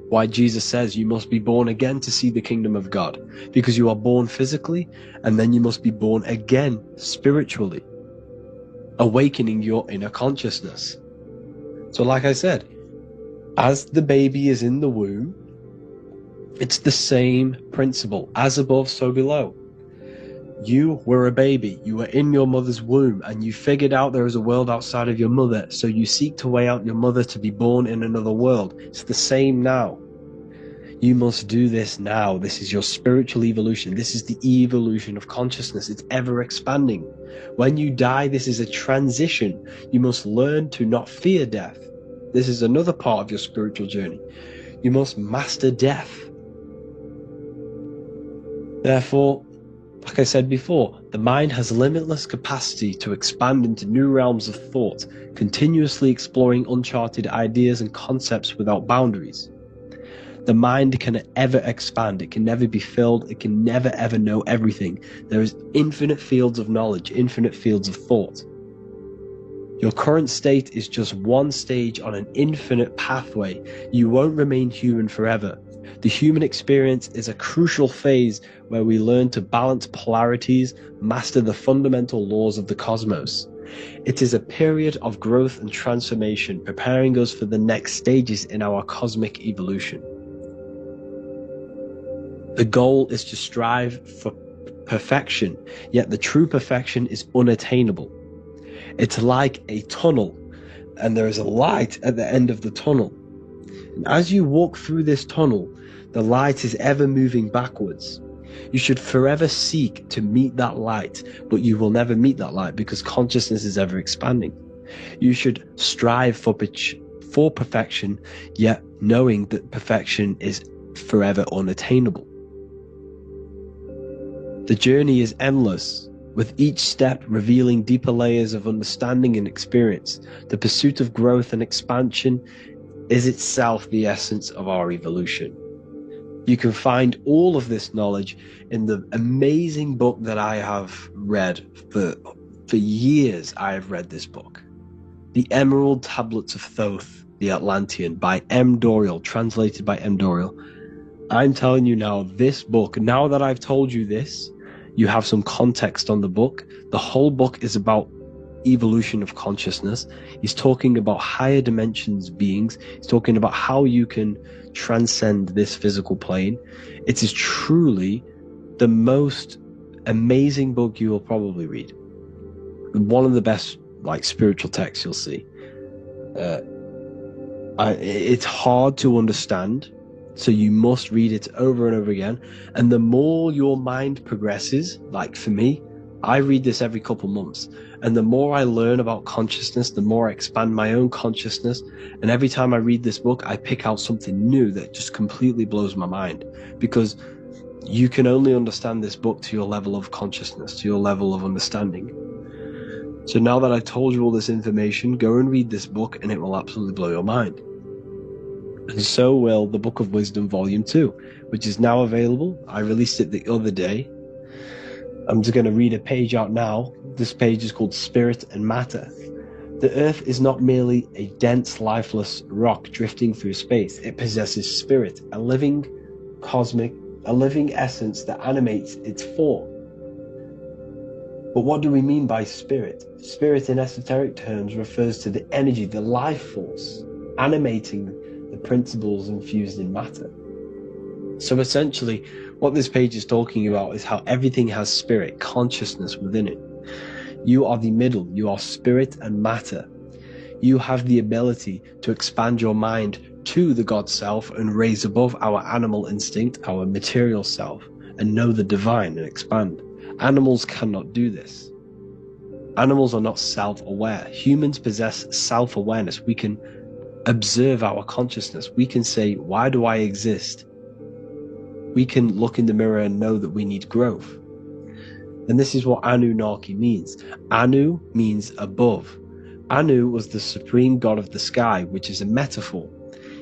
Speaker 6: Why Jesus says you must be born again to see the kingdom of God, because you are born physically and then you must be born again spiritually, awakening your inner consciousness. So like I said, as the baby is in the womb, it's the same principle. As above, so below. You were a baby. You were in your mother's womb and you figured out there is a world outside of your mother. So you seek to weigh out your mother to be born in another world. It's the same now. You must do this now. This is your spiritual evolution. This is the evolution of consciousness. It's ever expanding. When you die, this is a transition. You must learn to not fear death. This is another part of your spiritual journey. You must master death. Therefore, like I said before, the mind has limitless capacity to expand into new realms of thought, continuously exploring uncharted ideas and concepts without boundaries. The mind can ever expand. It can never be filled. It can never ever know everything. There is infinite fields of knowledge, infinite fields of thought. Your current state is just one stage on an infinite pathway. You won't remain human forever. The human experience is a crucial phase where we learn to balance polarities, master the fundamental laws of the cosmos. It is a period of growth and transformation, preparing us for the next stages in our cosmic evolution. The goal is to strive for perfection, yet the true perfection is unattainable. It's like a tunnel, and there is a light at the end of the tunnel. And as you walk through this tunnel, the light is ever moving backwards. You should forever seek to meet that light, but you will never meet that light because consciousness is ever expanding. You should strive for perfection, yet knowing that perfection is forever unattainable. The journey is endless, with each step revealing deeper layers of understanding and experience. The pursuit of growth and expansion is itself the essence of our evolution. You can find all of this knowledge in the amazing book that I have read for years. I have read this book, The Emerald Tablets of Thoth, the Atlantean, by M. Dorial, translated by M. Dorial. I'm telling you now, this book, now that I've told you this, you have some context on the book. The whole book is about evolution of consciousness. He's talking about higher dimensions beings. He's talking about how you can transcend this physical plane. It is truly the most amazing book you will probably read. One of the best spiritual texts you'll see. It's hard to understand, so you must read it over and over again. And the more your mind progresses, like for me, I read this every couple months. And the more I learn about consciousness, the more I expand my own consciousness. And every time I read this book, I pick out something new that just completely blows my mind. Because you can only understand this book to your level of consciousness, to your level of understanding. So now that I've told you all this information, go and read this book and it will absolutely blow your mind. And so will the Book of Wisdom Volume 2, which is now available. I released it the other day. I'm just going to read a page out now. This page is called Spirit and Matter. The Earth is not merely a dense, lifeless rock drifting through space. It possesses spirit, a living essence that animates its form. But what do we mean by spirit? Spirit in esoteric terms refers to the energy, the life force, animating the principles infused in matter. So essentially, what this page is talking about is how everything has spirit, consciousness within it. You are the middle, you are spirit and matter. You have the ability to expand your mind to the God self and raise above our animal instinct, our material self, and know the divine and expand. Animals cannot do this. Animals are not self-aware. Humans possess self-awareness. We can observe our consciousness. We can say, why do I exist? We can look in the mirror and know that we need growth. And this is what Anunnaki means. Anu means above. Anu was the supreme god of the sky, which is a metaphor.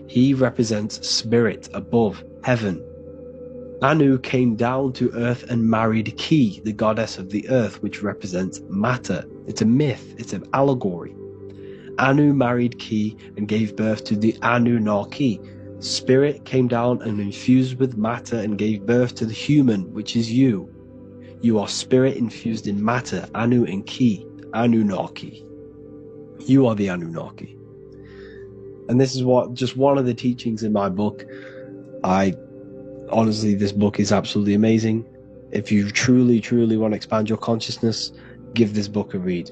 Speaker 6: He represents spirit above heaven. Anu came down to earth and married Ki, the goddess of the earth, which represents matter. It's a myth, it's an allegory. Anu married Ki and gave birth to the Anunnaki. Spirit came down and infused with matter and gave birth to the human, which is you. You are spirit infused in matter, Anu and Ki, Anunnaki. You are the Anunnaki. And this is just one of the teachings in my book. Honestly, this book is absolutely amazing. If you truly, truly want to expand your consciousness, give this book a read.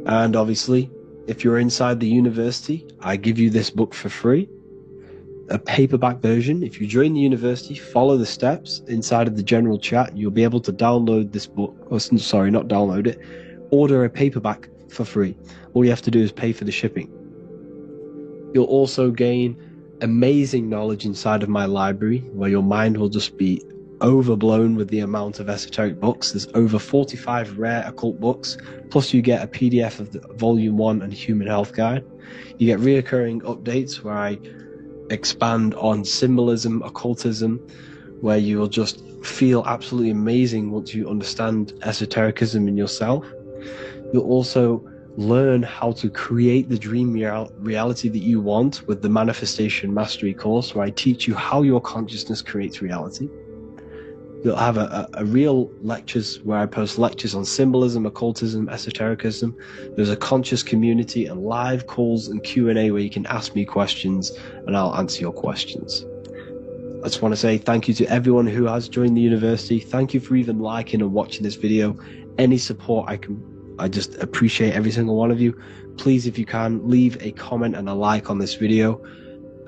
Speaker 6: And obviously, if you're inside the university, I give you this book for free. A paperback version. If you join the university, follow the steps inside of the general chat, you'll be able to download this book. Or, sorry, not download it. Order a paperback for free. All you have to do is pay for the shipping. You'll also gain amazing knowledge inside of my library, where your mind will just be overblown with the amount of esoteric books. There's over 45 rare occult books, plus you get a PDF of the Volume 1 and Human Health Guide. You get reoccurring updates where I expand on symbolism, occultism, where you will just feel absolutely amazing once you understand esotericism in yourself. You'll also learn how to create the dream reality that you want with the Manifestation Mastery course, where I teach you how your consciousness creates reality. You'll have a real lectures where I post lectures on symbolism, occultism, esotericism. There's a conscious community and live calls and Q&A where you can ask me questions and I'll answer your questions. I just want to say thank you to everyone who has joined the university. Thank you for even liking and watching this video. Any support I just appreciate every single one of you. Please, if you can, leave a comment and a like on this video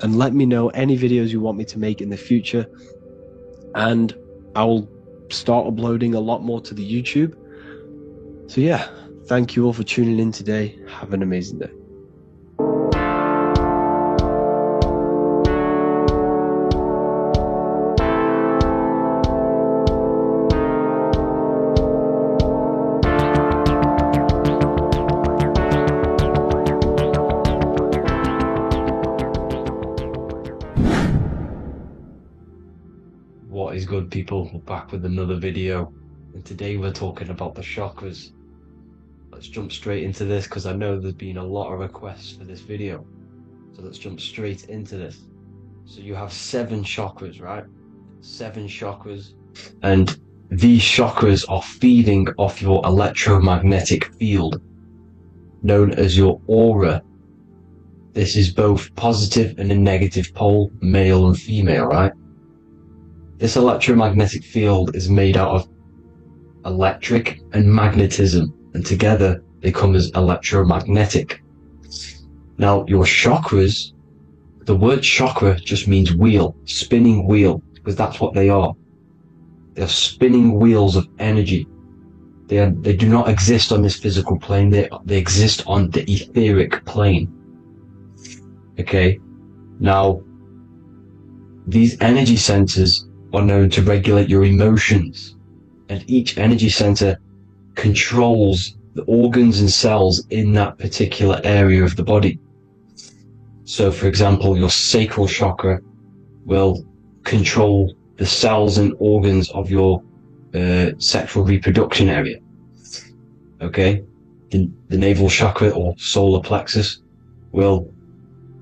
Speaker 6: and let me know any videos you want me to make in the future. And I will start uploading a lot more to the YouTube. So yeah, thank you all for tuning in today. Have an amazing day.
Speaker 3: What is good, people? We're back with another video, and today we're talking about the chakras. Let's jump straight into this because I know there's been a lot of requests for this video. So let's jump straight into this. So you have 7 chakras, right? 7 chakras, and these chakras are feeding off your electromagnetic field, known as your aura. This is both positive and a negative pole, male and female, right? This electromagnetic field is made out of electric and magnetism, and together they come as electromagnetic. Now, your chakras, the word chakra just means wheel, spinning wheel, because that's what they are. They're spinning wheels of energy. They do not exist on this physical plane, they exist on the etheric plane. Okay? Now, these energy centers are known to regulate your emotions, and each energy center controls the organs and cells in that particular area of the body. So for example, your sacral chakra will control the cells and organs of your sexual reproduction area. Okay, the navel chakra or solar plexus will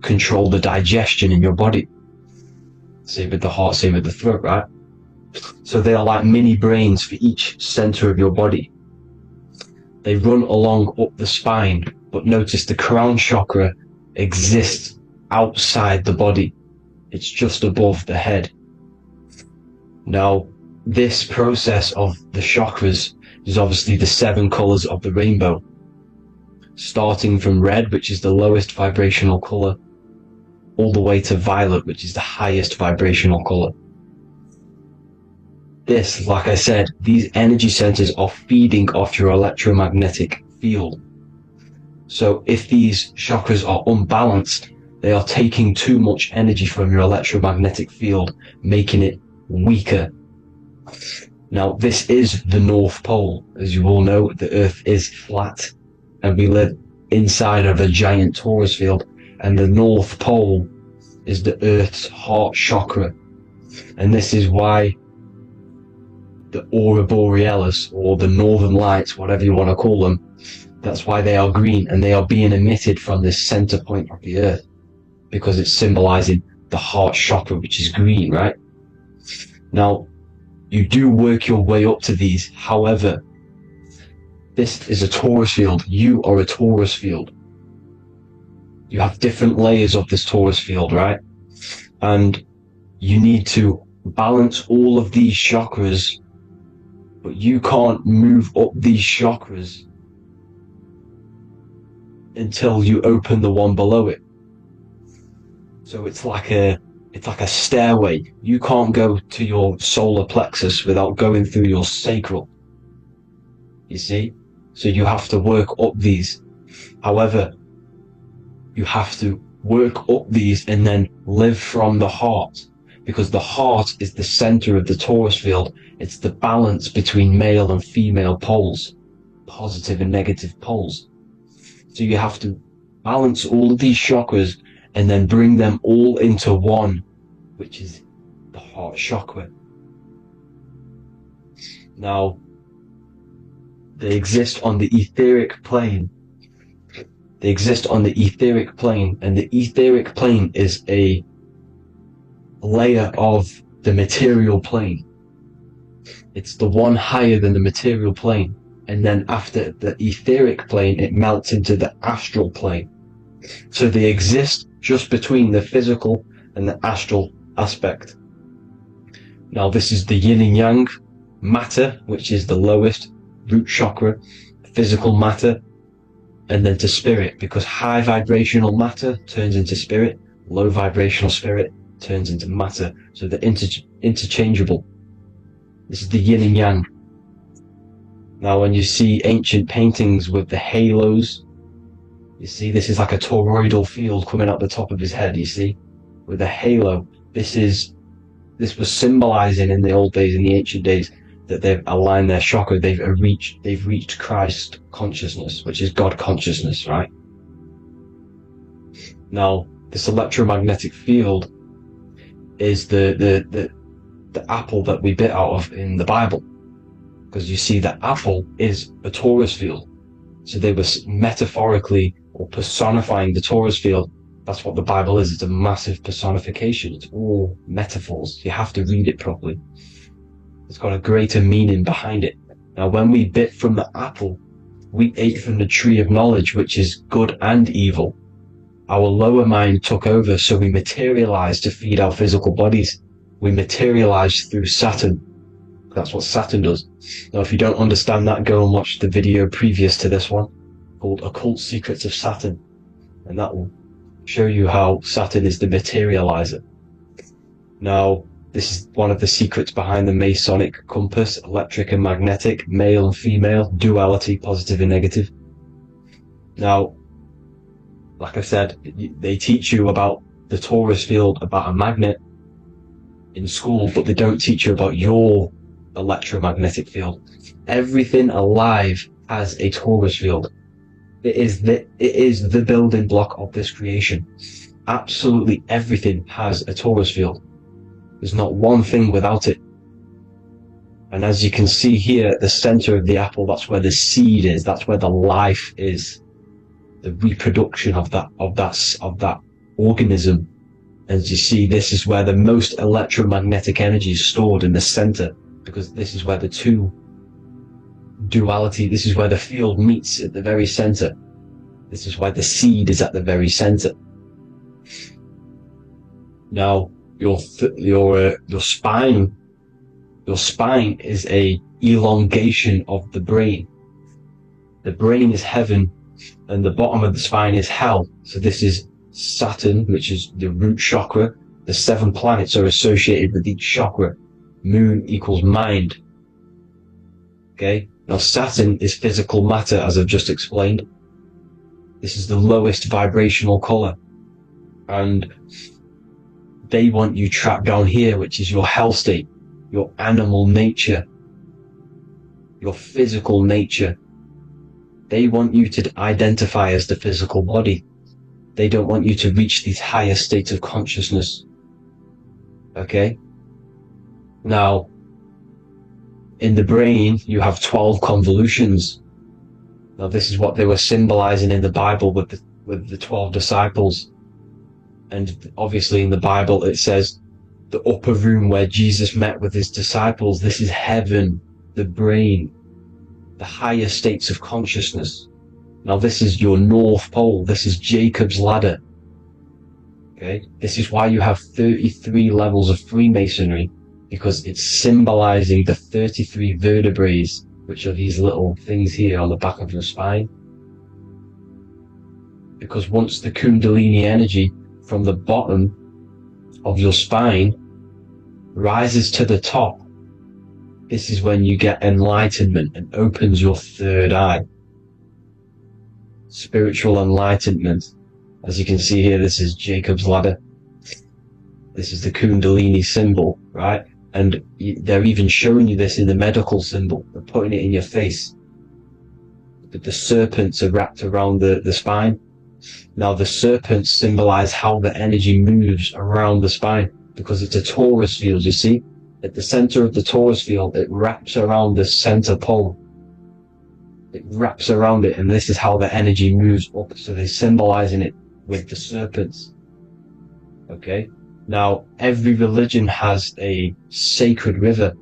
Speaker 3: control the digestion in your body. Same with the heart, same with the throat, right? So they are like mini brains for each center of your body. They run along up the spine, but notice the crown chakra exists outside the body. It's just above the head. Now, this process of the chakras is obviously the 7 colors of the rainbow, starting from red, which is the lowest vibrational color, all the way to violet, which is the highest vibrational color. This, like I said, these energy centers are feeding off your electromagnetic field. So if these chakras are unbalanced, they are taking too much energy from your electromagnetic field, making it weaker. Now, this is the North Pole. As you all know, the Earth is flat, and we live inside of a giant torus field, and the North Pole is the Earth's heart chakra. And this is why the Aurora Borealis, or the Northern Lights, whatever you want to call them, that's why they are green, and they are being emitted from this center point of the Earth, because it's symbolizing the heart chakra, which is green, right? Now, you do work your way up to these. However, this is a torus field. You are a torus field. You have different layers of this torus field, right? And you need to balance all of these chakras, but you can't move up these chakras until you open the one below it. So it's like a stairway. You can't go to your solar plexus without going through your sacral. You see? So you have to work up these. However, you have to work up these and then live from the heart, because the heart is the center of the torus field. It's the balance between male and female poles, positive and negative poles. So you have to balance all of these chakras and then bring them all into one, which is the heart chakra. Now, they exist on the etheric plane. They exist on the etheric plane, and the etheric plane is a layer of the material plane. It's the one higher than the material plane. And then after the etheric plane, it melts into the astral plane. So they exist just between the physical and the astral aspect. Now, this is the yin and yang matter, which is the lowest root chakra, physical matter, and then to spirit, because high vibrational matter turns into spirit, low vibrational spirit turns into matter. So they're interchangeable. This is the yin and yang. Now, when you see ancient paintings with the halos, you see this is like a toroidal field coming out the top of his head, you see, with a halo. This was symbolizing in the old days, in the ancient days, that they've aligned their chakra, they've reached Christ consciousness, which is God consciousness, right? Now, this electromagnetic field is the apple that we bit out of in the Bible. Because you see, that apple is a torus field. So they were metaphorically or personifying the torus field. That's what the Bible is. It's a massive personification. It's all metaphors. You have to read it properly. It's got a greater meaning behind it. Now, when we bit from the apple, we ate from the tree of knowledge, which is good and evil. Our lower mind took over, so we materialized to feed our physical bodies. We materialized through Saturn. That's what Saturn does. Now, if you don't understand that, go and watch the video previous to this one called Occult Secrets of Saturn, and that will show you how Saturn is the materializer. Now, this is one of the secrets behind the Masonic compass: electric and magnetic, male and female, duality, positive and negative. Now, like I said, they teach you about the torus field, about a magnet in school, but they don't teach you about your electromagnetic field. Everything alive has a torus field. It is the building block of this creation. Absolutely everything has a torus field. There's not one thing without it. And as you can see here at the center of the apple, that's where the seed is. That's where the life is. The reproduction of that organism. As you see, this is where the most electromagnetic energy is stored, in the center, because this is where the two duality, this is where the field meets at the very center. This is why the seed is at the very center. Now, your spine is a elongation of the brain. The brain is heaven, and the bottom of the spine is hell. So this is Saturn, which is the root chakra. The 7 planets are associated with each chakra. Moon equals mind. Okay? Now, Saturn is physical matter, as I've just explained. This is the lowest vibrational color. And they want you trapped down here, which is your hell state, your animal nature, your physical nature. They want you to identify as the physical body. They don't want you to reach these higher states of consciousness. Okay? Now, in the brain, you have 12 convolutions. Now, this is what they were symbolizing in the Bible with the 12 disciples. And obviously in the Bible, it says the upper room where Jesus met with his disciples. This is heaven, the brain, the higher states of consciousness. Now, this is your North Pole. This is Jacob's ladder. Okay? This is why you have 33 levels of Freemasonry, because it's symbolizing the 33 vertebrae, which are these little things here on the back of your spine. Because once the Kundalini energy from the bottom of your spine rises to the top, this is when you get enlightenment and opens your third eye. Spiritual enlightenment. As you can see here, this is Jacob's ladder. This is the Kundalini symbol, right? And they're even showing you this in the medical symbol. They're putting it in your face. But the serpents are wrapped around the spine. Now, the serpents symbolize how the energy moves around the spine, because it's a torus field, you see? At the center of the torus field, it wraps around the center pole. It wraps around it, and this is how the energy moves up. So they're symbolizing it with the serpents. Okay? Now, every religion has a sacred river.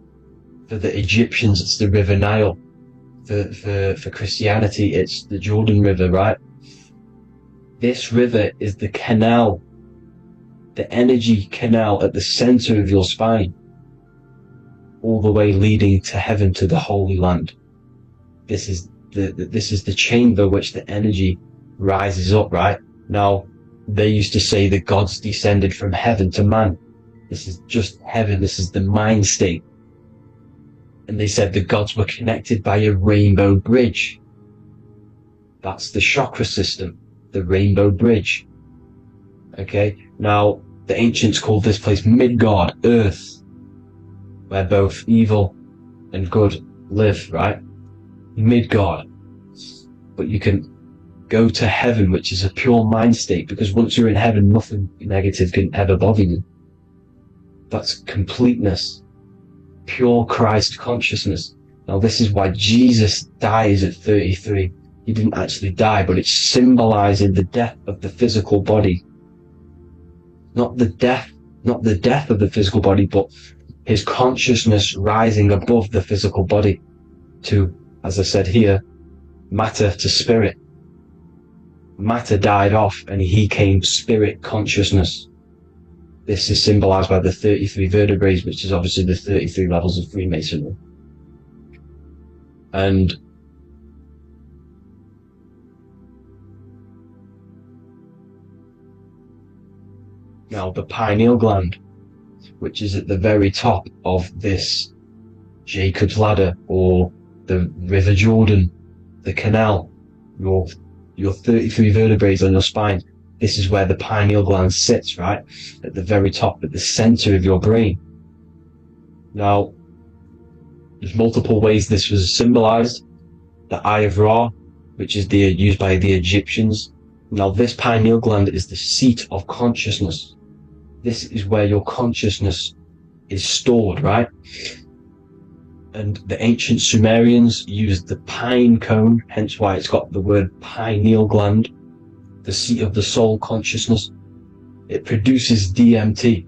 Speaker 3: For the Egyptians, it's the River Nile. For Christianity, it's the Jordan River, right? This river is the canal, the energy canal at the center of your spine, all the way leading to heaven, to the Holy Land. This is the chamber which the energy rises up, right? Now, they used to say the gods descended from heaven to man. This is just heaven. This is the mind state. And they said the gods were connected by a rainbow bridge. That's the chakra system, the rainbow bridge. Okay? Now, the ancients called this place Midgard, Earth, where both evil and good live, right? Midgard. But you can go to heaven, which is a pure mind state, because once you're in heaven, nothing negative can ever bother you. That's completeness, pure Christ consciousness. Now, this is why Jesus dies at 33. He didn't actually die, but it's symbolizing the death of the physical body. Not the death of the physical body, but his consciousness rising above the physical body to, as I said here, matter to spirit. Matter died off and he came spirit consciousness. This is symbolized by the 33 vertebrae, which is obviously the 33 levels of Freemasonry. And now the pineal gland, which is at the very top of this Jacob's ladder, or the River Jordan, the canal, your 33 vertebrae on your spine. This is where the pineal gland sits, right? At the very top, at the center of your brain. Now, there's multiple ways this was symbolized. The Eye of Ra, which is used by the Egyptians. Now, this pineal gland is the seat of consciousness. This is where your consciousness is stored, right? And the ancient Sumerians used the pine cone, hence why it's got the word pineal gland, the seat of the soul consciousness. It produces DMT,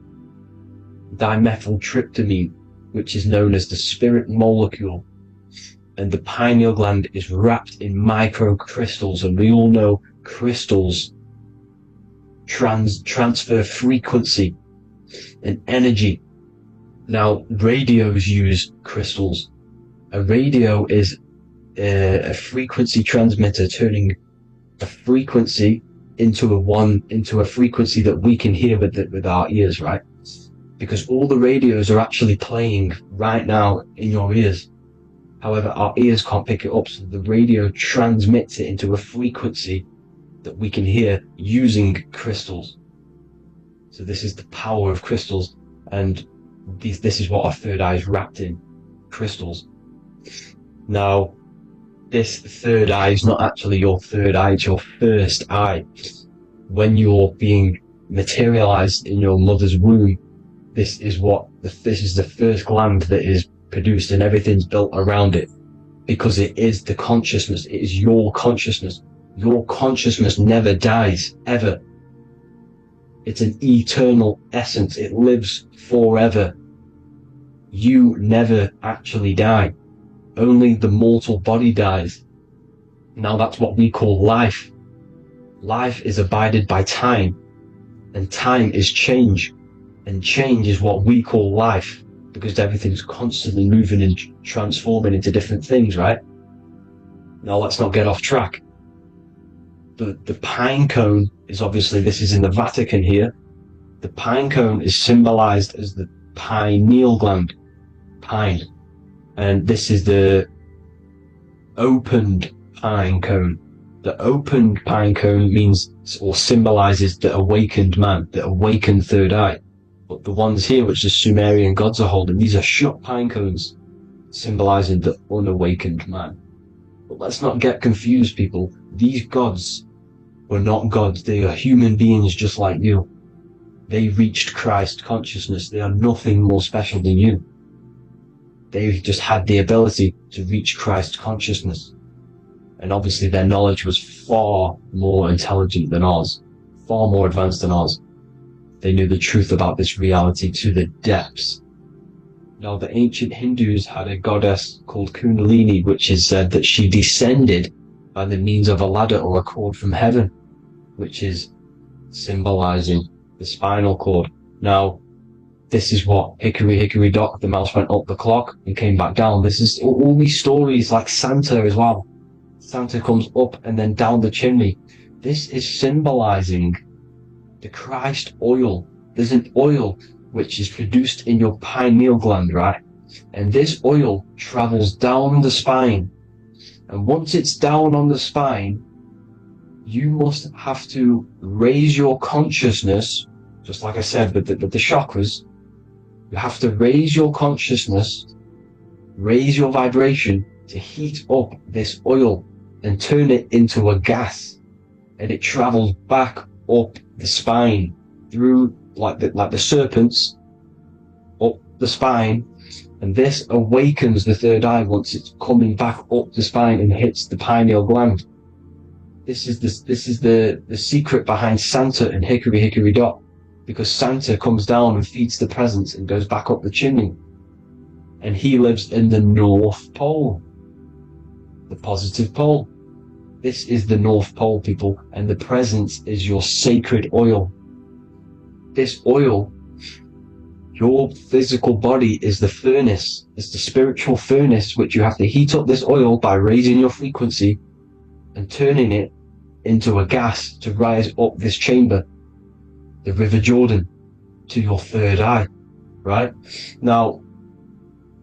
Speaker 3: dimethyltryptamine, which is known as the spirit molecule. And the pineal gland is wrapped in microcrystals, and we all know crystals transfer frequency and energy. Now, radios use crystals. A radio is a frequency transmitter, turning a frequency into a frequency that we can hear with our ears, right? Because all the radios are actually playing right now in your ears. However, our ears can't pick it up, so the radio transmits it into a frequency that we can hear using crystals. So this is the power of crystals, and this is what our third eye is wrapped in, crystals. Now, this third eye is not actually your third eye, it's your first eye. When you're being materialized in your mother's womb, this is the first gland that is produced, and everything's built around it, because it is the consciousness. It is your consciousness. Your consciousness never dies, ever. It's an eternal essence. It lives forever. You never actually die. Only the mortal body dies. Now that's what we call life. Life is abided by time, and time is change, and change is what we call life, because everything's constantly moving and transforming into different things, right? Now let's not get off track. The pine cone is obviously, this is in the Vatican here. The pine cone is symbolized as the pineal gland, pine, and this is the opened pine cone. The opened pine cone means, or symbolizes, the awakened man, the awakened third eye. But the ones here, which the Sumerian gods are holding, these are shut pine cones, symbolizing the unawakened man. But let's not get confused, people. These gods were not gods. They are human beings just like you. They reached Christ consciousness. They are nothing more special than you. They just had the ability to reach Christ consciousness. And obviously their knowledge was far more intelligent than ours, far more advanced than ours. They knew the truth about this reality to the depths. Now, the ancient Hindus had a goddess called Kundalini, which is said that she descended by the means of a ladder or a cord from heaven, which is symbolizing the spinal cord. Now, this is what hickory hickory dock, the mouse went up the clock and came back down. This is all these stories, like Santa as well. Santa comes up and then down the chimney. This is symbolizing the Christ oil. There's an oil which is produced in your pineal gland, right? And this oil travels down the spine. And once it's down on the spine, you must have to raise your consciousness, just like I said with the chakras. You have to raise your consciousness, raise your vibration to heat up this oil and turn it into a gas. And it travels back up the spine through like the serpents up the spine, and this awakens the third eye once it's coming back up the spine and hits the pineal gland. This is the secret behind Santa and hickory hickory dock, because Santa comes down and feeds the presents and goes back up the chimney, and he lives in the North Pole, the positive pole. This is the North Pole, people, and the presence is your sacred oil. This oil, your physical body, is the furnace. It's the spiritual furnace, which you have to heat up this oil by raising your frequency and turning it into a gas to rise up this chamber, the River Jordan, to your third eye, right? Now,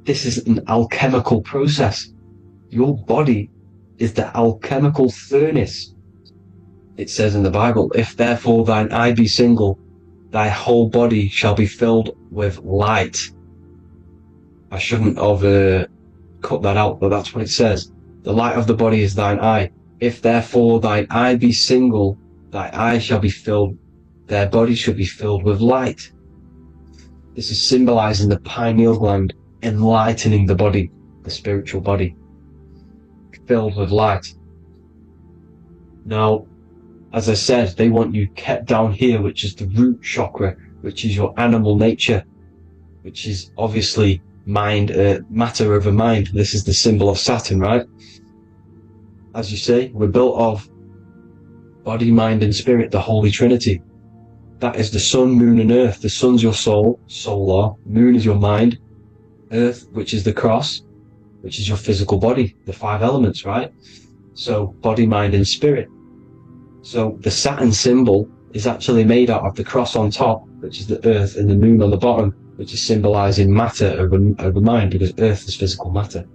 Speaker 3: this is an alchemical process. Your body is the alchemical furnace. It says in the Bible, if therefore thine eye be single, thy whole body shall be filled with light. I shouldn't have cut that out, but that's what it says. The light of the body is thine eye. If therefore thine eye be single, thy eye shall be filled, their body shall be filled with light. This is symbolizing the pineal gland enlightening the body, the spiritual body, filled with light. Now, as I said, they want you kept down here, which is the root chakra, which is your animal nature, which is obviously mind, matter over mind. This is the symbol of Saturn, right? As you say, we're built of body, mind, and spirit, the Holy Trinity. That is the sun, moon, and earth. The sun's your soul, solar. Moon is your mind. Earth, which is the cross, which is your physical body, the 5 elements, right? So body, mind, and spirit. So the Saturn symbol is actually made out of the cross on top, which is the earth, and the moon on the bottom, which is symbolizing matter over mind, because earth is physical matter.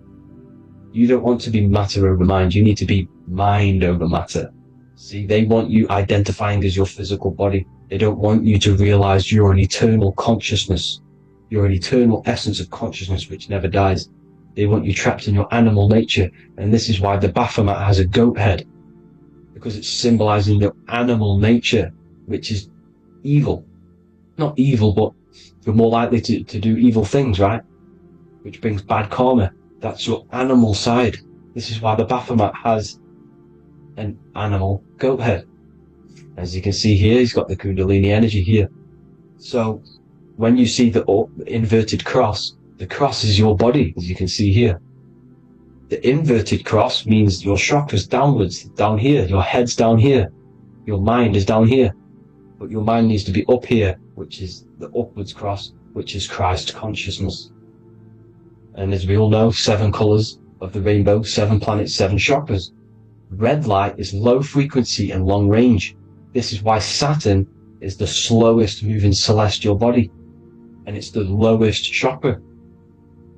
Speaker 3: You don't want to be matter over mind. You need to be mind over matter. See, they want you identifying as your physical body. They don't want you to realize you're an eternal consciousness. You're an eternal essence of consciousness which never dies. They want you trapped in your animal nature. And this is why the Baphomet has a goat head, because it's symbolizing your animal nature, which is evil. Not evil, but you're more likely to do evil things, right? Which brings bad karma. That's your animal side. This is why the Baphomet has an animal goat head. As you can see here, he's got the Kundalini energy here. So when you see the inverted cross, the cross is your body, as you can see here. The inverted cross means your chakra's downwards, down here. Your head's down here. Your mind is down here. But your mind needs to be up here, which is the upwards cross, which is Christ consciousness. And as we all know, 7 colors of the rainbow, 7 planets, 7 chakras. Red light is low frequency and long range. This is why Saturn is the slowest moving celestial body. And it's the lowest chakra,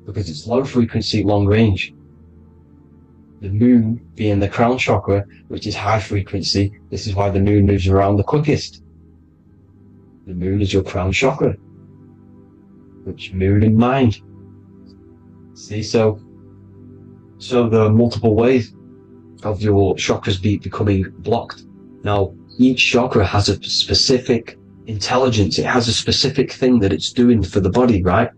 Speaker 3: because it's low frequency, long range. The moon being the crown chakra, which is high frequency, this is why the moon moves around the quickest. The moon is your crown chakra, which moon in mind. See, so there are multiple ways of your chakras becoming blocked. Now, each chakra has a specific intelligence. It has a specific thing that it's doing for the body, right?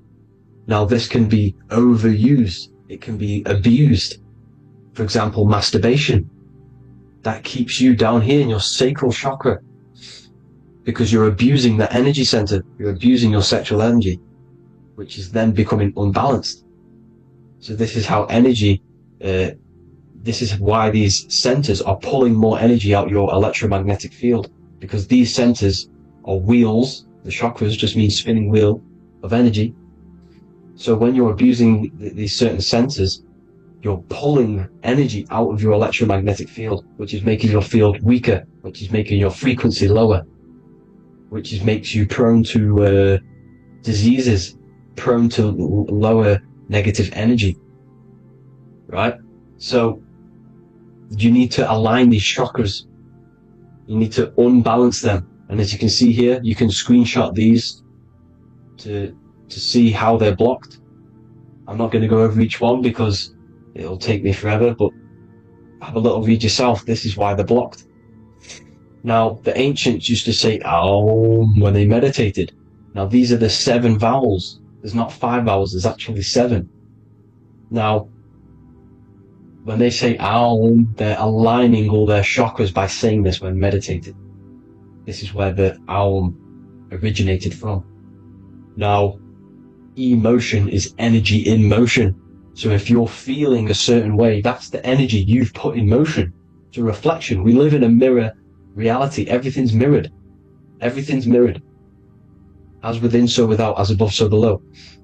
Speaker 3: Now, this can be overused. It can be abused. For example, masturbation. That keeps you down here in your sacral chakra, because you're abusing that energy center. You're abusing your sexual energy, which is then becoming unbalanced. So this is how energy, this is why these centers are pulling more energy out your electromagnetic field, because these centers are wheels. The chakras just mean spinning wheel of energy. So when you're abusing these certain centers, you're pulling energy out of your electromagnetic field, which is making your field weaker, which is making your frequency lower, which makes you prone to diseases, prone to lower negative energy, right? So you need to align these chakras. You need to unbalance them. And as you can see here, you can screenshot these to see how they're blocked. I'm not going to go over each one because it'll take me forever, but have a little read yourself. This is why they're blocked. Now, the ancients used to say Aum when they meditated. Now, these are the 7 vowels. There's not 5 vowels, there's actually 7. Now, when they say Aum, they're aligning all their chakras by saying this when meditated. This is where the Aum originated from. Now, emotion is energy in motion. So if you're feeling a certain way, that's the energy you've put in motion. It's a reflection. We live in a mirror reality. Everything's mirrored. Everything's mirrored. As within, so without. As above, so below.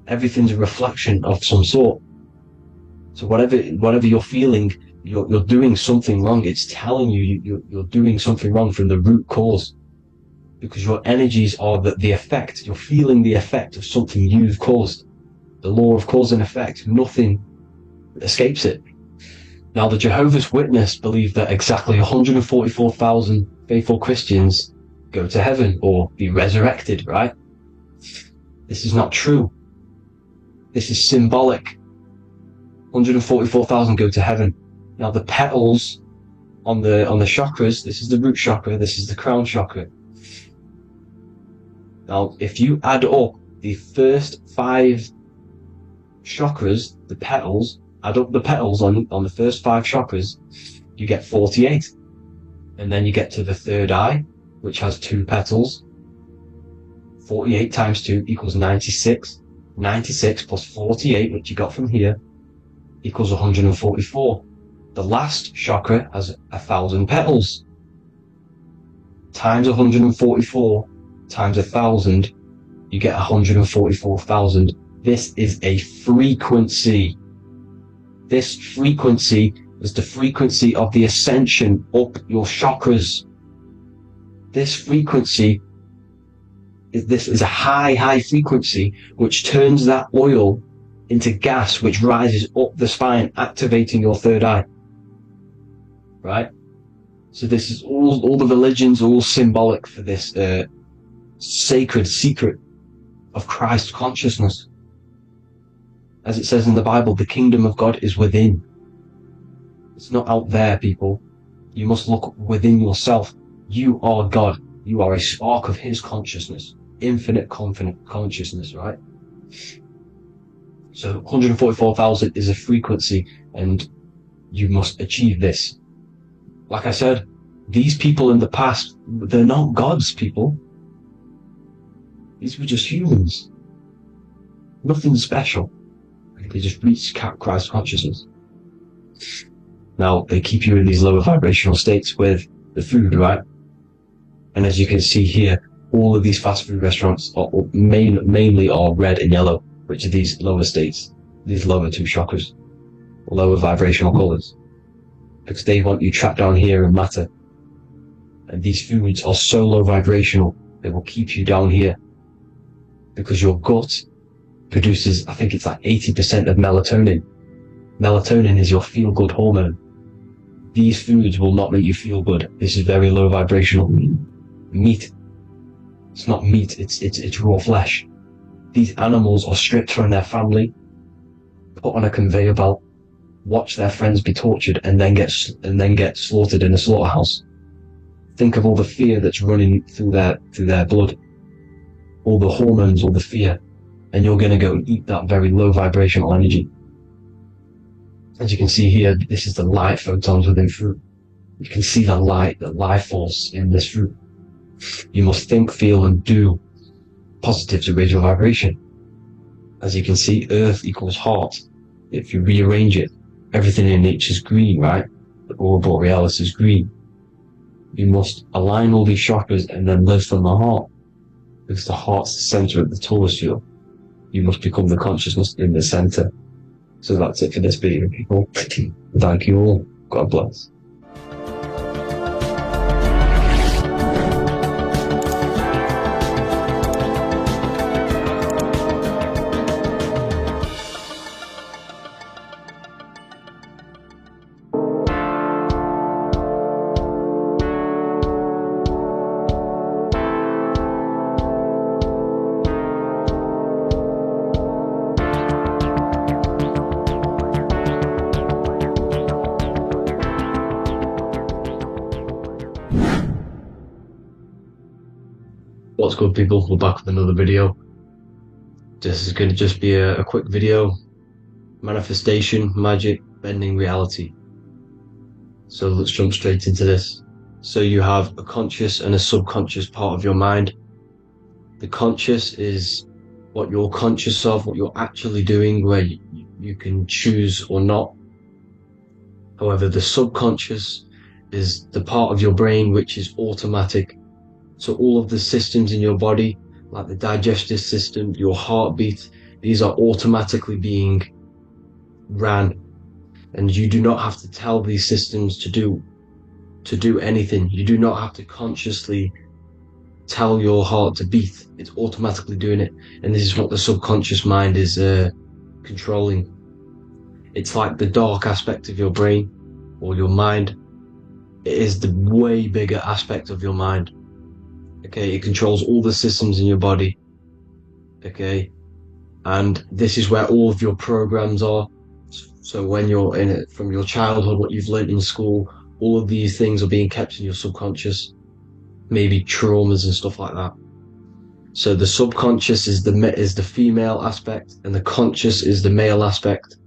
Speaker 3: Everything's a reflection of some sort. So whatever you're feeling, you're doing something wrong. It's telling you you're doing something wrong from the root cause. Because your energies are the effect. You're feeling the effect of something you've caused. The law of cause and effect. Nothing escapes it. Now, the Jehovah's Witness believe that exactly 144,000 faithful Christians go to heaven or be resurrected, right? This is not true. This is symbolic. 144,000 go to heaven. Now, the petals on the chakras, this is the root chakra, this is the crown chakra. Now, if you add up the first 5 chakras, the petals, add up the petals on the first 5 chakras, you get 48. And then you get to the third eye, which has 2 petals. 48 times 2 equals 96. 96 plus 48, which you got from here, equals 144. The last chakra has 1,000 petals. Times 144 times 1,000, you get 144,000. This is a frequency. This frequency is the frequency of the ascension up your chakras. This frequency is a high frequency which turns that oil into gas, which rises up the spine, activating your third eye. Right? So this is all the religions are all symbolic for this sacred secret of Christ consciousness. As it says in the Bible, the kingdom of God is within. It's not out there, people. You must look within yourself. You are God. You are a spark of his consciousness, infinite consciousness, right? So 144,000 is a frequency, and you must achieve this. Like I said, these people in the past, they're not gods, people. These were just humans. Nothing special. They just reached Christ consciousness. Now, they keep you in these lower vibrational states with the food, right? And as you can see here, all of these fast food restaurants are mainly are red and yellow, which are these lower states, these lower two chakras, lower vibrational colors, because they want you trapped down here in matter. And these foods are so low vibrational, they will keep you down here, because your gut produces, I think it's like 80% of melatonin. Melatonin is your feel-good hormone. These foods will not make you feel good. This is very low vibrational. Meat. It's not meat, it's raw flesh. These animals are stripped from their family, put on a conveyor belt, watch their friends be tortured, and then get slaughtered in a slaughterhouse. Think of all the fear that's running through their blood, all the hormones, all the fear, and you're going to go and eat that very low vibrational energy. As you can see here, this is the light photons within fruit. You can see the light, the life force in this fruit. You must think, feel, and do positive to raise your vibration. As you can see, earth equals heart. If you rearrange it, everything in nature is green, right? The aurora borealis is green. You must align all these chakras and then live from the heart, because the heart's the center of the Taurus field. You must become the consciousness in the center. So that's it for this video, people. Thank you all. God bless. What's good, people? We're back with another video. This is going to just be a quick video. Manifestation, magic, bending reality. So let's jump straight into this. So you have a conscious and a subconscious part of your mind. The conscious is what you're conscious of, what you're actually doing, where you can choose or not. However, the subconscious is the part of your brain which is automatic. So all of the systems in your body, like the digestive system, your heartbeat, these are automatically being ran. And you do not have to tell these systems to do anything. You do not have to consciously tell your heart to beat. It's automatically doing it. And this is what the subconscious mind is controlling. It's like the dark aspect of your brain or your mind. It is the way bigger aspect of your mind. Okay, it controls all the systems in your body. Okay, and this is where all of your programs are. So when you're in it, from your childhood, what you've learned in school, all of these things are being kept in your subconscious. Maybe traumas and stuff like that. So the subconscious is the female aspect, and the conscious is the male aspect,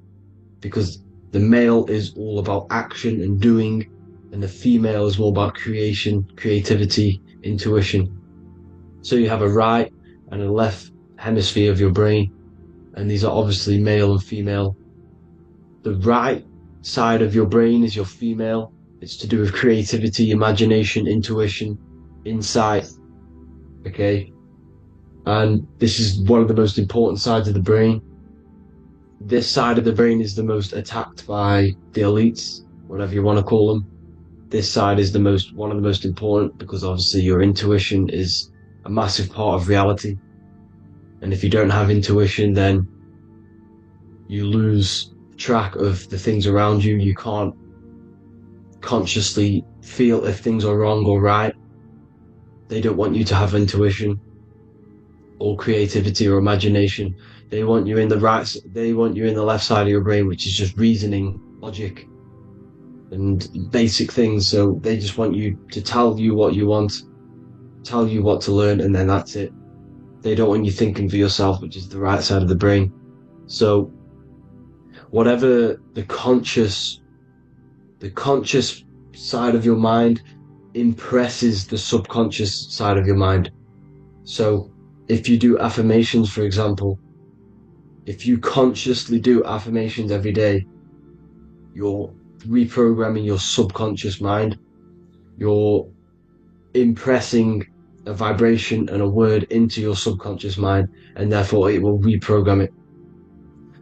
Speaker 3: because the male is all about action and doing, and the female is all about creation, creativity, intuition. So you have a right and a left hemisphere of your brain, and these are obviously male and female. The right side of your brain is your female. It's to do with creativity, imagination, intuition, insight. Okay, and this is one of the most important sides of the brain. This side of the brain is the most attacked by the elites, whatever you want to call them. This side is one of the most important, because obviously your intuition is a massive part of reality. And if you don't have intuition, then you lose track of the things around you. You can't consciously feel if things are wrong or right. They don't want you to have intuition. or creativity or imagination. They want you in the left side of your brain, which is just reasoning, logic, and basic things. So they just want you to tell you what you want, tell you what to learn, and then that's it. They don't want you thinking for yourself, which is the right side of the brain. So whatever the conscious side of your mind impresses the subconscious side of your mind. So if you do affirmations, for example, if you consciously do affirmations every day, you're reprogramming your subconscious mind. You're impressing a vibration and a word into your subconscious mind, and therefore it will reprogram it.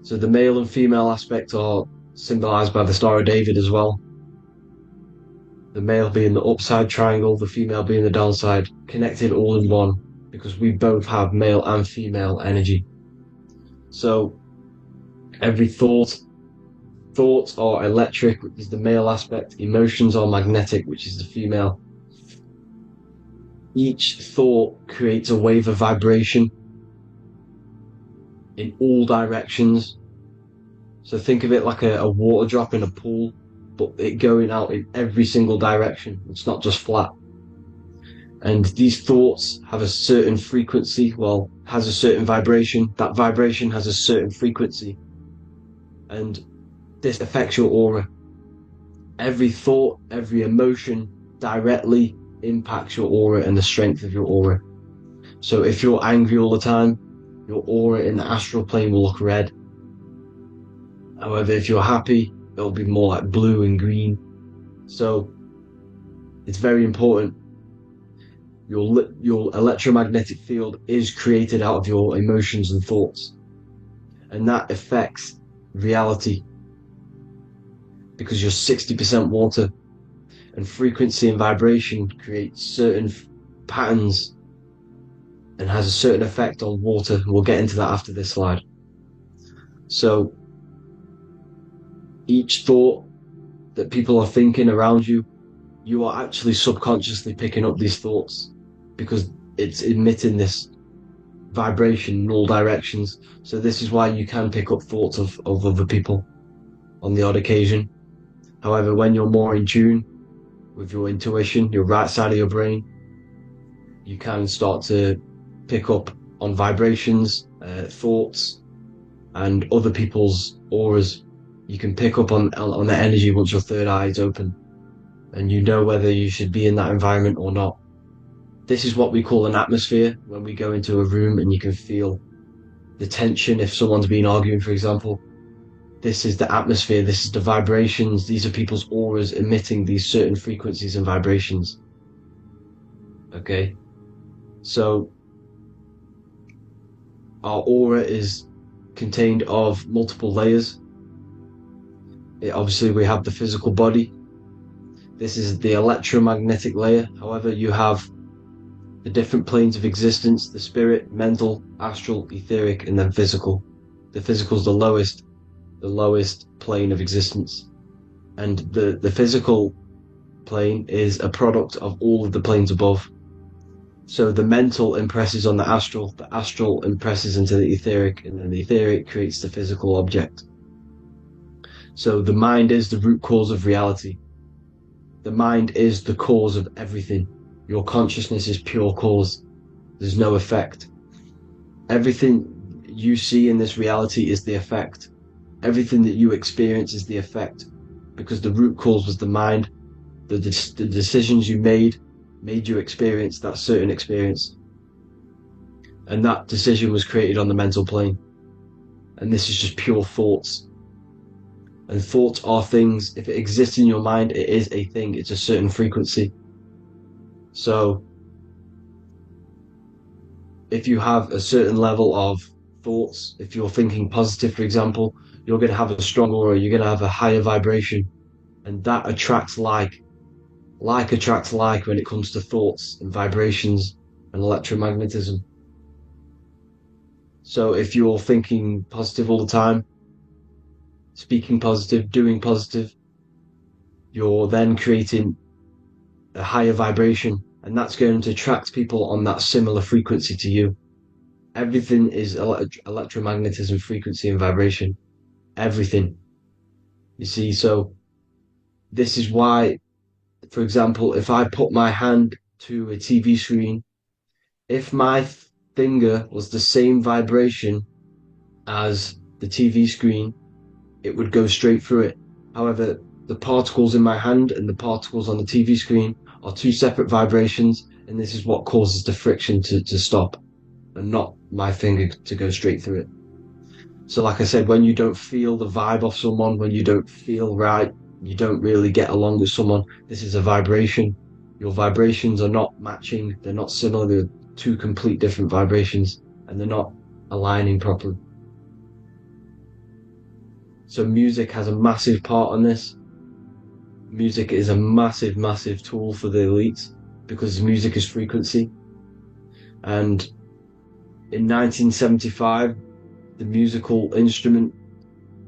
Speaker 3: So the male and female aspect are symbolized by the Star of David as well. The male being the upside triangle, the female being the downside, connected all in one, because we both have male and female energy. So every thoughts are electric, which is the male aspect. Emotions are magnetic, which is the female. Each thought creates a wave of vibration in all directions. So think of it like a water drop in a pool, but it going out in every single direction. It's not just flat. And these thoughts have a certain frequency, has a certain vibration. That vibration has a certain frequency. And this affects your aura. Every thought, every emotion directly impacts your aura and the strength of your aura. So if you're angry all the time, your aura in the astral plane will look red. However, if you're happy, it'll be more like blue and green. So it's very important. Your electromagnetic field is created out of your emotions and thoughts, and that affects reality, because you're 60% water, and frequency and vibration create certain patterns and has a certain effect on water. We'll get into that after this slide. So each thought that people are thinking around you, you are actually subconsciously picking up these thoughts, because it's emitting this vibration in all directions. So this is why you can pick up thoughts of other people on the odd occasion. However, when you're more in tune with your intuition, your right side of your brain, you can start to pick up on vibrations, thoughts, and other people's auras. You can pick up on the energy once your third eye is open, and you know whether you should be in that environment or not. This is what we call an atmosphere. When we go into a room and you can feel the tension, if someone's been arguing, for example, this is the atmosphere, this is the vibrations, these are people's auras emitting these certain frequencies and vibrations. Okay, so our aura is contained of multiple layers. Obviously we have the physical body. This is the electromagnetic layer. However, you have the different planes of existence: the spirit, mental, astral, etheric, and then physical. The physical is the lowest plane of existence, and the physical plane is a product of all of the planes above. So the mental impresses on the astral impresses into the etheric, and then the etheric creates the physical object. So the mind is the root cause of reality. The mind is the cause of everything. Your consciousness is pure cause. There's no effect. Everything you see in this reality is the effect. Everything that you experience is the effect, because the root cause was the mind. The decisions you made you experience that certain experience, and that decision was created on the mental plane. And this is just pure thoughts. And thoughts are things. If it exists in your mind, it is a thing. It's a certain frequency. So if you have a certain level of thoughts, if you're thinking positive, for example, you're going to have a strong aura, you're going to have a higher vibration, and that attracts like. Like attracts like when it comes to thoughts and vibrations and electromagnetism. So if you're thinking positive all the time, speaking positive, doing positive, you're then creating a higher vibration, and that's going to attract people on that similar frequency to you. Everything is electromagnetism, frequency, and vibration. Everything. You see, so this is why, for example, if I put my hand to a TV screen, if my finger was the same vibration as the TV screen, it would go straight through it. However, the particles in my hand and the particles on the TV screen are two separate vibrations, and this is what causes the friction to stop, and not my finger to go straight through it. So like I said, when you don't feel the vibe of someone, when you don't feel right, you don't really get along with someone, this is a vibration. Your vibrations are not matching, they're not similar, they're two complete different vibrations, and they're not aligning properly. So music has a massive part on this. Music is a massive, massive tool for the elites because music is frequency. And in 1975, the musical instrument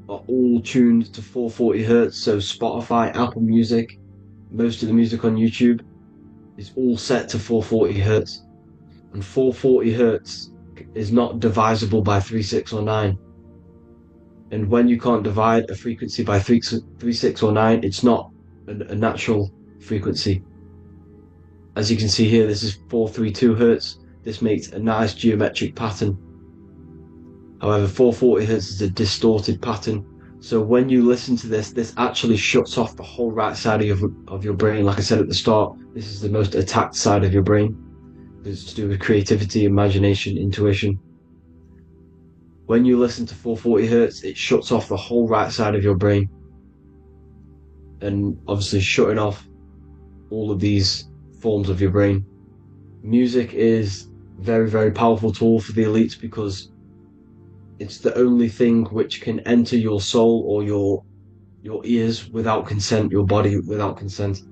Speaker 3: are all tuned to 440 hertz. So Spotify, Apple Music, most of the music on YouTube is all set to 440 hertz. And 440 hertz is not divisible by 3, 6, or 9. And when you can't divide a frequency by 3, 6, or 9, it's not a natural frequency. As you can see here, this is 432 hertz. This makes a nice geometric pattern. However, 440 hertz is a distorted pattern. So when you listen to this, this actually shuts off the whole right side of your brain. Like I said at the start, this is the most attacked side of your brain. It's to do with creativity, imagination, intuition. When you listen to 440 hertz, it shuts off the whole right side of your brain. And obviously shutting off all of these forms of your brain. Music is a very, very powerful tool for the elites because it's the only thing which can enter your soul or your ears without consent, your body without consent.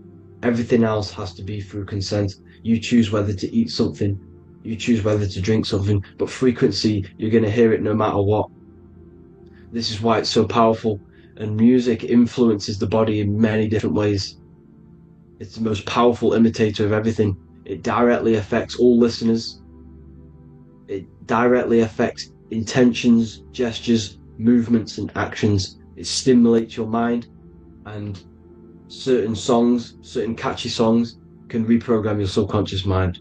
Speaker 3: Everything else has to be through consent. You choose whether to eat something, you choose whether to drink something, but frequency, you're going to hear it no matter what. This is why it's so powerful, and music influences the body in many different ways. It's the most powerful imitator of everything. It directly affects all listeners. It directly affects intentions, gestures, movements, and actions. It stimulates your mind, and certain songs, certain catchy songs, can reprogram your subconscious mind,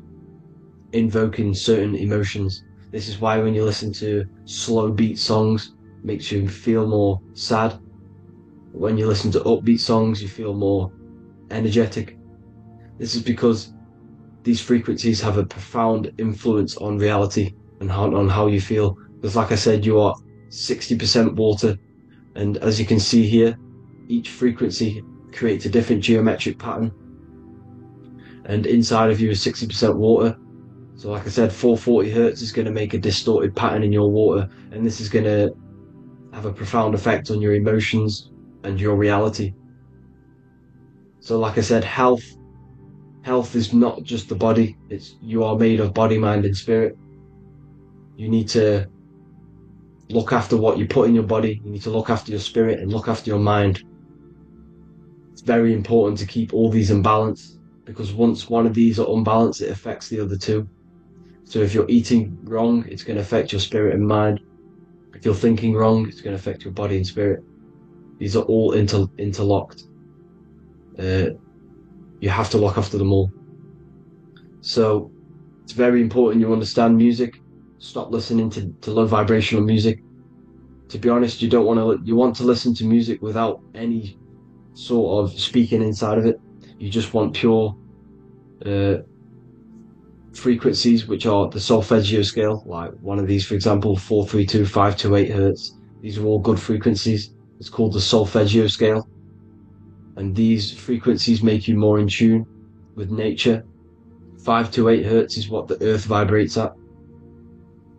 Speaker 3: invoking certain emotions. This is why when you listen to slow beat songs, it makes you feel more sad. When you listen to upbeat songs, you feel more energetic. This is because these frequencies have a profound influence on reality and on how you feel. Because like I said, you are 60% water, and as you can see here, each frequency creates a different geometric pattern, and inside of you is 60% water. So like I said, 440 hertz is going to make a distorted pattern in your water, and this is going to have a profound effect on your emotions and your reality. So like I said, health is not just the body, you are made of body, mind, and spirit. You need to look after what you put in your body, you need to look after your spirit and look after your mind. It's very important to keep all these in balance, because once one of these are unbalanced, it affects the other two. So if you're eating wrong, it's going to affect your spirit and mind. If you're thinking wrong, it's going to affect your body and spirit. These are all interlocked. You have to look after them all. So it's very important you understand music. Stop listening to low vibrational music. To be honest, you want to listen to music without any sort of speaking inside of it. You just want pure frequencies, which are the solfeggio scale, like one of these, for example, 432, 528 hertz. These are all good frequencies. It's called the solfeggio scale. And these frequencies make you more in tune with nature. 528 hertz is what the earth vibrates at.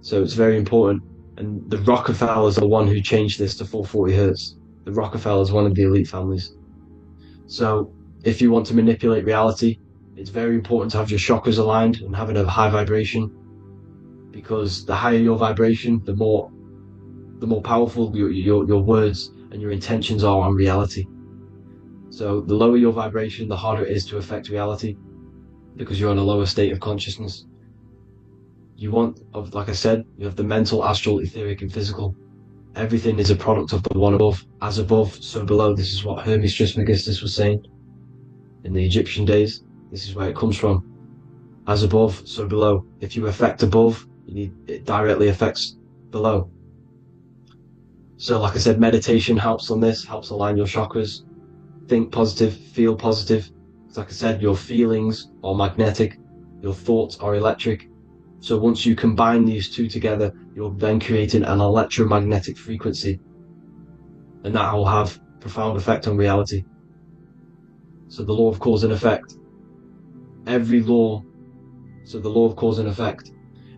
Speaker 3: So it's very important. And the Rockefellers are the one who changed this to 440 hertz. The Rockefellers, one of the elite families. So if you want to manipulate reality, it's very important to have your chakras aligned and having a high vibration, because the higher your vibration, the more powerful your words and your intentions are on reality. So the lower your vibration, the harder it is to affect reality, because you're in a lower state of consciousness. You want, like I said, you have the mental, astral, etheric, and physical. Everything is a product of the one above. As above, so below. This is what Hermes Trismegistus was saying in the Egyptian days. This is where it comes from. As above, so below. If you affect above, it directly affects below. So like I said, meditation helps on this, helps align your chakras. Think positive, feel positive. Like I said, your feelings are magnetic, your thoughts are electric. So once you combine these two together, you're then creating an electromagnetic frequency. And that will have profound effect on reality. So the law of cause and effect. The law of cause and effect.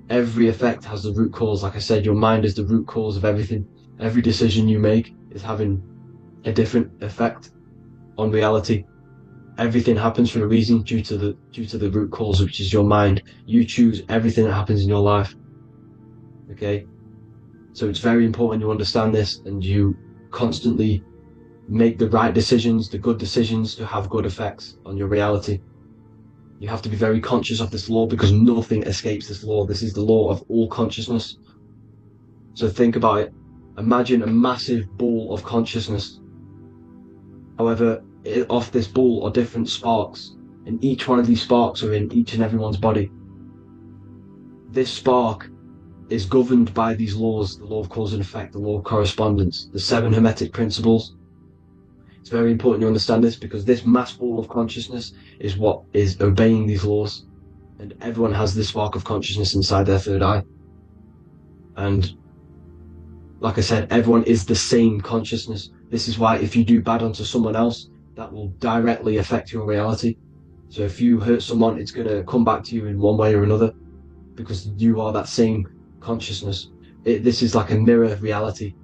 Speaker 3: Every effect has the root cause. Like I said, your mind is the root cause of everything. Every decision you make is having a different effect on reality. Everything happens for a reason due to the root cause, which is your mind. You choose everything that happens in your life. Okay? So it's very important you understand this and you constantly make the right decisions, the good decisions to have good effects on your reality. You have to be very conscious of this law because nothing escapes this law. This is the law of all consciousness. So think about it. Imagine a massive ball of consciousness. However, off this ball are different sparks, and each one of these sparks are in each and everyone's body. This spark is governed by these laws, the law of cause and effect, the law of correspondence, the 7 Hermetic principles. It's very important you understand this because this mass ball of consciousness is what is obeying these laws, and everyone has this spark of consciousness inside their third eye. And like I said, everyone is the same consciousness. This is why if you do bad onto someone else, that will directly affect your reality. So if you hurt someone, it's going to come back to you in one way or another because you are that same consciousness. This is like a mirror reality.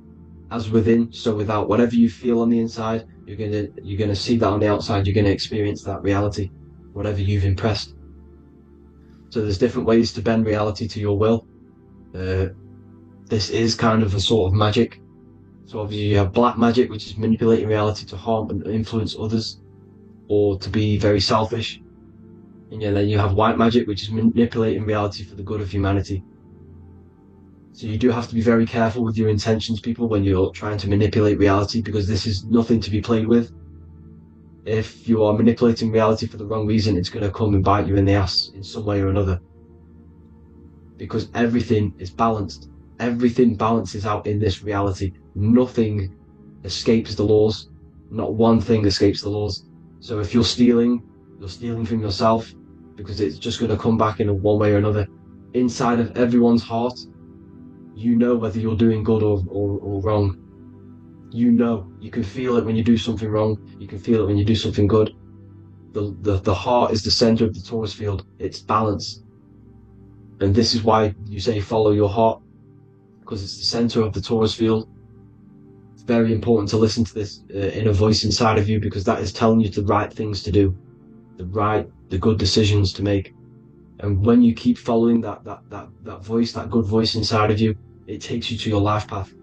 Speaker 3: As within, so without. Whatever you feel on the inside, you're gonna see that on the outside. You're gonna experience that reality, whatever you've impressed. So there's different ways to bend reality to your will. This is kind of a sort of magic. So obviously you have black magic, which is manipulating reality to harm and influence others, or to be very selfish. And then you have white magic, which is manipulating reality for the good of humanity. So you do have to be very careful with your intentions, people, when you're trying to manipulate reality, because this is nothing to be played with. If you are manipulating reality for the wrong reason, it's going to come and bite you in the ass in some way or another. Because everything is balanced. Everything balances out in this reality. Nothing escapes the laws. Not one thing escapes the laws. So if you're stealing from yourself, because it's just going to come back in one way or another. Inside of everyone's heart, you know whether you're doing good or wrong. You know, you can feel it when you do something wrong. You can feel it when you do something good. The heart is the center of the torus field. It's balance. And this is why you say follow your heart, because it's the center of the torus field. It's very important to listen to this inner voice inside of you, because that is telling you the right things to do, the good decisions to make. And when you keep following that voice, that good voice inside of you, it takes you to your life path.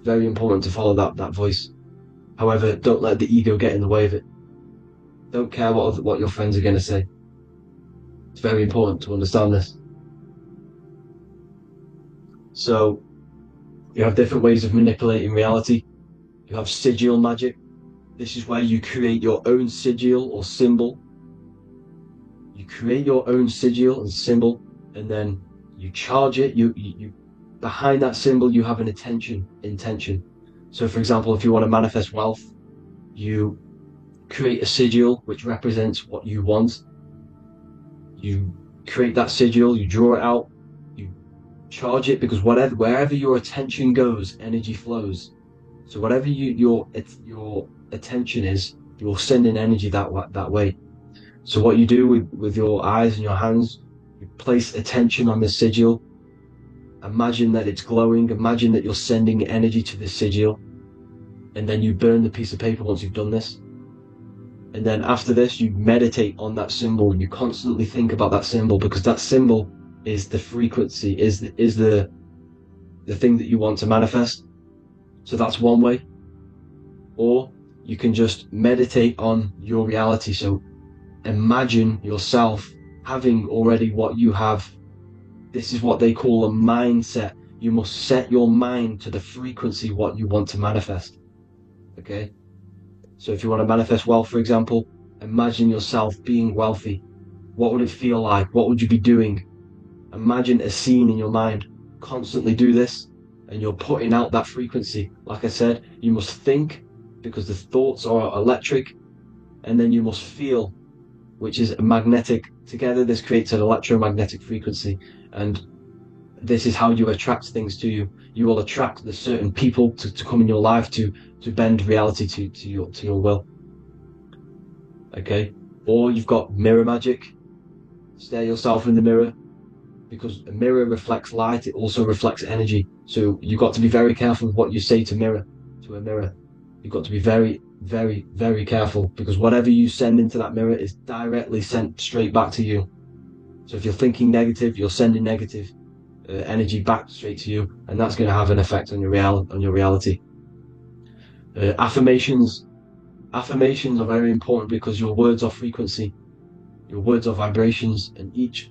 Speaker 3: Very important to follow that voice. However, don't let the ego get in the way of it. Don't care what your friends are going to say. It's very important to understand this. So, you have different ways of manipulating reality. You have sigil magic. This is where you create your own sigil or symbol. You create your own sigil and symbol, and then you charge it. You behind that symbol, you have an intention. So, for example, if you want to manifest wealth, you create a sigil which represents what you want. You create that sigil, you draw it out, you charge it, because wherever your attention goes, energy flows. So whatever your attention is, you're sending energy that way. So what you do with your eyes and your hands, you place attention on the sigil. Imagine that it's glowing. Imagine that you're sending energy to the sigil. And then you burn the piece of paper once you've done this. And then after this, you meditate on that symbol. You constantly think about that symbol, because that symbol is the frequency, is the thing that you want to manifest. So that's one way. Or you can just meditate on your reality. So imagine yourself having already what you have This is what they call a mindset. You must set your mind to the frequency what you want to manifest. Okay? So if you want to manifest wealth, for example, imagine yourself being wealthy. What would it feel like? What would you be doing? Imagine a scene in your mind. Constantly do this, and you're putting out that frequency. Like I said, you must think, because the thoughts are electric, and then you must feel, which is magnetic. Together, this creates an electromagnetic frequency, and this is how you attract things to you. You will attract the certain people to come in your life to bend reality to your will. Okay? Or you've got mirror magic. Stare yourself in the mirror, because a mirror reflects light, it also reflects energy. So you've got to be very careful with what you say to a mirror. You've got to be very, very, very careful, because whatever you send into that mirror is directly sent straight back to you. So if you're thinking negative, you're sending negative energy back straight to you, and that's going to have an effect on your reality. Affirmations are very important, because your words are frequency, your words are vibrations, and each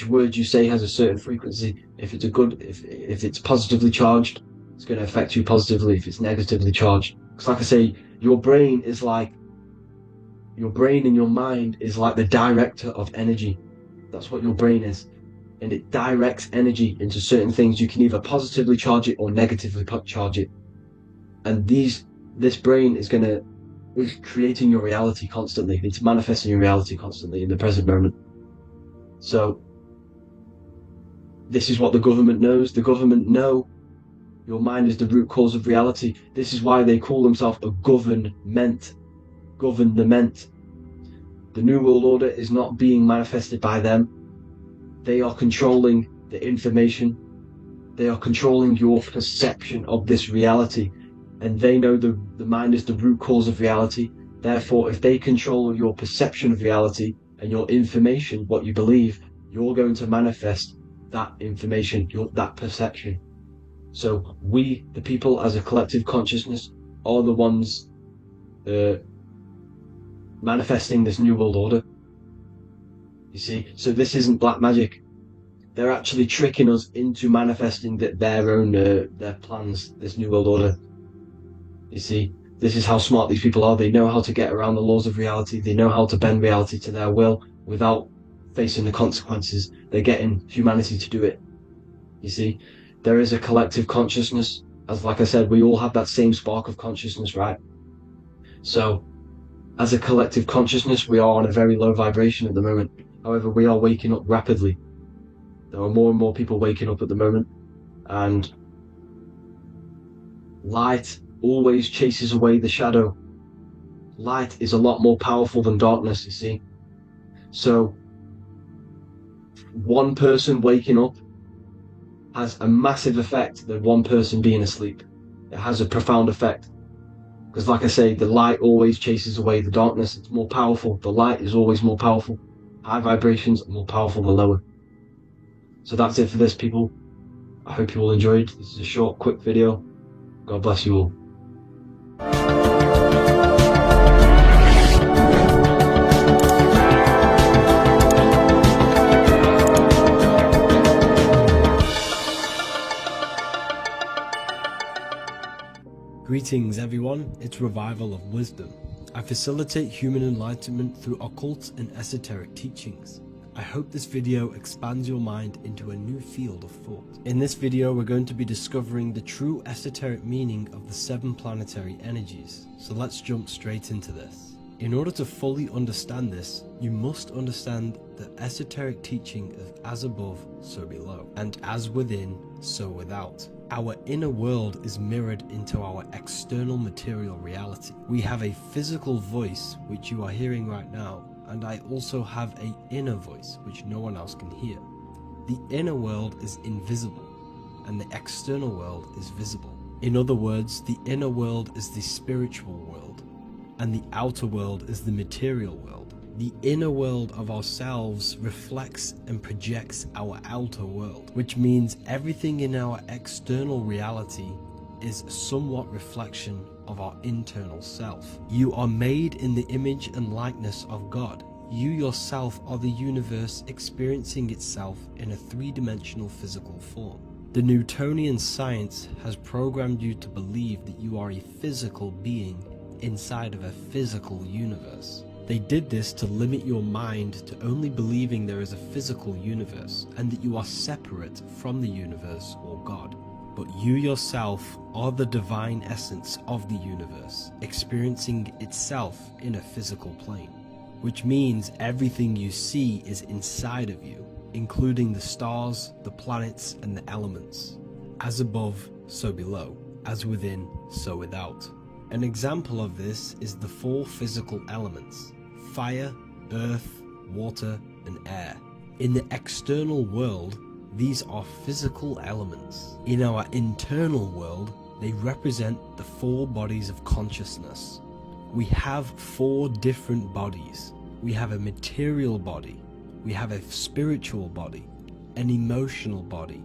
Speaker 3: word you say has a certain frequency. If it's positively charged, it's going to affect you positively. If it's negatively charged, because like I say, your brain and your mind is like the director of energy. That's what your brain is, and it directs energy into certain things. You can either positively charge it or negatively charge it, and this brain is creating your reality constantly. It's manifesting your reality constantly in the present moment. So this is what the government knows. The government know your mind is the root cause of reality. This is why they call themselves a government. The New World Order is not being manifested by them. They are controlling the information. They are controlling your perception of this reality. And they know the mind is the root cause of reality. Therefore, if they control your perception of reality and your information, what you believe, you're going to manifest that information, that perception. So we, the people as a collective consciousness, are the ones manifesting this New World Order. You see, so this isn't black magic. They're actually tricking us into manifesting their own their plans, this New World Order. You see, this is how smart these people are. They know how to get around the laws of reality. They know how to bend reality to their will without facing the consequences. They're getting humanity to do it. You see, there is a collective consciousness. As like I said, we all have that same spark of consciousness, right? So as a collective consciousness, we are on a very low vibration at the moment. However, we are waking up rapidly. There are more and more people waking up at the moment, and light always chases away the shadow. Light is a lot more powerful than darkness, you see. So one person waking up has a massive effect than one person being asleep. It has a profound effect, because like I say, the light always chases away the darkness. It's more powerful. The light is always more powerful. High vibrations are more powerful than lower. So that's it for this, people. I hope you all enjoyed. This is a short, quick video. God bless you all.
Speaker 6: Greetings everyone, it's Revival of Wisdom. I facilitate human enlightenment through occult and esoteric teachings. I hope this video expands your mind into a new field of thought. In this video, we're going to be discovering the true esoteric meaning of the 7 planetary energies. So let's jump straight into this. In order to fully understand this, you must understand the esoteric teaching of as above, so below, and as within, so without. Our inner world is mirrored into our external material reality. We have a physical voice, which you are hearing right now, and I also have an inner voice, which no one else can hear. The inner world is invisible, and the external world is visible. In other words, the inner world is the spiritual world, and the outer world is the material world. The inner world of ourselves reflects and projects our outer world, which means everything in our external reality is somewhat reflection of our internal self. You are made in the image and likeness of God. you yourself are the universe experiencing itself in a three-dimensional physical form. The Newtonian science has programmed you to believe that you are a physical being inside of a physical universe. They did this to limit your mind to only believing there is a physical universe and that you are separate from the universe or God. But you yourself are the divine essence of the universe, experiencing itself in a physical plane, which means everything you see is inside of you, including the stars, the planets, and the elements. As above, so below. As within, so without. An example of this is the four physical elements: fire, earth, water, and air. In the external world, these are physical elements. In our internal world, they represent the four bodies of consciousness. We have four different bodies. We have a material body, we have a spiritual body, an emotional body,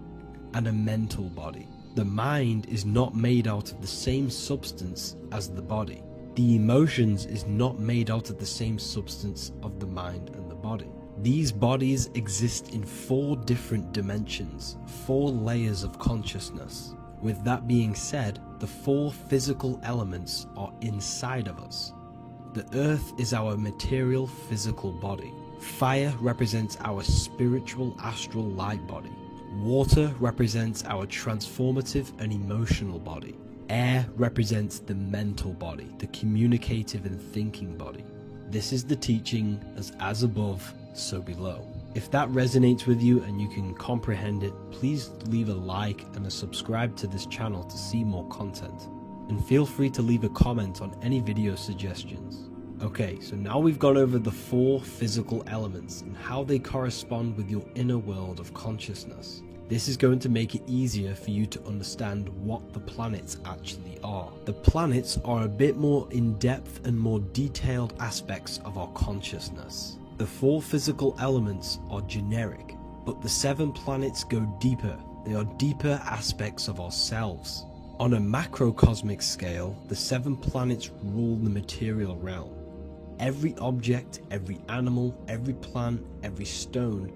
Speaker 6: and a mental body. The mind is not made out of the same substance as the body. The emotions is not made out of the same substance of the mind and the body. These bodies exist in four different dimensions, four layers of consciousness. With that being said, the four physical elements are inside of us. The earth is our material physical body. Fire represents our spiritual astral light body. Water represents our transformative and emotional body. Air represents the mental body, the communicative and thinking body. This is the teaching as above, so below. If that resonates with you and you can comprehend it, please leave a like and a subscribe to this channel to see more content. And feel free to leave a comment on any video suggestions. Okay, so now we've gone over the four physical elements and how they correspond with your inner world of consciousness. This is going to make it easier for you to understand what the planets actually are. The planets are a bit more in-depth and more detailed aspects of our consciousness. The four physical elements are generic, but the 7 planets go deeper. They are deeper aspects of ourselves. On a macrocosmic scale, the 7 planets rule the material realm. Every object, every animal, every plant, every stone,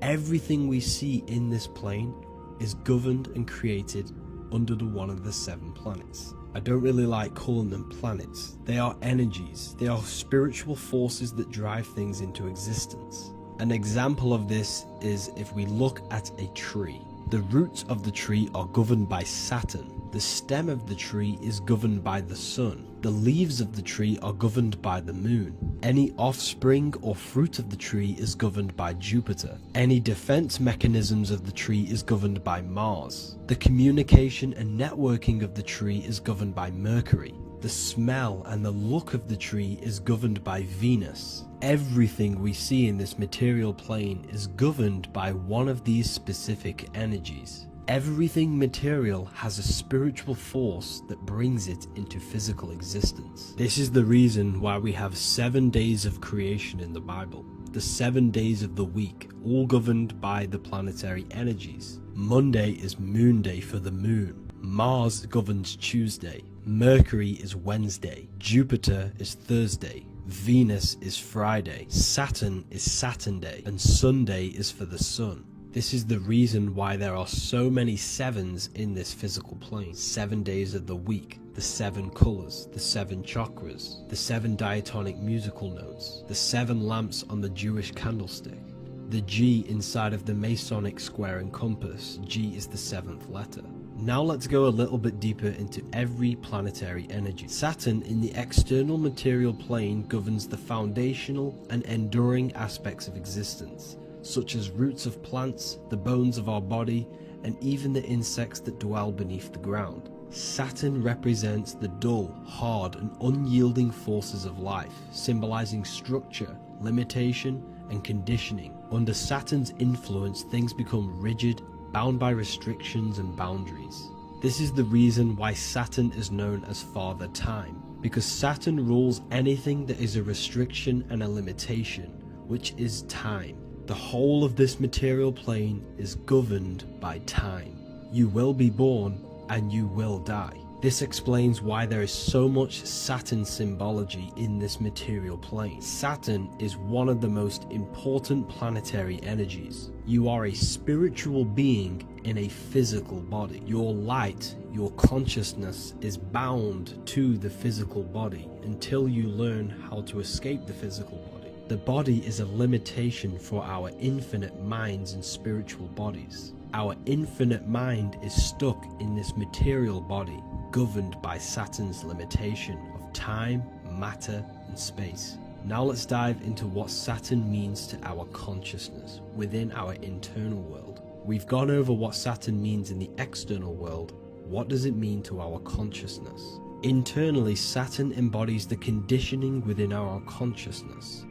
Speaker 6: everything we see in this plane is governed and created under one of the 7 planets. I don't really like calling them planets. They are energies. They are spiritual forces that drive things into existence. An example of this is if we look at a tree. The roots of the tree are governed by Saturn. The stem of the tree is governed by the sun. The leaves of the tree are governed by the moon. Any offspring or fruit of the tree is governed by Jupiter. Any defense mechanisms of the tree is governed by Mars. The communication and networking of the tree is governed by Mercury. The smell and the look of the tree is governed by Venus. Everything we see in this material plane is governed by one of these specific energies. Everything material has a spiritual force that brings it into physical existence. This is the reason why we have 7 days of creation in the Bible. The 7 days of the week, all governed by the planetary energies. Monday is moon day for the moon. Mars governs Tuesday. Mercury is Wednesday. Jupiter is Thursday. Venus is Friday. Saturn is Saturn day. And Sunday is for the sun. This is the reason why there are so many 7s in this physical plane. 7 days of the week, the 7 colors, the 7 chakras, the 7 diatonic musical notes, the 7 lamps on the Jewish candlestick, the G inside of the Masonic square and compass. G is the 7th letter. Now let's go a little bit deeper into every planetary energy. Saturn in the external material plane governs the foundational and enduring aspects of existence, such as roots of plants, the bones of our body, and even the insects that dwell beneath the ground. Saturn represents the dull, hard, and unyielding forces of life, symbolizing structure, limitation, and conditioning. Under Saturn's influence, things become rigid, bound by restrictions and boundaries. This is the reason why Saturn is known as Father Time, because Saturn rules anything that is a restriction and a limitation, which is time. The whole of this material plane is governed by time. You will be born and you will die. This explains why there is so much Saturn symbology in this material plane. Saturn is one of the most important planetary energies. You are a spiritual being in a physical body. Your light, your consciousness is bound to the physical body until you learn how to escape the physical body. The body is a limitation for our infinite minds and spiritual bodies. Our infinite mind is stuck in this material body, governed by Saturn's limitation of time, matter, and space. Now let's dive into what Saturn means to our consciousness within our internal world. We've gone over what Saturn means in the external world. What does it mean to our consciousness? Internally, Saturn embodies the conditioning within our consciousness.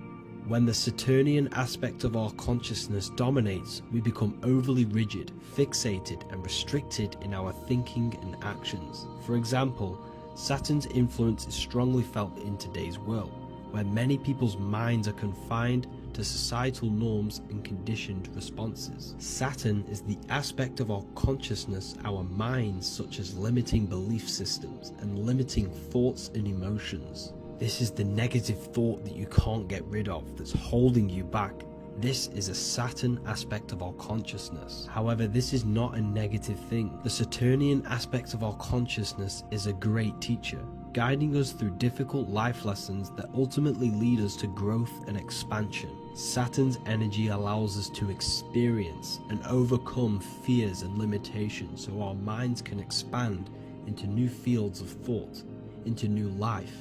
Speaker 6: When the Saturnian aspect of our consciousness dominates, we become overly rigid, fixated, and restricted in our thinking and actions. For example, Saturn's influence is strongly felt in today's world, where many people's minds are confined to societal norms and conditioned responses. Saturn is the aspect of our consciousness, our minds, such as limiting belief systems and limiting thoughts and emotions. This is the negative thought that you can't get rid of, that's holding you back. This is a Saturn aspect of our consciousness. However, this is not a negative thing. The Saturnian aspect of our consciousness is a great teacher, guiding us through difficult life lessons that ultimately lead us to growth and expansion. Saturn's energy allows us to experience and overcome fears and limitations so our minds can expand into new fields of thought, into new life.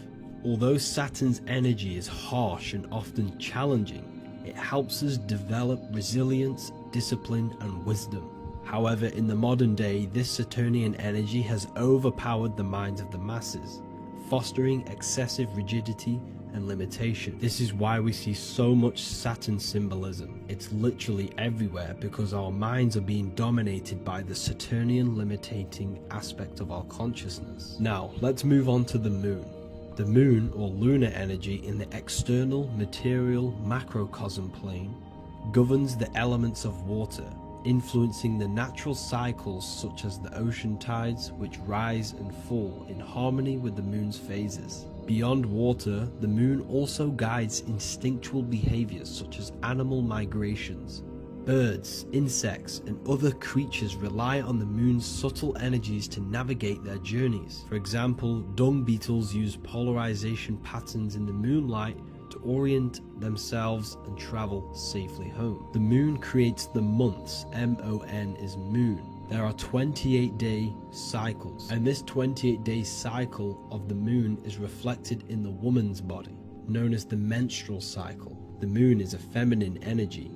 Speaker 6: Although Saturn's energy is harsh and often challenging, it helps us develop resilience, discipline, and wisdom. However, in the modern day, this Saturnian energy has overpowered the minds of the masses, fostering excessive rigidity and limitation. This is why we see so much Saturn symbolism. It's literally everywhere because our minds are being dominated by the Saturnian limiting aspect of our consciousness. Now, let's move on to the moon. The moon, or lunar energy, in the external material macrocosm plane governs the elements of water, influencing the natural cycles such as the ocean tides, which rise and fall in harmony with the moon's phases. Beyond water, the moon also guides instinctual behaviors such as animal migrations. Birds, insects, and other creatures rely on the moon's subtle energies to navigate their journeys. For example, dung beetles use polarization patterns in the moonlight to orient themselves and travel safely home. The moon creates the months. M-O-N is moon. There are 28-day cycles, and this 28-day cycle of the moon is reflected in the woman's body, known as the menstrual cycle. The moon is a feminine energy,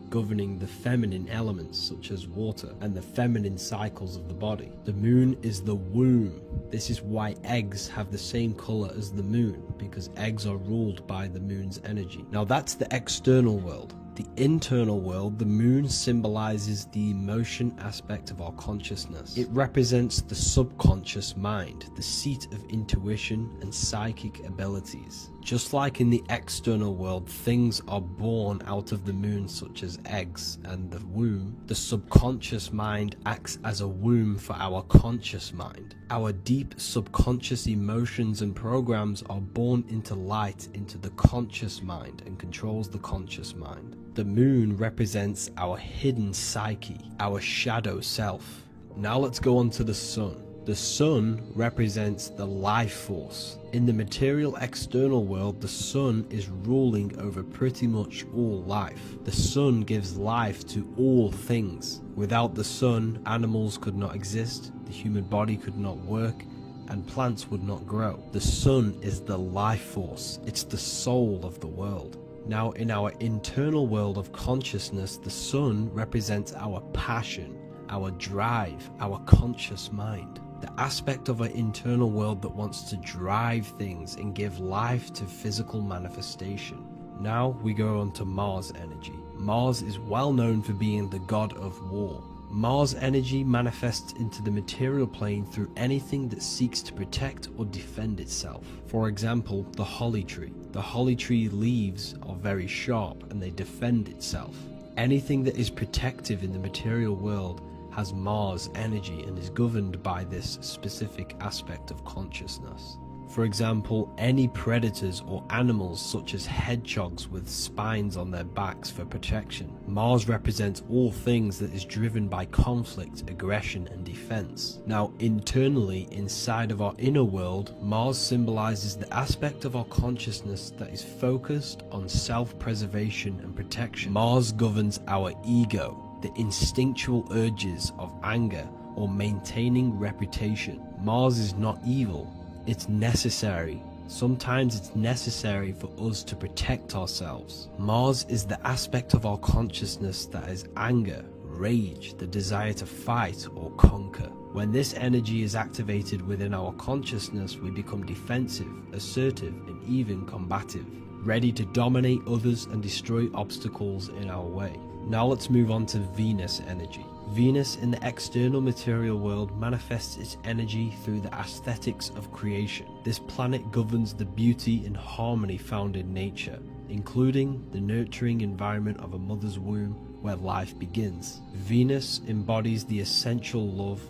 Speaker 6: governing the feminine elements such as water and the feminine cycles of the body. The moon is the womb. This is why eggs have the same color as the moon, because eggs are ruled by the moon's energy. Now that's the external world. The internal world, the moon symbolizes the emotion aspect of our consciousness. It represents the subconscious mind, the seat of intuition and psychic abilities. Just like in the external world, things are born out of the moon, such as eggs and the womb. The subconscious mind acts as a womb for our conscious mind. Our deep subconscious emotions and programs are born into light into the conscious mind and controls the conscious mind. The moon represents our hidden psyche, our shadow self. Now let's go on to the sun. The sun represents the life force. In the material external world, the sun is ruling over pretty much all life. The sun gives life to all things. Without the sun, animals could not exist, the human body could not work, and plants would not grow. The sun is the life force. It's the soul of the world. Now, in our internal world of consciousness, the sun represents our passion, our drive, our conscious mind. The aspect of our internal world that wants to drive things and give life to physical manifestation. Now we go on to Mars energy. Mars is well known for being the god of war. Mars energy manifests into the material plane through anything that seeks to protect or defend itself. For example, the holly tree. The holly tree leaves are very sharp and they defend itself. Anything that is protective in the material world has Mars energy and is governed by this specific aspect of consciousness. For example, any predators or animals such as hedgehogs with spines on their backs for protection. Mars represents all things that is driven by conflict, aggression and defense. Now, internally, inside of our inner world, Mars symbolizes the aspect of our consciousness that is focused on self-preservation and protection. Mars governs our ego, the instinctual urges of anger or maintaining reputation. Mars is not evil. It's necessary. Sometimes it's necessary for us to protect ourselves. Mars is the aspect of our consciousness that is anger, rage, the desire to fight or conquer. When this energy is activated within our consciousness, we become defensive, assertive, and even combative, ready to dominate others and destroy obstacles in our way. Now let's move on to Venus energy. Venus in the external material world manifests its energy through the aesthetics of creation. This planet governs the beauty and harmony found in nature, including the nurturing environment of a mother's womb where life begins. Venus embodies the essential love,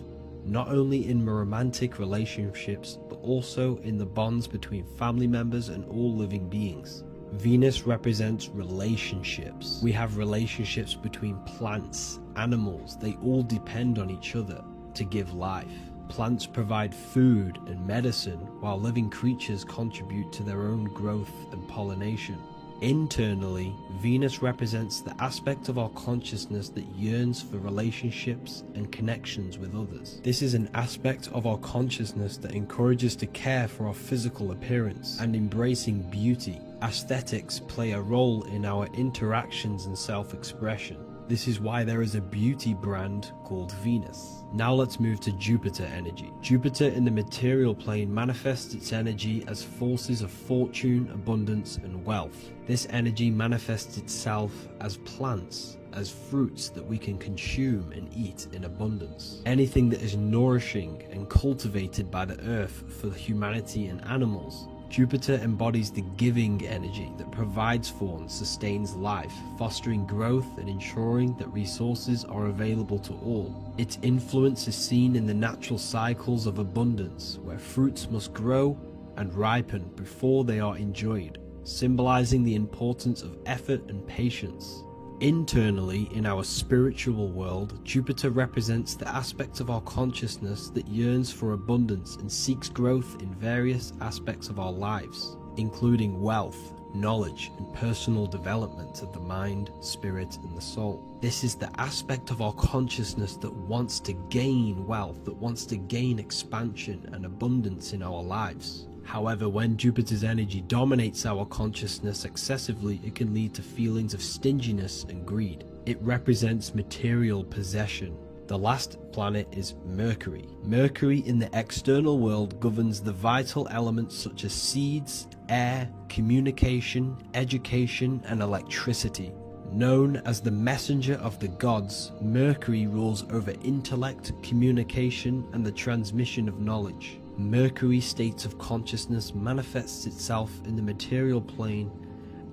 Speaker 6: not only in romantic relationships, but also in the bonds between family members and all living beings. Venus represents relationships. We have relationships between plants, animals. They all depend on each other to give life. Plants provide food and medicine, while living creatures contribute to their own growth and pollination. Internally, Venus represents the aspect of our consciousness that yearns for relationships and connections with others. This is an aspect of our consciousness that encourages to care for our physical appearance and embracing beauty. Aesthetics play a role in our interactions and self-expression. This is why there is a beauty brand called Venus. Now let's move to Jupiter energy. Jupiter in the material plane manifests its energy as forces of fortune, abundance, and wealth. This energy manifests itself as plants, as fruits that we can consume and eat in abundance. Anything that is nourishing and cultivated by the earth for humanity and animals. Jupiter embodies the giving energy that provides for and sustains life, fostering growth and ensuring that resources are available to all. Its influence is seen in the natural cycles of abundance, where fruits must grow and ripen before they are enjoyed, symbolizing the importance of effort and patience. Internally, in our spiritual world, Jupiter represents the aspect of our consciousness that yearns for abundance and seeks growth in various aspects of our lives, including wealth, knowledge, and personal development of the mind, spirit, and the soul. This is the aspect of our consciousness that wants to gain wealth, that wants to gain expansion and abundance in our lives. However, when Jupiter's energy dominates our consciousness excessively, it can lead to feelings of stinginess and greed. It represents material possession. The last planet is Mercury. Mercury in the external world governs the vital elements such as seeds, air, communication, education, and electricity. Known as the messenger of the gods, Mercury rules over intellect, communication, and the transmission of knowledge. Mercury's states of consciousness manifests itself in the material plane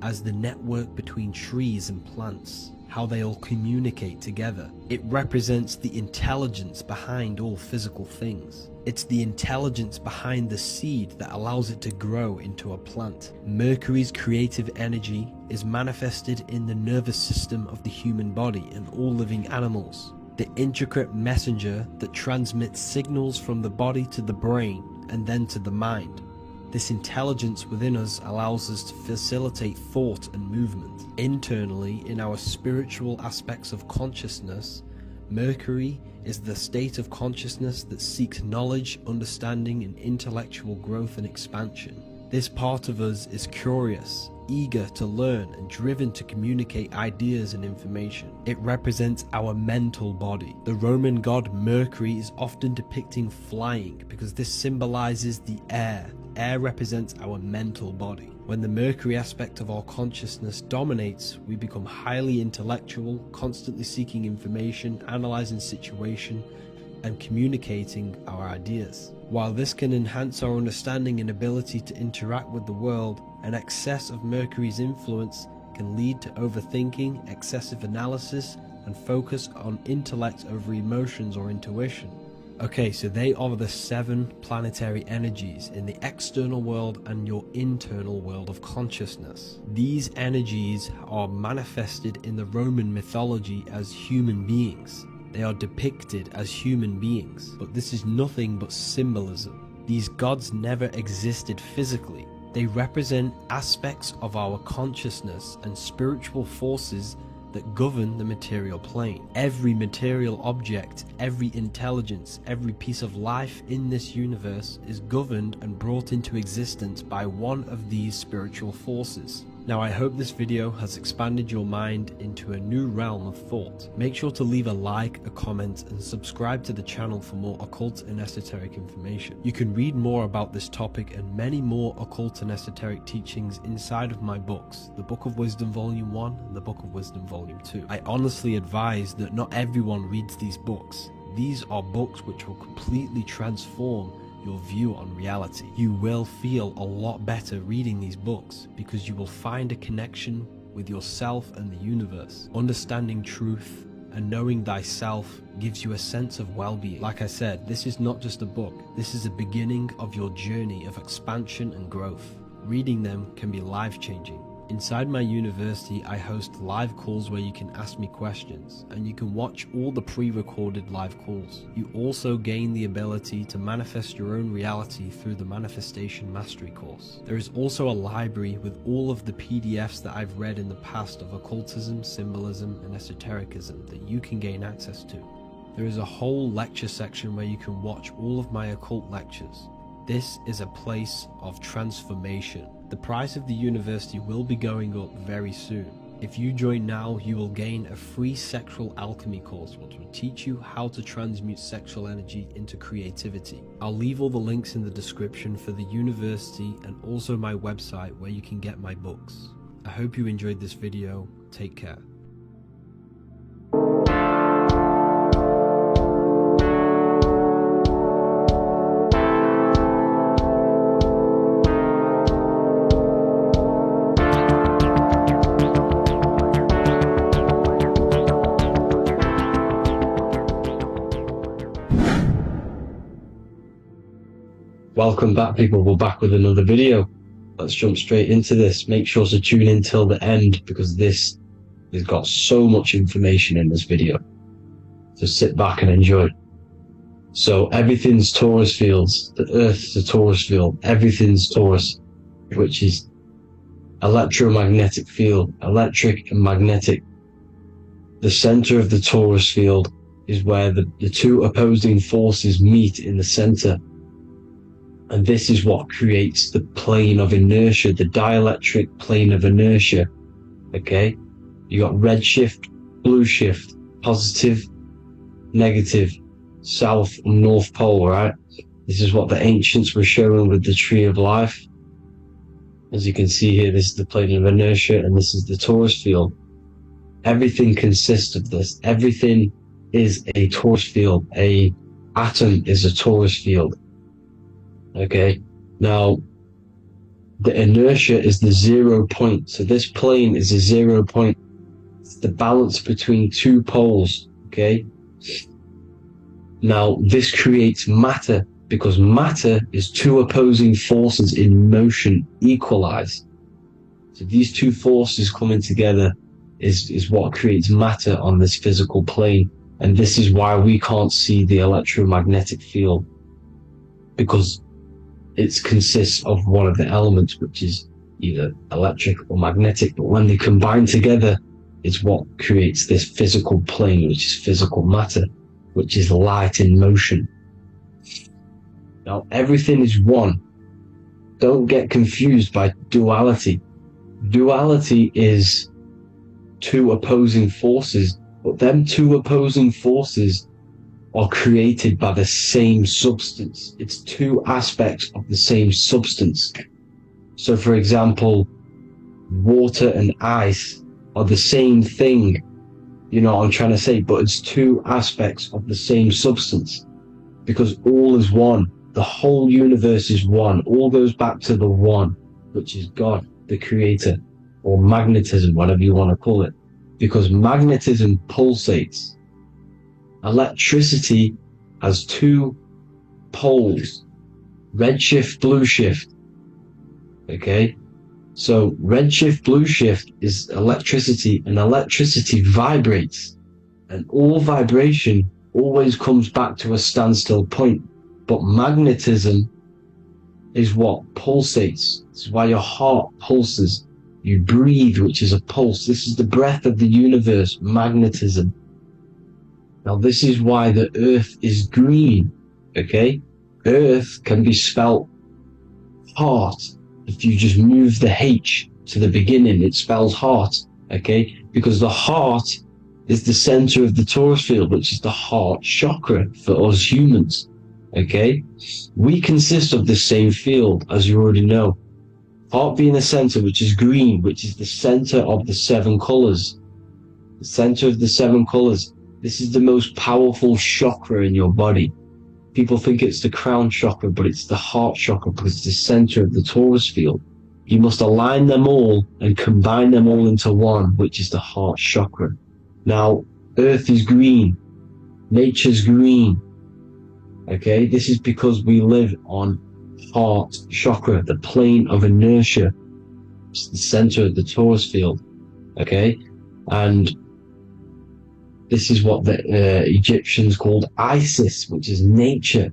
Speaker 6: as the network between trees and plants, how they all communicate together. It represents the intelligence behind all physical things. It's the intelligence behind the seed that allows it to grow into a plant. Mercury's creative energy is manifested in the nervous system of the human body and all living animals. The intricate messenger that transmits signals from the body to the brain and then to the mind. This intelligence within us allows us to facilitate thought and movement. Internally, in our spiritual aspects of consciousness, Mercury is the state of consciousness that seeks knowledge, understanding, and intellectual growth and expansion. This part of us is curious, eager to learn, and driven to communicate ideas and information. It represents our mental body. The Roman god Mercury is often depicting flying because this symbolizes the air. Air represents our mental body. When the Mercury aspect of our consciousness dominates, we become highly intellectual, constantly seeking information, analyzing situation, and communicating our ideas. While this can enhance our understanding and ability to interact with the world, an excess of Mercury's influence can lead to overthinking, excessive analysis, and focus on intellect over emotions or intuition. Okay, so they are the 7 planetary energies in the external world and your internal world of consciousness. These energies are manifested in the Roman mythology as human beings. They are depicted as human beings, but this is nothing but symbolism. These gods never existed physically. They represent aspects of our consciousness and spiritual forces that govern the material plane. Every material object, every intelligence, every piece of life in this universe is governed and brought into existence by one of these spiritual forces. Now, I hope this video has expanded your mind into a new realm of thought. Make sure to leave a like, a comment, and subscribe to the channel for more occult and esoteric information. You can read more about this topic and many more occult and esoteric teachings inside of my books, the Book of Wisdom Volume 1 and the Book of Wisdom Volume 2. I honestly advise that not everyone reads these books. These are books which will completely transform your view on reality. You will feel a lot better reading these books because you will find a connection with yourself and the universe. Understanding truth and knowing thyself gives you a sense of well-being. Like I said, this is not just a book. This is a beginning of your journey of expansion and growth. Reading them can be life-changing. Inside my university, I host live calls where you can ask me questions, and you can watch all the pre-recorded live calls. You also gain the ability to manifest your own reality through the Manifestation Mastery course. There is also a library with all of the PDFs that I've read in the past of occultism, symbolism, and esotericism that you can gain access to. There is a whole lecture section where you can watch all of my occult lectures. This is a place of transformation. The price of the university will be going up very soon. If you join now, you will gain a free sexual alchemy course which will teach you how to transmute sexual energy into creativity. I'll leave all the links in the description for the university and also my website where you can get my books. I hope you enjoyed this video. Take care.
Speaker 3: Welcome back, people. We're back with another video. Let's jump straight into this. Make sure to tune in till the end because this has got so much information in this video. So sit back and enjoy. So everything's Taurus fields. The Earth's a Taurus field. Everything's Taurus, which is electromagnetic field, electric and magnetic. The center of the Taurus field is where the two opposing forces meet in the center. And this is what creates the plane of inertia, the dielectric plane of inertia. Okay? You got red shift, blue shift, positive, negative, south and north pole, right? This is what the ancients were showing with the tree of life. As you can see here, this is the plane of inertia and this is the Taurus field. Everything consists of this. Everything is a Taurus field. A atom is a Taurus field. Okay, now the inertia is the 0 point. So this plane is a 0 point. It's the balance between two poles. Okay, now this creates matter because matter is two opposing forces in motion equalized. So these two forces coming together is what creates matter on this physical plane. And this is why we can't see the electromagnetic field, because it consists of one of the elements, which is either electric or magnetic, but when they combine together, it's what creates this physical plane, which is physical matter, which is light in motion. Now, everything is one. Don't get confused by duality. Duality is two opposing forces, but them two opposing forces are created by the same substance. It's two aspects of the same substance. So for example, water and ice are the same thing, you know what I'm trying to say, but it's two aspects of the same substance because all is one. The whole universe is one. All goes back to the one, which is God, the creator, or magnetism, whatever you want to call it. because magnetism pulsates. Electricity has two poles, redshift, blue shift. Okay, so redshift, blue shift is electricity, and electricity vibrates, and all vibration always comes back to a standstill point. But magnetism is what pulsates. This is why your heart pulses. You breathe, which is a pulse. This is the breath of the universe, magnetism. Now, this is why the earth is green, okay? Earth can be spelt heart. If you just move the H to the beginning, it spells heart, okay? Because the heart is the center of the torus field, which is the heart chakra for us humans, okay? We consist of the same field, as you already know. Heart being the center, which is green, which is the center of the 7 colors. The center of the 7 colors. This is the most powerful chakra in your body. People think it's the crown chakra, but it's the heart chakra because it's the center of the torus field. You must align them all and combine them all into one, which is the heart chakra. Now, earth is green. Nature's green. Okay, this is because we live on heart chakra, the plane of inertia. It's the center of the torus field. Okay, and this is what the Egyptians called Isis, which is nature.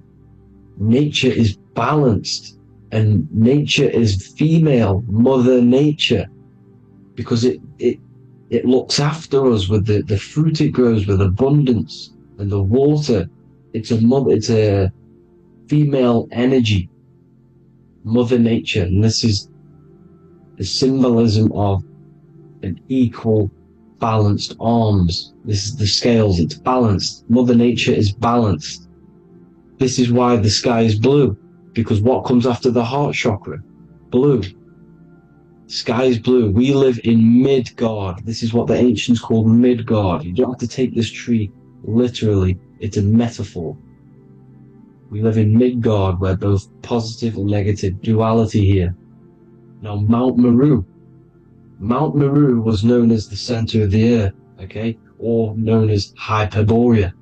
Speaker 3: Nature is balanced, and nature is female, Mother Nature, because it looks after us with the fruit it grows with abundance, and the water. It's a female energy, Mother Nature, and this is the symbolism of an equal, balanced arms. This is the scales, it's balanced. Mother Nature is balanced. This is why the sky is blue, because what comes after the heart chakra? Blue. Sky is blue. We live in Midgard. This is what the ancients called Midgard. You don't have to take this tree literally. It's a metaphor. We live in Midgard, where both positive and negative duality here. Now, Mount Meru. Mount Meru was known as the center of the earth, okay, or known as Hyperborea.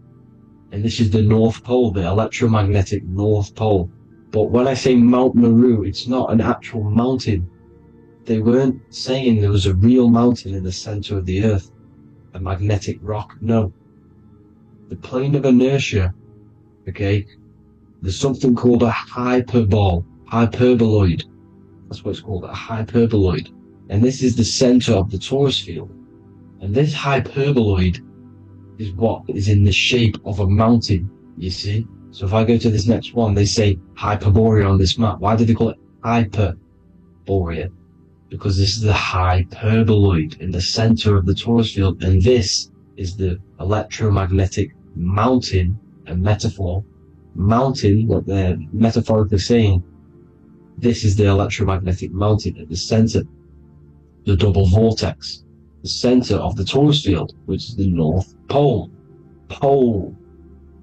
Speaker 3: And this is the North Pole, the electromagnetic North Pole. But when I say Mount Meru, it's not an actual mountain. They weren't saying there was a real mountain in the center of the earth, a magnetic rock. No. The plane of inertia, okay, there's something called a hyperboloid. That's what it's called, a hyperboloid. And this is the center of the torus field. And this hyperboloid is what is in the shape of a mountain, you see? So if I go to this next one, they say Hyperborea on this map. Why do they call it Hyperborea? Because this is the hyperboloid in the center of the torus field, and this is the electromagnetic mountain, a metaphor. Mountain, what they're metaphorically saying, this is the electromagnetic mountain at the center, the double vortex, the center of the torus field, which is the North Pole. Pole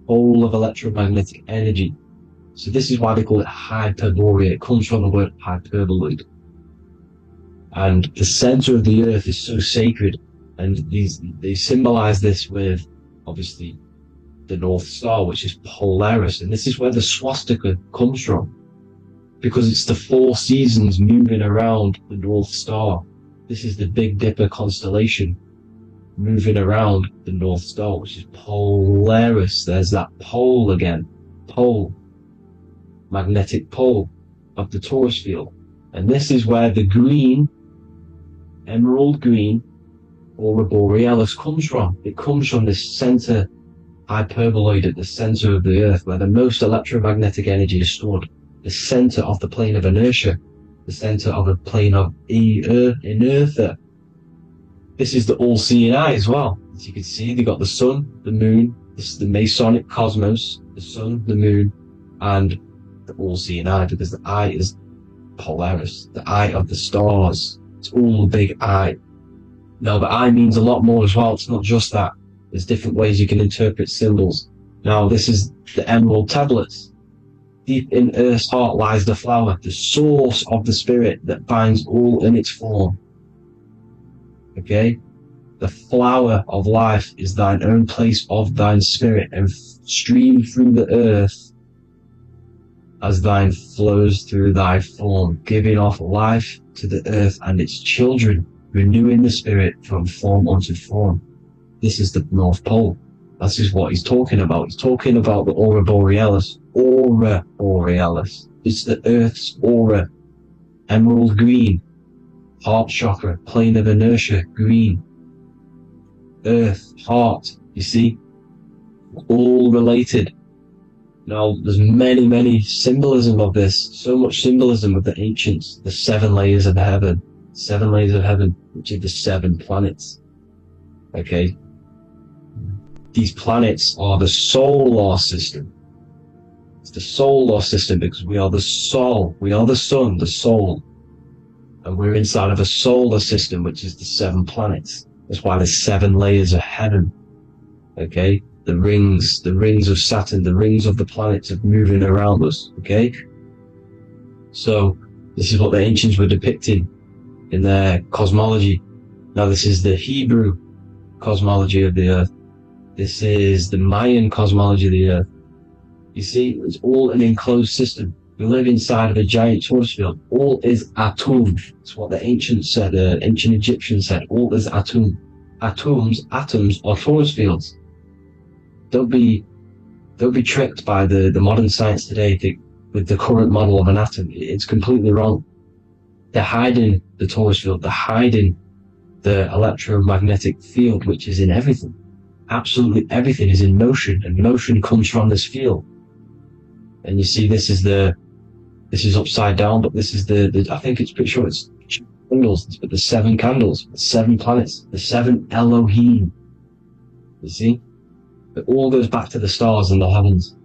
Speaker 3: of electromagnetic energy. So this is why they call it Hyperborea. It comes from the word hyperboloid. And the center of the earth is so sacred, and they symbolize this with, obviously, the North Star, which is Polaris. And this is where the swastika comes from, because it's the 4 seasons moving around the North Star. This is the Big Dipper constellation moving around the North Star, which is Polaris. There's that pole again. Pole. Magnetic pole of the torus field. And this is where the green, emerald green, aurora borealis comes from. It comes from this center hyperboloid at the center of the earth, where the most electromagnetic energy is stored. The center of the plane of inertia. The center of the plane of inertia. This is the all-seeing eye as well. As you can see, they got the sun, the moon. This is the Masonic cosmos, the sun, the moon, and the all-seeing eye, because the eye is Polaris, the eye of the stars. It's all a big eye. Now, the eye means a lot more as well. It's not just that. There's different ways you can interpret symbols. Now, this is the emerald tablets. Deep in Earth's heart lies the flower, the source of the spirit that binds all in its form. Okay? The flower of life is thine own place of thine spirit, and stream through the earth as thine flows through thy form, giving off life to the earth and its children, renewing the spirit from form unto form. This is the North Pole. This is what he's talking about. He's talking about the aura borealis. Aura borealis. It's the earth's aura. Emerald green. Heart chakra. Plane of inertia. Green. Earth. Heart. You see? All related. Now, there's many symbolism of this. So much symbolism of the ancients. The 7 layers of heaven. 7 layers of heaven, which are the 7 planets. Okay? These planets are the solar system. It's the solar system because we are the soul. We are the sun, the soul. And we're inside of a solar system, which is the 7 planets. That's why there's 7 layers of heaven. Okay? The rings of Saturn, the rings of the planets are moving around us. Okay? So, this is what the ancients were depicting in their cosmology. Now, this is the Hebrew cosmology of the earth. This is the Mayan cosmology of the earth. You see, it's all an enclosed system. We live inside of a giant torus field. All is atum. That's what the ancients said, ancient Egyptians said. All is atum. Atoms are torus fields. Don't be tricked by the modern science today with the current model of an atom. It's completely wrong. They're hiding the torus field. They're hiding the electromagnetic field, which is in everything. Absolutely everything is in motion, and motion comes from this field. And you see, this is upside down, but this is I think it's pretty sure it's candles, but the 7 candles, the 7 planets, the 7 Elohim. You see? It all goes back to the stars and the heavens.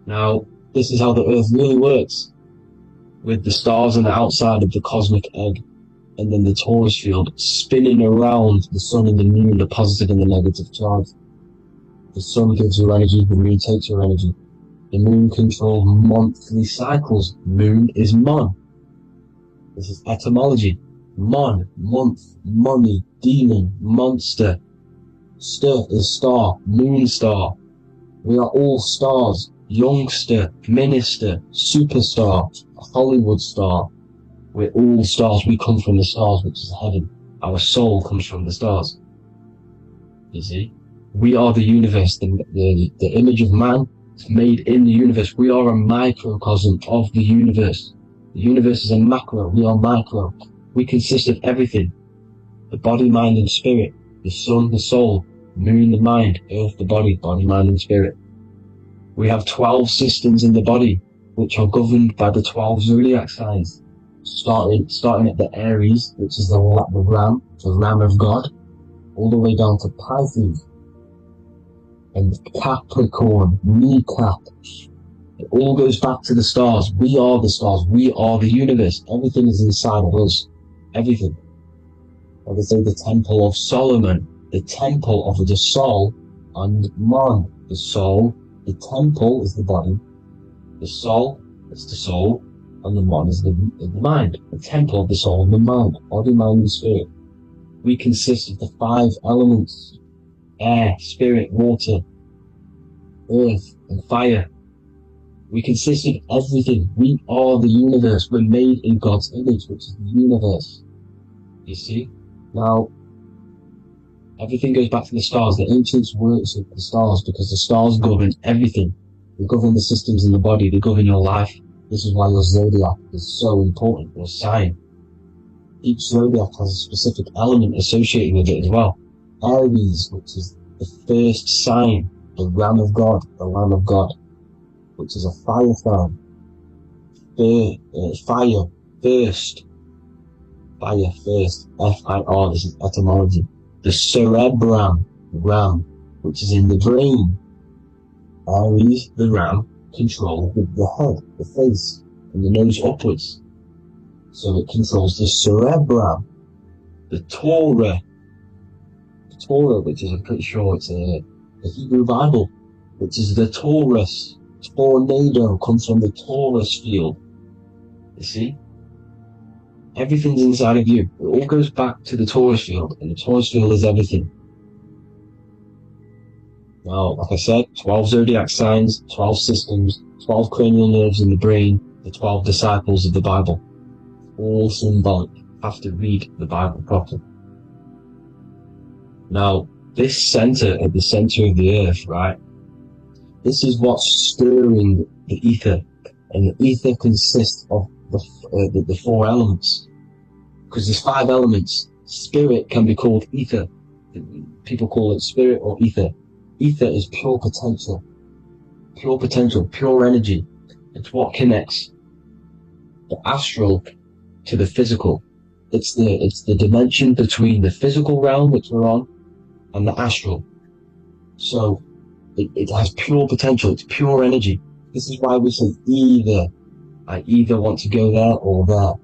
Speaker 3: Now, this is how the earth really works, with the stars on the outside of the cosmic egg, and then the torus field spinning around the sun and the moon, the positive and the negative charge. The sun gives you energy, the moon takes your energy. The moon controls monthly cycles. Moon is mon. This is etymology. Mon, month, money, demon, monster. Stir is star, moon star. We are all stars. Youngster, minister, superstar, Hollywood star. We're all stars. We come from the stars, which is heaven. Our soul comes from the stars. You see? We are the universe, the image of man made in the universe. We are a microcosm of the universe. The universe is a macro, we are micro. We consist of everything. The body, mind and spirit. The sun, the soul. Moon, the mind. Earth, the body, mind and spirit. We have 12 systems in the body, which are governed by the 12 zodiac signs. Starting at the Aries, which is the ram of God, all the way down to Pisces. And Capricorn, kneecap. It all goes back to the stars. We are the stars. We are the universe. Everything is inside of us. Everything. Like I say, the Temple of Solomon, the Temple of the soul, and man. The soul, the temple is the body. The soul is the soul, and the man is the mind. The temple of the soul and the mind. Body, mind, and spirit. We consist of the 5 elements. Air, spirit, water, earth, and fire. We consist of everything. We are the universe. We're made in God's image, which is the universe. You see? Now, everything goes back to the stars. The ancients worshipped the stars because the stars govern everything. They govern the systems in the body. They govern your life. This is why your zodiac is so important, your sign. Each zodiac has a specific element associated with it as well. Aries, which is the first sign, the Ram of God, the Lamb of God, which is a fire sign. Fire first, F-I-R, this is etymology. The cerebrum, ram, which is in the brain. Aries, the ram, controls the head, the face, and the nose upwards. So it controls the cerebrum. The Torah, which is, I'm pretty sure it's the Hebrew Bible, which is the Taurus. Tornado comes from the Taurus field. You see? Everything's inside of you. It all goes back to the Taurus field, and the Taurus field is everything. Now, like I said, 12 zodiac signs, 12 systems, 12 cranial nerves in the brain, the 12 disciples of the Bible. All symbolic. Have to read the Bible properly. Now, this center, at the center of the earth, right? This is what's stirring the ether. And the ether consists of the four elements. Because there's 5 elements. Spirit can be called ether. People call it spirit or ether. Ether is pure potential, pure energy. It's what connects the astral to the physical. It's the dimension between the physical realm, which we're on, and the astral. So it has pure potential. It's pure energy. This is why we say either. I either want to go there or there.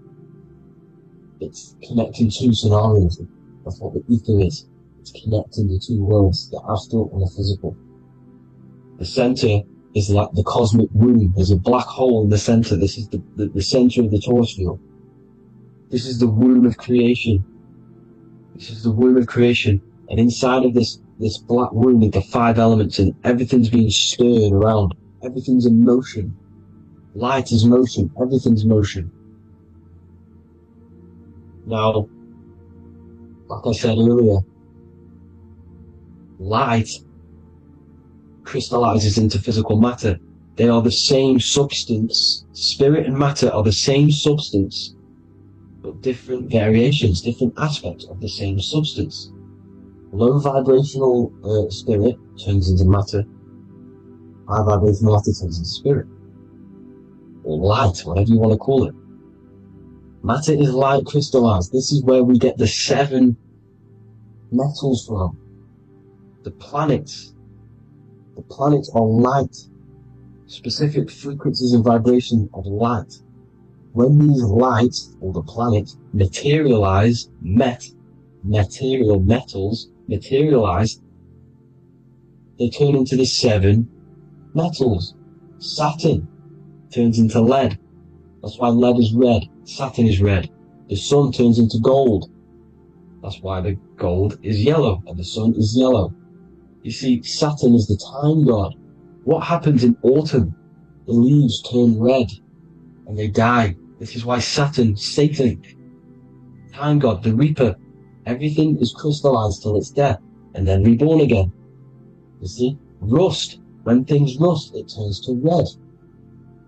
Speaker 3: It's connecting 2 scenarios. That's what the ether is. It's connecting the 2 worlds, the astral and the physical. The center is like the cosmic womb. There's a black hole in the center. This is the center of the torus field. This is the womb of creation. This is the womb of creation. And inside of this black womb are the 5 elements, and everything's being stirred around. Everything's in motion. Light is motion. Everything's motion. Now, like I said earlier, light crystallizes into physical matter. They are the same substance. Spirit and matter are the same substance, but different variations, different aspects of the same substance. Low vibrational spirit turns into matter. High vibrational matter turns into spirit. Or light, whatever you want to call it. Matter is light crystallized. This is where we get the 7 metals from. The planets are light. Specific frequencies and vibration of light. When these lights, or the planets, materialize, material metals, materialize, they turn into the 7 metals. Saturn turns into lead. That's why lead is red. Saturn is red. The sun turns into gold. That's why the gold is yellow and the sun is yellow. You see, Saturn is the time god. What happens in autumn? The leaves turn red and they die. This is why Satan, time god, the reaper, everything is crystallized till it's dead and then reborn again. You see, rust. When things rust, it turns to red.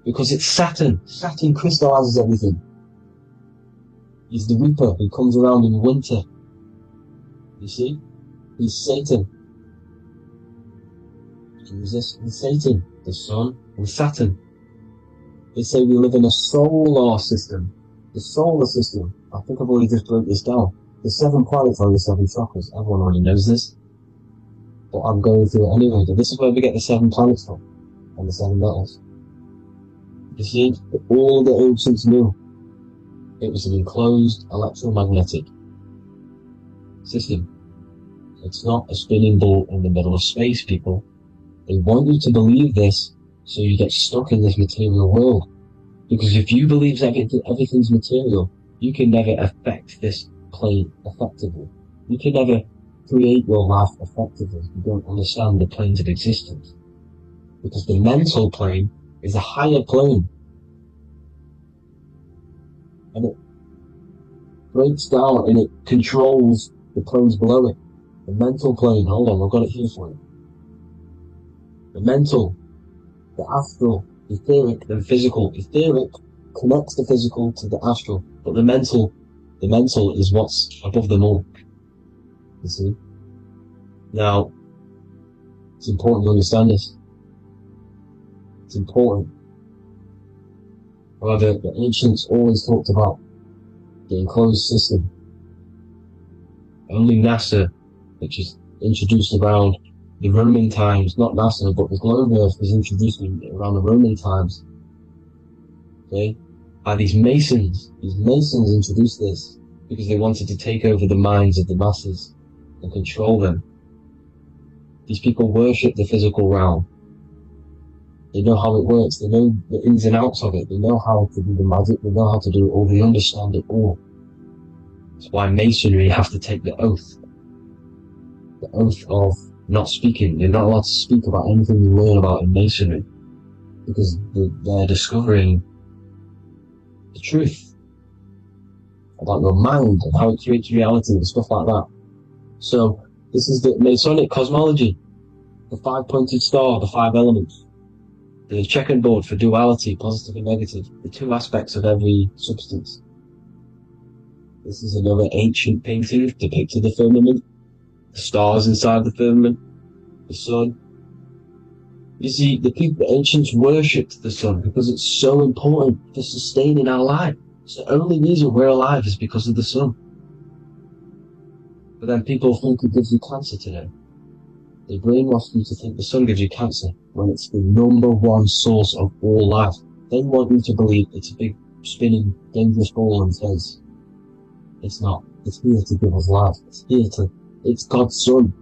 Speaker 3: Because it's Saturn. Saturn crystallizes everything. He's the reaper who comes around in winter. You see? He's Satan. Jesus and Satan, the sun and Saturn. They say we live in a solar system. The solar system, I think I've already just broke this down. The 7 planets are the 7 chakras. Everyone already knows this. But I'm going through it anyway. This is where we get the 7 planets from. And the 7 metals. You see, all the ancients knew it was an enclosed electromagnetic system. It's not a spinning ball in the middle of space, people. They want you to believe this so you get stuck in this material world. Because if you believe everything's material, you can never affect this plane effectively. You can never create your life effectively if you don't understand the planes of existence. Because the mental plane is a higher plane. And it breaks down and it controls the planes below it. The mental plane, hold on, I've got it here for you. The mental, the astral, etheric, then physical. Etheric connects the physical to the astral, but the mental is what's above them all. You see? Now, it's important to understand this. It's important. However, the ancients always talked about the enclosed system. Only NASA, which is introduced around the Roman times, not NASA, but the globe Earth was introduced around the Roman times. Okay? By these Masons. These Masons introduced this because they wanted to take over the minds of the masses and control them. These people worship the physical realm. They know how it works. They know the ins and outs of it. They know how to do the magic. They know how to do it all. They understand it all. That's why Masonry have to take the oath. The oath of not speaking. You're not allowed to speak about anything you learn about in masonry, because they're discovering the truth about your mind and how it creates reality and stuff like that. So this is the Masonic cosmology, the 5-pointed star, the 5 elements, the checkerboard for duality, positive and negative, the 2 aspects of every substance. This is another ancient painting depicting the firmament, the stars inside the firmament, the sun. You see, the ancients worshipped the sun because it's so important for sustaining our life. It's the only reason we're alive is because of the sun. But then people think it gives you cancer today. They brainwash you to think the sun gives you cancer when it's the #1 source of all life. They want you to believe it's a big, spinning, dangerous ball in space. It's not. It's here to give us life. It's God's Son.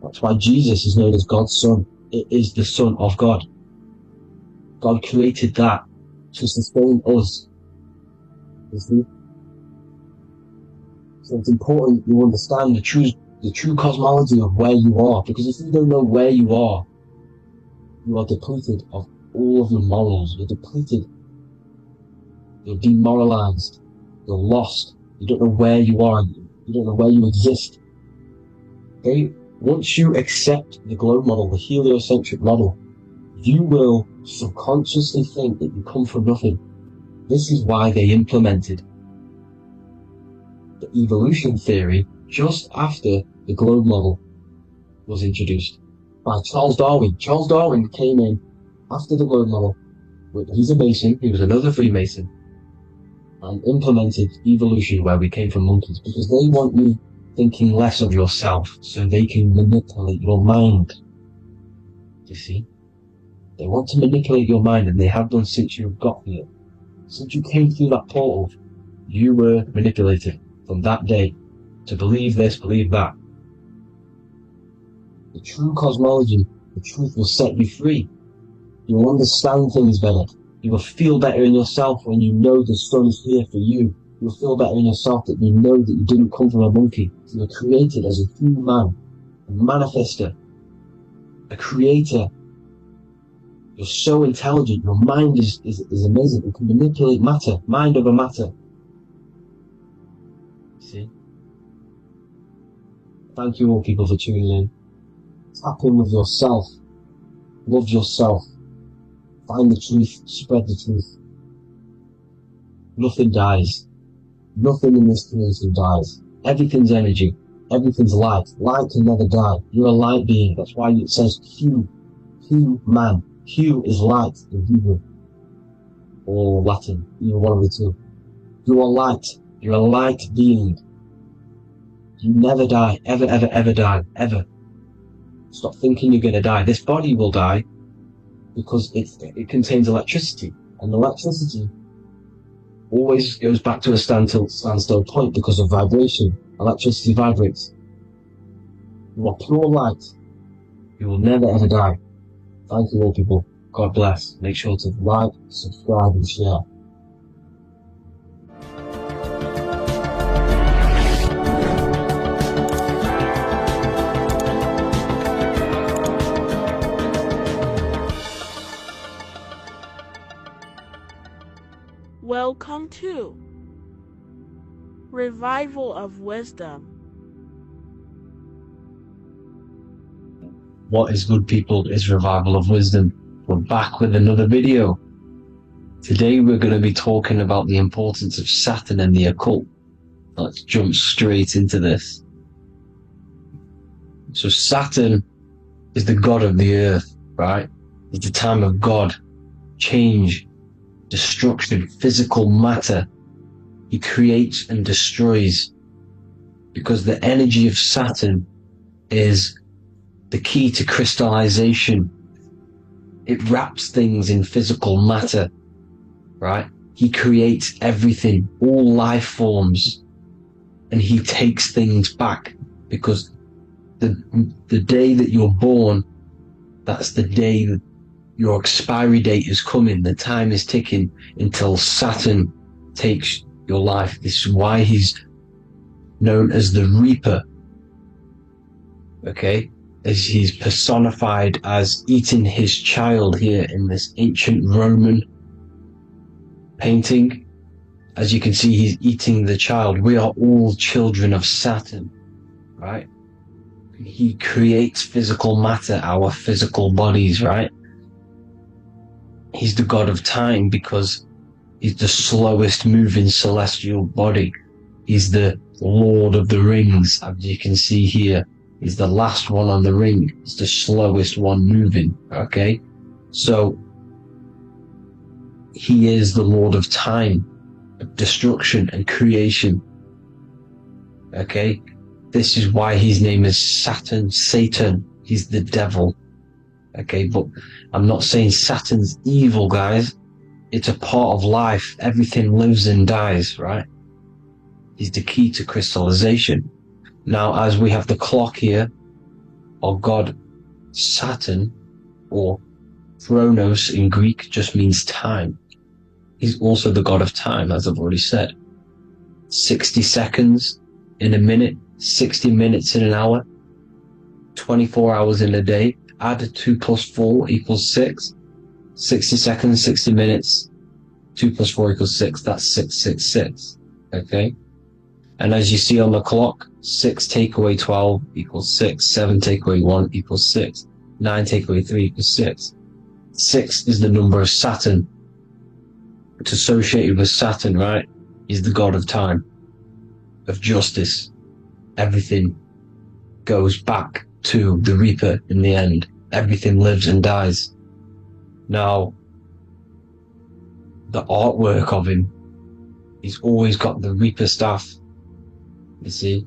Speaker 3: That's why Jesus is known as God's Son. It is the Son of God. God created that to sustain us. You see? So it's important you understand the true cosmology of where you are, because if you don't know where you are depleted of all of your morals. You're depleted. You're demoralized. You're lost. You don't know where you are. You don't know where you exist. Okay? Once you accept the globe model, the heliocentric model, you will subconsciously think that you come from nothing. This is why they implemented the evolution theory just after the globe model was introduced by Charles Darwin. Charles Darwin came in after the globe model. He's a Mason, he was another Freemason, and implemented evolution where we came from monkeys, because they want you thinking less of yourself so they can manipulate your mind. You see? They want to manipulate your mind, and they have done since you got here. Since you came through that portal, you were manipulated from that day to believe this, believe that. The true cosmology, the truth will set you free. You will understand things better. You will feel better in yourself when you know the sun is here for you. You'll feel better in yourself that you know that you didn't come from a monkey. You were created as a human, a manifester, a creator. You're so intelligent. Your mind is amazing. You can manipulate matter, mind over matter. See? Thank you all people for tuning in. Tap in with yourself. Love yourself. Find the truth. Spread the truth. Nothing dies. Nothing in this creation dies. Everything's energy. Everything's light. Light can never die. You're a light being. That's why it says Q. Q man. Q is light in Hebrew. Or Latin. Either one of the two. You are light. You're a light being. You never die. Ever, ever, ever die. Ever. Stop thinking you're going to die. This body will die because it contains electricity. And electricity always goes back to a standstill point because of vibration. Electricity vibrates. You are pure light. You will never ever die. Thank you all people. God bless. Make sure to like, subscribe and share.
Speaker 7: Welcome to Revival of Wisdom.
Speaker 3: What is good people is Revival of Wisdom. We're back with another video. Today we're going to be talking about the importance of Saturn and the occult. Let's jump straight into this. So Saturn is the god of the earth, right? It's the time of God, change, destruction, physical matter. He creates and destroys, because the energy of Saturn is the key to crystallization. It wraps things in physical matter, right? He creates everything, all life forms, and he takes things back, because the day that you're born, that's the day that your expiry date is coming. The time is ticking until Saturn takes your life. This is why he's known as the Reaper. Okay? as he's personified as eating his child here in this ancient Roman painting. As you can see, he's eating the child. We are all children of Saturn, right? He creates physical matter, our physical bodies, right? He's the god of time because he's the slowest moving celestial body. He's the Lord of the Rings, as you can see here. He's the last one on the ring. He's the slowest one moving, okay? So, he is the Lord of time, of destruction and creation, okay? This is why his name is Satan. He's the devil, okay? But I'm not saying Saturn's evil, guys. It's a part of life. Everything lives and dies, right? He's the key to crystallization. Now, as we have the clock here, our god Saturn, or Chronos in Greek, just means time. He's also the god of time, as I've already said. 60 seconds in a minute, 60 minutes in an hour, 24 hours in a day. Add 2 plus 4 equals 6. 60 seconds, 60 minutes, 2 plus 4 equals 6. That's 666, okay? And as you see on the clock, 6 take away 12 equals 6. 7 take away 1 equals 6. 9 take away 3 equals 6. 6 is the number of Saturn. It's associated with Saturn, right? He's the god of time, of justice. Everything goes back to the Reaper in the end. Everything lives and dies. Now, the artwork of him, he's always got the Reaper staff. You see,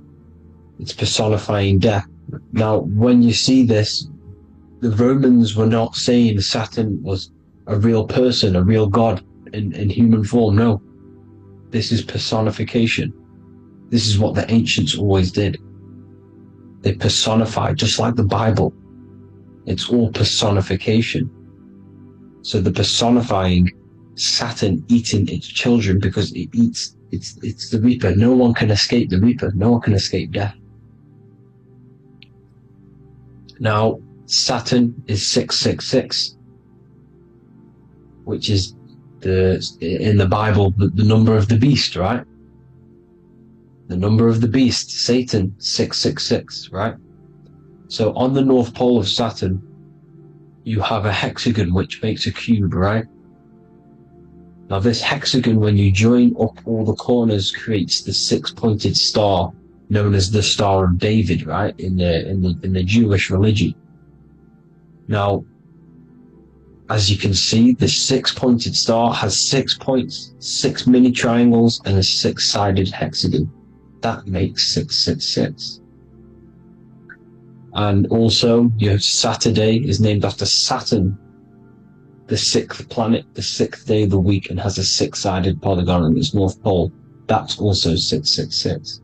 Speaker 3: it's personifying death. Now, when you see this, the Romans were not saying Saturn was a real person, a real god in human form. No, this is personification. This is what the ancients always did. They personified, just like the Bible. It's all personification. So the personifying Saturn eating its children because it eats, it's the Reaper. No one can escape the Reaper. No one can escape death. Now, Saturn is 666, which is in the Bible, the number of the beast, right? The number of the beast, Satan, 666, right? So on the North Pole of Saturn, you have a hexagon which makes a cube, right? Now this hexagon, when you join up all the corners, creates the 6-pointed star known as the Star of David, right? In the Jewish religion. Now, as you can see, the 6-pointed star has 6 points, 6 mini triangles, and a 6-sided hexagon. That makes 666. And also, your Saturday is named after Saturn, the 6th planet, the 6th day of the week, and has a 6-sided polygon on its north pole. That's also 666.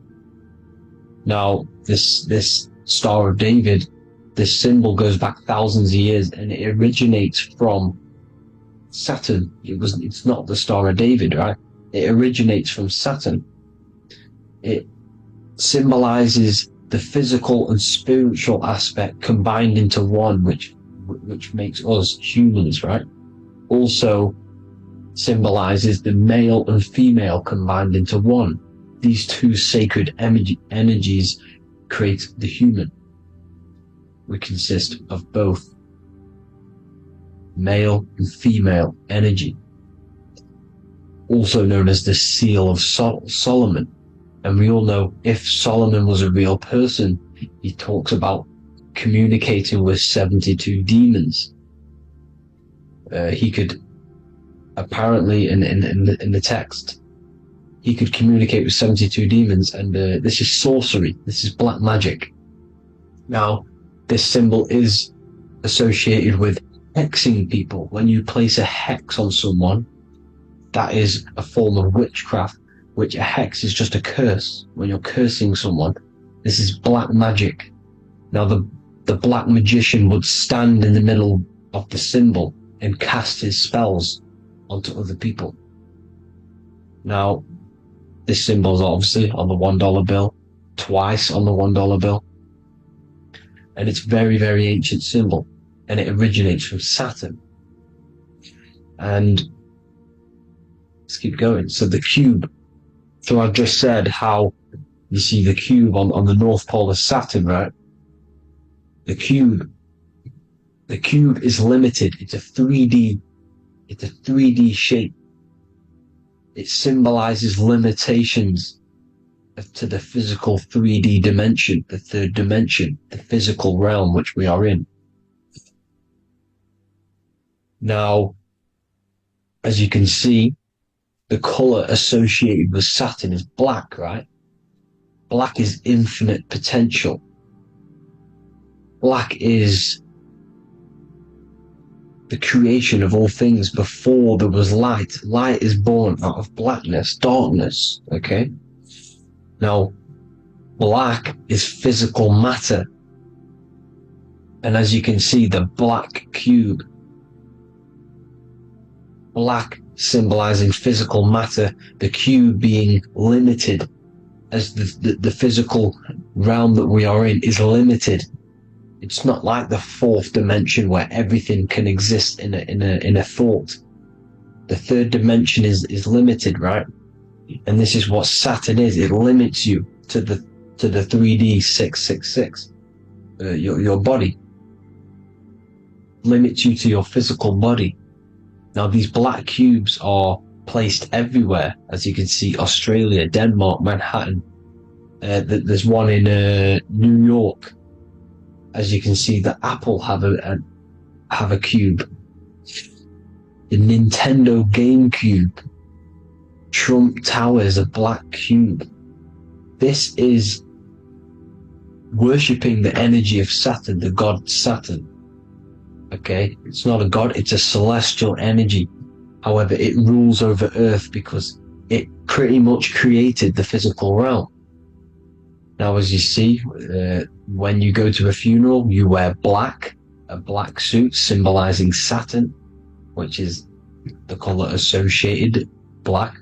Speaker 3: Now, this Star of David, this symbol goes back thousands of years, and it originates from Saturn. It's not the Star of David, right? It originates from Saturn. It symbolizes the physical and spiritual aspect combined into one, which makes us humans, right? Also symbolizes the male and female combined into one. These two sacred energies create the human. We consist of both male and female energy, also known as the Seal of Solomon. And we all know if Solomon was a real person, he talks about communicating with 72 demons. He could apparently, in the text, he could communicate with 72 demons, and this is sorcery. This is black magic. Now, this symbol is associated with hexing people. When you place a hex on someone, that is a form of witchcraft, which a hex is just a curse. When you're cursing someone, this is black magic. Now, the black magician would stand in the middle of the symbol and cast his spells onto other people. Now, this symbol is obviously on the $1 bill, twice on the $1 bill. and it's very, very ancient symbol, and it originates from Saturn. And let's keep going. So the cube. So I've just said how you see the cube on the North Pole of Saturn, right? The cube is limited. It's a 3D shape. It symbolizes limitations to the physical 3D dimension, the third dimension, the physical realm which we are in. Now, as you can see, the color associated with Saturn is black, right? Black is infinite potential. Black is the creation of all things before there was light. Light is born out of blackness, darkness, okay? Now, black is physical matter. And as you can see, the black cube, black symbolizing physical matter, the cube being limited, as the physical realm that we are in is limited. It's not like the fourth dimension where everything can exist in a thought. The third dimension is limited, right? And this is what Saturn is. It limits you to the 3D 666. Your body limits you to your physical body. Now these black cubes are placed everywhere, as you can see: Australia, Denmark, Manhattan. There's one in New York. As you can see, the Apple have a cube. The Nintendo GameCube. Trump Tower is a black cube. This is worshipping the energy of Saturn, the god Saturn. Okay, it's not a god, it's a celestial energy. However, it rules over Earth because it pretty much created the physical realm. Now, as you see, when you go to a funeral, you wear black, a black suit symbolizing Saturn, which is the color associated, black.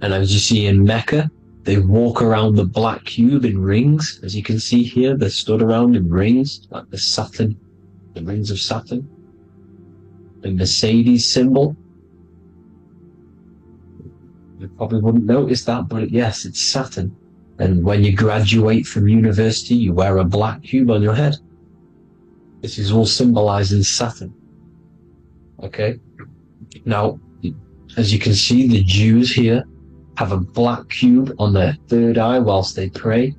Speaker 3: And as you see in Mecca, they walk around the black cube in rings. As you can see here, they're stood around in rings, like the Saturn, the rings of Saturn. The Mercedes symbol. You probably wouldn't notice that, but yes, it's Saturn. And when you graduate from university, you wear a black cube on your head. This is all symbolizing Saturn. Okay? Now, as you can see, the Jews here have a black cube on their third eye whilst they pray.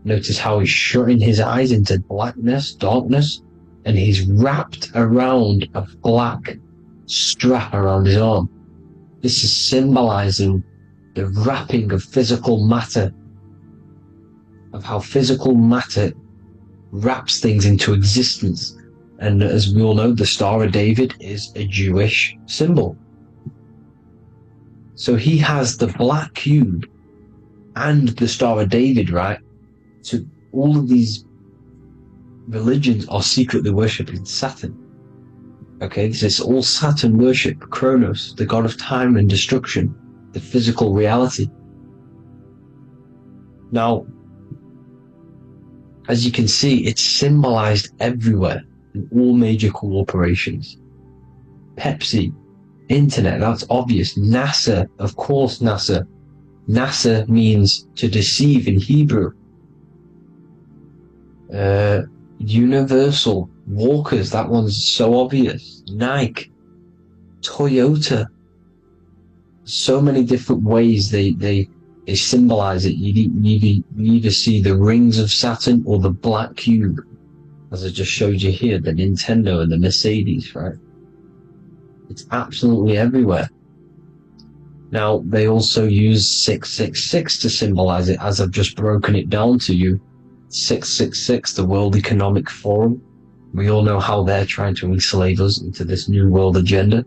Speaker 3: Notice how he's shutting his eyes into blackness, darkness, and he's wrapped around a black strap around his arm. This is symbolizing the wrapping of physical matter, of how physical matter wraps things into existence. And as we all know, the Star of David is a Jewish symbol. So he has the black cube and the Star of David, right? So all of these religions are secretly worshipping Saturn. Okay, this is all Saturn worship, Kronos, the god of time and destruction, the physical reality. Now, as you can see, it's symbolized everywhere in all major corporations. Pepsi, internet, that's obvious. NASA, of course, NASA. NASA means to deceive in Hebrew. Universal, Walkers, that one's so obvious. Nike, Toyota. So many different ways they symbolize it. You either see the rings of Saturn or the black cube, as I just showed you here, the Nintendo and the Mercedes, right? It's absolutely everywhere. Now, they also use 666 to symbolize it, as I've just broken it down to you. 666, the World Economic Forum. We all know how they're trying to enslave us into this new world agenda.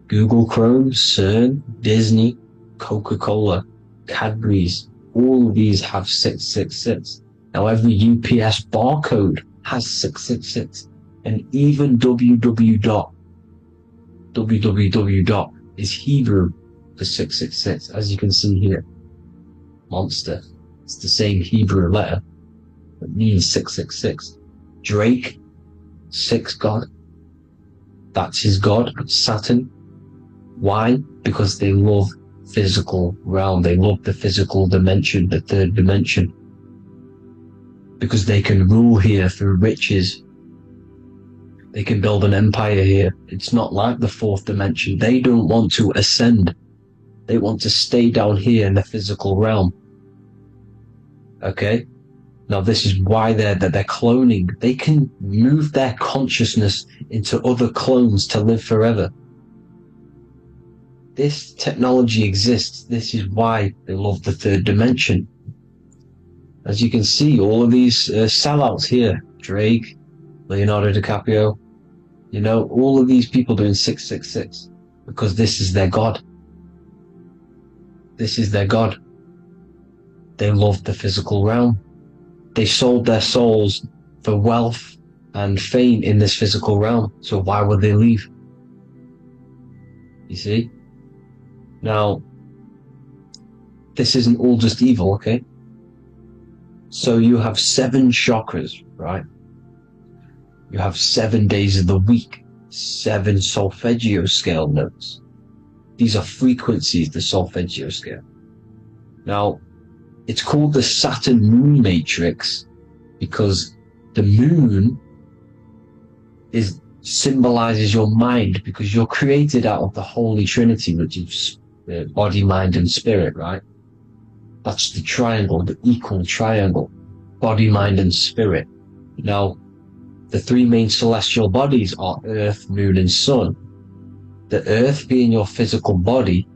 Speaker 3: Google Chrome, CERN, Disney, Coca-Cola, Cadbury's, all of these have 666. Now every UPS barcode has 666. And even www. Is Hebrew for 666, as you can see here. Monster. It's the same Hebrew letter. It means 666. Drake, 6 god. That's his god, Saturn. Why? Because they love physical realm. They love the physical dimension, the third dimension. Because they can rule here through riches. They can build an empire here. It's not like the fourth dimension. They don't want to ascend. They want to stay down here in the physical realm. Okay? Now this is why they're cloning. They can move their consciousness into other clones to live forever. This technology exists. This is why they love the third dimension. As you can see, all of these sellouts here, Drake, Leonardo DiCaprio, you know, all of these people doing 666 because this is their god. This is their god. They love the physical realm. They sold their souls for wealth and fame in this physical realm. So why would they leave? You see? Now, this isn't all just evil, okay? So you have 7 chakras, right? You have 7 days of the week, 7 solfeggio scale notes. These are frequencies, the solfeggio scale. Now, it's called the Saturn Moon Matrix because the moon symbolizes your mind, because you're created out of the Holy Trinity, which is body, mind, and spirit, right? That's the triangle, the equal triangle, body, mind, and spirit. Now, the 3 main celestial bodies are Earth, Moon, and Sun. The Earth being your physical body,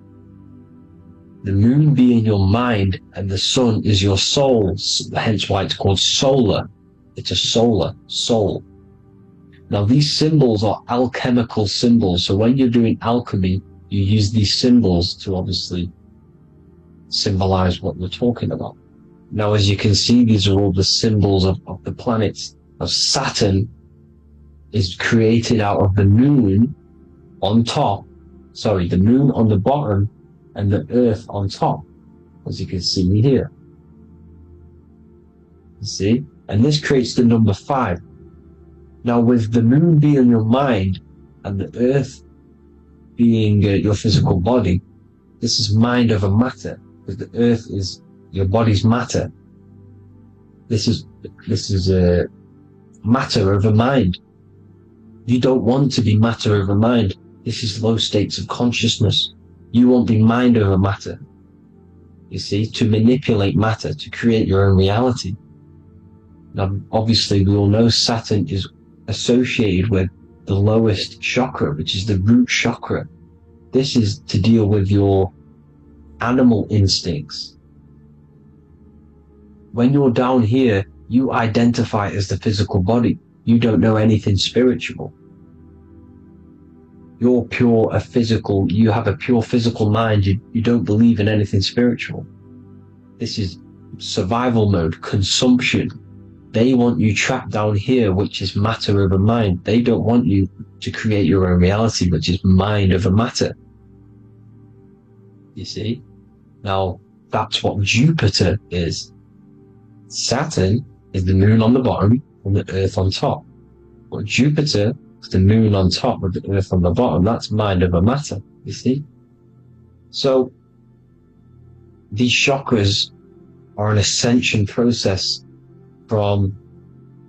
Speaker 3: the Moon being your mind, and the Sun is your soul, hence why it's called solar. It's a solar, soul. Now these symbols are alchemical symbols, so when you're doing alchemy, you use these symbols to obviously symbolize what we're talking about. Now as you can see, these are all the symbols of the planets. Now Saturn is created out of the moon on top, the moon on the bottom and the earth on top, as you can see here. You see? And this creates the number 5. Now with the moon being your mind and the earth being your physical body, this is mind over matter, because the earth is your body's matter. This is matter over mind. You don't want to be matter over mind. This is low states of consciousness. You won't be mind over matter. You see, to manipulate matter, to create your own reality. Now, obviously, we all know Saturn is associated with the lowest chakra, which is the root chakra. This is to deal with your animal instincts. When you're down here, you identify as the physical body. You don't know anything spiritual. You're pure a physical, you have a pure physical mind. You don't believe in anything spiritual. This is survival mode, consumption. They want you trapped down here, which is matter over mind. They don't want you to create your own reality, which is mind over matter. You see? Now, that's what Jupiter is. Saturn is the moon on the bottom and the earth on top. But Jupiter is the moon on top with the earth on the bottom. That's mind over matter, you see? So, these chakras are an ascension process from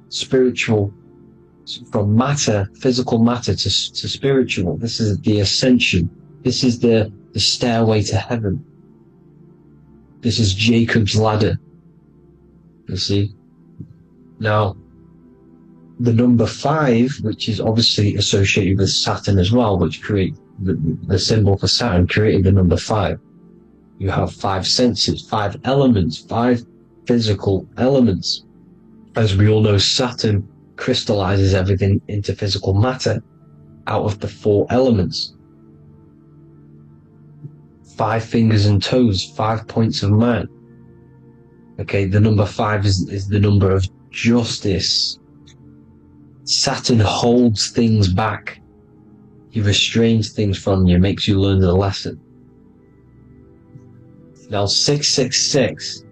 Speaker 3: spiritual, from matter, physical matter to spiritual. This is the ascension. This is the stairway to heaven. This is Jacob's ladder. You see? Now, the number 5, which is obviously associated with Saturn as well, which create the symbol for Saturn, created the number 5. You have 5 senses, 5 elements, 5 physical elements. As we all know, Saturn crystallizes everything into physical matter out of the 4 elements. 5 fingers and toes, 5 points of man. Okay, the number 5 is the number of justice. Saturn holds things back. He restrains things from you, makes you learn the lesson. Now, 666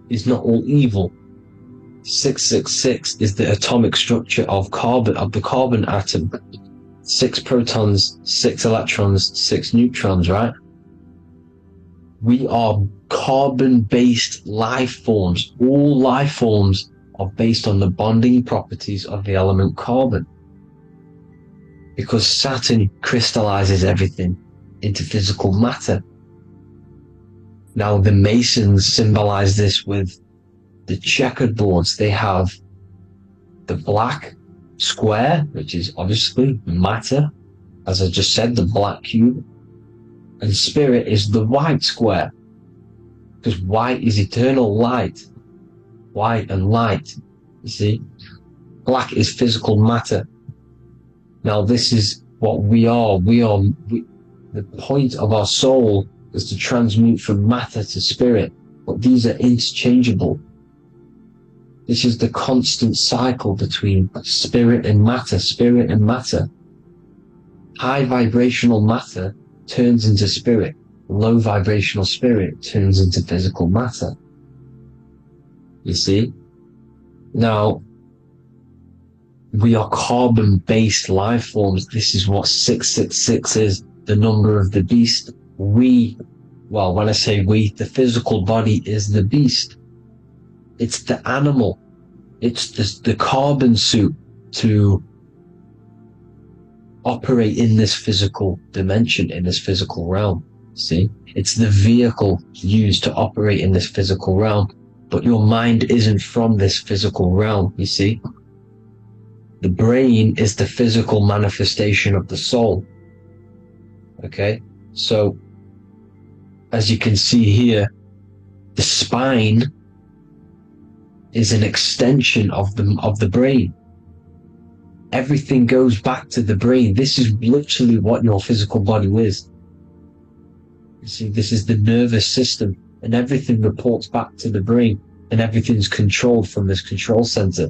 Speaker 3: is not all evil. 666 is the atomic structure of the carbon atom. 6 protons, 6 electrons, 6 neutrons, right? We are carbon-based life forms. All life forms are based on the bonding properties of the element carbon. Because Saturn crystallizes everything into physical matter. Now, the Masons symbolize this with the checkered boards. They have the black square, which is obviously matter, as I just said, the black cube, and spirit is the white square, because white is eternal light. White and light, you see. Black is physical matter. Now, this is what we are. The point of our soul is to transmute from matter to spirit, but these are interchangeable. This is the constant cycle between spirit and matter, spirit and matter. High vibrational matter turns into spirit. Low vibrational spirit turns into physical matter. You see? Now, we are carbon-based life forms. This is what 666 is, the number of the beast. Well, when I say we, the physical body is the beast. It's the animal. It's the carbon suit to operate in this physical dimension, in this physical realm. See? It's the vehicle used to operate in this physical realm. But your mind isn't from this physical realm, you see? The brain is the physical manifestation of the soul. Okay? So, as you can see here, the spine is an extension of the brain. Everything goes back to the brain. This is literally what your physical body is. You see, this is the nervous system, and everything reports back to the brain, and everything's controlled from this control center.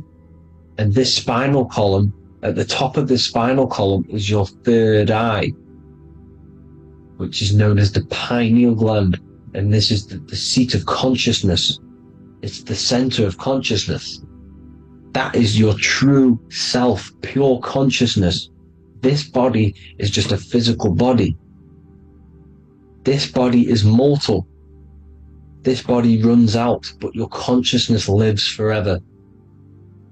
Speaker 3: And this spinal column, at the top of this spinal column is your third eye, which is known as the pineal gland. And this is the seat of consciousness. It's the center of consciousness. That is your true self, pure consciousness. This body is just a physical body. This body is mortal. This body runs out, but your consciousness lives forever.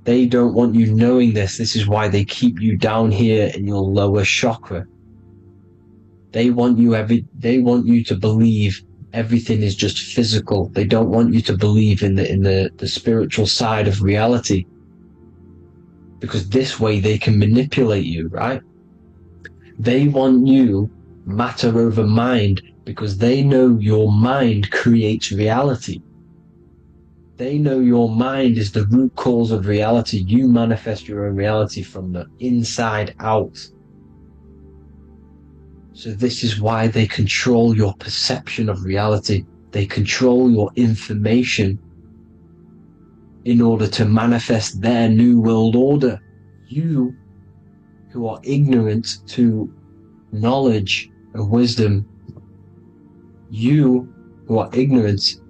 Speaker 3: They don't want you knowing this. This is why they keep you down here in your lower chakra. They want you to believe everything is just physical. They don't want you to believe in the spiritual side of reality. Because this way they can manipulate you, right? They want you matter over mind, because they know your mind creates reality. They know your mind is the root cause of reality. You manifest your own reality from the inside out. So this is why they control your perception of reality. They control your information in order to manifest their new world order. You, who are ignorant to knowledge and wisdom, you who are ignorant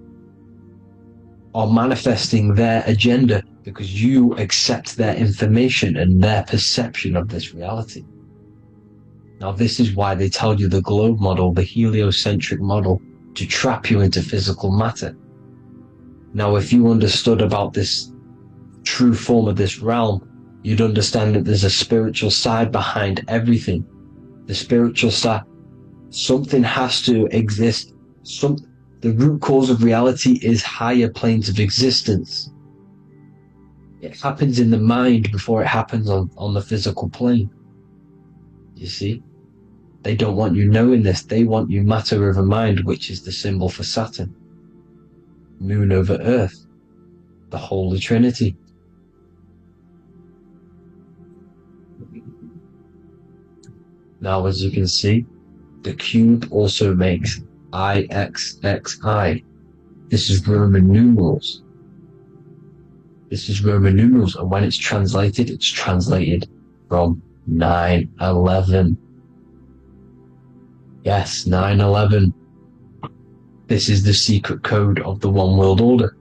Speaker 3: are manifesting their agenda because you accept their information and their perception of this reality. Now, this is why they tell you the globe model, the heliocentric model, to trap you into physical matter. Now, if you understood about this true form of this realm, you'd understand that there's a spiritual side behind everything. The spiritual side, something has to exist. The root cause of reality is higher planes of existence. It happens in the mind before it happens on the physical plane. You see? They don't want you knowing this. They want you matter over mind, which is the symbol for Saturn. Moon over Earth. The Holy Trinity. Now, as you can see, the cube also makes IXXI. This is Roman numerals. This is Roman numerals, and when it's translated from 9/11. Yes, 9/11. This is the secret code of the One World Order.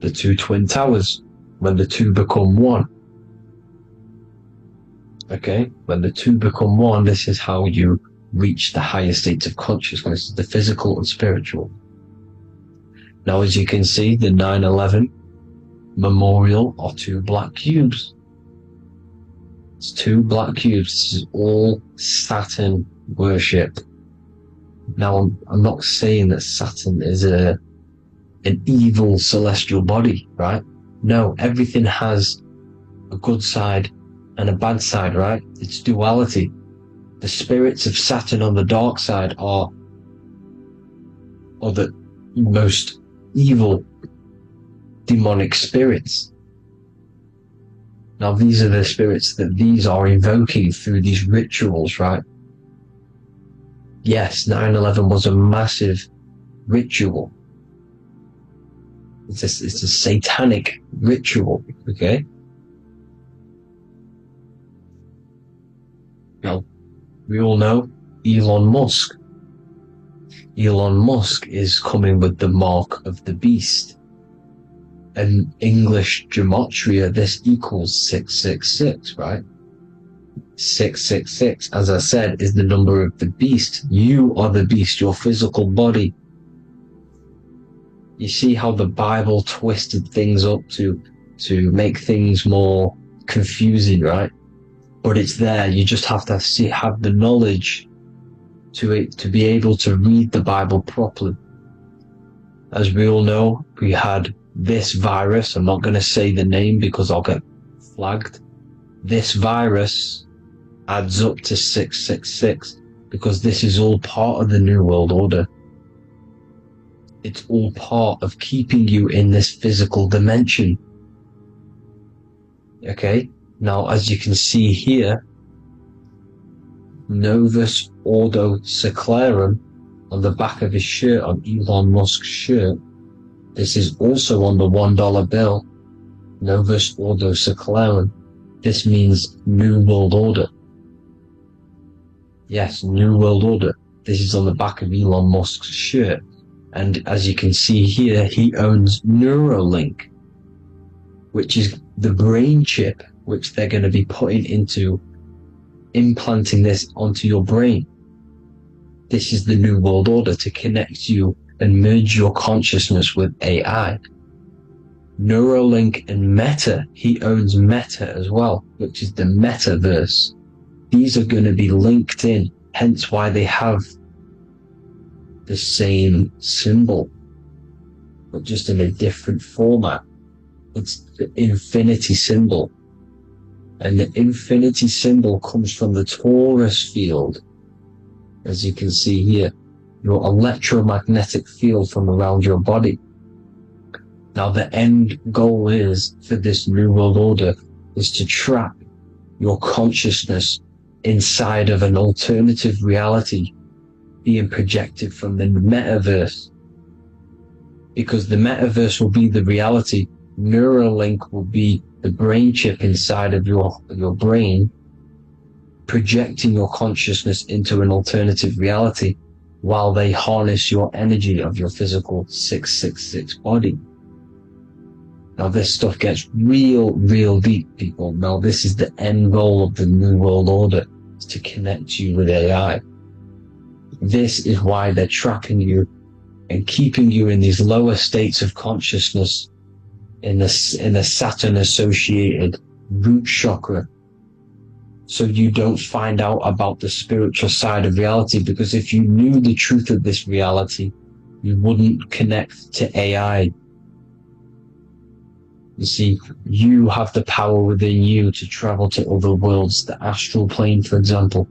Speaker 3: the two twin towers, when the two become one. Okay, when the two become one, this is how you reach the higher states of consciousness, the physical and spiritual. Now, as you can see, the 9/11 memorial are two black cubes. It's two black cubes. This is all Saturn worship. Now, I'm not saying that Saturn is an evil celestial body, right? No, everything has a good side and a bad side, right? It's duality. The spirits of Saturn on the dark side are the most evil demonic spirits. Now, these are the spirits that these are invoking through these rituals, right? Yes, 9/11 was a massive ritual. It's a satanic ritual, okay? Now, we all know Elon Musk. Elon Musk is coming with the mark of the beast. In English gematria, this equals 666, right? 666, as I said, is the number of the beast. You are the beast, your physical body. You see how the Bible twisted things up to make things more confusing, right? But it's there. You just have to have the knowledge to be able to read the Bible properly. As we all know, we had this virus. I'm not going to say the name because I'll get flagged. This virus adds up to 666 because this is all part of the New World Order. It's all part of keeping you in this physical dimension. Okay? Now, as you can see here, Novus Ordo Seclorum on the back of his shirt, on Elon Musk's shirt. This is also on the $1 bill, Novus Ordo Seclorum. This means New World Order. Yes, New World Order. This is on the back of Elon Musk's shirt. And as you can see here, he owns Neuralink, which is the brain chip which they're going to be putting into implanting this onto your brain. This is the New World Order to connect you and merge your consciousness with AI. Neuralink and Meta, he owns Meta as well, which is the metaverse. These are going to be linked in, hence why they have the same symbol, but just in a different format. It's the infinity symbol. And the infinity symbol comes from the torus field, as you can see here, your electromagnetic field from around your body. Now, the end goal is for this New World Order is to trap your consciousness inside of an alternative reality being projected from the metaverse. Because the metaverse will be the reality, Neuralink will be the brain chip inside of your brain, projecting your consciousness into an alternative reality while they harness your energy of your physical 666 body. Now, this stuff gets real deep, people. Now, this is the end goal of the New World Order, is to connect you with AI. This is why they're trapping you and keeping you in these lower states of consciousness in the Saturn associated root chakra, so you don't find out about the spiritual side of reality. Because if you knew the truth of this reality, you wouldn't connect to AI. You see, you have the power within you to travel to other worlds, the astral plane, for example.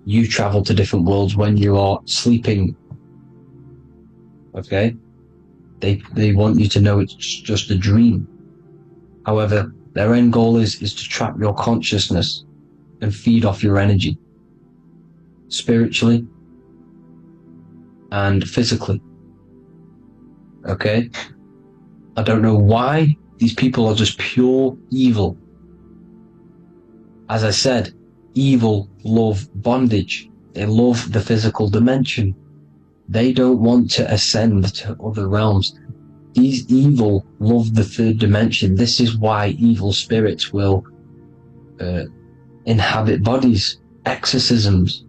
Speaker 3: You travel to different worlds when you are sleeping. Okay? They want you to know it's just a dream. However, their end goal is to trap your consciousness and feed off your energy, spiritually and physically. Okay? I don't know why these people are just pure evil. As I said, evil love bondage. They love the physical dimension. They don't want to ascend to other realms. These evil love the third dimension. This is why evil spirits will inhabit bodies, exorcisms,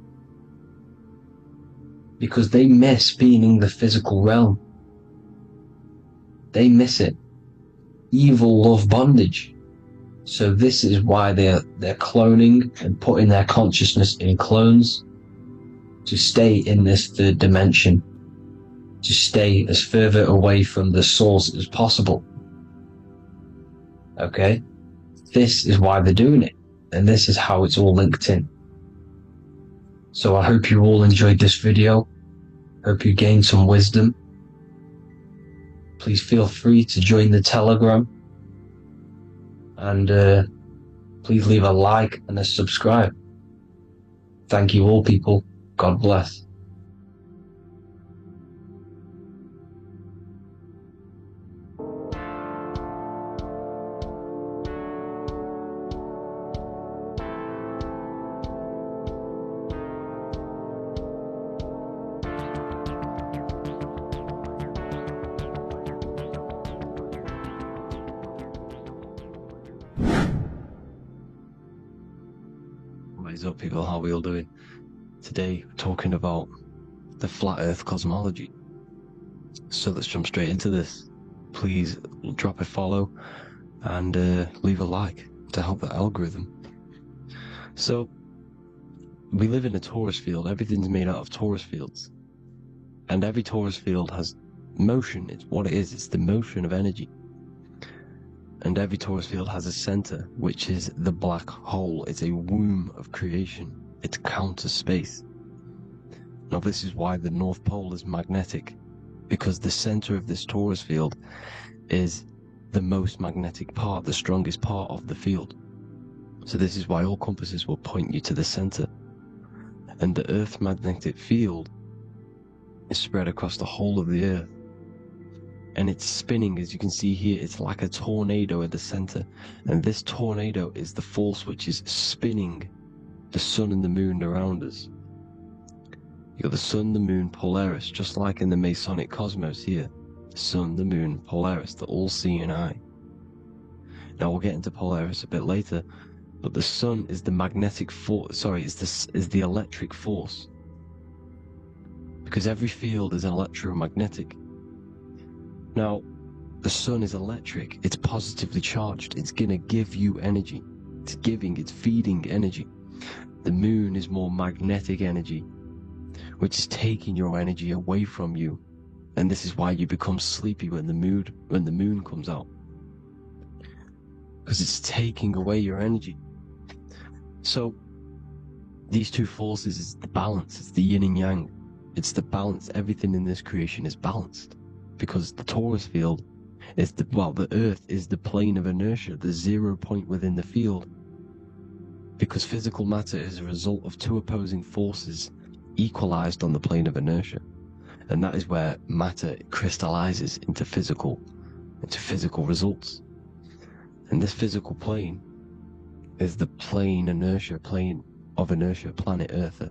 Speaker 3: because they miss being in the physical realm. They miss it. Evil love bondage. So this is why they're cloning and putting their consciousness in clones to stay in this third dimension, to stay as further away from the source as possible. Okay? This is why they're doing it, and this is how it's all linked in. So I hope you all enjoyed this video. Hope you gained some wisdom. Please feel free to join the Telegram, and please leave a like and a subscribe. Thank you all, people. God bless.
Speaker 6: What is up, people? How are we all doing? Today, we're talking about the flat earth cosmology. So let's jump straight into this. Please drop a follow and leave a like to help the algorithm. So, we live in a torus field. Everything's made out of torus fields. And every torus field has motion. It's what it is. It's the motion of energy. And every torus field has a center, which is the black hole. It's a womb of creation. It's counter space. Now this is why the North Pole is magnetic, because the center of this torus field is the most magnetic part, the strongest part of the field. So this is why all compasses will point you to the center. And the Earth's magnetic field is spread across the whole of the Earth. And it's spinning, as you can see here. It's like a tornado at the center, and this tornado is the force which is spinning the sun and the moon around us. You got the sun, the moon, Polaris, just like in the Masonic cosmos here. The sun, the moon, Polaris, the all-seeing eye. Now we'll get into Polaris a bit later, but the sun is the magnetic force. Sorry, is the electric force, because every field is electromagnetic. Now, the sun is electric. It's positively charged. It's gonna give you energy. It's feeding energy. The moon is more magnetic energy, which is taking your energy away from you. And this is why you become sleepy when the moon comes out, because it's taking away your energy. So these two forces is the balance. It's the yin and yang. It's the balance. Everything in this creation is balanced, because the torus field is the Earth is the plane of inertia, the 0 point within the field, because physical matter is a result of two opposing forces equalized on the plane of inertia, and that is where matter crystallizes into physical results. And this physical plane is the plane of inertia, planet Earth.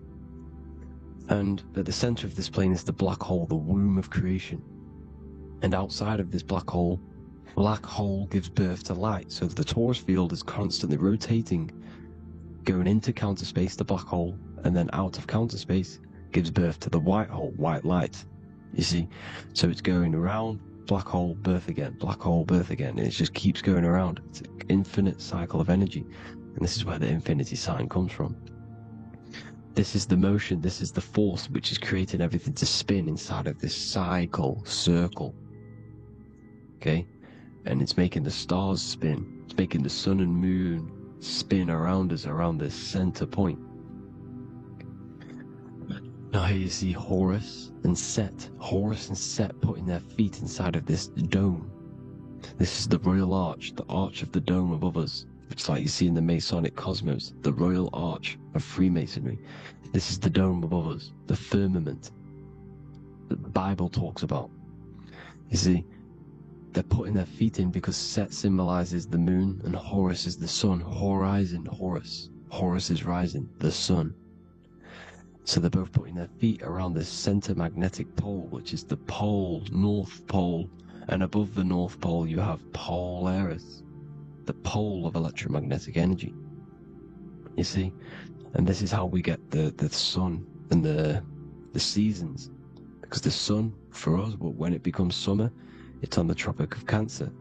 Speaker 6: And at the center of this plane is the black hole, the womb of creation. And outside of this black hole gives birth to light. So the torus field is constantly rotating, going into counter space, the black hole, and then out of counter space gives birth to the white hole, white light. You see? So it's going around, black hole, birth again, black hole, birth again, and it just keeps going around. It's an infinite cycle of energy. And this is where the infinity sign comes from. This is the motion, this is the force which is creating everything to spin inside of this circle. Okay? And it's making the stars spin. It's making the sun and moon spin around us, around this center point. Now here you see Horus and Set. Horus and Set putting their feet inside of this dome. This is the royal arch, the arch of the dome above us, which is like you see in the Masonic cosmos, the royal arch of Freemasonry. This is the dome above us, the firmament that the Bible talks about. You see, they're putting their feet in because Set symbolizes the moon and Horus is the sun. Horizon, Horus. Horus is rising, the sun. So they're both putting their feet around this center magnetic pole, which is the pole, North Pole,
Speaker 2: And above the North Pole, you have Polaris, the pole of electromagnetic energy. You see? And this is how we get the sun and the seasons. Because the sun, for us, when it becomes summer, it's on the Tropic of Cancer.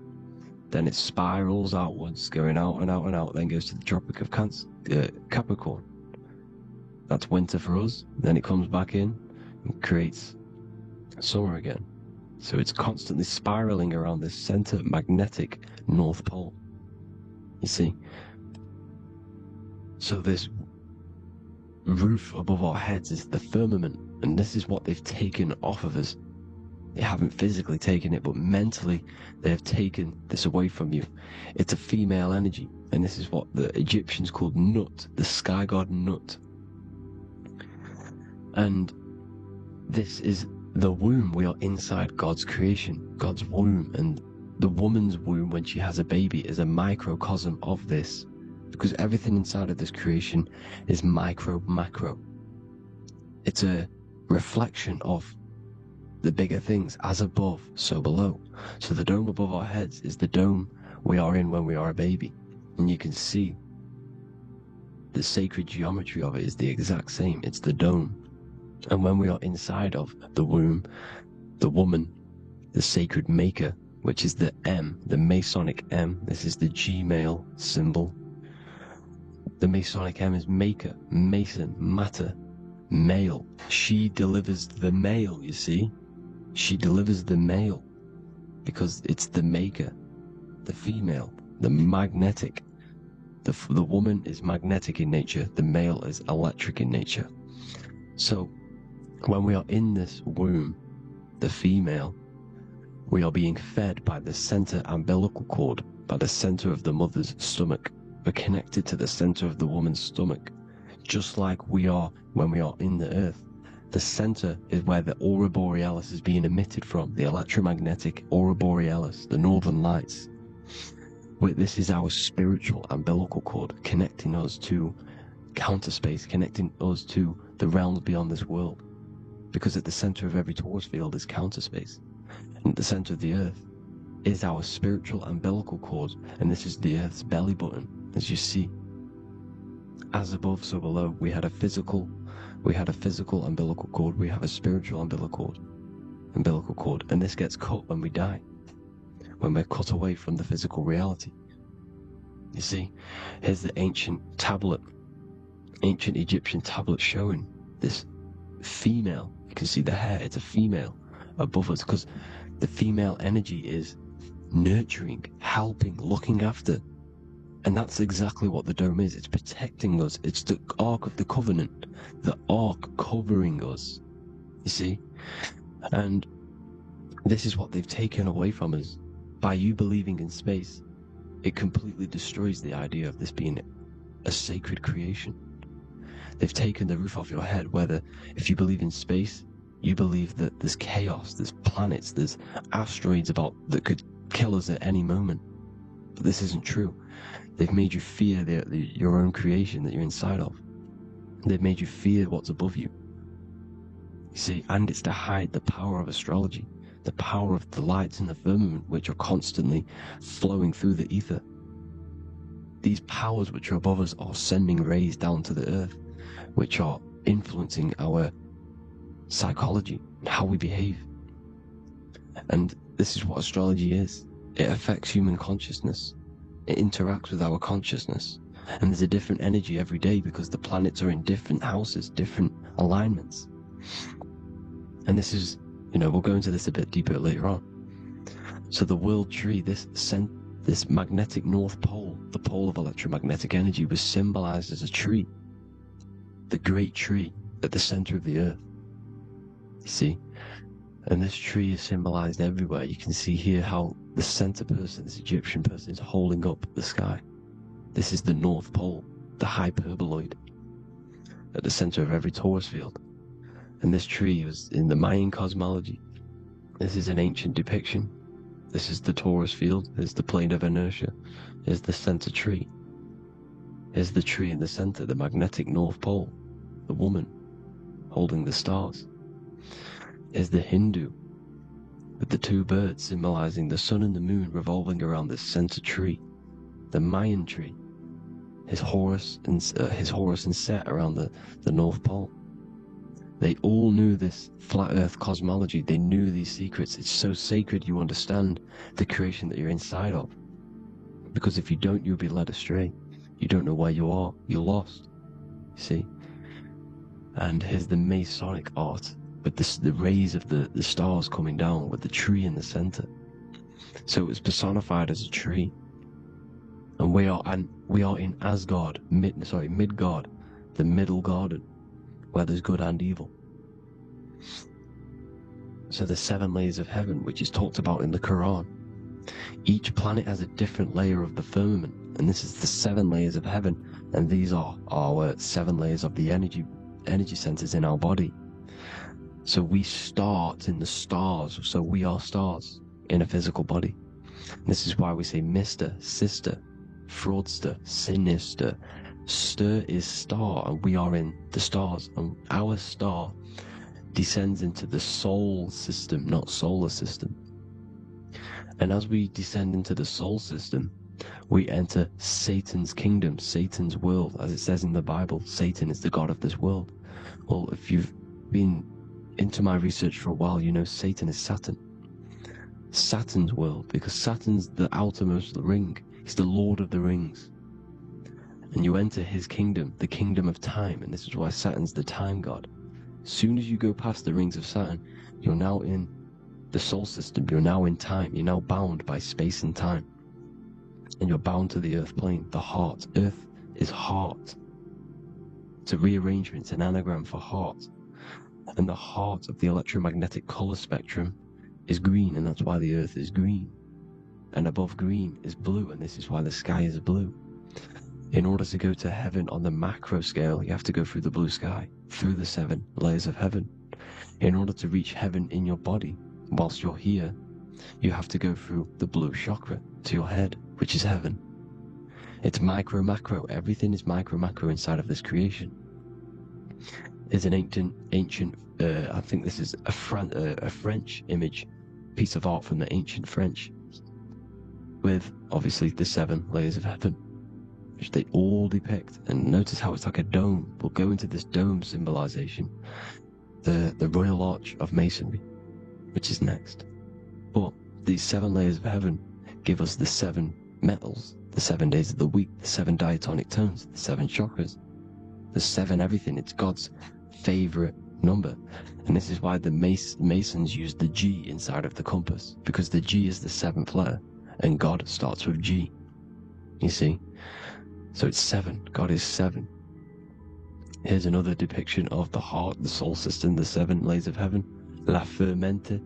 Speaker 2: Then it spirals outwards, going out and out and out, then goes to the Tropic of Capricorn. That's winter for us. Then it comes back in and creates summer again. So it's constantly spiraling around this center magnetic North Pole. You see? So this roof above our heads is the firmament, and this is what they've taken off of us. They haven't physically taken it, but mentally they have taken this away from you. It's a female energy, and this is what the Egyptians called Nut, the sky god Nut. And this is the womb. We are inside God's creation, God's womb, and the woman's womb when she has a baby is a microcosm of this, because everything inside of this creation is macro. It's a reflection of the bigger things, as above, so below. So the dome above our heads is the dome we are in when we are a baby, and you can see the sacred geometry of it is the exact same. It's the dome. And when we are inside of the womb, the woman, the sacred maker, which is the M, the Masonic M, this is the G male symbol. The Masonic M is maker, mason, matter, male. She delivers the male, you see? She delivers the male because it's the maker, the female, the magnetic. The woman is magnetic in nature, the male is electric in nature. So when we are in this womb, the female, we are being fed by the center umbilical cord, by the center of the mother's stomach. We're connected to the center of the woman's stomach, just like we are when we are in the earth. The center is where the aurora borealis is being emitted from, the electromagnetic aurora borealis, the northern lights. This is our spiritual umbilical cord, connecting us to counter space, connecting us to the realms beyond this world. Because at the center of every torus field is counter space. And at the center of the earth is our spiritual umbilical cord, and this is the earth's belly button, as you see. As above, so below. We had a physical umbilical cord, we have a spiritual umbilical cord, and this gets cut when we die, when we're cut away from the physical reality. You see, here's the ancient Egyptian tablet showing this female. You can see the hair, it's a female above us, because the female energy is nurturing, helping, looking after. And that's exactly what the dome is. It's protecting us. It's the Ark of the Covenant, the Ark covering us, you see? And this is what they've taken away from us. By you believing in space, it completely destroys the idea of this being a sacred creation. They've taken the roof off your head, whether if you believe in space, you believe that there's chaos, there's planets, there's asteroids that could kill us at any moment. But this isn't true. They've made you fear your own creation that you're inside of. They've made you fear what's above you. You see, and it's to hide the power of astrology, the power of the lights in the firmament, which are constantly flowing through the ether. These powers which are above us are sending rays down to the earth, which are influencing our psychology and how we behave. And this is what astrology is. It affects human consciousness. It interacts with our consciousness. And there's a different energy every day because the planets are in different houses, different alignments. And this is, we'll go into this a bit deeper later on. So the world tree, this magnetic North Pole, the pole of electromagnetic energy, was symbolized as a tree. The great tree at the center of the earth. You see? And this tree is symbolized everywhere. You can see here how the center person, this Egyptian person, is holding up the sky. This is the North Pole, the hyperboloid, at the center of every torus field. And this tree was in the Mayan cosmology. This is an ancient depiction. This is the torus field. There's the plane of inertia. Here's the center tree. Here's the tree in the center, the magnetic North Pole, the woman holding the stars. Here's the Hindu with the two birds symbolizing the sun and the moon revolving around this center tree, the Mayan tree, his Horus and Set around the North Pole. They all knew this flat earth cosmology. They knew these secrets. It's so sacred you understand the creation that you're inside of. Because if you don't, you'll be led astray. You don't know where you are. You're lost. You see? And here's the Masonic art with the rays of the stars coming down with the tree in the center. So it was personified as a tree. And we are in Asgard, Midgard, the middle garden, where there's good and evil. So the 7 layers of heaven, which is talked about in the Quran. Each planet has a different layer of the firmament, and this is the 7 layers of heaven, and these are our 7 layers of the energy centers in our body. So we start in the stars, so we are stars in a physical body. This is why we say Mr., Sister, Fraudster, Sinister. Stir is star, and we are in the stars, and our star descends into the soul system, not solar system. And as we descend into the soul system, we enter Satan's kingdom, Satan's world. As it says in the Bible, Satan is the god of this world. Well, if you've been into my research for a while, you know Satan is Saturn. Saturn's world, because Saturn's the outermost ring. He's the Lord of the Rings. And you enter his kingdom, the kingdom of time, and this is why Saturn's the time god. As soon as you go past the rings of Saturn, you're now in the soul system, you're now in time, you're now bound by space and time. And you're bound to the earth plane, the heart. Earth is heart. It's a rearrangement, it's an anagram for heart. And the heart of the electromagnetic color spectrum is green, and that's why the earth is green. And above green is blue, and this is why the sky is blue. In order to go to heaven on the macro scale, you have to go through the blue sky, through the 7 layers of heaven. In order to reach heaven in your body, whilst you're here, you have to go through the blue chakra to your head, which is heaven. It's micro, macro. Everything is micro, macro inside of this creation. It's an ancient, I think this is a French image, piece of art from the ancient French, with obviously the 7 layers of heaven, which they all depict. And notice how it's like a dome. We'll go into this dome symbolization, the Royal Arch of Masonry, which is next. But these 7 layers of heaven give us the 7 metals, the 7 days of the week, the 7 diatonic tones, the 7 chakras, the 7 everything. It's God's favorite number. And this is why the Masons use the G inside of the compass, because the G is the 7th letter, and God starts with G. You see? So it's 7. God is 7. Here's another depiction of the heart, the soul system, the 7 layers of heaven. La Fermete.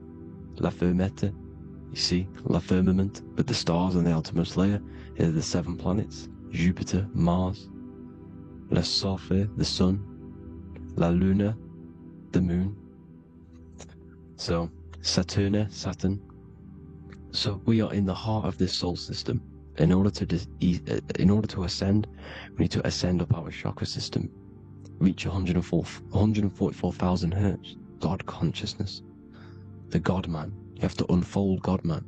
Speaker 2: You see, La Firmament, with the stars on the outermost layer. Here are the 7 planets. Jupiter, Mars. La Sophie, the sun. La Luna, the moon. So, Saturn. So we are in the heart of this soul system. In order to ascend, we need to ascend up our chakra system, reach 144,000 hertz, God consciousness, the God man. You have to unfold God man,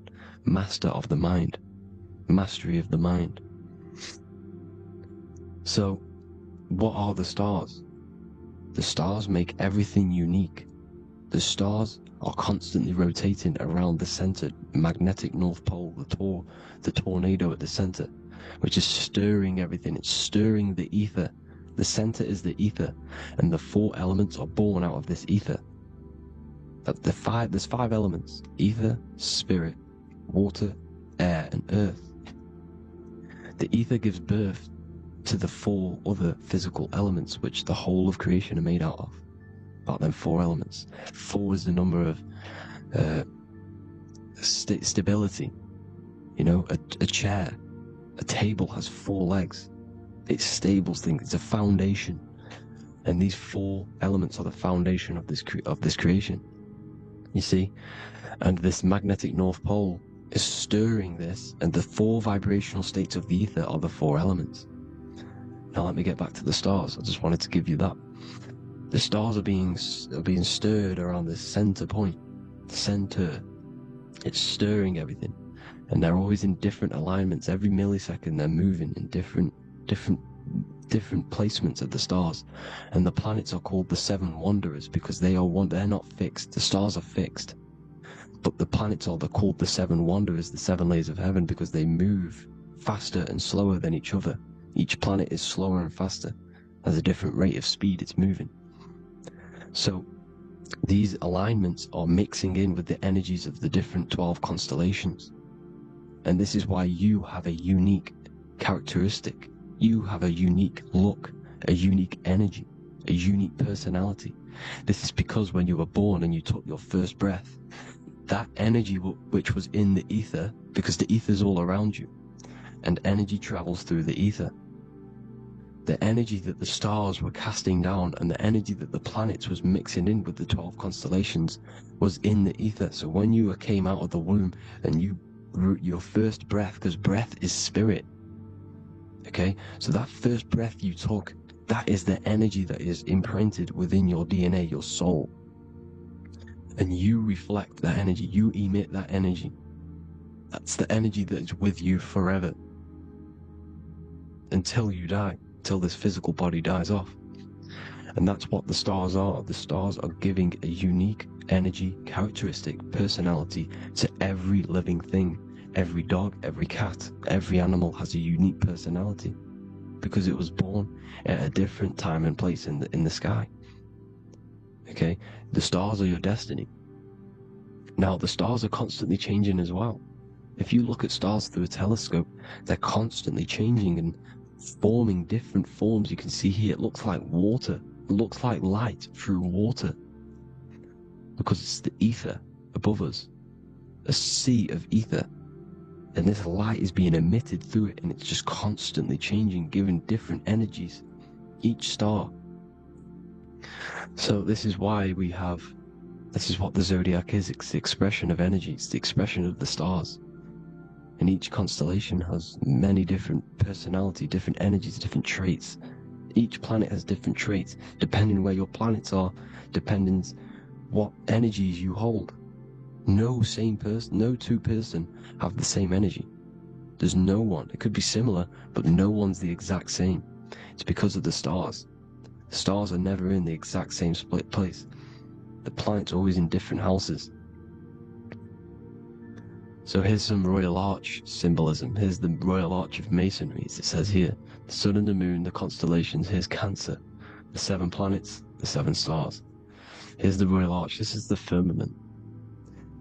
Speaker 2: master of the mind, mastery of the mind. So, what are the stars? The stars make everything unique. The stars are constantly rotating around the center, magnetic North Pole, the tornado at the center, which is stirring everything. It's stirring the ether. The center is the ether, and the 4 elements are born out of this ether. There's 5 elements: ether, spirit, water, air, and earth. The ether gives birth to the 4 other physical elements, which the whole of creation are made out of. About them 4 elements. 4 is the number of stability. You know, a chair, a table has 4 legs. It stables things. It's a foundation, and these 4 elements are the foundation of this creation. You see, and this magnetic North Pole is stirring this, and the 4 vibrational states of the ether are the 4 elements. Now let me get back to the stars. I just wanted to give you that. The stars are being stirred around this center point, center, It's stirring everything, and they're always in different alignments. Every millisecond, they're moving in different placements of the stars. And the planets are called the seven wanderers because they're not fixed. The stars are fixed, but the planets they're called the seven wanderers, the seven layers of heaven, because they move faster and slower than each other. Each planet is slower and faster, has a different rate of speed it's moving. So these alignments are mixing in with the energies of the different 12 constellations. And this is why you have a unique characteristic. You have a unique look, a unique energy, a unique personality. This is because when you were born and you took your first breath, that energy which was in the ether, because the ether is all around you, and energy travels through the ether. The energy that the stars were casting down and the energy that the planets was mixing in with the 12 constellations was in the ether. So when you came out of the womb and your first breath, because breath is spirit, okay? So that first breath you took, that is the energy that is imprinted within your DNA, your soul. And you reflect that energy, you emit that energy. That's the energy that is with you forever. Until you die, till this physical body dies off. And that's what the stars are. The stars are giving a unique energy, characteristic, personality to every living thing. Every dog, every cat, every animal has a unique personality because it was born at a different time and place in the sky. Okay? The stars are your destiny. Now, the stars are constantly changing as well. If you look at stars through a telescope, they're constantly changing and forming different forms. You can see here, it looks like water. It looks like light through water because it's the ether above us, a sea of ether. And this light is being emitted through it, and it's just constantly changing, giving different energies, each star. So this is why this is what the zodiac is. It's the expression of energy. It's the expression of the stars. And each constellation has many different personality, different energies, different traits. Each planet has different traits, depending where your planets are, depending what energies you hold. No two person have the same energy. There's no one. It could be similar, but no one's the exact same. It's because of the stars. The stars are never in the exact same split place. The planets are always in different houses. So here's some Royal Arch symbolism. Here's the Royal Arch of Masonry, as it says here. The sun and the moon, the constellations. Here's Cancer, the 7 planets, the 7 stars. Here's the Royal Arch. This is the firmament.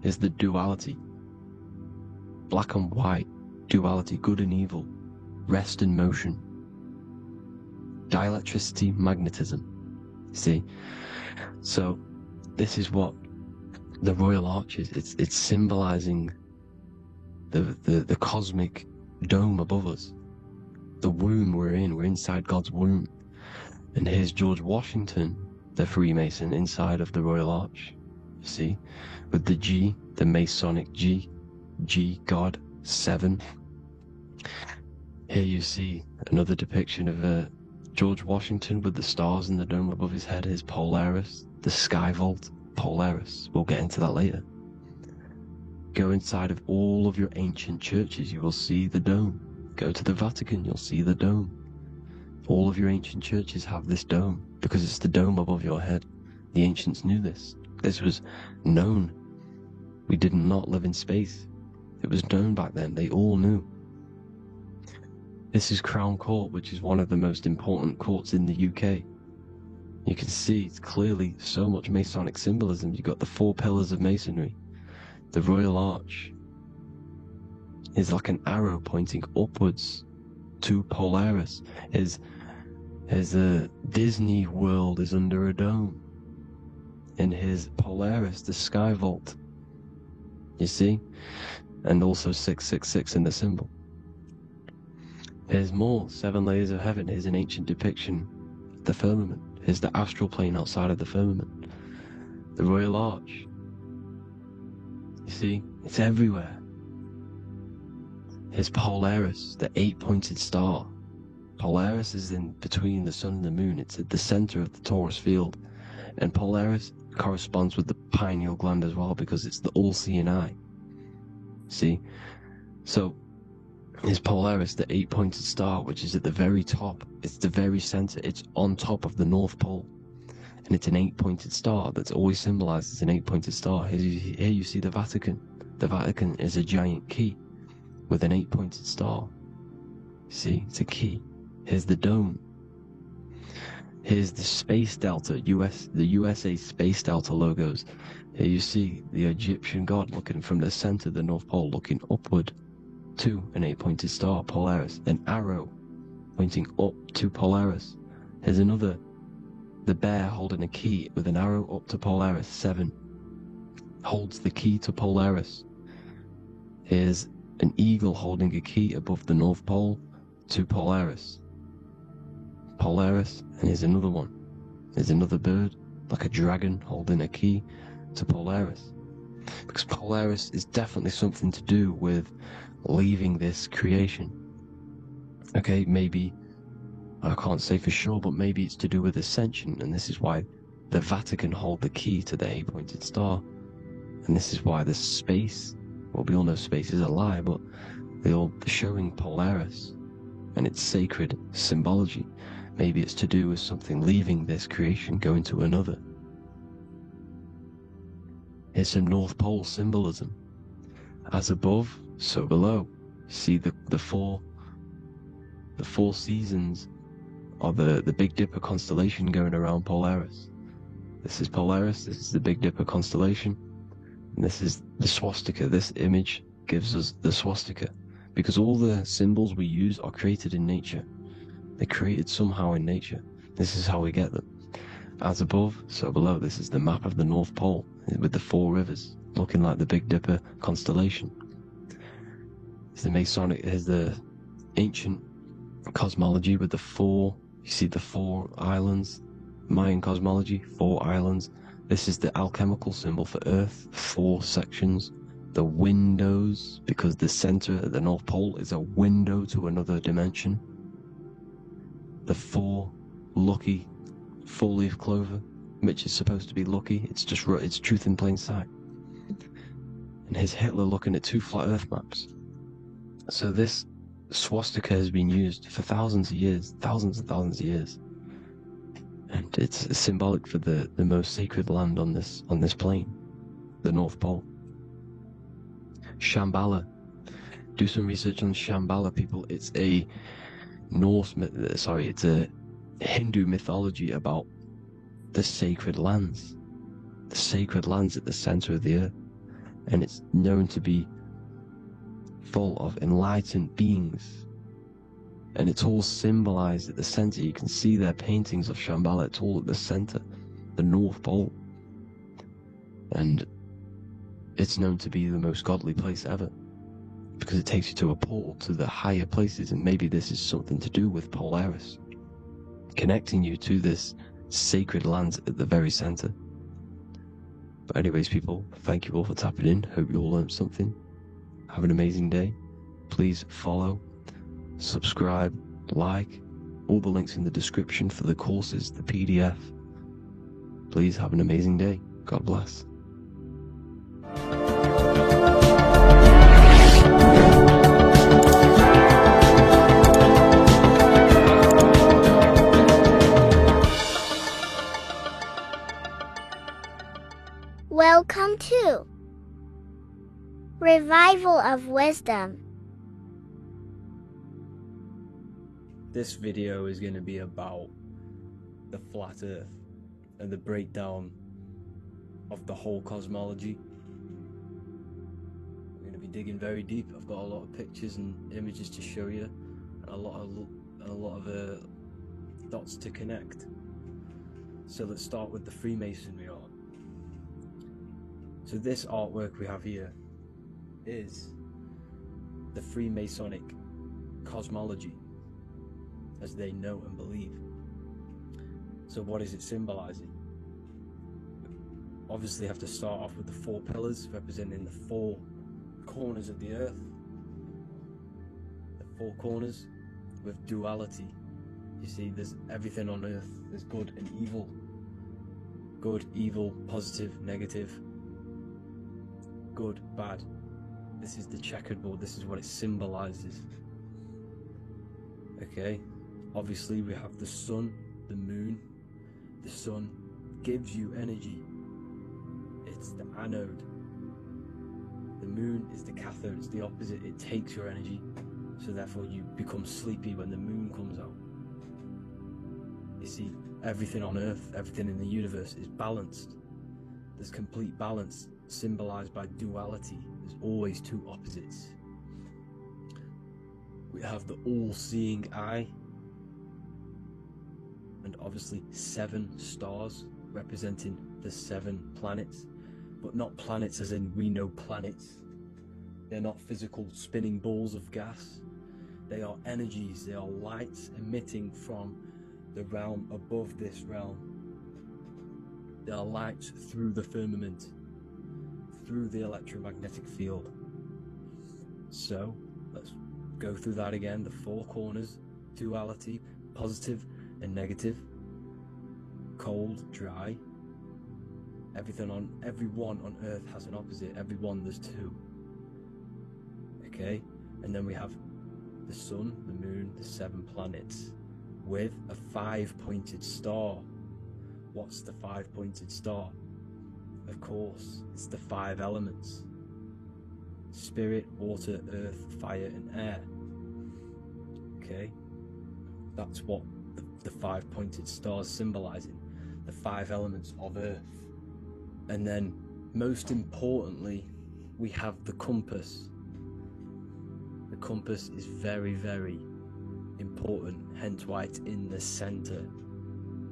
Speaker 2: Here's the duality. Black and white, duality, good and evil, rest and motion. Dielectricity, magnetism. See? So this is what the Royal Arch is. It's symbolizing the cosmic dome above us. The womb we're inside God's womb. And here's George Washington, the Freemason, inside of the Royal Arch. You see? With the G, the Masonic G, God, 7. Here you see another depiction of George Washington with the stars in the dome above his head, his Polaris, the sky vault, Polaris. We'll get into that later. Go inside of all of your ancient churches, you will see the dome. Go to the Vatican, you'll see the dome. All of your ancient churches have this dome because it's the dome above your head. The ancients knew this. This was known. We did not live in space. It was known back then. They all knew. This is Crown Court, which is one of the most important courts in the UK. You can see it's clearly so much Masonic symbolism. You've got the 4 pillars of Masonry. The Royal Arch is like an arrow pointing upwards to Polaris. His Disney World is under a dome. In his Polaris, the sky vault. You see? And also 666 in the symbol. Here's more 7 layers of heaven. Here's an ancient depiction of the firmament. Here's the astral plane outside of the firmament. The Royal Arch. You see? It's everywhere. Here's Polaris, the 8-pointed star. Polaris is in between the sun and the moon. It's at the center of the Taurus field. And Polaris corresponds with the pineal gland as well because it's the all-seeing eye. See? So, is Polaris the 8-pointed star, which is at the very top. It's the very center. It's on top of the North Pole. And it's an 8-pointed star that's always symbolized as an 8-pointed star. Here you see the Vatican. The Vatican is a giant key with an 8-pointed star. See, it's a key. Here's the dome. Here's the Space Delta, the USA Space Delta logos. Here you see the Egyptian god looking from the center of the North Pole, looking upward to an 8-pointed star, Polaris. An arrow pointing up to Polaris. Here's another, the bear holding a key with an arrow up to Polaris. 7 holds the key to Polaris. Here's an eagle holding a key above the North Pole to Polaris. Polaris, and here's another one. There's another bird, like a dragon, holding a key to Polaris. Because Polaris is definitely something to do with leaving this creation. Okay, maybe, I can't say for sure, but maybe it's to do with ascension, and this is why the Vatican hold the key to the 8-pointed star. And this is why the space, well, we all know space is a lie, but they're showing Polaris and its sacred symbology. Maybe it's to do with something leaving this creation, going to another. Here's some North Pole symbolism. As above, so below. See the four seasons of the Big Dipper constellation going around Polaris. This is Polaris, this is the Big Dipper constellation, and this is the swastika. This image gives us the swastika, because all the symbols we use are created in nature. They're created somehow in nature. This is how we get them. As above, so below. This is the map of the North Pole with the 4 rivers, looking like the Big Dipper constellation. It's the Masonic, here's the ancient cosmology with the 4, you see the 4 islands, Mayan cosmology, 4 islands. This is the alchemical symbol for Earth, 4 sections. The windows, because the center of the North Pole is a window to another dimension. The 4 lucky 4-leaf clover, which is supposed to be lucky. It's just it's truth in plain sight. And here's Hitler looking at 2 flat Earth maps. So this swastika has been used for thousands of years, thousands and thousands of years, and it's symbolic for the most sacred land on this plane, the North Pole. Shambhala. Do some research on Shambhala, people. It's a it's a Hindu mythology about the sacred lands at the center of the earth, and it's known to be full of enlightened beings, and it's all symbolized at the center. You can see their paintings of Shambhala. It's all at the center, the North Pole, and it's known to be the most godly place ever, because it takes you to a portal to the higher places. And maybe this is something to do with Polaris, connecting you to this sacred land at the very center. But anyways, people, thank you all for tapping in. Hope you all learned something. Have an amazing day. Please follow, subscribe, like, all the links in the description for the courses, the PDF. Please have an amazing day. God bless.
Speaker 4: Welcome to Revival of Wisdom.
Speaker 6: This video is going to be about the flat Earth and the breakdown of the whole cosmology. We're going to be digging very deep. I've got a lot of pictures and images to show you, and a lot of dots to connect. So let's start with the Freemasonry art. So this artwork we have here is the Freemasonic cosmology, as they know and believe. So what is it symbolizing? Obviously have to start off with the 4 pillars representing the 4 corners of the earth. The 4 corners with duality. You see, there's everything on earth. There's good and evil. Good, evil, positive, negative. Good, bad.
Speaker 5: This is the checkerboard. This is what it symbolizes. Okay, obviously we have the sun, the moon. The sun gives you energy. It's the anode. The moon is the cathode. It's the opposite. It takes your energy. So therefore you become sleepy when the moon comes out. You see, everything on Earth, everything in the universe is balanced. There's complete balance, symbolized by duality. There's always two opposites. We have the all-seeing eye, and obviously 7 stars representing the 7 planets, but not planets as in we know planets. They're not physical spinning balls of gas. They are energies, they are lights emitting from the realm above this realm. They are lights through the firmament, through the electromagnetic field. So let's go through that again. The 4 corners, duality, positive and negative, cold, dry. Everyone on Earth has an opposite. Everyone, there's 2. Okay, and then we have the sun, the moon, the 7 planets, with a 5-pointed star. What's the 5-pointed star? Of course, it's the 5 elements: spirit, water, earth, fire, and air. Okay, that's what the 5-pointed star is symbolizing, the 5 elements of Earth. And then, most importantly, we have the compass. The compass is very, very important, hence why it's in the center.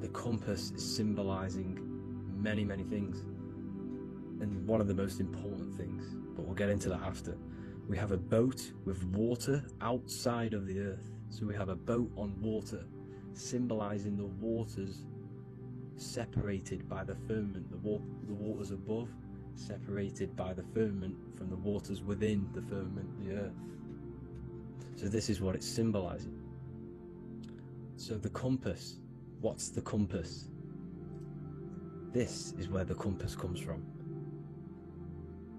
Speaker 5: The compass is symbolizing many, many things, and one of the most important things, but we'll get into that after. We have a boat with water outside of the Earth. So we have a boat on water, symbolizing the waters separated by the firmament, the waters above separated by the firmament from the waters within the firmament, the Earth. So this is what it's symbolizing. So the compass, what's the compass? This is where the compass comes from.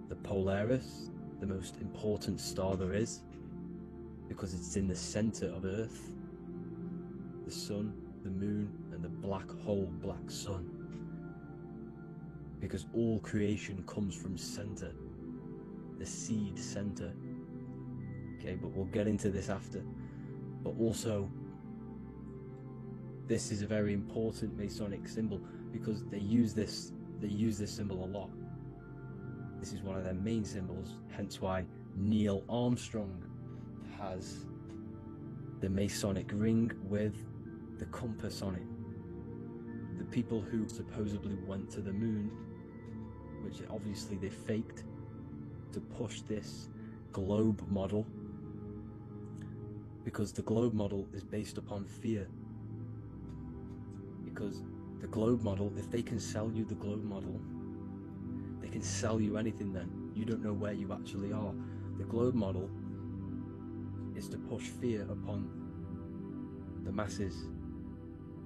Speaker 5: The Polaris, the most important star there is, because it's in the center of Earth. The sun, the moon, and the black hole, black sun. Because all creation comes from center, the seed center. Okay, but we'll get into this after. But also, this is a very important Masonic symbol because they use this symbol a lot. This is one of their main symbols, hence why Neil Armstrong has the Masonic ring with the compass on it. The people who supposedly went to the moon, which obviously they faked to push this globe model, because the globe model is based upon fear. Because the globe model, if they can sell you the globe model, they can sell you anything then. You don't know where you actually are. The globe model is to push fear upon the masses,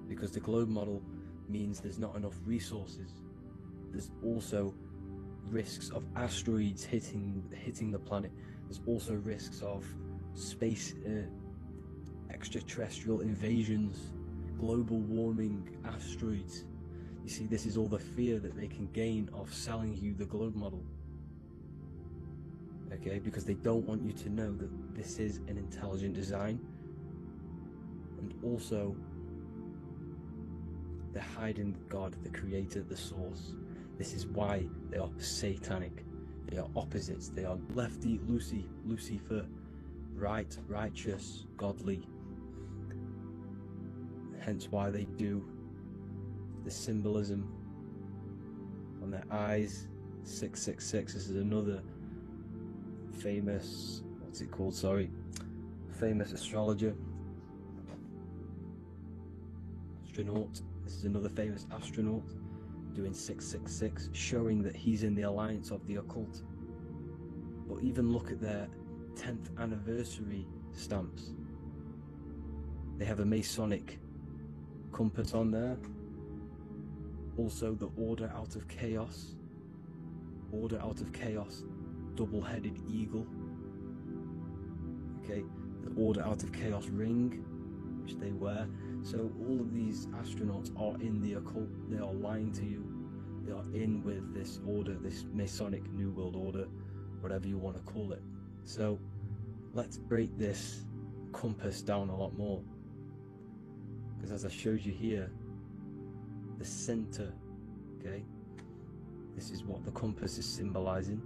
Speaker 5: because the globe model means there's not enough resources. There's also risks of asteroids hitting the planet. There's also risks of space extraterrestrial invasions, global warming, asteroids. You see, this is all the fear that they can gain of selling you the globe model. Okay, because they don't want you to know that this is an intelligent design. And also, they're hiding God, the creator, the source. This is why they are satanic. They are opposites. They are lefty, Lucifer, right, righteous, godly. Hence why they do the symbolism on their eyes. 666. This is another famous, famous astrologer. Astronaut. This is another famous astronaut doing 666, showing that he's in the alliance of the occult. But even look at their 10th anniversary stamps. They have a Masonic compass on there. Also the order out of chaos. Order out of chaos
Speaker 6: double-headed eagle. Okay, the Order Out of Chaos ring, which they wear. So all of these astronauts are in the occult. They are lying to you. They are in with this order, this Masonic New World Order, whatever you want to call it. So let's break this compass down a lot more. Because as I showed you here, the center, okay, this is what the compass is symbolizing.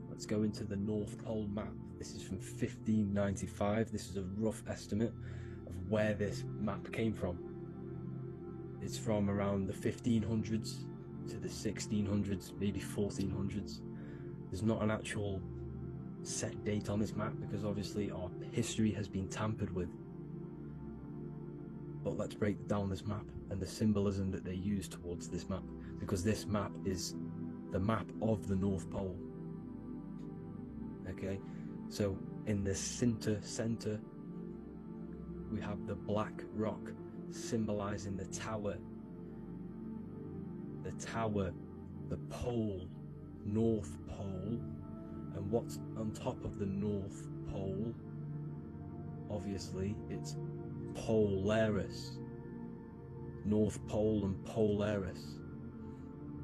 Speaker 6: Let's go into the North Pole map. This is from 1595. This is a rough estimate of where this map came from. It's from around the 1500s to the 1600s, maybe 1400s. There's not an actual set date on this map because obviously our history has been tampered with. But let's break down this map and the symbolism that they use towards this map, because this map is the map of the North Pole. Okay, so in the center we have the black rock symbolizing the tower, the pole, North Pole. And what's on top of the North Pole? Obviously it's Polaris, North Pole and Polaris.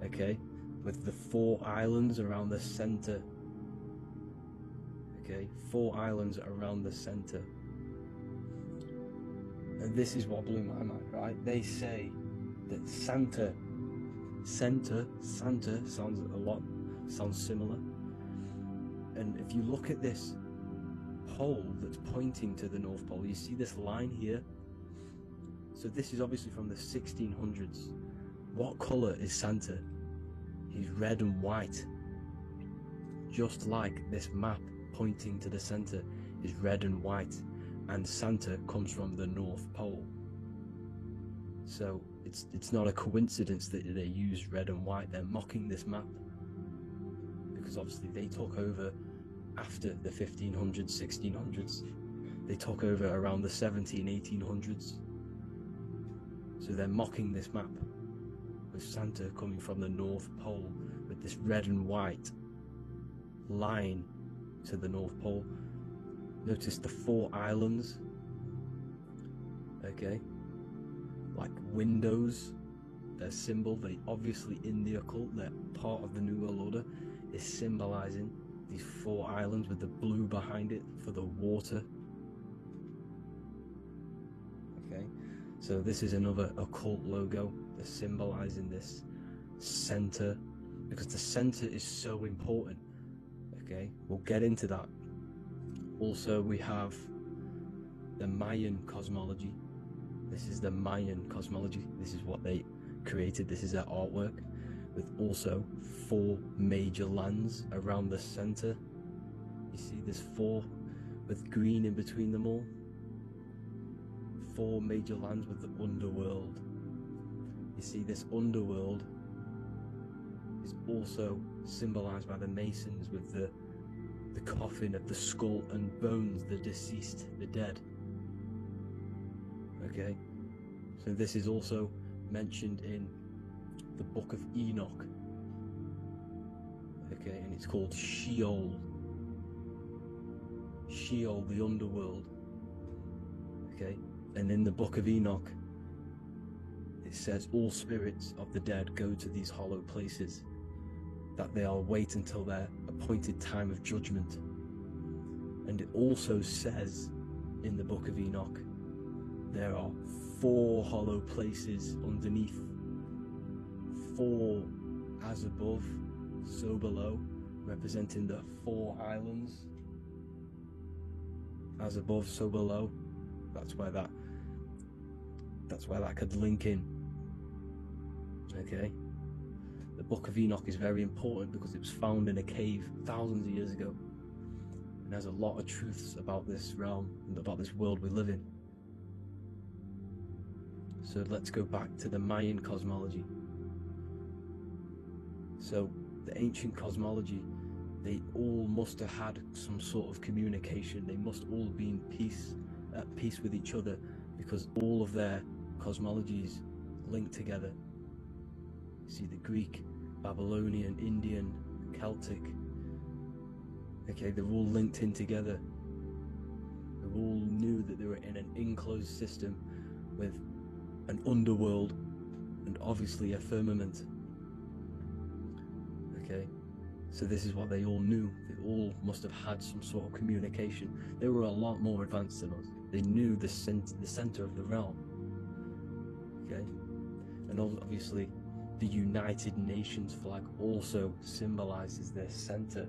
Speaker 6: Okay, with the 4 islands around the center. Okay, 4 islands around the center. And this is what blew my mind, right? They say that Santa sounds similar. And if you look at this pole that's pointing to the North Pole, you see this line here. So this is obviously from the 1600s. What color is Santa? He's red and white. Just like this map pointing to the center is red and white, and Santa comes from the North Pole. So it's not a coincidence that they use red and white. They're mocking this map because obviously they took over after the 1500s, 1600s. They took over around the 1800s. So they're mocking this map with Santa coming from the North Pole with this red and white line to the North Pole. Notice the 4 islands, okay, like windows, their symbol. They obviously in the occult, they're part of the New World Order, is symbolizing these 4 islands with the blue behind it for the water. Okay, so this is another occult logo. They're symbolizing this center because the center is so important. Okay, we'll get into that. Also, we have the Mayan cosmology. This is the Mayan cosmology. This is what they created. This is their artwork, with also 4 major lands around the center. You see this 4 with green in between them all. 4 major lands with the underworld. You see this underworld is also symbolized by the Masons with the coffin of the skull and bones, the deceased, the dead. Okay, so this is also mentioned in the Book of Enoch. Okay, and it's called Sheol. Sheol, the underworld. Okay, and in the Book of Enoch it says all spirits of the dead go to these hollow places, that they are wait until their appointed time of judgment. And it also says in the Book of Enoch there are 4 hollow places underneath. 4 as above, so below, representing the 4 islands. As above, so below. That's where that could link in. Okay. The Book of Enoch is very important because it was found in a cave thousands of years ago, and there's a lot of truths about this realm and about this world we live in. So let's go back to the Mayan cosmology. So the ancient cosmology, they all must have had some sort of communication. They must all be in peace, at peace with each other, because all of their cosmologies link together. You see the Greek, Babylonian, Indian, Celtic,
Speaker 5: Okay, they're all linked in together. They all knew that they were in an enclosed system with an underworld and obviously a firmament. Okay, so this is what they all knew. They all must have had some sort of communication. They were a lot more advanced than us. They knew the center of the realm. Okay, and obviously the United Nations flag also symbolizes their center.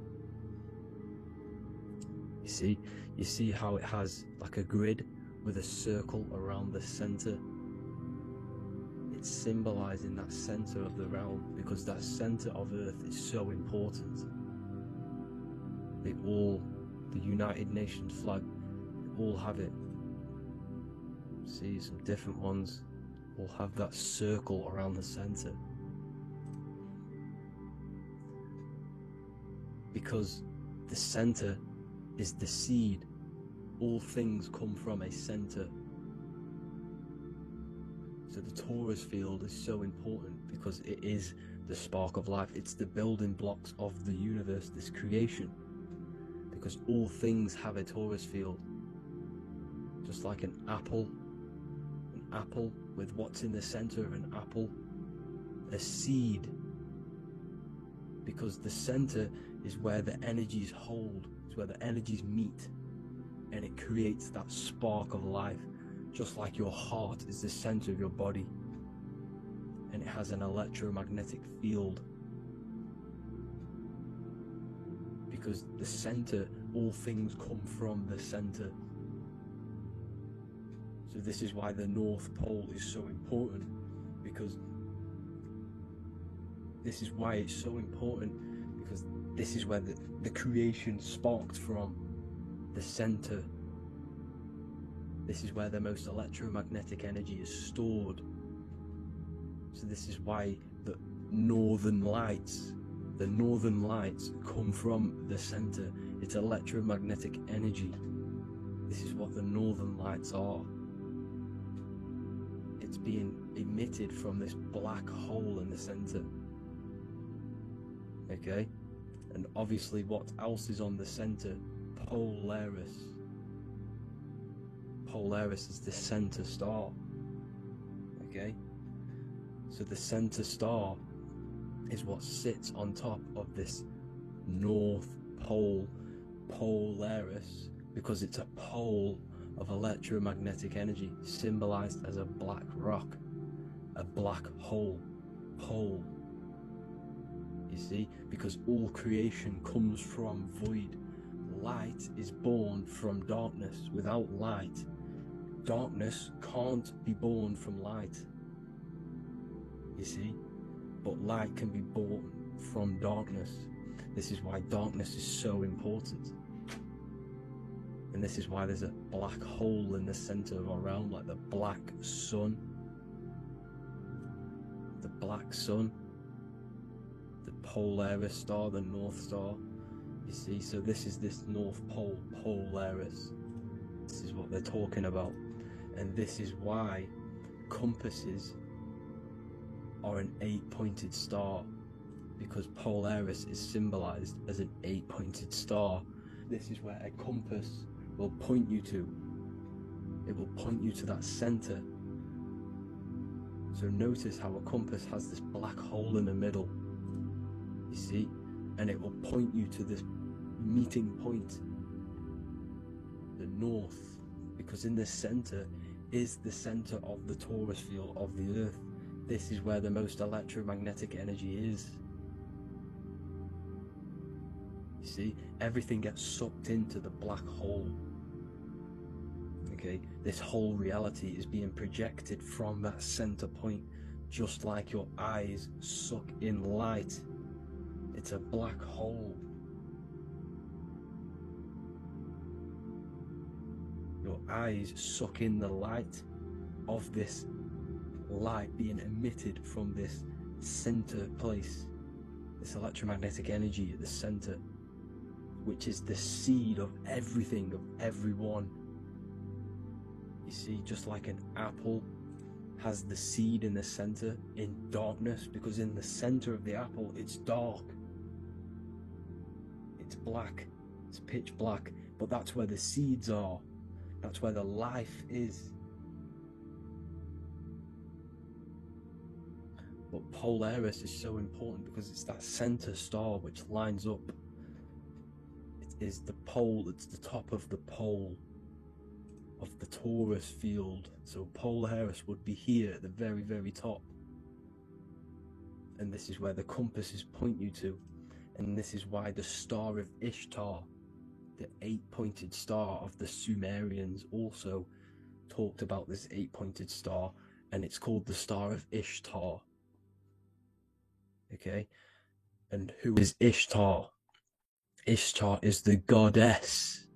Speaker 5: You see how it has like a grid with a circle around the center. It's symbolizing that center of the realm, because that center of Earth is so important. The United Nations flag, they all have it. See, some different ones all have that circle around the center. Because the center is the seed. All things come from a center. So the torus field is so important because it is the spark of life. It's the building blocks of the universe, this creation. Because all things have a torus field. Just like an apple with what's in the center of an apple, a seed. Because the center is where the energies hold, it's where the energies meet, and it creates that spark of life. Just like your heart is the center of your body, and it has an electromagnetic field. Because the center, all things come from the center. So this is why the North Pole is so important, because this is why it's so important, because this is where the creation sparked from, the center. This is where the most electromagnetic energy is stored. So this is why the northern lights come from the center. It's electromagnetic energy. This is what the northern lights are. It's being emitted from this black hole in the center. Okay? And obviously what else is on the center? Polaris. Polaris is the center star. Okay? So the center star is what sits on top of this North Pole, Polaris, because it's a pole of electromagnetic energy, symbolized as a black rock, a black hole, pole. You see, because all creation comes from void. Light is born from darkness. Without light, darkness can't be born from light. You see, but light can be born from darkness. This is why darkness is so important. And this is why there's a black hole in the center of our realm, like the black sun. The black sun. The Polaris star, the North Star. You see, so this is this North Pole, Polaris. This is what they're talking about. And this is why compasses are an 8-pointed star, because Polaris is symbolized as an 8-pointed star. This is where a compass will point you to. It will point you to that center. So notice how a compass has this black hole in the middle, you see, and it will point you to this meeting point, the north, because in the center is the center of the torus field of the earth. This is where the most electromagnetic energy is. You see, everything gets sucked into the black hole. Okay, this whole reality is being projected from that center point, just like your eyes suck in light. It's a black hole. Your eyes suck in the light of this light being emitted from this center place, this electromagnetic energy at the center, which is the seed of everything, of everyone. You see, just like an apple has the seed in the center in darkness, because in the center of the apple it's dark, it's black,
Speaker 6: It's pitch black, but that's where the seeds are. That's where the life is. But Polaris is so important because it's that center star which lines up. It is the pole, it's the top of the pole of the torus field. So Polaris would be here at the very, very top. And this is where the compasses point you to. And this is why the Star of Ishtar, the 8-pointed star of the Sumerians, also talked about this 8-pointed star, and it's called the Star of Ishtar. Okay, and who is Ishtar? Ishtar is the goddess.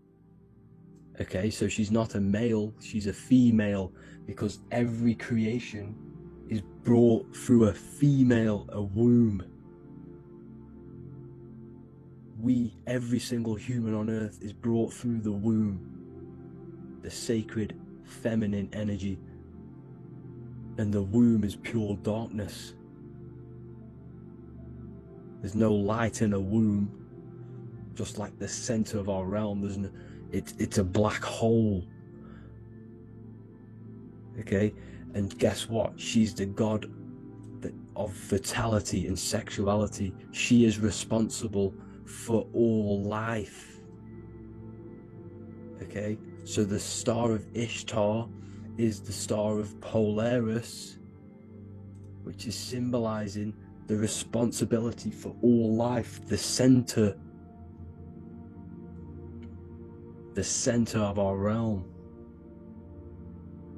Speaker 6: Okay, so she's not a male, she's a female, because every creation is brought through a female, a womb. Every single human on earth is brought through the womb, the sacred feminine energy, and the womb is pure darkness. There's no light in a womb, just like the center of our realm. It's a black hole. Okay, and guess what? She's the god of fertility and sexuality. She is responsible for all life. Okay, so the Star of Ishtar is the Star of Polaris, which is symbolizing the responsibility for all life, the center of our realm,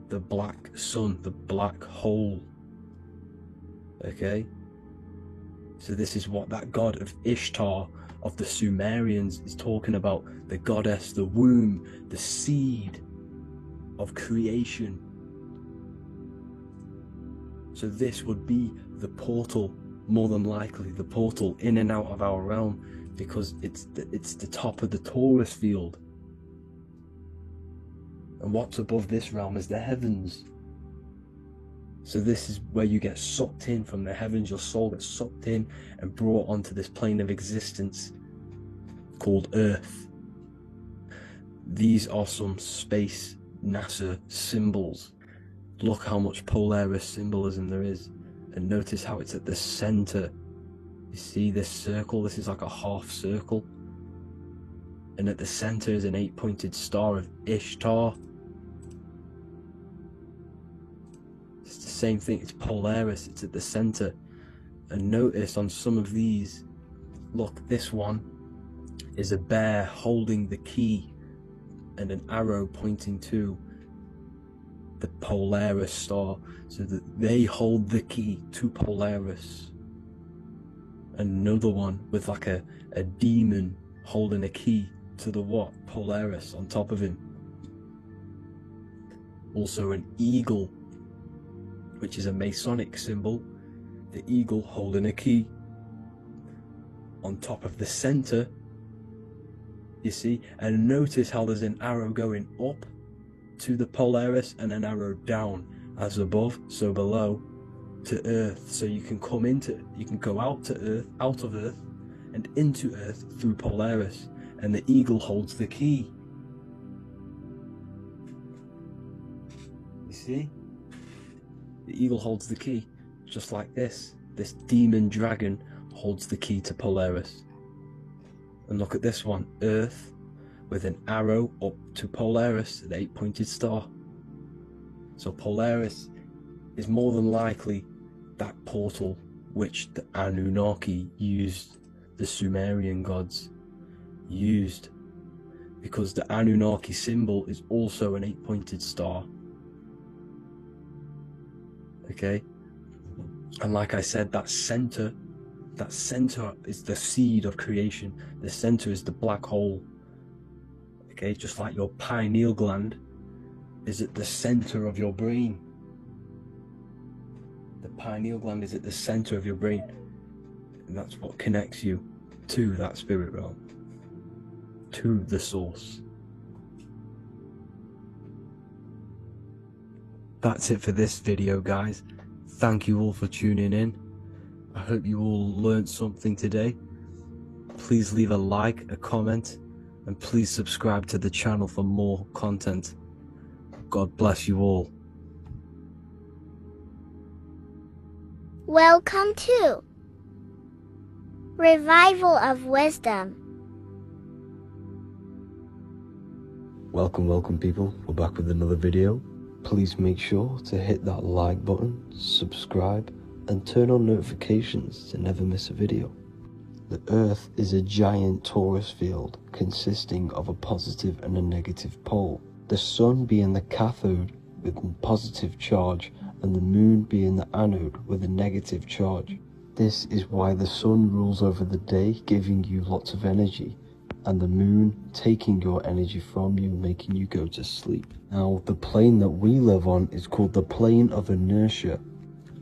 Speaker 6: the black sun, the black hole. Okay, so this is what that god of Ishtar of the Sumerians is talking about, the goddess, the womb, the seed of creation. So this would be the portal, more than likely the portal in and out of our realm, because it's the top of the torus field. And what's above this realm is the heavens. So this is where you get sucked in from the heavens. Your soul gets sucked in and brought onto this plane of existence called Earth. These are some space NASA symbols. Look how much Polaris symbolism there is, and notice how it's at the center. You see this circle? This is like a half circle, and at the center is an 8-pointed star of Ishtar. It's the same thing, it's Polaris, it's at the center. And notice on some of these, look, this one is a bear holding the key and an arrow pointing to the Polaris star, so that they hold the key to Polaris. Another one with like a demon holding a key to the what? Polaris on top of him. Also an eagle, which is a Masonic symbol, the eagle holding a key. On top of the center, you see, and notice how there's an arrow going up to the Polaris and an arrow down, as above, so below, to Earth. So you can go out of Earth, and into Earth through Polaris, and the eagle holds the key. You see? The eagle holds the key, just like this. This demon dragon holds the key to Polaris. And look at this one, Earth, with an arrow up to Polaris, the 8-pointed star. So Polaris is more than likely that portal which the Anunnaki used, the Sumerian gods used, because the Anunnaki symbol is also an 8-pointed star. Okay, and like I said, that center is the seed of creation. The center is the black hole. Okay, just like your pineal gland is at the center of your brain. The pineal gland is at the center of your brain, and that's what connects you to that spirit realm, to the source. That's it for this video, guys. Thank you all for tuning in. I hope you all learned something today. Please leave a like, a comment,
Speaker 5: and please subscribe to the channel for more content. God bless you all.
Speaker 4: Welcome to Revival of Wisdom.
Speaker 1: Welcome people, we're back with another video. Please make sure to hit that like button, subscribe, and turn on notifications to never miss a video. The Earth is a giant torus field consisting of a positive and a negative pole. The Sun being the cathode with a positive charge and the Moon being the anode with a negative charge. This is why the Sun rules over the day, giving you lots of energy, and the Moon taking your energy from you, making you go to sleep. Now, the plane that we live on is called the plane of inertia,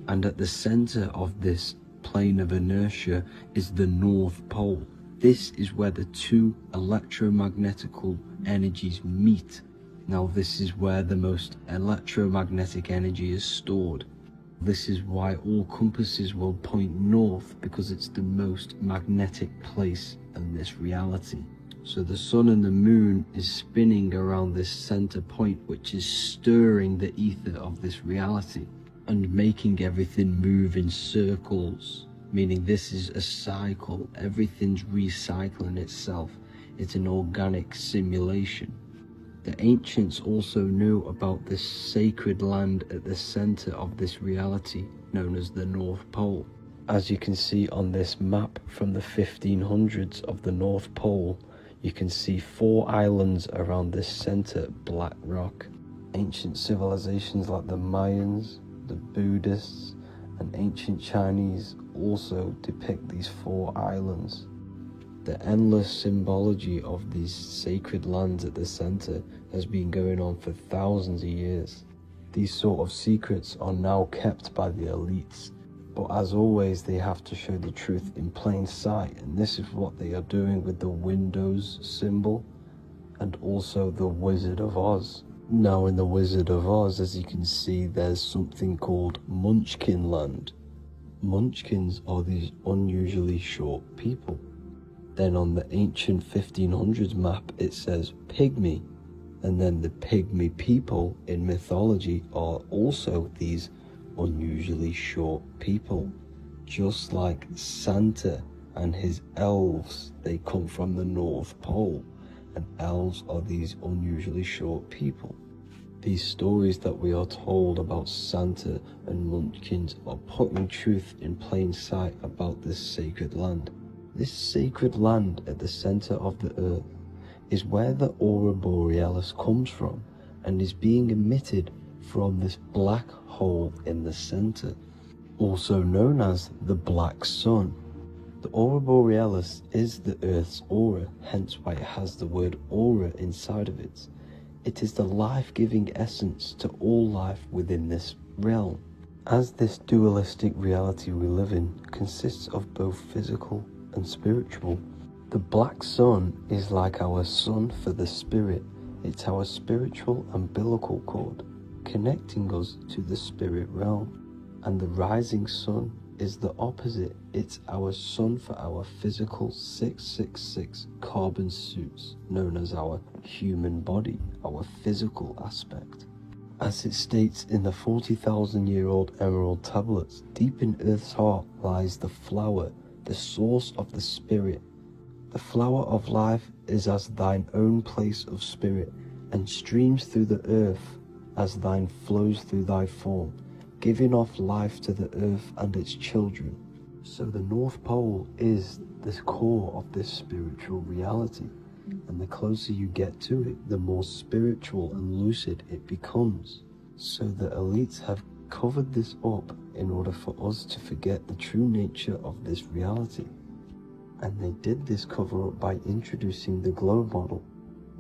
Speaker 1: and at the center of this plane of inertia is the North Pole. This is where the two electromagnetical energies meet. Now, this is where the most electromagnetic energy is stored. This is why all compasses will point north, because it's the most magnetic place in this reality. So the Sun and the Moon is spinning around this center point, which is stirring the ether of this reality and making everything move in circles, meaning this is a cycle. Everything's recycling itself. It's an organic simulation. The ancients also knew about this sacred land at the center of this reality, known as the North Pole. As you can see on this map from the 1500s of the North Pole, you can see 4 islands around this center black rock. Ancient civilizations like the Mayans, the Buddhists, and ancient Chinese also depict these 4 islands. The endless symbology of these sacred lands at the center has been going on for thousands of years. These sort of secrets are now kept by the elites, but as always they have to show the truth in plain sight, and this is what they are doing with the Windows symbol and also the Wizard of Oz. Now in the Wizard of Oz, as you can see, there's something called Munchkin Land. Munchkins are these unusually short people. Then on the ancient 1500s map it says Pygmy, and then the Pygmy people in mythology are also these unusually short people. Just like Santa and his elves, they come from the North Pole, and elves are these unusually short people. These stories that we are told about Santa and Munchkins are putting truth in plain sight about this sacred land. This sacred land at the center of the earth is where the aurora borealis comes from and is being emitted from this black hole in the center, also known as the black sun. The aurora borealis is the earth's aura, hence why it has the word aura inside of it. It is the life-giving essence to all life within this realm. As this dualistic reality we live in consists of both physical and spiritual, the black sun is like our sun for the spirit. It's our spiritual umbilical cord, connecting us to the spirit realm. And the rising sun is the opposite. It's our sun for our physical 666 carbon suits, known as our human body, our physical aspect. As it states in the 40,000-year-old emerald tablets, deep in Earth's heart lies the flower, the source of the spirit. The flower of life is as thine own place of spirit, and streams through the earth as thine flows through thy form, giving off life to the earth and its children. So the North Pole is the core of this spiritual reality, and the closer you get to it, the more spiritual and lucid it becomes. So the elites have covered this up in order for us to forget the true nature of this reality. And they did this cover up by introducing the globe model.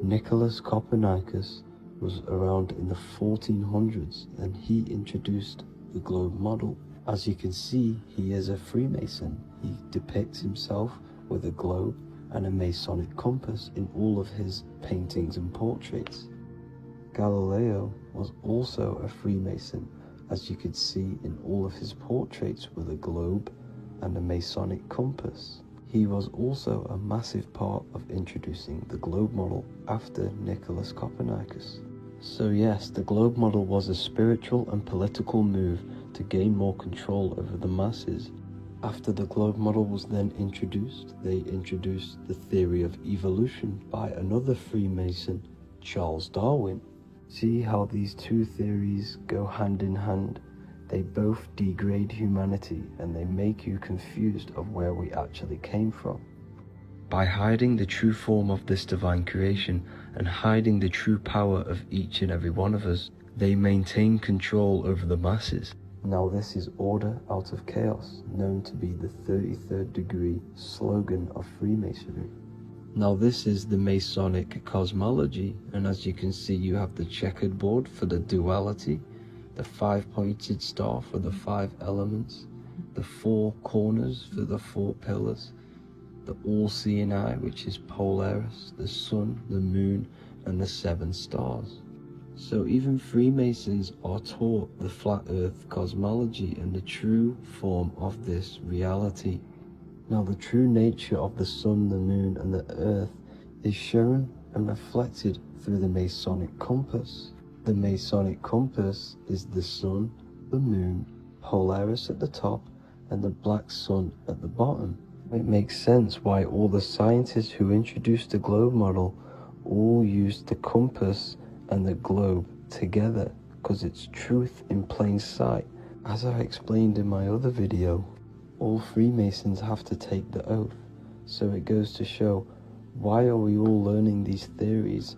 Speaker 1: Nicholas Copernicus was around in the 1400s, and he introduced the globe model. As you can see, he is a Freemason. He depicts himself with a globe and a Masonic compass in all of his paintings and portraits. Galileo was also a Freemason, as you could see in all of his portraits with a globe and a Masonic compass. He was also a massive part of introducing the globe model after Nicholas Copernicus. So yes, the globe model was a spiritual and political move to gain more control over the masses. After the globe model was then introduced, they introduced the theory of evolution by another Freemason, Charles Darwin. See how these two theories go hand in hand? They both degrade humanity and they make you confused of where we actually came from. By hiding the true form of this divine creation and hiding the true power of each and every one of us, they maintain control over the masses. Now this is order out of chaos, known to be the 33rd degree slogan of Freemasonry. Now this is the Masonic cosmology, and as you can see you have the checkered board for the duality, the 5-pointed star for the 5 elements, the 4 corners for the 4 pillars, the all-seeing eye, which is Polaris, the sun, the moon, and the 7 stars. So even Freemasons are taught the flat earth cosmology and the true form of this reality. Now the true nature of the sun, the moon, and the earth is shown and reflected through the Masonic compass. The Masonic compass is the sun, the moon, Polaris at the top, and the black sun at the bottom. It makes sense why all the scientists who introduced the globe model all used the compass and the globe together, because it's truth in plain sight. As I explained in my other video, all Freemasons have to take the oath, so it goes to show, why are we all learning these theories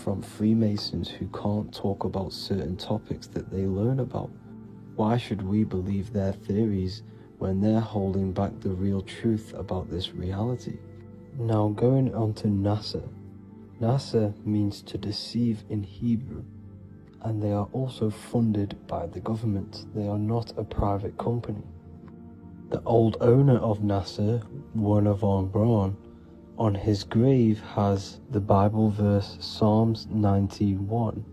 Speaker 1: from Freemasons who can't talk about certain topics that they learn about? Why should we believe their theories when they're holding back the real truth about this reality? Now going on to NASA. NASA means to deceive in Hebrew, and they are also funded by the government. They are not a private company. The old owner of NASA, Werner von Braun, on his grave has the Bible verse Psalms 91.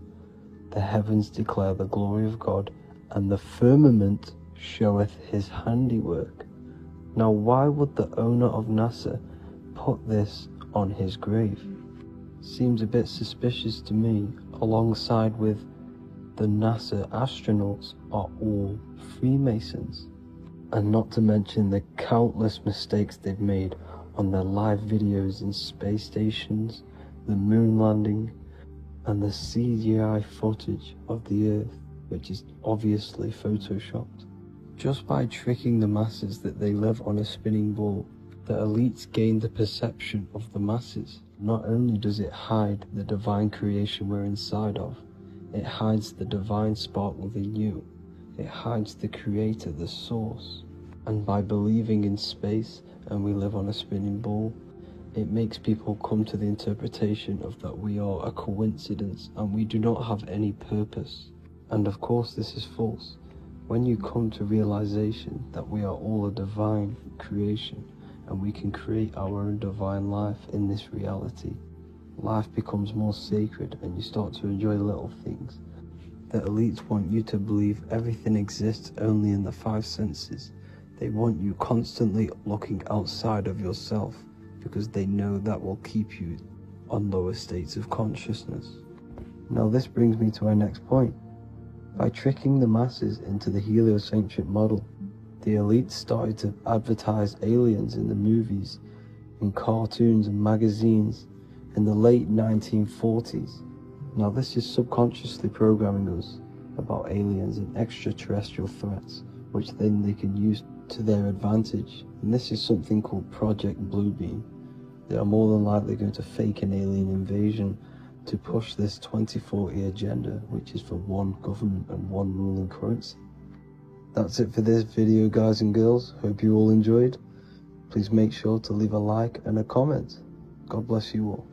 Speaker 1: The heavens declare the glory of God, and the firmament showeth his handiwork. Now why would the owner of NASA put this on his grave? Seems a bit suspicious to me, alongside with the NASA astronauts are all Freemasons. And not to mention the countless mistakes they've made on their live videos in space stations, the moon landing, and the CGI footage of the Earth, which is obviously photoshopped. Just by tricking the masses that they live on a spinning ball, the elites gain the perception of the masses. Not only does it hide the divine creation we're inside of, it hides the divine spark within you. It hides the creator, the source. And by believing in space and we live on a spinning ball, it makes people come to the interpretation of that we are a coincidence and we do not have any purpose. And of course this is false. When you come to realization that we are all a divine creation and we can create our own divine life in this reality, life becomes more sacred and you start to enjoy little things. The elites want you to believe everything exists only in the 5 senses. They want you constantly looking outside of yourself because they know that will keep you on lower states of consciousness. Now this brings me to our next point. By tricking the masses into the heliocentric model, the elites started to advertise aliens in the movies, in cartoons and magazines in the late 1940s. Now this is subconsciously programming us about aliens and extraterrestrial threats, which then they can use to their advantage. And this is something called Project Bluebeam. They are more than likely going to fake an alien invasion to push this 2040 agenda, which is for one government and one ruling currency. That's it for this video, guys and girls. Hope you all enjoyed. Please make sure to leave a like and a comment. God bless you all.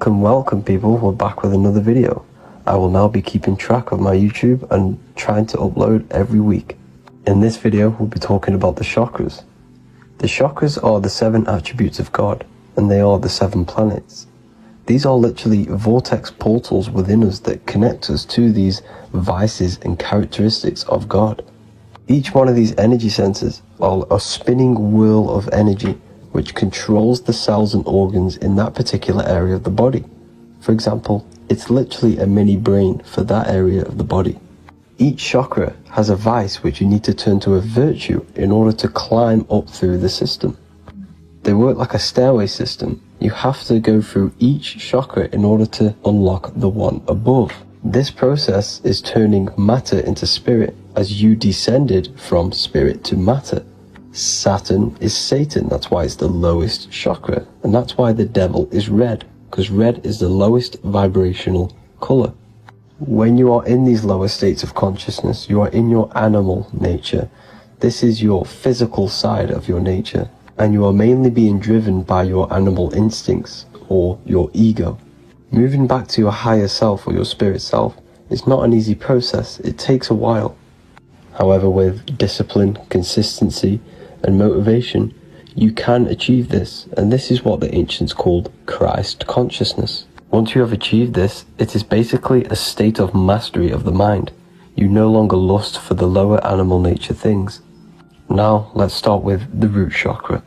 Speaker 1: Welcome people, we're back with another video. I will now be keeping track of my YouTube and trying to upload every week. In this video, we'll be talking about the chakras. The chakras are the 7 attributes of God, and they are the 7 planets. These are literally vortex portals within us that connect us to these vices and characteristics of God. Each one of these energy centers are a spinning wheel of energy which controls the cells and organs in that particular area of the body. For example, it's literally a mini brain for that area of the body. Each chakra has a vice which you need to turn to a virtue in order to climb up through the system. They work like a stairway system. You have to go through each chakra in order to unlock the one above. This process is turning matter into spirit as you descended from spirit to matter. Saturn is Satan, that's why it's the lowest chakra, and that's why the devil is red, because red is the lowest vibrational color. When you are in these lower states of consciousness, you are in your animal nature. This is your physical side of your nature, and you are mainly being driven by your animal instincts or your ego. Moving back to your higher self or your spirit self is not an easy process. It takes a while. However, with discipline, consistency, and motivation, you can achieve this, and this is what the ancients called Christ consciousness. Once you have achieved this, it is basically a state of mastery of the mind. You no longer lust for the lower animal nature things. Now, let's start with the root chakra.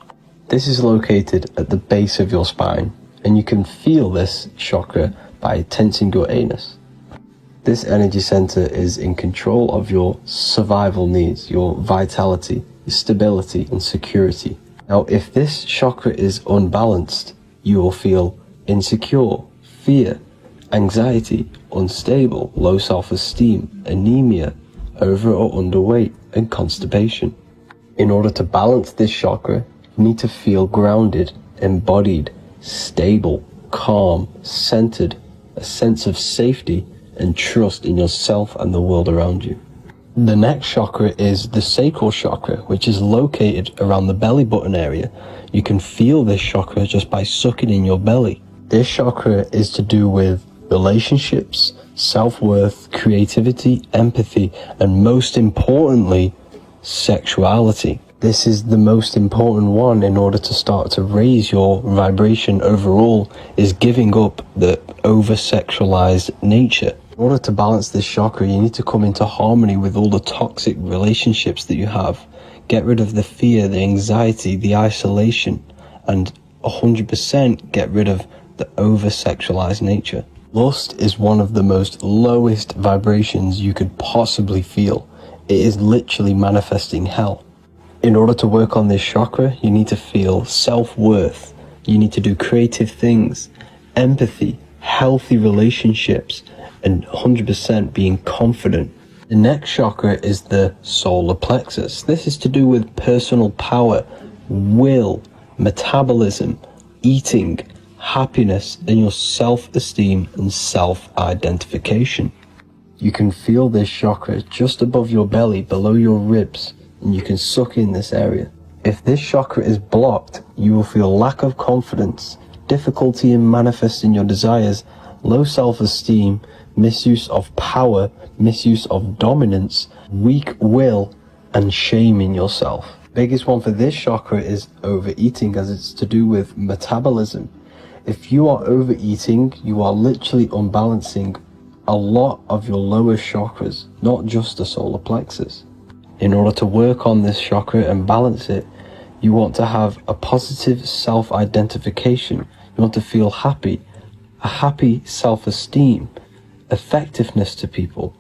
Speaker 1: This is located at the base of your spine, and you can feel this chakra by tensing your anus. This energy center is in control of your survival needs, your vitality, your stability, and security. Now, if this chakra is unbalanced, you will feel insecure, fear, anxiety, unstable, low self-esteem, anemia, over or underweight, and constipation. In order to balance this chakra, you need to feel grounded, embodied, stable, calm, centered, a sense of safety, and trust in yourself and the world around you. The next chakra is the sacral chakra, which is located around the belly button area. You can feel this chakra just by sucking in your belly. This chakra is to do with relationships, self-worth, creativity, empathy, and most importantly, sexuality. This is the most important one in order to start to raise your vibration overall, is giving up the over-sexualized nature. In order to balance this chakra, you need to come into harmony with all the toxic relationships that you have. Get rid of the fear, the anxiety, the isolation, and 100% get rid of the over-sexualized nature. Lust is one of the most lowest vibrations you could possibly feel. It is literally manifesting hell. In order to work on this chakra, you need to feel self-worth. You need to do creative things, empathy, healthy relationships, and 100% being confident. The next chakra is the solar plexus. This is to do with personal power, will, metabolism, eating, happiness, and your self-esteem and self-identification. You can feel this chakra just above your belly, below your ribs, and you can suck in this area. If this chakra is blocked, you will feel lack of confidence, difficulty in manifesting your desires, low self-esteem, misuse of power, misuse of dominance, weak will, and shame in yourself. Biggest one for this chakra is overeating, as it's to do with metabolism. If you are overeating, you are literally unbalancing a lot of your lower chakras, not just the solar plexus. In order to work on this chakra and balance it, you want to have a positive self-identification. You want to feel happy, a happy self-esteem, effectiveness to people,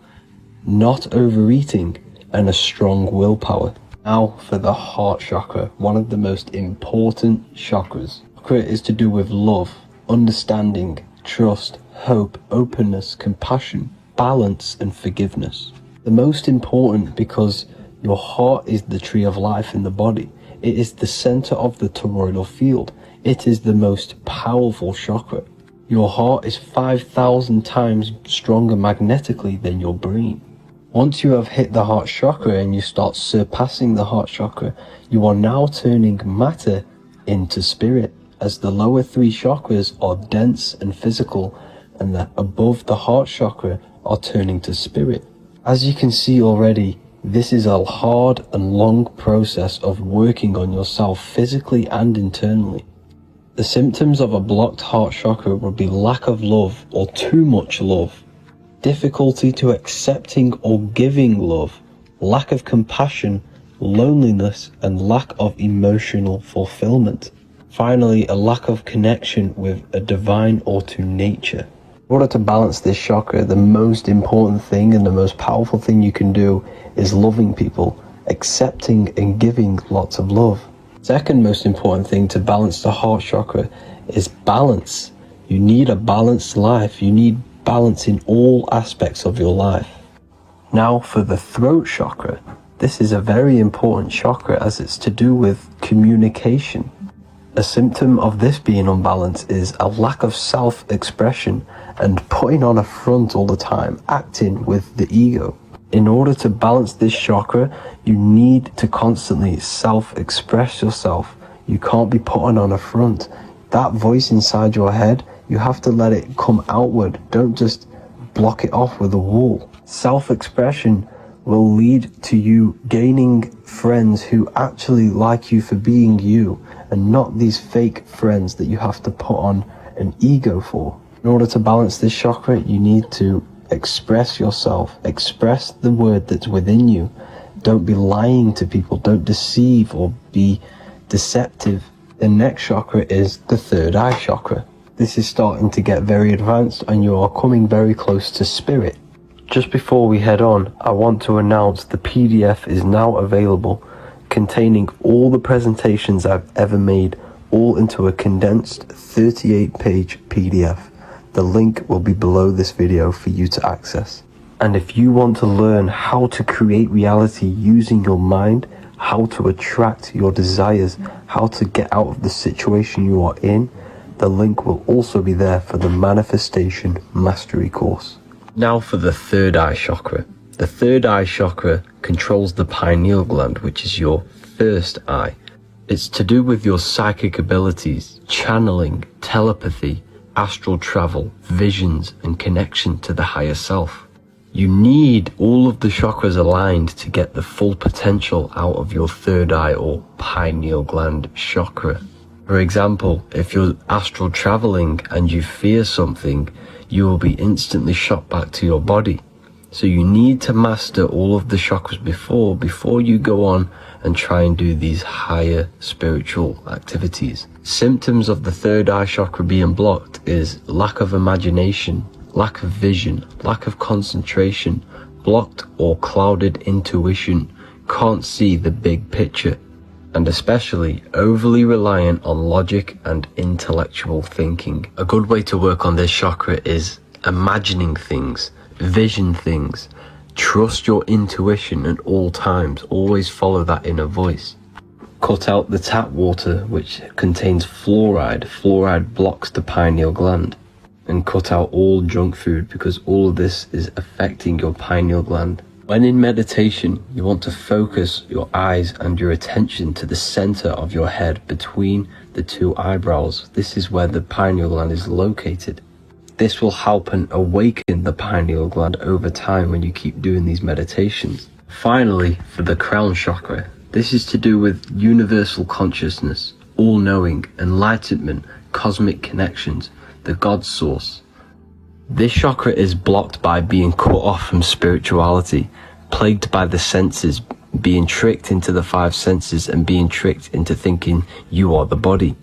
Speaker 1: not overeating, and a strong willpower. Now for the heart chakra, one of the most important chakras. Chakra is to do with love, understanding, trust, hope, openness, compassion, balance, and forgiveness. The most important because your heart is the tree of life in the body. It is the center of the toroidal field. It is the most powerful chakra. Your heart is 5,000 times stronger magnetically than your brain. Once you have hit the heart chakra and you start surpassing the heart chakra, you are now turning matter into spirit, as the lower 3 chakras are dense and physical,
Speaker 5: and that above the heart chakra are turning to spirit. As you can see already, this is a hard and long process of working on yourself physically and internally. The symptoms of a blocked heart chakra would be lack of love or too much love, difficulty to accepting or giving love, lack of compassion, loneliness, and lack of emotional fulfillment. Finally, a lack of connection with a divine or to nature. In order to balance this chakra, the most important thing and the most powerful thing you can do is loving people, accepting and giving lots of love. Second most important thing to balance the heart chakra is balance. You need a balanced life. You need balance in all aspects of your life. Now for the throat chakra. This is a very important chakra as it's to do with communication. A symptom of this being unbalanced is a lack of self-expression and putting on a front all the time, acting with the ego. In order to balance this chakra, you need to constantly self-express yourself. You can't be putting on a front. That voice inside your head, you have to let it come outward. Don't just block it off with a wall. Self-expression will lead to you gaining friends who actually like you for being you, and not these fake friends that you have to put on an ego for. In order to balance this chakra, you need to express yourself, express the word that's within you. Don't be lying to people, don't deceive or be deceptive. The next chakra is the third eye chakra. This is starting to get very advanced and you are coming very close to spirit. Just before we head on, I want to announce the PDF is now available, containing all the presentations I've ever made, all into a condensed 38-page PDF. The link will be below this video for you to access. And if you want to learn how to create reality using your mind, how to attract your desires, how to get out of the situation you are in, the link will also be there for the Manifestation Mastery course. Now for the third eye chakra. The third eye chakra controls the pineal gland, which is your first eye. It's to do with your psychic abilities, channeling, telepathy, astral travel, visions, and connection to the higher self. You need all of the chakras aligned to get the full potential out of your third eye or pineal gland chakra. For example, if you're astral traveling and you fear something, you will be instantly shot back to your body. So you need to master all of the chakras before you go on and try and do these higher spiritual activities. Symptoms of the third eye chakra being blocked is lack of imagination, lack of vision, lack of concentration, blocked or clouded intuition, can't see the big picture, and especially overly reliant on logic and intellectual thinking. A good way to work on this chakra is imagining things, vision things. Trust your intuition at all times. Always follow that inner voice. Cut out the tap water which contains fluoride. Fluoride blocks the pineal gland. And cut out all junk food because all of this is affecting your pineal gland. When in meditation, you want to focus your eyes and your attention to the center of your head between the two eyebrows. This is where the pineal gland is located. This will help and awaken the pineal gland over time when you keep doing these meditations. Finally, for the crown chakra, this is to do with universal consciousness, all-knowing, enlightenment, cosmic connections, the God source. This chakra is blocked by being cut off from spirituality, plagued by the senses, being tricked into the five senses and being tricked into thinking you are the body.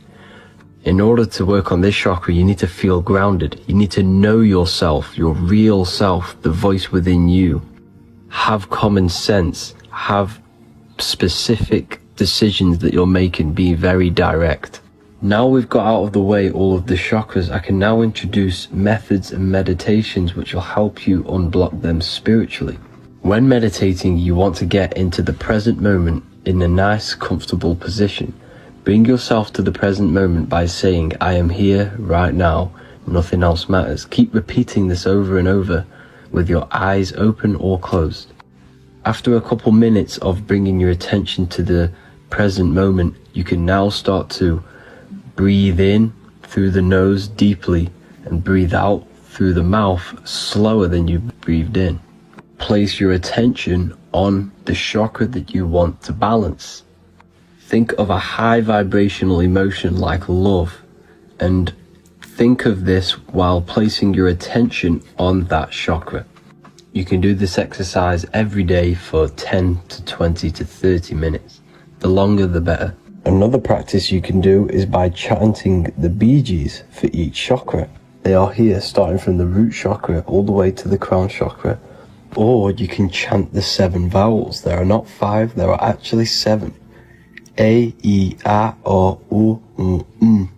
Speaker 5: In order to work on this chakra, you need to feel grounded. You need to know yourself, your real self, the voice within you. Have common sense, have specific decisions that you're making, be very direct. Now we've got out of the way all of the chakras, I can now introduce methods and meditations which will help you unblock them spiritually. When meditating, you want to get into the present moment in a nice, comfortable position. Bring yourself to the present moment by saying, I am here right now, nothing else matters. Keep repeating this over and over with your eyes open or closed. After a couple minutes of bringing your attention to the present moment, you can now start to breathe in through the nose deeply and breathe out through the mouth slower than you breathed in. Place your attention on the chakra that you want to balance. Think of a high vibrational emotion like love, and think of this while placing your attention on that chakra. You can do this exercise every day for 10 to 20 to 30 minutes. The longer the better.
Speaker 1: Another practice you can do is by chanting the Bijis for each chakra. They are here starting from the root chakra all the way to the crown chakra. Or you can chant the 7 vowels. There are not 5, there are actually 7. A, I, A, O, U, M.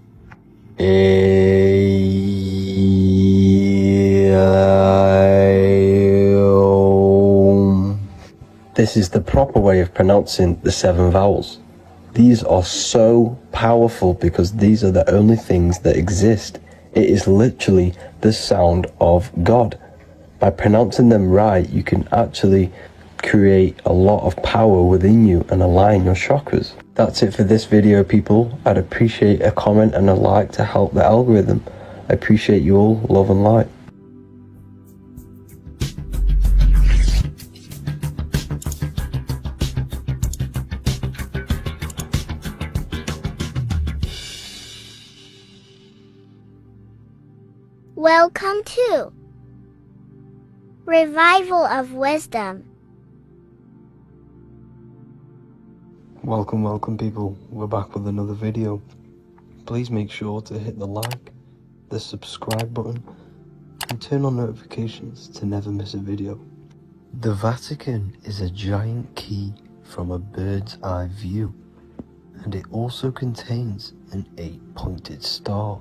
Speaker 1: This is the proper way of pronouncing the 7 vowels. These are so powerful because these are the only things that exist. It is literally the sound of God. By pronouncing them right, you can actually create a lot of power within you and align your chakras. That's it for this video, people. I'd appreciate a comment and a like to help the algorithm. I appreciate you all. Love and light.
Speaker 4: Welcome to Revival of Wisdom.
Speaker 1: Welcome people. We're back with another video. Please make sure to hit the like, the subscribe button, and turn on notifications to never miss a video. The Vatican is a giant key from a bird's eye view, and it also contains an 8-pointed star.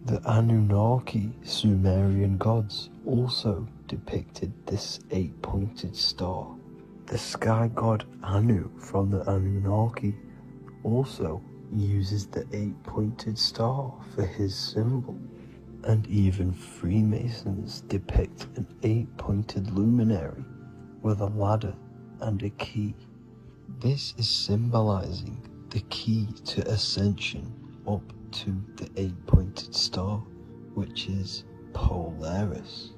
Speaker 1: The Anunnaki Sumerian gods also depicted this 8-pointed star. The sky god Anu from the Anunnaki also uses the 8-pointed star for his symbol. And even Freemasons depict an 8-pointed luminary with a ladder and a key. This is symbolizing the key to ascension up to the 8-pointed star, which is Polaris.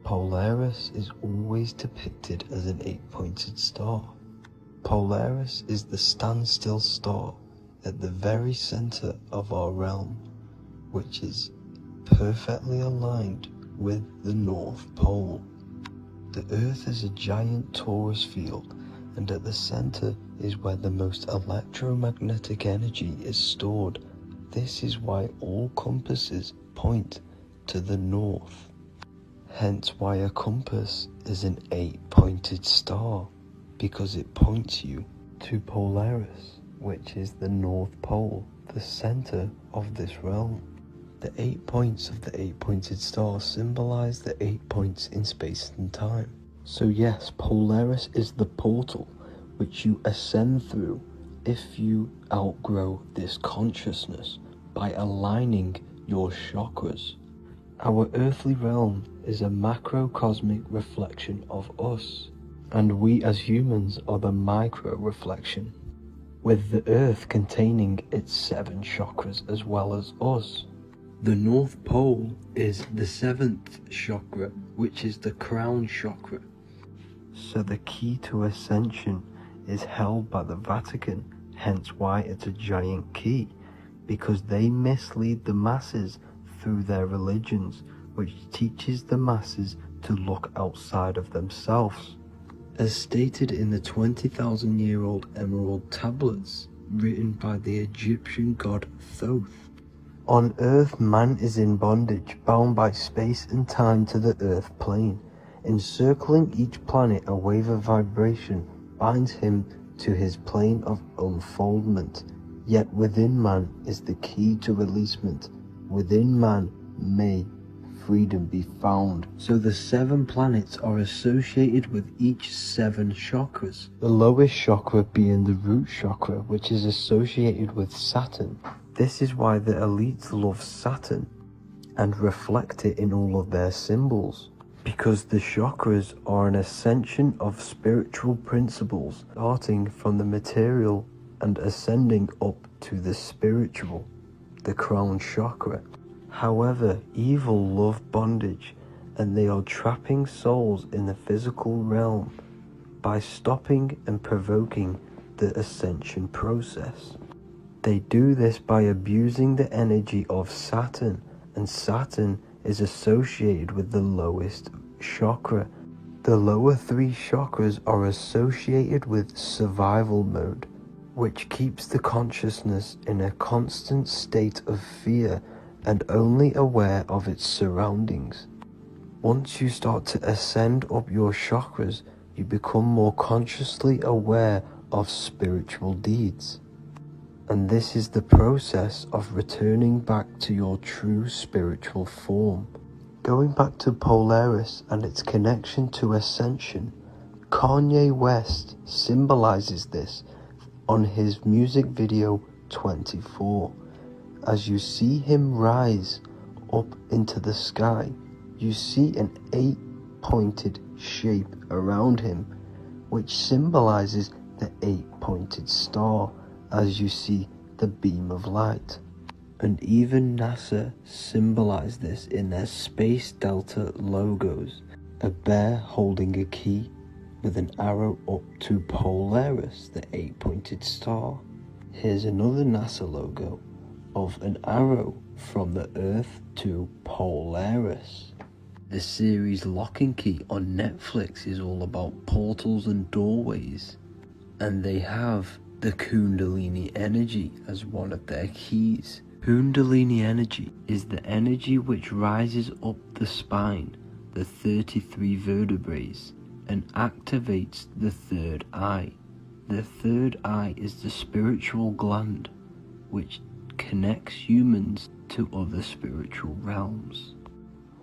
Speaker 1: Polaris is always depicted as an 8-pointed star. Polaris is the standstill star at the very center of our realm, which is perfectly aligned with the North Pole. The Earth is a giant torus field, and at the center is where the most electromagnetic energy is stored. This is why all compasses point to the north. Hence why a compass is an 8-pointed star, because it points you to Polaris, which is the North Pole, the center of this realm. The 8 points of the 8-pointed star symbolize the 8 points in space and time. So yes, Polaris is the portal which you ascend through if you outgrow this consciousness by aligning your chakras. Our earthly realm is a macrocosmic reflection of us, and we as humans are the micro reflection, with the earth containing its 7 chakras as well as us. The North Pole is the 7th chakra, which is the crown chakra. So the key to ascension is held by the Vatican, hence why it's a giant key, because they mislead the masses through their religions, which teaches the masses to look outside of themselves. As stated in the 20,000-year-old emerald tablets written by the Egyptian god Thoth, on Earth man is in bondage, bound by space and time to the Earth plane. Encircling each planet a wave of vibration binds him to his plane of unfoldment. Yet within man is the key to releasement. Within man may freedom be found. So the 7 planets are associated with each 7 chakras. The lowest chakra being the root chakra, which is associated with Saturn. This is why the elites love Saturn and reflect it in all of their symbols, because the chakras are an ascension of spiritual principles, starting from the material and ascending up to the spiritual, the crown chakra. However, evil love bondage, and they are trapping souls in the physical realm by stopping and provoking the ascension process. They do this by abusing the energy of Saturn, and Saturn is associated with the lowest chakra. The lower three chakras are associated with survival mode, which keeps the consciousness in a constant state of fear and only aware of its surroundings. Once you start to ascend up your chakras, you become more consciously aware of spiritual deeds. And this is the process of returning back to your true spiritual form. Going back to Polaris and its connection to ascension, Kanye West symbolizes this on his music video 24. As you see him rise up into the sky, you see an 8-pointed shape around him, which symbolizes the 8-pointed star, as you see the beam of light. And even NASA symbolized this in their Space Delta logos, a bear holding a key with an arrow up to Polaris, the 8-pointed star. Here's another NASA logo of an arrow from the Earth to Polaris.
Speaker 5: The series Lock and Key on Netflix is all about portals and doorways, and they have the Kundalini energy as one of their keys. Kundalini energy is the energy which rises up the spine, the 33 vertebrae, and activates the third eye. The third eye is the spiritual gland which connects humans to other spiritual realms.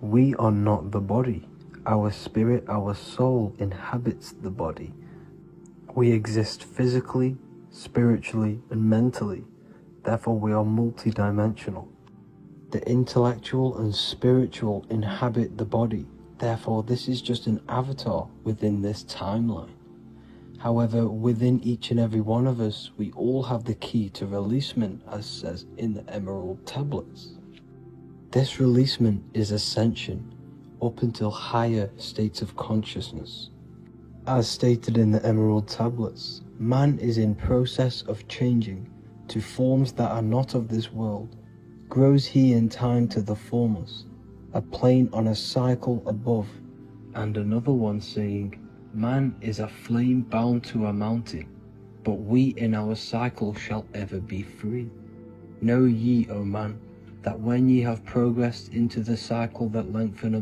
Speaker 1: We are not the body. Our spirit, our soul inhabits the body. We exist physically, spiritually, and mentally. Therefore, we are multidimensional. The intellectual and spiritual inhabit the body. Therefore, this is just an avatar within this timeline. However, within each and every one of us, we all have the key to releasement, as says in the Emerald tablets. This releasement is ascension up until higher states of consciousness. As stated in the Emerald tablets, man is in process of changing to forms that are not of this world. Grows he in time to the formless, a plane on a cycle above. And another one saying, man is a flame bound to a mountain, but we in our cycle shall ever be free. Know ye, O man, that when ye have progressed into the cycle that lengthen